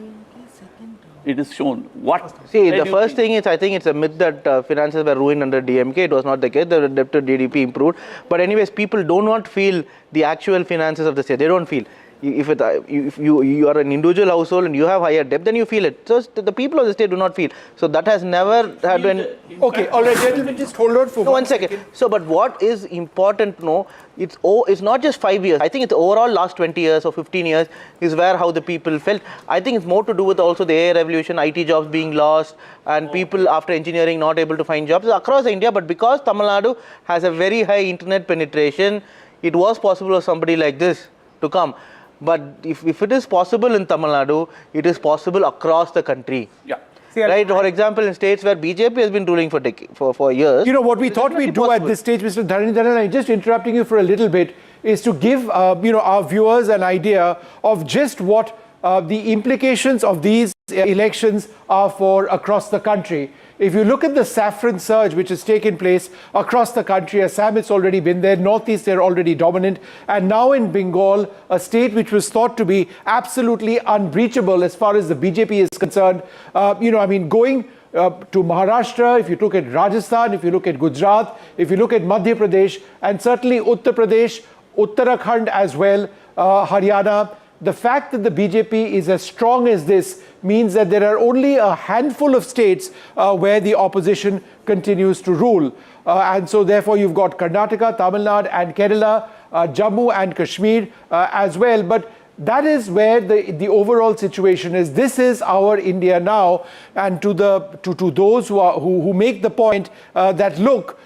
it is shown. What? See, the first thing is, I think it's a myth that finances were ruined under DMK. It was not the case. The debt to GDP improved. But anyways, people do not feel the actual finances of the state. They don't feel. If you are an individual household and you have higher debt, then you feel it. So the people of the state do not feel. So that has never had been. Okay, all right, gentlemen, just hold on for one second. So, but what is important to know, it's not just 5 years. I think it's overall last 20 years or 15 years is where how the people felt. I think it's more to do with also the AI revolution, IT jobs being lost, and people after engineering not able to find jobs across India. But because Tamil Nadu has a very high internet penetration, it was possible for somebody like this to come. But if it is possible in Tamil Nadu, it is possible across the country. Yeah. Right, for example, in states where BJP has been ruling for years. You know, what we thought we'd do at this stage, Mr. Dharmendra, I'm just interrupting you for a little bit, is to give our viewers an idea of just what the implications of these elections are for across the country. If you look at the saffron surge which has taken place across the country, Assam, it's already been there, Northeast, they're already dominant, and now in Bengal, a state which was thought to be absolutely unbreachable as far as the BJP is concerned. Going to Maharashtra, if you look at Rajasthan, if you look at Gujarat, if you look at Madhya Pradesh, and certainly Uttar Pradesh, Uttarakhand as well, Haryana, the fact that the BJP is as strong as this means that there are only a handful of states where the opposition continues to rule. And so therefore you've got Karnataka, Tamil Nadu and Kerala, Jammu and Kashmir as well. But that is where the overall situation is. This is our India now. And to those who make the point that, look,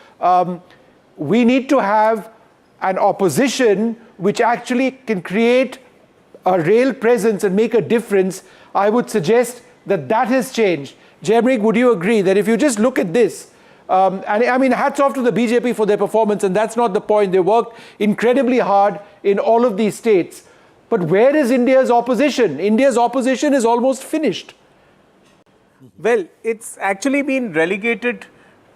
we need to have an opposition which actually can create a real presence and make a difference. I would suggest that has changed. Jemrig, would you agree that if you just look at this, and I mean, hats off to the BJP for their performance, and that's not the point. They worked incredibly hard in all of these states. But where is India's opposition? India's opposition is almost finished. Well, it's actually been relegated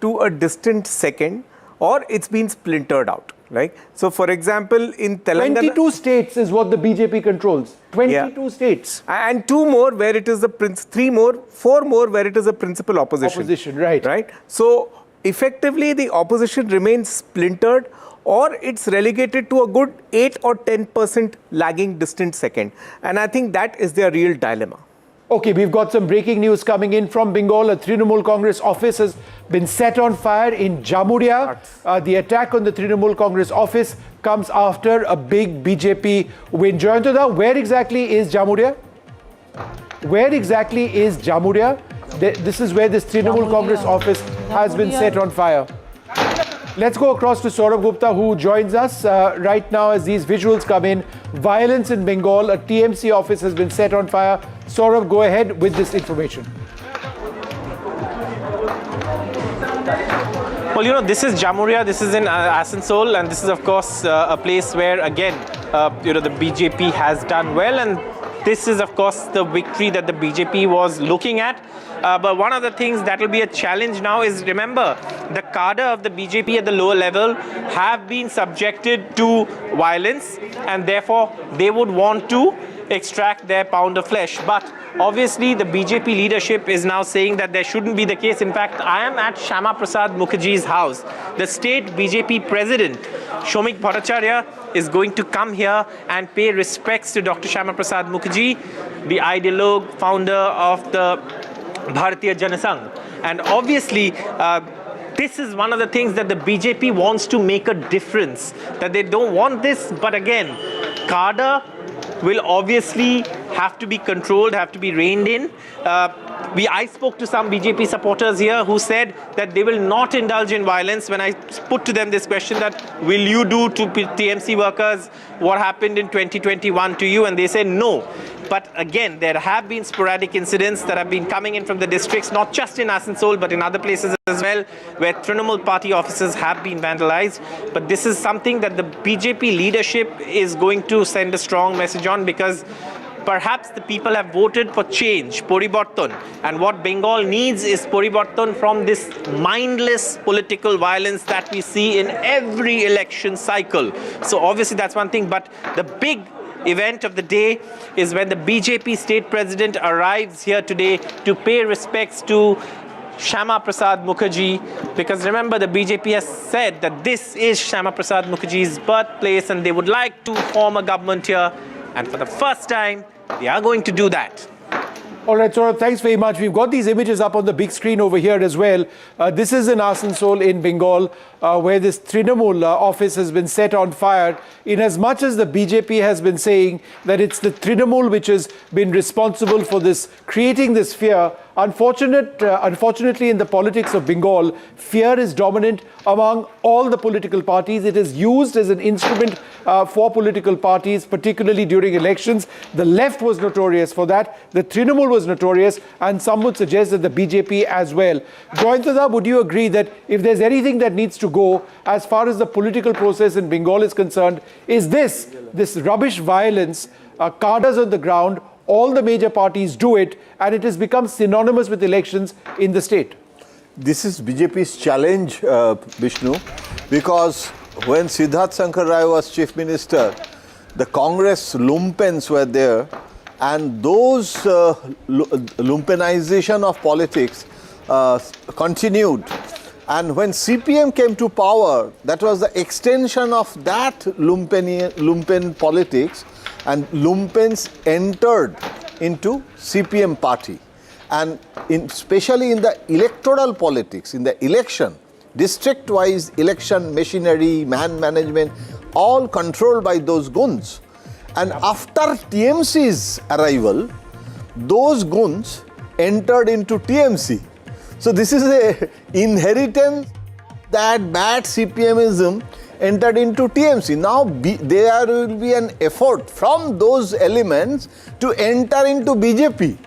to a distant second, or it's been splintered out. Right? So, for example, in Telangana, 22 states is what the BJP controls. 22 states. And 2 more where it is the 4 more where it is a principal opposition. Right. So, effectively, the opposition remains splintered, or it's relegated to a good 8 or 10% lagging distant second. And I think that is their real dilemma. Okay, we've got some breaking news coming in from Bengal. A Trinamool Congress office has been set on fire in Jamuria. The attack on the Trinamool Congress office comes after a big BJP win. Joyantada, where exactly is Jamuria? Where exactly is Jamuria? This is where this Trinamool Congress office has been set on fire. Let's go across to Saurabh Gupta, who joins us right now as these visuals come in. Violence in Bengal, a TMC office has been set on fire. Saurabh, go ahead with this information. Well, you know, this is Jamuria, this is in Asansol, and this is, of course, a place where, again, the BJP has done well, and this is, of course, the victory that the BJP was looking at. But one of the things that will be a challenge now is, remember, the cadre of the BJP at the lower level have been subjected to violence, and therefore they would want to extract their pound of flesh. But obviously the BJP leadership is now saying that there shouldn't be the case. In fact, I am at Shyama Prasad Mukherjee's house. The state BJP president, Shomik Bhattacharya, is going to come here and pay respects to Dr. Shyama Prasad Mukherjee, the ideologue, founder of the Bharatiya Janata Party. And obviously, this is one of the things that the BJP wants to make a difference, that they don't want this, but again, cadre will obviously have to be controlled, have to be reined in. I spoke to some BJP supporters here who said that they will not indulge in violence. When I put to them this question that, will you do to TMC workers what happened in 2021 to you? And they said no. But again, there have been sporadic incidents that have been coming in from the districts, not just in Asansol, but in other places as well, where Trinamool party offices have been vandalized. But this is something that the BJP leadership is going to send a strong message on, because perhaps the people have voted for change, Poriborton, and what Bengal needs is Poriborton from this mindless political violence that we see in every election cycle. So obviously that's one thing, but the big event of the day is when the BJP state president arrives here today to pay respects to Shyama Prasad Mukherjee, because remember, the BJP has said that this is Shyama Prasad Mukherjee's birthplace and they would like to form a government here, and for the first time they are going to do that. All right, Saurabh, thanks very much. We've got these images up on the big screen over here as well. This is in Asansol in Bengal, where this Trinamool office has been set on fire. In as much as the BJP has been saying that it's the Trinamool which has been responsible for this, creating this fear, unfortunately in the politics of Bengal, fear is dominant among all the political parties. It is used as an instrument for political parties, particularly during elections. The left was notorious for that. The Trinamool was notorious, and some would suggest that the BJP as well. Joyantada, would you agree that if there's anything that needs to go as far as the political process in Bengal is concerned, is this rubbish violence, cadres on the ground, all the major parties do it, and it has become synonymous with elections in the state? This is BJP's challenge, Vishnu, because when Siddharth Shankar Rai was Chief Minister, the Congress lumpens were there, and those lumpenization of politics continued. And when CPM came to power, that was the extension of that lumpen politics, and lumpens entered into CPM party. And especially in the electoral politics, in the election, district-wise election machinery, man management, all controlled by those goons. And after TMC's arrival, those goons entered into TMC. So this is a inheritance that bad CPMism entered into TMC. Now there will be an effort from those elements to enter into BJP,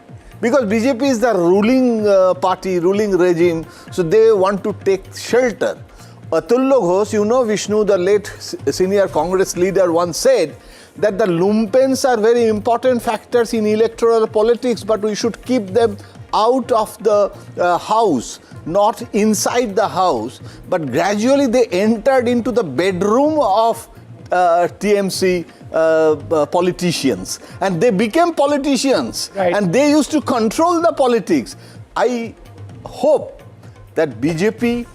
because BJP is the ruling party, ruling regime, so they want to take shelter. Atulya Ghosh, you know, Vishnu, the late senior Congress leader, once said that the lumpens are very important factors in electoral politics, but we should keep them out of the house, not inside the house. But gradually they entered into the bedroom of TMC politicians, and they became politicians, and they used to control the politics. I hope that BJP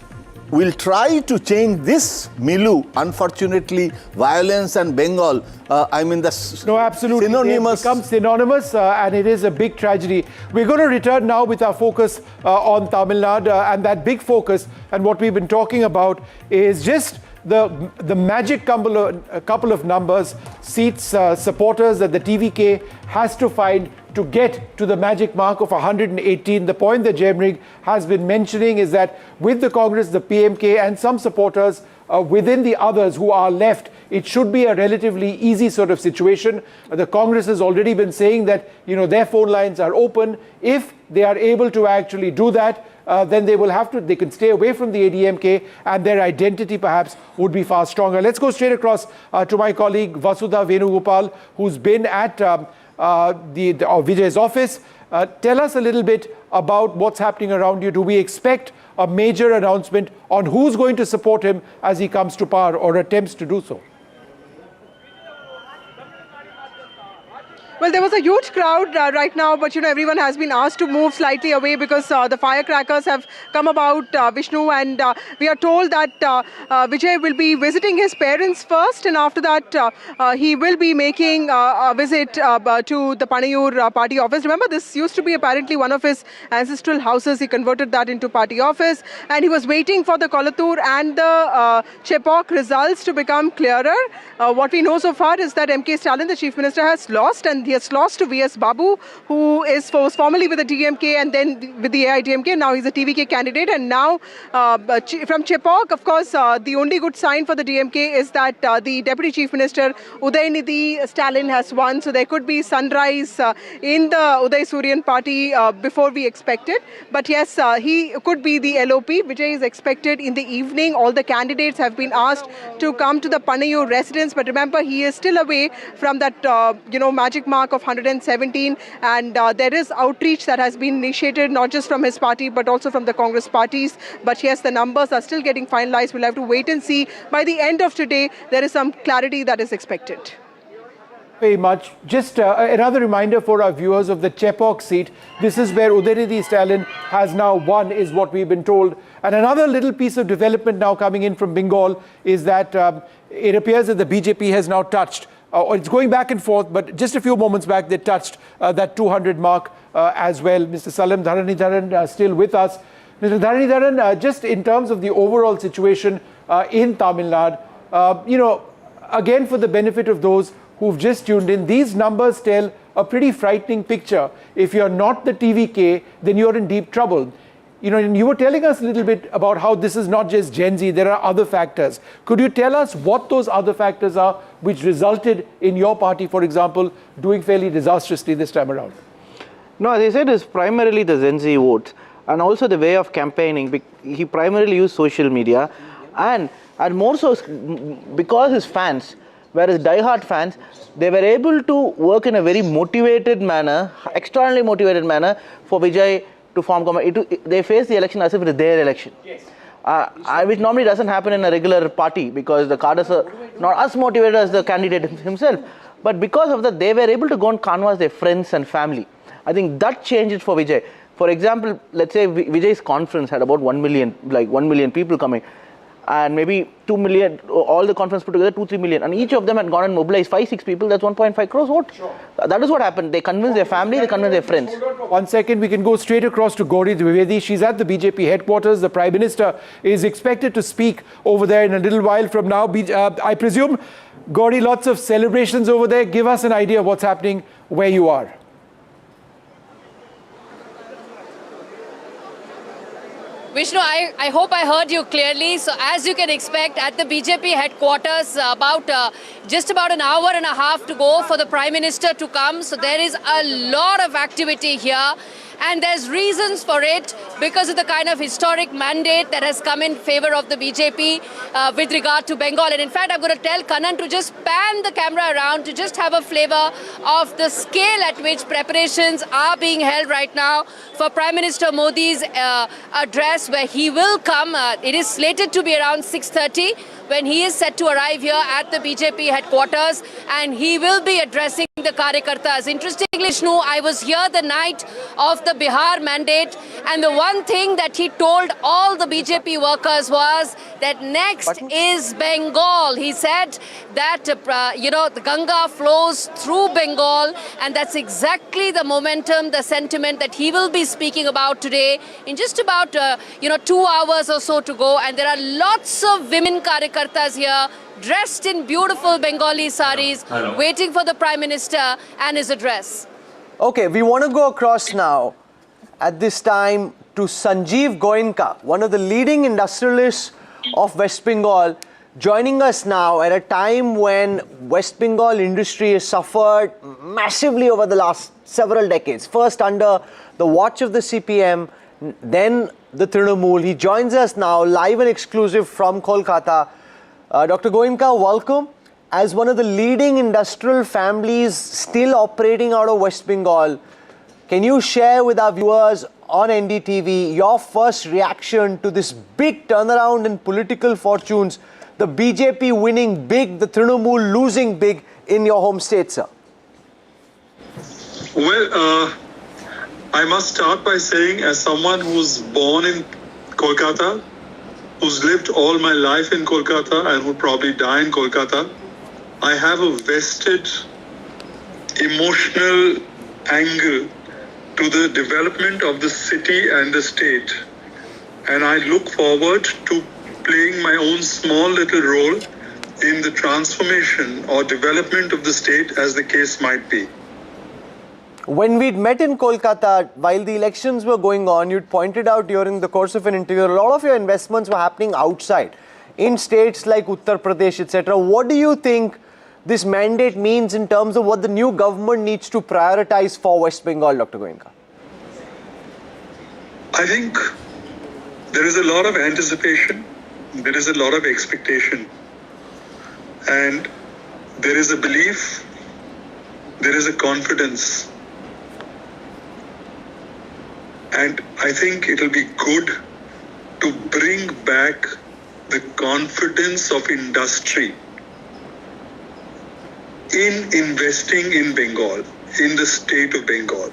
will try to change this milieu. Unfortunately, violence and Bengal, no, absolutely. synonymous. It becomes synonymous and it is a big tragedy. We're going to return now with our focus on Tamil Nadu and that big focus, and what we've been talking about is just the magic couple of numbers, seats, supporters that the TVK has to find to get to the magic mark of 118. The point that Jemrig has been mentioning is that with the Congress, the PMK and some supporters within the others who are left, it should be a relatively easy sort of situation. The Congress has already been saying that, you know, their phone lines are open. If they are able to actually do that, then they can stay away from the ADMK and their identity perhaps would be far stronger. Let's go straight across to my colleague Vasudha Venugopal, who's been at Vijay's office. Tell us a little bit about what's happening around you. Do we expect a major announcement on who's going to support him as he comes to power or attempts to do so? Well, there was a huge crowd right now, but everyone has been asked to move slightly away because the firecrackers have come about, Vishnu, and we are told that Vijay will be visiting his parents first, and after that he will be making a visit to the Panayur party office. Remember, this used to be apparently one of his ancestral houses. He converted that into party office, and he was waiting for the Kolattur and the Chepauk results to become clearer. What we know so far is that M.K. Stalin, the Chief Minister, has lost, and he has lost to V.S. Babu, who was formerly with the DMK and then with the AIDMK. Now he's a TVK candidate. And now from Chepauk, of course, the only good sign for the DMK is that the Deputy Chief Minister, Udayanidhi Stalin, has won. So there could be sunrise in the Uday Suryan party before we expected. But yes, he could be the LOP. Vijay is expected in the evening. All the candidates have been asked to come to the Panayur residence. But remember, he is still away from that, magic mark of 117, and there is outreach that has been initiated not just from his party but also from the Congress parties. But yes, the numbers are still getting finalized. We'll have to wait and see. By the end of today, there is some clarity that is expected. Very much. Just another reminder for our viewers of the Chepauk seat. This is where Udayanidhi Stalin has now won, is what we've been told. And another little piece of development now coming in from Bengal is that it appears that the BJP has now touched, it's going back and forth, but just a few moments back they touched that 200 mark as well. Mr. Salam Dharanidharan still with us. Mr. Dharanidharan, just in terms of the overall situation in Tamil Nadu, again for the benefit of those who've just tuned in, these numbers tell a pretty frightening picture. If you're not the TVK, then you're in deep trouble. And you were telling us a little bit about how this is not just Gen Z, there are other factors. Could you tell us what those other factors are which resulted in your party, for example, doing fairly disastrously this time around? No, as I said, it's primarily the Gen Z votes and also the way of campaigning. He primarily used social media and more so because his fans, whereas die-hard fans, they were able to work in a very motivated manner, extraordinarily motivated manner for Vijay to form government. They face the election as if it is their election. Yes. Which normally doesn't happen in a regular party because the cadres are not as motivated as the candidate himself. But because of that, they were able to go and canvass their friends and family. I think that changed it for Vijay. For example, let's say Vijay's conference had about 1 million people coming. And maybe 2 million, all the conference put together, 2-3 million. And each of them had gone and mobilized 5-6 people, that's 1.5 crores vote. Sure. That is what happened. They convinced their family, they convinced their friends. Hold on for 1 second, we can go straight across to Gauri Dwivedi. She's at the BJP headquarters. The Prime Minister is expected to speak over there in a little while from now. I presume, Gauri, lots of celebrations over there. Give us an idea of what's happening where you are. Vishnu, I hope I heard you clearly. So as you can expect, at the BJP headquarters, just about an hour and a half to go for the Prime Minister to come. So there is a lot of activity here. And there's reasons for it because of the kind of historic mandate that has come in favor of the BJP with regard to Bengal. And in fact, I'm going to tell Kannan to just pan the camera around to just have a flavor of the scale at which preparations are being held right now for Prime Minister Modi's address, where he will come. It is slated to be around 6:30 when he is set to arrive here at the BJP headquarters, and he will be addressing the Karyakartas. Interestingly, Vishnu, I was here the night of the Bihar mandate, and the one thing that he told all the BJP workers was that next is Bengal. He said that, the Ganga flows through Bengal, and that's exactly the momentum, the sentiment that he will be speaking about today in just about, 2 hours or so to go. And there are lots of women Karyakartas here, dressed in beautiful Bengali saris, waiting for the Prime Minister and his address. Okay, we want to go across now at this time to Sanjiv Goenka, one of the leading industrialists of West Bengal, joining us now at a time when West Bengal industry has suffered massively over the last several decades. First under the watch of the CPM, then the Trinamool. He joins us now live and exclusive from Kolkata. Dr. Goenka, welcome. As one of the leading industrial families still operating out of West Bengal, can you share with our viewers on NDTV your first reaction to this big turnaround in political fortunes, the BJP winning big, the Trinamool losing big in your home state, sir? Well, I must start by saying, as someone who's born in Kolkata, who's lived all my life in Kolkata and would probably die in Kolkata, I have a vested emotional angle to the development of the city and the state. And I look forward to playing my own small little role in the transformation or development of the state, as the case might be. When we'd met in Kolkata, while the elections were going on, you'd pointed out during the course of an interview, a lot of your investments were happening outside, in states like Uttar Pradesh, etc. What do you think this mandate means in terms of what the new government needs to prioritize for West Bengal, Dr. Goenka? I think there is a lot of anticipation, there is a lot of expectation, and there is a belief, there is a confidence. And I think it will be good to bring back the confidence of industry in investing in Bengal, in the state of Bengal.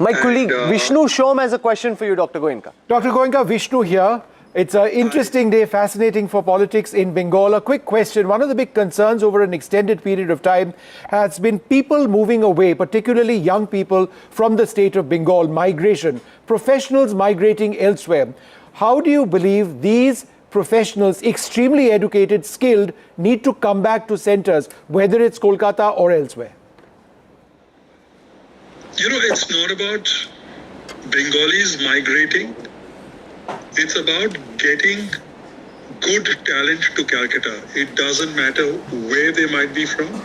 My colleague Vishnu Shom has a question for you, Dr. Goenka. Dr. Goenka, Vishnu here. It's an interesting day, fascinating for politics in Bengal. A quick question. One of the big concerns over an extended period of time has been people moving away, particularly young people from the state of Bengal, migration, professionals migrating elsewhere. How do you believe these professionals, extremely educated, skilled, need to come back to centers, whether it's Kolkata or elsewhere? It's not about Bengalis migrating. It's about getting good talent to Calcutta. It doesn't matter where they might be from.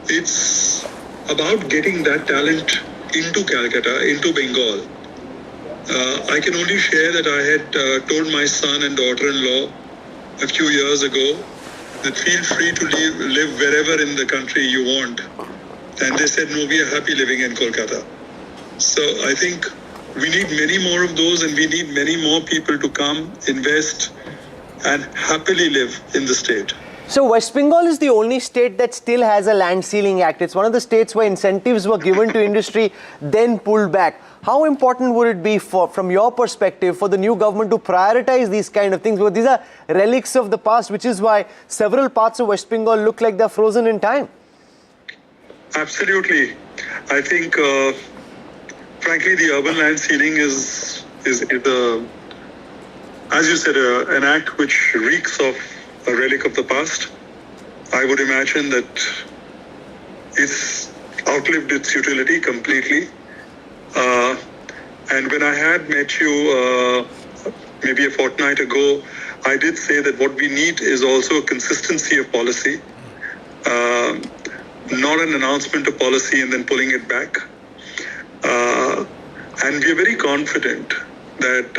It's about getting that talent into Calcutta, into Bengal. I can only share that I had told my son and daughter-in-law a few years ago that feel free to live wherever in the country you want. And they said, no, we are happy living in Kolkata. So I think we need many more of those, and we need many more people to come, invest, and happily live in the state. So West Bengal is the only state that still has a land ceiling act. It's one of the states where incentives were given to industry, then pulled back. How important would it be, from your perspective, for the new government to prioritize these kind of things? Because these are relics of the past, which is why several parts of West Bengal look like they're frozen in time. Absolutely. I think, frankly, the urban land ceiling is as you said, an act which reeks of a relic of the past. I would imagine that it's outlived its utility completely. And when I had met you maybe a fortnight ago, I did say that what we need is also a consistency of policy, not an announcement of policy and then pulling it back. And we are very confident that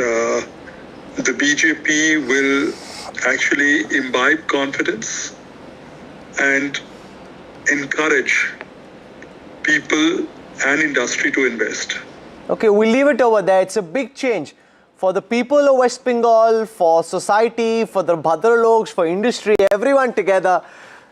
the BJP will actually imbibe confidence and encourage people and industry to invest. Okay, we'll leave it over there. It's a big change for the people of West Bengal, for society, for the Bhadraloks, for industry, everyone together.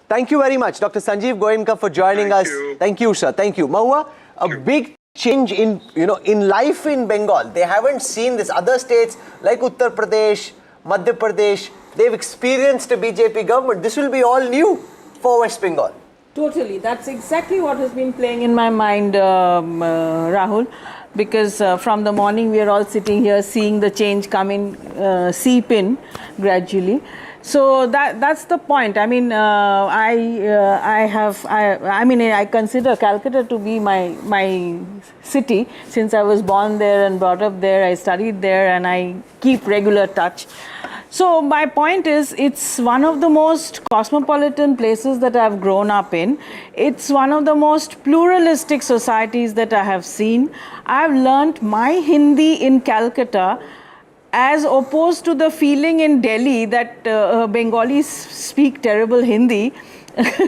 Thank you very much, Dr. Sanjiv Goenka, for joining us. Thank you, sir. Thank you. Mahua, a big change in, in life in Bengal. They haven't seen this. Other states like Uttar Pradesh, Madhya Pradesh, they've experienced a BJP government. This will be all new for West Bengal. Totally. That's exactly what has been playing in my mind, Rahul. Because from the morning we are all sitting here seeing the change come in, seep in gradually. So that's the point. I mean, I consider Calcutta to be my city since I was born there and brought up there. I studied there and I keep regular touch. So my point is, it's one of the most cosmopolitan places that I've grown up in. It's one of the most pluralistic societies that I have seen. I've learnt my Hindi in Calcutta as opposed to the feeling in Delhi that Bengalis speak terrible Hindi.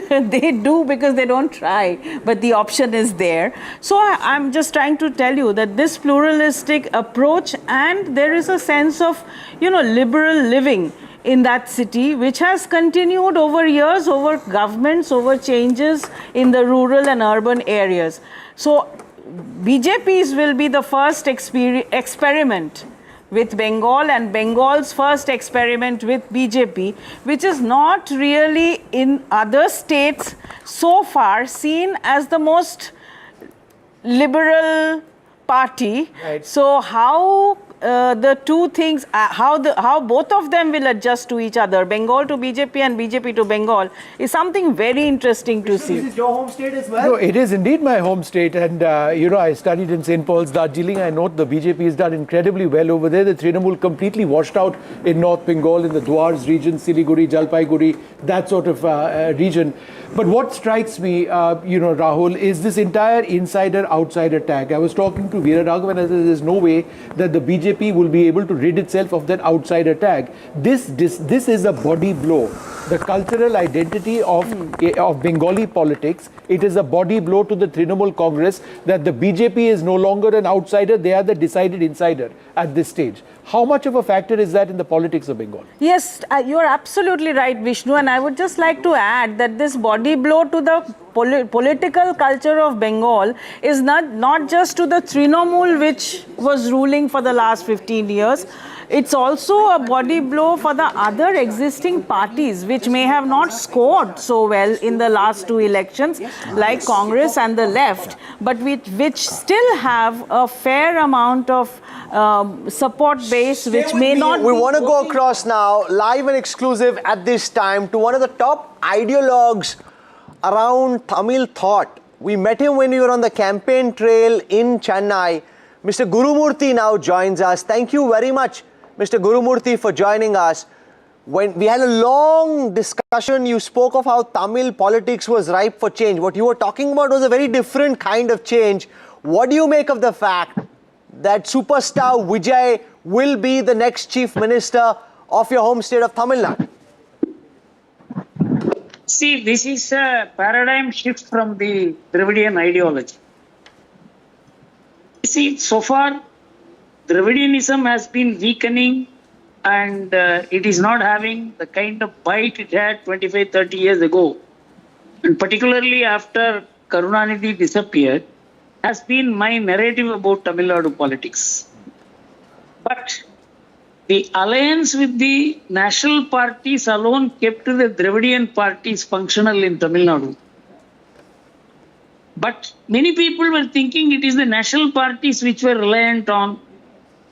They do because they don't try, but the option is there. So I'm just trying to tell you that this pluralistic approach, and there is a sense of, liberal living in that city, which has continued over years, over governments, over changes in the rural and urban areas. So BJP's will be the first experiment with Bengal, and Bengal's first experiment with BJP, which is not really in other states so far seen as the most liberal party. Right. So how the two things, how both of them will adjust to each other, Bengal to BJP and BJP to Bengal, is something very interesting to see. This is your home state as well? No, it is indeed my home state, and I studied in St. Paul's, Darjeeling. I know the BJP has done incredibly well over there. The Trinamool completely washed out in North Bengal, in the Dwars region, Siliguri, Jalpaiguri, that sort of region. But what strikes me, Rahul, is this entire insider-outsider tag. I was talking to Veera Raghavan, and I said there's no way that the BJP will be able to rid itself of that outsider tag. This is a body blow. The cultural identity of Bengali politics, it is a body blow to the Trinamool Congress that the BJP is no longer an outsider, they are the decided insider at this stage. How much of a factor is that in the politics of Bengal? Yes, you are absolutely right, Vishnu, and I would just like to add that this body blow to the political culture of Bengal is not just to the Trinamool, which was ruling for the last 15 years. It's also a body blow for the other existing parties which may have not scored so well in the last two elections, like Congress and the left, but which still have a fair amount of support base, which may not. We want to go across now, live and exclusive at this time, to one of the top ideologues around Tamil thought. We met him when we were on the campaign trail in Chennai. Mr. Gurumurthy now joins us. Thank you very much, Mr. Gurumurthy, for joining us. When we had a long discussion, you spoke of how Tamil politics was ripe for change. What you were talking about was a very different kind of change. What do you make of the fact that superstar Vijay will be the next Chief Minister of your home state of Tamil Nadu? See, this is a paradigm shift from the Dravidian ideology. See, so far, Dravidianism has been weakening, and it is not having the kind of bite it had 25, 30 years ago. And particularly after Karunanidhi disappeared, has been my narrative about Tamil Nadu politics. But the alliance with the national parties alone kept the Dravidian parties functional in Tamil Nadu. But many people were thinking it is the national parties which were reliant on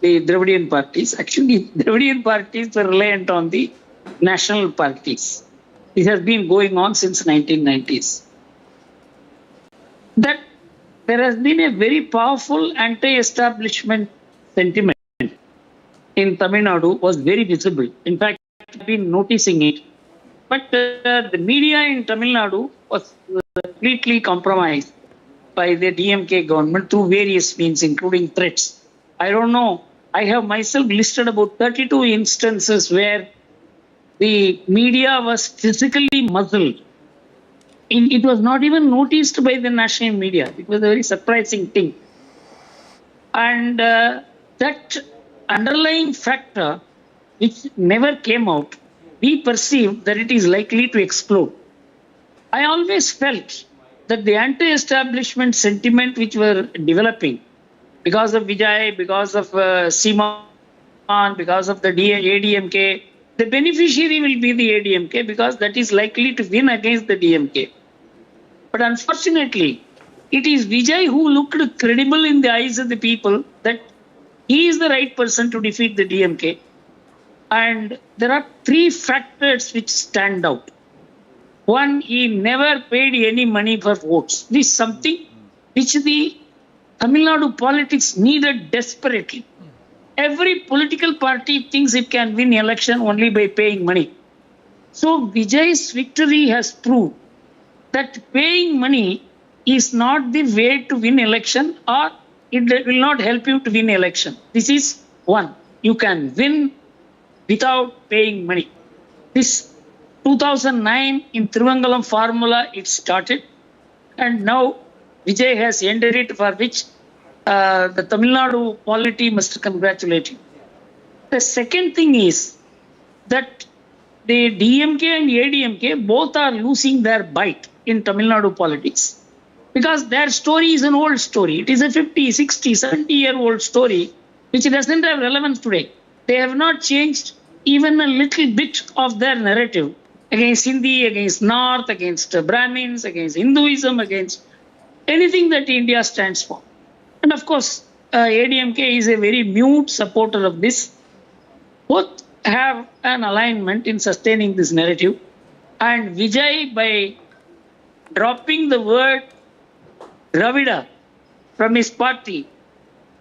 the Dravidian parties. Actually, Dravidian parties were reliant on the national parties. This has been going on since 1990s. That there has been a very powerful anti-establishment sentiment in Tamil Nadu was very visible. In fact, I've been noticing it. But the media in Tamil Nadu was completely compromised by the DMK government through various means, including threats. I don't know. I have myself listed about 32 instances where the media was physically muzzled. It was not even noticed by the national media. It was a very surprising thing. And that underlying factor, which never came out, we perceived that it is likely to explode. I always felt that the anti-establishment sentiment which were developing because of Vijay, because of Seema, because of the ADMK, the beneficiary will be the ADMK because that is likely to win against the DMK. But unfortunately, it is Vijay who looked credible in the eyes of the people that he is the right person to defeat the DMK. And there are three factors which stand out. One, he never paid any money for votes. This is something which the Tamil Nadu politics needed desperately. Every political party thinks it can win election only by paying money. So Vijay's victory has proved that paying money is not the way to win election, or it will not help you to win election. This is one. You can win without paying money. This 2009 in Trivangalam formula it started, and now Vijay has ended it, for which the Tamil Nadu polity must congratulate you. The second thing is that the DMK and ADMK both are losing their bite in Tamil Nadu politics because their story is an old story. It is a 50, 60, 70-year-old story which doesn't have relevance today. They have not changed even a little bit of their narrative against Hindi, against North, against Brahmins, against Hinduism, against anything that India stands for. And of course, ADMK is a very mute supporter of this. Both have an alignment in sustaining this narrative. And Vijay, by dropping the word Dravida from his party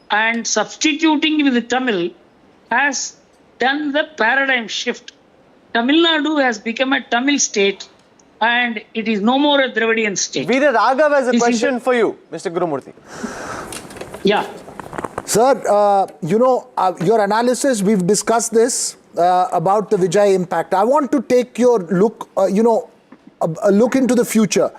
and substituting with the Tamil, has done the paradigm shift. Tamil Nadu has become a Tamil state and it is no more a Dravidian state. Veera Raghav has a question for you, Mr. Gurumurthy. Yeah. Sir, your analysis, we've discussed this about the Vijay impact. I want to take your look, a look into the future.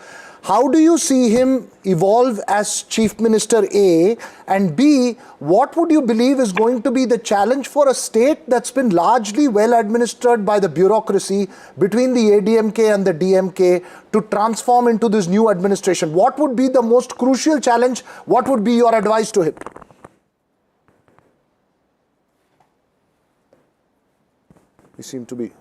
How do you see him evolve as Chief Minister A? And B, what would you believe is going to be the challenge for a state that's been largely well administered by the bureaucracy between the ADMK and the DMK to transform into this new administration? What would be the most crucial challenge? What would be your advice to him? We seem to be...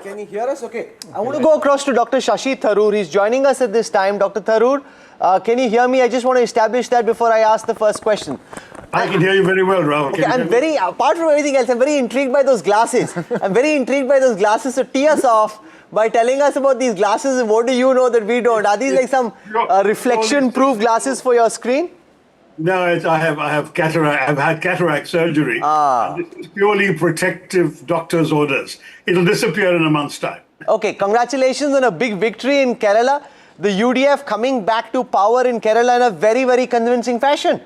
Can you hear us? Okay. I want to go across to Dr. Shashi Tharoor. He's joining us at this time. Dr. Tharoor, can you hear me? I just want to establish that before I ask the first question. I can hear you very well, Rahul. Okay, apart from everything else, I'm very intrigued by those glasses. I'm very intrigued by those glasses. So tee us off by telling us about these glasses. What do you know that we don't? Are these like some reflection-proof glasses for your screen? No, I have cataract. I've had cataract surgery. This is purely protective doctor's orders. It'll disappear in a month's time. Okay, congratulations on a big victory in Kerala. The UDF coming back to power in Kerala in a very, very convincing fashion.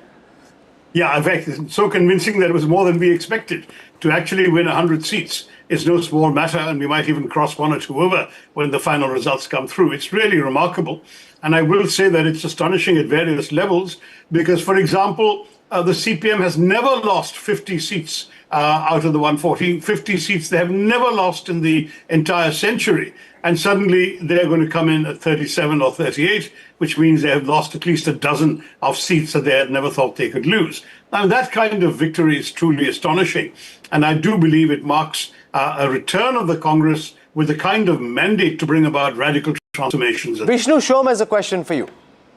Yeah, in fact, it's so convincing that it was more than we expected. To actually win 100 seats is no small matter, and we might even cross one or two over when the final results come through. It's really remarkable. And I will say that it's astonishing at various levels because, for example, the CPM has never lost 50 seats out of the 140. 50 seats they have never lost in the entire century. And suddenly they're going to come in at 37 or 38, which means they have lost at least a dozen of seats that they had never thought they could lose. Now, that kind of victory is truly astonishing. And I do believe it marks a return of the Congress with the kind of mandate to bring about radical transformations. Vishnu Shom has a question for you.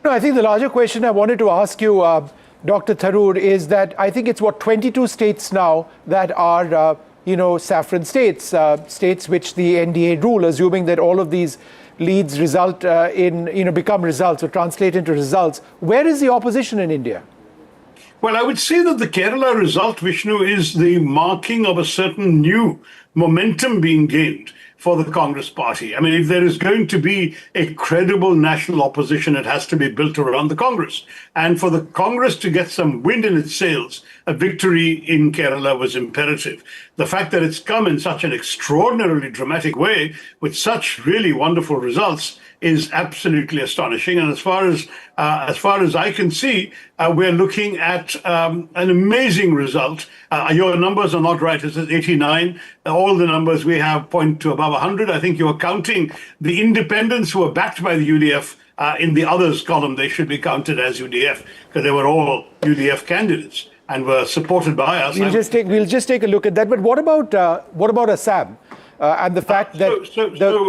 No, I think the larger question I wanted to ask you, Dr. Tharoor, is that I think it's 22 states now that are, saffron states, states which the NDA rule, assuming that all of these leads result become results or translate into results. Where is the opposition in India? Well, I would say that the Kerala result, Vishnu, is the marking of a certain new momentum being gained for the Congress party. I mean, if there is going to be a credible national opposition, it has to be built around the Congress. And for the Congress to get some wind in its sails, a victory in Kerala was imperative. The fact that it's come in such an extraordinarily dramatic way with such really wonderful results is absolutely astonishing. And as far as I can see, we're looking at an amazing result. Your numbers are not right. It says 89. All the numbers we have point to above 100. I think you're counting the independents who are backed by the UDF in the others column. They should be counted as UDF because they were all UDF candidates and were supported by us. We'll just take a look at that. But what about Assam? And the fact that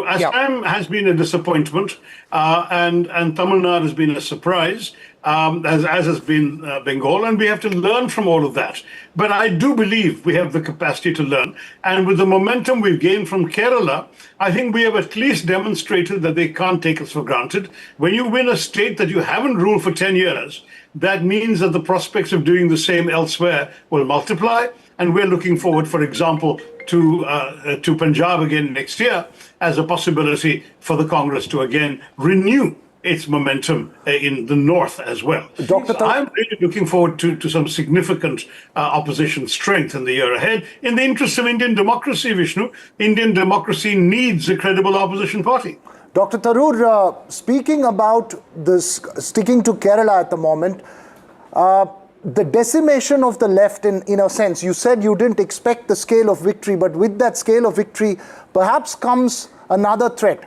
Assam has been a disappointment, and Tamil Nadu has been a surprise, as has been Bengal, and we have to learn from all of that. But I do believe we have the capacity to learn, and with the momentum we've gained from Kerala, I think we have at least demonstrated that they can't take us for granted. When you win a state that you haven't ruled for 10 years, that means that the prospects of doing the same elsewhere will multiply, and we're looking forward, for example, to Punjab again next year as a possibility for the Congress to again renew its momentum in the north as well. So I'm really looking forward to some significant opposition strength in the year ahead. In the interest of Indian democracy, Vishnu, Indian democracy needs a credible opposition party. Dr. Tharoor, speaking about this, sticking to Kerala at the moment, the decimation of the left in a sense, you said you didn't expect the scale of victory, but with that scale of victory, perhaps comes another threat.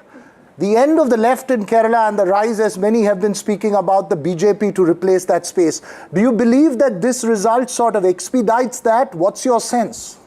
The end of the left in Kerala and the rise, as many have been speaking about, the BJP to replace that space. Do you believe that this result sort of expedites that? What's your sense?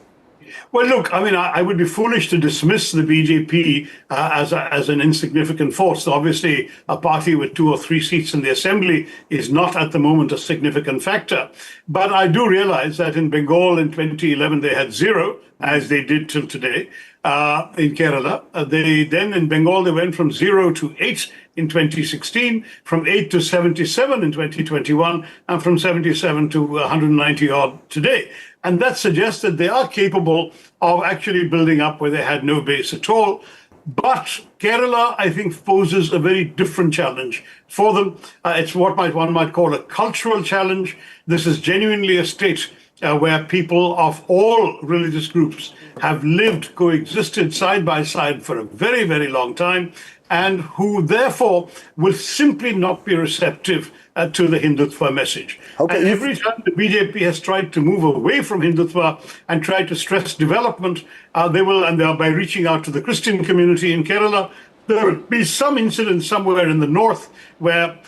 Well, look, I mean, I would be foolish to dismiss the BJP as an insignificant force. Obviously, a party with 2 or 3 seats in the assembly is not at the moment a significant factor. But I do realize that in Bengal in 2011, they had 0, as they did till today. In Kerala, then in Bengal, they went from 0 to 8 in 2016, from 8 to 77 in 2021, and from 77 to 190 odd today. And that suggests that they are capable of actually building up where they had no base at all. But Kerala, I think, poses a very different challenge for them. It's what one might call a cultural challenge. This is genuinely a state where people of all religious groups have lived, coexisted side by side for a very, very long time, and who therefore will simply not be receptive to the Hindutva message. Okay. And every time the BJP has tried to move away from Hindutva and tried to stress development, they will, and by reaching out to the Christian community in Kerala, there will be some incident somewhere in the north where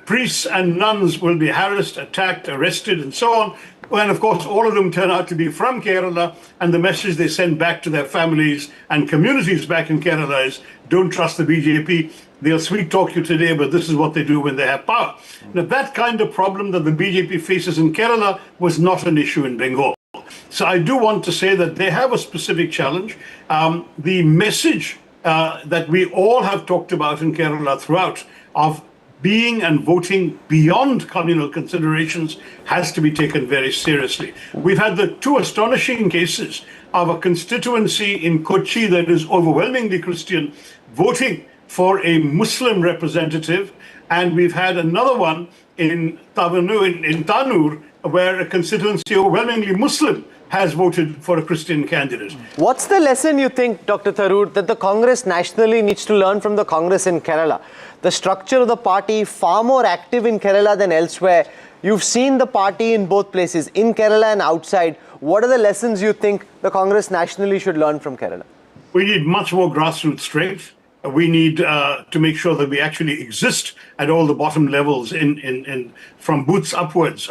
priests and nuns will be harassed, attacked, arrested, and so on. And of course, all of them turn out to be from Kerala, and the message they send back to their families and communities back in Kerala is, don't trust the BJP. They'll sweet talk you today, but this is what they do when they have power. Now, that kind of problem that the BJP faces in Kerala was not an issue in Bengal. So I do want to say that they have a specific challenge. The message that we all have talked about in Kerala throughout of being and voting beyond communal considerations has to be taken very seriously. We've had the 2 astonishing cases of a constituency in Kochi that is overwhelmingly Christian voting for a Muslim representative, and we've had another one in Tanur where a constituency overwhelmingly Muslim has voted for a Christian candidate. What's the lesson you think, Dr. Tharoor, that the Congress nationally needs to learn from the Congress in Kerala? The structure of the party far more active in Kerala than elsewhere. You've seen the party in both places, in Kerala and outside. What are the lessons you think the Congress nationally should learn from Kerala? We need much more grassroots strength. We need to make sure that we actually exist at all the bottom levels from booths upwards.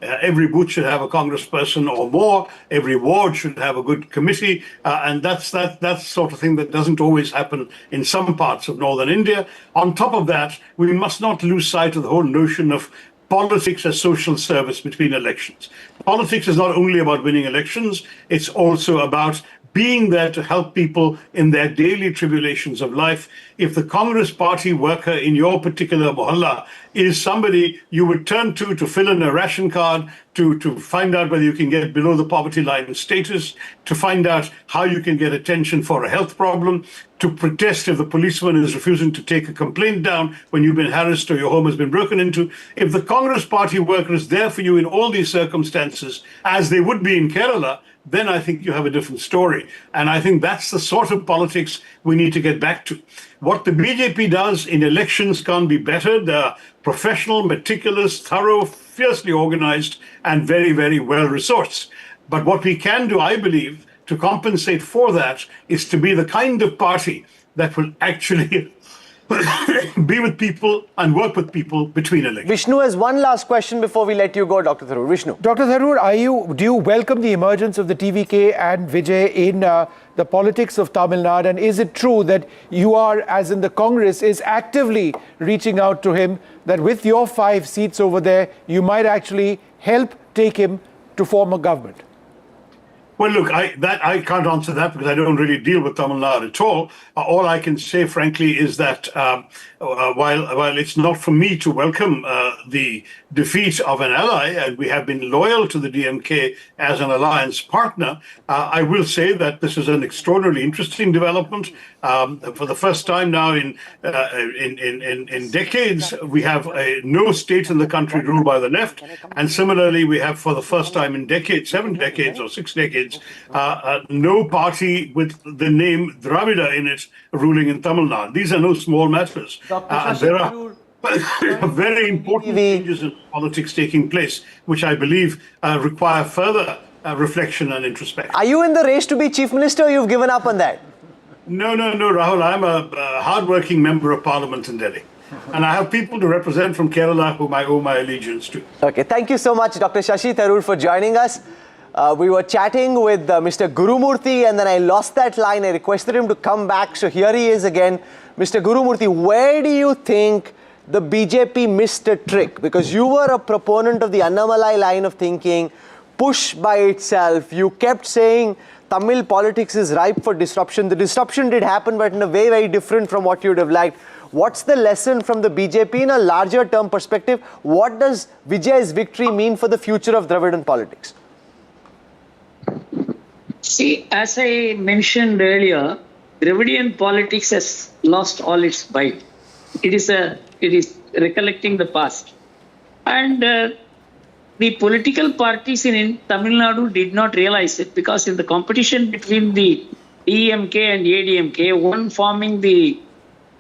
Every booth should have a congressperson or more. Every ward should have a good committee. And that's the sort of thing that doesn't always happen in some parts of northern India. On top of that, we must not lose sight of the whole notion of politics as social service between elections. Politics is not only about winning elections, it's also about being there to help people in their daily tribulations of life. If the Congress party worker in your particular mohalla is somebody you would turn to fill in a ration card, to find out whether you can get below the poverty line status, to find out how you can get attention for a health problem, to protest if the policeman is refusing to take a complaint down when you've been harassed or your home has been broken into. If the Congress party worker is there for you in all these circumstances, as they would be in Kerala, then I think you have a different story. And I think that's the sort of politics we need to get back to. What the BJP does in elections can't be bettered. They're professional, meticulous, thorough, fiercely organized, and very, very well resourced. But what we can do, I believe, to compensate for that is to be the kind of party that will actually be with people and work with people between elections. Vishnu has one last question before we let you go, Dr. Tharoor. Vishnu. Dr. Tharoor, do you welcome the emergence of the TVK and Vijay in the politics of Tamil Nadu? And is it true that you are, as in the Congress, is actively reaching out to him, that with your 5 seats over there, you might actually help take him to form a government? Well, look, I can't answer that because I don't really deal with Tamil Nadu at all. All I can say, frankly, is that while it's not for me to welcome the defeat of an ally, and we have been loyal to the DMK as an alliance partner, I will say that this is an extraordinarily interesting development. For the first time now in decades, we have no state in the country ruled by the left, and similarly, we have for the first time in decades, 7 decades or 6 decades, no party with the name Dravida in it ruling in Tamil Nadu. These are no small matters. There are very important changes in politics taking place, which I believe require further reflection and introspection. Are you in the race to be Chief Minister, or you've given up on that? No, Rahul. I'm a hard-working member of Parliament in Delhi. And I have people to represent from Kerala whom I owe my allegiance to. Okay, thank you so much, Dr. Shashi Tharoor, for joining us. We were chatting with Mr. Gurumurthy, and then I lost that line. I requested him to come back, so here he is again. Mr. Gurumurthy, where do you think the BJP missed a trick? Because you were a proponent of the Annamalai line of thinking, push by itself. You kept saying Tamil politics is ripe for disruption. The disruption did happen, but in a way very different from what you would have liked. What's the lesson from the BJP in a larger term perspective? What does Vijay's victory mean for the future of Dravidian politics? See, as I mentioned earlier, Dravidian politics has lost all its bite. It is recollecting the past. And the political parties in Tamil Nadu did not realize it, because in the competition between the DMK and ADMK, one forming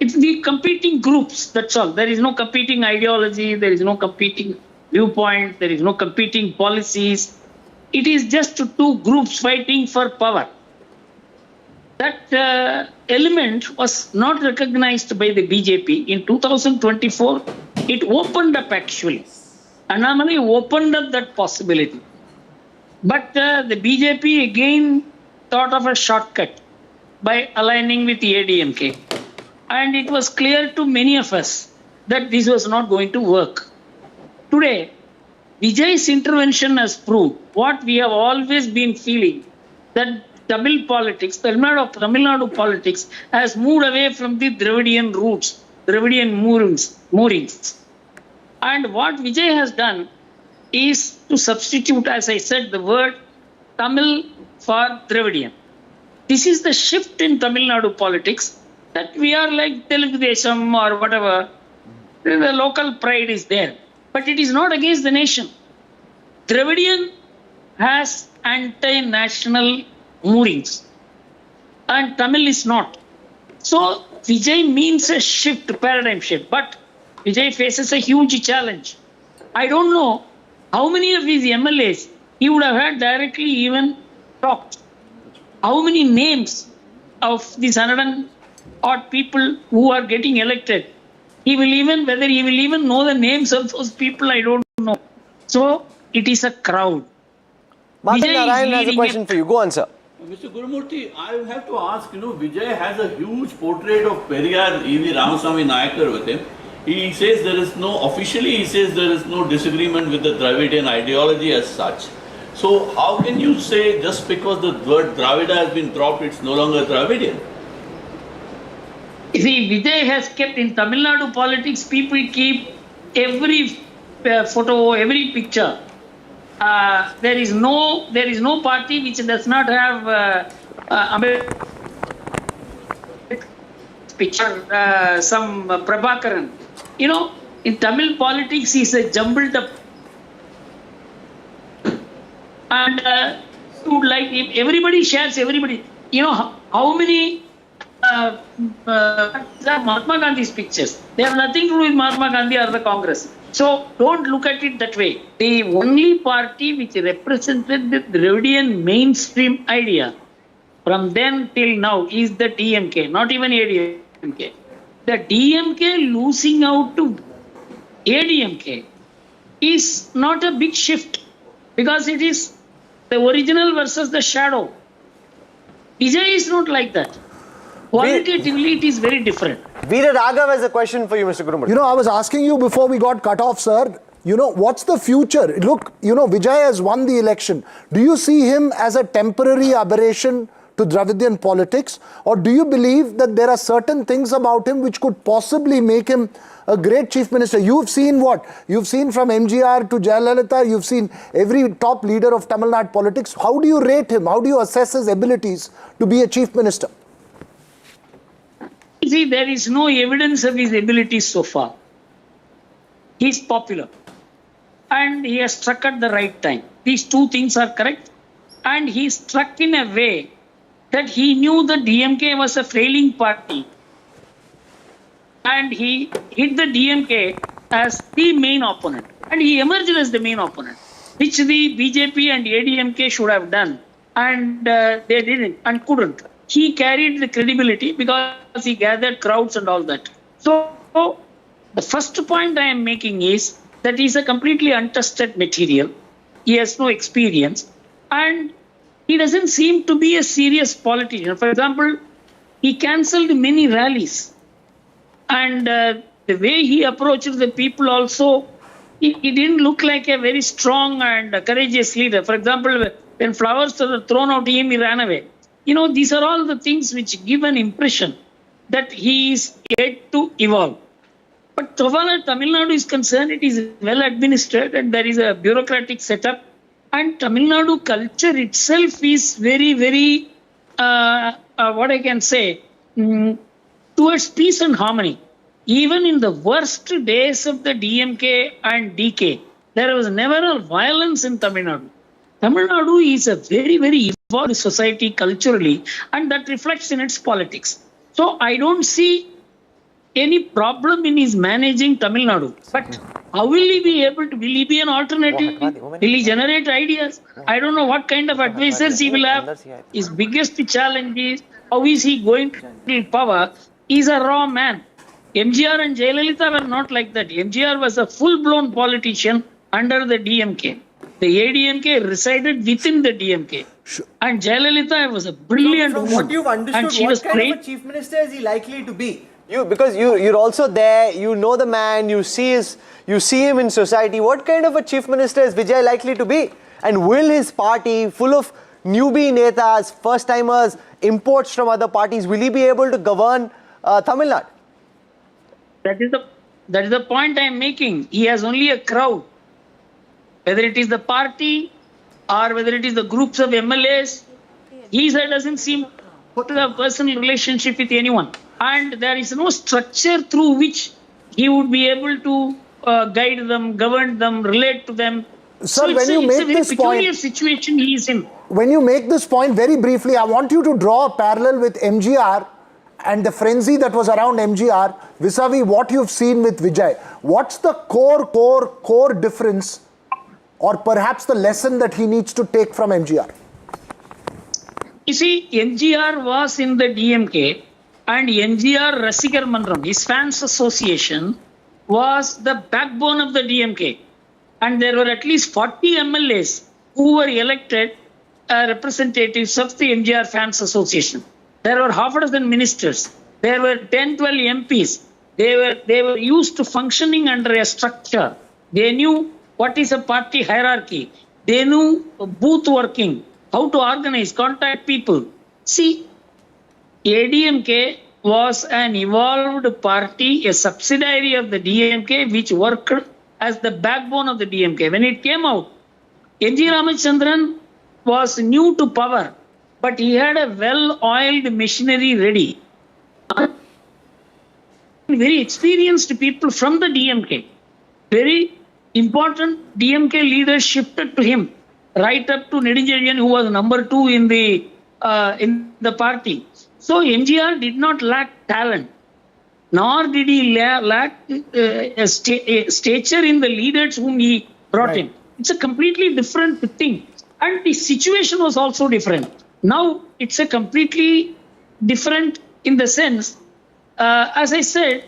it's the competing groups, that's all. There is no competing ideology, there is no competing viewpoint, there is no competing policies. It is just 2 groups fighting for power. That element was not recognized by the BJP. In 2024, it opened up actually. Anomaly opened up that possibility. But the BJP again thought of a shortcut by aligning with the ADMK. And it was clear to many of us that this was not going to work. Today, Vijay's intervention has proved what we have always been feeling, that Tamil politics, Tamil Nadu politics has moved away from the Dravidian roots, Dravidian moorings. And what Vijay has done is to substitute, as I said, the word Tamil for Dravidian. This is the shift in Tamil Nadu politics, that we are like Telugudesam or whatever. The local pride is there. But it is not against the nation. Dravidian has anti-national moorings, and Tamil is not. So Vijay means a shift, paradigm shift. But Vijay faces a huge challenge. I don't know how many of his MLAs he would have had directly even talked. How many names of these 100-odd people who are getting elected, whether he will even know the names of those people, I don't know. So it is a crowd. Martin Narayan has a question for you. Go on, sir. Mr. Gurumurthy, I have to ask, Vijay has a huge portrait of Periyar E.V. Ramaswamy Nayakar with him. He says there is no disagreement with the Dravidian ideology as such. So how can you say just because the word Dravida has been dropped, it's no longer Dravidian? You see, Vijay has kept in Tamil Nadu politics, people keep every photo, every picture there is no party which does not have picture some Prabhakaran. You know, in Tamil politics, he's a jumbled up, and would like if everybody shares everybody. You know how many Mahatma Gandhi's pictures? They have nothing to do with Mahatma Gandhi or the Congress. So don't look at it that way. The only party which represented the Dravidian mainstream idea from then till now is the DMK, not even ADMK. The DMK losing out to ADMK is not a big shift because it is the original versus the shadow. Vijay is not like that. Qualitatively, it is very different. Veera Raghav has a question for you, Mr. Gurumurthy. You know, I was asking you before we got cut off, sir. You know, what's the future? Look, you know, Vijay has won the election. Do you see him as a temporary aberration to Dravidian politics? Or do you believe that there are certain things about him which could possibly make him a great chief minister? You've seen what? You've seen from MGR to Jayalalitha, you've seen every top leader of Tamil Nadu politics. How do you rate him? How do you assess his abilities to be a chief minister? See, there is no evidence of his abilities so far. He is popular and he has struck at the right time. These two things are correct, and he struck in a way that he knew the DMK was a failing party and he hit the DMK as the main opponent, and he emerged as the main opponent, which the BJP and ADMK should have done, and they didn't and couldn't. He carried the credibility because he gathered crowds and all that. So the first point I am making is that he is a completely untested material. He has no experience and he doesn't seem to be a serious politician. For example, he cancelled many rallies, and the way he approached the people also, he didn't look like a very strong and courageous leader. For example, when flowers were thrown at him, he ran away. You know, these are all the things which give an impression that he is yet to evolve. But so far as Tamil Nadu is concerned, it is well administered and there is a bureaucratic setup. And Tamil Nadu culture itself is very, very, what I can say, towards peace and harmony. Even in the worst days of the DMK and DK, there was never a violence in Tamil Nadu. Tamil Nadu is a very, very evolved society culturally, and that reflects in its politics. So I don't see any problem in his managing Tamil Nadu. But how will he be able to, will he be an alternative? Will he generate ideas? I don't know what kind of advisors he will have. His biggest challenge is, how is he going to build power? He's a raw man. MGR and Jayalalitha were not like that. MGR was a full-blown politician under the DMK. The ADMK resided within the DMK. And Jayalalitha was a brilliant woman. What you've understood, and she what was kind great. of a chief minister is he likely to be? Because you're also there, you know the man, you see him in society. What kind of a chief minister is Vijay likely to be? And will his party, full of newbie netas, first-timers, imports from other parties, will he be able to govern Tamil Nadu? That is the point I am making. He has only a crowd. Whether it is the party or whether it is the groups of MLAs, he doesn't seem to have a personal relationship with anyone. And there is no structure through which he would be able to guide them, govern them, relate to them. Sir, so when you make this peculiar point, situation he is in. When you make this point very briefly, I want you to draw a parallel with MGR and the frenzy that was around MGR vis-a-vis what you've seen with Vijay. What's the core difference, or perhaps the lesson that he needs to take from MGR? You see, MGR was in the DMK and MGR Rasikar Mandram, his fans association, was the backbone of the DMK. And there were at least 40 MLAs who were elected representatives of the MGR fans association. There were half a dozen ministers. There were 10, 12 MPs. They were used to functioning under a structure. They knew what is a party hierarchy. They knew booth working, how to organize, contact people. See, ADMK was an evolved party, a subsidiary of the DMK, which worked as the backbone of the DMK. When it came out, N.G. Ramachandran was new to power, but he had a well-oiled machinery ready. Very experienced people from the DMK. Very important DMK leaders shifted to him, right up to Nedunchezhiyan, who was number 2 in the party. So MGR did not lack talent, nor did he lack a stature in the leaders whom he brought in. It's a completely different thing. And the situation was also different. Now it's a completely different in the sense, as I said,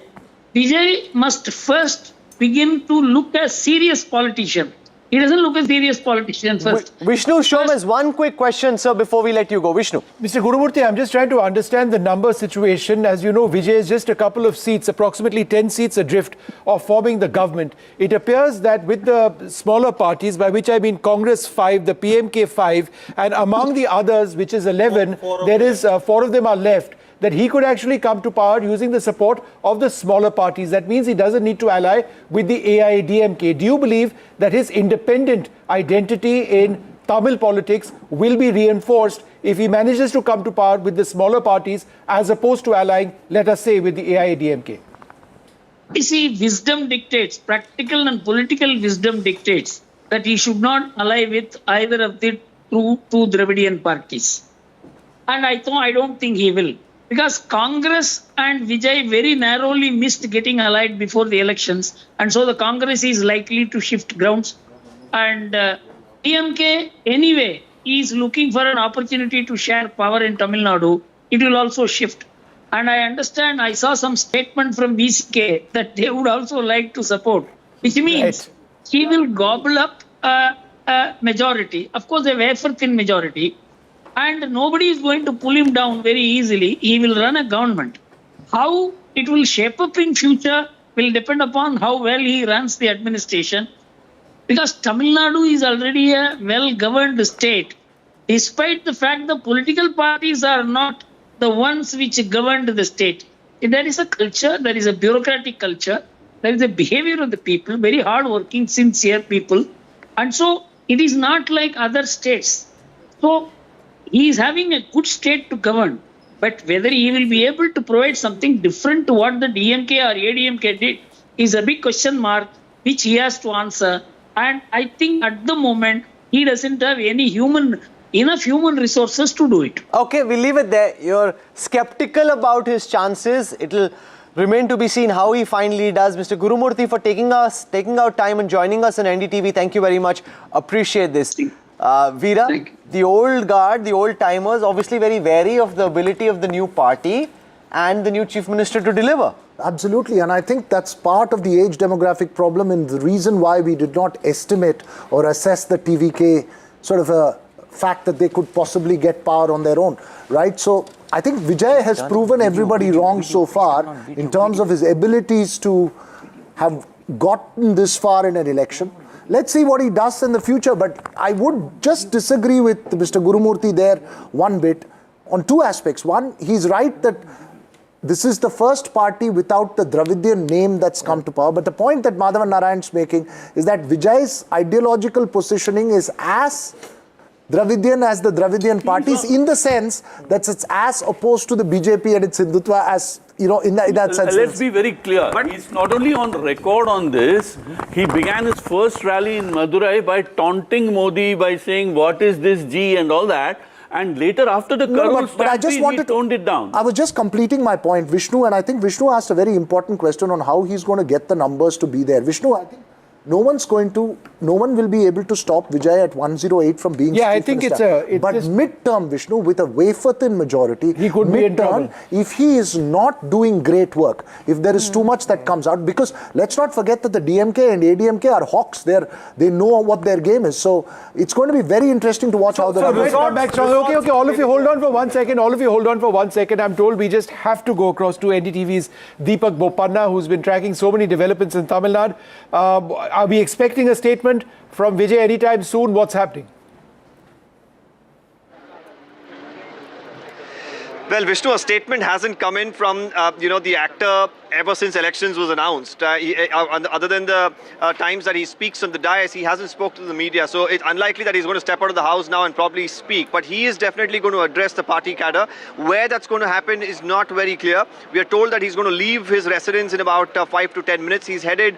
Vijay must first begin to look as serious politician. He doesn't look a serious politician first. Vishnu, show us one quick question, sir, before we let you go. Vishnu. Mr. Gurumurthy, I'm just trying to understand the number situation. As you know, Vijay is just a couple of seats, approximately 10 seats adrift of forming the government. It appears that with the smaller parties, by which I mean Congress 5, the PMK 5, and among the others, which is 11, there is 4 of them are left, that he could actually come to power using the support of the smaller parties. That means he doesn't need to ally with the ADMK. Do you believe that his independent identity in Tamil politics will be reinforced if he manages to come to power with the smaller parties as opposed to allying, let us say, with the ADMK? You see, wisdom dictates, practical and political wisdom dictates that he should not ally with either of the two Dravidian parties. And I don't think he will. Because Congress and Vijay very narrowly missed getting allied before the elections. And so the Congress is likely to shift grounds. And DMK, anyway, is looking for an opportunity to share power in Tamil Nadu. It will also shift. And I understand, I saw some statement from VCK that they would also like to support, which means he will gobble up a majority. Of course, a wafer-thin majority. And nobody is going to pull him down very easily. He will run a government. How it will shape up in future will depend upon how well he runs the administration. Because Tamil Nadu is already a well-governed state. Despite the fact the political parties are not the ones which governed the state. There is a culture, there is a bureaucratic culture, there is a behavior of the people, very hard-working, sincere people. And so it is not like other states. So he is having a good state to govern, but whether he will be able to provide something different to what the DMK or ADMK did is a big question mark which he has to answer. And I think at the moment, he doesn't have enough human resources to do it. Okay, we'll leave it there. You're skeptical about his chances. It'll remain to be seen how he finally does. Mr. Gurumurthy, for taking out time and joining us on NDTV, thank you very much. Appreciate this. Veera, the old guard, the old timers, obviously very wary of the ability of the new party and the new chief minister to deliver. Absolutely, and I think that's part of the age demographic problem and the reason why we did not estimate or assess the TVK sort of a fact that they could possibly get power on their own, right? So I think Vijay has proven everybody wrong so far in terms of his abilities to have gotten this far in an election. Let's see what he does in the future, but I would just disagree with Mr. Gurumurthy there one bit on 2 aspects. One, he's right that this is the first party without the Dravidian name that's come to power, but the point that Madhavan Narayan's making is that Vijay's ideological positioning is as Dravidian as the Dravidian parties in the sense that it's as opposed to the BJP and its Hindutva as, you know, in that sense. Let's be very clear. But he's not only on record on this, he began his first rally in Madurai by taunting Modi by saying, what is this G and all that. And later after the Karur stampede, he toned it down. I was just completing my point, Vishnu, and I think Vishnu asked a very important question on how he's going to get the numbers to be there. Vishnu, I think no one will be able to stop Vijay at 108 from being I think minister. But midterm, Vishnu, with a wafer-thin majority, he could be in trouble. If he is not doing great work, if there is too much that comes out, because let's not forget that the DMK and ADMK are hawks. They know what their game is. So it's going to be very interesting to watch how the numbers come back. Okay, all of you hold on for 1 second. I'm told we just have to go across to NDTV's Deepak Bopanna, who's been tracking so many developments in Tamil Nadu. Are we expecting a statement from Vijay anytime soon? What's happening? Well, Vishnu, a statement hasn't come in from, the actor ever since elections was announced. Other than the times that he speaks on the dais, he hasn't spoken to the media. So it's unlikely that he's going to step out of the house now and probably speak. But he is definitely going to address the party cadre. Where that's going to happen is not very clear. We are told that he's going to leave his residence in about 5 to 10 minutes. He's headed,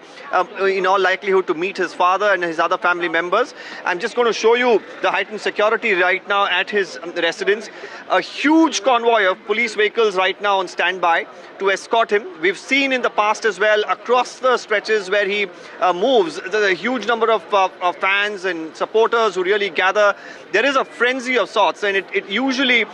in all likelihood, to meet his father and his other family members. I'm just going to show you the heightened security right now at his residence. A huge convoy of police vehicles right now on standby to escort him. We've seen in the past as well, across the stretches where he moves, there's a huge number of fans and supporters who really gather. There is a frenzy of sorts, and it usually,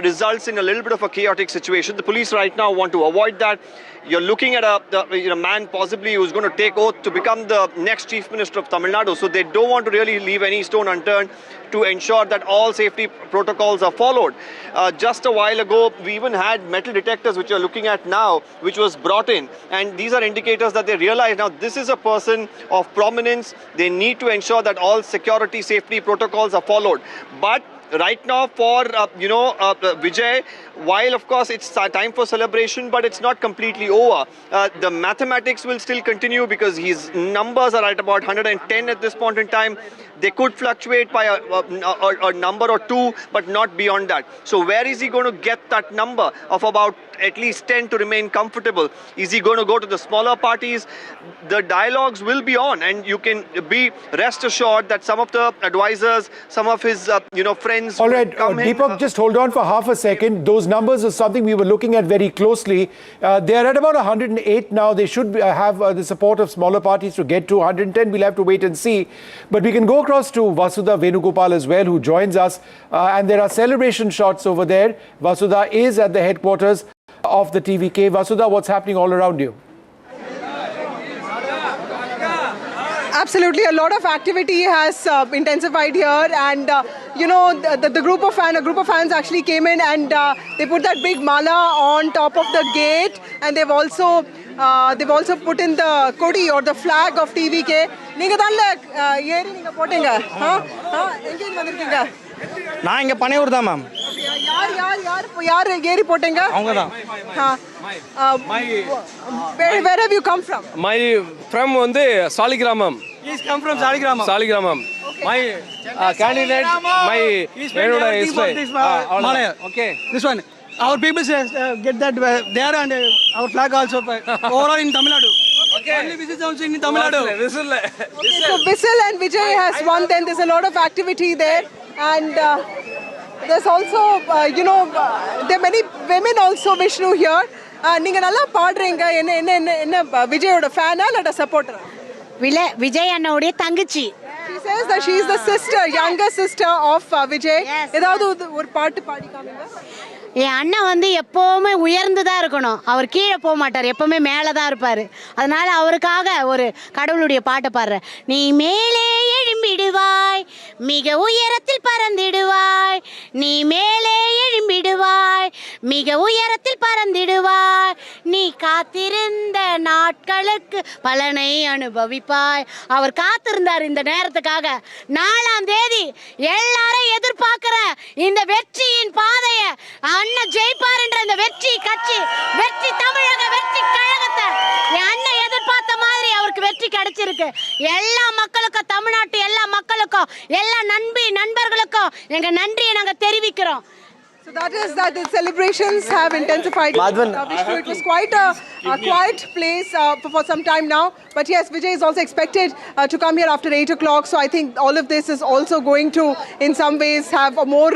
results in a little bit of a chaotic situation. The police right now want to avoid that. You're looking at a man possibly who's going to take oath to become the next Chief Minister of Tamil Nadu. So they don't want to really leave any stone unturned to ensure that all safety protocols are followed. Just a while ago, we even had metal detectors, which you're looking at now, which was brought in. And these are indicators that they realize now this is a person of prominence. They need to ensure that all security safety protocols are followed. But right now for, Vijay, while of course it's time for celebration, but it's not completely over. The mathematics will still continue because his numbers are at about 110 at this point in time. They could fluctuate by a number or two, but not beyond that. So where is he going to get that number of about at least 10 to remain comfortable? Is he going to go to the smaller parties? The dialogues will be on, and you can be rest assured that some of the advisors, some of his friends. All right, Deepak, just hold on for half a second. Those numbers are something we were looking at very closely. They are at about 108 now. They should have the support of smaller parties to get to 110. We'll have to wait and see. But we can go across to Vasudha Venugopal as well, who joins us. And there are celebration shots over there. Vasudha is at the headquarters of the TVK. Vasudha, what's happening all around you? Absolutely, a lot of activity has intensified here, and the group of fans actually came in and they put that big mala on top of the gate, and they've also put in the kodi or the flag of TVK. Ninga thalle yeri ninga potinga enge vandirkinga நான் இங்க பனையூர் தான் ma'am யார் ஏறி போட்டீங்க அவங்க தான் where have you come from from வந்து Saligramam he's come from Saligramam my candidate my என்னோட Malaya. Okay, this one our people say get that there, and our flag also overall in Tamil Nadu. Okay, only whistle sounds in Tamil Nadu. Whistle. Okay, so Whistle and Vijay has won. Then there's a lot of activity there, and there's also there are many women also, Vishnu, here. நீங்க நல்லா பாடுறீங்க. என்ன விஜயோட ஃபேனா இல்ல சப்போர்ட்டரா? விஜய் அண்ணாவுடைய தங்கச்சி. She says that she is the sister, younger sister of Vijay. ஏதாவது ஒரு பாட்டு பாடி காமிங்க. என் அண்ணன் வந்து எப்போவுமே உயர்ந்து தான் இருக்கணும். அவர் கீழே போக மாட்டார், எப்பவுமே மேலே தான் இருப்பார். அதனால அவருக்காக ஒரு கடவுளுடைய பாட்டை பாடுறேன். நீ மேலே எழும்பிடுவாய், மிக உயரத்தில் பறந்திடுவாய். நீ மேலே எழும்பிடுவாய், மிக உயரத்தில் பறந்திடுவாய். நீ காத்திருந்த நாட்களுக்கு பலனை அனுபவிப்பாய். அவர் காத்திருந்தார் இந்த நேரத்துக்காக. 4ஆம் தேதி எல்லாரும் எதிர்பார்க்கிற இந்த வெற்றியின் பாதையை அண்ணன் ஜெயிப்பார் என்ற இந்த வெற்றி கட்சி, வெற்றி தமிழக வெற்றி கழகத்தை என் அண்ணன் எதிர்பார்த்த மாதிரி அவருக்கு வெற்றி கிடைச்சிருக்கு. எல்லா மக்களுக்கும், தமிழ்நாட்டு எல்லா மக்களுக்கும், எல்லா நண்பர்களுக்கும் எங்க நன்றியை நாங்க தெரிவிக்கிறோம். So that is that the celebrations have intensified. It was quite a quiet place for some time now. But yes, Vijay is also expected to come here after 8 o'clock. So I think all of this is also going to, in some ways, have a more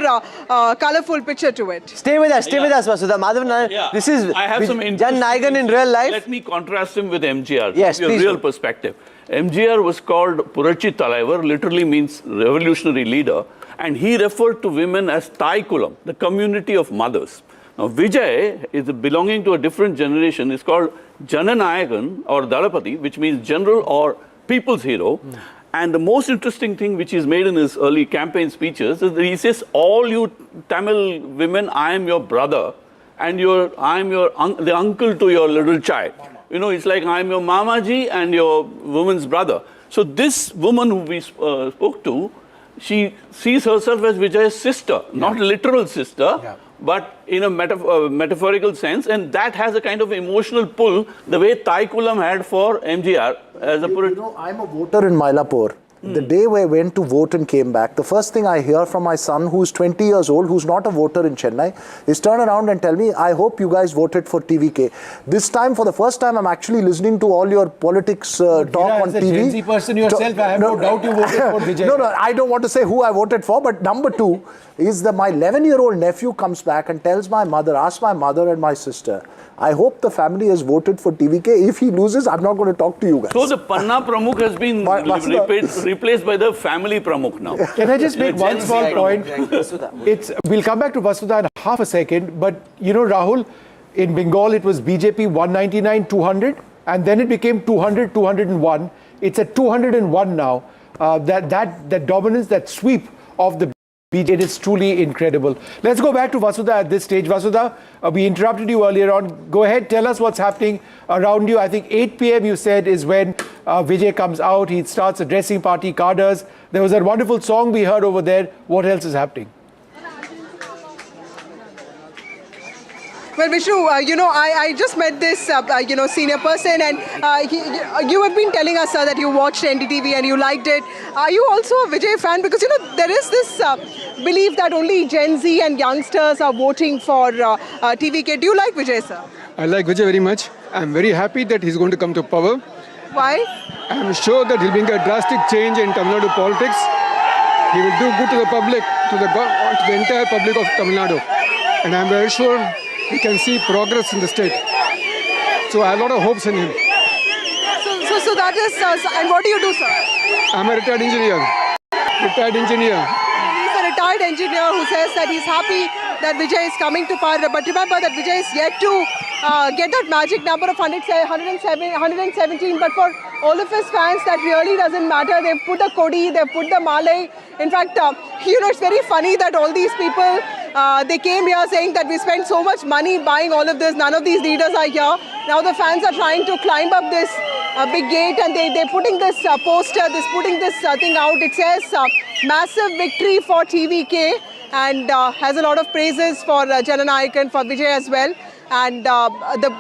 colourful picture to it. Stay with us, Vasudha. Madhavan, this is I have some Jan Nayagan in real life. Let me contrast him with MGR. Yes, to give please. Real perspective. MGR was called Puducherry Talaivar, literally means revolutionary leader. And he referred to women as Thai Kulam, the community of mothers. Now, Vijay is belonging to a different generation. It's called Jananayagan or Dalapati, which means general or people's hero. And the most interesting thing which he's made in his early campaign speeches is that he says, all you Tamil women, I am your brother, and I am the uncle to your little child. It's like I am your mamaji and your woman's brother. So this woman who we spoke to, she sees herself as Vijay's sister, not literal sister, but in a metaphorical sense, and that has a kind of emotional pull, the way Taikulam had for MGR as a I'm a voter in Mylapore. The day I went to vote and came back, the first thing I hear from my son, who's 20 years old, who's not a voter in Chennai, is turn around and tell me, I hope you guys voted for TVK. This time, for the first time, I'm actually listening to all your politics talk on TV. As a Gen Z person yourself, I have no doubt you voted for Vijay. No, I don't want to say who I voted for, but number two is that my 11-year-old nephew comes back and tells my mother, asks my mother and my sister, I hope the family has voted for TVK. If he loses, I'm not going to talk to you guys. So the Panna Pramukh has been replaced by the family Pramukh now. Can I just make one small point? We'll come back to Vasudha in half a second, but you know, Rahul, in Bengal it was BJP 199, 200, and then it became 200, 201. It's at 201 now. That dominance, that sweep of the BJP is truly incredible. Let's go back to Vasudha at this stage. Vasudha, we interrupted you earlier on. Go ahead, tell us what's happening around you. I think 8 p.m. you said is when Vijay comes out. He starts addressing party cadres. There was that wonderful song we heard over there. What else is happening? Well, Vishnu, I just met this, senior person, and you have been telling us, sir, that you watched NDTV and you liked it. Are you also a Vijay fan? Because, there is this belief that only Gen Z and youngsters are voting for TVK. Do you like Vijay, sir? I like Vijay very much. I'm very happy that he's going to come to power. Why? I'm sure that he'll bring a drastic change in Tamil Nadu politics. He will do good to the public, to the entire public of Tamil Nadu. And I'm very sure we can see progress in the state. So I have a lot of hopes in him. So that is, and what do you do, sir? I'm a retired engineer. He's a retired engineer who says that he's happy that Vijay is coming to power. But remember that Vijay is yet to get that magic number of 117. But for all of his fans, that really doesn't matter. They've put the Kodi, they've put the Malay. In fact, it's very funny that all these people, they came here saying that we spent so much money buying all of this. None of these leaders are here. Now the fans are trying to climb up this big gate, and they're putting this poster, putting this thing out. It says massive victory for TVK, and has a lot of praises for Jananayak and for Vijay as well. And the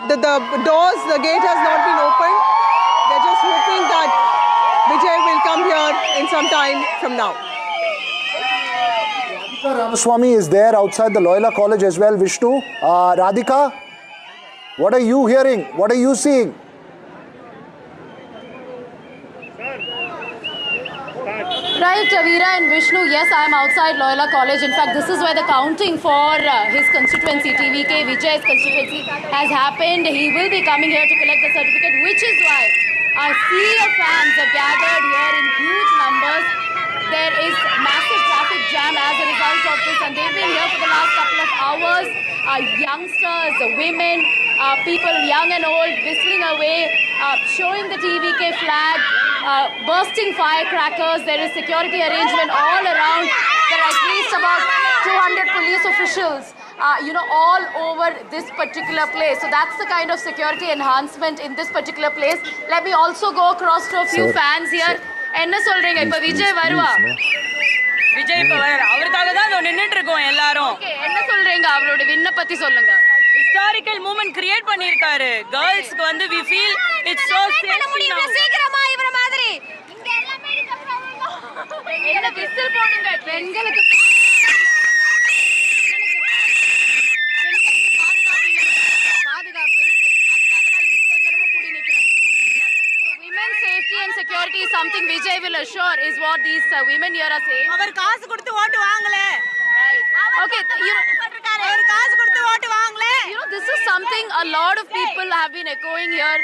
doors, the gate has not been opened. They're just hoping that Vijay will come here in some time from now. Ramaswamy is there outside the Loyola College as well, Vishnu. Radhika, what are you hearing? What are you seeing? Right, Veera and Vishnu, yes, I am outside Loyola College. In fact, this is where the counting for his constituency, TVK, Vijay's constituency, has happened. He will be coming here to collect the certificate, which is why a sea of fans are gathered here in huge numbers. There is massive traffic jam as a result of this, and they've been here for the last couple of hours. Youngsters, women, people young and old whistling away, showing the TVK flag, bursting firecrackers. There is security arrangement all around. There are at least about 200 police officials, all over this particular place. So that's the kind of security enhancement in this particular place. Let me also go across to a few fans here. என்ன சொல்றீங்க இப்ப விஜய் வருவா விஜய் இப்ப வர அவருக்காக தான் நின்னுட்டு இருக்கோம் எல்லாரும் என்ன சொல்றீங்க அவரோட வின்ன பத்தி சொல்லுங்க ஹிஸ்டாரிக்கல் மூமென்ட் கிரியேட் பண்ணிருக்காரு गर्ल्सக்கு வந்து we feel it's so safe சீக்கிரமா இவர மாதிரி இங்க எல்லாமே என்ன விசில் போடுங்க பெண்களுக்கு security is something Vijay will assure, is what these women here are saying. அவர் காசு கொடுத்து ஓட்டு வாங்கல Okay, அவர் காசு கொடுத்து ஓட்டு வாங்கல this is something a lot of people have been echoing here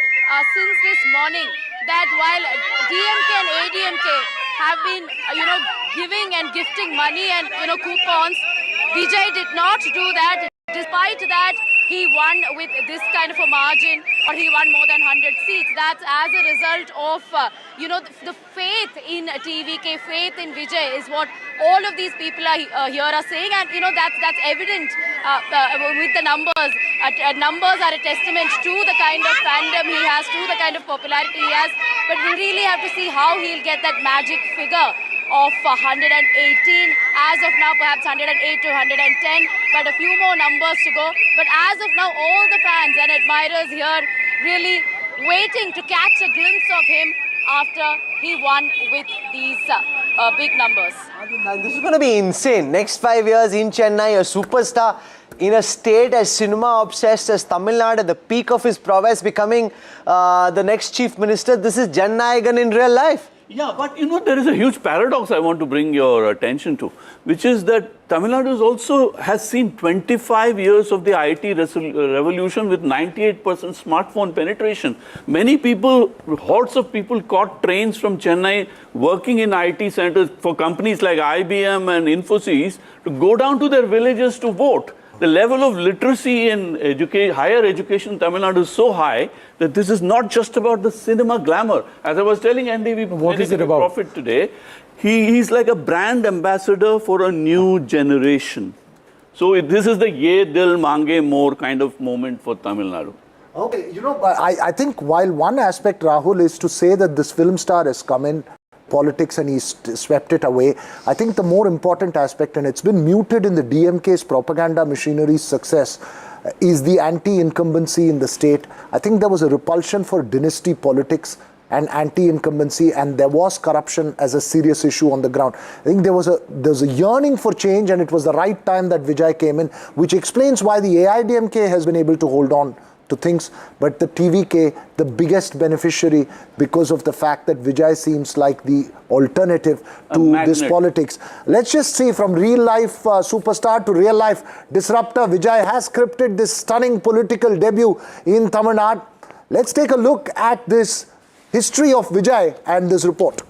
since this morning, that while DMK and ADMK have been giving and gifting money and coupons, Vijay did not do that. Despite that, he won with this kind of a margin, or he won more than 100 seats. That's as a result of, the faith in TVK, faith in Vijay is what all of these people are here are saying. And, that's evident with the numbers. Numbers are a testament to the kind of fandom he has, to the kind of popularity he has. But we really have to see how he'll get that magic figure of 118. As of now, perhaps 108 to 110, but a few more numbers to go. But as of now, all the fans and admirers here really waiting to catch a glimpse of him after he won with these big numbers. This is going to be insane. Next 5 years in Chennai, a superstar in a state as cinema obsessed as Tamil Nadu, at the peak of his prowess, becoming the next chief minister. This is Jan Nayagan in real life. Yeah, but you know, there is a huge paradox I want to bring your attention to, which is that Tamil Nadu also has seen 25 years of the IT revolution with 98% smartphone penetration. Many people, hordes of people caught trains from Chennai working in IT centers for companies like IBM and Infosys to go down to their villages to vote. The level of literacy in higher education in Tamil Nadu is so high that this is not just about the cinema glamour. As I was telling NDTV, what is it about? Prophet today, he's like a brand ambassador for a new generation. So this is the Ye Dil Mange More kind of moment for Tamil Nadu. Okay, you know, I think while one aspect, Rahul, is to say that this film star has come in politics and he's swept it away. I think the more important aspect, and it's been muted in the DMK's propaganda machinery's success, is the anti-incumbency in the state. I think there was a repulsion for dynasty politics and anti-incumbency, and there was corruption as a serious issue on the ground. I think there was a yearning for change, and it was the right time that Vijay came in, which explains why the ADMK has been able to hold on to things, but the TVK, the biggest beneficiary, because of the fact that Vijay seems like the alternative to this politics. Let's just see, from real life superstar to real life disruptor, Vijay has scripted this stunning political debut in Tamil Nadu. Let's take a look at this history of Vijay and this report.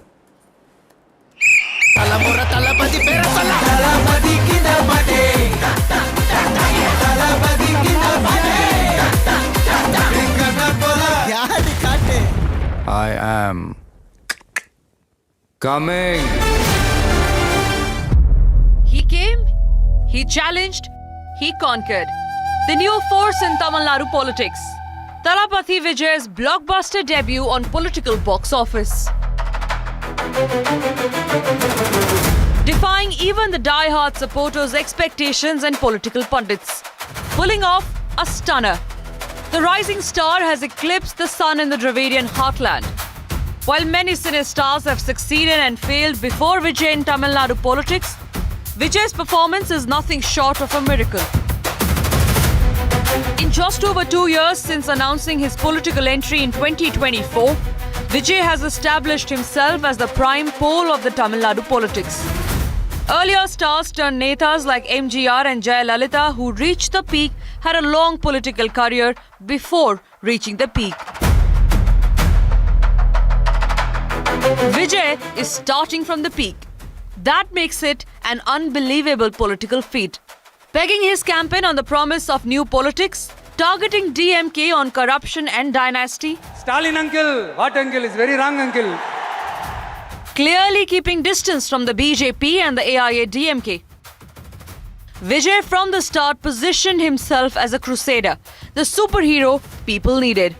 I am coming. He came, he challenged, he conquered. The new force in Tamil Nadu politics. Thalapathy Vijay's blockbuster debut on political box office. Defying even the die-hard supporters' expectations and political pundits. Pulling off a stunner. The rising star has eclipsed the sun in the Dravidian heartland. While many cinestars have succeeded and failed before Vijay in Tamil Nadu politics, Vijay's performance is nothing short of a miracle. In just over 2 years since announcing his political entry in 2024, Vijay has established himself as the prime pole of the Tamil Nadu politics. Earlier stars turned netas like MGR and Jayalalitha, who reached the peak, had a long political career before reaching the peak. Vijay is starting from the peak. That makes it an unbelievable political feat. Pegging his campaign on the promise of new politics, targeting DMK on corruption and dynasty. Stalin uncle, what uncle? Is very wrong uncle. Clearly keeping distance from the BJP and the AIADMK. Vijay from the start positioned himself as a crusader, the superhero people needed.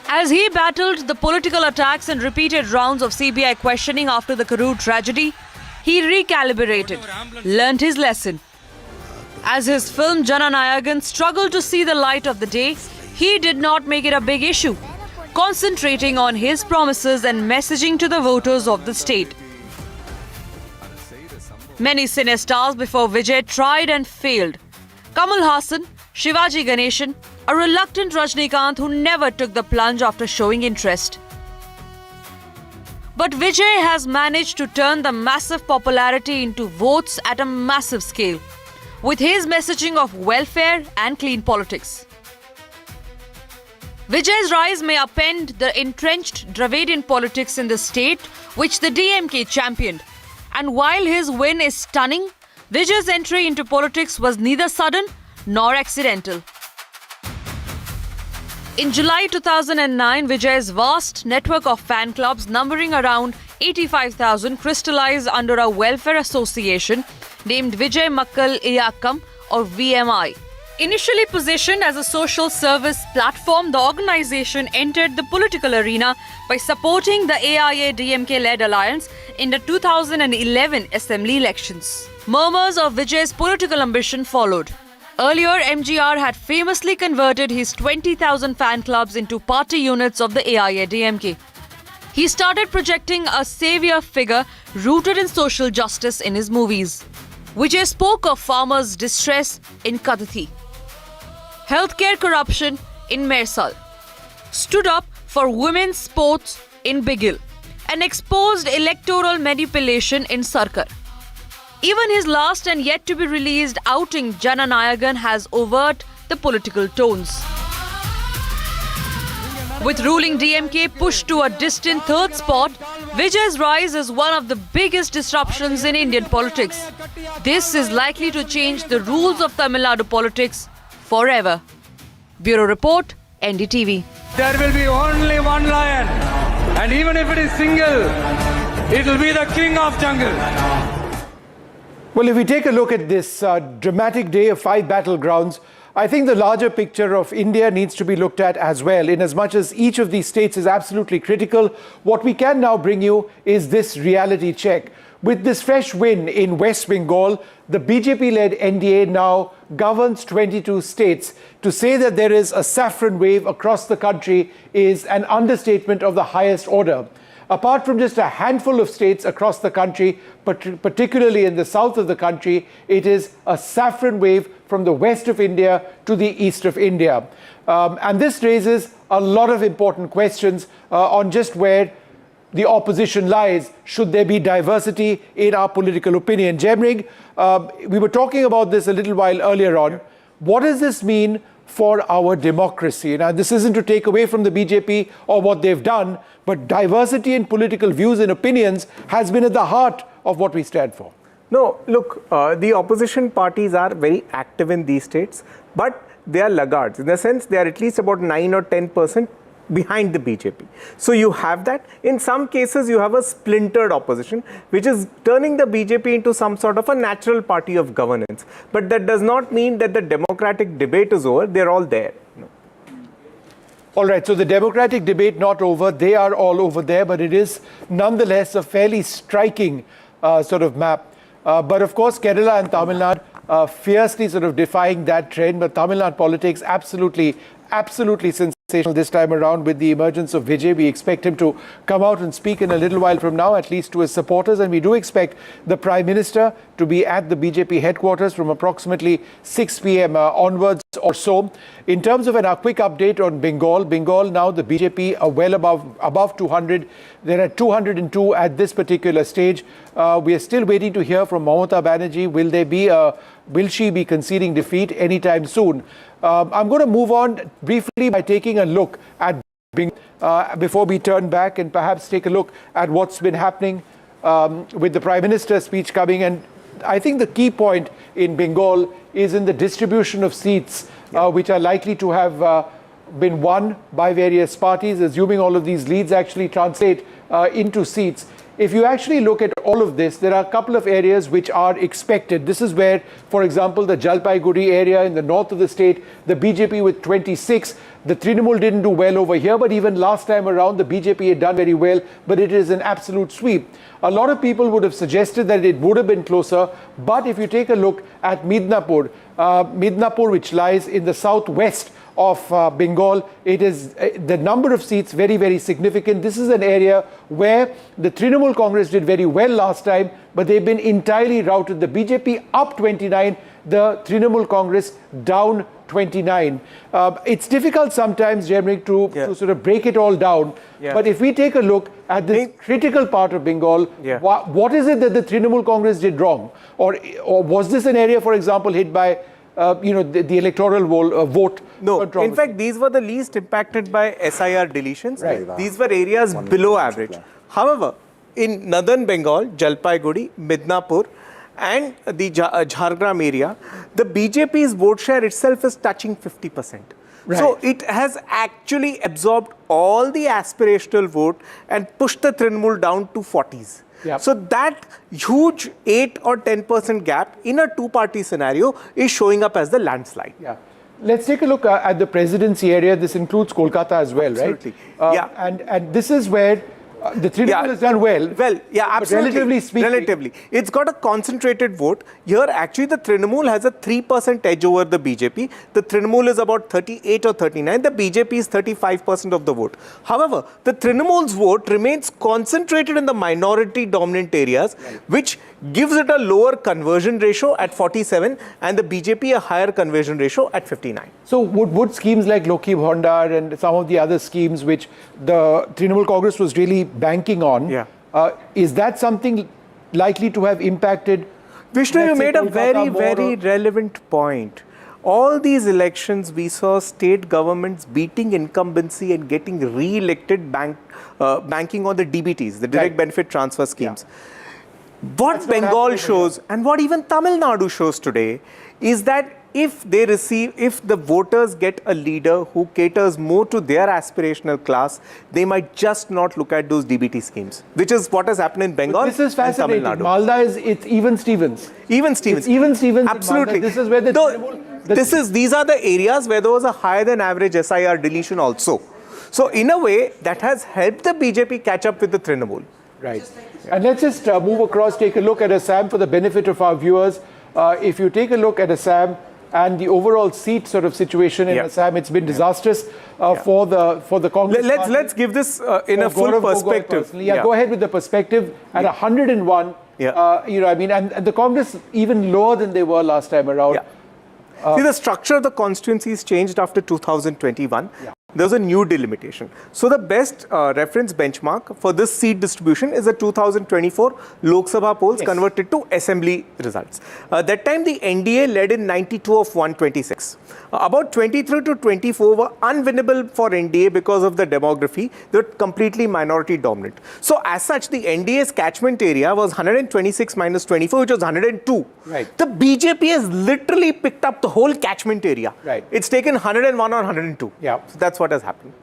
As he battled the political attacks and repeated rounds of CBI questioning after the Karur tragedy, he recalibrated, learnt his lesson. As his film Jana Nayagan struggled to see the light of the day, he did not make it a big issue, concentrating on his promises and messaging to the voters of the state. Many cinestars before Vijay tried and failed. Kamal Haasan, Shivaji Ganeshan, a reluctant Rajnikant who never took the plunge after showing interest. But Vijay has managed to turn the massive popularity into votes at a massive scale, with his messaging of welfare and clean politics. Vijay's rise may upend the entrenched Dravidian politics in the state, which the DMK championed. And while his win is stunning, Vijay's entry into politics was neither sudden nor accidental. In July 2009, Vijay's vast network of fan clubs numbering around 85,000 crystallized under a welfare association named Vijay Makkal Iyakam or VMI. Initially positioned as a social service platform, the organization entered the political arena by supporting the AIA-DMK-led alliance in the 2011 assembly elections. Murmurs of Vijay's political ambition followed. Earlier, MGR had famously converted his 20,000 fan clubs into party units of the AIA-DMK. He started projecting a savior figure rooted in social justice in his movies. Vijay spoke of farmers' distress in Kadathi, healthcare corruption in Mersal, stood up for women's sports in Bigil, and exposed electoral manipulation in Sarkar. Even his last and yet to be released outing Jananayagan has overt the political tones. With ruling DMK pushed to a distant third spot, Vijay's rise is one of the biggest disruptions in Indian politics. This is likely to change the rules of Tamil Nadu politics forever. Bureau Report, NDTV. There will be only one lion, and even if it is single, it will be the king of jungle. Well, if we take a look at this dramatic day of 5 battlegrounds, I think the larger picture of India needs to be looked at as well. In as much as each of these states is absolutely critical, what we can now bring you is this reality check. With this fresh win in West Bengal, the BJP-led NDA now governs 22 states. To say that there is a saffron wave across the country is an understatement of the highest order. Apart from just a handful of states across the country, particularly in the south of the country, it is a saffron wave from the west of India to the east of India. And this raises a lot of important questions on just where the opposition lies. Should there be diversity in our political opinion? Jemrig, we were talking about this a little while earlier on. What does this mean for our democracy? Now, this isn't to take away from the BJP or what they've done, but diversity in political views and opinions has been at the heart of what we stand for. No, look, the opposition parties are very active in these states, but they are laggards. In the sense, they are at least about 9 or 10% behind the BJP. So you have that. In some cases, you have a splintered opposition, which is turning the BJP into some sort of a natural party of governance. But that does not mean that the democratic debate is over. They're all there. No. All right, so the democratic debate not over. They are all over there, but it is nonetheless a fairly striking sort of map. But of course, Kerala and Tamil Nadu fiercely sort of defying that trend. But Tamil Nadu politics absolutely sensational this time around with the emergence of Vijay. We expect him to come out and speak in a little while from now, at least to his supporters. And we do expect the Prime Minister to be at the BJP headquarters from approximately 6 p.m. Onwards or so. In terms of a quick update on Bengal now the BJP are well above 200. There are 202 at this particular stage. We are still waiting to hear from Mamata Banerjee. Will she be conceding defeat anytime soon? I'm going to move on briefly by taking a look at Bengal before we turn back and perhaps take a look at what's been happening with the Prime Minister's speech coming. And I think the key point in Bengal is in the distribution of seats, which are likely to have been won by various parties, assuming all of these leads actually translate into seats. If you actually look at all of this, there are a couple of areas which are expected. This is where, for example, the Jalpaiguri area in the north of the state, the BJP with 26, the Trinamool didn't do well over here, but even last time around, the BJP had done very well, but it is an absolute sweep. A lot of people would have suggested that it would have been closer, but if you take a look at Midnipur, which lies in the southwest of Bengal, it is the number of seats very, very significant. This is an area where the Trinamool Congress did very well last time, but they've been entirely routed. The BJP up 29, the Trinamool Congress down 29. It's difficult sometimes, Jemrig, to sort of break it all down. But if we take a look at this critical part of Bengal, what is it that the Trinamool Congress did wrong? Or was this an area, for example, hit by the electoral vote? No, in fact, these were the least impacted by SIR deletions. Right. These were areas below average. However, in northern Bengal, Jalpaiguri, Midnipur, and the Jhargram area, the BJP's vote share itself is touching 50%. Right. So it has actually absorbed all the aspirational vote and pushed the Trinamool down to 40s. Yep. So that huge 8 or 10% gap in a two-party scenario is showing up as the landslide. Yeah. Let's take a look at the presidency area. This includes Kolkata as well, Absolutely. right? Yeah. And this is where the Trinamool has done well. Well, yeah, absolutely. Relatively speaking. Relatively. It's got a concentrated vote. Here, actually, the Trinamool has a 3% edge over the BJP. The Trinamool is about 38 or 39. The BJP is 35% of the vote. However, the Trinamool's vote remains concentrated in the minority-dominant areas, which gives it a lower conversion ratio at 47 and the BJP a higher conversion ratio at 59. So would schemes like Lokhi Bhandar and some of the other schemes which the Trinamool Congress was really banking on, is that something likely to have impacted? Vishnu, you made a very relevant point. All these elections, we saw state governments beating incumbency and getting re-elected banking on the DBTs, the direct benefit transfer schemes. Yeah. What Bengal shows and what even Tamil Nadu shows today is that if the voters get a leader who caters more to their aspirational class, they might just not look at those DBT schemes, which is what has happened in Bengal. But this is fascinating. And Tamil Nadu. Malda it's even Stevens. Even Stevens. It's even Stevens. Absolutely. This is where these are the areas where there was a higher than average SIR deletion also. So in a way, that has helped the BJP catch up with the Trinamool. Right. And let's just move across, take a look at Assam for the benefit of our viewers. If you take a look at Assam and the overall seat sort of situation in Assam, it's been disastrous for the Congress. Let's give this in a full perspective. Go ahead with the perspective at 101. And the Congress even lower than they were last time around. See, the structure of the constituencies changed after 2021. There's a new delimitation. So the best reference benchmark for this seat distribution is the 2024 Lok Sabha polls converted to assembly results. That time the NDA led in 92 of 126. About 23 to 24 were unwinnable for NDA because of the demography. They were completely minority dominant. So as such, the NDA's catchment area was 126 minus 24, which was 102. Right. The BJP has literally picked up the whole catchment area. Right. It's taken 101 or 102. Yeah. So that's what has happened.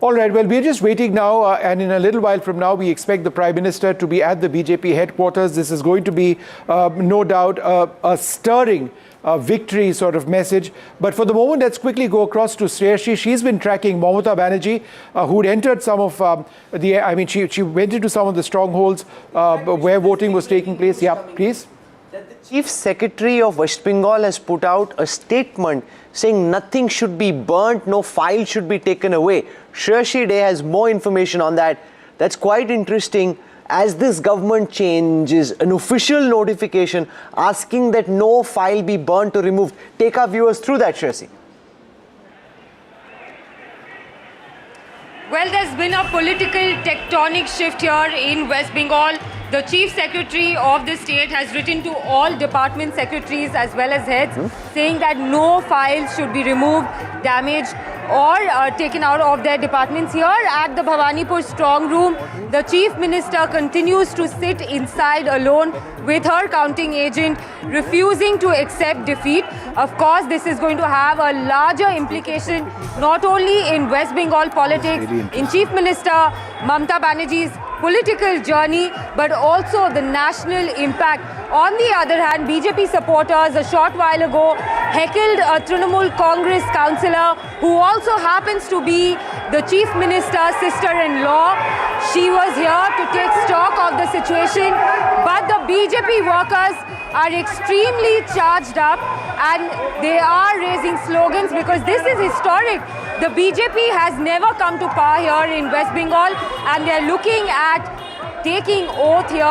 All right, well, we're just waiting now, and in a little while from now, we expect the Prime Minister to be at the BJP headquarters. This is going to be, no doubt, a stirring victory sort of message. But for the moment, let's quickly go across to Shreyashi. She's been tracking Mamata Banerjee, who'd entered some of she went into some of the strongholds where voting was taking place. Yeah, please. That the Chief Secretary of West Bengal has put out a statement saying nothing should be burnt, no file should be taken away. Shreyashi Day has more information on that. That's quite interesting. As this government changes, an official notification asking that no file be burnt or removed. Take our viewers through that, Shreyashi. Well, there's been a political tectonic shift here in West Bengal. The Chief Secretary of the state has written to all department secretaries as well as heads saying that no files should be removed, damaged or taken out of their departments. Here at the Bhavanipur strong room, the Chief Minister continues to sit inside alone with her counting agent, refusing to accept defeat. Of course, this is going to have a larger implication not only in West Bengal politics, in Chief Minister Mamata Banerjee's political journey, but also the national impact. On the other hand, BJP supporters a short while ago heckled a Trinamool Congress councillor who also happens to be the Chief Minister's sister-in-law. She was here to take stock of the situation, but the BJP workers are extremely charged up and they are raising slogans because this is historic. The BJP has never come to power here in West Bengal and they are looking at taking oath here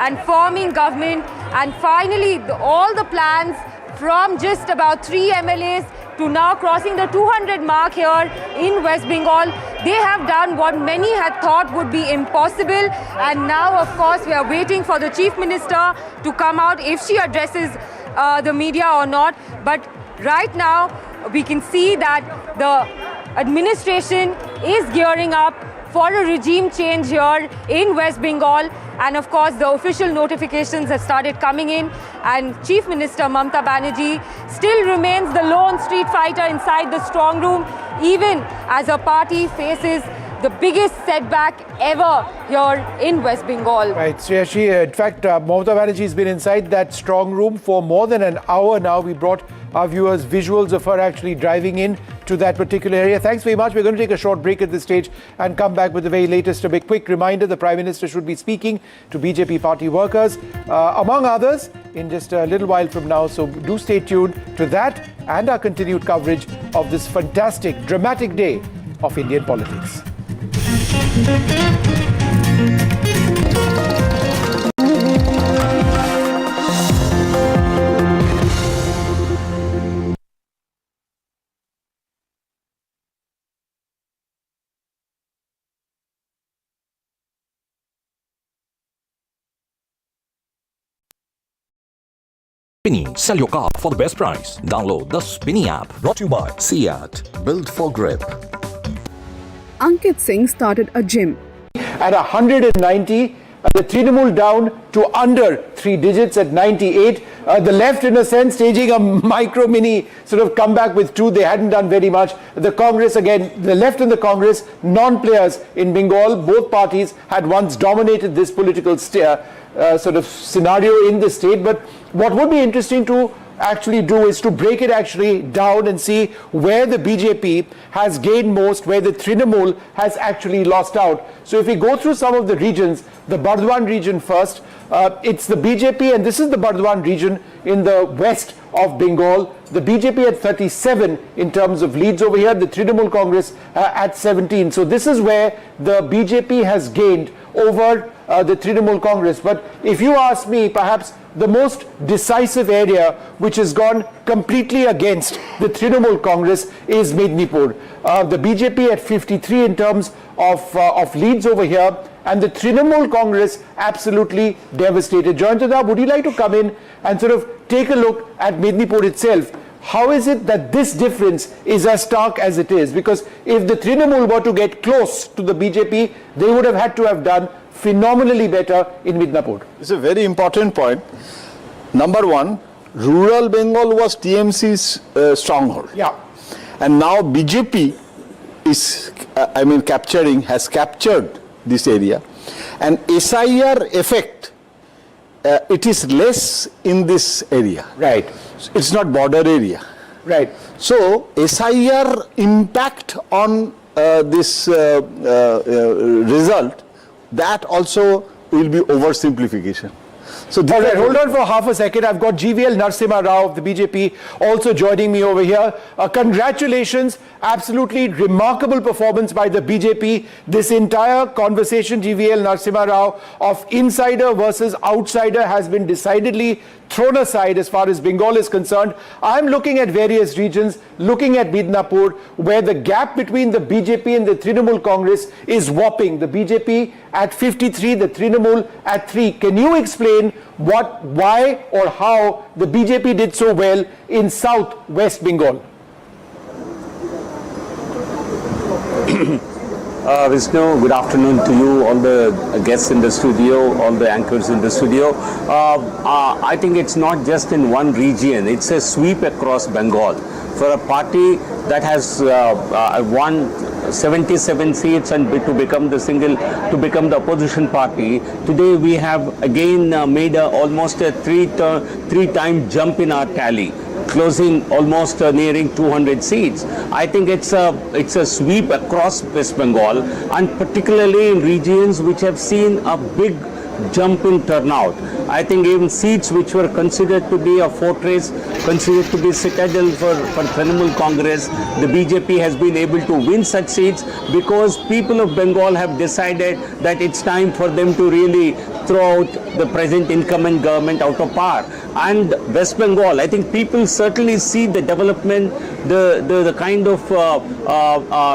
and forming government, and finally all the plans from just about 3 MLAs to now crossing the 200 mark here in West Bengal. They have done what many had thought would be impossible, and now of course we are waiting for the Chief Minister to come out if she addresses the media or not. But right now we can see that the administration is gearing up for a regime change here in West Bengal. And of course, the official notifications have started coming in, and Chief Minister Mamata Banerjee still remains the lone street fighter inside the strong room, even as her party faces the biggest setback ever here in West Bengal. Right, Shreya, in fact, Mamata Banerjee has been inside that strong room for more than an hour now. We brought our viewers visuals of her actually driving in to that particular area. Thanks very much. We're going to take a short break at this stage and come back with the very latest. A big quick reminder, the Prime Minister should be speaking to BJP party workers, among others, in just a little while from now. So do stay tuned to that and our continued coverage of this fantastic, dramatic day of Indian politics. Spinny, sell your car for the best price. Download the Spinny app. Brought to you by SEAT. Built for grip. Ankit Singh started a gym. At 190, the Trinamool down to under 3 digits at 98. The left, in a sense, staging a micro-mini sort of comeback with 2. They hadn't done very much. The Congress, again, the left and the Congress, non-players in Bengal, both parties had once dominated this political sort of scenario in the state. But what would be interesting to actually do is to break it actually down and see where the BJP has gained most, where the Trinamool has actually lost out. So if we go through some of the regions, the Bardwan region first, it's the BJP, and this is the Bardwan region in the west of Bengal. The BJP at 37 in terms of leads over here, the Trinamool Congress at 17. So this is where the BJP has gained over the Trinamool Congress. But if you ask me, perhaps the most decisive area which has gone completely against the Trinamool Congress is Midnipur. The BJP at 53 in terms of leads over here, and the Trinamool Congress absolutely devastated. Joyantada, would you like to come in and sort of take a look at Midnipur itself? How is it that this difference is as stark as it is? Because if the Trinamool were to get close to the BJP, they would have had to have done phenomenally better in Midnapur. It's a very important point. Number one, rural Bengal was TMC's stronghold. Yeah. And now BJP is, has captured this area. And SIR effect, it is less in this area. Right. It's not border area. Right. So SIR impact on this result, that also will be oversimplification. So all right, hold on for half a second. I've got GVL Narasimha Rao of the BJP also joining me over here. Congratulations. Absolutely remarkable performance by the BJP. This entire conversation, GVL Narasimha Rao, of insider versus outsider has been decidedly thrown aside as far as Bengal is concerned. I'm looking at various regions, looking at Midnapur, where the gap between the BJP and the Trinamool Congress is whopping. The BJP at 53, the Trinamool at 3. Can you explain why or how the BJP did so well in South West Bengal? Vishnu, good afternoon to you, all the guests in the studio, all the anchors in the studio. I think it's not just in one region, it's a sweep across Bengal. For a party that has won 77 seats and to become the opposition party, today we have again made almost a three-time jump in our tally, closing almost nearing 200 seats. I think it's a sweep across West Bengal, and particularly in regions which have seen a big jump in turnout. I think even seats which were considered to be a fortress, considered to be citadel for Trinamool Congress, the BJP has been able to win such seats because people of Bengal have decided that it's time for them to really throw out the present incumbent government out of power. And West Bengal, I think people certainly see the development, the kind of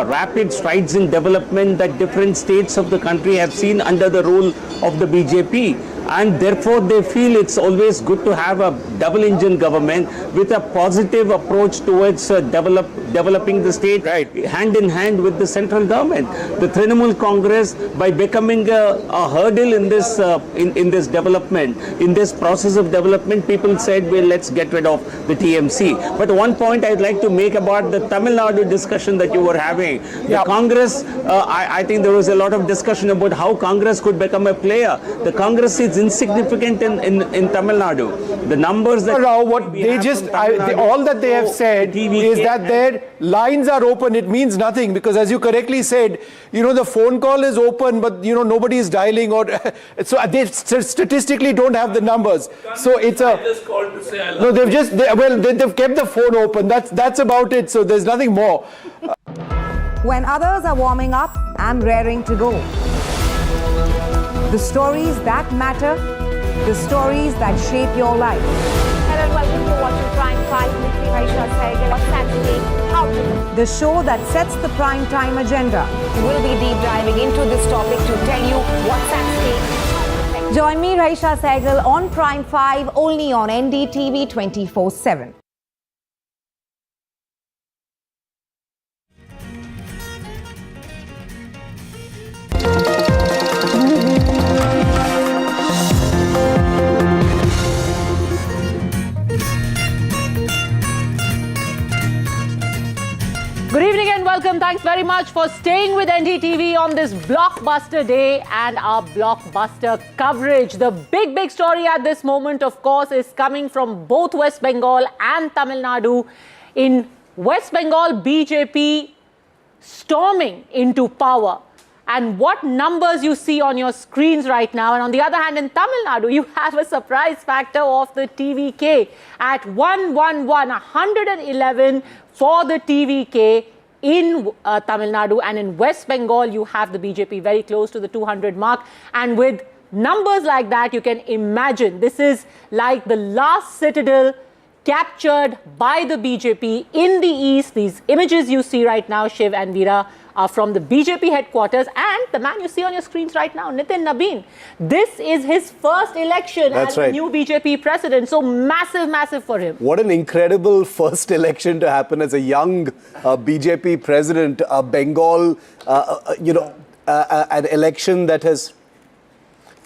rapid strides in development that different states of the country have seen under the rule of the BJP. and therefore they feel it's always good to have a double engine government with a positive approach towards developing the state hand in hand with the central government. The Trinamool Congress, by becoming a hurdle in this in this development, in this process of development, people said, well, let's get rid of the TMC. But one point I'd like to make about the Tamil Nadu discussion that you were having. The Congress, I think there was a lot of discussion about how Congress could become a player. The Congress is insignificant in Tamil Nadu. The numbers that what they just all that they have said is that their lines are open. It means nothing, because as you correctly said, the phone call is open, but nobody is dialing, or so they statistically don't have the numbers. So it's a no. They've kept the phone open. That's about it. So there's nothing more. When others are warming up, I'm raring to go. The stories that matter, the stories that shape your life. Hello and welcome to watching Prime 5 with me, Raisha Sehgal. What's that today? How to? The show that sets the prime time agenda. We'll be deep diving into this topic to tell you what's at stake. Join me, Raisha Sehgal, on Prime 5, only on NDTV 24/7. Good evening and welcome. Thanks very much for staying with NDTV on this blockbuster day and our blockbuster coverage. The big story at this moment, of course, is coming from both West Bengal and Tamil Nadu. In West Bengal, BJP storming into power. And what numbers you see on your screens right now. And on the other hand, in Tamil Nadu, you have a surprise factor of the TVK at 111 for the TVK in Tamil Nadu. And in West Bengal, you have the BJP very close to the 200 mark. And with numbers like that, you can imagine this is like the last citadel captured by the BJP in the east. These images you see right now, Shiv and Veera, are from the BJP headquarters, and the man you see on your screens right now, Nitin Nabin. This is his first election as the new BJP president, so massive for him. What an incredible first election to happen as a young BJP president. Bengal, an election that has...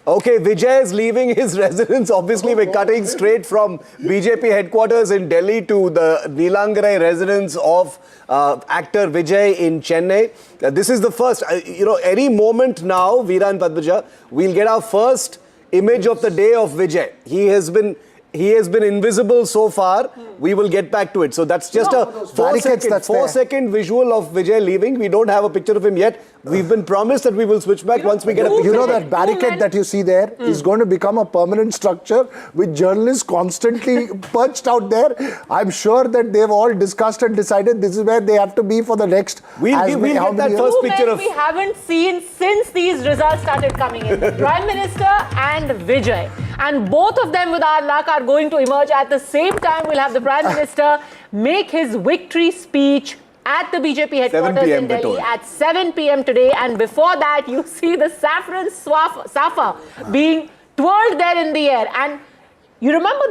Okay, Vijay is leaving his residence. Obviously, we're cutting straight from BJP headquarters in Delhi to the Neelangarai residence of actor Vijay in Chennai. This is the first, any moment now, Veera and Padmaja, we'll get our first image of the day of Vijay. He has been invisible so far. We will get back to it. So that's just a 4-second visual of Vijay leaving. We don't have a picture of him yet. We've been promised that we will switch back once we get a picture. You know that barricade that you see there is going to become a permanent structure with journalists constantly perched out there. I'm sure that they've all discussed and decided this is where they have to be for the next. We'll get that first picture of... we haven't seen since these results started coming in. The Prime Minister and Vijay. And both of them, with our luck, are going to emerge at the same time. We'll have the Prime Minister make his victory speech at the BJP headquarters in Delhi at 7 p.m. today. And before that, you see the saffron safa being twirled there in the air. And you remember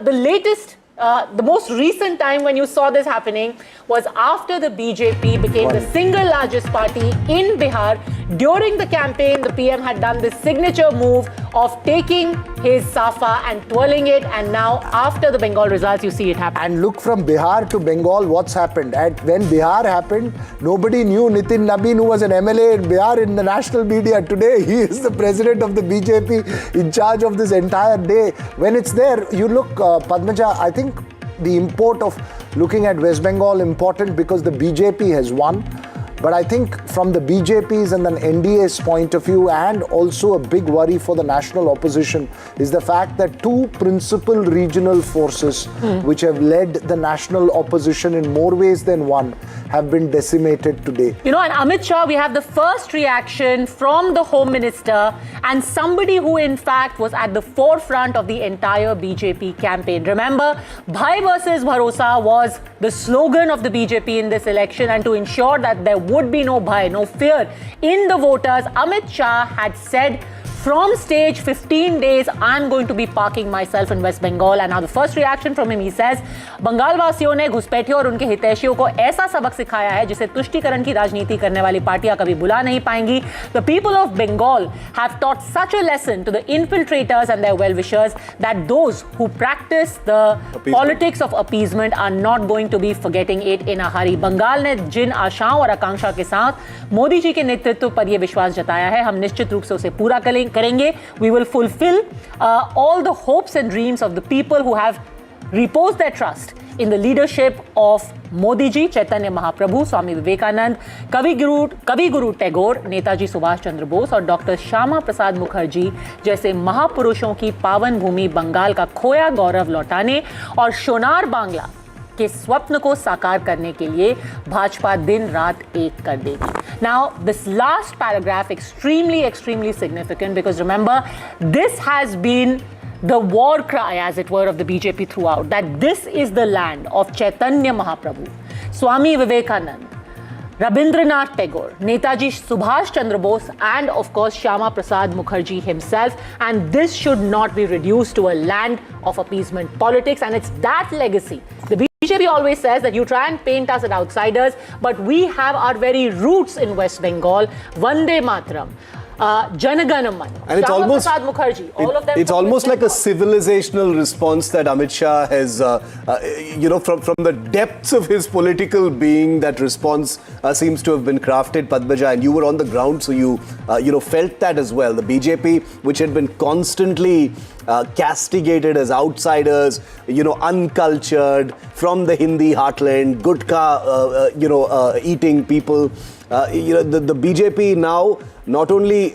the latest, the most recent time when you saw this happening was after the BJP became the single largest party in Bihar. During the campaign, the PM had done this signature move of taking his safa and twirling it, and now after the Bengal results, you see it happen. And look, from Bihar to Bengal, what's happened? When Bihar happened, nobody knew Nitin Nabin, who was an MLA in Bihar, in the national media. Today, he is the president of the BJP in charge of this entire day. When it's there, you look, Padmaja, I think the import of looking at West Bengal important because the BJP has won. But I think from the BJP's and then NDA's point of view, and also a big worry for the national opposition, is the fact that two principal regional forces which have led the national opposition in more ways than one have been decimated today. And Amit Shah, we have the first reaction from the Home Minister and somebody who in fact was at the forefront of the entire BJP campaign. Remember, Bhai versus Bharosa was the slogan of the BJP in this election, and to ensure that there would be no bhai, no fear in the voters, Amit Shah had said from stage 15 days I'm going to be parking myself in West Bengal. And now the first reaction from him, he says, Bengal वासियों ने घुसपैठियों और उनके हितैषियों को ऐसा सबक सिखाया है जिसे तुष्टीकरण की राजनीति करने वाली पार्टियां कभी भुला नहीं पाएंगी. The people of Bengal have taught such a lesson to the infiltrators and their well-wishers that those who practice the politics of appeasement are not going to be forgetting it in a hurry. Bengal ने जिन आशाओं और आकांक्षा के साथ मोदी जी के नेतृत्व पर यह विश्वास जताया है, हम निश्चित रूप से उसे पूरा करेंगे. We will fulfill all the hopes and dreams of the people who have reposed their trust in the leadership of Modi ji, Chaitanya Mahaprabhu, Swami Vivekanand, Kavi Guru Tagore, Netaji Subhash Chandra Bose और doctor Shyama Prasad Mukherjee जैसे महापुरुषों की पावन भूमि बंगाल का खोया गौरव लौटाने और सोनार बांग्ला के स्वप्न को साकार करने के लिए भाजपा दिन रात एक कर देगी. Now, this last paragraph extremely significant because remember, this has been the war cry, as it were, of the BJP throughout, that this is the land of Chaitanya Mahaprabhu, Swami Vivekanand, Rabindranath Tagore, Netaji Subhash Chandra Bose, and of course Shyama Prasad Mukherjee himself. And this should not be reduced to a land of appeasement politics. And it's that legacy. The BJP always says that you try and paint us as outsiders, but we have our very roots in West Bengal. Vande Mataram. Janaganaman, and it's almost Prasad Mukherjee, all of them. It's almost like a civilizational response that Amit Shah has, from the depths of his political being, that response seems to have been crafted, Padmaja, and you were on the ground, so you felt that as well. The BJP, which had been constantly castigated as outsiders, uncultured, from the Hindi heartland, gutka, eating people. The BJP now not only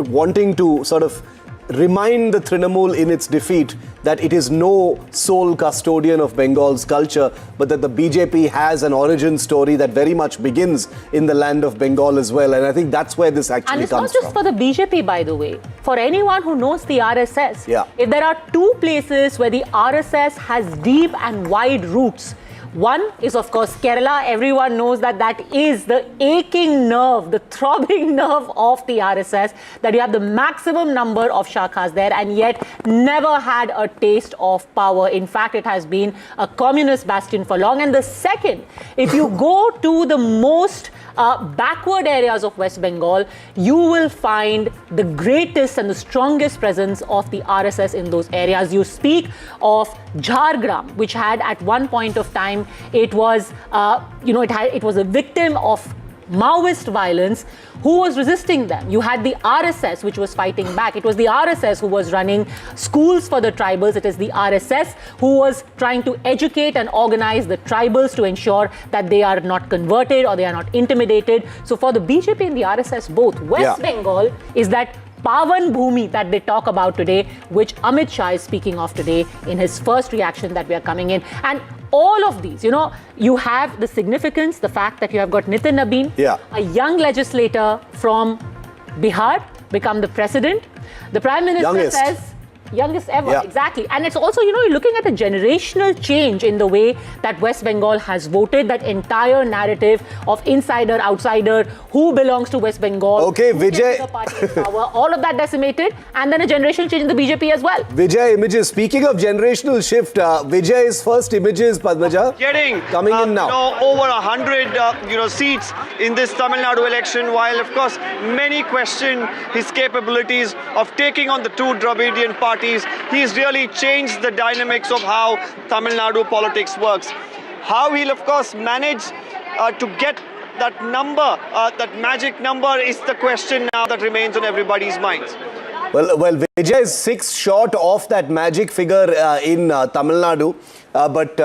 wanting to sort of remind the Trinamool in its defeat that it is no sole custodian of Bengal's culture, but that the BJP has an origin story that very much begins in the land of Bengal as well. And I think that's where this actually comes from. And it's not just for the BJP, by the way. For anyone who knows the RSS, if there are two places where the RSS has deep and wide roots, one is, of course, Kerala. Everyone knows that that is the aching nerve, the throbbing nerve of the RSS, that you have the maximum number of shakhas there and yet never had a taste of power. In fact, it has been a communist bastion for long. And the second, if you go to the most backward areas of West Bengal, you will find the greatest and the strongest presence of the RSS in those areas. You speak of Jhargram, which had at one point of time, it was, it was a victim of Maoist violence. Who was resisting them? You had the RSS, which was fighting back. It was the RSS who was running schools for the tribals. It is the RSS who was trying to educate and organize the tribals to ensure that they are not converted or they are not intimidated. So for the BJP and the RSS both, West Bengal is that Pavan Bhumi that they talk about today, which Amit Shah is speaking of today in his first reaction that we are coming in. And all of these, you have the significance, the fact that you have got Nitin Nabin, a young legislator from Bihar, become the president. The Prime Minister says, youngest ever, exactly. And it's also, you're looking at a generational change in the way that West Bengal has voted, that entire narrative of insider, outsider, who belongs to West Bengal, Vijay, party in power, all of that decimated, and then a generational change in the BJP as well. Vijay images. Speaking of generational shift, Vijay's first images, Padmaja, coming in now. Over 100, seats in this Tamil Nadu election, while of course many question his capabilities of taking on the two Dravidian parties. He's really changed the dynamics of how Tamil Nadu politics works. How he'll of course manage to get that number, that magic number, is the question now that remains on everybody's minds. Well, Vijay is 6 short of that magic figure in Tamil Nadu, but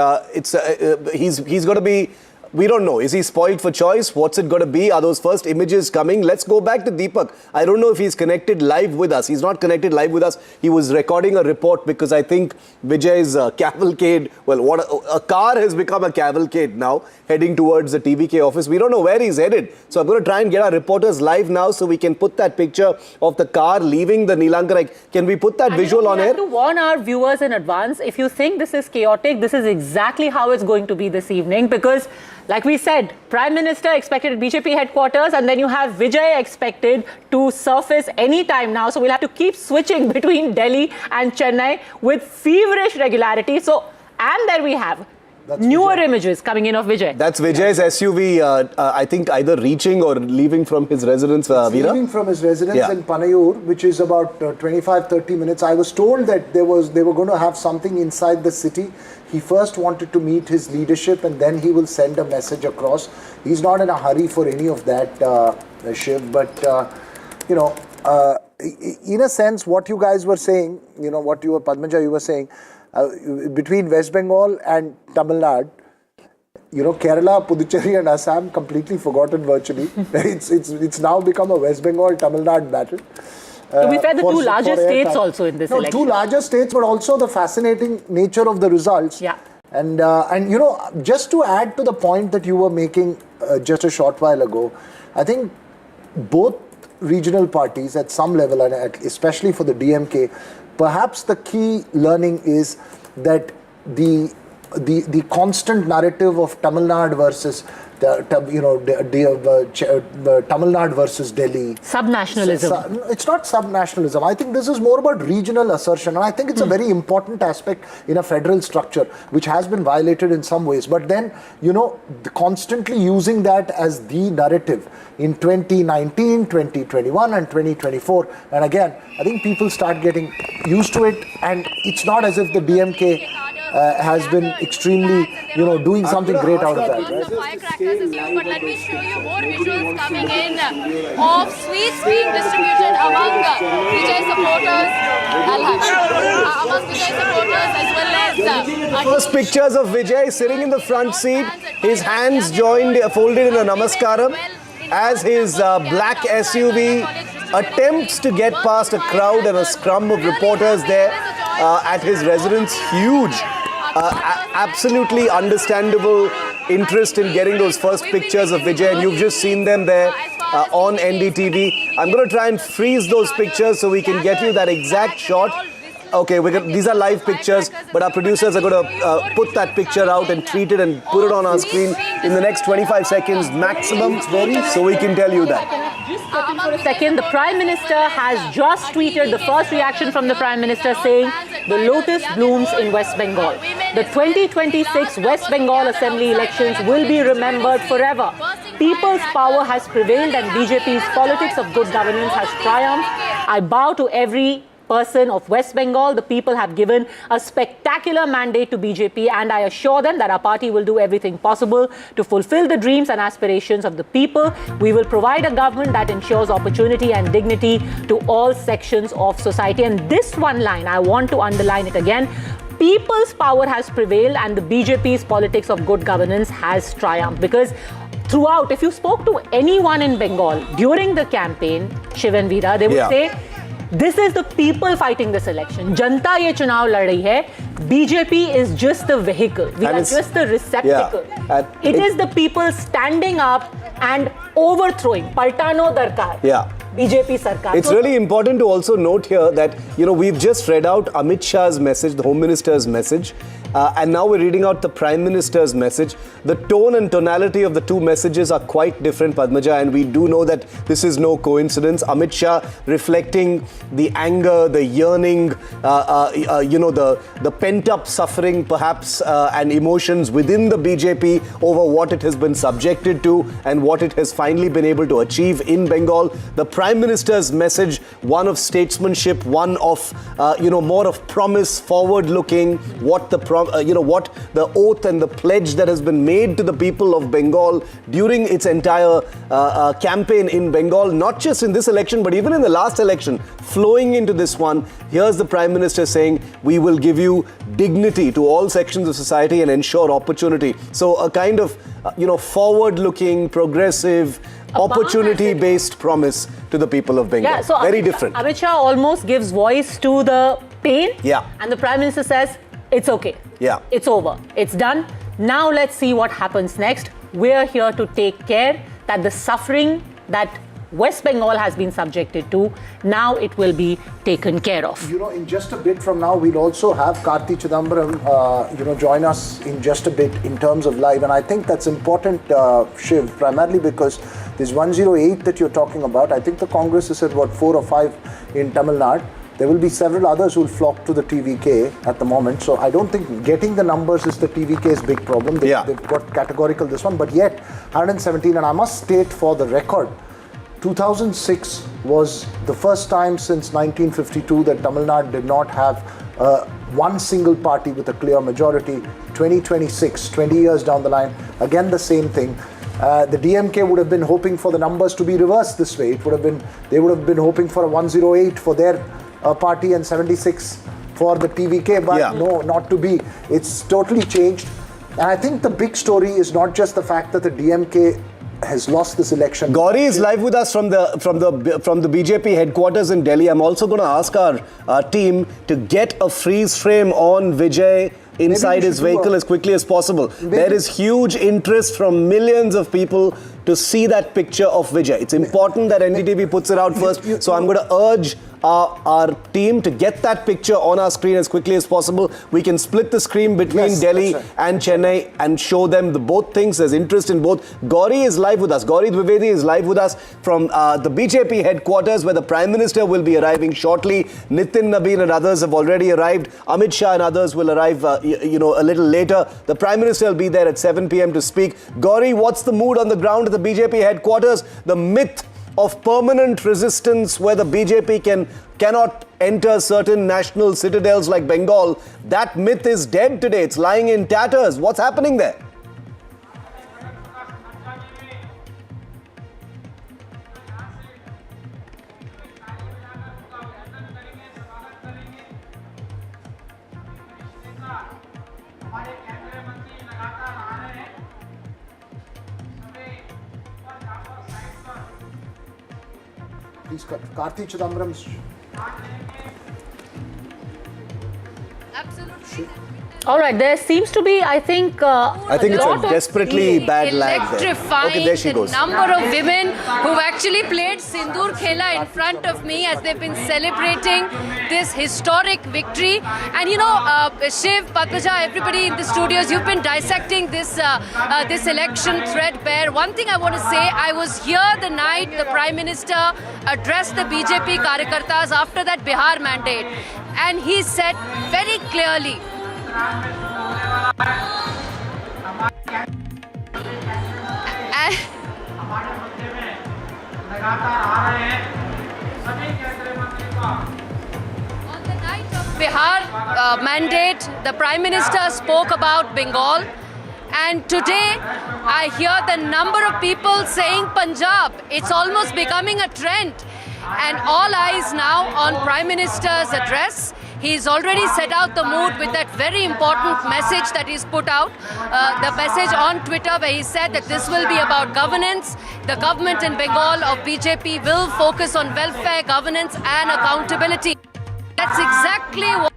he's got to be. We don't know. Is he spoiled for choice? What's it going to be? Are those first images coming? Let's go back to Deepak. I don't know if he's connected live with us. He's not connected live with us. He was recording a report because I think Vijay's cavalcade, a car has become a cavalcade now, heading towards the TVK office. We don't know where he's headed. So I'm going to try and get our reporters live now so we can put that picture of the car leaving the Neelankarai. Can we put that visual on air? We have to warn our viewers in advance. If you think this is chaotic, this is exactly how it's going to be this evening, because Like we said, Prime Minister expected at BJP headquarters, and then you have Vijay expected to surface any time now. So we'll have to keep switching between Delhi and Chennai with feverish regularity. So, and there we have newer images coming in of Vijay. That's Vijay's SUV, I think either reaching or leaving from his residence, Veera? Leaving from his residence in Panayur, which is about 25-30 minutes. I was told that they were going to have something inside the city. He first wanted to meet his leadership and then he will send a message across. He's not in a hurry for any of that, Shiv. But, you know, in a sense, what you guys were saying, you know, what you were, Padmaja, you were saying, between West Bengal and Tamil Nadu, you know, Kerala, Puducherry and Assam completely forgotten virtually. It's now become a West Bengal-Tamil Nadu battle. To be fair, the two largest states also in this election. Two larger states, but also the fascinating nature of the results. Yeah. And you know, just to add to the point that you were making just a short while ago, I think both regional parties at some level, and especially for the DMK, perhaps the key learning is that the constant narrative of Tamil Nadu versus Tamil Nadu versus Delhi. Subnationalism. It's not subnationalism. I think this is more about regional assertion, and I think it's a very important aspect in a federal structure, which has been violated in some ways. But then, you know, constantly using that as the narrative in 2019, 2021 and 2024. And again, I think people start getting used to it, and it's not as if the DMK has been extremely, you know, doing something great out of that. Right? Firecrackers is used, but let me show you more visuals coming in of sweets being distributed among Vijay supporters. Among Vijay supporters as well as... First pictures of Vijay sitting in the front seat, his hands joined, folded in a namaskaram, as his black SUV attempts to get past a crowd and a scrum of reporters there at his residence. Huge, absolutely understandable interest in getting those first pictures of Vijay, and you've just seen them there on NDTV. I'm going to try and freeze those pictures so we can get you that exact shot. Okay, these are live pictures, but our producers are going to put that picture out and tweet it and put it on our screen in the next 25 seconds maximum, so we can tell you that. Just for a second, the Prime Minister has just tweeted the first reaction from the Prime Minister saying the lotus blooms in West Bengal. The 2026 West Bengal Assembly elections will be remembered forever. People's power has prevailed and BJP's politics of good governance has triumphed. I bow to every person of West Bengal. The people have given a spectacular mandate to BJP, and I assure them that our party will do everything possible to fulfill the dreams and aspirations of the people. We will provide a government that ensures opportunity and dignity to all sections of society. And this one line, I want to underline it again. People's power has prevailed and the BJP's politics of good governance has triumphed. Because throughout, if you spoke to anyone in Bengal during the campaign, Shiv and Veera, they would say, this is the people fighting this election. Janta ye chunav lad rahi hai. BJP is just the vehicle. We are just the receptacle. It is the people standing up and overthrowing. Paltano darkar. BJP Sarkar. It's really important to also note here that, you know, we've just read out Amit Shah's message, the Home Minister's message, and now we're reading out the Prime Minister's message. The tone and tonality of the two messages are quite different, Padmaja, and we do know that this is no coincidence. Amit Shah reflecting the anger, the yearning, you know, the pent-up suffering perhaps and emotions within the BJP over what it has been subjected to and what it has finally been able to achieve in Bengal. The Prime Minister's message, one of statesmanship, one of, you know, more of promise, forward-looking, what the oath and the pledge that has been made to the people of Bengal during its entire campaign in Bengal, not just in this election, but even in the last election, flowing into this one. Here's the Prime Minister saying, we will give you dignity to all sections of society and ensure opportunity. So a kind of, you know, forward-looking, progressive, opportunity-based promise to the people of Bengal. Yeah, so very different. Amit Shah almost gives voice to the pain. Yeah. And the Prime Minister says, it's okay. Yeah. It's over. It's done. Now let's see what happens next. We're here to take care that the suffering that West Bengal has been subjected to. Now it will be taken care of. You know, in just a bit from now, we'll also have Karthi Chidambaram, join us in just a bit in terms of live. And I think that's important, Shiv, primarily because this 108 that you're talking about, I think the Congress is at 4 or 5 in Tamil Nadu. There will be several others who will flock to the TVK at the moment. So I don't think getting the numbers is the TVK's big problem. They've got categorical this one. But yet, 117, and I must state for the record, 2006 was the first time since 1952 that Tamil Nadu did not have one single party with a clear majority. 2026, 20 years down the line, again the same thing. The DMK would have been hoping for the numbers to be reversed this way. They would have been hoping for a 108 for their party and 76 for the TVK, but no, not to be. It's totally changed. And I think the big story is not just the fact that the DMK has lost this election. Gauri is live with us from the BJP headquarters in Delhi. I'm also going to ask our team to get a freeze frame on Vijay inside his vehicle as quickly as possible. There is huge interest from millions of people to see that picture of Vijay. It's important that NDTV puts it out first. So I'm going to urge our team to get that picture on our screen as quickly as possible. We can split the screen between Delhi and Chennai and show them the both things. There's interest in both. Gauri is live with us. Gauri Dwivedi is live with us from the BJP headquarters, where the Prime Minister will be arriving shortly. Nitin Nabeen and others have already arrived. Amit Shah and others will arrive a little later. The Prime Minister will be there at 7 p.m. to speak. Gauri, what's the mood on the ground at the BJP headquarters? The myth of permanent resistance where the BJP cannot enter certain national citadels like Bengal, that myth is dead today. It's lying in tatters. What's happening there? Please, Karthi Chidambaram. Absolutely. All right, there seems to be, I think it's a desperately bad lag there. Okay, there she goes. The number of women who've actually played Sindoor Khela in front of me as they've been celebrating this historic victory. And Shiv, Padmaja, everybody in the studios, you've been dissecting this election threadbare. One thing I want to say, I was here the night the Prime Minister addressed the BJP Karyakartas after that Bihar mandate. And he said very clearly, Bihar mandate, the Prime Minister spoke about Bengal, and today I hear the number of people saying Punjab. It's almost becoming a trend, and all eyes now on Prime Minister's address. He's already set out the mood with that very important message that he's put out, the message on Twitter where he said that this will be about governance. The government in Bengal of BJP will focus on welfare, governance and accountability. That's exactly what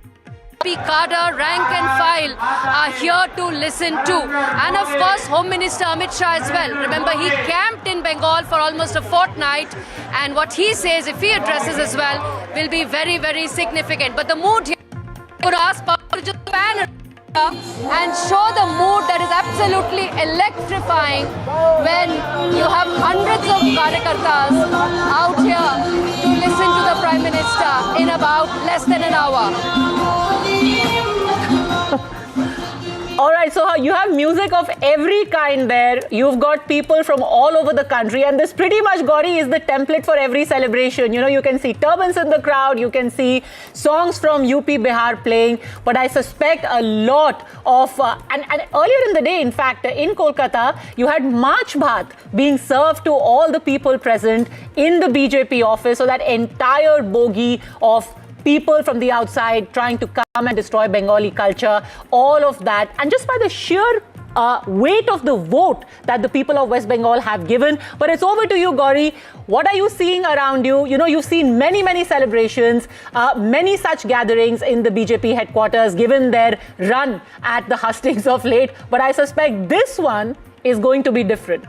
cadre, rank and file are here to listen to. And of course, Home Minister Amit Shah as well. Remember, he camped in Bengal for almost a fortnight, and what he says, if he addresses as well, will be very, very significant. But the mood here, I would ask Power to just pan and show the mood that is absolutely electrifying when you have hundreds of Karyakartas out here to listen to the Prime Minister in about less than an hour. All right, so you have music of every kind there. You've got people from all over the country, and this pretty much, Gauri, is the template for every celebration. You can see turbans in the crowd, you can see songs from UP, Bihar playing, but I suspect a lot of, and earlier in the day, in fact, in Kolkata, you had March Bhat being served to all the people present in the BJP office, so that entire bogey of people from the outside trying to come and destroy Bengali culture, all of that. And just by the sheer weight of the vote that the people of West Bengal have given. But it's over to you, Gauri. What are you seeing around you? You've seen many, many celebrations, many such gatherings in the BJP headquarters, given their run at the hustings of late. But I suspect this one is going to be different.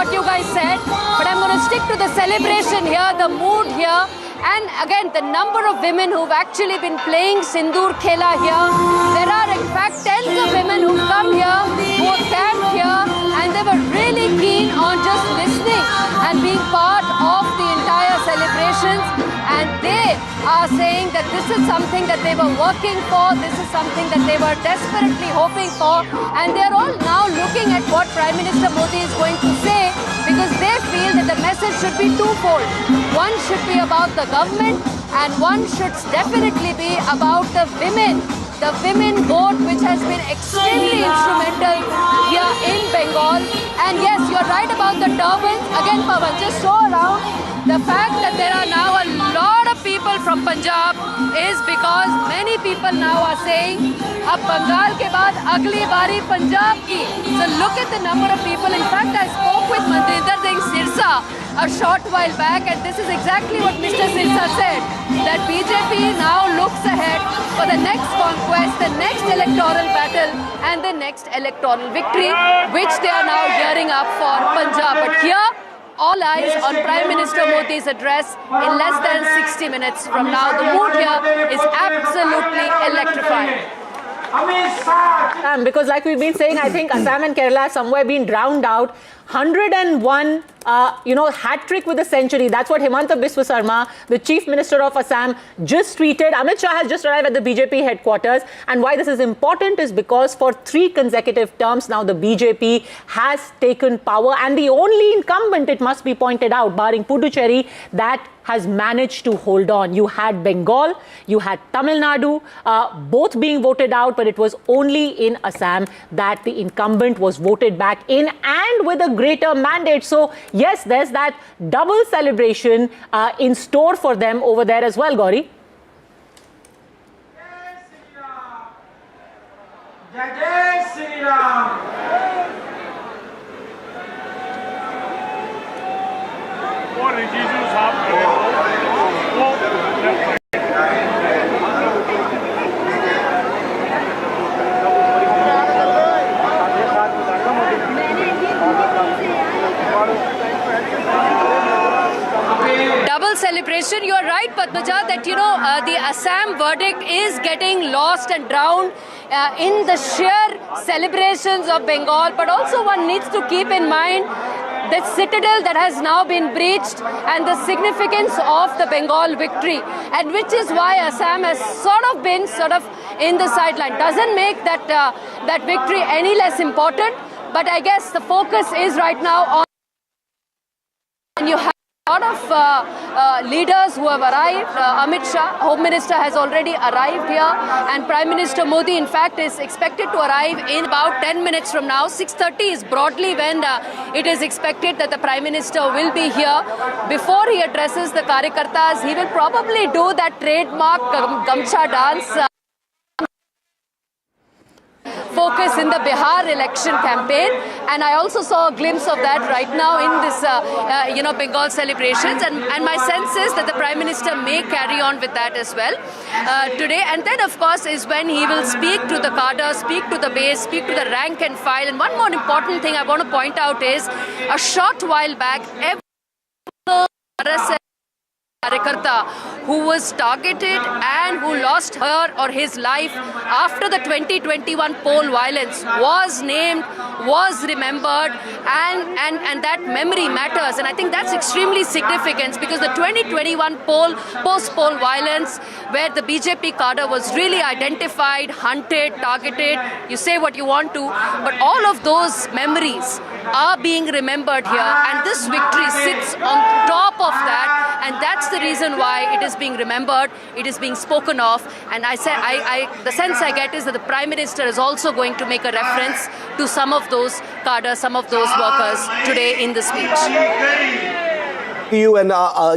what you guys said, but I'm going to stick to the celebration here, the mood here. And again, the number of women who've actually been playing Sindoor Khela here. There are in fact tens of women who've come here, who have camped here, and they were really keen on just listening and being part of the entire celebrations. And they are saying that this is something that they were working for, this is something that they were desperately hoping for. And they're all now looking at what Prime Minister Modi is going to say, because they feel that the message should be twofold. One should be about the government, and one should definitely be about the women. The women vote, which has been extremely instrumental here in Bengal. And yes, you're right about the turbans. Again, Pawan, just show around. The fact that there are now a lot of people from Punjab is because many people now are saying, ab Bengal ke baad agli bari Punjab ki. So look at the number of people. In fact, I spoke with Mandinder Singh Sirsa a short while back, and this is exactly what Mr. Sirsa said, that BJP now looks ahead for the next conquest, the next electoral battle, and the next electoral victory, which they are now gearing up for Punjab. But here, all eyes on Prime Minister Modi's address in less than 60 minutes from now. The mood here is absolutely electrifying. Because like we've been saying, I think Assam and Kerala have somewhere been drowned out. 101, hat trick with a century. That's what Himanta Biswa Sarma, the Chief Minister of Assam, just tweeted. Amit Shah has just arrived at the BJP headquarters. And why this is important is because for 3 consecutive terms now, the BJP has taken power. And the only incumbent, it must be pointed out, barring Puducherry, that has managed to hold on. You had Bengal, you had Tamil Nadu, both being voted out, but it was only in Assam that the incumbent was voted back in, and with a greater mandate. So yes, there's that double celebration in store for them over there as well, Gauri. Jai Shri Ram. Double celebration. You are right, Padmaja, that the Assam verdict is getting lost and drowned in the sheer celebrations of Bengal. But also one needs to keep in mind the citadel that has now been breached and the significance of the Bengal victory, and which is why Assam has been in the sideline. Doesn't make that victory any less important, but I guess the focus is right now on, and you have a lot of leaders who have arrived. Amit Shah, Home Minister, has already arrived here, and Prime Minister Modi, in fact, is expected to arrive in about 10 minutes from now. 6:30 is broadly when it is expected that the Prime Minister will be here. Before he addresses the Karyakartas, he will probably do that trademark Gamcha dance. Focus in the Bihar election campaign, and I also saw a glimpse of that right now in this Bengal celebrations, and my sense is that the Prime Minister may carry on with that as well today. And then of course is when he will speak to the cadre, speak to the base, speak to the rank and file. And one more important thing I want to point out is, a short while back, every Karyakarta who was targeted and who lost her or his life after the 2021 poll violence was named, was remembered, and that memory matters. And I think that's extremely significant, because the 2021 post-poll violence, where the BJP cadre was really identified, hunted, targeted, you say what you want to, but all of those memories are being remembered here, and this victory sits on top of that, and that's the reason why it is being remembered, it is being spoken of. And the sense I get is that the Prime Minister is also going to make a reference to some of those cadres, some of those workers today in the speech. to you, and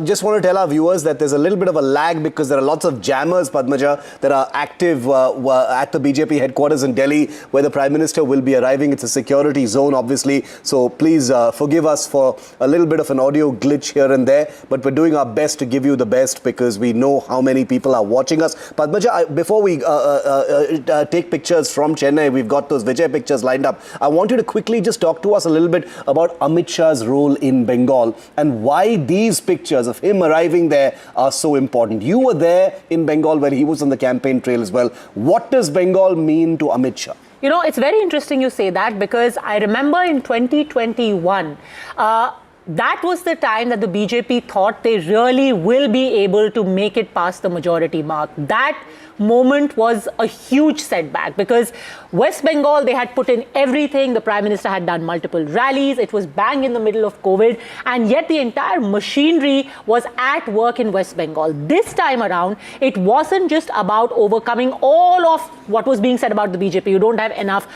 just want to tell our viewers that there's a little bit of a lag because there are lots of jammers, Padmaja, that are active at the BJP headquarters in Delhi, where the Prime Minister will be arriving. It's a security zone, obviously, so please forgive us for a little bit of an audio glitch here and there, but we're doing our best to give you the best because we know how many people are watching us. Padmaja, before we take pictures from Chennai, we've got those Vijay pictures lined up. I want you to quickly just talk to us a little bit about Amit Shah's role in Bengal and why these pictures of him arriving there are so important. You were there in Bengal when he was on the campaign trail as well. What does Bengal mean to Amit Shah? You know, it's very interesting you say that because I remember in 2021, that was the time that the BJP thought they really will be able to make it past the majority mark. That moment was a huge setback because West Bengal, they had put in everything. The Prime Minister had done multiple rallies. It was bang in the middle of COVID. And yet the entire machinery was at work in West Bengal. This time around, it wasn't just about overcoming all of what was being said about the BJP. You don't have enough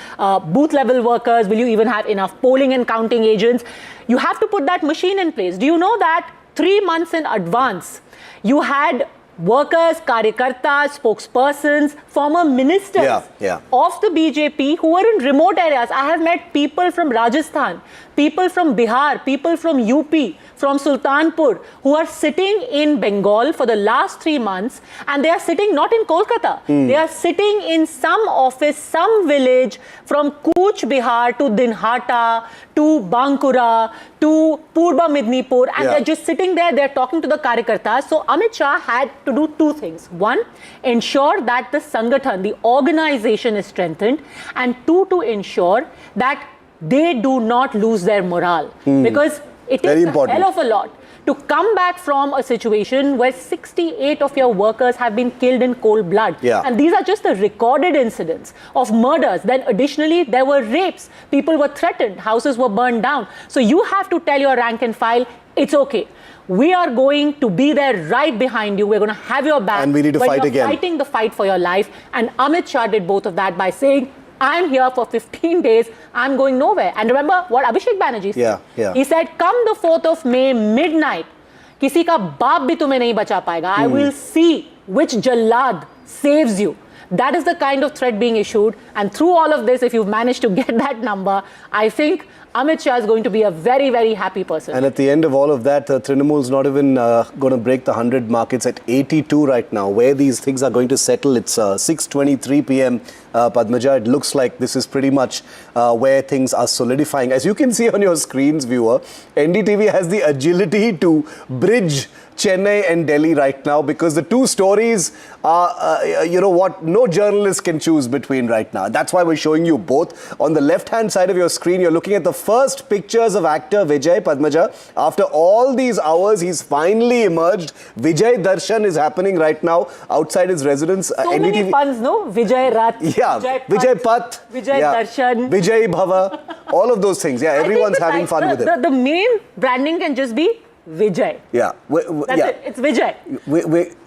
booth level workers. Will you even have enough polling and counting agents? You have to put that machine in place. Do you know that 3 months in advance, you had workers, karyakartas, spokespersons, former ministers of the BJP who were in remote areas. I have met people from Rajasthan, people from Bihar, people from UP, from Sultanpur, who are sitting in Bengal for the last 3 months, and they are sitting not in Kolkata. They are sitting in some office, some village, from Cooch Bihar to Dinhata, to Bankura, to Purba Midnipur, and they're just sitting there, they're talking to the karyakartas. So Amit Shah had to do 2 things. 1, ensure that the Sangathan, the organization is strengthened, and 2, to ensure that they do not lose their morale. Because it is a hell of a lot to come back from a situation where 68 of your workers have been killed in cold blood. And these are just the recorded incidents of murders. Then additionally, there were rapes. People were threatened. Houses were burned down. So you have to tell your rank and file, it's okay. We are going to be there right behind you. We're going to have your back. And we need to fight again. Fighting the fight for your life. And Amit Shah did both of that by saying, I'm here for 15 days, I'm going nowhere. And remember what Abhishek Banerjee said? He said, come the 4th of May, midnight, किसी का बाप भी तुम्हें नहीं बचा पाएगा. I will see which Jallad saves you. That is the kind of threat being issued. And through all of this, if you've managed to get that number, I think Amit Shah is going to be a very, very happy person. And at the end of all of that, Trinamool is not even going to break the 100 mark. It's at 82 right now. Where these things are going to settle, it's 6:23 p.m. Padmaja, it looks like this is pretty much where things are solidifying. As you can see on your screens, viewer, NDTV has the agility to bridge Chennai and Delhi right now because the 2 stories are, you know what, no journalist can choose between right now. That's why we're showing you both. On the left-hand side of your screen, you're looking at the first pictures of actor Vijay, Padmaja. After all these hours, he's finally emerged. Vijay Darshan is happening right now outside his residence. So many puns, no? Vijay Rath, Vijay Path, Vijay Darshan, Vijay Bhava, all of those things. Everyone's having fun with it. The main branding can just be Vijay. That's it. It's Vijay.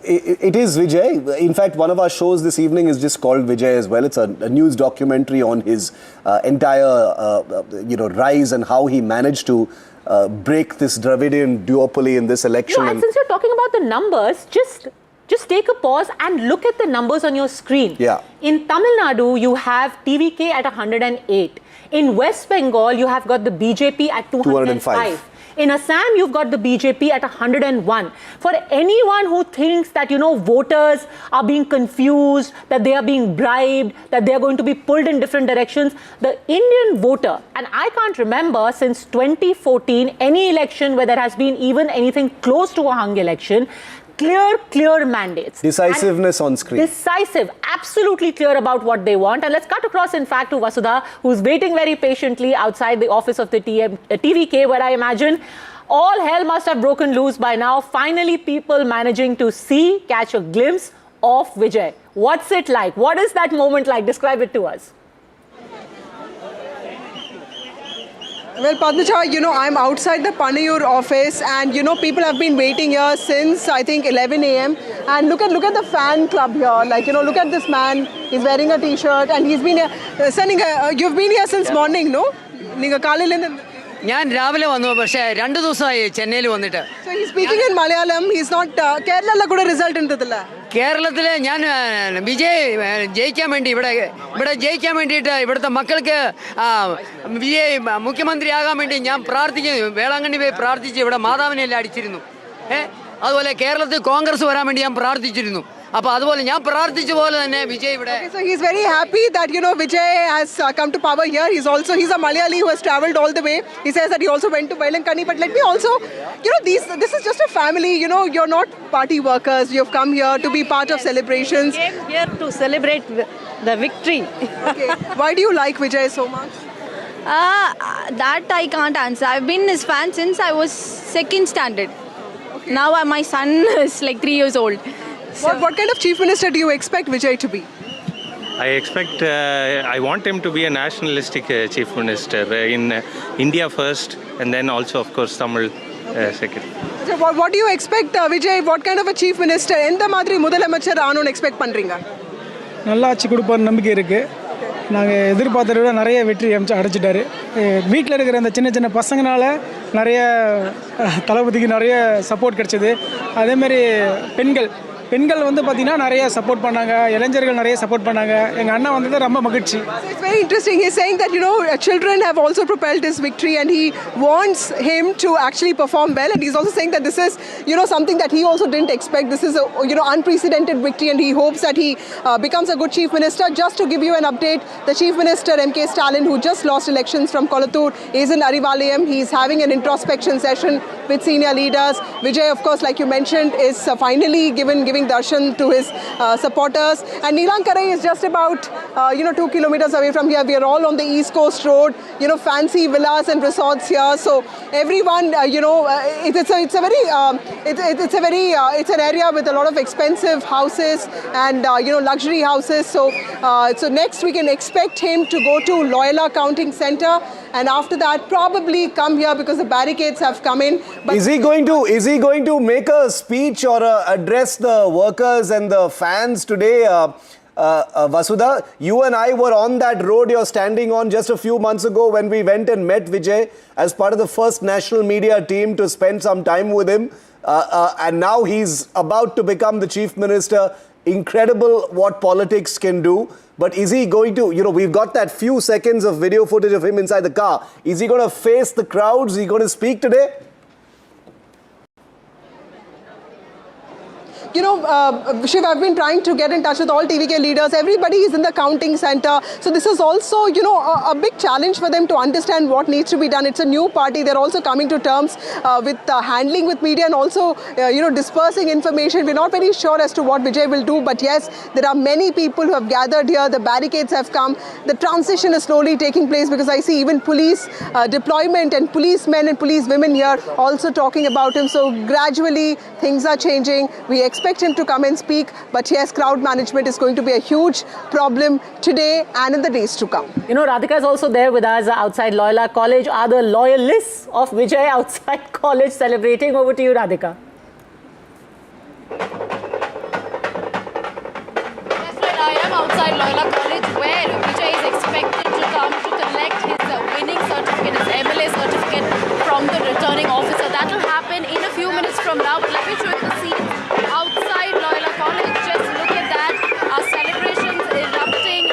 It is Vijay. In fact, one of our shows this evening is just called Vijay as well. It's a news documentary on his entire, rise and how he managed to break this Dravidian duopoly in this election. And since you're talking about the numbers, just take a pause and look at the numbers on your screen. In Tamil Nadu, you have TVK at 108. In West Bengal, you have got the BJP at 205. In Assam, you've got the BJP at 101. For anyone who thinks that, voters are being confused, that they are being bribed, that they are going to be pulled in different directions, the Indian voter, and I can't remember since 2014 any election where there has been even anything close to a hung election, clear mandates. Decisiveness on screen. Decisive, absolutely clear about what they want. And let's cut across, in fact, to Vasudha, who's waiting very patiently outside the office of the TVK, where I imagine all hell must have broken loose by now. Finally, people managing to catch a glimpse of Vijay. What's it like? What is that moment like? Describe it to us. Well, Padmaja, I'm outside the Panayur office and, people have been waiting here since, I think, 11 a.m. And look at the fan club here. Look at this man. He's wearing a T-shirt and he's been here, you've been here since morning, no? ഞാൻ രാവിലെ വന്നു പക്ഷേ 2 ദിവസമായി ചെന്നൈയിൽ വന്നിട്ട്. So he's speaking in Malayalam. He's not കേരളത്തിലെ കൂടെ result ഉണ്ടതില്ല. കേരളത്തിൽ ഞാൻ വിജയ് ജയിക്കാൻ വേണ്ടി ഇവിടെ ജയിക്കാൻ വേണ്ടിയിട്ട് ഇവിടുത്തെ മക്കൾക്ക് വിജയ് മുഖ്യമന്ത്രിയാകാൻ വേണ്ടി ഞാൻ പ്രാർത്ഥിക്കുന്നു. വേളാങ്കണ്ണി പോയി പ്രാർത്ഥിച്ച് ഇവിടെ മാതാവിനെ എല്ലാം അടിച്ചിരുന്നു. അതുപോലെ കേരളത്തിൽ കോൺഗ്രസ് വരാൻ വേണ്ടി ഞാൻ പ്രാർത്ഥിച്ചിരുന്നു. അപ്പോൾ അതുപോലെ ഞാൻ പ്രാർത്ഥിച്ച പോലെ തന്നെ വിജയ് ഇവിടെ. So he's very happy that Vijay has come to power here. He's a Malayali who has travelled all the way. He says that he also went to Velankani. But let me also, this is just a family. You're not party workers. You've come here to be part of celebrations. I came here to celebrate the victory. Okay. Why do you like Vijay so much? That I can't answer. I've been his fan since I was 2nd standard. Okay. Now my son is like 3 years old. So what kind of chief minister do you expect Vijay to be? I want him to be a nationalistic chief minister in India first, and then also of course Tamil second. So what do you expect Vijay? What kind of a chief minister? எந்த மாதிரி முதலமைச்சர் ஆனோன்னு expect பண்றீங்க? நல்லா ஆட்சி கொடுப்பார் நம்பிக்கை இருக்கு. நாங்கள் எதிர்பார்த்ததை விட நிறைய வெற்றி அடைச்சிட்டாரு. வீட்டில் இருக்கிற அந்த சின்ன சின்ன பசங்களால நிறைய தளபதிக்கு நிறைய சப்போர்ட் கிடைச்சது. அதேமாதிரி பெண்கள் வந்து பார்த்தீங்கன்னா நிறைய சப்போர்ட் பண்ணாங்க, இளைஞர்கள் நிறைய சப்போர்ட் பண்ணாங்க. எங்கள் அண்ணா வந்தது ரொம்ப மகிழ்ச்சி. It's very interesting. He's saying that children have also propelled his victory and he wants him to actually perform well, and he's also saying that this is something that he also didn't expect. This is a unprecedented victory and he hopes that he becomes a good chief minister. Just to give you an update, the chief minister MK Stalin, who just lost elections from Kolattur, is in Arivalayam. He's having an introspection session with senior leaders. Vijay, of course, like you mentioned, is finally giving darshan to his supporters, and Neelankarai is just about 2 kilometers away from here. We are all on the East Coast Road, fancy villas and resorts here. So everyone, it's an area with a lot of expensive houses and luxury houses. So next we can expect him to go to Loyola Counting Center, and after that probably come here because the barricades have come in. But is he going to make a speech or address the workers and the fans today? Vasudha, you and I were on that road you're standing on just a few months ago when we went and met Vijay as part of the first national media team to spend some time with him. And now he's about to become the chief minister. Incredible what politics can do. But is he going to, we've got that few seconds of video footage of him inside the car. Is he going to face the crowds? Is he going to speak today? Shiv, I've been trying to get in touch with all TVK leaders. Everybody is in the counting center. So this is also, a big challenge for them to understand what needs to be done. It's a new party. They're also coming to terms with handling with media and also, dispersing information. We're not very sure as to what Vijay will do. But yes, there are many people who have gathered here. The barricades have come. The transition is slowly taking place because I see even police deployment and policemen and policewomen here also talking about him. So gradually things are changing. We expect him to come and speak, but yes, crowd management is going to be a huge problem today and in the days to come. Radhika is also there with us outside Loyola College. Are the loyalists of Vijay outside college celebrating? Over to you, Radhika. Yes, right. I am outside Loyola College where Vijay is expected to come to collect his winning certificate, his MLA certificate from the returning officer. That will happen in a few minutes from now, but let me show you the scene outside Loyola College. Just look at that. Celebrations erupting.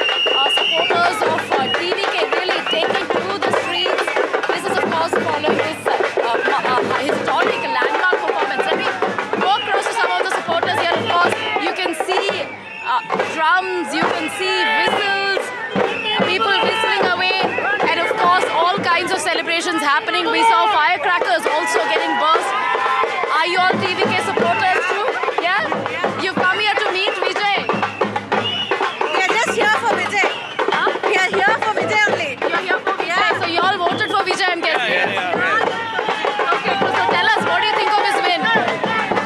Supporters of DVK really taking to the streets. This is, of course, following this historic landmark performance. Let me go across to some of the supporters here. Of course, you can see drums, you can see whistles, people whistling away, and of course, all kinds of celebrations happening. We saw firecrackers also getting burst. Are you all TVK supporters too? Yeah? You've come here to meet Vijay? We are just here for Vijay. Huh? We are here for Vijay only. You're here for Vijay? So you all voted for Vijay, I'm guessing? Yeah. Okay, so tell us, what do you think of his win?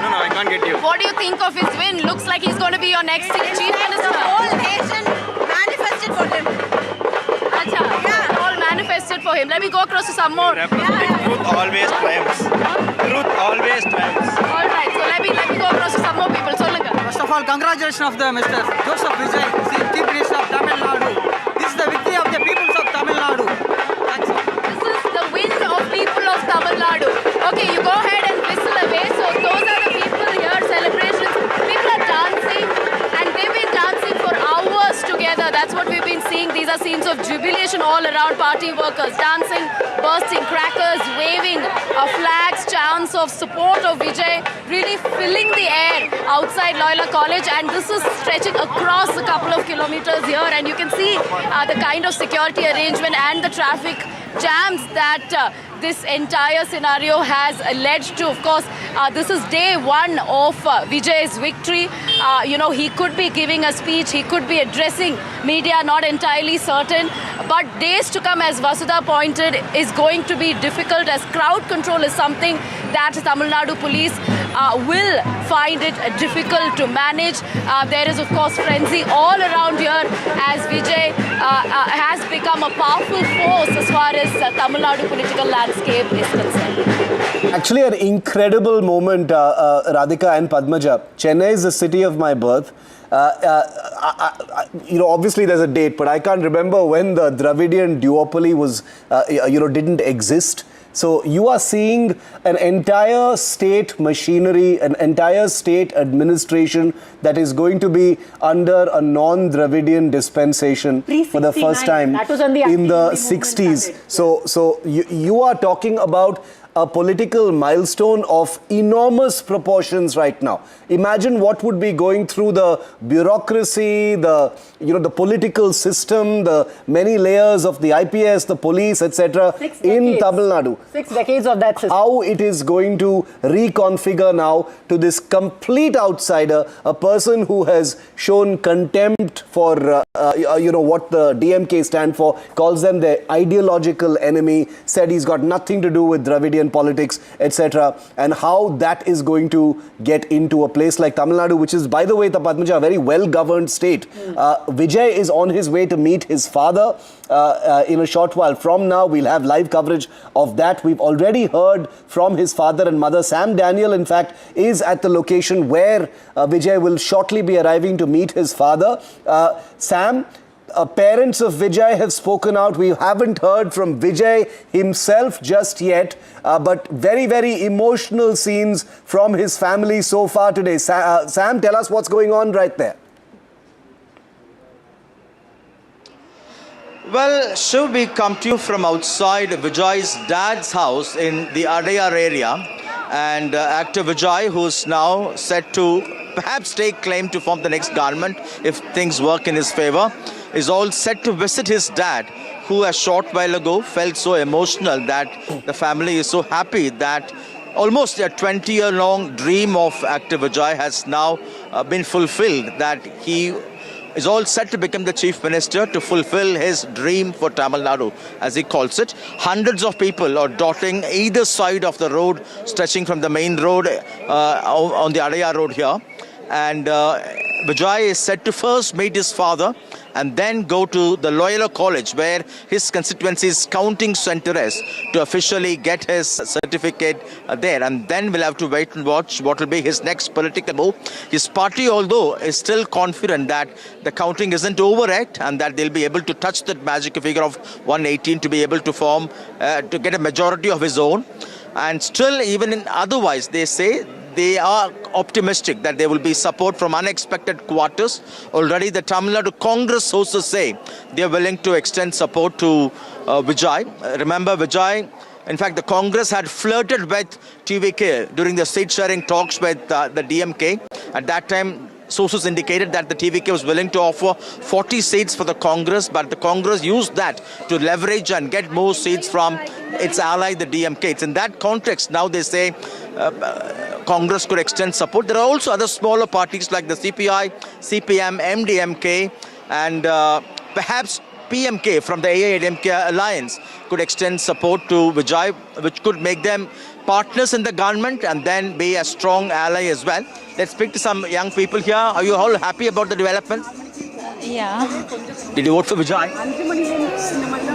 No, I can't get you. What do you think of his win? Looks like he's going to be your next chief minister. The whole nation manifested for him. Acha, yeah. All manifested for him. Let me go across to some more. Truth always triumphs. Truth always triumphs. All right, so let me go across to some more people. So, First of all, congratulations of the Mr. Joseph Vijay, Chief Minister of Tamil Nadu. This is the victory of the peoples of Tamil Nadu. This is the win of people Tamil Nadu. Okay, you go ahead and whistle away. So those are the people here, celebrations. People are dancing and they've been dancing for hours together. That's what we've been seeing. These are scenes of jubilation all around, party workers dancing, bursting crackers, waving flags, chants of support of Vijay, really filling the air outside Loyola College. And this is stretching across a couple of kilometers here, and you can see the kind of security arrangement and the traffic jams that this entire scenario has led to. Of course, this is day one of Vijay's victory. He could be giving a speech, he could be addressing media, not entirely certain. But days to come, as Vasudha pointed, is going to be difficult, as crowd control is something that Tamil Nadu police will find it difficult to manage. There is, of course, frenzy all around here as Vijay has become a powerful force as far as Tamil Nadu political landscape is concerned. Actually, an incredible moment, Radhika and Padmaja. Chennai is the city of my birth. Obviously there's a date, but I can't remember when the Dravidian duopoly was, didn't exist. So you are seeing an entire state machinery, an entire state administration that is going to be under a non-Dravidian dispensation for the first time in the 60s. So you are talking about a political milestone of enormous proportions right now. Imagine what would be going through the bureaucracy, the political system, the many layers of the IPS, the police, etc. in Tamil Nadu. 6 decades of that system. How it is going to reconfigure now to this complete outsider, a person who has shown contempt for what the DMK stand for, calls them their ideological enemy, said he's got nothing to do with Dravidian politics, etc. And how that is going to get into a place like Tamil Nadu, which is, by the way, Padmaja, a very well-governed state. Vijay is on his way to meet his father in a short while from now. We'll have live coverage of that. We've already heard from his father and mother. Sam Daniel, in fact, is at the location where Vijay will shortly be arriving to meet his father. Sam, parents of Vijay have spoken out. We haven't heard from Vijay himself just yet, but very, very emotional scenes from his family so far today. Sam, tell us what's going on right there. Well, Shiv, we come to you from outside Vijay's dad's house in the Adayar area. And actor Vijay, who's now set to perhaps take claim to form the next government if things work in his favor, is all set to visit his dad, who a short while ago felt so emotional that the family is so happy that almost a 20-year-long dream of actor Vijay has now been fulfilled, that he is all set to become the Chief Minister to fulfill his dream for Tamil Nadu, as he calls it. Hundreds of people are dotting either side of the road, stretching from the main road on the Adayar road here. And Vijay is set to first meet his father and then go to the Loyola College, where his constituency's counting center is, to officially get his certificate there. And then we'll have to wait and watch what will be his next political move. His party, although, is still confident that the counting isn't over yet and that they'll be able to touch that magic figure of 118 to be able to form, to get a majority of his own. And still, even in otherwise, they say they are optimistic that there will be support from unexpected quarters. Already the Tamil Nadu Congress sources say they are willing to extend support to Vijay. Remember, Vijay, in fact, the Congress had flirted with TVK during the seat-sharing talks with the DMK. At that time, sources indicated that the TVK was willing to offer 40 seats for the Congress, but the Congress used that to leverage and get more seats from its ally, the DMK. It's in that context now they say Congress could extend support. There are also other smaller parties like the CPI, CPM, MDMK, and perhaps PMK from the ADMK alliance could extend support to Vijay, which could make them partners in the government and then be a strong ally as well. Let's speak to some young people here. Are you all happy about the developments? Yeah. Did you vote for Vijay?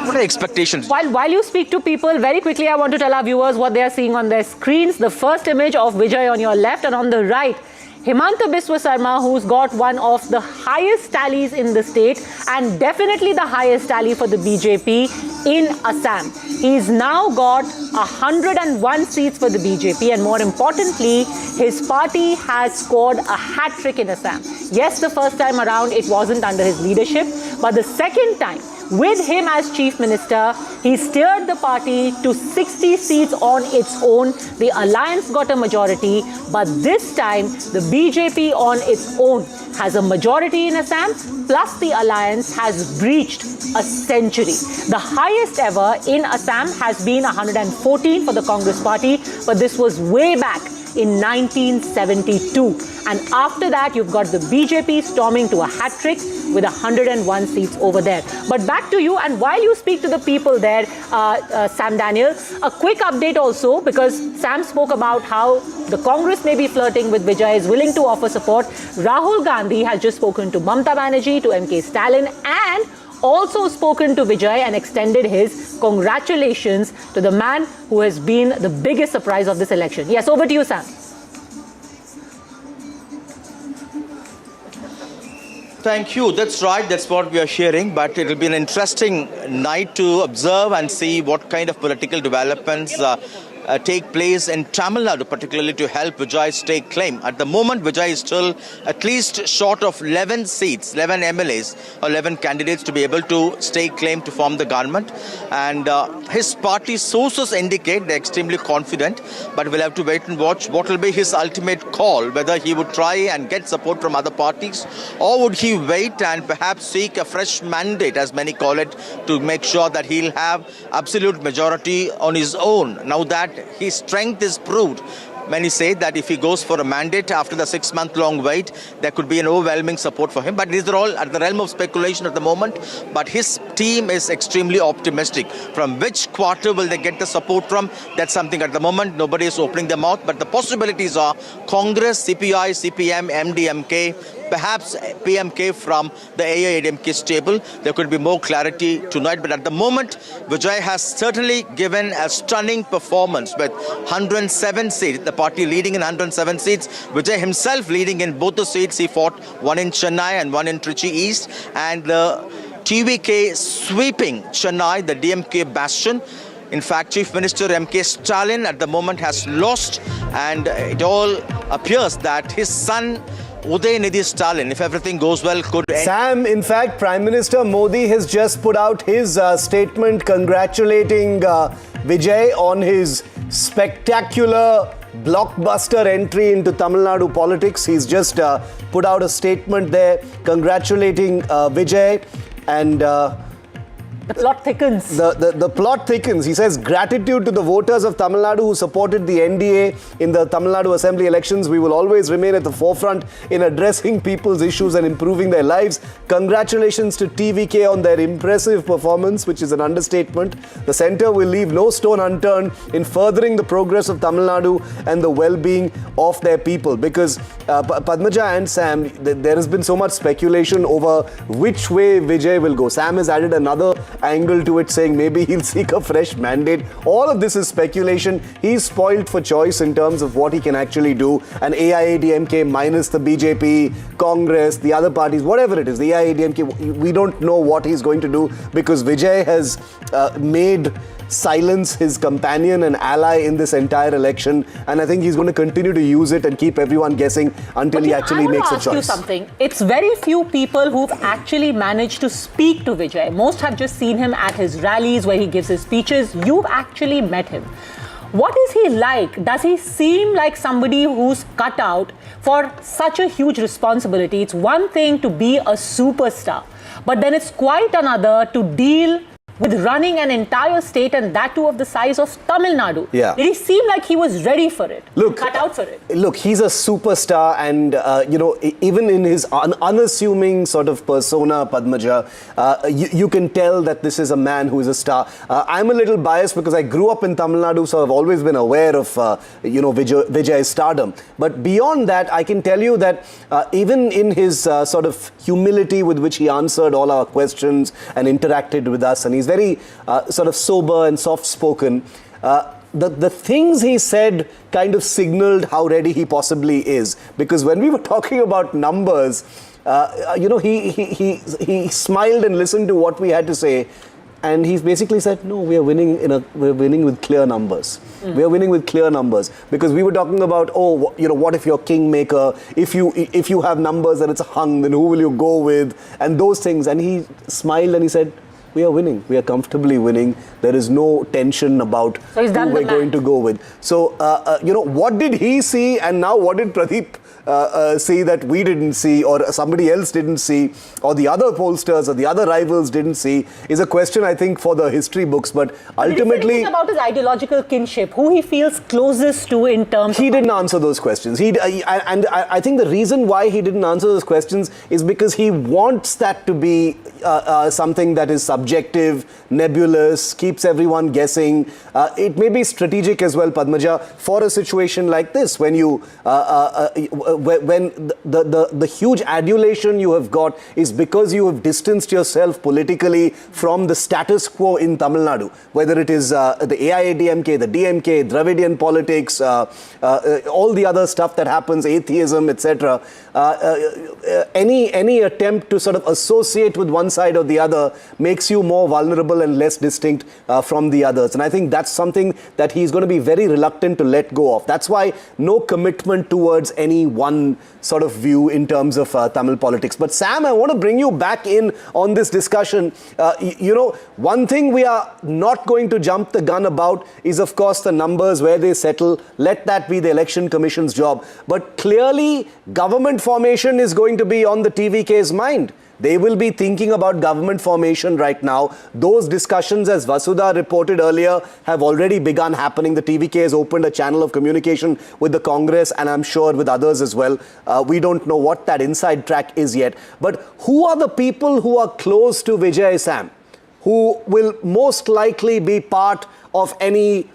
What are the expectations? While you speak to people, very quickly I want to tell our viewers what they are seeing on their screens. The first image of Vijay on your left, and on the right Himanta Biswa Sarma, who's got one of the highest tallies in the state and definitely the highest tally for the BJP in Assam. He's now got 101 seats for the BJP, and more importantly, his party has scored a hat-trick in Assam. Yes, the first time around it wasn't under his leadership, but the second time, with him as Chief Minister, he steered the party to 60 seats on its own. The alliance got a majority, but this time the BJP on its own has a majority in Assam, plus the alliance has breached a century. The highest ever in Assam has been 114 for the Congress party, but this was way back in 1972. And after that, you've got the BJP storming to a hat-trick with 101 seats over there. But back to you, and while you speak to the people there, Sam Daniel, a quick update also, because Sam spoke about how the Congress may be flirting with Vijay, is willing to offer support. Rahul Gandhi has just spoken to Mamata Banerjee, to MK Stalin, and also spoken to Vijay and extended his congratulations to the man who has been the biggest surprise of this election. Yes, over to you, Sam. Thank you. That's right. That's what we are hearing. But it will be an interesting night to observe and see what kind of political developments take place in Tamil Nadu, particularly to help Vijay stake claim. At the moment, Vijay is still at least short of 11 seats, 11 MLAs or 11 candidates to be able to stake claim to form the government. And his party sources indicate they're extremely confident, but we'll have to wait and watch what will be his ultimate call, whether he would try and get support from other parties, or would he wait and perhaps seek a fresh mandate, as many call it, to make sure that he'll have absolute majority on his own. Now that his strength is proved, many say that if he goes for a mandate after the 6-month-long wait, there could be an overwhelming support for him. But these are all at the realm of speculation at the moment. But his team is extremely optimistic. From which quarter will they get the support from? That's something at the moment nobody is opening their mouth. But the possibilities are Congress, CPI, CPM, MDMK, perhaps PMK from the ADMK stable. There could be more clarity tonight. But at the moment, Vijay has certainly given a stunning performance with 107 seats. The party leading in 107 seats. Vijay himself leading in both the seats. He fought one in Chennai and one in Trichy East. And the TVK sweeping Chennai, the DMK bastion. In fact, Chief Minister MK Stalin at the moment has lost, and it all appears that his son Udayanidhi Stalin, if everything goes well, could end. Sam, in fact, Prime Minister Modi has just put out his statement congratulating Vijay on his spectacular blockbuster entry into Tamil Nadu politics. He's just put out a statement there congratulating Vijay, and the plot thickens. The plot thickens. He says, gratitude to the voters of Tamil Nadu who supported the NDA in the Tamil Nadu Assembly elections. We will always remain at the forefront in addressing people's issues and improving their lives. Congratulations to TVK on their impressive performance, which is an understatement. The centre will leave no stone unturned in furthering the progress of Tamil Nadu and the well-being of their people. Because Padmaja and Sam, there has been so much speculation over which way Vijay will go. Sam has added another angle to it, saying maybe he'll seek a fresh mandate. All of this is speculation. He's spoiled for choice in terms of what he can actually do. And AIADMK minus the BJP, Congress, the other parties, whatever it is, the AIADMK, we don't know what he's going to do, because Vijay has made silence his companion and ally in this entire election, and I think he's going to continue to use it and keep everyone guessing until he actually makes a choice. I want to ask you something. It's very few people who've actually managed to speak to Vijay. Most have just seen him at his rallies where he gives his speeches. You've actually met him. What is he like? Does he seem like somebody who's cut out for such a huge responsibility? It's one thing to be a superstar, but then it's quite another to deal with running an entire state, and that too of the size of Tamil Nadu. Yeah. Did he seem like he was ready for it? Look, cut out for it? Look, he's a superstar, and even in his unassuming sort of persona, Padmaja, you can tell that this is a man who is a star. I'm a little biased because I grew up in Tamil Nadu, so I've always been aware of Vijay's stardom. But beyond that, I can tell you that even in his sort of humility with which he answered all our questions and interacted with us, and he's very sort of sober and soft-spoken. the things he said kind of signaled how ready he possibly is. Because when we were talking about numbers, he smiled and listened to what we had to say. And he basically said, no, we're winning with clear numbers. We are winning with clear numbers. Because we were talking about, what if you're kingmaker? If you have numbers and it's a hung, then who will you go with? And those things. And he smiled and he said, we are winning. We are comfortably winning. There is no tension about who we're going to go with. So, what did he see, and now what did Pradeep see that we didn't see, or somebody else didn't see, or the other pollsters or the other rivals didn't see, is a question, I think, for the history books. But ultimately, it's about his ideological kinship, who he feels closest to in terms. He didn't answer those questions. I think the reason why he didn't answer those questions is because he wants that to be something that is subjective, nebulous, keeps everyone guessing. It may be strategic as well, Padmaja, for a situation like this, when you when the huge adulation you have got is because you have distanced yourself politically from the status quo in Tamil Nadu, whether it is the ADMK, the DMK, Dravidian politics, all the other stuff that happens, atheism, etc. Any attempt to sort of associate with one side or the other makes you more vulnerable and less distinct from the others. And I think that's something that he's going to be very reluctant to let go of. That's why no commitment towards any one sort of view in terms of Tamil politics. But Sam, I want to bring you back in on this discussion. One thing we are not going to jump the gun about is, of course, the numbers, where they settle. Let that be the Election Commission's job. But clearly, government formation is going to be on the TVK's mind. They will be thinking about government formation right now. Those discussions, as Vasudha reported earlier, have already begun happening. The TVK has opened a channel of communication with the Congress, and I'm sure with others as well. We don't know what that inside track is yet. But who are the people who are close to Vijay, Sam, who will most likely be part of any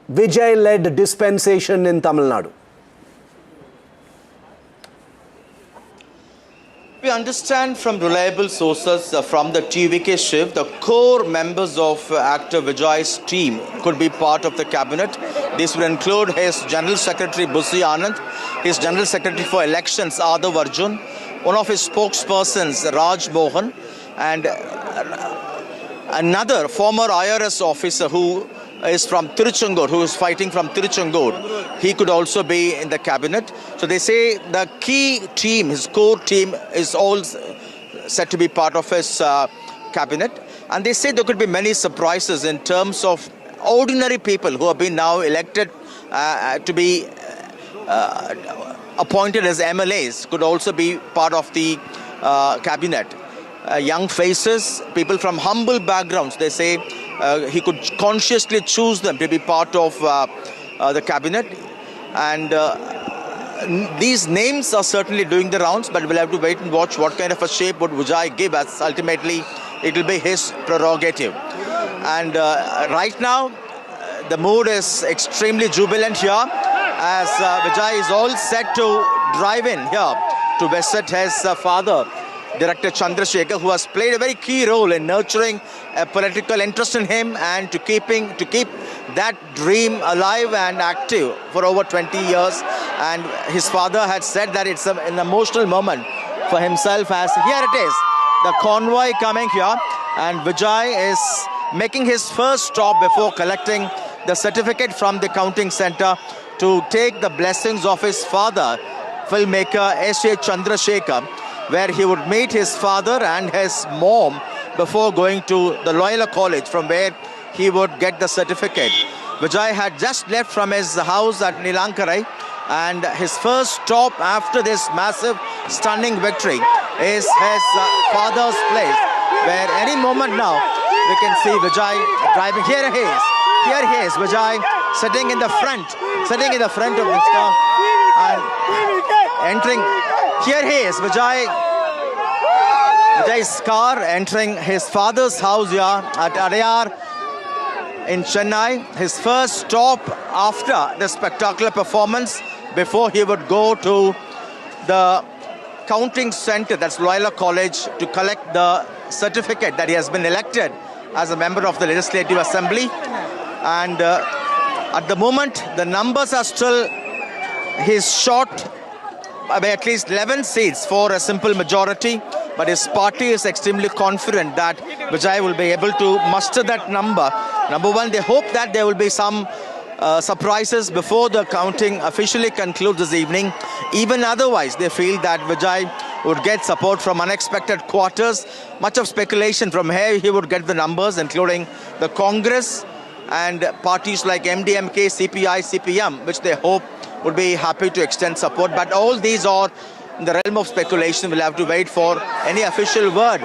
Vijay-led dispensation in Tamil Nadu? We understand from reliable sources from the TVK shift, the core members of actor Vijay's team could be part of the cabinet. This would include his General Secretary Busi Anand, his General Secretary for Elections Adav Arjun, one of his spokespersons Raj Mohan, and another former IRS officer who is from Tiruchendur, who is fighting from Tiruchendur. He could also be in the cabinet. So they say the key team, his core team, is all set to be part of his cabinet. And they say there could be many surprises in terms of ordinary people who have been now elected to be appointed as MLAs, could also be part of the cabinet. Young faces, people from humble backgrounds, they say he could consciously choose them to be part of the cabinet. And these names are certainly doing the rounds, but we'll have to wait and watch what kind of a shape would Vijay give us. Ultimately, it will be his prerogative. And right now, the mood is extremely jubilant here, as Vijay is all set to drive in here to visit his father, Director Chandrasekhar, who has played a very key role in nurturing a political interest in him and to keep that dream alive and active for over 20 years. And his father had said that it's an emotional moment for himself, as here it is, the convoy coming here, and Vijay is making his first stop before collecting the certificate from the counting center to take the blessings of his father, filmmaker S.A. Chandrasekhar, where he would meet his father and his mom before going to the Loyola College, from where he would get the certificate. Vijay had just left from his house at Nilankarai, and his first stop after this massive, stunning victory is his father's place, where any moment now we can see Vijay driving. Here he is, Vijay sitting in the front of this car and entering. Here he is, Vijay's car entering his father's house here at Adayar in Chennai. His first stop after the spectacular performance before he would go to the counting center, that's Loyola College, to collect the certificate that he has been elected as a member of the Legislative Assembly. And At the moment, the numbers are still, he's short by at least 11 seats for a simple majority, but his party is extremely confident that Vijay will be able to muster that number. Number one, they hope that there will be some surprises before the counting officially concludes this evening. Even otherwise, they feel that Vijay would get support from unexpected quarters. Much of speculation from here, he would get the numbers, including the Congress and parties like NDTV, CPI, CPM, which they hope would be happy to extend support. But all these are in the realm of speculation. We'll have to wait for any official word.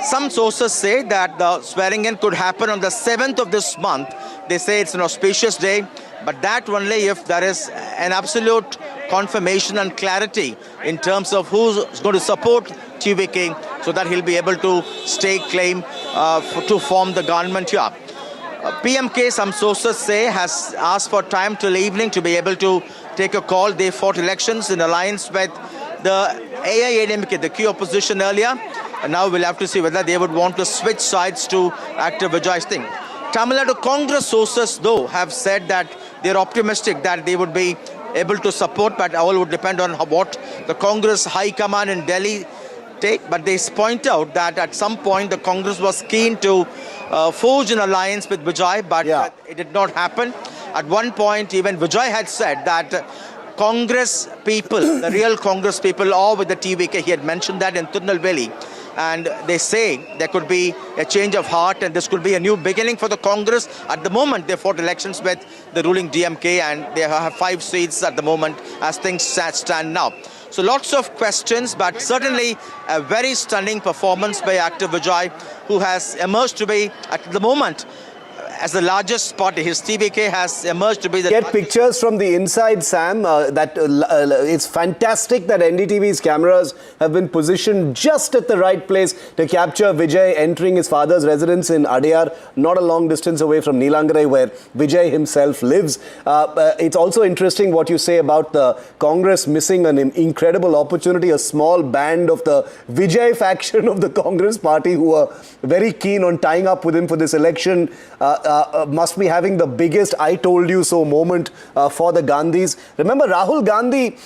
Some sources say that the swearing-in could happen on the 7th of this month. They say it's an auspicious day, but that only if there is an absolute confirmation and clarity in terms of who's going to support TVK, so that he'll be able to stake claim to form the government here. PMK, some sources say, has asked for time till evening to be able to take a call. They fought elections in alliance with the ADMK, the key opposition earlier. And now we'll have to see whether they would want to switch sides to active Vijay's thing. Tamil Nadu Congress sources, though, have said that they're optimistic that they would be able to support, but all would depend on what the Congress High Command in Delhi take. But they point out that at some point the Congress was keen to forge an alliance with Vijay, but it did not happen. At one point, even Vijay had said that Congress people, the real Congress people, are with the TVK. He had mentioned that in Tirunelveli. And they say there could be a change of heart and this could be a new beginning for the Congress. At the moment, they fought elections with the ruling DMK and they have 5 seats at the moment as things stand now. So lots of questions, but certainly a very stunning performance by active Vijay, who has emerged to be, at the moment, as the largest party. His TVK has emerged to be the... Get pictures from the inside, Sam. It's fantastic that NDTV's cameras have been positioned just at the right place to capture Vijay entering his father's residence in Adayar, not a long distance away from Neelangarai, where Vijay himself lives. It's also interesting what you say about the Congress missing an incredible opportunity. A small band of the Vijay faction of the Congress party, who are very keen on tying up with him for this election, must be having the biggest I told you so moment for the Gandhis. Remember, Rahul Gandhi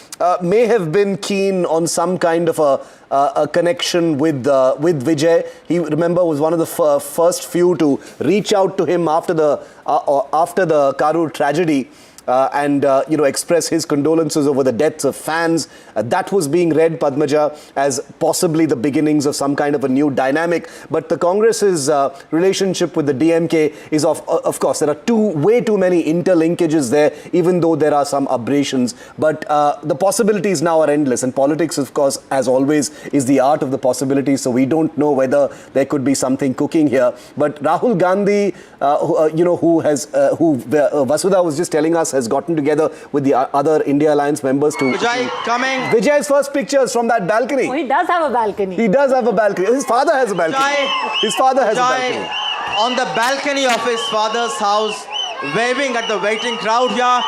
may have been keen on some kind of a connection with Vijay. He, remember, was one of the first few to reach out to him after the Karur tragedy. And express his condolences over the deaths of fans. That was being read, Padmaja, as possibly the beginnings of some kind of a new dynamic. But the Congress's relationship with the DMK is of course, there are way too many interlinkages there, even though there are some aberrations. But the possibilities now are endless. And politics, of course, as always, is the art of the possibilities. So we don't know whether there could be something cooking here. But Rahul Gandhi, who Vasudha was just telling us, has gotten together with the other India Alliance members to... Vijay coming. Vijay's first pictures from that balcony. Oh, he does have a balcony. He does have a balcony. His father has a balcony. His father has a balcony. On the balcony of his father's house, waving at the waiting crowd here,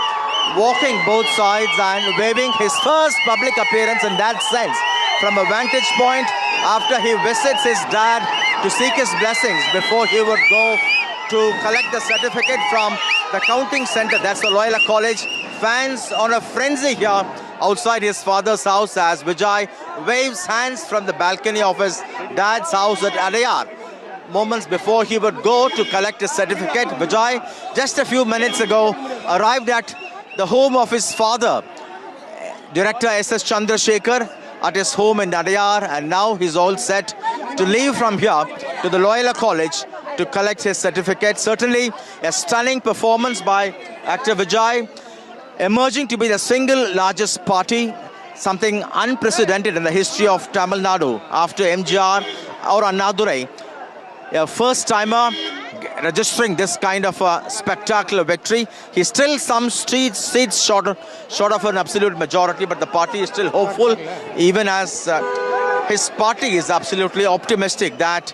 walking both sides and waving, his first public appearance in that sense. From a vantage point, after he visits his dad to seek his blessings before he would go to collect the certificate from the counting center, that's the Loyola College. Fans on a frenzy here outside his father's house as Vijay waves hands from the balcony of his dad's house at Adayar. Moments before he would go to collect his certificate, Vijay, just a few minutes ago, arrived at the home of his father, Director S.S. Chandrasekhar, at his home in Adayar, and now he's all set to leave from here to the Loyola College to collect his certificate. Certainly a stunning performance by active Vijay, emerging to be the single largest party, something unprecedented in the history of Tamil Nadu after MGR or Annadurai. A first-timer registering this kind of a spectacular victory. He's still some seats short of an absolute majority, but the party is still hopeful, even as his party is absolutely optimistic that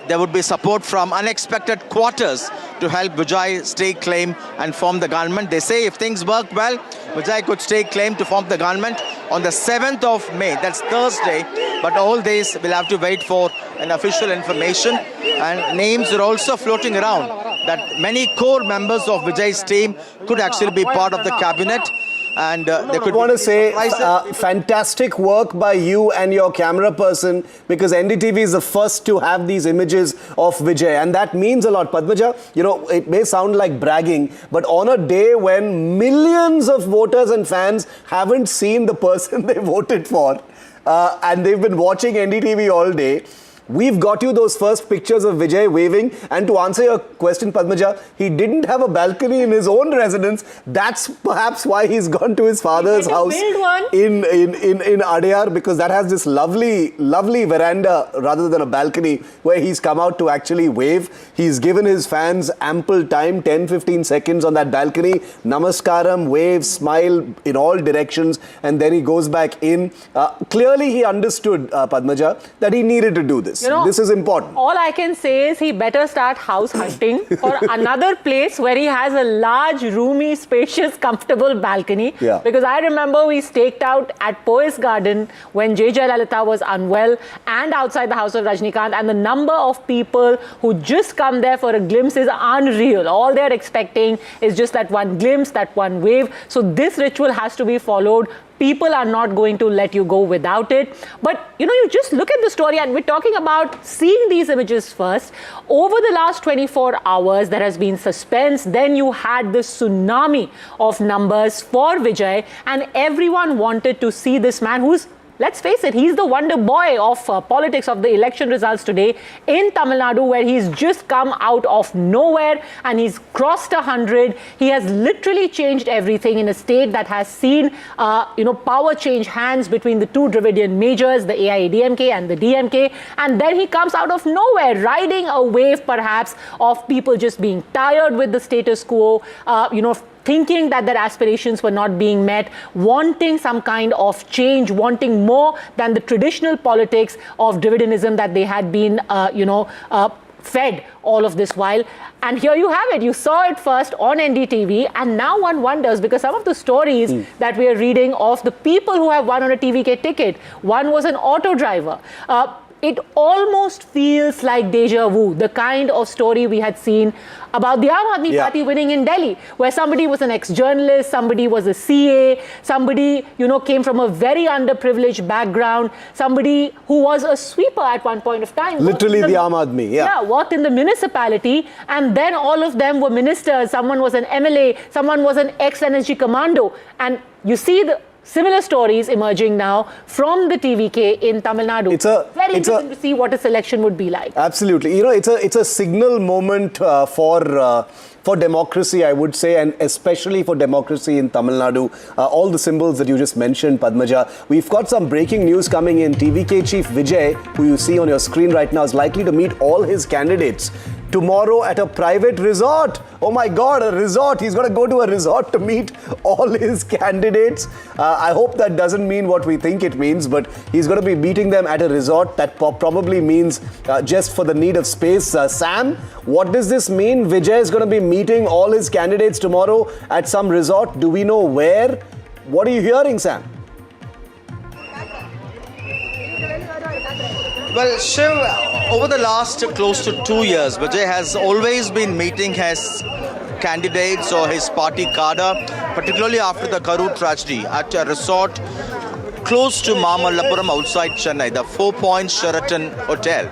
there would be support from unexpected quarters to help Vijay stake claim and form the government. They say if things work well, Vijay could stake claim to form the government on the 7th of May. That's Thursday. But all days we'll have to wait for an official information. And names are also floating around. that many core members of Vijay's team could actually be part of the cabinet. And they could want to say fantastic work by you and your camera person, because NDTV is the first to have these images of Vijay, and that means a lot. Padmaja, you know, it may sound like bragging, but on a day when millions of voters and fans haven't seen the person they voted for, and they've been watching NDTV all day, we've got you those first pictures of Vijay waving. And to answer your question, Padmaja, he didn't have a balcony in his own residence. That's perhaps why he's gone to his father's house in Adyar, because that has this lovely veranda rather than a balcony where he's come out to actually wave. He's given his fans ample time, 10-15 seconds on that balcony. Namaskaram, wave, smile in all directions, and then he goes back in. Clearly he understood, Padmaja, that he needed to do this. You know, this is important. All I can say is he better start house hunting for another place where he has a large, roomy, spacious, comfortable balcony. Yeah. Because I remember we staked out at Poise Garden when J. Jayalalitha was unwell, and outside the house of Rajnikant, and the number of people who just come there for a glimpse is unreal. All they're expecting is just that one glimpse, that one wave. So this ritual has to be followed. People are not going to let you go without it. But, you know, you just look at the story, and we're talking about seeing these images first. Over the last 24 hours, there has been suspense. Then you had this tsunami of numbers for Vijay, and everyone wanted to see this man who's, let's face it, he's the wonder boy of politics, of the election results today in Tamil Nadu, where he's just come out of nowhere and he's crossed 100. He has literally changed everything in a state that has seen, power change hands between the two Dravidian majors, the ADMK and the DMK. And then he comes out of nowhere, riding a wave perhaps of people just being tired with the status quo, thinking that their aspirations were not being met, wanting some kind of change, wanting more than the traditional politics of Dravidianism that they had been, fed all of this while. And here you have it. You saw it first on NDTV, and now one wonders, because some of the stories that we are reading of the people who have won on a TVK ticket, one was an auto driver. It almost feels like deja vu, the kind of story we had seen about the Aam Aadmi Party winning in Delhi, where somebody was an ex-journalist, somebody was a CA, somebody, came from a very underprivileged background, somebody who was a sweeper at one point of time. Literally the Aam Aadmi, Yeah, worked in the municipality, and then all of them were ministers. Someone was an MLA, someone was an ex-NSG commando. And you see the similar stories emerging now from the TVK in Tamil Nadu. It's very interesting to see what a selection would be like. Absolutely. It's a signal moment for democracy, I would say, and especially for democracy in Tamil Nadu. All the symbols that you just mentioned, Padmaja. We've got some breaking news coming in. TVK Chief Vijay, who you see on your screen right now, is likely to meet all his candidates tomorrow at a private resort. Oh my God, a resort. He's going to go to a resort to meet all his candidates. I hope that doesn't mean what we think it means, but he's going to be meeting them at a resort. That probably means just for the need of space. Sam, what does this mean? Vijay is going to be meeting all his candidates tomorrow at some resort. Do we know where? What are you hearing, Sam? Well, Shiv, over the last close to 2 years, Vijay has always been meeting his candidates or his party cadre, particularly after the Karur tragedy, at a resort close to Mamallapuram outside Chennai, the 4 Points Sheraton Hotel.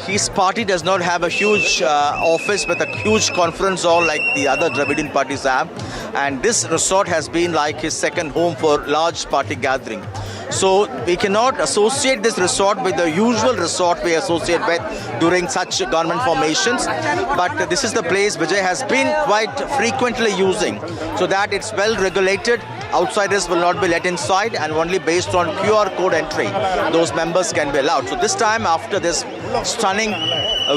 His party does not have a huge office with a huge conference hall like the other Dravidian parties have, and this resort has been like his second home for large party gathering. So we cannot associate this resort with the usual resort we associate with during such government formations. But this is the place Vijay has been quite frequently using, so that it's well regulated. Outsiders will not be let inside, and only based on QR code entry those members can be allowed. So this time, after this stunning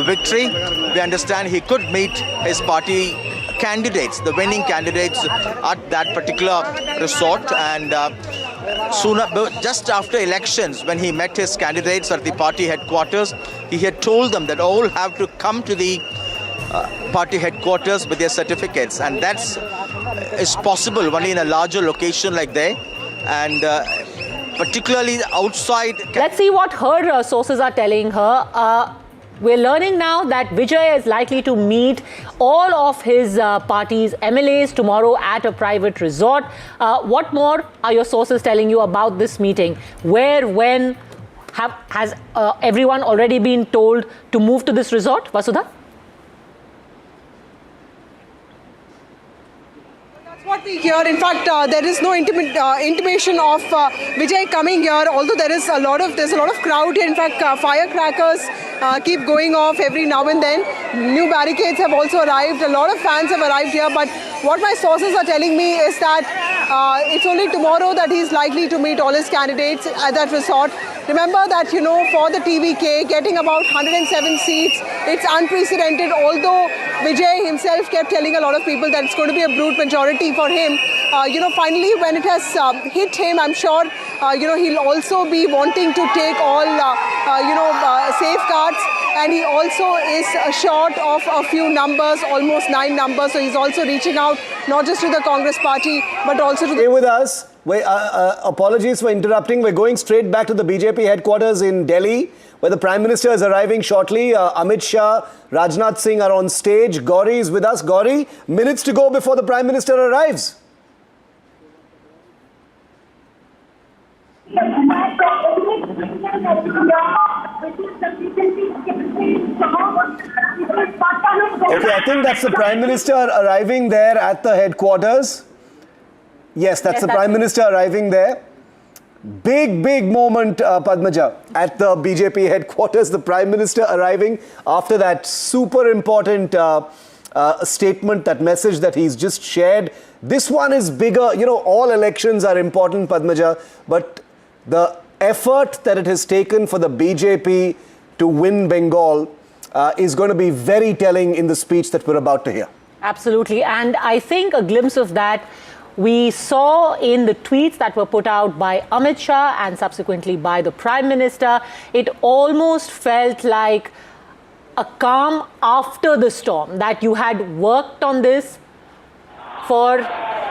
victory, we understand he could meet his party candidates, the winning candidates, at that particular resort. And just after elections, when he met his candidates at the party headquarters, he had told them that all have to come to the party headquarters with their certificates, and that's is possible only in a larger location like there, and particularly outside. Let's see what her sources are telling her. we're learning now that Vijay is likely to meet all of his party's MLAs tomorrow at a private resort. What more are your sources telling you about this meeting? Where, when, has everyone already been told to move to this resort? Vasudha? What we hear, in fact, there is no intimation of Vijay coming here. Although there's a lot of crowd here. In fact, firecrackers keep going off every now and then. New barricades have also arrived. A lot of fans have arrived here. But what my sources are telling me is that it's only tomorrow that he's likely to meet all his candidates at that resort. Remember that, you know, for the TVK, getting about 107 seats, it's unprecedented. Although Vijay himself kept telling a lot of people that it's going to be a brute majority for him. You know, finally, when it has hit him, I'm sure, you know, he'll also be wanting to take all, you know, safeguards. And he also is short of a few numbers, almost 9 numbers. So he's also reaching out, not just to the Congress party, but also to the... Stay with us. Apologies for interrupting. We're going straight back to the BJP headquarters in Delhi, where the Prime Minister is arriving shortly. Amit Shah, Rajnath Singh are on stage. Gauri is with us. Gauri, minutes to go before the Prime Minister arrives. Okay, I think that's the Prime Minister arriving there at the headquarters. Yes, that's the Prime Minister arriving there. Big moment, Padmaja, at the BJP headquarters. The Prime Minister arriving after that super important statement, that message that he's just shared. This one is bigger. You know, all elections are important, Padmaja, but the effort that it has taken for the BJP to win Bengal is going to be very telling in the speech that we're about to hear. Absolutely. And I think a glimpse of that we saw in the tweets that were put out by Amit Shah and subsequently by the Prime Minister. It almost felt like a calm after the storm, that you had worked on this for...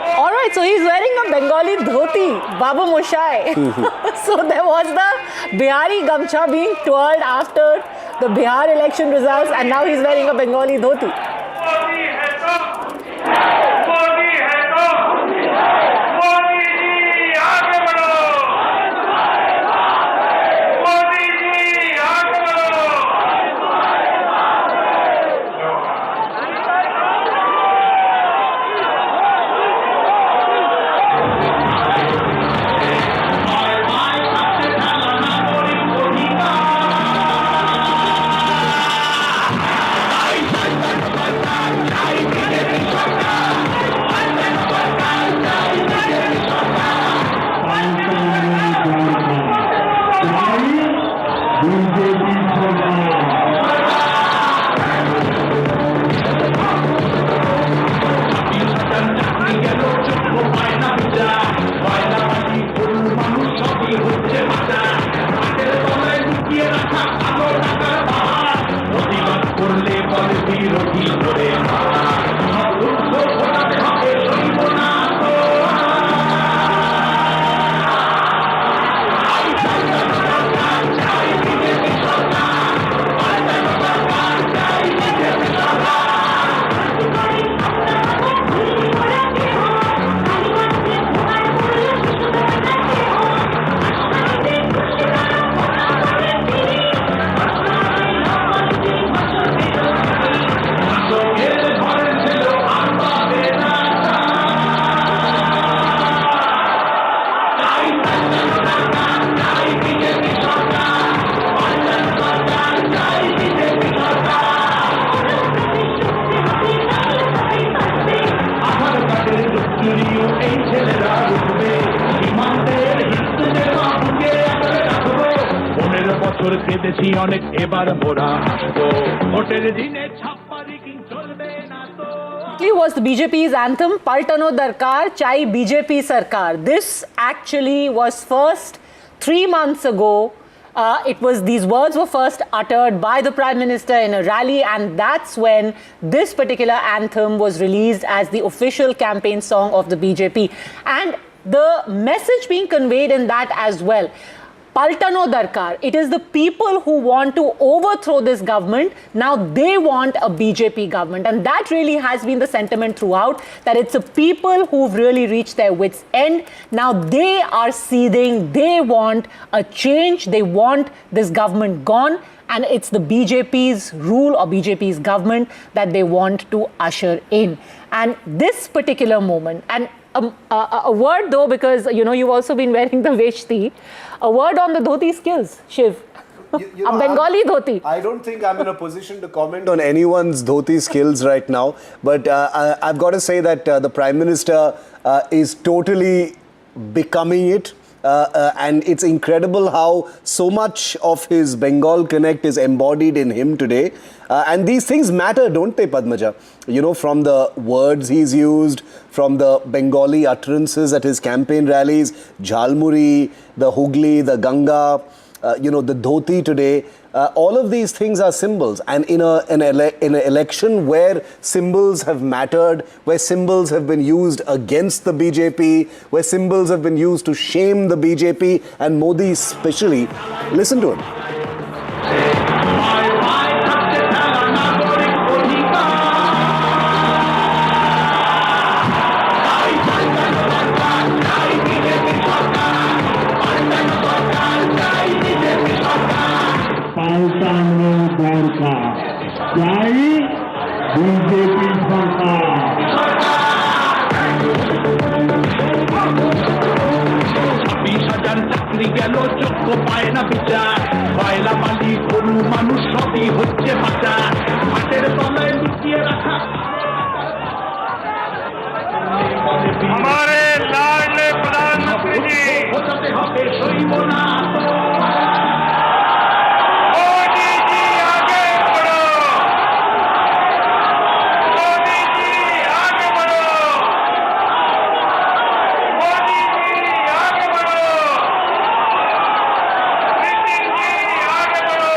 All right, so he's wearing a Bengali dhoti, Baba Moshai. So there was the Bihari Gamcha being twirled after the Bihar election results, and now he's wearing a Bengali dhoti. Was the BJP's anthem, Paltano Darkar, Chai BJP Sarkar. This actually was first 3 months ago. These words were first uttered by the Prime Minister in a rally, and that's when this particular anthem was released as the official campaign song of the BJP. And the message being conveyed in that as well. Paltano Darkar. It is the people who want to overthrow this government. Now they want a BJP government. And that really has been the sentiment throughout, that it's the people who've really reached their wits' end. Now they are seething. They want a change. They want this government gone. And it's the BJP's rule or BJP's government that they want to usher in. And this particular moment, and a word though, because you've also been wearing the veshti, a word on the dhoti skills, Shiv. A Bengali dhoti. I don't think I'm in a position to comment on anyone's dhoti skills right now, but I've got to say that the Prime Minister is totally becoming it. And it's incredible how so much of his Bengal connect is embodied in him today. And these things matter, don't they, Padmaja? From the words he's used, from the Bengali utterances at his campaign rallies, Jhalmuri, the Hugli, the Ganga, the dhoti today. All of these things are symbols, and in an election where symbols have mattered, where symbols have been used against the BJP, where symbols have been used to shame the BJP and Modi especially, listen to him. हमारे लाडले प्रधानमंत्री जी मोदी जी आगे बढ़ो, मोदी जी आगे बढ़ो, मोदी जी आगे बढ़ो, नितिन जी आगे बढ़ो।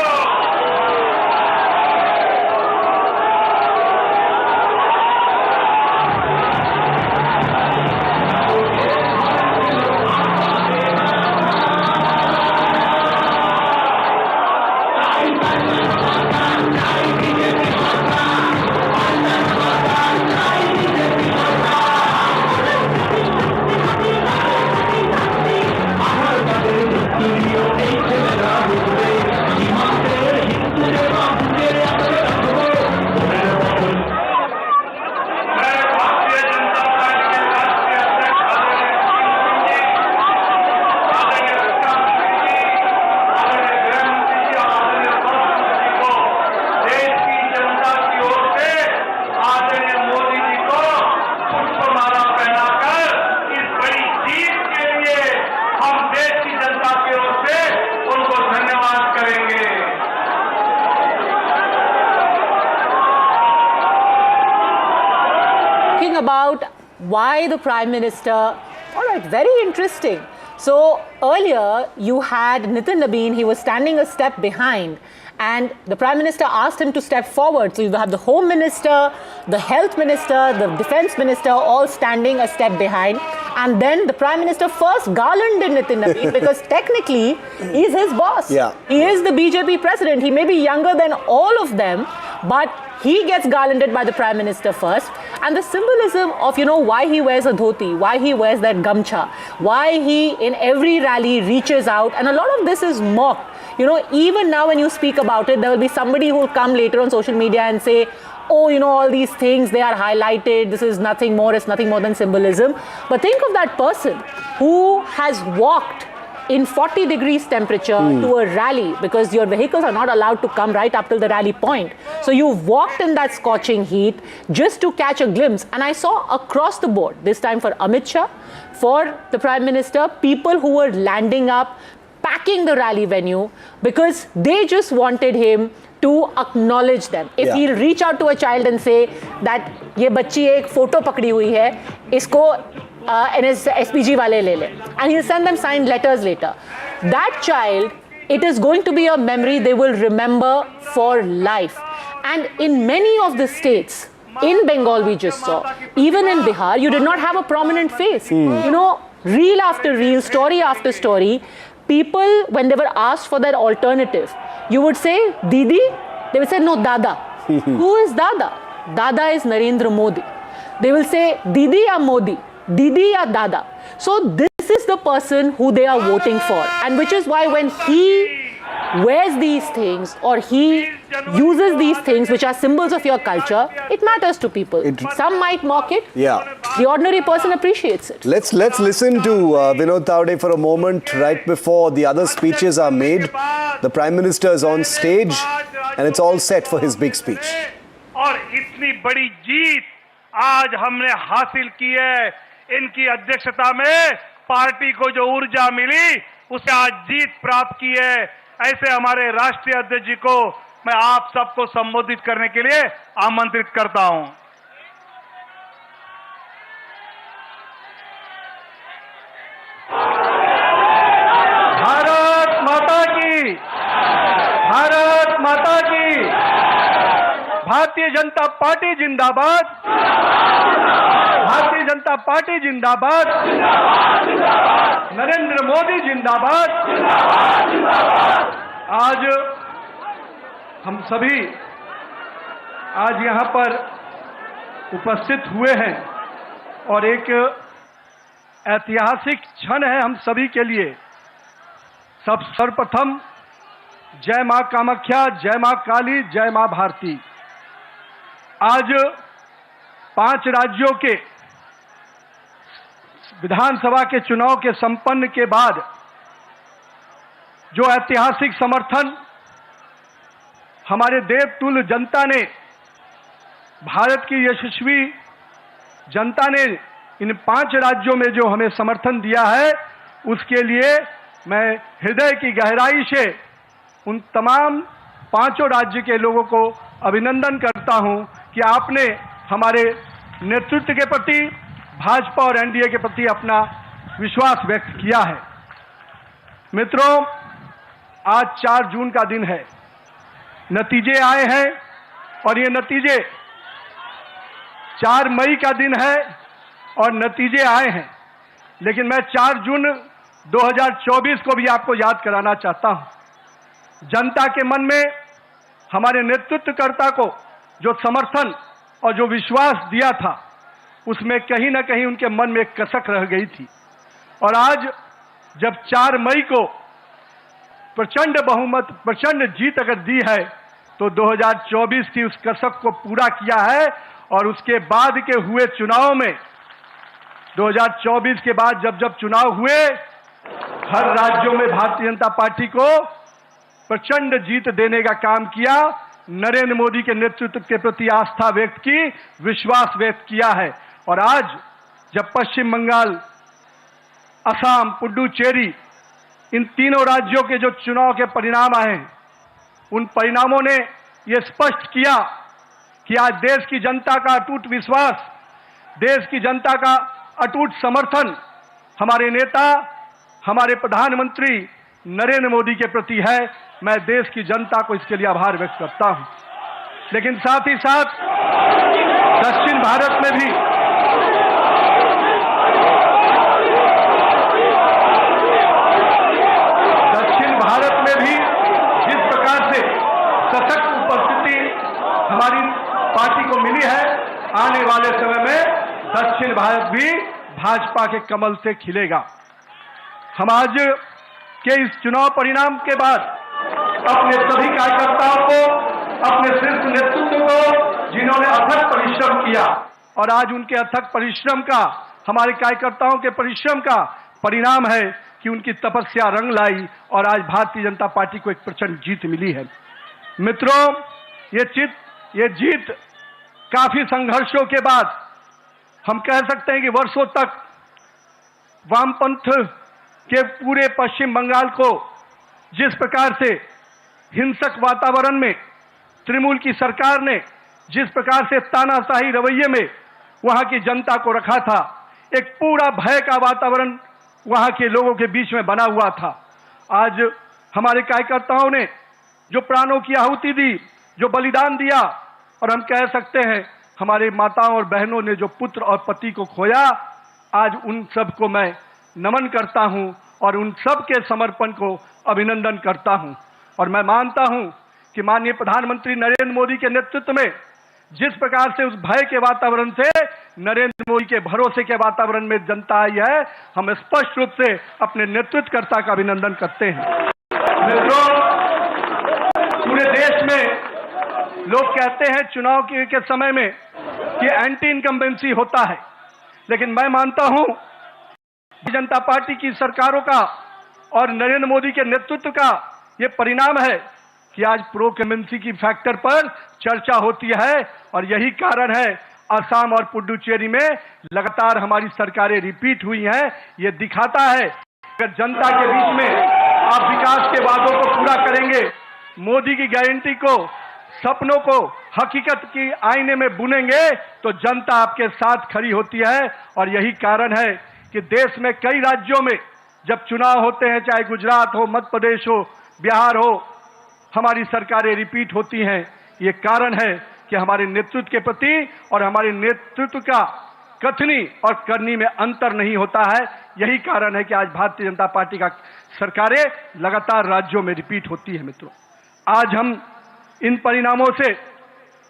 About why the Prime Minister, all right, very interesting. So earlier you had Nitin Nabeen, he was standing a step behind, and the Prime Minister asked him to step forward. So you have the Home Minister, the Health Minister, the Defence Minister all standing a step behind. And then the Prime Minister first garlanded Nitin Nabeen because technically he's his boss. Yeah. He is the BJP president. He may be younger than all of them, but he gets garlanded by the Prime Minister first. And the symbolism of, why he wears a dhoti, why he wears that gamcha, why he in every rally reaches out. And a lot of this is mocked. Even now when you speak about it, there will be somebody who will come later on social media and say, oh, all these things, they are highlighted. This is nothing more. It's nothing more than symbolism. But think of that person who has walked in 40 degrees temperature to a rally, because your vehicles are not allowed to come right up till the rally point. So you've walked in that scorching heat just to catch a glimpse. And I saw across the board, this time for Amit Shah, for the Prime Minister, people who were landing up, packing the rally venue, because they just wanted him to acknowledge them. If he'll reach out to a child and say that ye bachchi ek photo pakdi hui hai, isko SPG wale le le, and he'll send them signed letters later. That child, it is going to be a memory they will remember for life. And in many of the states, in Bengal we just saw, even in Bihar, you did not have a prominent face. Reel after reel, story after story, people, when they were asked for their alternative, you would say, Didi? They would say, no, Dada. Who is Dada? Dada is Narendra Modi. They will say, Didi ya Modi, Didi ya Dada. So this is the person who they are voting for. And which is why when he wears these things or he uses these things which are symbols of your culture, it matters to people. Some might mock it. Yeah. The ordinary person appreciates it. Let's listen to Vinod Tawade for a moment right before the other speeches are made. The Prime Minister is on stage and it's all set for his big speech. और इतनी बड़ी जीत आज हमने हासिल की है इनकी अध्यक्षता में पार्टी को जो ऊर्जा मिली उसे आज जीत प्राप्त की है ऐसे हमारे राष्ट्रीय अध्यक्ष जी को मैं आप सबको संबोधित करने के लिए आमंत्रित करता हूं भारत माता की भारत माता की भारतीय जनता पार्टी जिंदाबाद भारतीय जनता पार्टी जिंदाबाद नरेंद्र मोदी जिंदाबाद आज हम सभी आज यहां पर उपस्थित हुए हैं और एक ऐतिहासिक क्षण है हम सभी के लिए सर्वप्रथम जय मां कामाख्या जय मां काली जय मां भारती आज 5 राज्यों के विधानसभा के चुनाव के संपन्न के बाद जो ऐतिहासिक समर्थन हमारे देवतुल्य जनता ने भारत की यशस्वी जनता ने इन 5 राज्यों में जो हमें समर्थन दिया है उसके लिए मैं हृदय की गहराई से उन तमाम 5 राज्य के लोगों को अभिनंदन करता हूं कि आपने हमारे नेतृत्व के प्रति भाजपा और एनडीए के प्रति अपना विश्वास व्यक्त किया है मित्रों आज 4 जून का दिन है नतीजे आए हैं और ये नतीजे 4 मई का दिन है और नतीजे आए हैं लेकिन मैं 4 जून 2024 को भी आपको याद कराना चाहता हूं जनता के मन में हमारे नेतृत्वकर्ता को जो समर्थन और जो विश्वास दिया था उसमें कहीं ना कहीं उनके मन में एक कसक रह गई थी और आज जब 4 मई को प्रचंड बहुमत प्रचंड जीत अगर दी है तो 2024 की उस कसक को पूरा किया है और उसके बाद के हुए चुनाव में 2024 के बाद जब चुनाव हुए हर राज्यों में भारतीय जनता पार्टी को प्रचंड जीत देने का काम किया नरेंद्र मोदी के नेतृत्व के प्रति आस्था व्यक्त की विश्वास व्यक्त किया है और आज जब पश्चिम बंगाल असम पुडुचेरी इन तीनों राज्यों के जो चुनाव के परिणाम आए उन परिणामों ने ये स्पष्ट किया कि आज देश की जनता का अटूट विश्वास देश की जनता का अटूट समर्थन हमारे नेता हमारे प्रधानमंत्री नरेंद्र मोदी के प्रति है मैं देश की जनता को इसके लिए आभार व्यक्त करता हूं लेकिन साथ ही साथ दक्षिण भारत में भी जिस प्रकार से सशक्त उपस्थिति हमारी पार्टी को मिली है आने वाले समय में दक्षिण भारत भी भाजपा के कमल से खिलेगा हम आज के इस चुनाव परिणाम के बाद अपने सभी कार्यकर्ताओं को अपने शीर्ष नेतृत्व को जिन्होंने अथक परिश्रम किया और आज उनके अथक परिश्रम का हमारे कार्यकर्ताओं के परिश्रम का परिणाम है कि उनकी तपस्या रंग लाई और आज भारतीय जनता पार्टी को एक प्रचंड जीत मिली है मित्रों ये जीत काफी संघर्षों के बाद हम कह सकते हैं कि वर्षों तक वामपंथ के पूरे पश्चिम बंगाल को जिस प्रकार से हिंसक वातावरण में तृणमूल की सरकार ने जिस प्रकार से तानाशाही रवैये में वहां की जनता को रखा था एक पूरा भय का वातावरण वहां के लोगों के बीच में बना हुआ था आज हमारे कार्यकर्ताओं ने जो प्राणों की आहुति दी जो बलिदान दिया और हम कह सकते हैं हमारे माताओं और बहनों ने जो पुत्र और पति को खोया आज उन सबको मैं नमन करता हूं और उन सब के समर्पण को अभिनंदन करता हूं। और मैं मानता हूं कि माननीय प्रधानमंत्री नरेंद्र मोदी के नेतृत्व में जिस प्रकार से उस भय के वातावरण से नरेंद्र मोदी के भरोसे के वातावरण में जनता आई है, हम स्पष्ट रूप से अपने नेतृत्वकर्ता का अभिनंदन करते हैं। मित्रों, पूरे देश में लोग कहते हैं चुनाव के समय में कि एंटी इनकम्बेंसी होता है, लेकिन मैं मानता हूं भारतीय जनता पार्टी की सरकारों का और नरेंद्र मोदी के नेतृत्व का ये परिणाम है कि आज प्रो कमेंसी की फैक्टर पर चर्चा होती है। और यही कारण है असम और पुडुचेरी में लगातार हमारी सरकारें रिपीट हुई हैं। ये दिखाता है अगर जनता के बीच में आप विकास के वादों को पूरा करेंगे, मोदी की गारंटी को, सपनों को हकीकत की आईने में बुनेंगे, तो जनता आपके साथ खड़ी होती है। और यही कारण है कि देश में कई राज्यों में जब चुनाव होते हैं, चाहे गुजरात हो, मध्य प्रदेश हो, बिहार हो, हमारी सरकारें रिपीट होती हैं। ये कारण है कि हमारे नेतृत्व के प्रति और हमारे नेतृत्व का कथनी और करनी में अंतर नहीं होता है। यही कारण है कि आज भारतीय जनता पार्टी का सरकारें लगातार राज्यों में रिपीट होती है। मित्रों, आज हम इन परिणामों से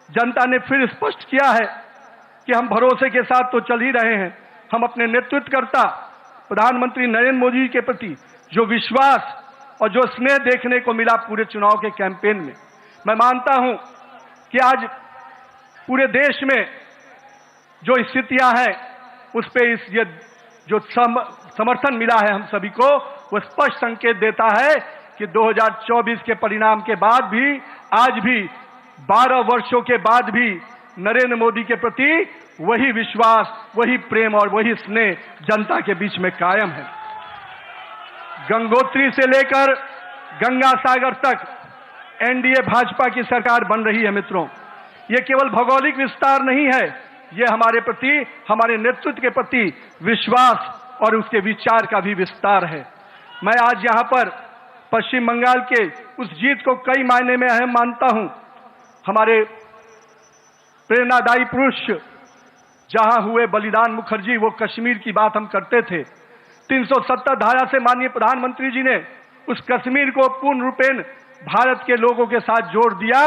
जनता ने फिर स्पष्ट किया है कि हम भरोसे के साथ तो चल ही रहे हैं। हम अपने नेतृत्वकर्ता प्रधानमंत्री नरेंद्र मोदी के प्रति जो विश्वास और जो स्नेह देखने को मिला पूरे चुनाव के कैंपेन में, मैं मानता हूं कि आज पूरे देश में जो स्थितियां हैं उस पे ये जो समर्थन मिला है हम सभी को, वो स्पष्ट संकेत देता है कि 2024 के परिणाम के बाद भी, आज भी 12 वर्षों के बाद भी नरेंद्र मोदी के प्रति वही विश्वास, वही प्रेम और वही स्नेह जनता के बीच में कायम है। गंगोत्री से लेकर गंगा सागर तक एनडीए भाजपा की सरकार बन रही है। मित्रों, ये केवल भौगोलिक विस्तार नहीं है, ये हमारे प्रति, हमारे नेतृत्व के प्रति विश्वास और उसके विचार का भी विस्तार है। मैं आज यहां पर पश्चिम बंगाल के उस जीत को कई मायने में अहम मानता हूं। हमारे प्रेरणादायी पुरुष जहां हुए बलिदान मुखर्जी, वो कश्मीर की बात हम करते थे। 370 धारा से माननीय प्रधानमंत्री जी ने उस कश्मीर को पूर्ण रूपेण भारत के लोगों के साथ जोड़ दिया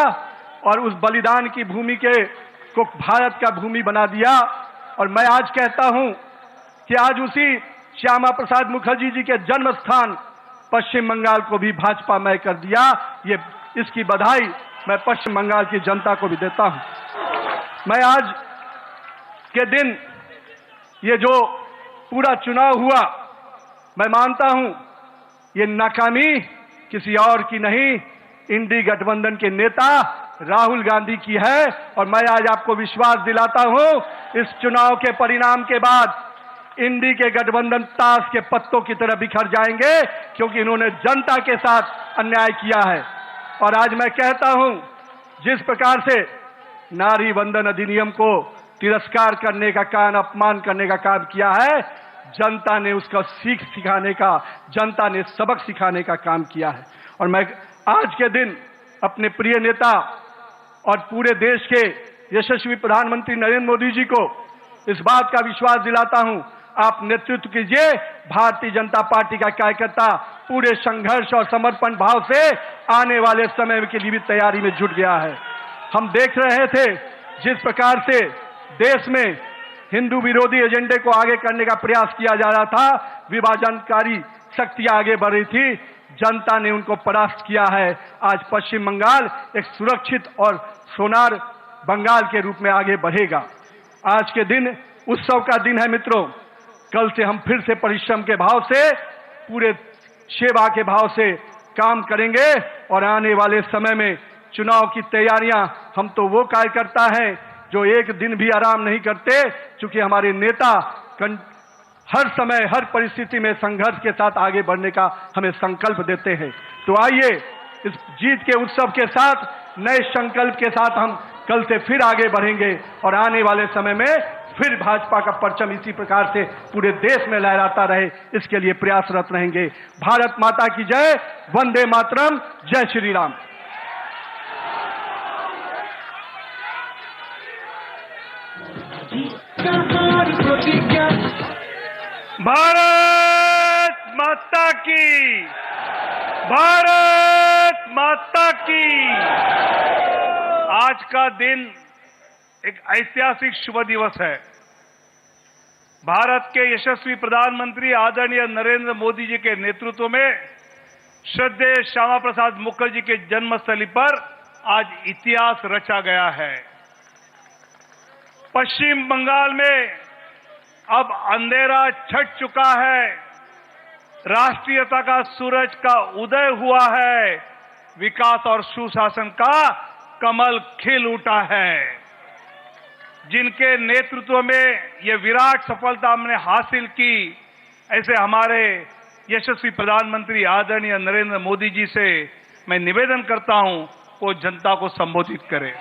और उस बलिदान की भूमि को भारत का भूमि बना दिया। और मैं आज कहता हूं कि आज उसी श्यामा प्रसाद मुखर्जी जी के जन्म स्थान पश्चिम बंगाल को भी भाजपा मय कर दिया। ये इसकी बधाई मैं पश्चिम बंगाल की जनता को भी देता हूं। मैं आज के दिन ये जो पूरा चुनाव हुआ, मैं मानता हूं ये नाकामी किसी और की नहीं, इंडी गठबंधन के नेता राहुल गांधी की है। और मैं आज आपको विश्वास दिलाता हूं, इस चुनाव के परिणाम के बाद इंडी के गठबंधन ताश के पत्तों की तरह बिखर जाएंगे, क्योंकि इन्होंने जनता के साथ अन्याय किया है। और आज मैं कहता हूं, जिस प्रकार से नारी वंदन अधिनियम को तिरस्कार करने का काम, अपमान करने का काम किया है, जनता ने उसका सीख सिखाने का, जनता ने सबक सिखाने का काम किया है। और मैं आज के दिन अपने प्रिय नेता और पूरे देश के यशस्वी प्रधानमंत्री नरेंद्र मोदी जी को इस बात का विश्वास दिलाता हूं, आप नेतृत्व कीजिए। भारतीय जनता पार्टी का कार्यकर्ता पूरे संघर्ष और समर्पण भाव से आने वाले समय के लिए भी तैयारी में जुट गया है। हम देख रहे थे जिस प्रकार से देश में हिंदू विरोधी एजेंडे को आगे करने का प्रयास किया जा रहा था, विभाजनकारी शक्तियां आगे बढ़ रही थी, जनता ने उनको परास्त किया है। आज पश्चिम बंगाल एक सुरक्षित और सोनार बंगाल के रूप में आगे बढ़ेगा। आज के दिन उत्सव का दिन है मित्रों। कल से हम फिर से परिश्रम के भाव से, पूरे सेवा के भाव से काम करेंगे और आने वाले समय में चुनाव की तैयारियां, हम तो वो कार्यकर्ता हैं जो एक दिन भी आराम नहीं करते, क्योंकि हमारे नेता हर समय हर परिस्थिति में संघर्ष के साथ आगे बढ़ने का हमें संकल्प देते हैं। तो आइए इस जीत के उत्सव के साथ, नए संकल्प के साथ हम कल से फिर आगे बढ़ेंगे और आने वाले समय में फिर भाजपा का परचम इसी प्रकार से पूरे देश में लहराता रहे, इसके लिए प्रयासरत रहेंगे। भारत माता की जय, वंदे मातरम, जय श्री राम। भारत माता माता की, भारत माता की। आज का दिन एक ऐतिहासिक शुभ दिवस है। भारत के यशस्वी प्रधानमंत्री आदरणीय नरेंद्र मोदी जी के नेतृत्व में श्रद्धेय श्यामा प्रसाद मुखर्जी के जन्मस्थली पर आज इतिहास रचा गया है। पश्चिम बंगाल में अब अंधेरा छट चुका है, राष्ट्रीयता का सूरज का उदय हुआ है, विकास और सुशासन का कमल खिल उठा है। जिनके नेतृत्व में ये विराट सफलता हमने हासिल की, ऐसे हमारे यशस्वी प्रधानमंत्री आदरणीय नरेंद्र मोदी जी से मैं निवेदन करता हूं वो जनता को संबोधित करें।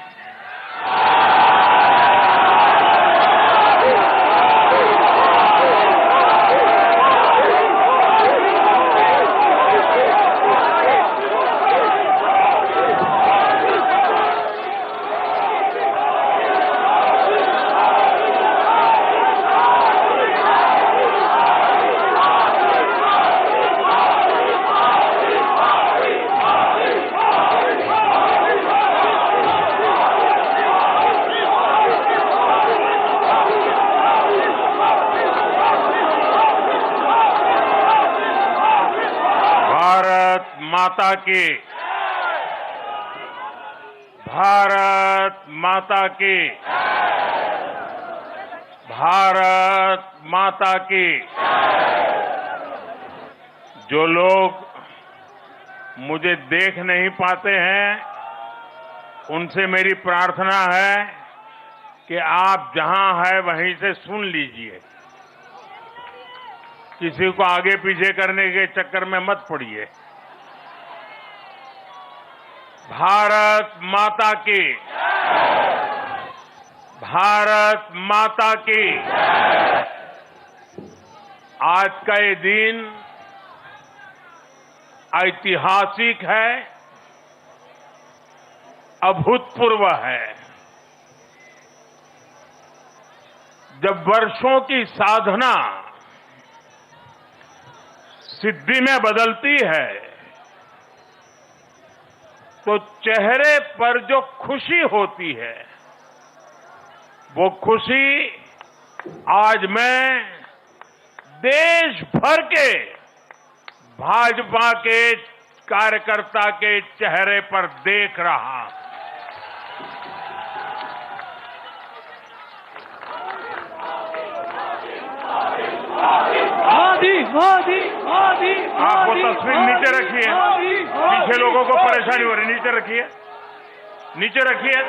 माता की, भारत माता की, भारत माता की। जो लोग मुझे देख नहीं पाते हैं, उनसे मेरी प्रार्थना है कि आप जहां है वहीं से सुन लीजिए, किसी को आगे पीछे करने के चक्कर में मत पड़िए। भारत माता की, भारत माता की। आज का ये दिन ऐतिहासिक है, अभूतपूर्व है। जब वर्षों की साधना सिद्धि में बदलती है तो चेहरे पर जो खुशी होती है, वो खुशी आज मैं देश भर के भाजपा के कार्यकर्ता के चेहरे पर देख रहा हूं। आप वो तस्वीर नीचे रखिए, पीछे लोगों को परेशानी हो रही, नीचे रखिए, नीचे रखिए।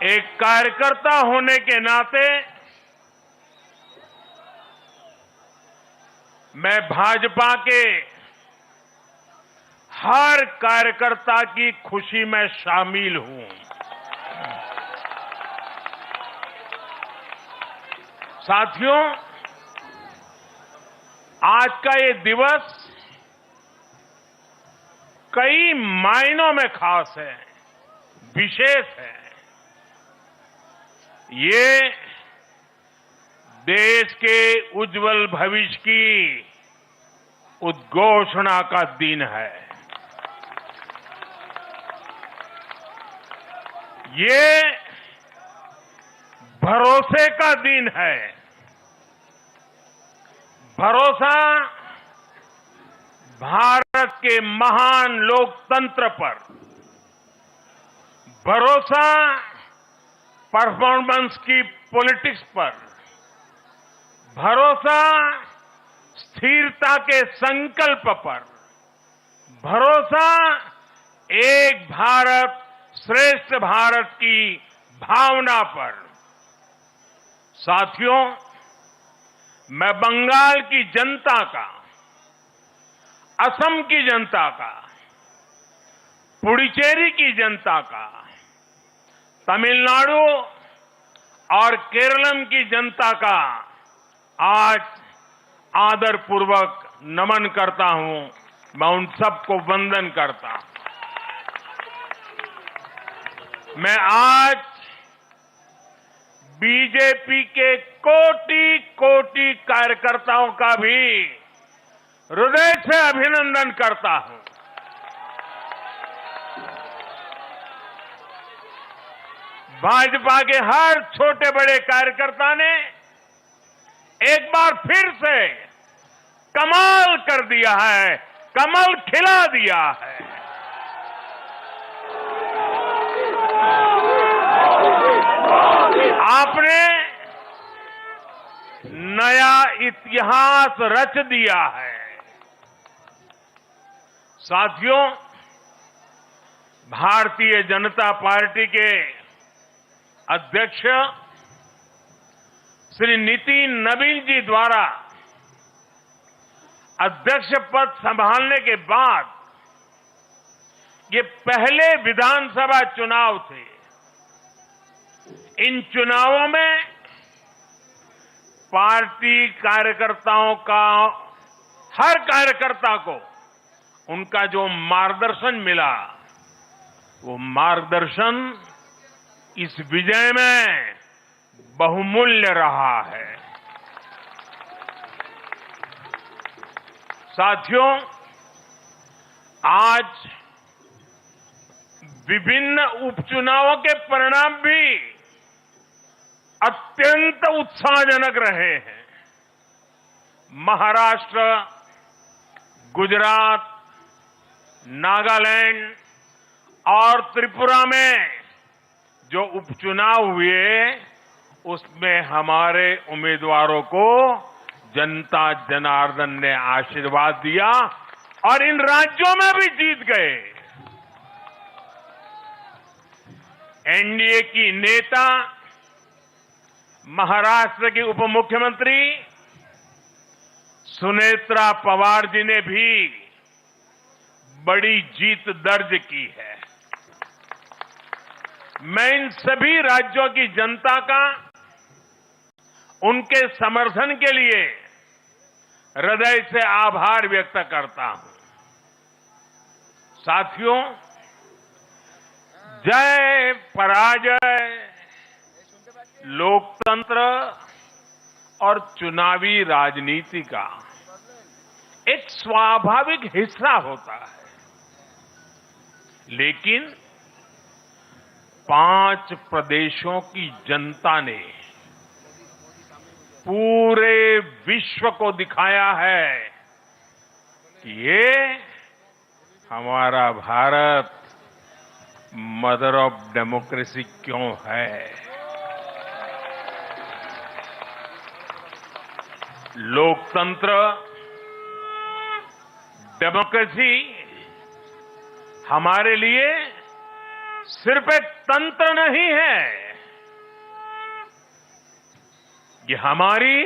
एक कार्यकर्ता होने के नाते मैं भाजपा के हर कार्यकर्ता की खुशी में शामिल हूं। साथियों, आज का ये दिवस कई मायनों में खास है, विशेष है। ये देश के उज्जवल भविष्य की उद्घोषणा का दिन है। ये भरोसे का दिन है। भरोसा भारत के महान लोकतंत्र पर, भरोसा परफॉर्मेंस की पॉलिटिक्स पर, भरोसा स्थिरता के संकल्प पर, भरोसा एक भारत श्रेष्ठ भारत की भावना पर। साथियों, मैं बंगाल की जनता का, असम की जनता का, पुडुचेरी की जनता का, तमिलनाडु और केरलम की जनता का आज आदरपूर्वक नमन करता हूं। मैं उन सबको वंदन करता हूं। मैं आज बीजेपी के कोटि कोटि कार्यकर्ताओं का भी हृदय से अभिनंदन करता हूं। भाजपा के हर छोटे बड़े कार्यकर्ता ने एक बार फिर से कमाल कर दिया है, कमल खिला दिया है। आपने नया इतिहास रच दिया है। साथियों, भारतीय जनता पार्टी के अध्यक्ष श्री नितिन नवीन जी द्वारा अध्यक्ष पद संभालने के बाद ये पहले विधानसभा चुनाव थे। इन चुनावों में पार्टी कार्यकर्ताओं का, हर कार्यकर्ता को उनका जो मार्गदर्शन मिला, वो मार्गदर्शन इस विजय में बहुमूल्य रहा है। साथियों, आज विभिन्न उपचुनावों के परिणाम भी अत्यंत उत्साहजनक रहे हैं। महाराष्ट्र, गुजरात, नागालैंड और त्रिपुरा में जो उपचुनाव हुए, उसमें हमारे उम्मीदवारों को जनता जनार्दन ने आशीर्वाद दिया और इन राज्यों में भी जीत गए। एनडीए की नेता, महाराष्ट्र की उप मुख्यमंत्री सुनेत्रा पवार जी ने भी बड़ी जीत दर्ज की है। मैं इन सभी राज्यों की जनता का उनके समर्थन के लिए हृदय से आभार व्यक्त करता हूं। साथियों, जय पराजय लोकतंत्र और चुनावी राजनीति का एक स्वाभाविक हिस्सा होता है, लेकिन 5 प्रदेशों की जनता ने पूरे विश्व को दिखाया है कि ये हमारा भारत मदर ऑफ डेमोक्रेसी क्यों है। लोकतंत्र, डेमोक्रेसी हमारे लिए सिर्फ एक तंत्र नहीं है, ये हमारी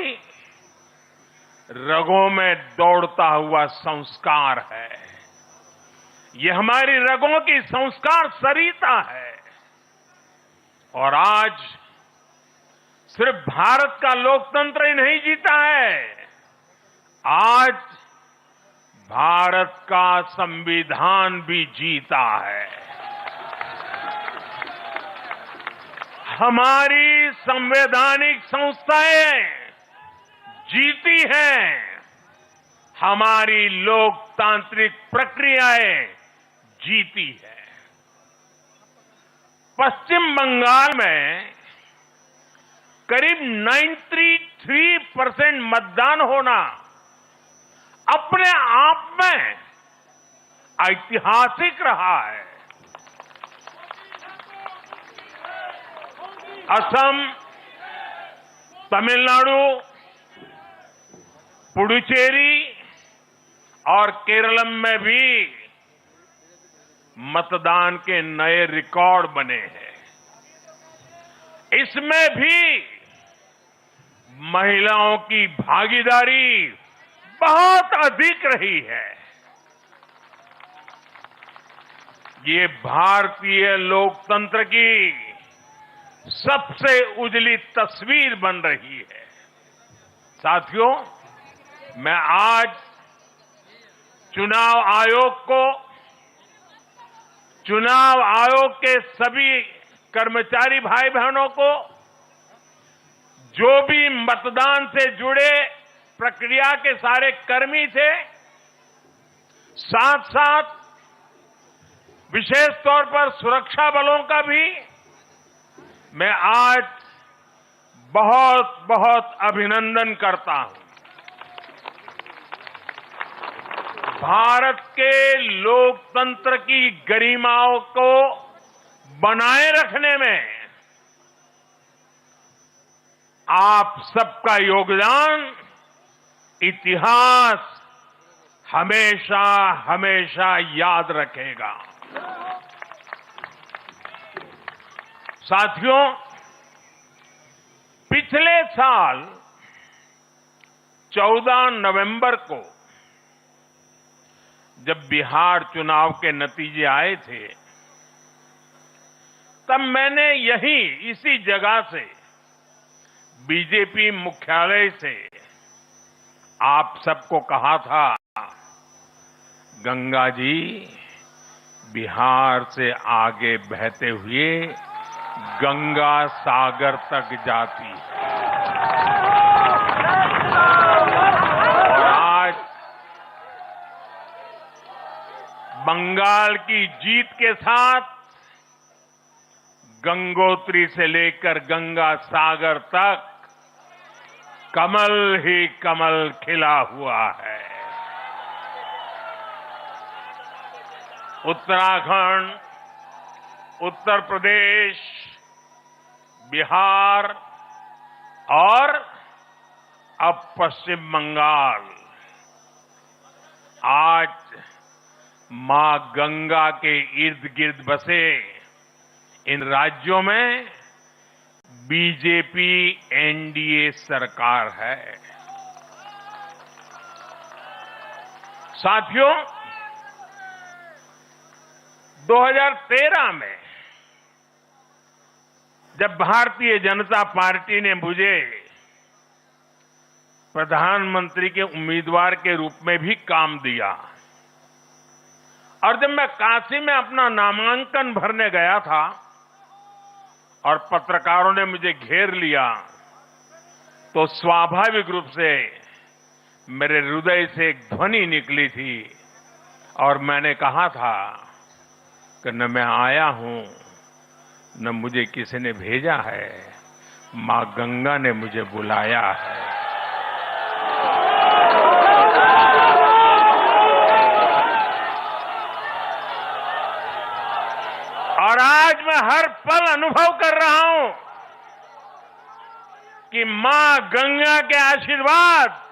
रगों में दौड़ता हुआ संस्कार है। ये हमारी रगों की संस्कार सरिता है। और आज सिर्फ भारत का लोकतंत्र ही नहीं जीता है, आज भारत का संविधान भी जीता है। हमारी संवैधानिक संस्थाएं जीती हैं, हमारी लोकतांत्रिक प्रक्रियाएं जीती है। पश्चिम बंगाल में करीब 93% मतदान होना अपने आप में ऐतिहासिक रहा है। असम, तमिलनाडु, पुडुचेरी और केरलम में भी मतदान के नए रिकॉर्ड बने हैं। इसमें भी महिलाओं की भागीदारी बहुत अधिक रही है। ये भारतीय लोकतंत्र की सबसे उजली तस्वीर बन रही है। साथियों, मैं आज चुनाव आयोग को, चुनाव आयोग के सभी कर्मचारी भाई बहनों को जो भी मतदान से जुड़े प्रक्रिया के सारे कर्मी थे, साथ साथ विशेष तौर पर सुरक्षा बलों का भी मैं आज बहुत बहुत अभिनंदन करता हूं। भारत के लोकतंत्र की गरिमाओं को बनाए रखने में आप सबका योगदान इतिहास हमेशा हमेशा याद रखेगा। साथियों, पिछले साल 14 नवंबर को जब बिहार चुनाव के नतीजे आए थे, तब मैंने यहीं इसी जगह से बीजेपी मुख्यालय से आप सबको कहा था, गंगा जी बिहार से आगे बहते हुए गंगा सागर तक जाती है। और आज बंगाल की जीत के साथ गंगोत्री से लेकर गंगा सागर तक कमल ही कमल खिला हुआ है। उत्तराखंड, उत्तर प्रदेश, बिहार और अब पश्चिम बंगाल आज मां गंगा के इर्द गिर्द बसे इन राज्यों में बीजेपी एनडीए सरकार है। साथियों, 2013 में जब भारतीय जनता पार्टी ने मुझे प्रधानमंत्री के उम्मीदवार के रूप में भी काम दिया और जब मैं काशी में अपना नामांकन भरने गया था और पत्रकारों ने मुझे घेर लिया, तो स्वाभाविक रूप से मेरे हृदय से एक ध्वनि निकली थी और मैंने कहा था कि न मैं आया हूं, न मुझे किसी ने भेजा है, मां गंगा ने मुझे बुलाया है। और आज मैं हर पल अनुभव कर रहा हूं कि मां गंगा के आशीर्वाद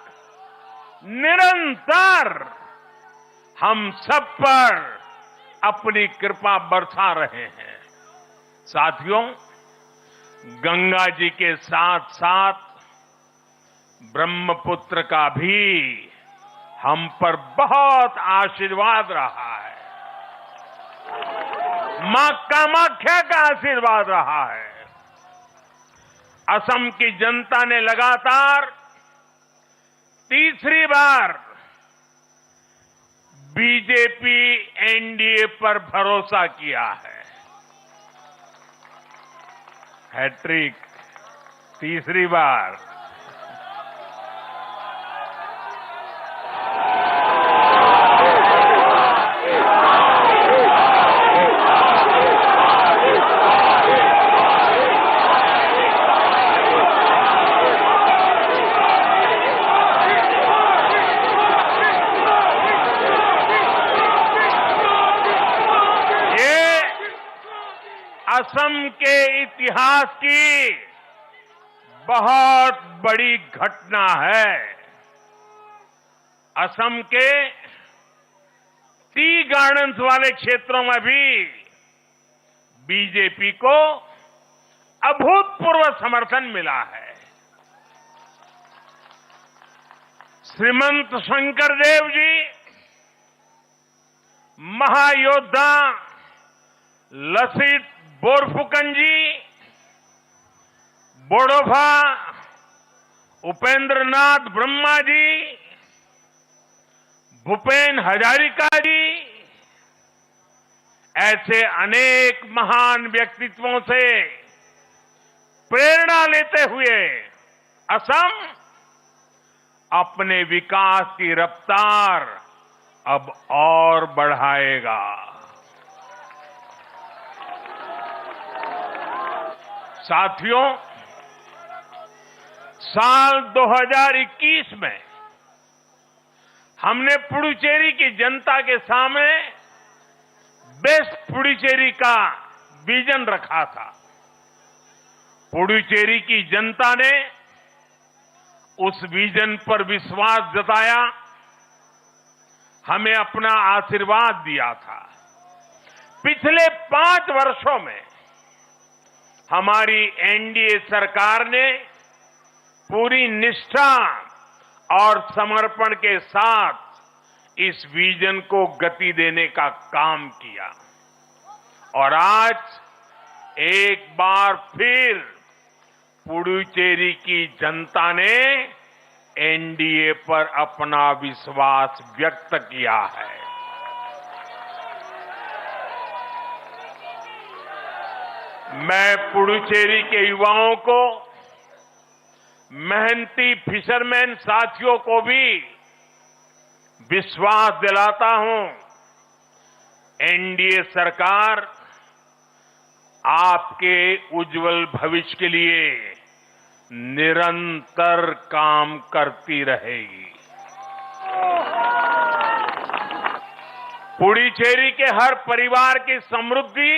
निरंतर हम सब पर अपनी कृपा बरसा रहे हैं। साथियों, गंगा जी के साथ साथ ब्रह्मपुत्र का भी हम पर बहुत आशीर्वाद रहा है। मां कामाख्या का आशीर्वाद रहा है। असम की जनता ने लगातार तीसरी बार बीजेपी एनडीए पर भरोसा किया है। हैट्रिक, तीसरी बार। असम के इतिहास की बहुत बड़ी घटना है। असम के टी गार्डन्स वाले क्षेत्रों में भी बीजेपी को अभूतपूर्व समर्थन मिला है। श्रीमंत शंकरदेव जी, महायोद्धा लसित बोरफुकन जी, बोडोफा उपेंद्र नाथ ब्रह्मा जी, भूपेन हजारिका जी, ऐसे अनेक महान व्यक्तित्वों से प्रेरणा लेते हुए असम अपने विकास की रफ्तार अब और बढ़ाएगा। साथियों, साल 2021 में हमने पुडुचेरी की जनता के सामने बेस्ट पुडुचेरी का विजन रखा था। पुडुचेरी की जनता ने उस विजन पर विश्वास जताया, हमें अपना आशीर्वाद दिया था। पिछले 5 वर्षों में हमारी एनडीए सरकार ने पूरी निष्ठा और समर्पण के साथ इस विजन को गति देने का काम किया और आज एक बार फिर पुडुचेरी की जनता ने एनडीए पर अपना विश्वास व्यक्त किया है। मैं पुडुचेरी के युवाओं को, मेहनती फिशरमैन साथियों को भी विश्वास दिलाता हूं, एनडीए सरकार आपके उज्जवल भविष्य के लिए निरंतर काम करती रहेगी। पुडुचेरी के हर परिवार की समृद्धि,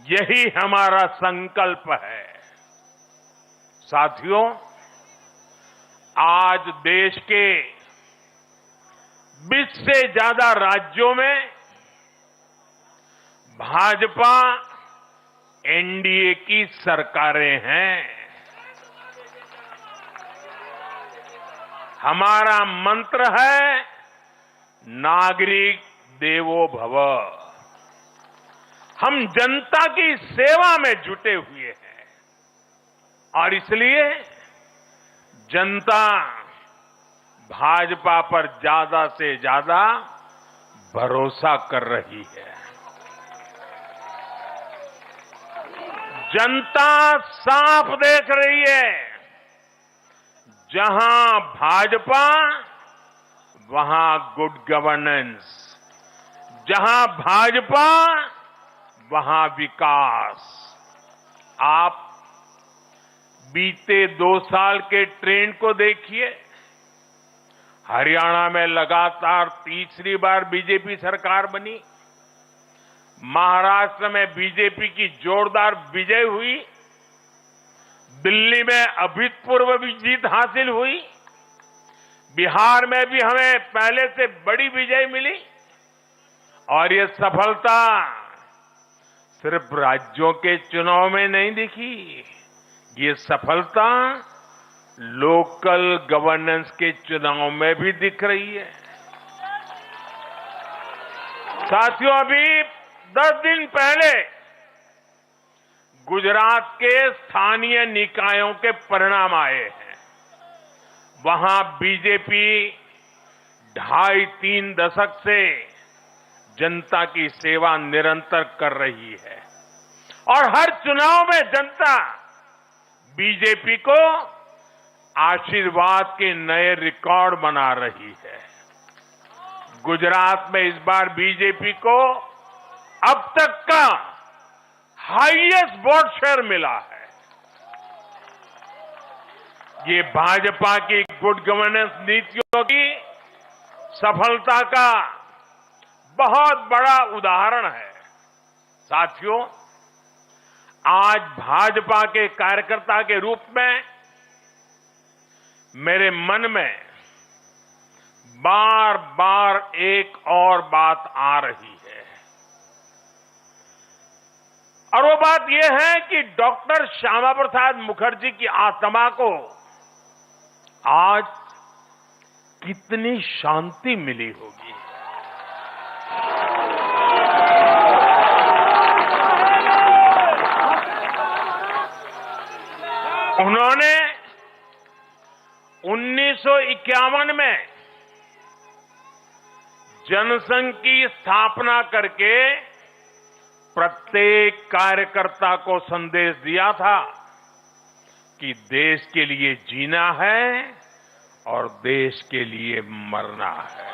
यही हमारा संकल्प है। साथियों, आज देश के 20 से ज्यादा राज्यों में भाजपा एनडीए की सरकारें हैं। हमारा मंत्र है नागरिक देवो भव। हम जनता की सेवा में जुटे हुए हैं और इसलिए जनता भाजपा पर ज्यादा से ज्यादा भरोसा कर रही है। जनता साफ देख रही है, जहां भाजपा वहां गुड गवर्नेंस, जहां भाजपा वहां विकास। आप बीते 2 साल के ट्रेंड को देखिए। हरियाणा में लगातार तीसरी बार बीजेपी सरकार बनी, महाराष्ट्र में बीजेपी की जोरदार विजय हुई, दिल्ली में अभूतपूर्व जीत हासिल हुई, बिहार में भी हमें पहले से बड़ी विजय मिली और ये सफलता सिर्फ राज्यों के चुनाव में नहीं दिखी, ये सफलता लोकल गवर्नेंस के चुनाव में भी दिख रही है। साथियों, अभी 10 दिन पहले गुजरात के स्थानीय निकायों के परिणाम आए हैं। वहां बीजेपी 2.5-3 दशक से जनता की सेवा निरंतर कर रही है और हर चुनाव में जनता बीजेपी को आशीर्वाद के नए रिकॉर्ड बना रही है। गुजरात में इस बार बीजेपी को अब तक का हाईएस्ट वोट शेयर मिला है। ये भाजपा की गुड गवर्नेंस नीतियों की सफलता का बहुत बड़ा उदाहरण है। साथियों, आज भाजपा के कार्यकर्ता के रूप में मेरे मन में बार बार एक और बात आ रही है और वो बात यह है कि डॉक्टर श्यामा प्रसाद मुखर्जी की आत्मा को आज कितनी शांति मिली होगी। उन्होंने 1951 में जनसंघ की स्थापना करके प्रत्येक कार्यकर्ता को संदेश दिया था कि देश के लिए जीना है और देश के लिए मरना है।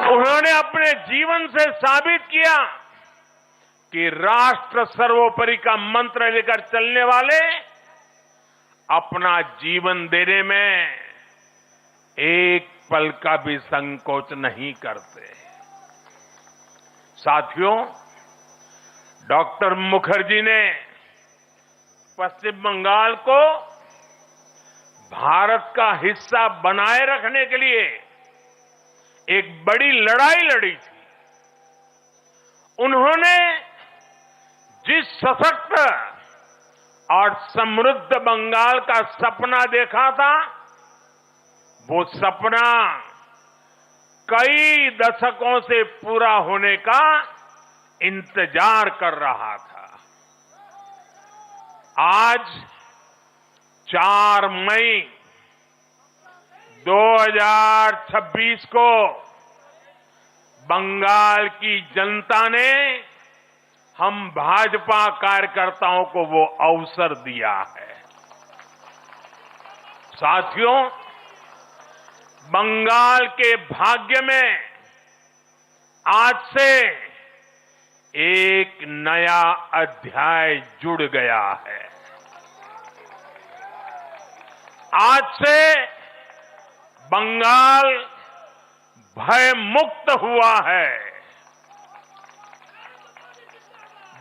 उन्होंने अपने जीवन से साबित किया कि राष्ट्र सर्वोपरि का मंत्र लेकर चलने वाले अपना जीवन देने में एक पल का भी संकोच नहीं करते। साथियों, डॉक्टर मुखर्जी ने पश्चिम बंगाल को भारत का हिस्सा बनाए रखने के लिए एक बड़ी लड़ाई लड़ी थी। उन्होंने जिस सशक्त और समृद्ध बंगाल का सपना देखा था, वो सपना कई दशकों से पूरा होने का इंतजार कर रहा था। आज 4 मई 2026 को बंगाल की जनता ने हम भाजपा कार्यकर्ताओं को वो अवसर दिया है। साथियों, बंगाल के भाग्य में आज से एक नया अध्याय जुड़ गया है। आज से बंगाल भय मुक्त हुआ है,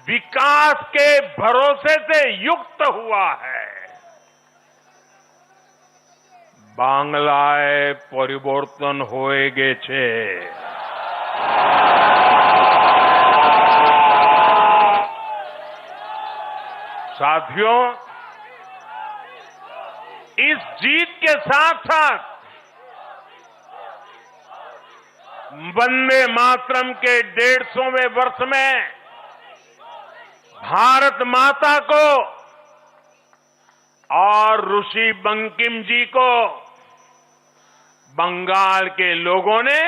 विकास के भरोसे से युक्त हुआ है। বাংলায় পরিবর্তন হয়ে গেছে। साथियों, इस जीत के साथ साथ वंदे मातरम के 150वें वर्ष में भारत माता को और ऋषि बंकिम जी को बंगाल के लोगों ने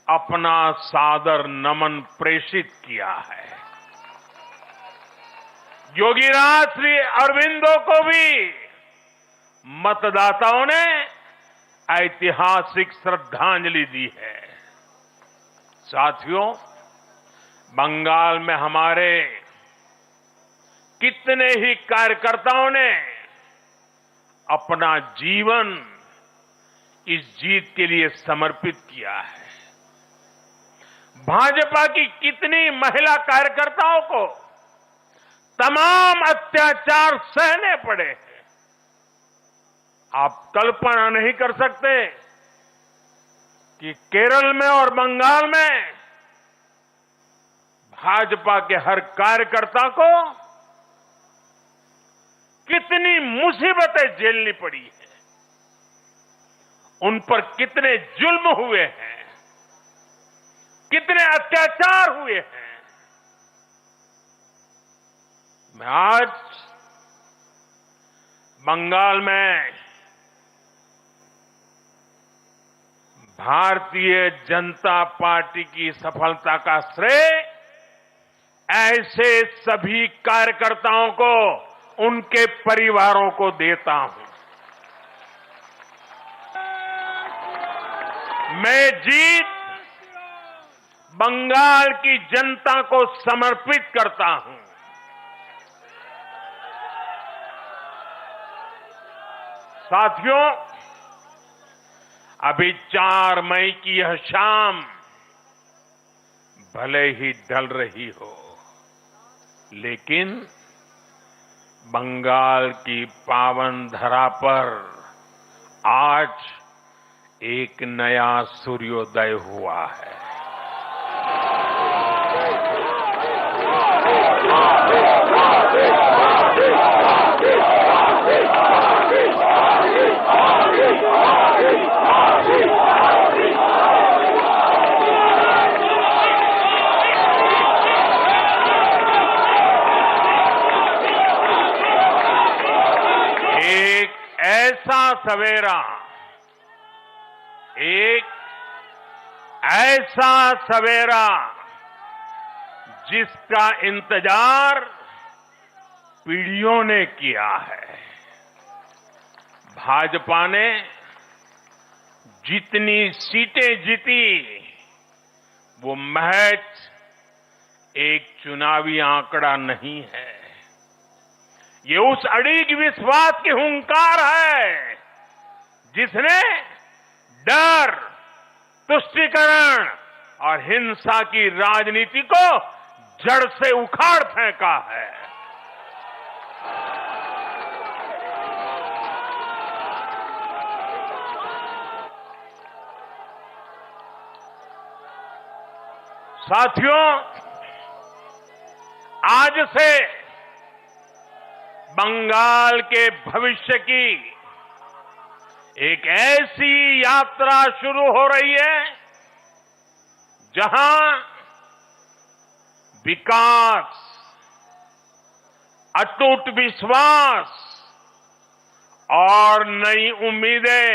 अपना सादर नमन प्रेषित किया है। योगीराज श्री अरविंदो को भी मतदाताओं ने ऐतिहासिक श्रद्धांजलि दी है। साथियों, बंगाल में हमारे कितने ही कार्यकर्ताओं ने अपना जीवन इस जीत के लिए समर्पित किया है। भाजपा की कितनी महिला कार्यकर्ताओं को तमाम अत्याचार सहने पड़े हैं। आप कल्पना नहीं कर सकते कि केरल में और बंगाल में भाजपा के हर कार्यकर्ता को कितनी मुसीबतें झेलनी पड़ी है, उन पर कितने जुल्म हुए हैं, कितने अत्याचार हुए हैं। मैं आज बंगाल में भारतीय जनता पार्टी की सफलता का श्रेय ऐसे सभी कार्यकर्ताओं को, उनके परिवारों को देता हूं। मैं जीत बंगाल की जनता को समर्पित करता हूं। साथियों, अभी 4 मई की यह शाम भले ही ढल रही हो, लेकिन बंगाल की पावन धरा पर आज एक नया सूर्योदय हुआ है। एक ऐसा सवेरा जिसका इंतजार पीढ़ियों ने किया है। भाजपा ने जितनी सीटें जीती वो महज एक चुनावी आंकड़ा नहीं है, ये उस अड़िग विश्वास की हुंकार है जिसने डर, तुष्टीकरण और हिंसा की राजनीति को जड़ से उखाड़ फेंका है। साथियों, आज से बंगाल के भविष्य की एक ऐसी यात्रा शुरू हो रही है जहां विकास, अटूट विश्वास और नई उम्मीदें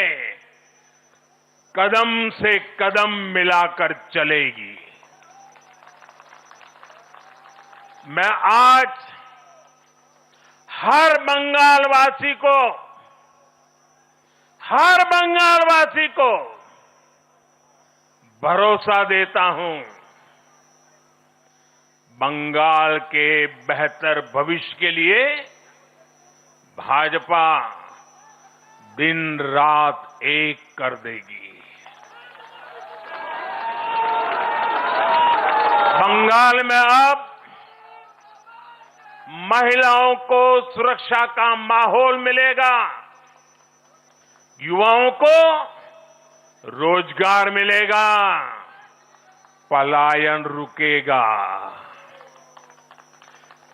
कदम से कदम मिलाकर चलेगी। मैं आज हर बंगालवासी को भरोसा देता हूं, बंगाल के बेहतर भविष्य के लिए भाजपा दिन रात एक कर देगी। बंगाल में अब महिलाओं को सुरक्षा का माहौल मिलेगा, युवाओं को रोजगार मिलेगा, पलायन रुकेगा।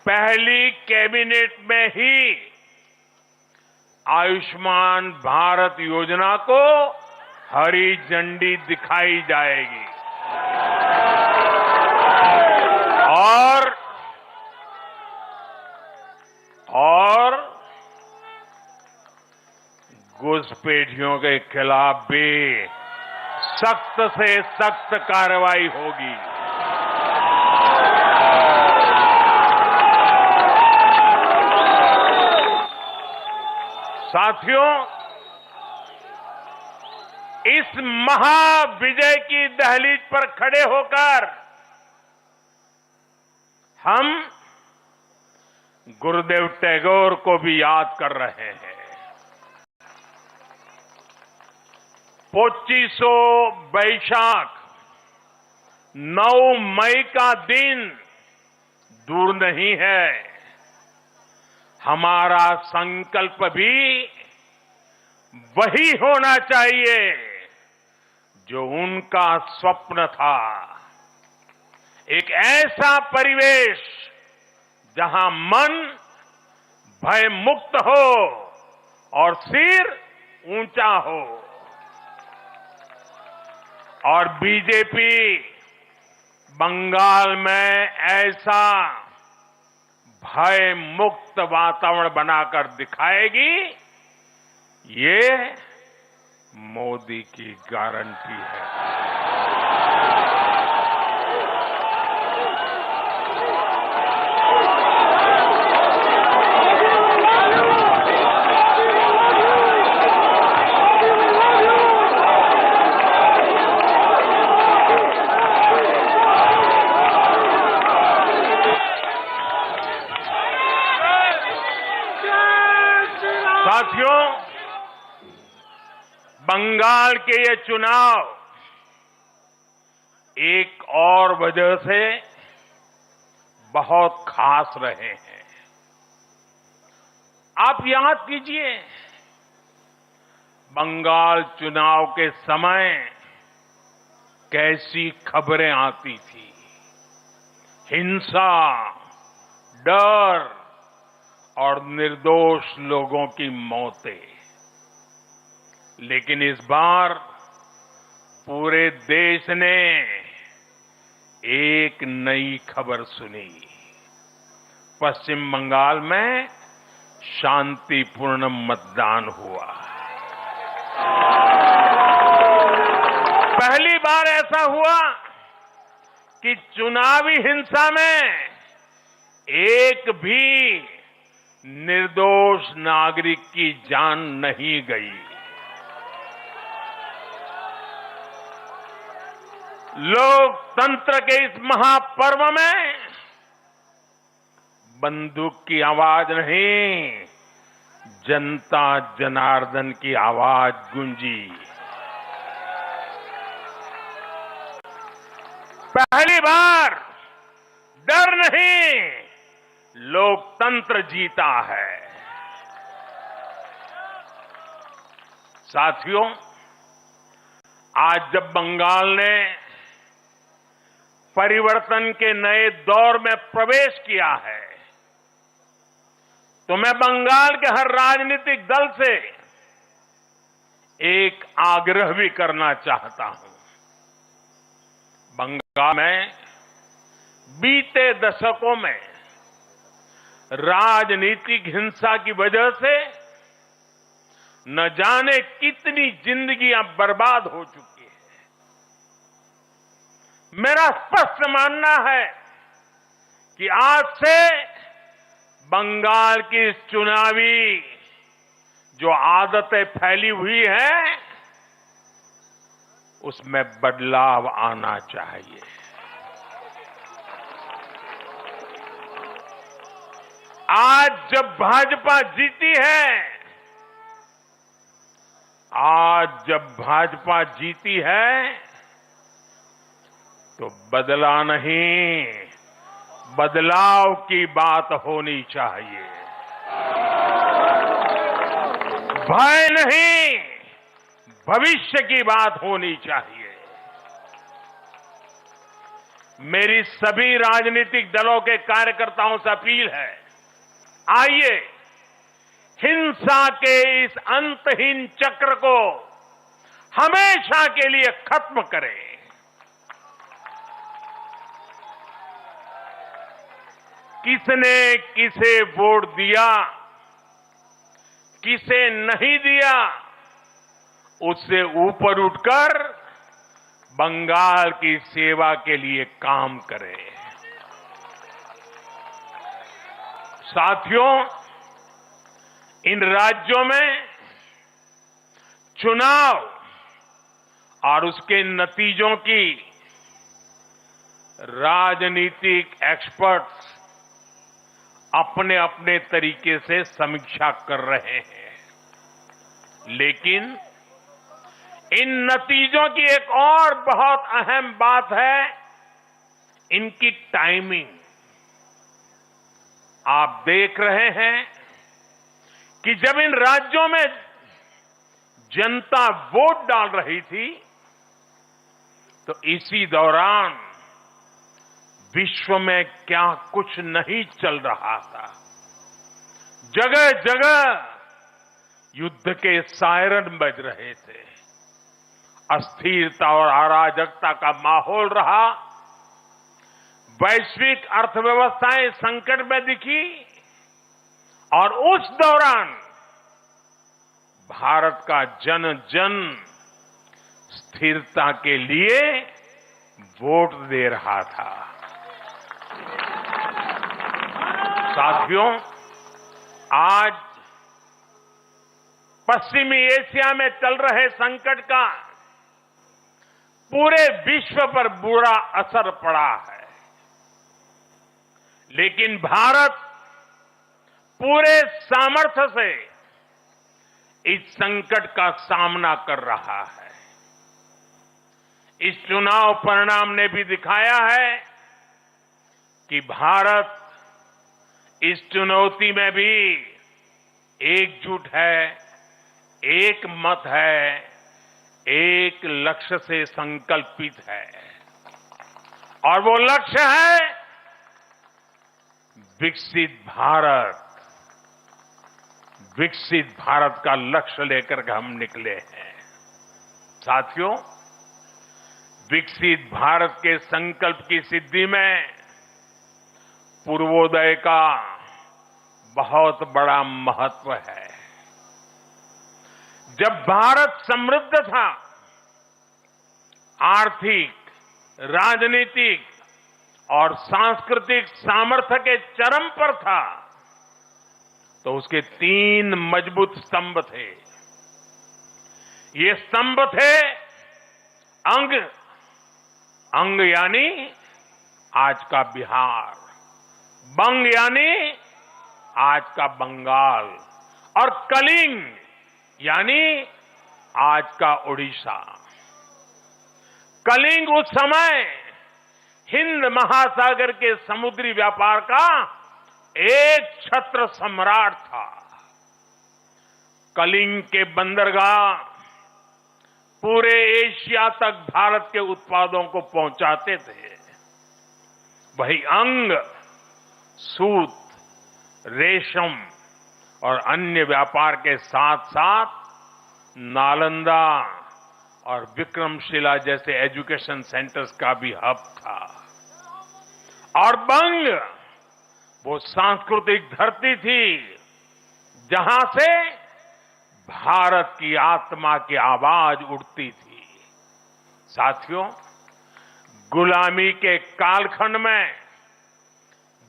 पहली कैबिनेट में ही आयुष्मान भारत योजना को हरी झंडी दिखाई जाएगी और घुसपैठियों के खिलाफ भी सख्त से सख्त कार्रवाई होगी। साथियों, इस महाविजय की दहलीज पर खड़े होकर हम गुरुदेव टैगोर को भी याद कर रहे हैं। 25 बैशाख 9 मई का दिन दूर नहीं है। हमारा संकल्प भी वही होना चाहिए जो उनका स्वप्न था, एक ऐसा परिवेश जहां मन भय मुक्त हो और सिर ऊंचा हो। और बीजेपी बंगाल में ऐसा भय मुक्त वातावरण बनाकर दिखाएगी, ये मोदी की गारंटी है। साथियों, बंगाल के ये चुनाव एक और वजह से बहुत खास रहे हैं। आप याद कीजिए, बंगाल चुनाव के समय कैसी खबरें आती थी, हिंसा, डर और निर्दोष लोगों की मौतें। लेकिन इस बार पूरे देश ने एक नई खबर सुनी। पश्चिम बंगाल में शांतिपूर्ण मतदान हुआ। पहली बार ऐसा हुआ कि चुनावी हिंसा में एक भी निर्दोष नागरिक की जान नहीं गई। लोकतंत्र के इस महापर्व में बंदूक की आवाज नहीं, जनता जनार्दन की आवाज गूंजी। पहली बार डर नहीं, लोकतंत्र जीता है। साथियों, आज जब बंगाल ने परिवर्तन के नए दौर में प्रवेश किया है, तो मैं बंगाल के हर राजनीतिक दल से एक आग्रह भी करना चाहता हूं। बंगाल में बीते दशकों में राजनीतिक हिंसा की वजह से न जाने कितनी जिंदगियां बर्बाद हो चुकी है। मेरा स्पष्ट मानना है कि आज से बंगाल की चुनावी जो आदतें फैली हुई हैं, उसमें बदलाव आना चाहिए। आज जब भाजपा जीती है, तो बदला नहीं, बदलाव की बात होनी चाहिए। भय नहीं, भविष्य की बात होनी चाहिए। मेरी सभी राजनीतिक दलों के कार्यकर्ताओं से अपील है, आइए हिंसा के इस अंतहीन चक्र को हमेशा के लिए खत्म करें। किसने किसे वोट दिया, किसे नहीं दिया, उससे ऊपर उठकर बंगाल की सेवा के लिए काम करें। साथियों, इन राज्यों में चुनाव और उसके नतीजों की राजनीतिक एक्सपर्ट्स अपने अपने तरीके से समीक्षा कर रहे हैं, लेकिन इन नतीजों की एक और बहुत अहम बात है इनकी टाइमिंग। आप देख रहे हैं कि जब इन राज्यों में जनता वोट डाल रही थी, तो इसी दौरान विश्व में क्या कुछ नहीं चल रहा था। जगह जगह युद्ध के सायरन बज रहे थे, अस्थिरता और अराजकता का माहौल रहा, वैश्विक अर्थव्यवस्थाएं संकट में दिखी, और उस दौरान भारत का जन जन स्थिरता के लिए वोट दे रहा था। साथियों, आज पश्चिमी एशिया में चल रहे संकट का पूरे विश्व पर बुरा असर पड़ा है, लेकिन भारत पूरे सामर्थ्य से इस संकट का सामना कर रहा है। इस चुनाव परिणाम ने भी दिखाया है कि भारत इस चुनौती में भी एकजुट है, एक मत है, एक लक्ष्य से संकल्पित है, और वो लक्ष्य है विकसित भारत। विकसित भारत का लक्ष्य लेकर के हम निकले हैं। साथियों, विकसित भारत के संकल्प की सिद्धि में पूर्वोदय का बहुत बड़ा महत्व है। जब भारत समृद्ध था, आर्थिक, राजनीतिक और सांस्कृतिक सामर्थ्य के चरम पर था, तो उसके 3 मजबूत स्तंभ थे। ये स्तंभ थे अंग, अंग यानी आज का बिहार, बंग यानी आज का बंगाल, और कलिंग यानी आज का उड़ीसा। कलिंग उस समय हिंद महासागर के समुद्री व्यापार का एक छत्र सम्राट था। कलिंग के बंदरगाह पूरे एशिया तक भारत के उत्पादों को पहुंचाते थे। वही अंग सूत, रेशम और अन्य व्यापार के साथ साथ नालंदा और विक्रमशिला जैसे एजुकेशन सेंटर्स का भी हब था। और बंग वो सांस्कृतिक धरती थी जहां से भारत की आत्मा की आवाज उठती थी। साथियों, गुलामी के कालखंड में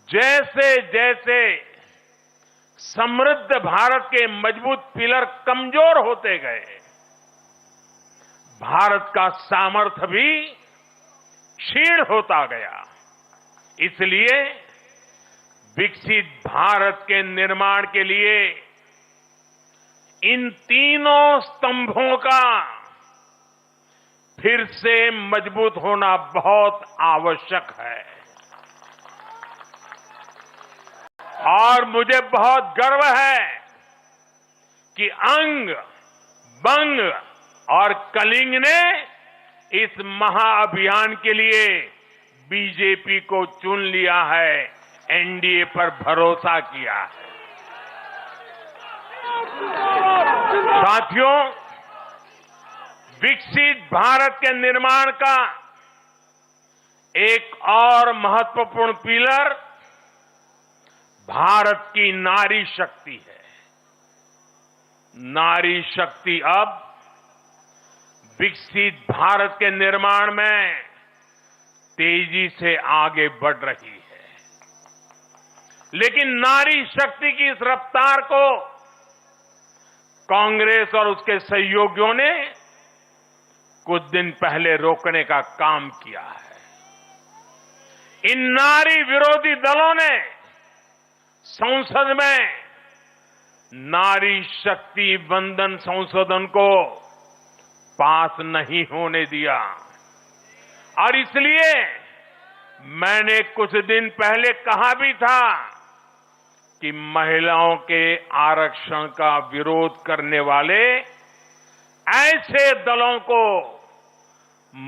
जैसे जैसे समृद्ध भारत के मजबूत पिलर कमजोर होते गए, भारत का सामर्थ्य भी क्षीण होता गया। इसलिए विकसित भारत के निर्माण के लिए इन तीनों स्तंभों का फिर से मजबूत होना बहुत आवश्यक है। और मुझे बहुत गर्व है कि अंग, बंग और कलिंग ने इस महाअभियान के लिए बीजेपी को चुन लिया है, एनडीए पर भरोसा किया है। साथियों, विकसित भारत के निर्माण का एक और महत्वपूर्ण पिलर भारत की नारी शक्ति है। नारी शक्ति अब विकसित भारत के निर्माण में तेजी से आगे बढ़ रही है। लेकिन नारी शक्ति की इस रफ्तार को कांग्रेस और उसके सहयोगियों ने कुछ दिन पहले रोकने का काम किया है। इन नारी विरोधी दलों ने संसद में नारी शक्ति वंदन संशोधन को पास नहीं होने दिया, और इसलिए मैंने कुछ दिन पहले कहा भी था कि महिलाओं के आरक्षण का विरोध करने वाले ऐसे दलों को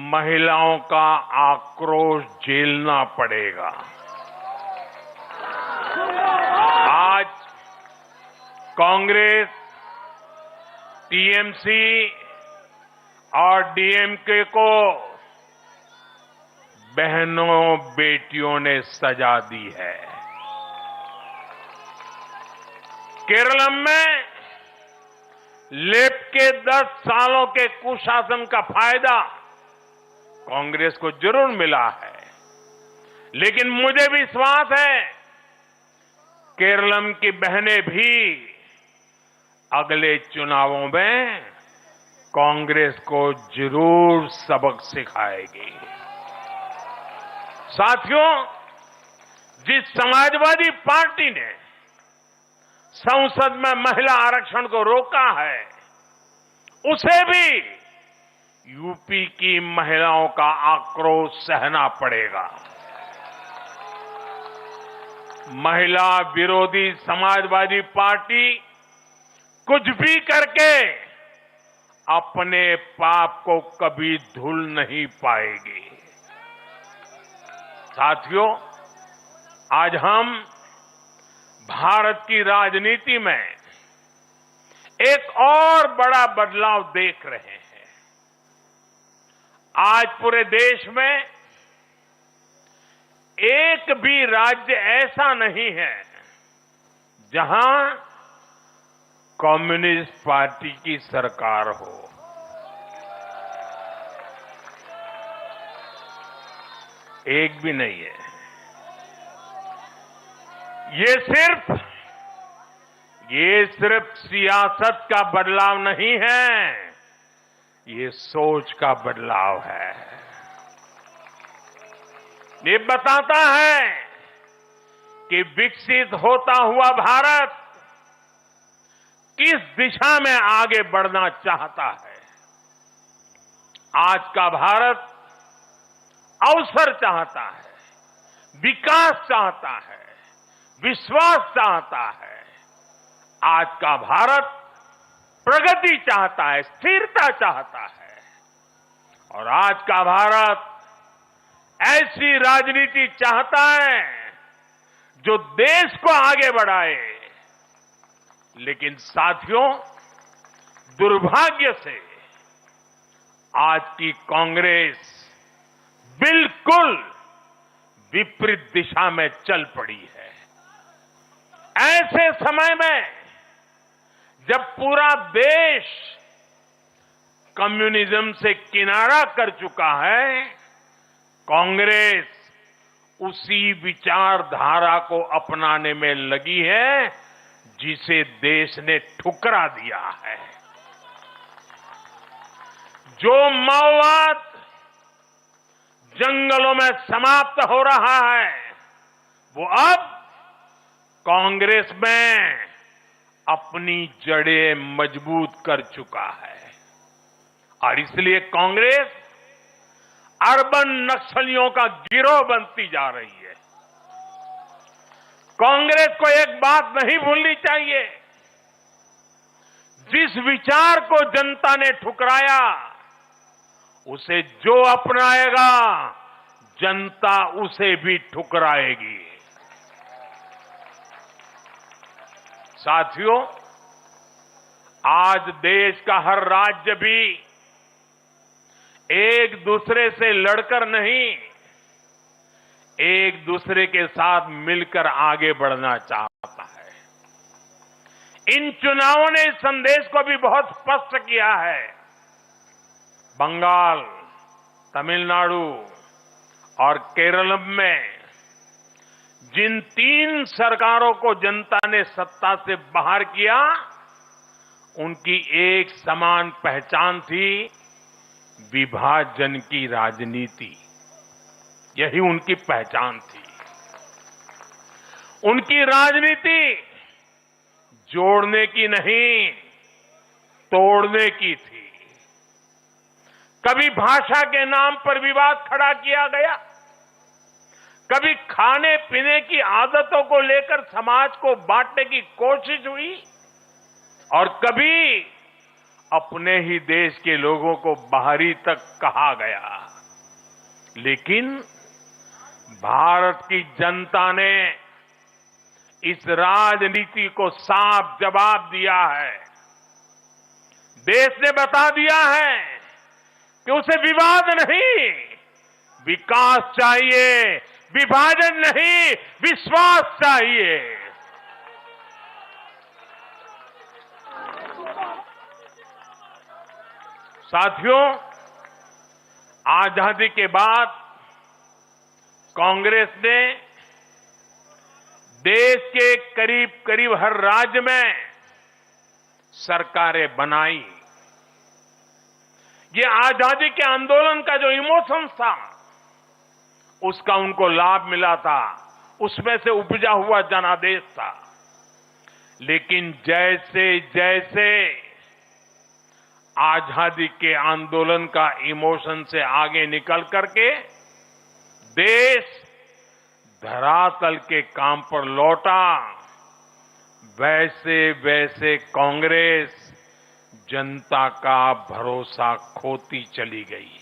महिलाओं का आक्रोश झेलना पड़ेगा। आज कांग्रेस, टीएमसी और डीएमके को बहनों बेटियों ने सजा दी है। केरलम में लेफ्ट के 10 सालों के कुशासन का फायदा कांग्रेस को जरूर मिला है, लेकिन मुझे विश्वास है केरलम की बहनें भी अगले चुनावों में कांग्रेस को जरूर सबक सिखाएगी। साथियों, जिस समाजवादी पार्टी ने संसद में महिला आरक्षण को रोका है, उसे भी यूपी की महिलाओं का आक्रोश सहना पड़ेगा। महिला विरोधी समाजवादी पार्टी कुछ भी करके अपने पाप को कभी धुल नहीं पाएगी। साथियों, आज हम भारत की राजनीति में एक और बड़ा बदलाव देख रहे हैं। आज पूरे देश में एक भी राज्य ऐसा नहीं है जहां कम्युनिस्ट पार्टी की सरकार हो। एक भी नहीं है। ये सिर्फ ये सिर्फ सियासत का बदलाव नहीं है, ये सोच का बदलाव है। ये बताता है कि विकसित होता हुआ भारत किस दिशा में आगे बढ़ना चाहता है। आज का भारत अवसर चाहता है, विकास चाहता है, विश्वास चाहता है। आज का भारत प्रगति चाहता है, स्थिरता चाहता है। और आज का भारत ऐसी राजनीति चाहता है जो देश को आगे बढ़ाए। लेकिन साथियों, दुर्भाग्य से आज की कांग्रेस बिल्कुल विपरीत दिशा में चल पड़ी है। ऐसे समय में जब पूरा देश कम्युनिज्म से किनारा कर चुका है, कांग्रेस उसी विचारधारा को अपनाने में लगी है जिसे देश ने ठुकरा दिया है। जो माओवाद जंगलों में समाप्त हो रहा है, वो अब कांग्रेस में अपनी जड़ें मजबूत कर चुका है। और इसलिए कांग्रेस अर्बन नक्सलियों का गिरोह बनती जा रही है। कांग्रेस को एक बात नहीं भूलनी चाहिए, जिस विचार को जनता ने ठुकराया उसे जो अपनाएगा जनता उसे भी ठुकराएगी। साथियों, आज देश का हर राज्य भी एक दूसरे से लड़कर नहीं, एक दूसरे के साथ मिलकर आगे बढ़ना चाहता है। इन चुनावों ने इस संदेश को भी बहुत स्पष्ट किया है। बंगाल, तमिलनाडु और केरलम में जिन 3 सरकारों को जनता ने सत्ता से बाहर किया, उनकी एक समान पहचान थी, विभाजन की राजनीति। यही उनकी पहचान थी। उनकी राजनीति जोड़ने की नहीं, तोड़ने की थी। कभी भाषा के नाम पर विवाद खड़ा किया गया, कभी खाने पीने की आदतों को लेकर समाज को बांटने की कोशिश हुई, और कभी अपने ही देश के लोगों को बाहरी तक कहा गया। लेकिन भारत की जनता ने इस राजनीति को साफ जवाब दिया है। देश ने बता दिया है कि उसे विवाद नहीं, विकास चाहिए, विभाजन नहीं, विश्वास चाहिए। साथियों, आजादी के बाद कांग्रेस ने देश के करीब करीब हर राज्य में सरकारें बनाई। ये आजादी के आंदोलन का जो इमोशंस था, उसका उनको लाभ मिला था, उसमें से उपजा हुआ जनादेश था। लेकिन जैसे जैसे आजादी के आंदोलन का इमोशन से आगे निकल करके देश धरातल के काम पर लौटा, वैसे वैसे कांग्रेस जनता का भरोसा खोती चली गई।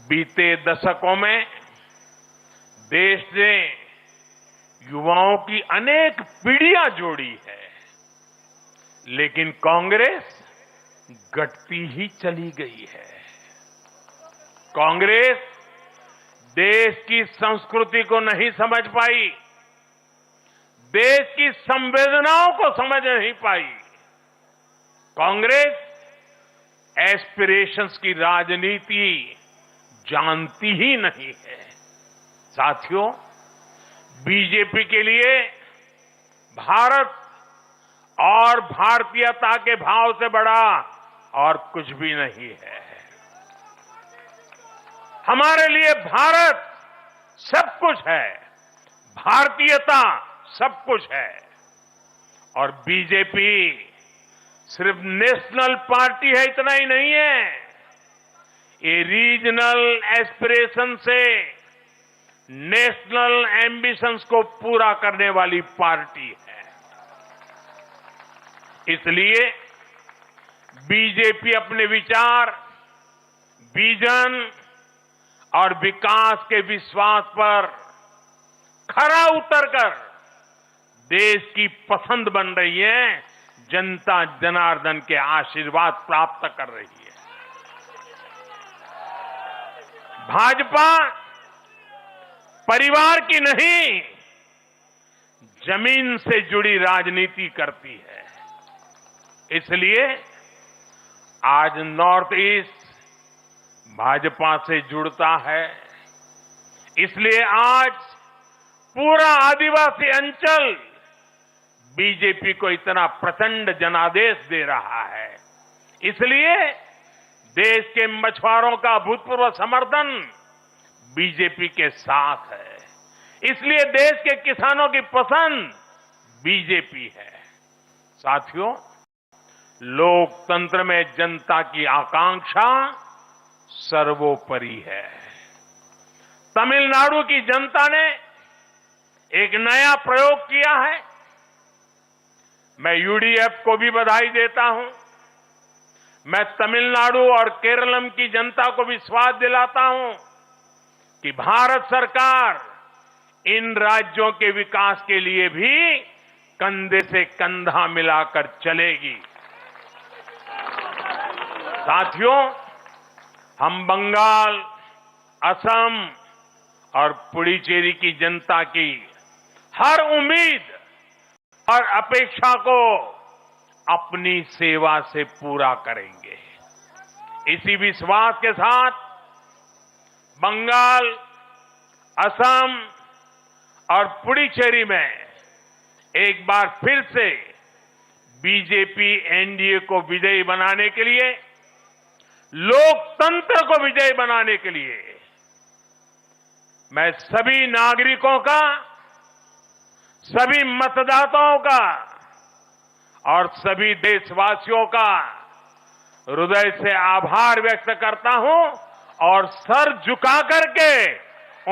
बीते दशकों में देश ने युवाओं की अनेक पीढ़ियां जोड़ी है, लेकिन कांग्रेस घटती ही चली गई है। कांग्रेस देश की संस्कृति को नहीं समझ पाई, देश की संवेदनाओं को समझ नहीं पाई। कांग्रेस एस्पिरेशंस की राजनीति जानती ही नहीं है। साथियों, बीजेपी के लिए भारत और भारतीयता के भाव से बड़ा और कुछ भी नहीं है। हमारे लिए भारत सब कुछ है, भारतीयता सब कुछ है। और बीजेपी सिर्फ नेशनल पार्टी है इतना ही नहीं है, ये रीजनल एस्पिरेशन से नेशनल एम्बिशंस को पूरा करने वाली पार्टी है। इसलिए बीजेपी अपने विचार, विजन और विकास के विश्वास पर खरा उतरकर देश की पसंद बन रही है, जनता जनार्दन के आशीर्वाद प्राप्त कर रही है। भाजपा परिवार की नहीं, जमीन से जुड़ी राजनीति करती है। इसलिए आज नॉर्थ ईस्ट भाजपा से जुड़ता है। इसलिए आज पूरा आदिवासी अंचल बीजेपी को इतना प्रचंड जनादेश दे रहा है। इसलिए देश के मछुआरों का भूतपूर्व समर्थन बीजेपी के साथ है। इसलिए देश के किसानों की पसंद बीजेपी है। साथियों, लोकतंत्र में जनता की आकांक्षा सर्वोपरि है। तमिलनाडु की जनता ने एक नया प्रयोग किया है। मैं यूडीएफ को भी बधाई देता हूं। मैं तमिलनाडु और केरलम की जनता को विश्वास दिलाता हूं कि भारत सरकार इन राज्यों के विकास के लिए भी कंधे से कंधा मिलाकर चलेगी। साथियों, हम बंगाल, असम और पुडुचेरी की जनता की हर उम्मीद और अपेक्षा को अपनी सेवा से पूरा करेंगे। इसी विश्वास के साथ बंगाल, असम और पुडुचेरी में एक बार फिर से बीजेपी एनडीए को विजयी बनाने के लिए, लोकतंत्र को विजयी बनाने के लिए मैं सभी नागरिकों का, सभी मतदाताओं का और सभी देशवासियों का हृदय से आभार व्यक्त करता हूं और सर झुका करके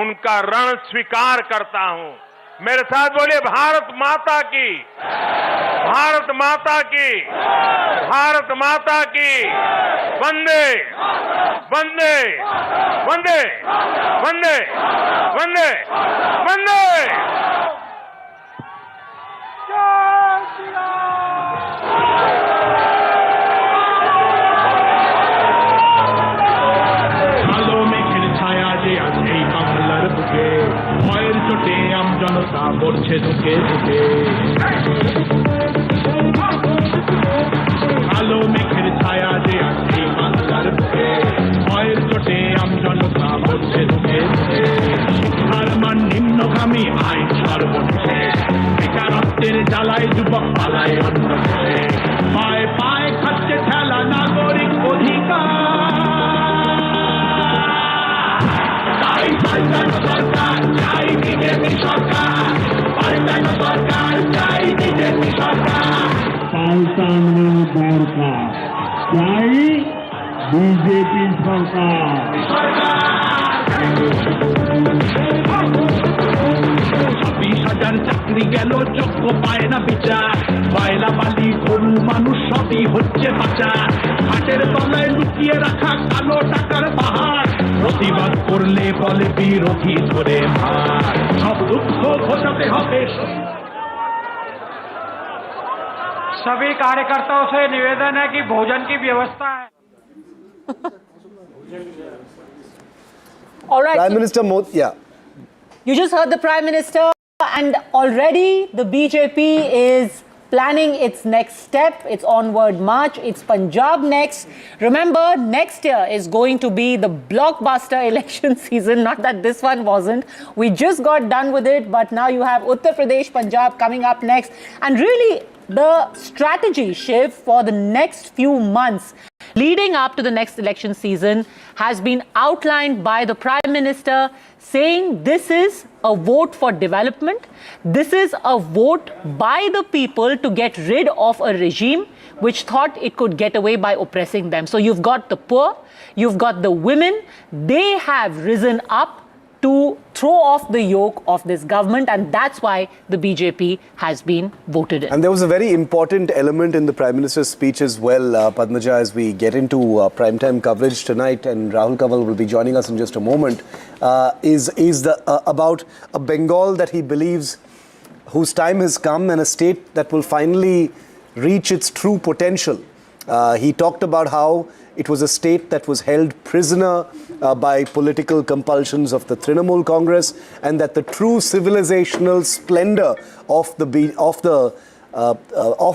उनका ऋण स्वीकार करता हूं। मेरे साथ बोलिए, भारत माता की, भारत माता की, भारत माता की, वंदे वंदे वंदे वंदे वंदे वंदे। জনতা পড়ছে ঢুকে ঢুকে, কালো মেঘের ছায়া যে আছে বাংলার বুকে, ভয়ের চোটে জনতা পড়ছে ঢুকে ঢুকে। শিক্ষার মান নিম্নগামী, আইন সর্বশেষ, বেকারত্বের জ্বালায় যুবক পালায় অন্য দেশে, পায়ে পায়ে খাচ্ছে ঠেলা নাগরিক অধিকার। তাই পাল্টানো সরকার চাই বিজেপি সরকার, পাল্টানো সরকার চাই বিজেপি সরকার, পাল্টানো দরকার চাই বিজেপি সরকার। 26,000 চাকরি গেল, যোগ্য পায় না বিচার, কয়লা বালি গরু মানুষ সবই হচ্ছে পাচার, ঘাটের তলায় লুকিয়ে রাখা কালো টাকার পাহাড়, প্রতিবাদ করলে বলে বিরোধী ধরে মার, সব দুঃখ ঘোচাতে হবে। सभी कार्यकर्ताओं से निवेदन है कि भोजन की व्यवस्था है। All right. Prime Minister Modi, yeah. You just heard the Prime Minister, and already the BJP is planning its next step, its onward march. It's Punjab next. Remember, next year is going to be the blockbuster election season. Not that this one wasn't. We just got done with it, but now you have Uttar Pradesh, Punjab coming up next. And really, the strategy shift for the next few months leading up to the next election season has been outlined by the Prime Minister, saying this is a vote for development. This is a vote by the people to get rid of a regime which thought it could get away by oppressing them. So you've got the poor, you've got the women. They have risen up to throw off the yoke of this government, and that's why the BJP has been voted in. And there was a very important element in the Prime Minister's speech as well, Padmaja, as we get into primetime coverage tonight, and Rahul Kanwal will be joining us in just a moment, is about a Bengal that he believes whose time has come and a state that will finally reach its true potential. He talked about how it was a state that was held prisoner by political compulsions of the Trinamool Congress, and that the true civilizational splendor of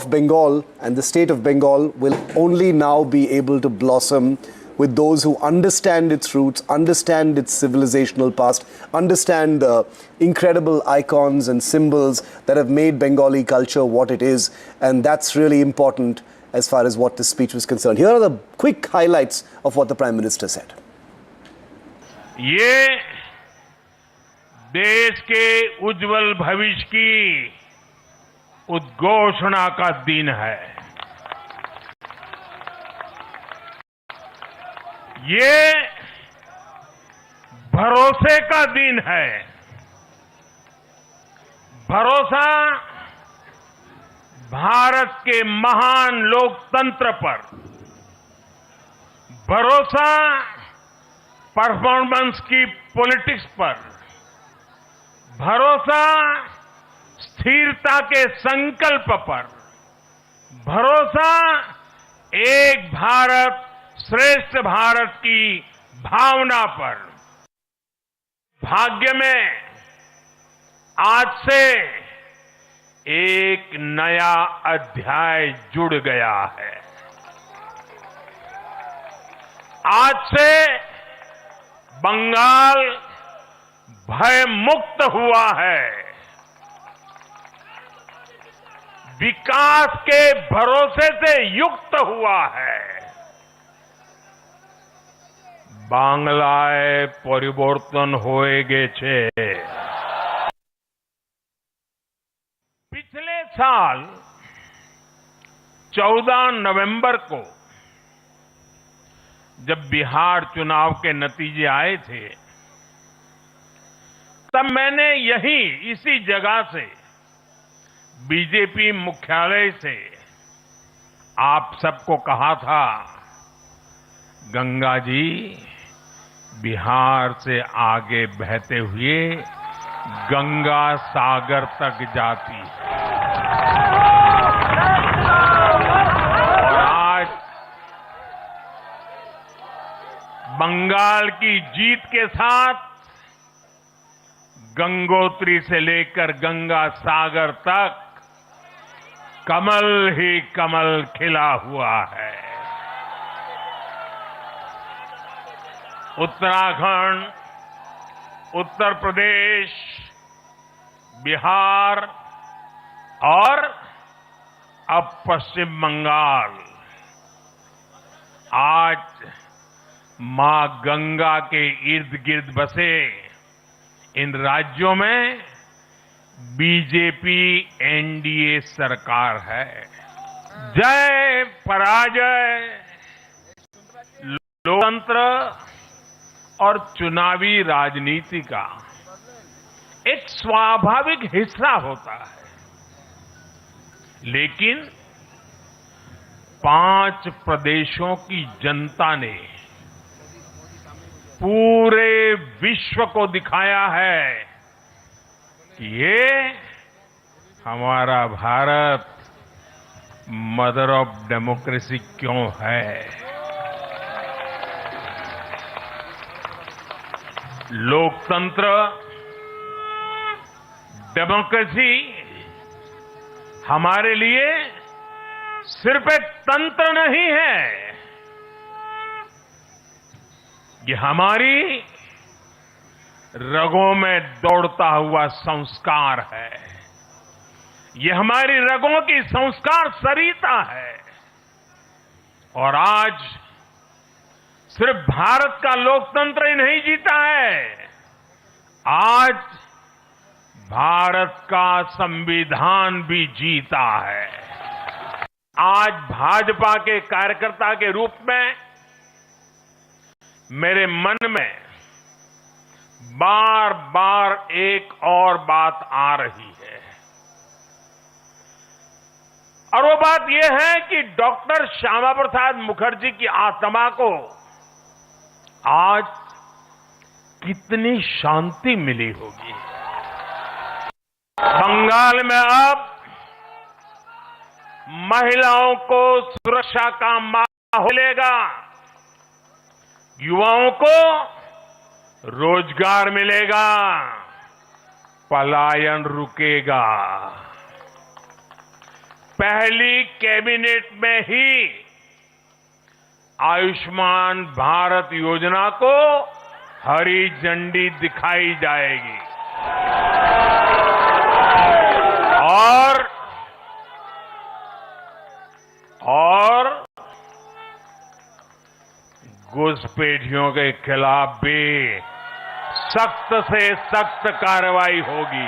Bengal and the state of Bengal will only now be able to blossom with those who understand its roots, understand its civilizational past, understand the incredible icons and symbols that have made Bengali culture what it is. And that's really important as far as what this speech was concerned. Here are the quick highlights of what the Prime Minister said. ये देश के उज्जवल भविष्य की उद्घोषणा का दिन है। ये भरोसे का दिन है। भरोसा भारत के महान लोकतंत्र पर, भरोसा परफॉर्मेंस की पॉलिटिक्स पर, भरोसा स्थिरता के संकल्प पर, भरोसा एक भारत श्रेष्ठ भारत की भावना पर। भाग्य में आज से एक नया अध्याय जुड़ गया है। आज से बंगाल भय मुक्त हुआ है। विकास के भरोसे से युक्त हुआ है। बांग्लाय परिवर्तन होए गेछे। पिछले साल 14 नवंबर को जब बिहार चुनाव के नतीजे आए थे, तब मैंने यहीं इसी जगह से बीजेपी मुख्यालय से आप सबको कहा था, गंगा जी बिहार से आगे बहते हुए गंगा सागर तक जाती है। और आज बंगाल की जीत के साथ गंगोत्री से लेकर गंगा सागर तक कमल ही कमल खिला हुआ है। उत्तराखंड, उत्तर प्रदेश, बिहार और अब पश्चिम बंगाल आज मां गंगा के इर्द गिर्द बसे इन राज्यों में बीजेपी एनडीए सरकार है। जय पराजय लोकतंत्र और चुनावी राजनीति का एक स्वाभाविक हिस्सा होता है, लेकिन 5 प्रदेशों की जनता ने पूरे विश्व को दिखाया है कि ये हमारा भारत मदर ऑफ डेमोक्रेसी क्यों है। लोकतंत्र, डेमोक्रेसी हमारे लिए सिर्फ एक तंत्र नहीं है, ये हमारी रगों में दौड़ता हुआ संस्कार है। ये हमारी रगों की संस्कार सरिता है और आज सिर्फ भारत का लोकतंत्र ही नहीं जीता है, आज भारत का संविधान भी जीता है। आज भाजपा के कार्यकर्ता के रूप में मेरे मन में बार बार एक और बात आ रही है और वो बात यह है कि डॉक्टर श्यामा प्रसाद मुखर्जी की आत्मा को आज कितनी शांति मिली होगी। बंगाल में अब महिलाओं को सुरक्षा का माहौल मिलेगा, युवाओं को रोजगार मिलेगा, पलायन रुकेगा। पहली कैबिनेट में ही आयुष्मान भारत योजना को हरी झंडी दिखाई जाएगी और घुसपैठियों के खिलाफ भी सख्त से सख्त कार्रवाई होगी।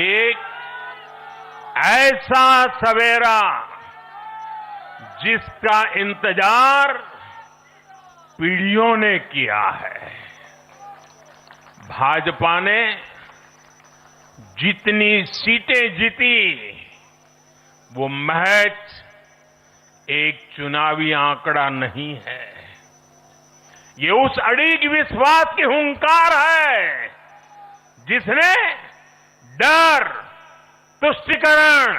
एक ऐसा सवेरा जिसका इंतजार पीढ़ियों ने किया है। भाजपा ने जितनी सीटें जीती वो महज एक चुनावी आंकड़ा नहीं है, ये उस अड़िग विश्वास की हुंकार है जिसने डर, तुष्टीकरण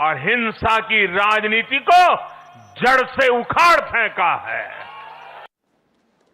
और हिंसा की राजनीति को जड़ से उखाड़ फेंका है।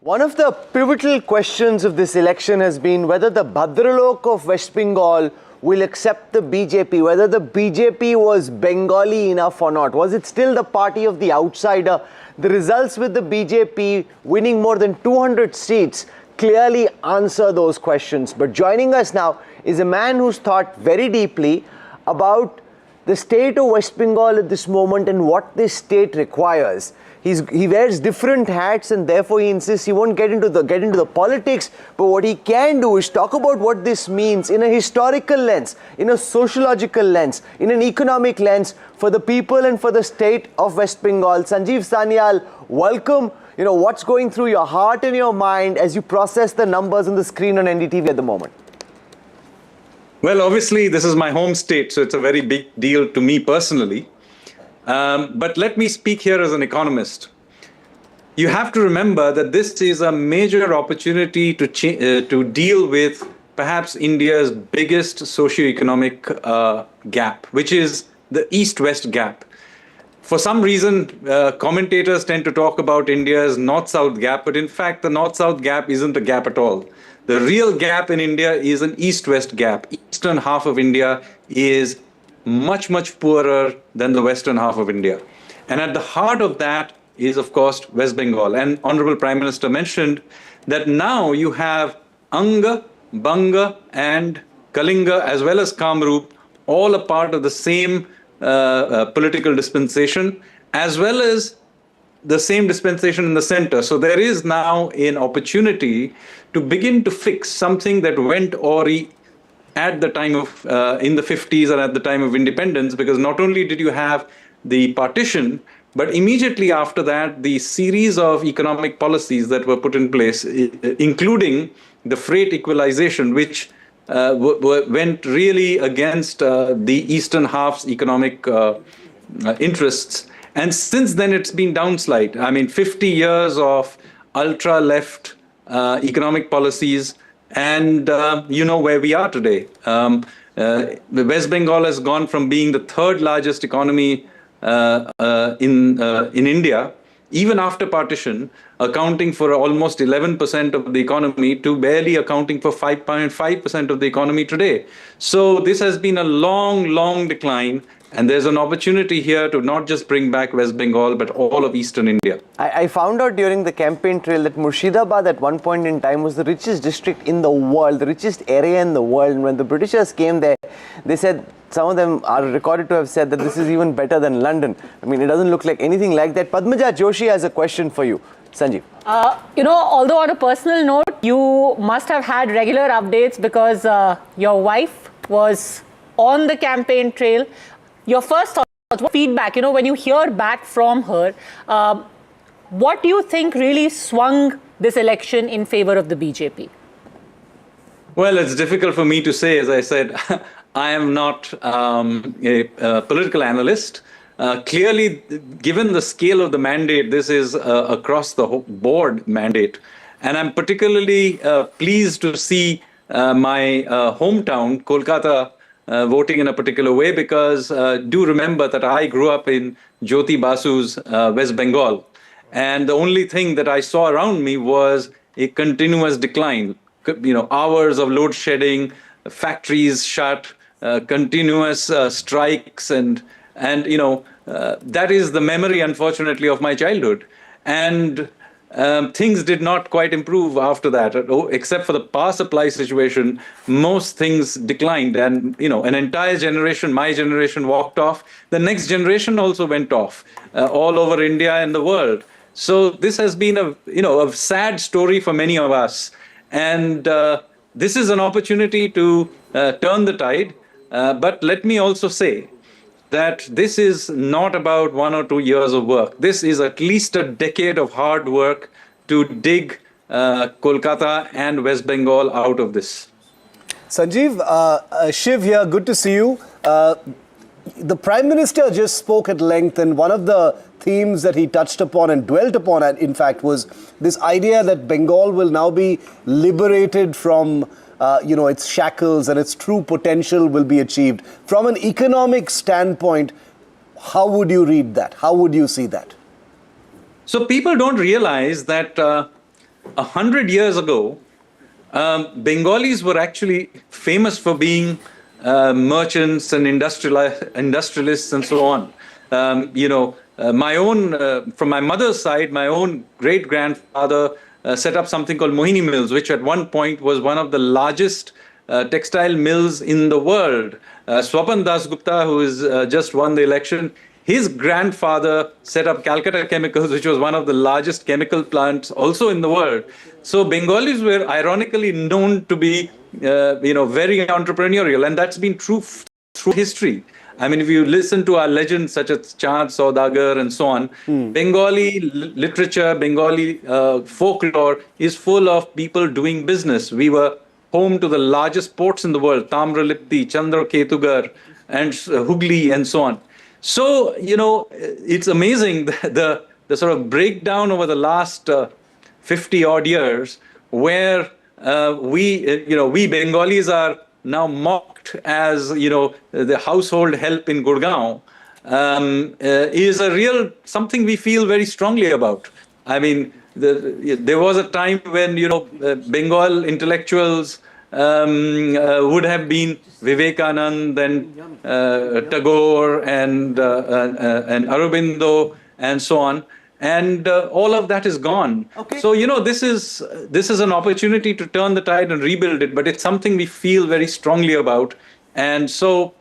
One of the pivotal questions of this election has been whether the Bhadralok of West Bengal will accept the BJP, whether the BJP was Bengali enough or not. Was it still the party of the outsider? The results with the BJP winning more than 200 seats clearly answer those questions. But joining us now is a man who's thought very deeply about the state of West Bengal at this moment and what this state requires. He wears different hats and therefore he insists he won't get into the politics, but what he can do is talk about what this means in a historical lens, in a sociological lens, in an economic lens for the people and for the state of West Bengal. Sanjiv Sanyal, welcome. You know, what's going through your heart and your mind as you process the numbers on the screen on NDTV at the moment? Well, obviously this is my home state, so it's a very big deal to me personally. But let me speak here as an economist. You have to remember that this is a major opportunity to deal with perhaps India's biggest socioeconomic gap, which is the East-West gap. For some reason, commentators tend to talk about India's North-South gap, but in fact, the North-South gap isn't a gap at all. The real gap in India is an East-West gap. Eastern half of India is much, much poorer than the western half of India. And at the heart of that is, of course, West Bengal. And Honorable Prime Minister mentioned that now you have Anga, Banga and Kalinga as well as Kamrup all a part of the same political dispensation as well as the same dispensation in the center. So there is now an opportunity to begin to fix something that went awry at the time of, in the 50s and at the time of independence, because not only did you have the partition, but immediately after that, the series of economic policies that were put in place, including the freight equalization, which went really against the eastern half's economic interests. And since then, it's been downslide. I mean, 50 years of ultra-left economic policies, and you know where we are today. West Bengal has gone from being the third largest economy in India, even after partition, accounting for almost 11% of the economy, to barely accounting for 5.5% of the economy today. So this has been a long, long decline. And there's an opportunity here to not just bring back West Bengal, but all of eastern India. I found out during the campaign trail that Murshidabad at one point in time was the richest district in the world, the richest area in the world. And when the Britishers came there, they said some of them are recorded to have said that this is even better than London. I mean, it doesn't look like anything like that. Padmaja Joshi has a question for you. Sanjeev. Although on a personal note, you must have had regular updates because your wife was on the campaign trail. Your first thoughts, what feedback, when you hear back from her, what do you think really swung this election in favor of the BJP? Well, it's difficult for me to say. As I said, I am not a political analyst. Clearly, given the scale of the mandate, this is across the board mandate. And I'm particularly pleased to see my hometown, Kolkata, voting in a particular way, because do remember that I grew up in Jyoti Basu's West Bengal. And the only thing that I saw around me was a continuous decline. Hours of load shedding, factories shut, continuous strikes, and that is the memory, unfortunately, of my childhood. And things did not quite improve after that, except for the power supply situation. Most things declined, and an entire generation, my generation, walked off. The next generation also went off all over India and the world. So this has been a sad story for many of us, and this is an opportunity to turn the tide. But let me also say that this is not about 1 or 2 years of work. This is at least a decade of hard work to dig Kolkata and West Bengal out of this. Sanjeev, Shiv here, good to see you. The Prime Minister just spoke at length, and one of the themes that he touched upon and dwelt upon, in fact, was this idea that Bengal will now be liberated from its shackles and its true potential will be achieved. From an economic standpoint, how would you read that? How would you see that? So people don't realize that 100 years ago, Bengalis were actually famous for being merchants and industrialists and so on. My own, from my mother's side, my own great-grandfather set up something called Mohini Mills, which at one point was one of the largest textile mills in the world. Swapan Das Gupta, who has just won the election, his grandfather set up Calcutta Chemicals, which was one of the largest chemical plants also in the world. So Bengalis were ironically known to be, very entrepreneurial, and that's been true through history. I mean, if you listen to our legends such as Chand Saudagar and so on, Bengali literature, Bengali folklore is full of people doing business. We were home to the largest ports in the world, Tamralipti, Chandraketugar, and Hooghly, and so on. So, it's amazing the sort of breakdown over the last 50 odd years where we Bengalis are now mocked as, the household help in Gurgaon, is a real something we feel very strongly about. I mean, there was a time when, Bengal intellectuals would have been Vivekanand and Tagore and Aurobindo and so on. And all of that is gone. Okay. So, this is an opportunity to turn the tide and rebuild it, but it's something we feel very strongly about. And so,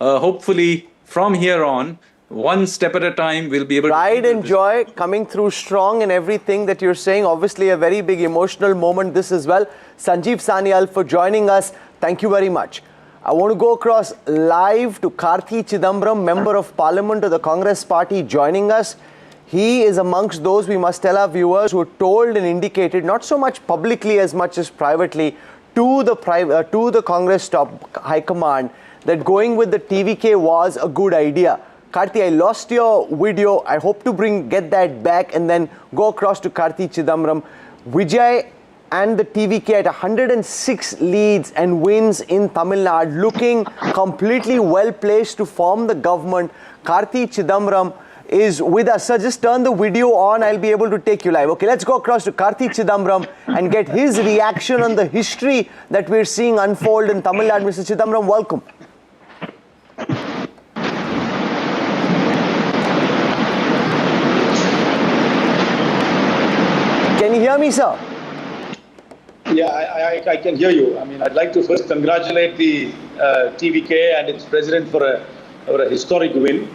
hopefully from here on, one step at a time, we'll be able to... Pride and joy coming through strong in everything that you're saying. Obviously, a very big emotional moment, this as well. Sanjeev Sanyal for joining us. Thank you very much. I want to go across live to Karthi Chidambaram, Member of Parliament of the Congress Party, joining us. He is amongst those, we must tell our viewers, who told and indicated, not so much publicly as much as privately, to the Congress top high command, that going with the TVK was a good idea. Karthi, I lost your video. I hope to get that back and then go across to Karthi Chidambaram. Vijay and the TVK at 106 leads and wins in Tamil Nadu, looking completely well placed to form the government. Karthi Chidambaram is with us. Sir, just turn the video on. I'll be able to take you live. Okay, let's go across to Karthi Chidambaram and get his reaction on the history that we're seeing unfold in Tamil Nadu. Mr. Chidambaram, welcome. Can you hear me, sir? Yeah, I can hear you. I mean, I'd like to first congratulate the TVK and its president for a historic win.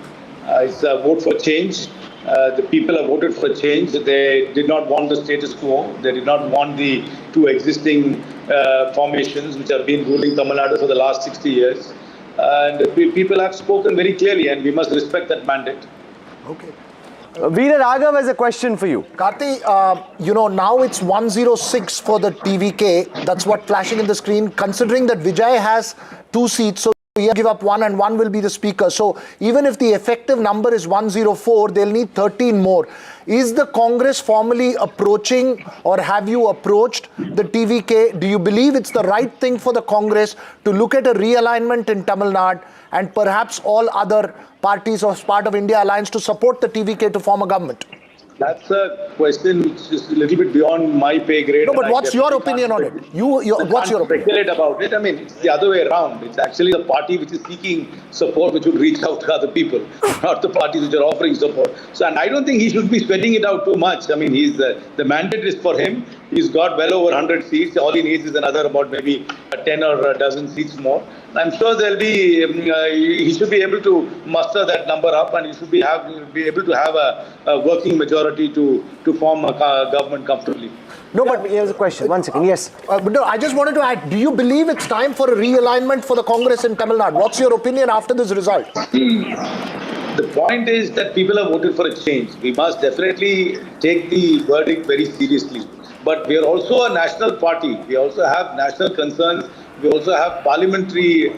It's a vote for change. The people have voted for change. They did not want the status quo. They did not want the two existing formations which have been ruling Tamil Nadu for the last 60 years. And people have spoken very clearly, and we must respect that mandate. Okay. Veera Raghav has a question for you. Karthi, now it's 106 for the TVK. That's what flashing in the screen. Considering that Vijay has 2 seats, so he'll give up 1 and 1 will be the speaker. So even if the effective number is 104, they'll need 13 more. Is the Congress formally approaching, or have you approached the TVK? Do you believe it's the right thing for the Congress to look at a realignment in Tamil Nadu and perhaps all other parties or part of India Alliance to support the TVK to form a government? That's a question which is a little bit beyond my pay grade. No, but what's your opinion on it? What's your opinion? Speculate about it. I mean, it's the other way around. It's actually the party which is seeking support which would reach out to other people, not the parties which are offering support. So, and I don't think he should be sweating it out too much. I mean, the mandate is for him. He's got well over 100 seats. All he needs is another about maybe 10 or a dozen seats more. I'm sure there'll be. He should be able to muster that number up, and he should be able to have a working majority to form a government comfortably. No, but here's a question. 1 second. Yes. No, I just wanted to add, do you believe it's time for a realignment for the Congress in Tamil Nadu? What's your opinion after this result? The point is that people have voted for a change. We must definitely take the verdict very seriously. But we are also a national party. We also have national concerns. We also have parliamentary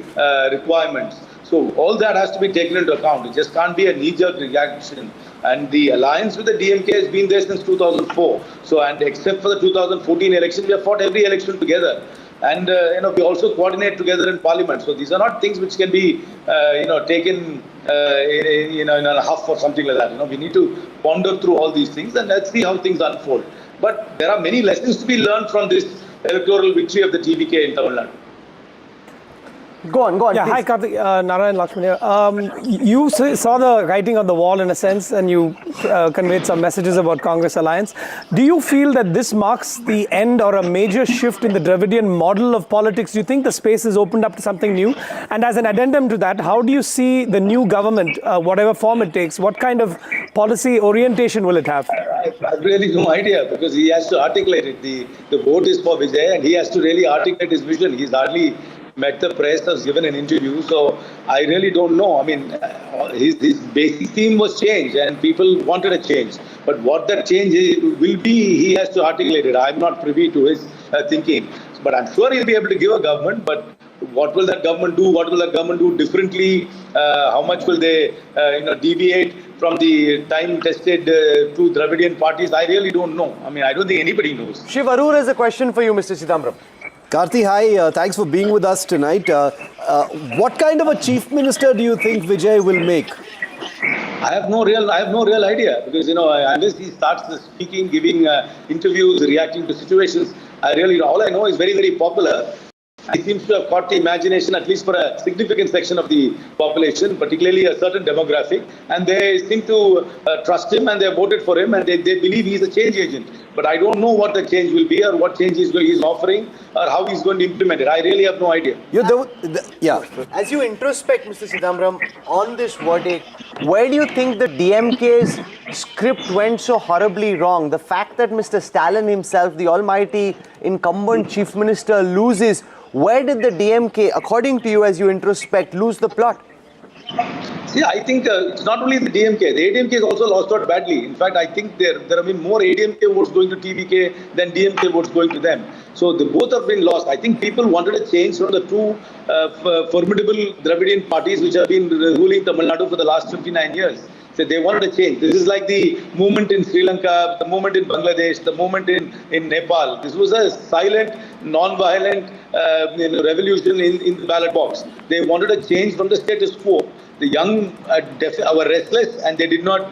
requirements. So all that has to be taken into account. It just can't be a knee-jerk reaction. And the alliance with the DMK has been there since 2004. So, and except for the 2014 election, we have fought every election together. And we also coordinate together in Parliament. So these are not things which can be taken in a huff or something like that. We need to ponder through all these things, and let's see how things unfold. But there are many lessons to be learned from this electoral victory of the TVK in Tamil Nadu. Go on. Yeah, hi, Karthik, Narayan Lakshman here. You saw the writing on the wall in a sense, and you conveyed some messages about Congress alliance. Do you feel that this marks the end or a major shift in the Dravidian model of politics? Do you think the space is opened up to something new? And as an addendum to that, how do you see the new government, whatever form it takes, what kind of policy orientation will it have? I have really no idea, because he has to articulate it. The vote is for Vijay, and he has to really articulate his vision. He's hardly met the press, has given an interview, so I really don't know. I mean, his basic theme was change, and people wanted a change. But what that change will be, he has to articulate it. I'm not privy to his thinking. But I'm sure he'll be able to give a government, but what will that government do? What will that government do differently? How much will they deviate from the time-tested two Dravidian parties? I really don't know. I mean, I don't think anybody knows. Shiv Arur has a question for you, Mr. Chidambaram. Karthi, hi. Thanks for being with us tonight. What kind of a chief minister do you think Vijay will make? I have no real idea, because unless he starts speaking, giving interviews, reacting to situations, all I know is very, very popular. He seems to have caught the imagination, at least for a significant section of the population, particularly a certain demographic, and they seem to trust him, and they voted for him, and they believe he's a change agent. But I don't know what the change will be, or what change he's offering, or how he's going to implement it. I really have no idea. As you introspect, Mr. Chidambaram, on this verdict, where do you think the DMK's script went so horribly wrong? The fact that Mr. Stalin himself, the almighty incumbent chief minister, loses. Where did the DMK, according to you, as you introspect, lose the plot? See, I think it's not only the DMK. The ADMK has also lost out badly. In fact, I think there have been more ADMK votes going to TVK than DMK votes going to them. So both have been lost. I think people wanted a change from the two formidable Dravidian parties which have been ruling Tamil Nadu for the last 59 years. So they wanted a change. This is like the movement in Sri Lanka, the movement in Bangladesh, the movement in Nepal. This was a silent, non-violent revolution in the ballot box. They wanted a change from the status quo. The young were restless, and they did not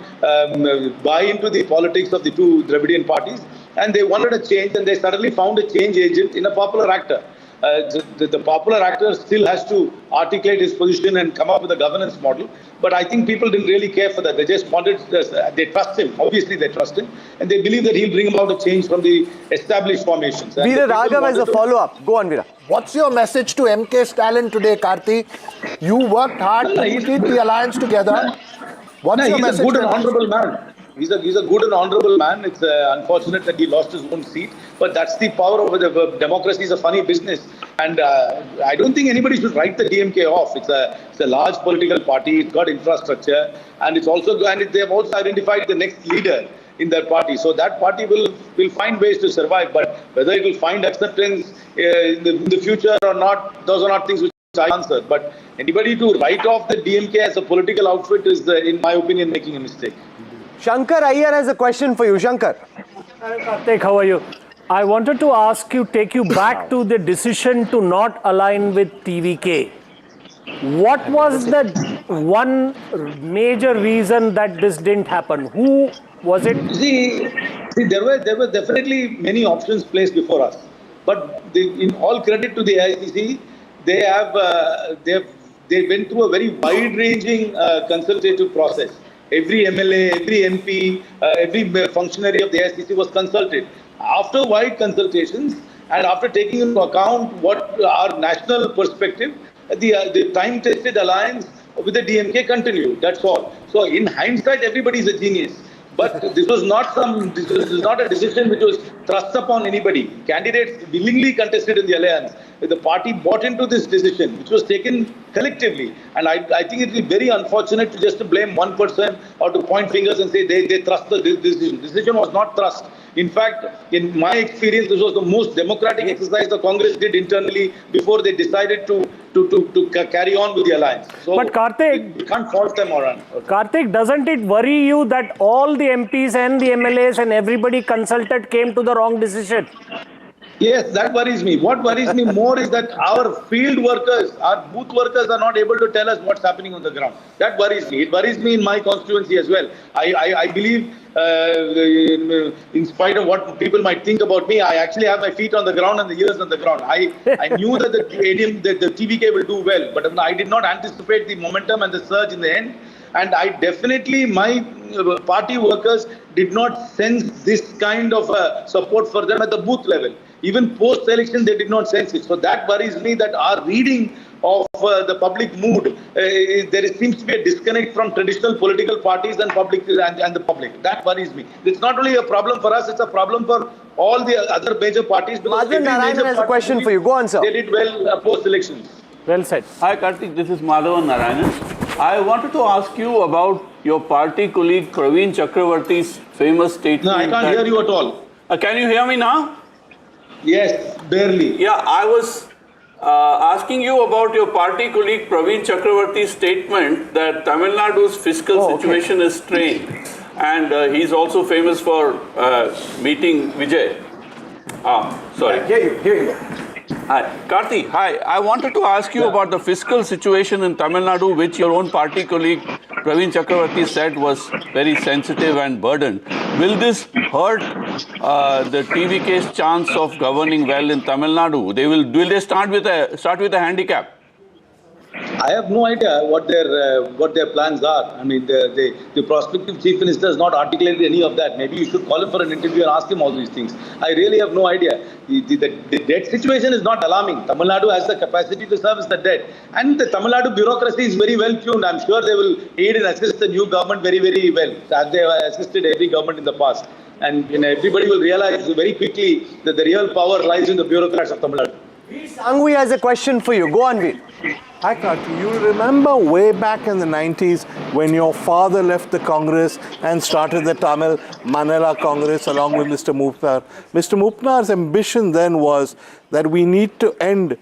buy into the politics of the two Dravidian parties, and they wanted a change, and they suddenly found a change agent in a popular actor. The popular actor still has to articulate his position and come up with a governance model. But I think people didn't really care for that. They just wanted, they trust him. Obviously, they trust him. And they believe that he'll bring about a change from the established formations. Veera Raghav has a follow-up. Go on, Veera. What's your message to MK Stalin today, Karthi? You worked hard to keep the alliance together. What's your message? He's a good and honorable man. He's a good and honorable man. It's unfortunate that he lost his own seat, but that's the power of the democracy. Is a funny business, and I don't think anybody should write the DMK off. It's a large political party. It's got infrastructure, and they have also identified the next leader in that party. So that party will find ways to survive. But whether it will find acceptance in the future or not, those are not things which I answer. But anybody to write off the DMK as a political outfit is, in my opinion, making a mistake. Shankar Iyer has a question for you. Shankar. Hi, Karthik, how are you? I wanted to ask you, take you back to the decision to not align with TVK. What was the one major reason that this didn't happen? Who was it? See, there were definitely many options placed before us. But in all credit to the ICC, they went through a very wide-ranging consultative process. Every MLA, every MP, every functionary of the ICC was consulted. After wide consultations and after taking into account what our national perspective, the time-tested alliance with the DMK continued. That's all. So in hindsight, everybody is a genius. But this was not a decision which was thrust upon anybody. Candidates willingly contested in the alliance. The party bought into this decision, which was taken collectively. And I think it will be very unfortunate to just blame one person or to point fingers and say they thrust the decision. The decision was not thrust. In fact, in my experience, this was the most democratic exercise the Congress did internally before they decided to carry on with the alliance. So, but Karthik, you can't fault them around. Karthik, doesn't it worry you that all the MPs and the MLAs and everybody consulted came to the wrong decision? Yes, that worries me. What worries me more is that our field workers, our booth workers are not able to tell us what's happening on the ground. That worries me. It worries me in my constituency as well. I believe, in spite of what people might think about me, I actually have my feet on the ground and the ears on the ground. I knew that the TVK will do well, but I did not anticipate the momentum and the surge in the end. And I definitely, my party workers did not sense this kind of support for them at the booth level. Even post-election, they did not sense it. So that worries me that our reading of the public mood, there seems to be a disconnect from traditional political parties and the public. That worries me. It's not only a problem for us, it's a problem for all the other major parties. Madhavan Narayanan has a question for you. Go on, sir. They did well post-elections. Well said. Hi, Karthik. This is Madhavan Narayanan. I wanted to ask you about your party colleague Praveen Chakravarti's famous statement. No, I can't hear you at all. Can you hear me now? Yes, barely. Yeah, I was asking you about your party colleague Praveen Chakravarti's statement that Tamil Nadu's fiscal situation is strained. And he's also famous for meeting Vijay. Sorry. Here you go. Hi, Karthi. Hi. I wanted to ask you about the fiscal situation in Tamil Nadu, which your own party colleague Praveen Chakravarti said was very sensitive and burdened. Will this hurt the TVK's chance of governing well in Tamil Nadu? Will they start with a handicap? I have no idea what their plans are. I mean, the prospective chief minister has not articulated any of that. Maybe you should call him for an interview and ask him all these things. I really have no idea. The debt situation is not alarming. Tamil Nadu has the capacity to service the debt. And the Tamil Nadu bureaucracy is very well tuned. I'm sure they will aid and assist the new government very, very well, as they have assisted every government in the past. And everybody will realize very quickly that the real power lies in the bureaucrats of Tamil Nadu. Sangvi has a question for you. Go on, Veer. Hi, Karthi. You remember way back in the 90s when your father left the Congress and started the Tamil Manila Congress along with Mr. Mupnar. Mr. Mupnar's ambition then was that we need to end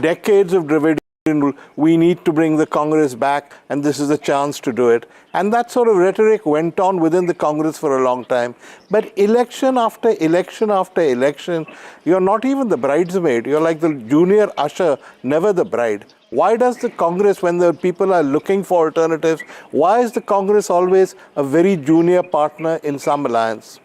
decades of Dravidian rule. We need to bring the Congress back, and this is a chance to do it. And that sort of rhetoric went on within the Congress for a long time. But election after election after election, you're not even the bridesmaid. You're like the junior usher, never the bride. Why does the Congress, when the people are looking for alternatives, why is the Congress always a very junior partner in some alliance?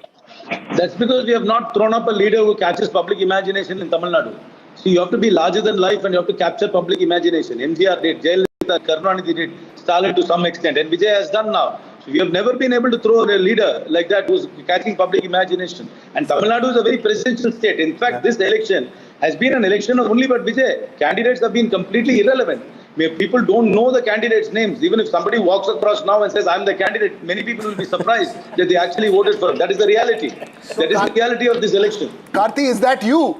That's because we have not thrown up a leader who catches public imagination in Tamil Nadu. So you have to be larger than life and you have to capture public imagination. MGR did, Jayalalitha, Karunanidhi did, Stalin to some extent, and Vijay has done now. So we have never been able to throw a leader like that who's catching public imagination. And Tamil Nadu is a very presidential state. In fact, this election has been an election of only but Vijay. Candidates have been completely irrelevant. People don't know the candidates' names. Even if somebody walks across now and says, I'm the candidate, many people will be surprised that they actually voted for him. That is the reality. That is the reality of this election. Karthi, is that you?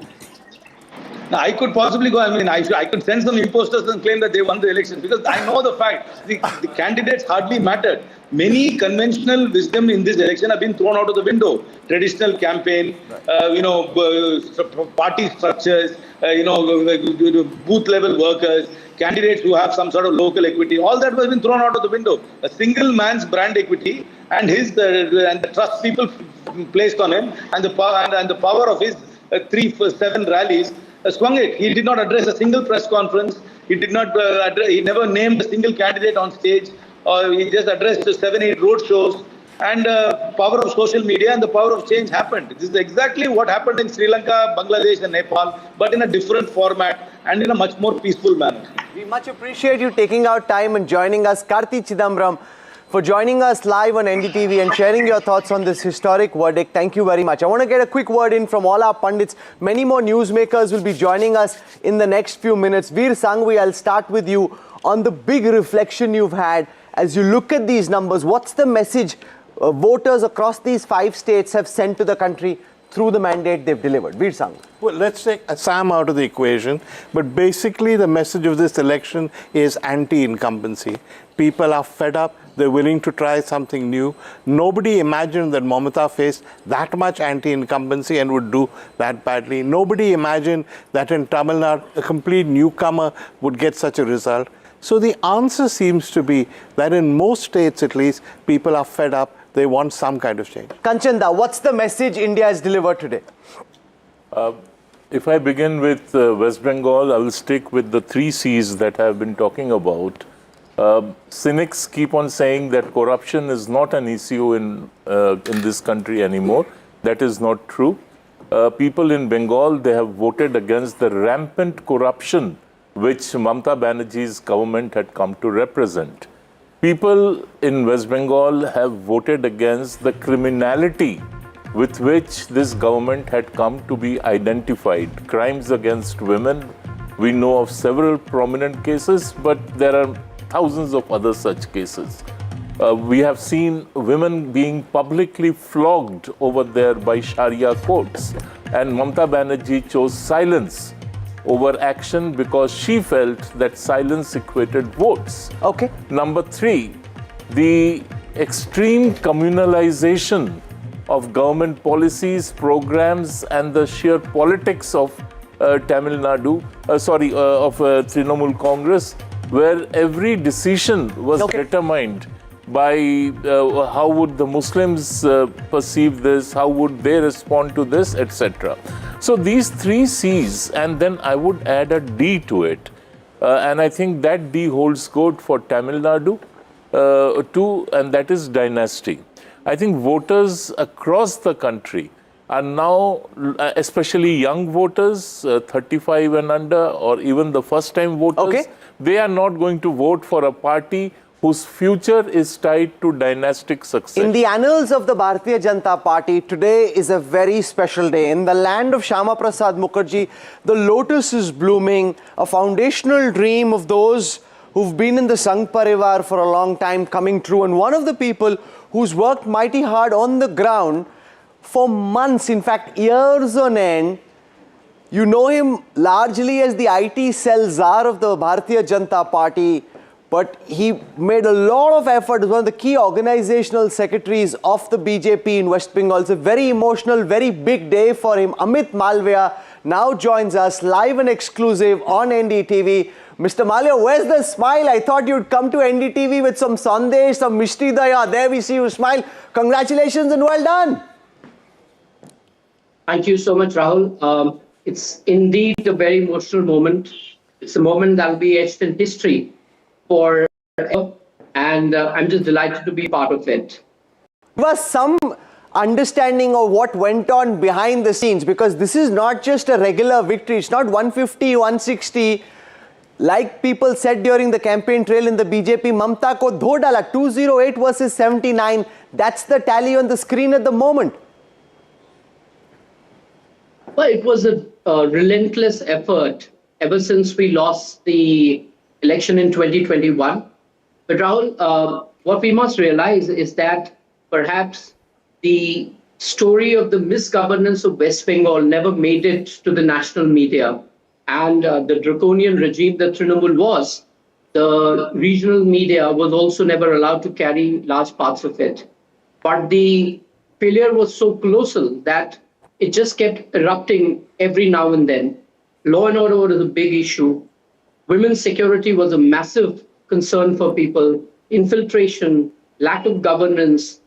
Now, I could possibly go, I could send some imposters and claim that they won the election because I know the fact. The candidates hardly mattered. Many conventional wisdom in this election have been thrown out of the window. Traditional campaign, party structures, booth level workers, candidates who have some sort of local equity, all that has been thrown out of the window. A single man's brand equity and the trust people placed on him and the power of his 3-7 rallies swung it. He did not address a single press conference. He did not. He never named a single candidate on stage. He just addressed 7-8 road shows. And power of social media and the power of change happened. This is exactly what happened in Sri Lanka, Bangladesh, and Nepal, but in a different format and in a much more peaceful manner. We much appreciate you taking out time and joining us, Karthi Chidambaram, for joining us live on NDTV and sharing your thoughts on this historic verdict. Thank you very much. I want to get a quick word in from all our pundits. Many more newsmakers will be joining us in the next few minutes. Veer Sangvi, I'll start with you on the big reflection you've had. As you look at these numbers, what's the message voters across these 5 states have sent to the country through the mandate they've delivered? Veer Sangvi. Well, let's take Assam out of the equation. But basically, the message of this election is anti-incumbency. People are fed up. They're willing to try something new. Nobody imagined that Mamata faced that much anti-incumbency and would do that badly. Nobody imagined that in Tamil Nadu, a complete newcomer would get such a result. So the answer seems to be that in most states, at least, people are fed up. They want some kind of change. Kanchanda, what's the message India has delivered today? If I begin with West Bengal, I will stick with the 3 C's that I have been talking about. Cynics keep on saying that corruption is not an issue in this country anymore. That is not true. People in Bengal, they have voted against the rampant corruption which Mamata Banerjee's government had come to represent. People in West Bengal have voted against the criminality with which this government had come to be identified. Crimes against women, we know of several prominent cases, but there are thousands of other such cases. We have seen women being publicly flogged over there by Sharia courts, and Mamata Banerjee chose silence over action because she felt that silence equated votes. Okay. Number 3, the extreme communalization of government policies, programs, and the sheer politics of Tamil Nadu, of Trinamool Congress, where every decision was determined by how would the Muslims perceive this, how would they respond to this, etc. So these 3 C's, and then I would add a D to it. And I think that D holds good for Tamil Nadu too, and that is dynasty. I think voters across the country are now, especially young voters, 35 and under, or even the first-time voters, they are not going to vote for a party whose future is tied to dynastic success. In the annals of the Bharatiya Janata Party, today is a very special day. In the land of Shyama Prasad Mukherjee, the lotus is blooming, a foundational dream of those who've been in the Sangh Parivar for a long time coming true. And one of the people who's worked mighty hard on the ground for months, in fact, years on end. You know him largely as the IT cell czar of the Bharatiya Janata Party, but he made a lot of effort as one of the key organizational secretaries of the BJP in West Bengal. It's a very emotional, very big day for him. Amit Malviya now joins us live and exclusive on NDTV. Mr. Malviya, where's the smile? I thought you'd come to NDTV with some sandesh, some mishti daya. There we see you smile. Congratulations and well done. Thank you so much, Rahul. It's indeed a very emotional moment. It's a moment that will be etched in history forever, and I'm just delighted to be part of it. Give us some understanding of what went on behind the scenes, because this is not just a regular victory. It's not 150, 160. Like people said during the campaign trail in the BJP, Mamata ko dho dala, 208 versus 79. That's the tally on the screen at the moment. Well, it was a relentless effort ever since we lost the election in 2021. But Rahul, what we must realize is that perhaps the story of the misgovernance of West Bengal never made it to the national media. And the draconian regime that Trinamool was, the regional media was also never allowed to carry large parts of it. But the failure was so colossal that it just kept erupting every now and then. Law and order was a big issue. Women's security was a massive concern for people. Infiltration, lack of governance,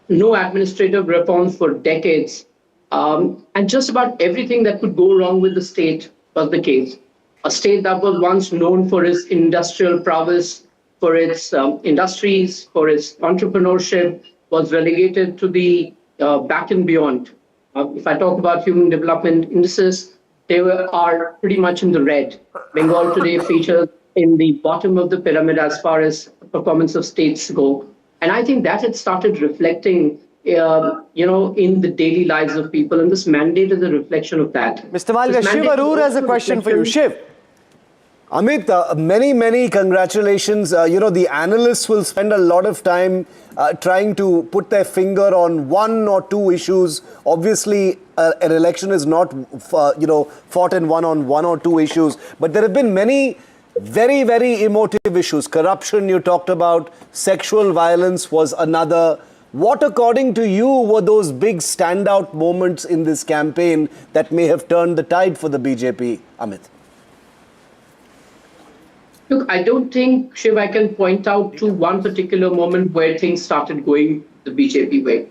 no administrative reforms for decades, and just about everything that could go wrong with the state was the case. A state that was once known for its industrial prowess, for its industries, for its entrepreneurship, was relegated to the back and beyond. If I talk about human development indices, they are pretty much in the red. Bengal today features in the bottom of the pyramid as far as performance of states go. And I think that had started reflecting, in the daily lives of people. And this mandate is a reflection of that. Mr. Malga, Shiv Arur has a question for you. Shiv. Amit, many congratulations. The analysts will spend a lot of time trying to put their finger on one or two issues. Obviously, an election is not, fought and won on one or two issues. But there have been many very, very emotive issues. Corruption you talked about, sexual violence was another. What, according to you, were those big standout moments in this campaign that may have turned the tide for the BJP, Amit? Look, I don't think, Shiv, I can point out to one particular moment where things started going the BJP way.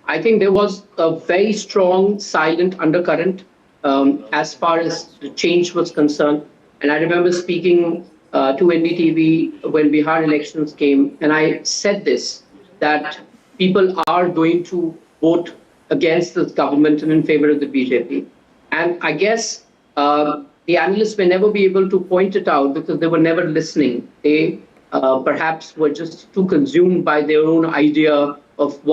I think there was a very strong silent undercurrent as far as the change was concerned. And I remember speaking to NDTV when Bihar elections came, and I said this, that people are going to vote against this government and in favor of the BJP. And I guess the analysts may never be able to point it out because they were never listening. They perhaps were just too consumed by their own idea of what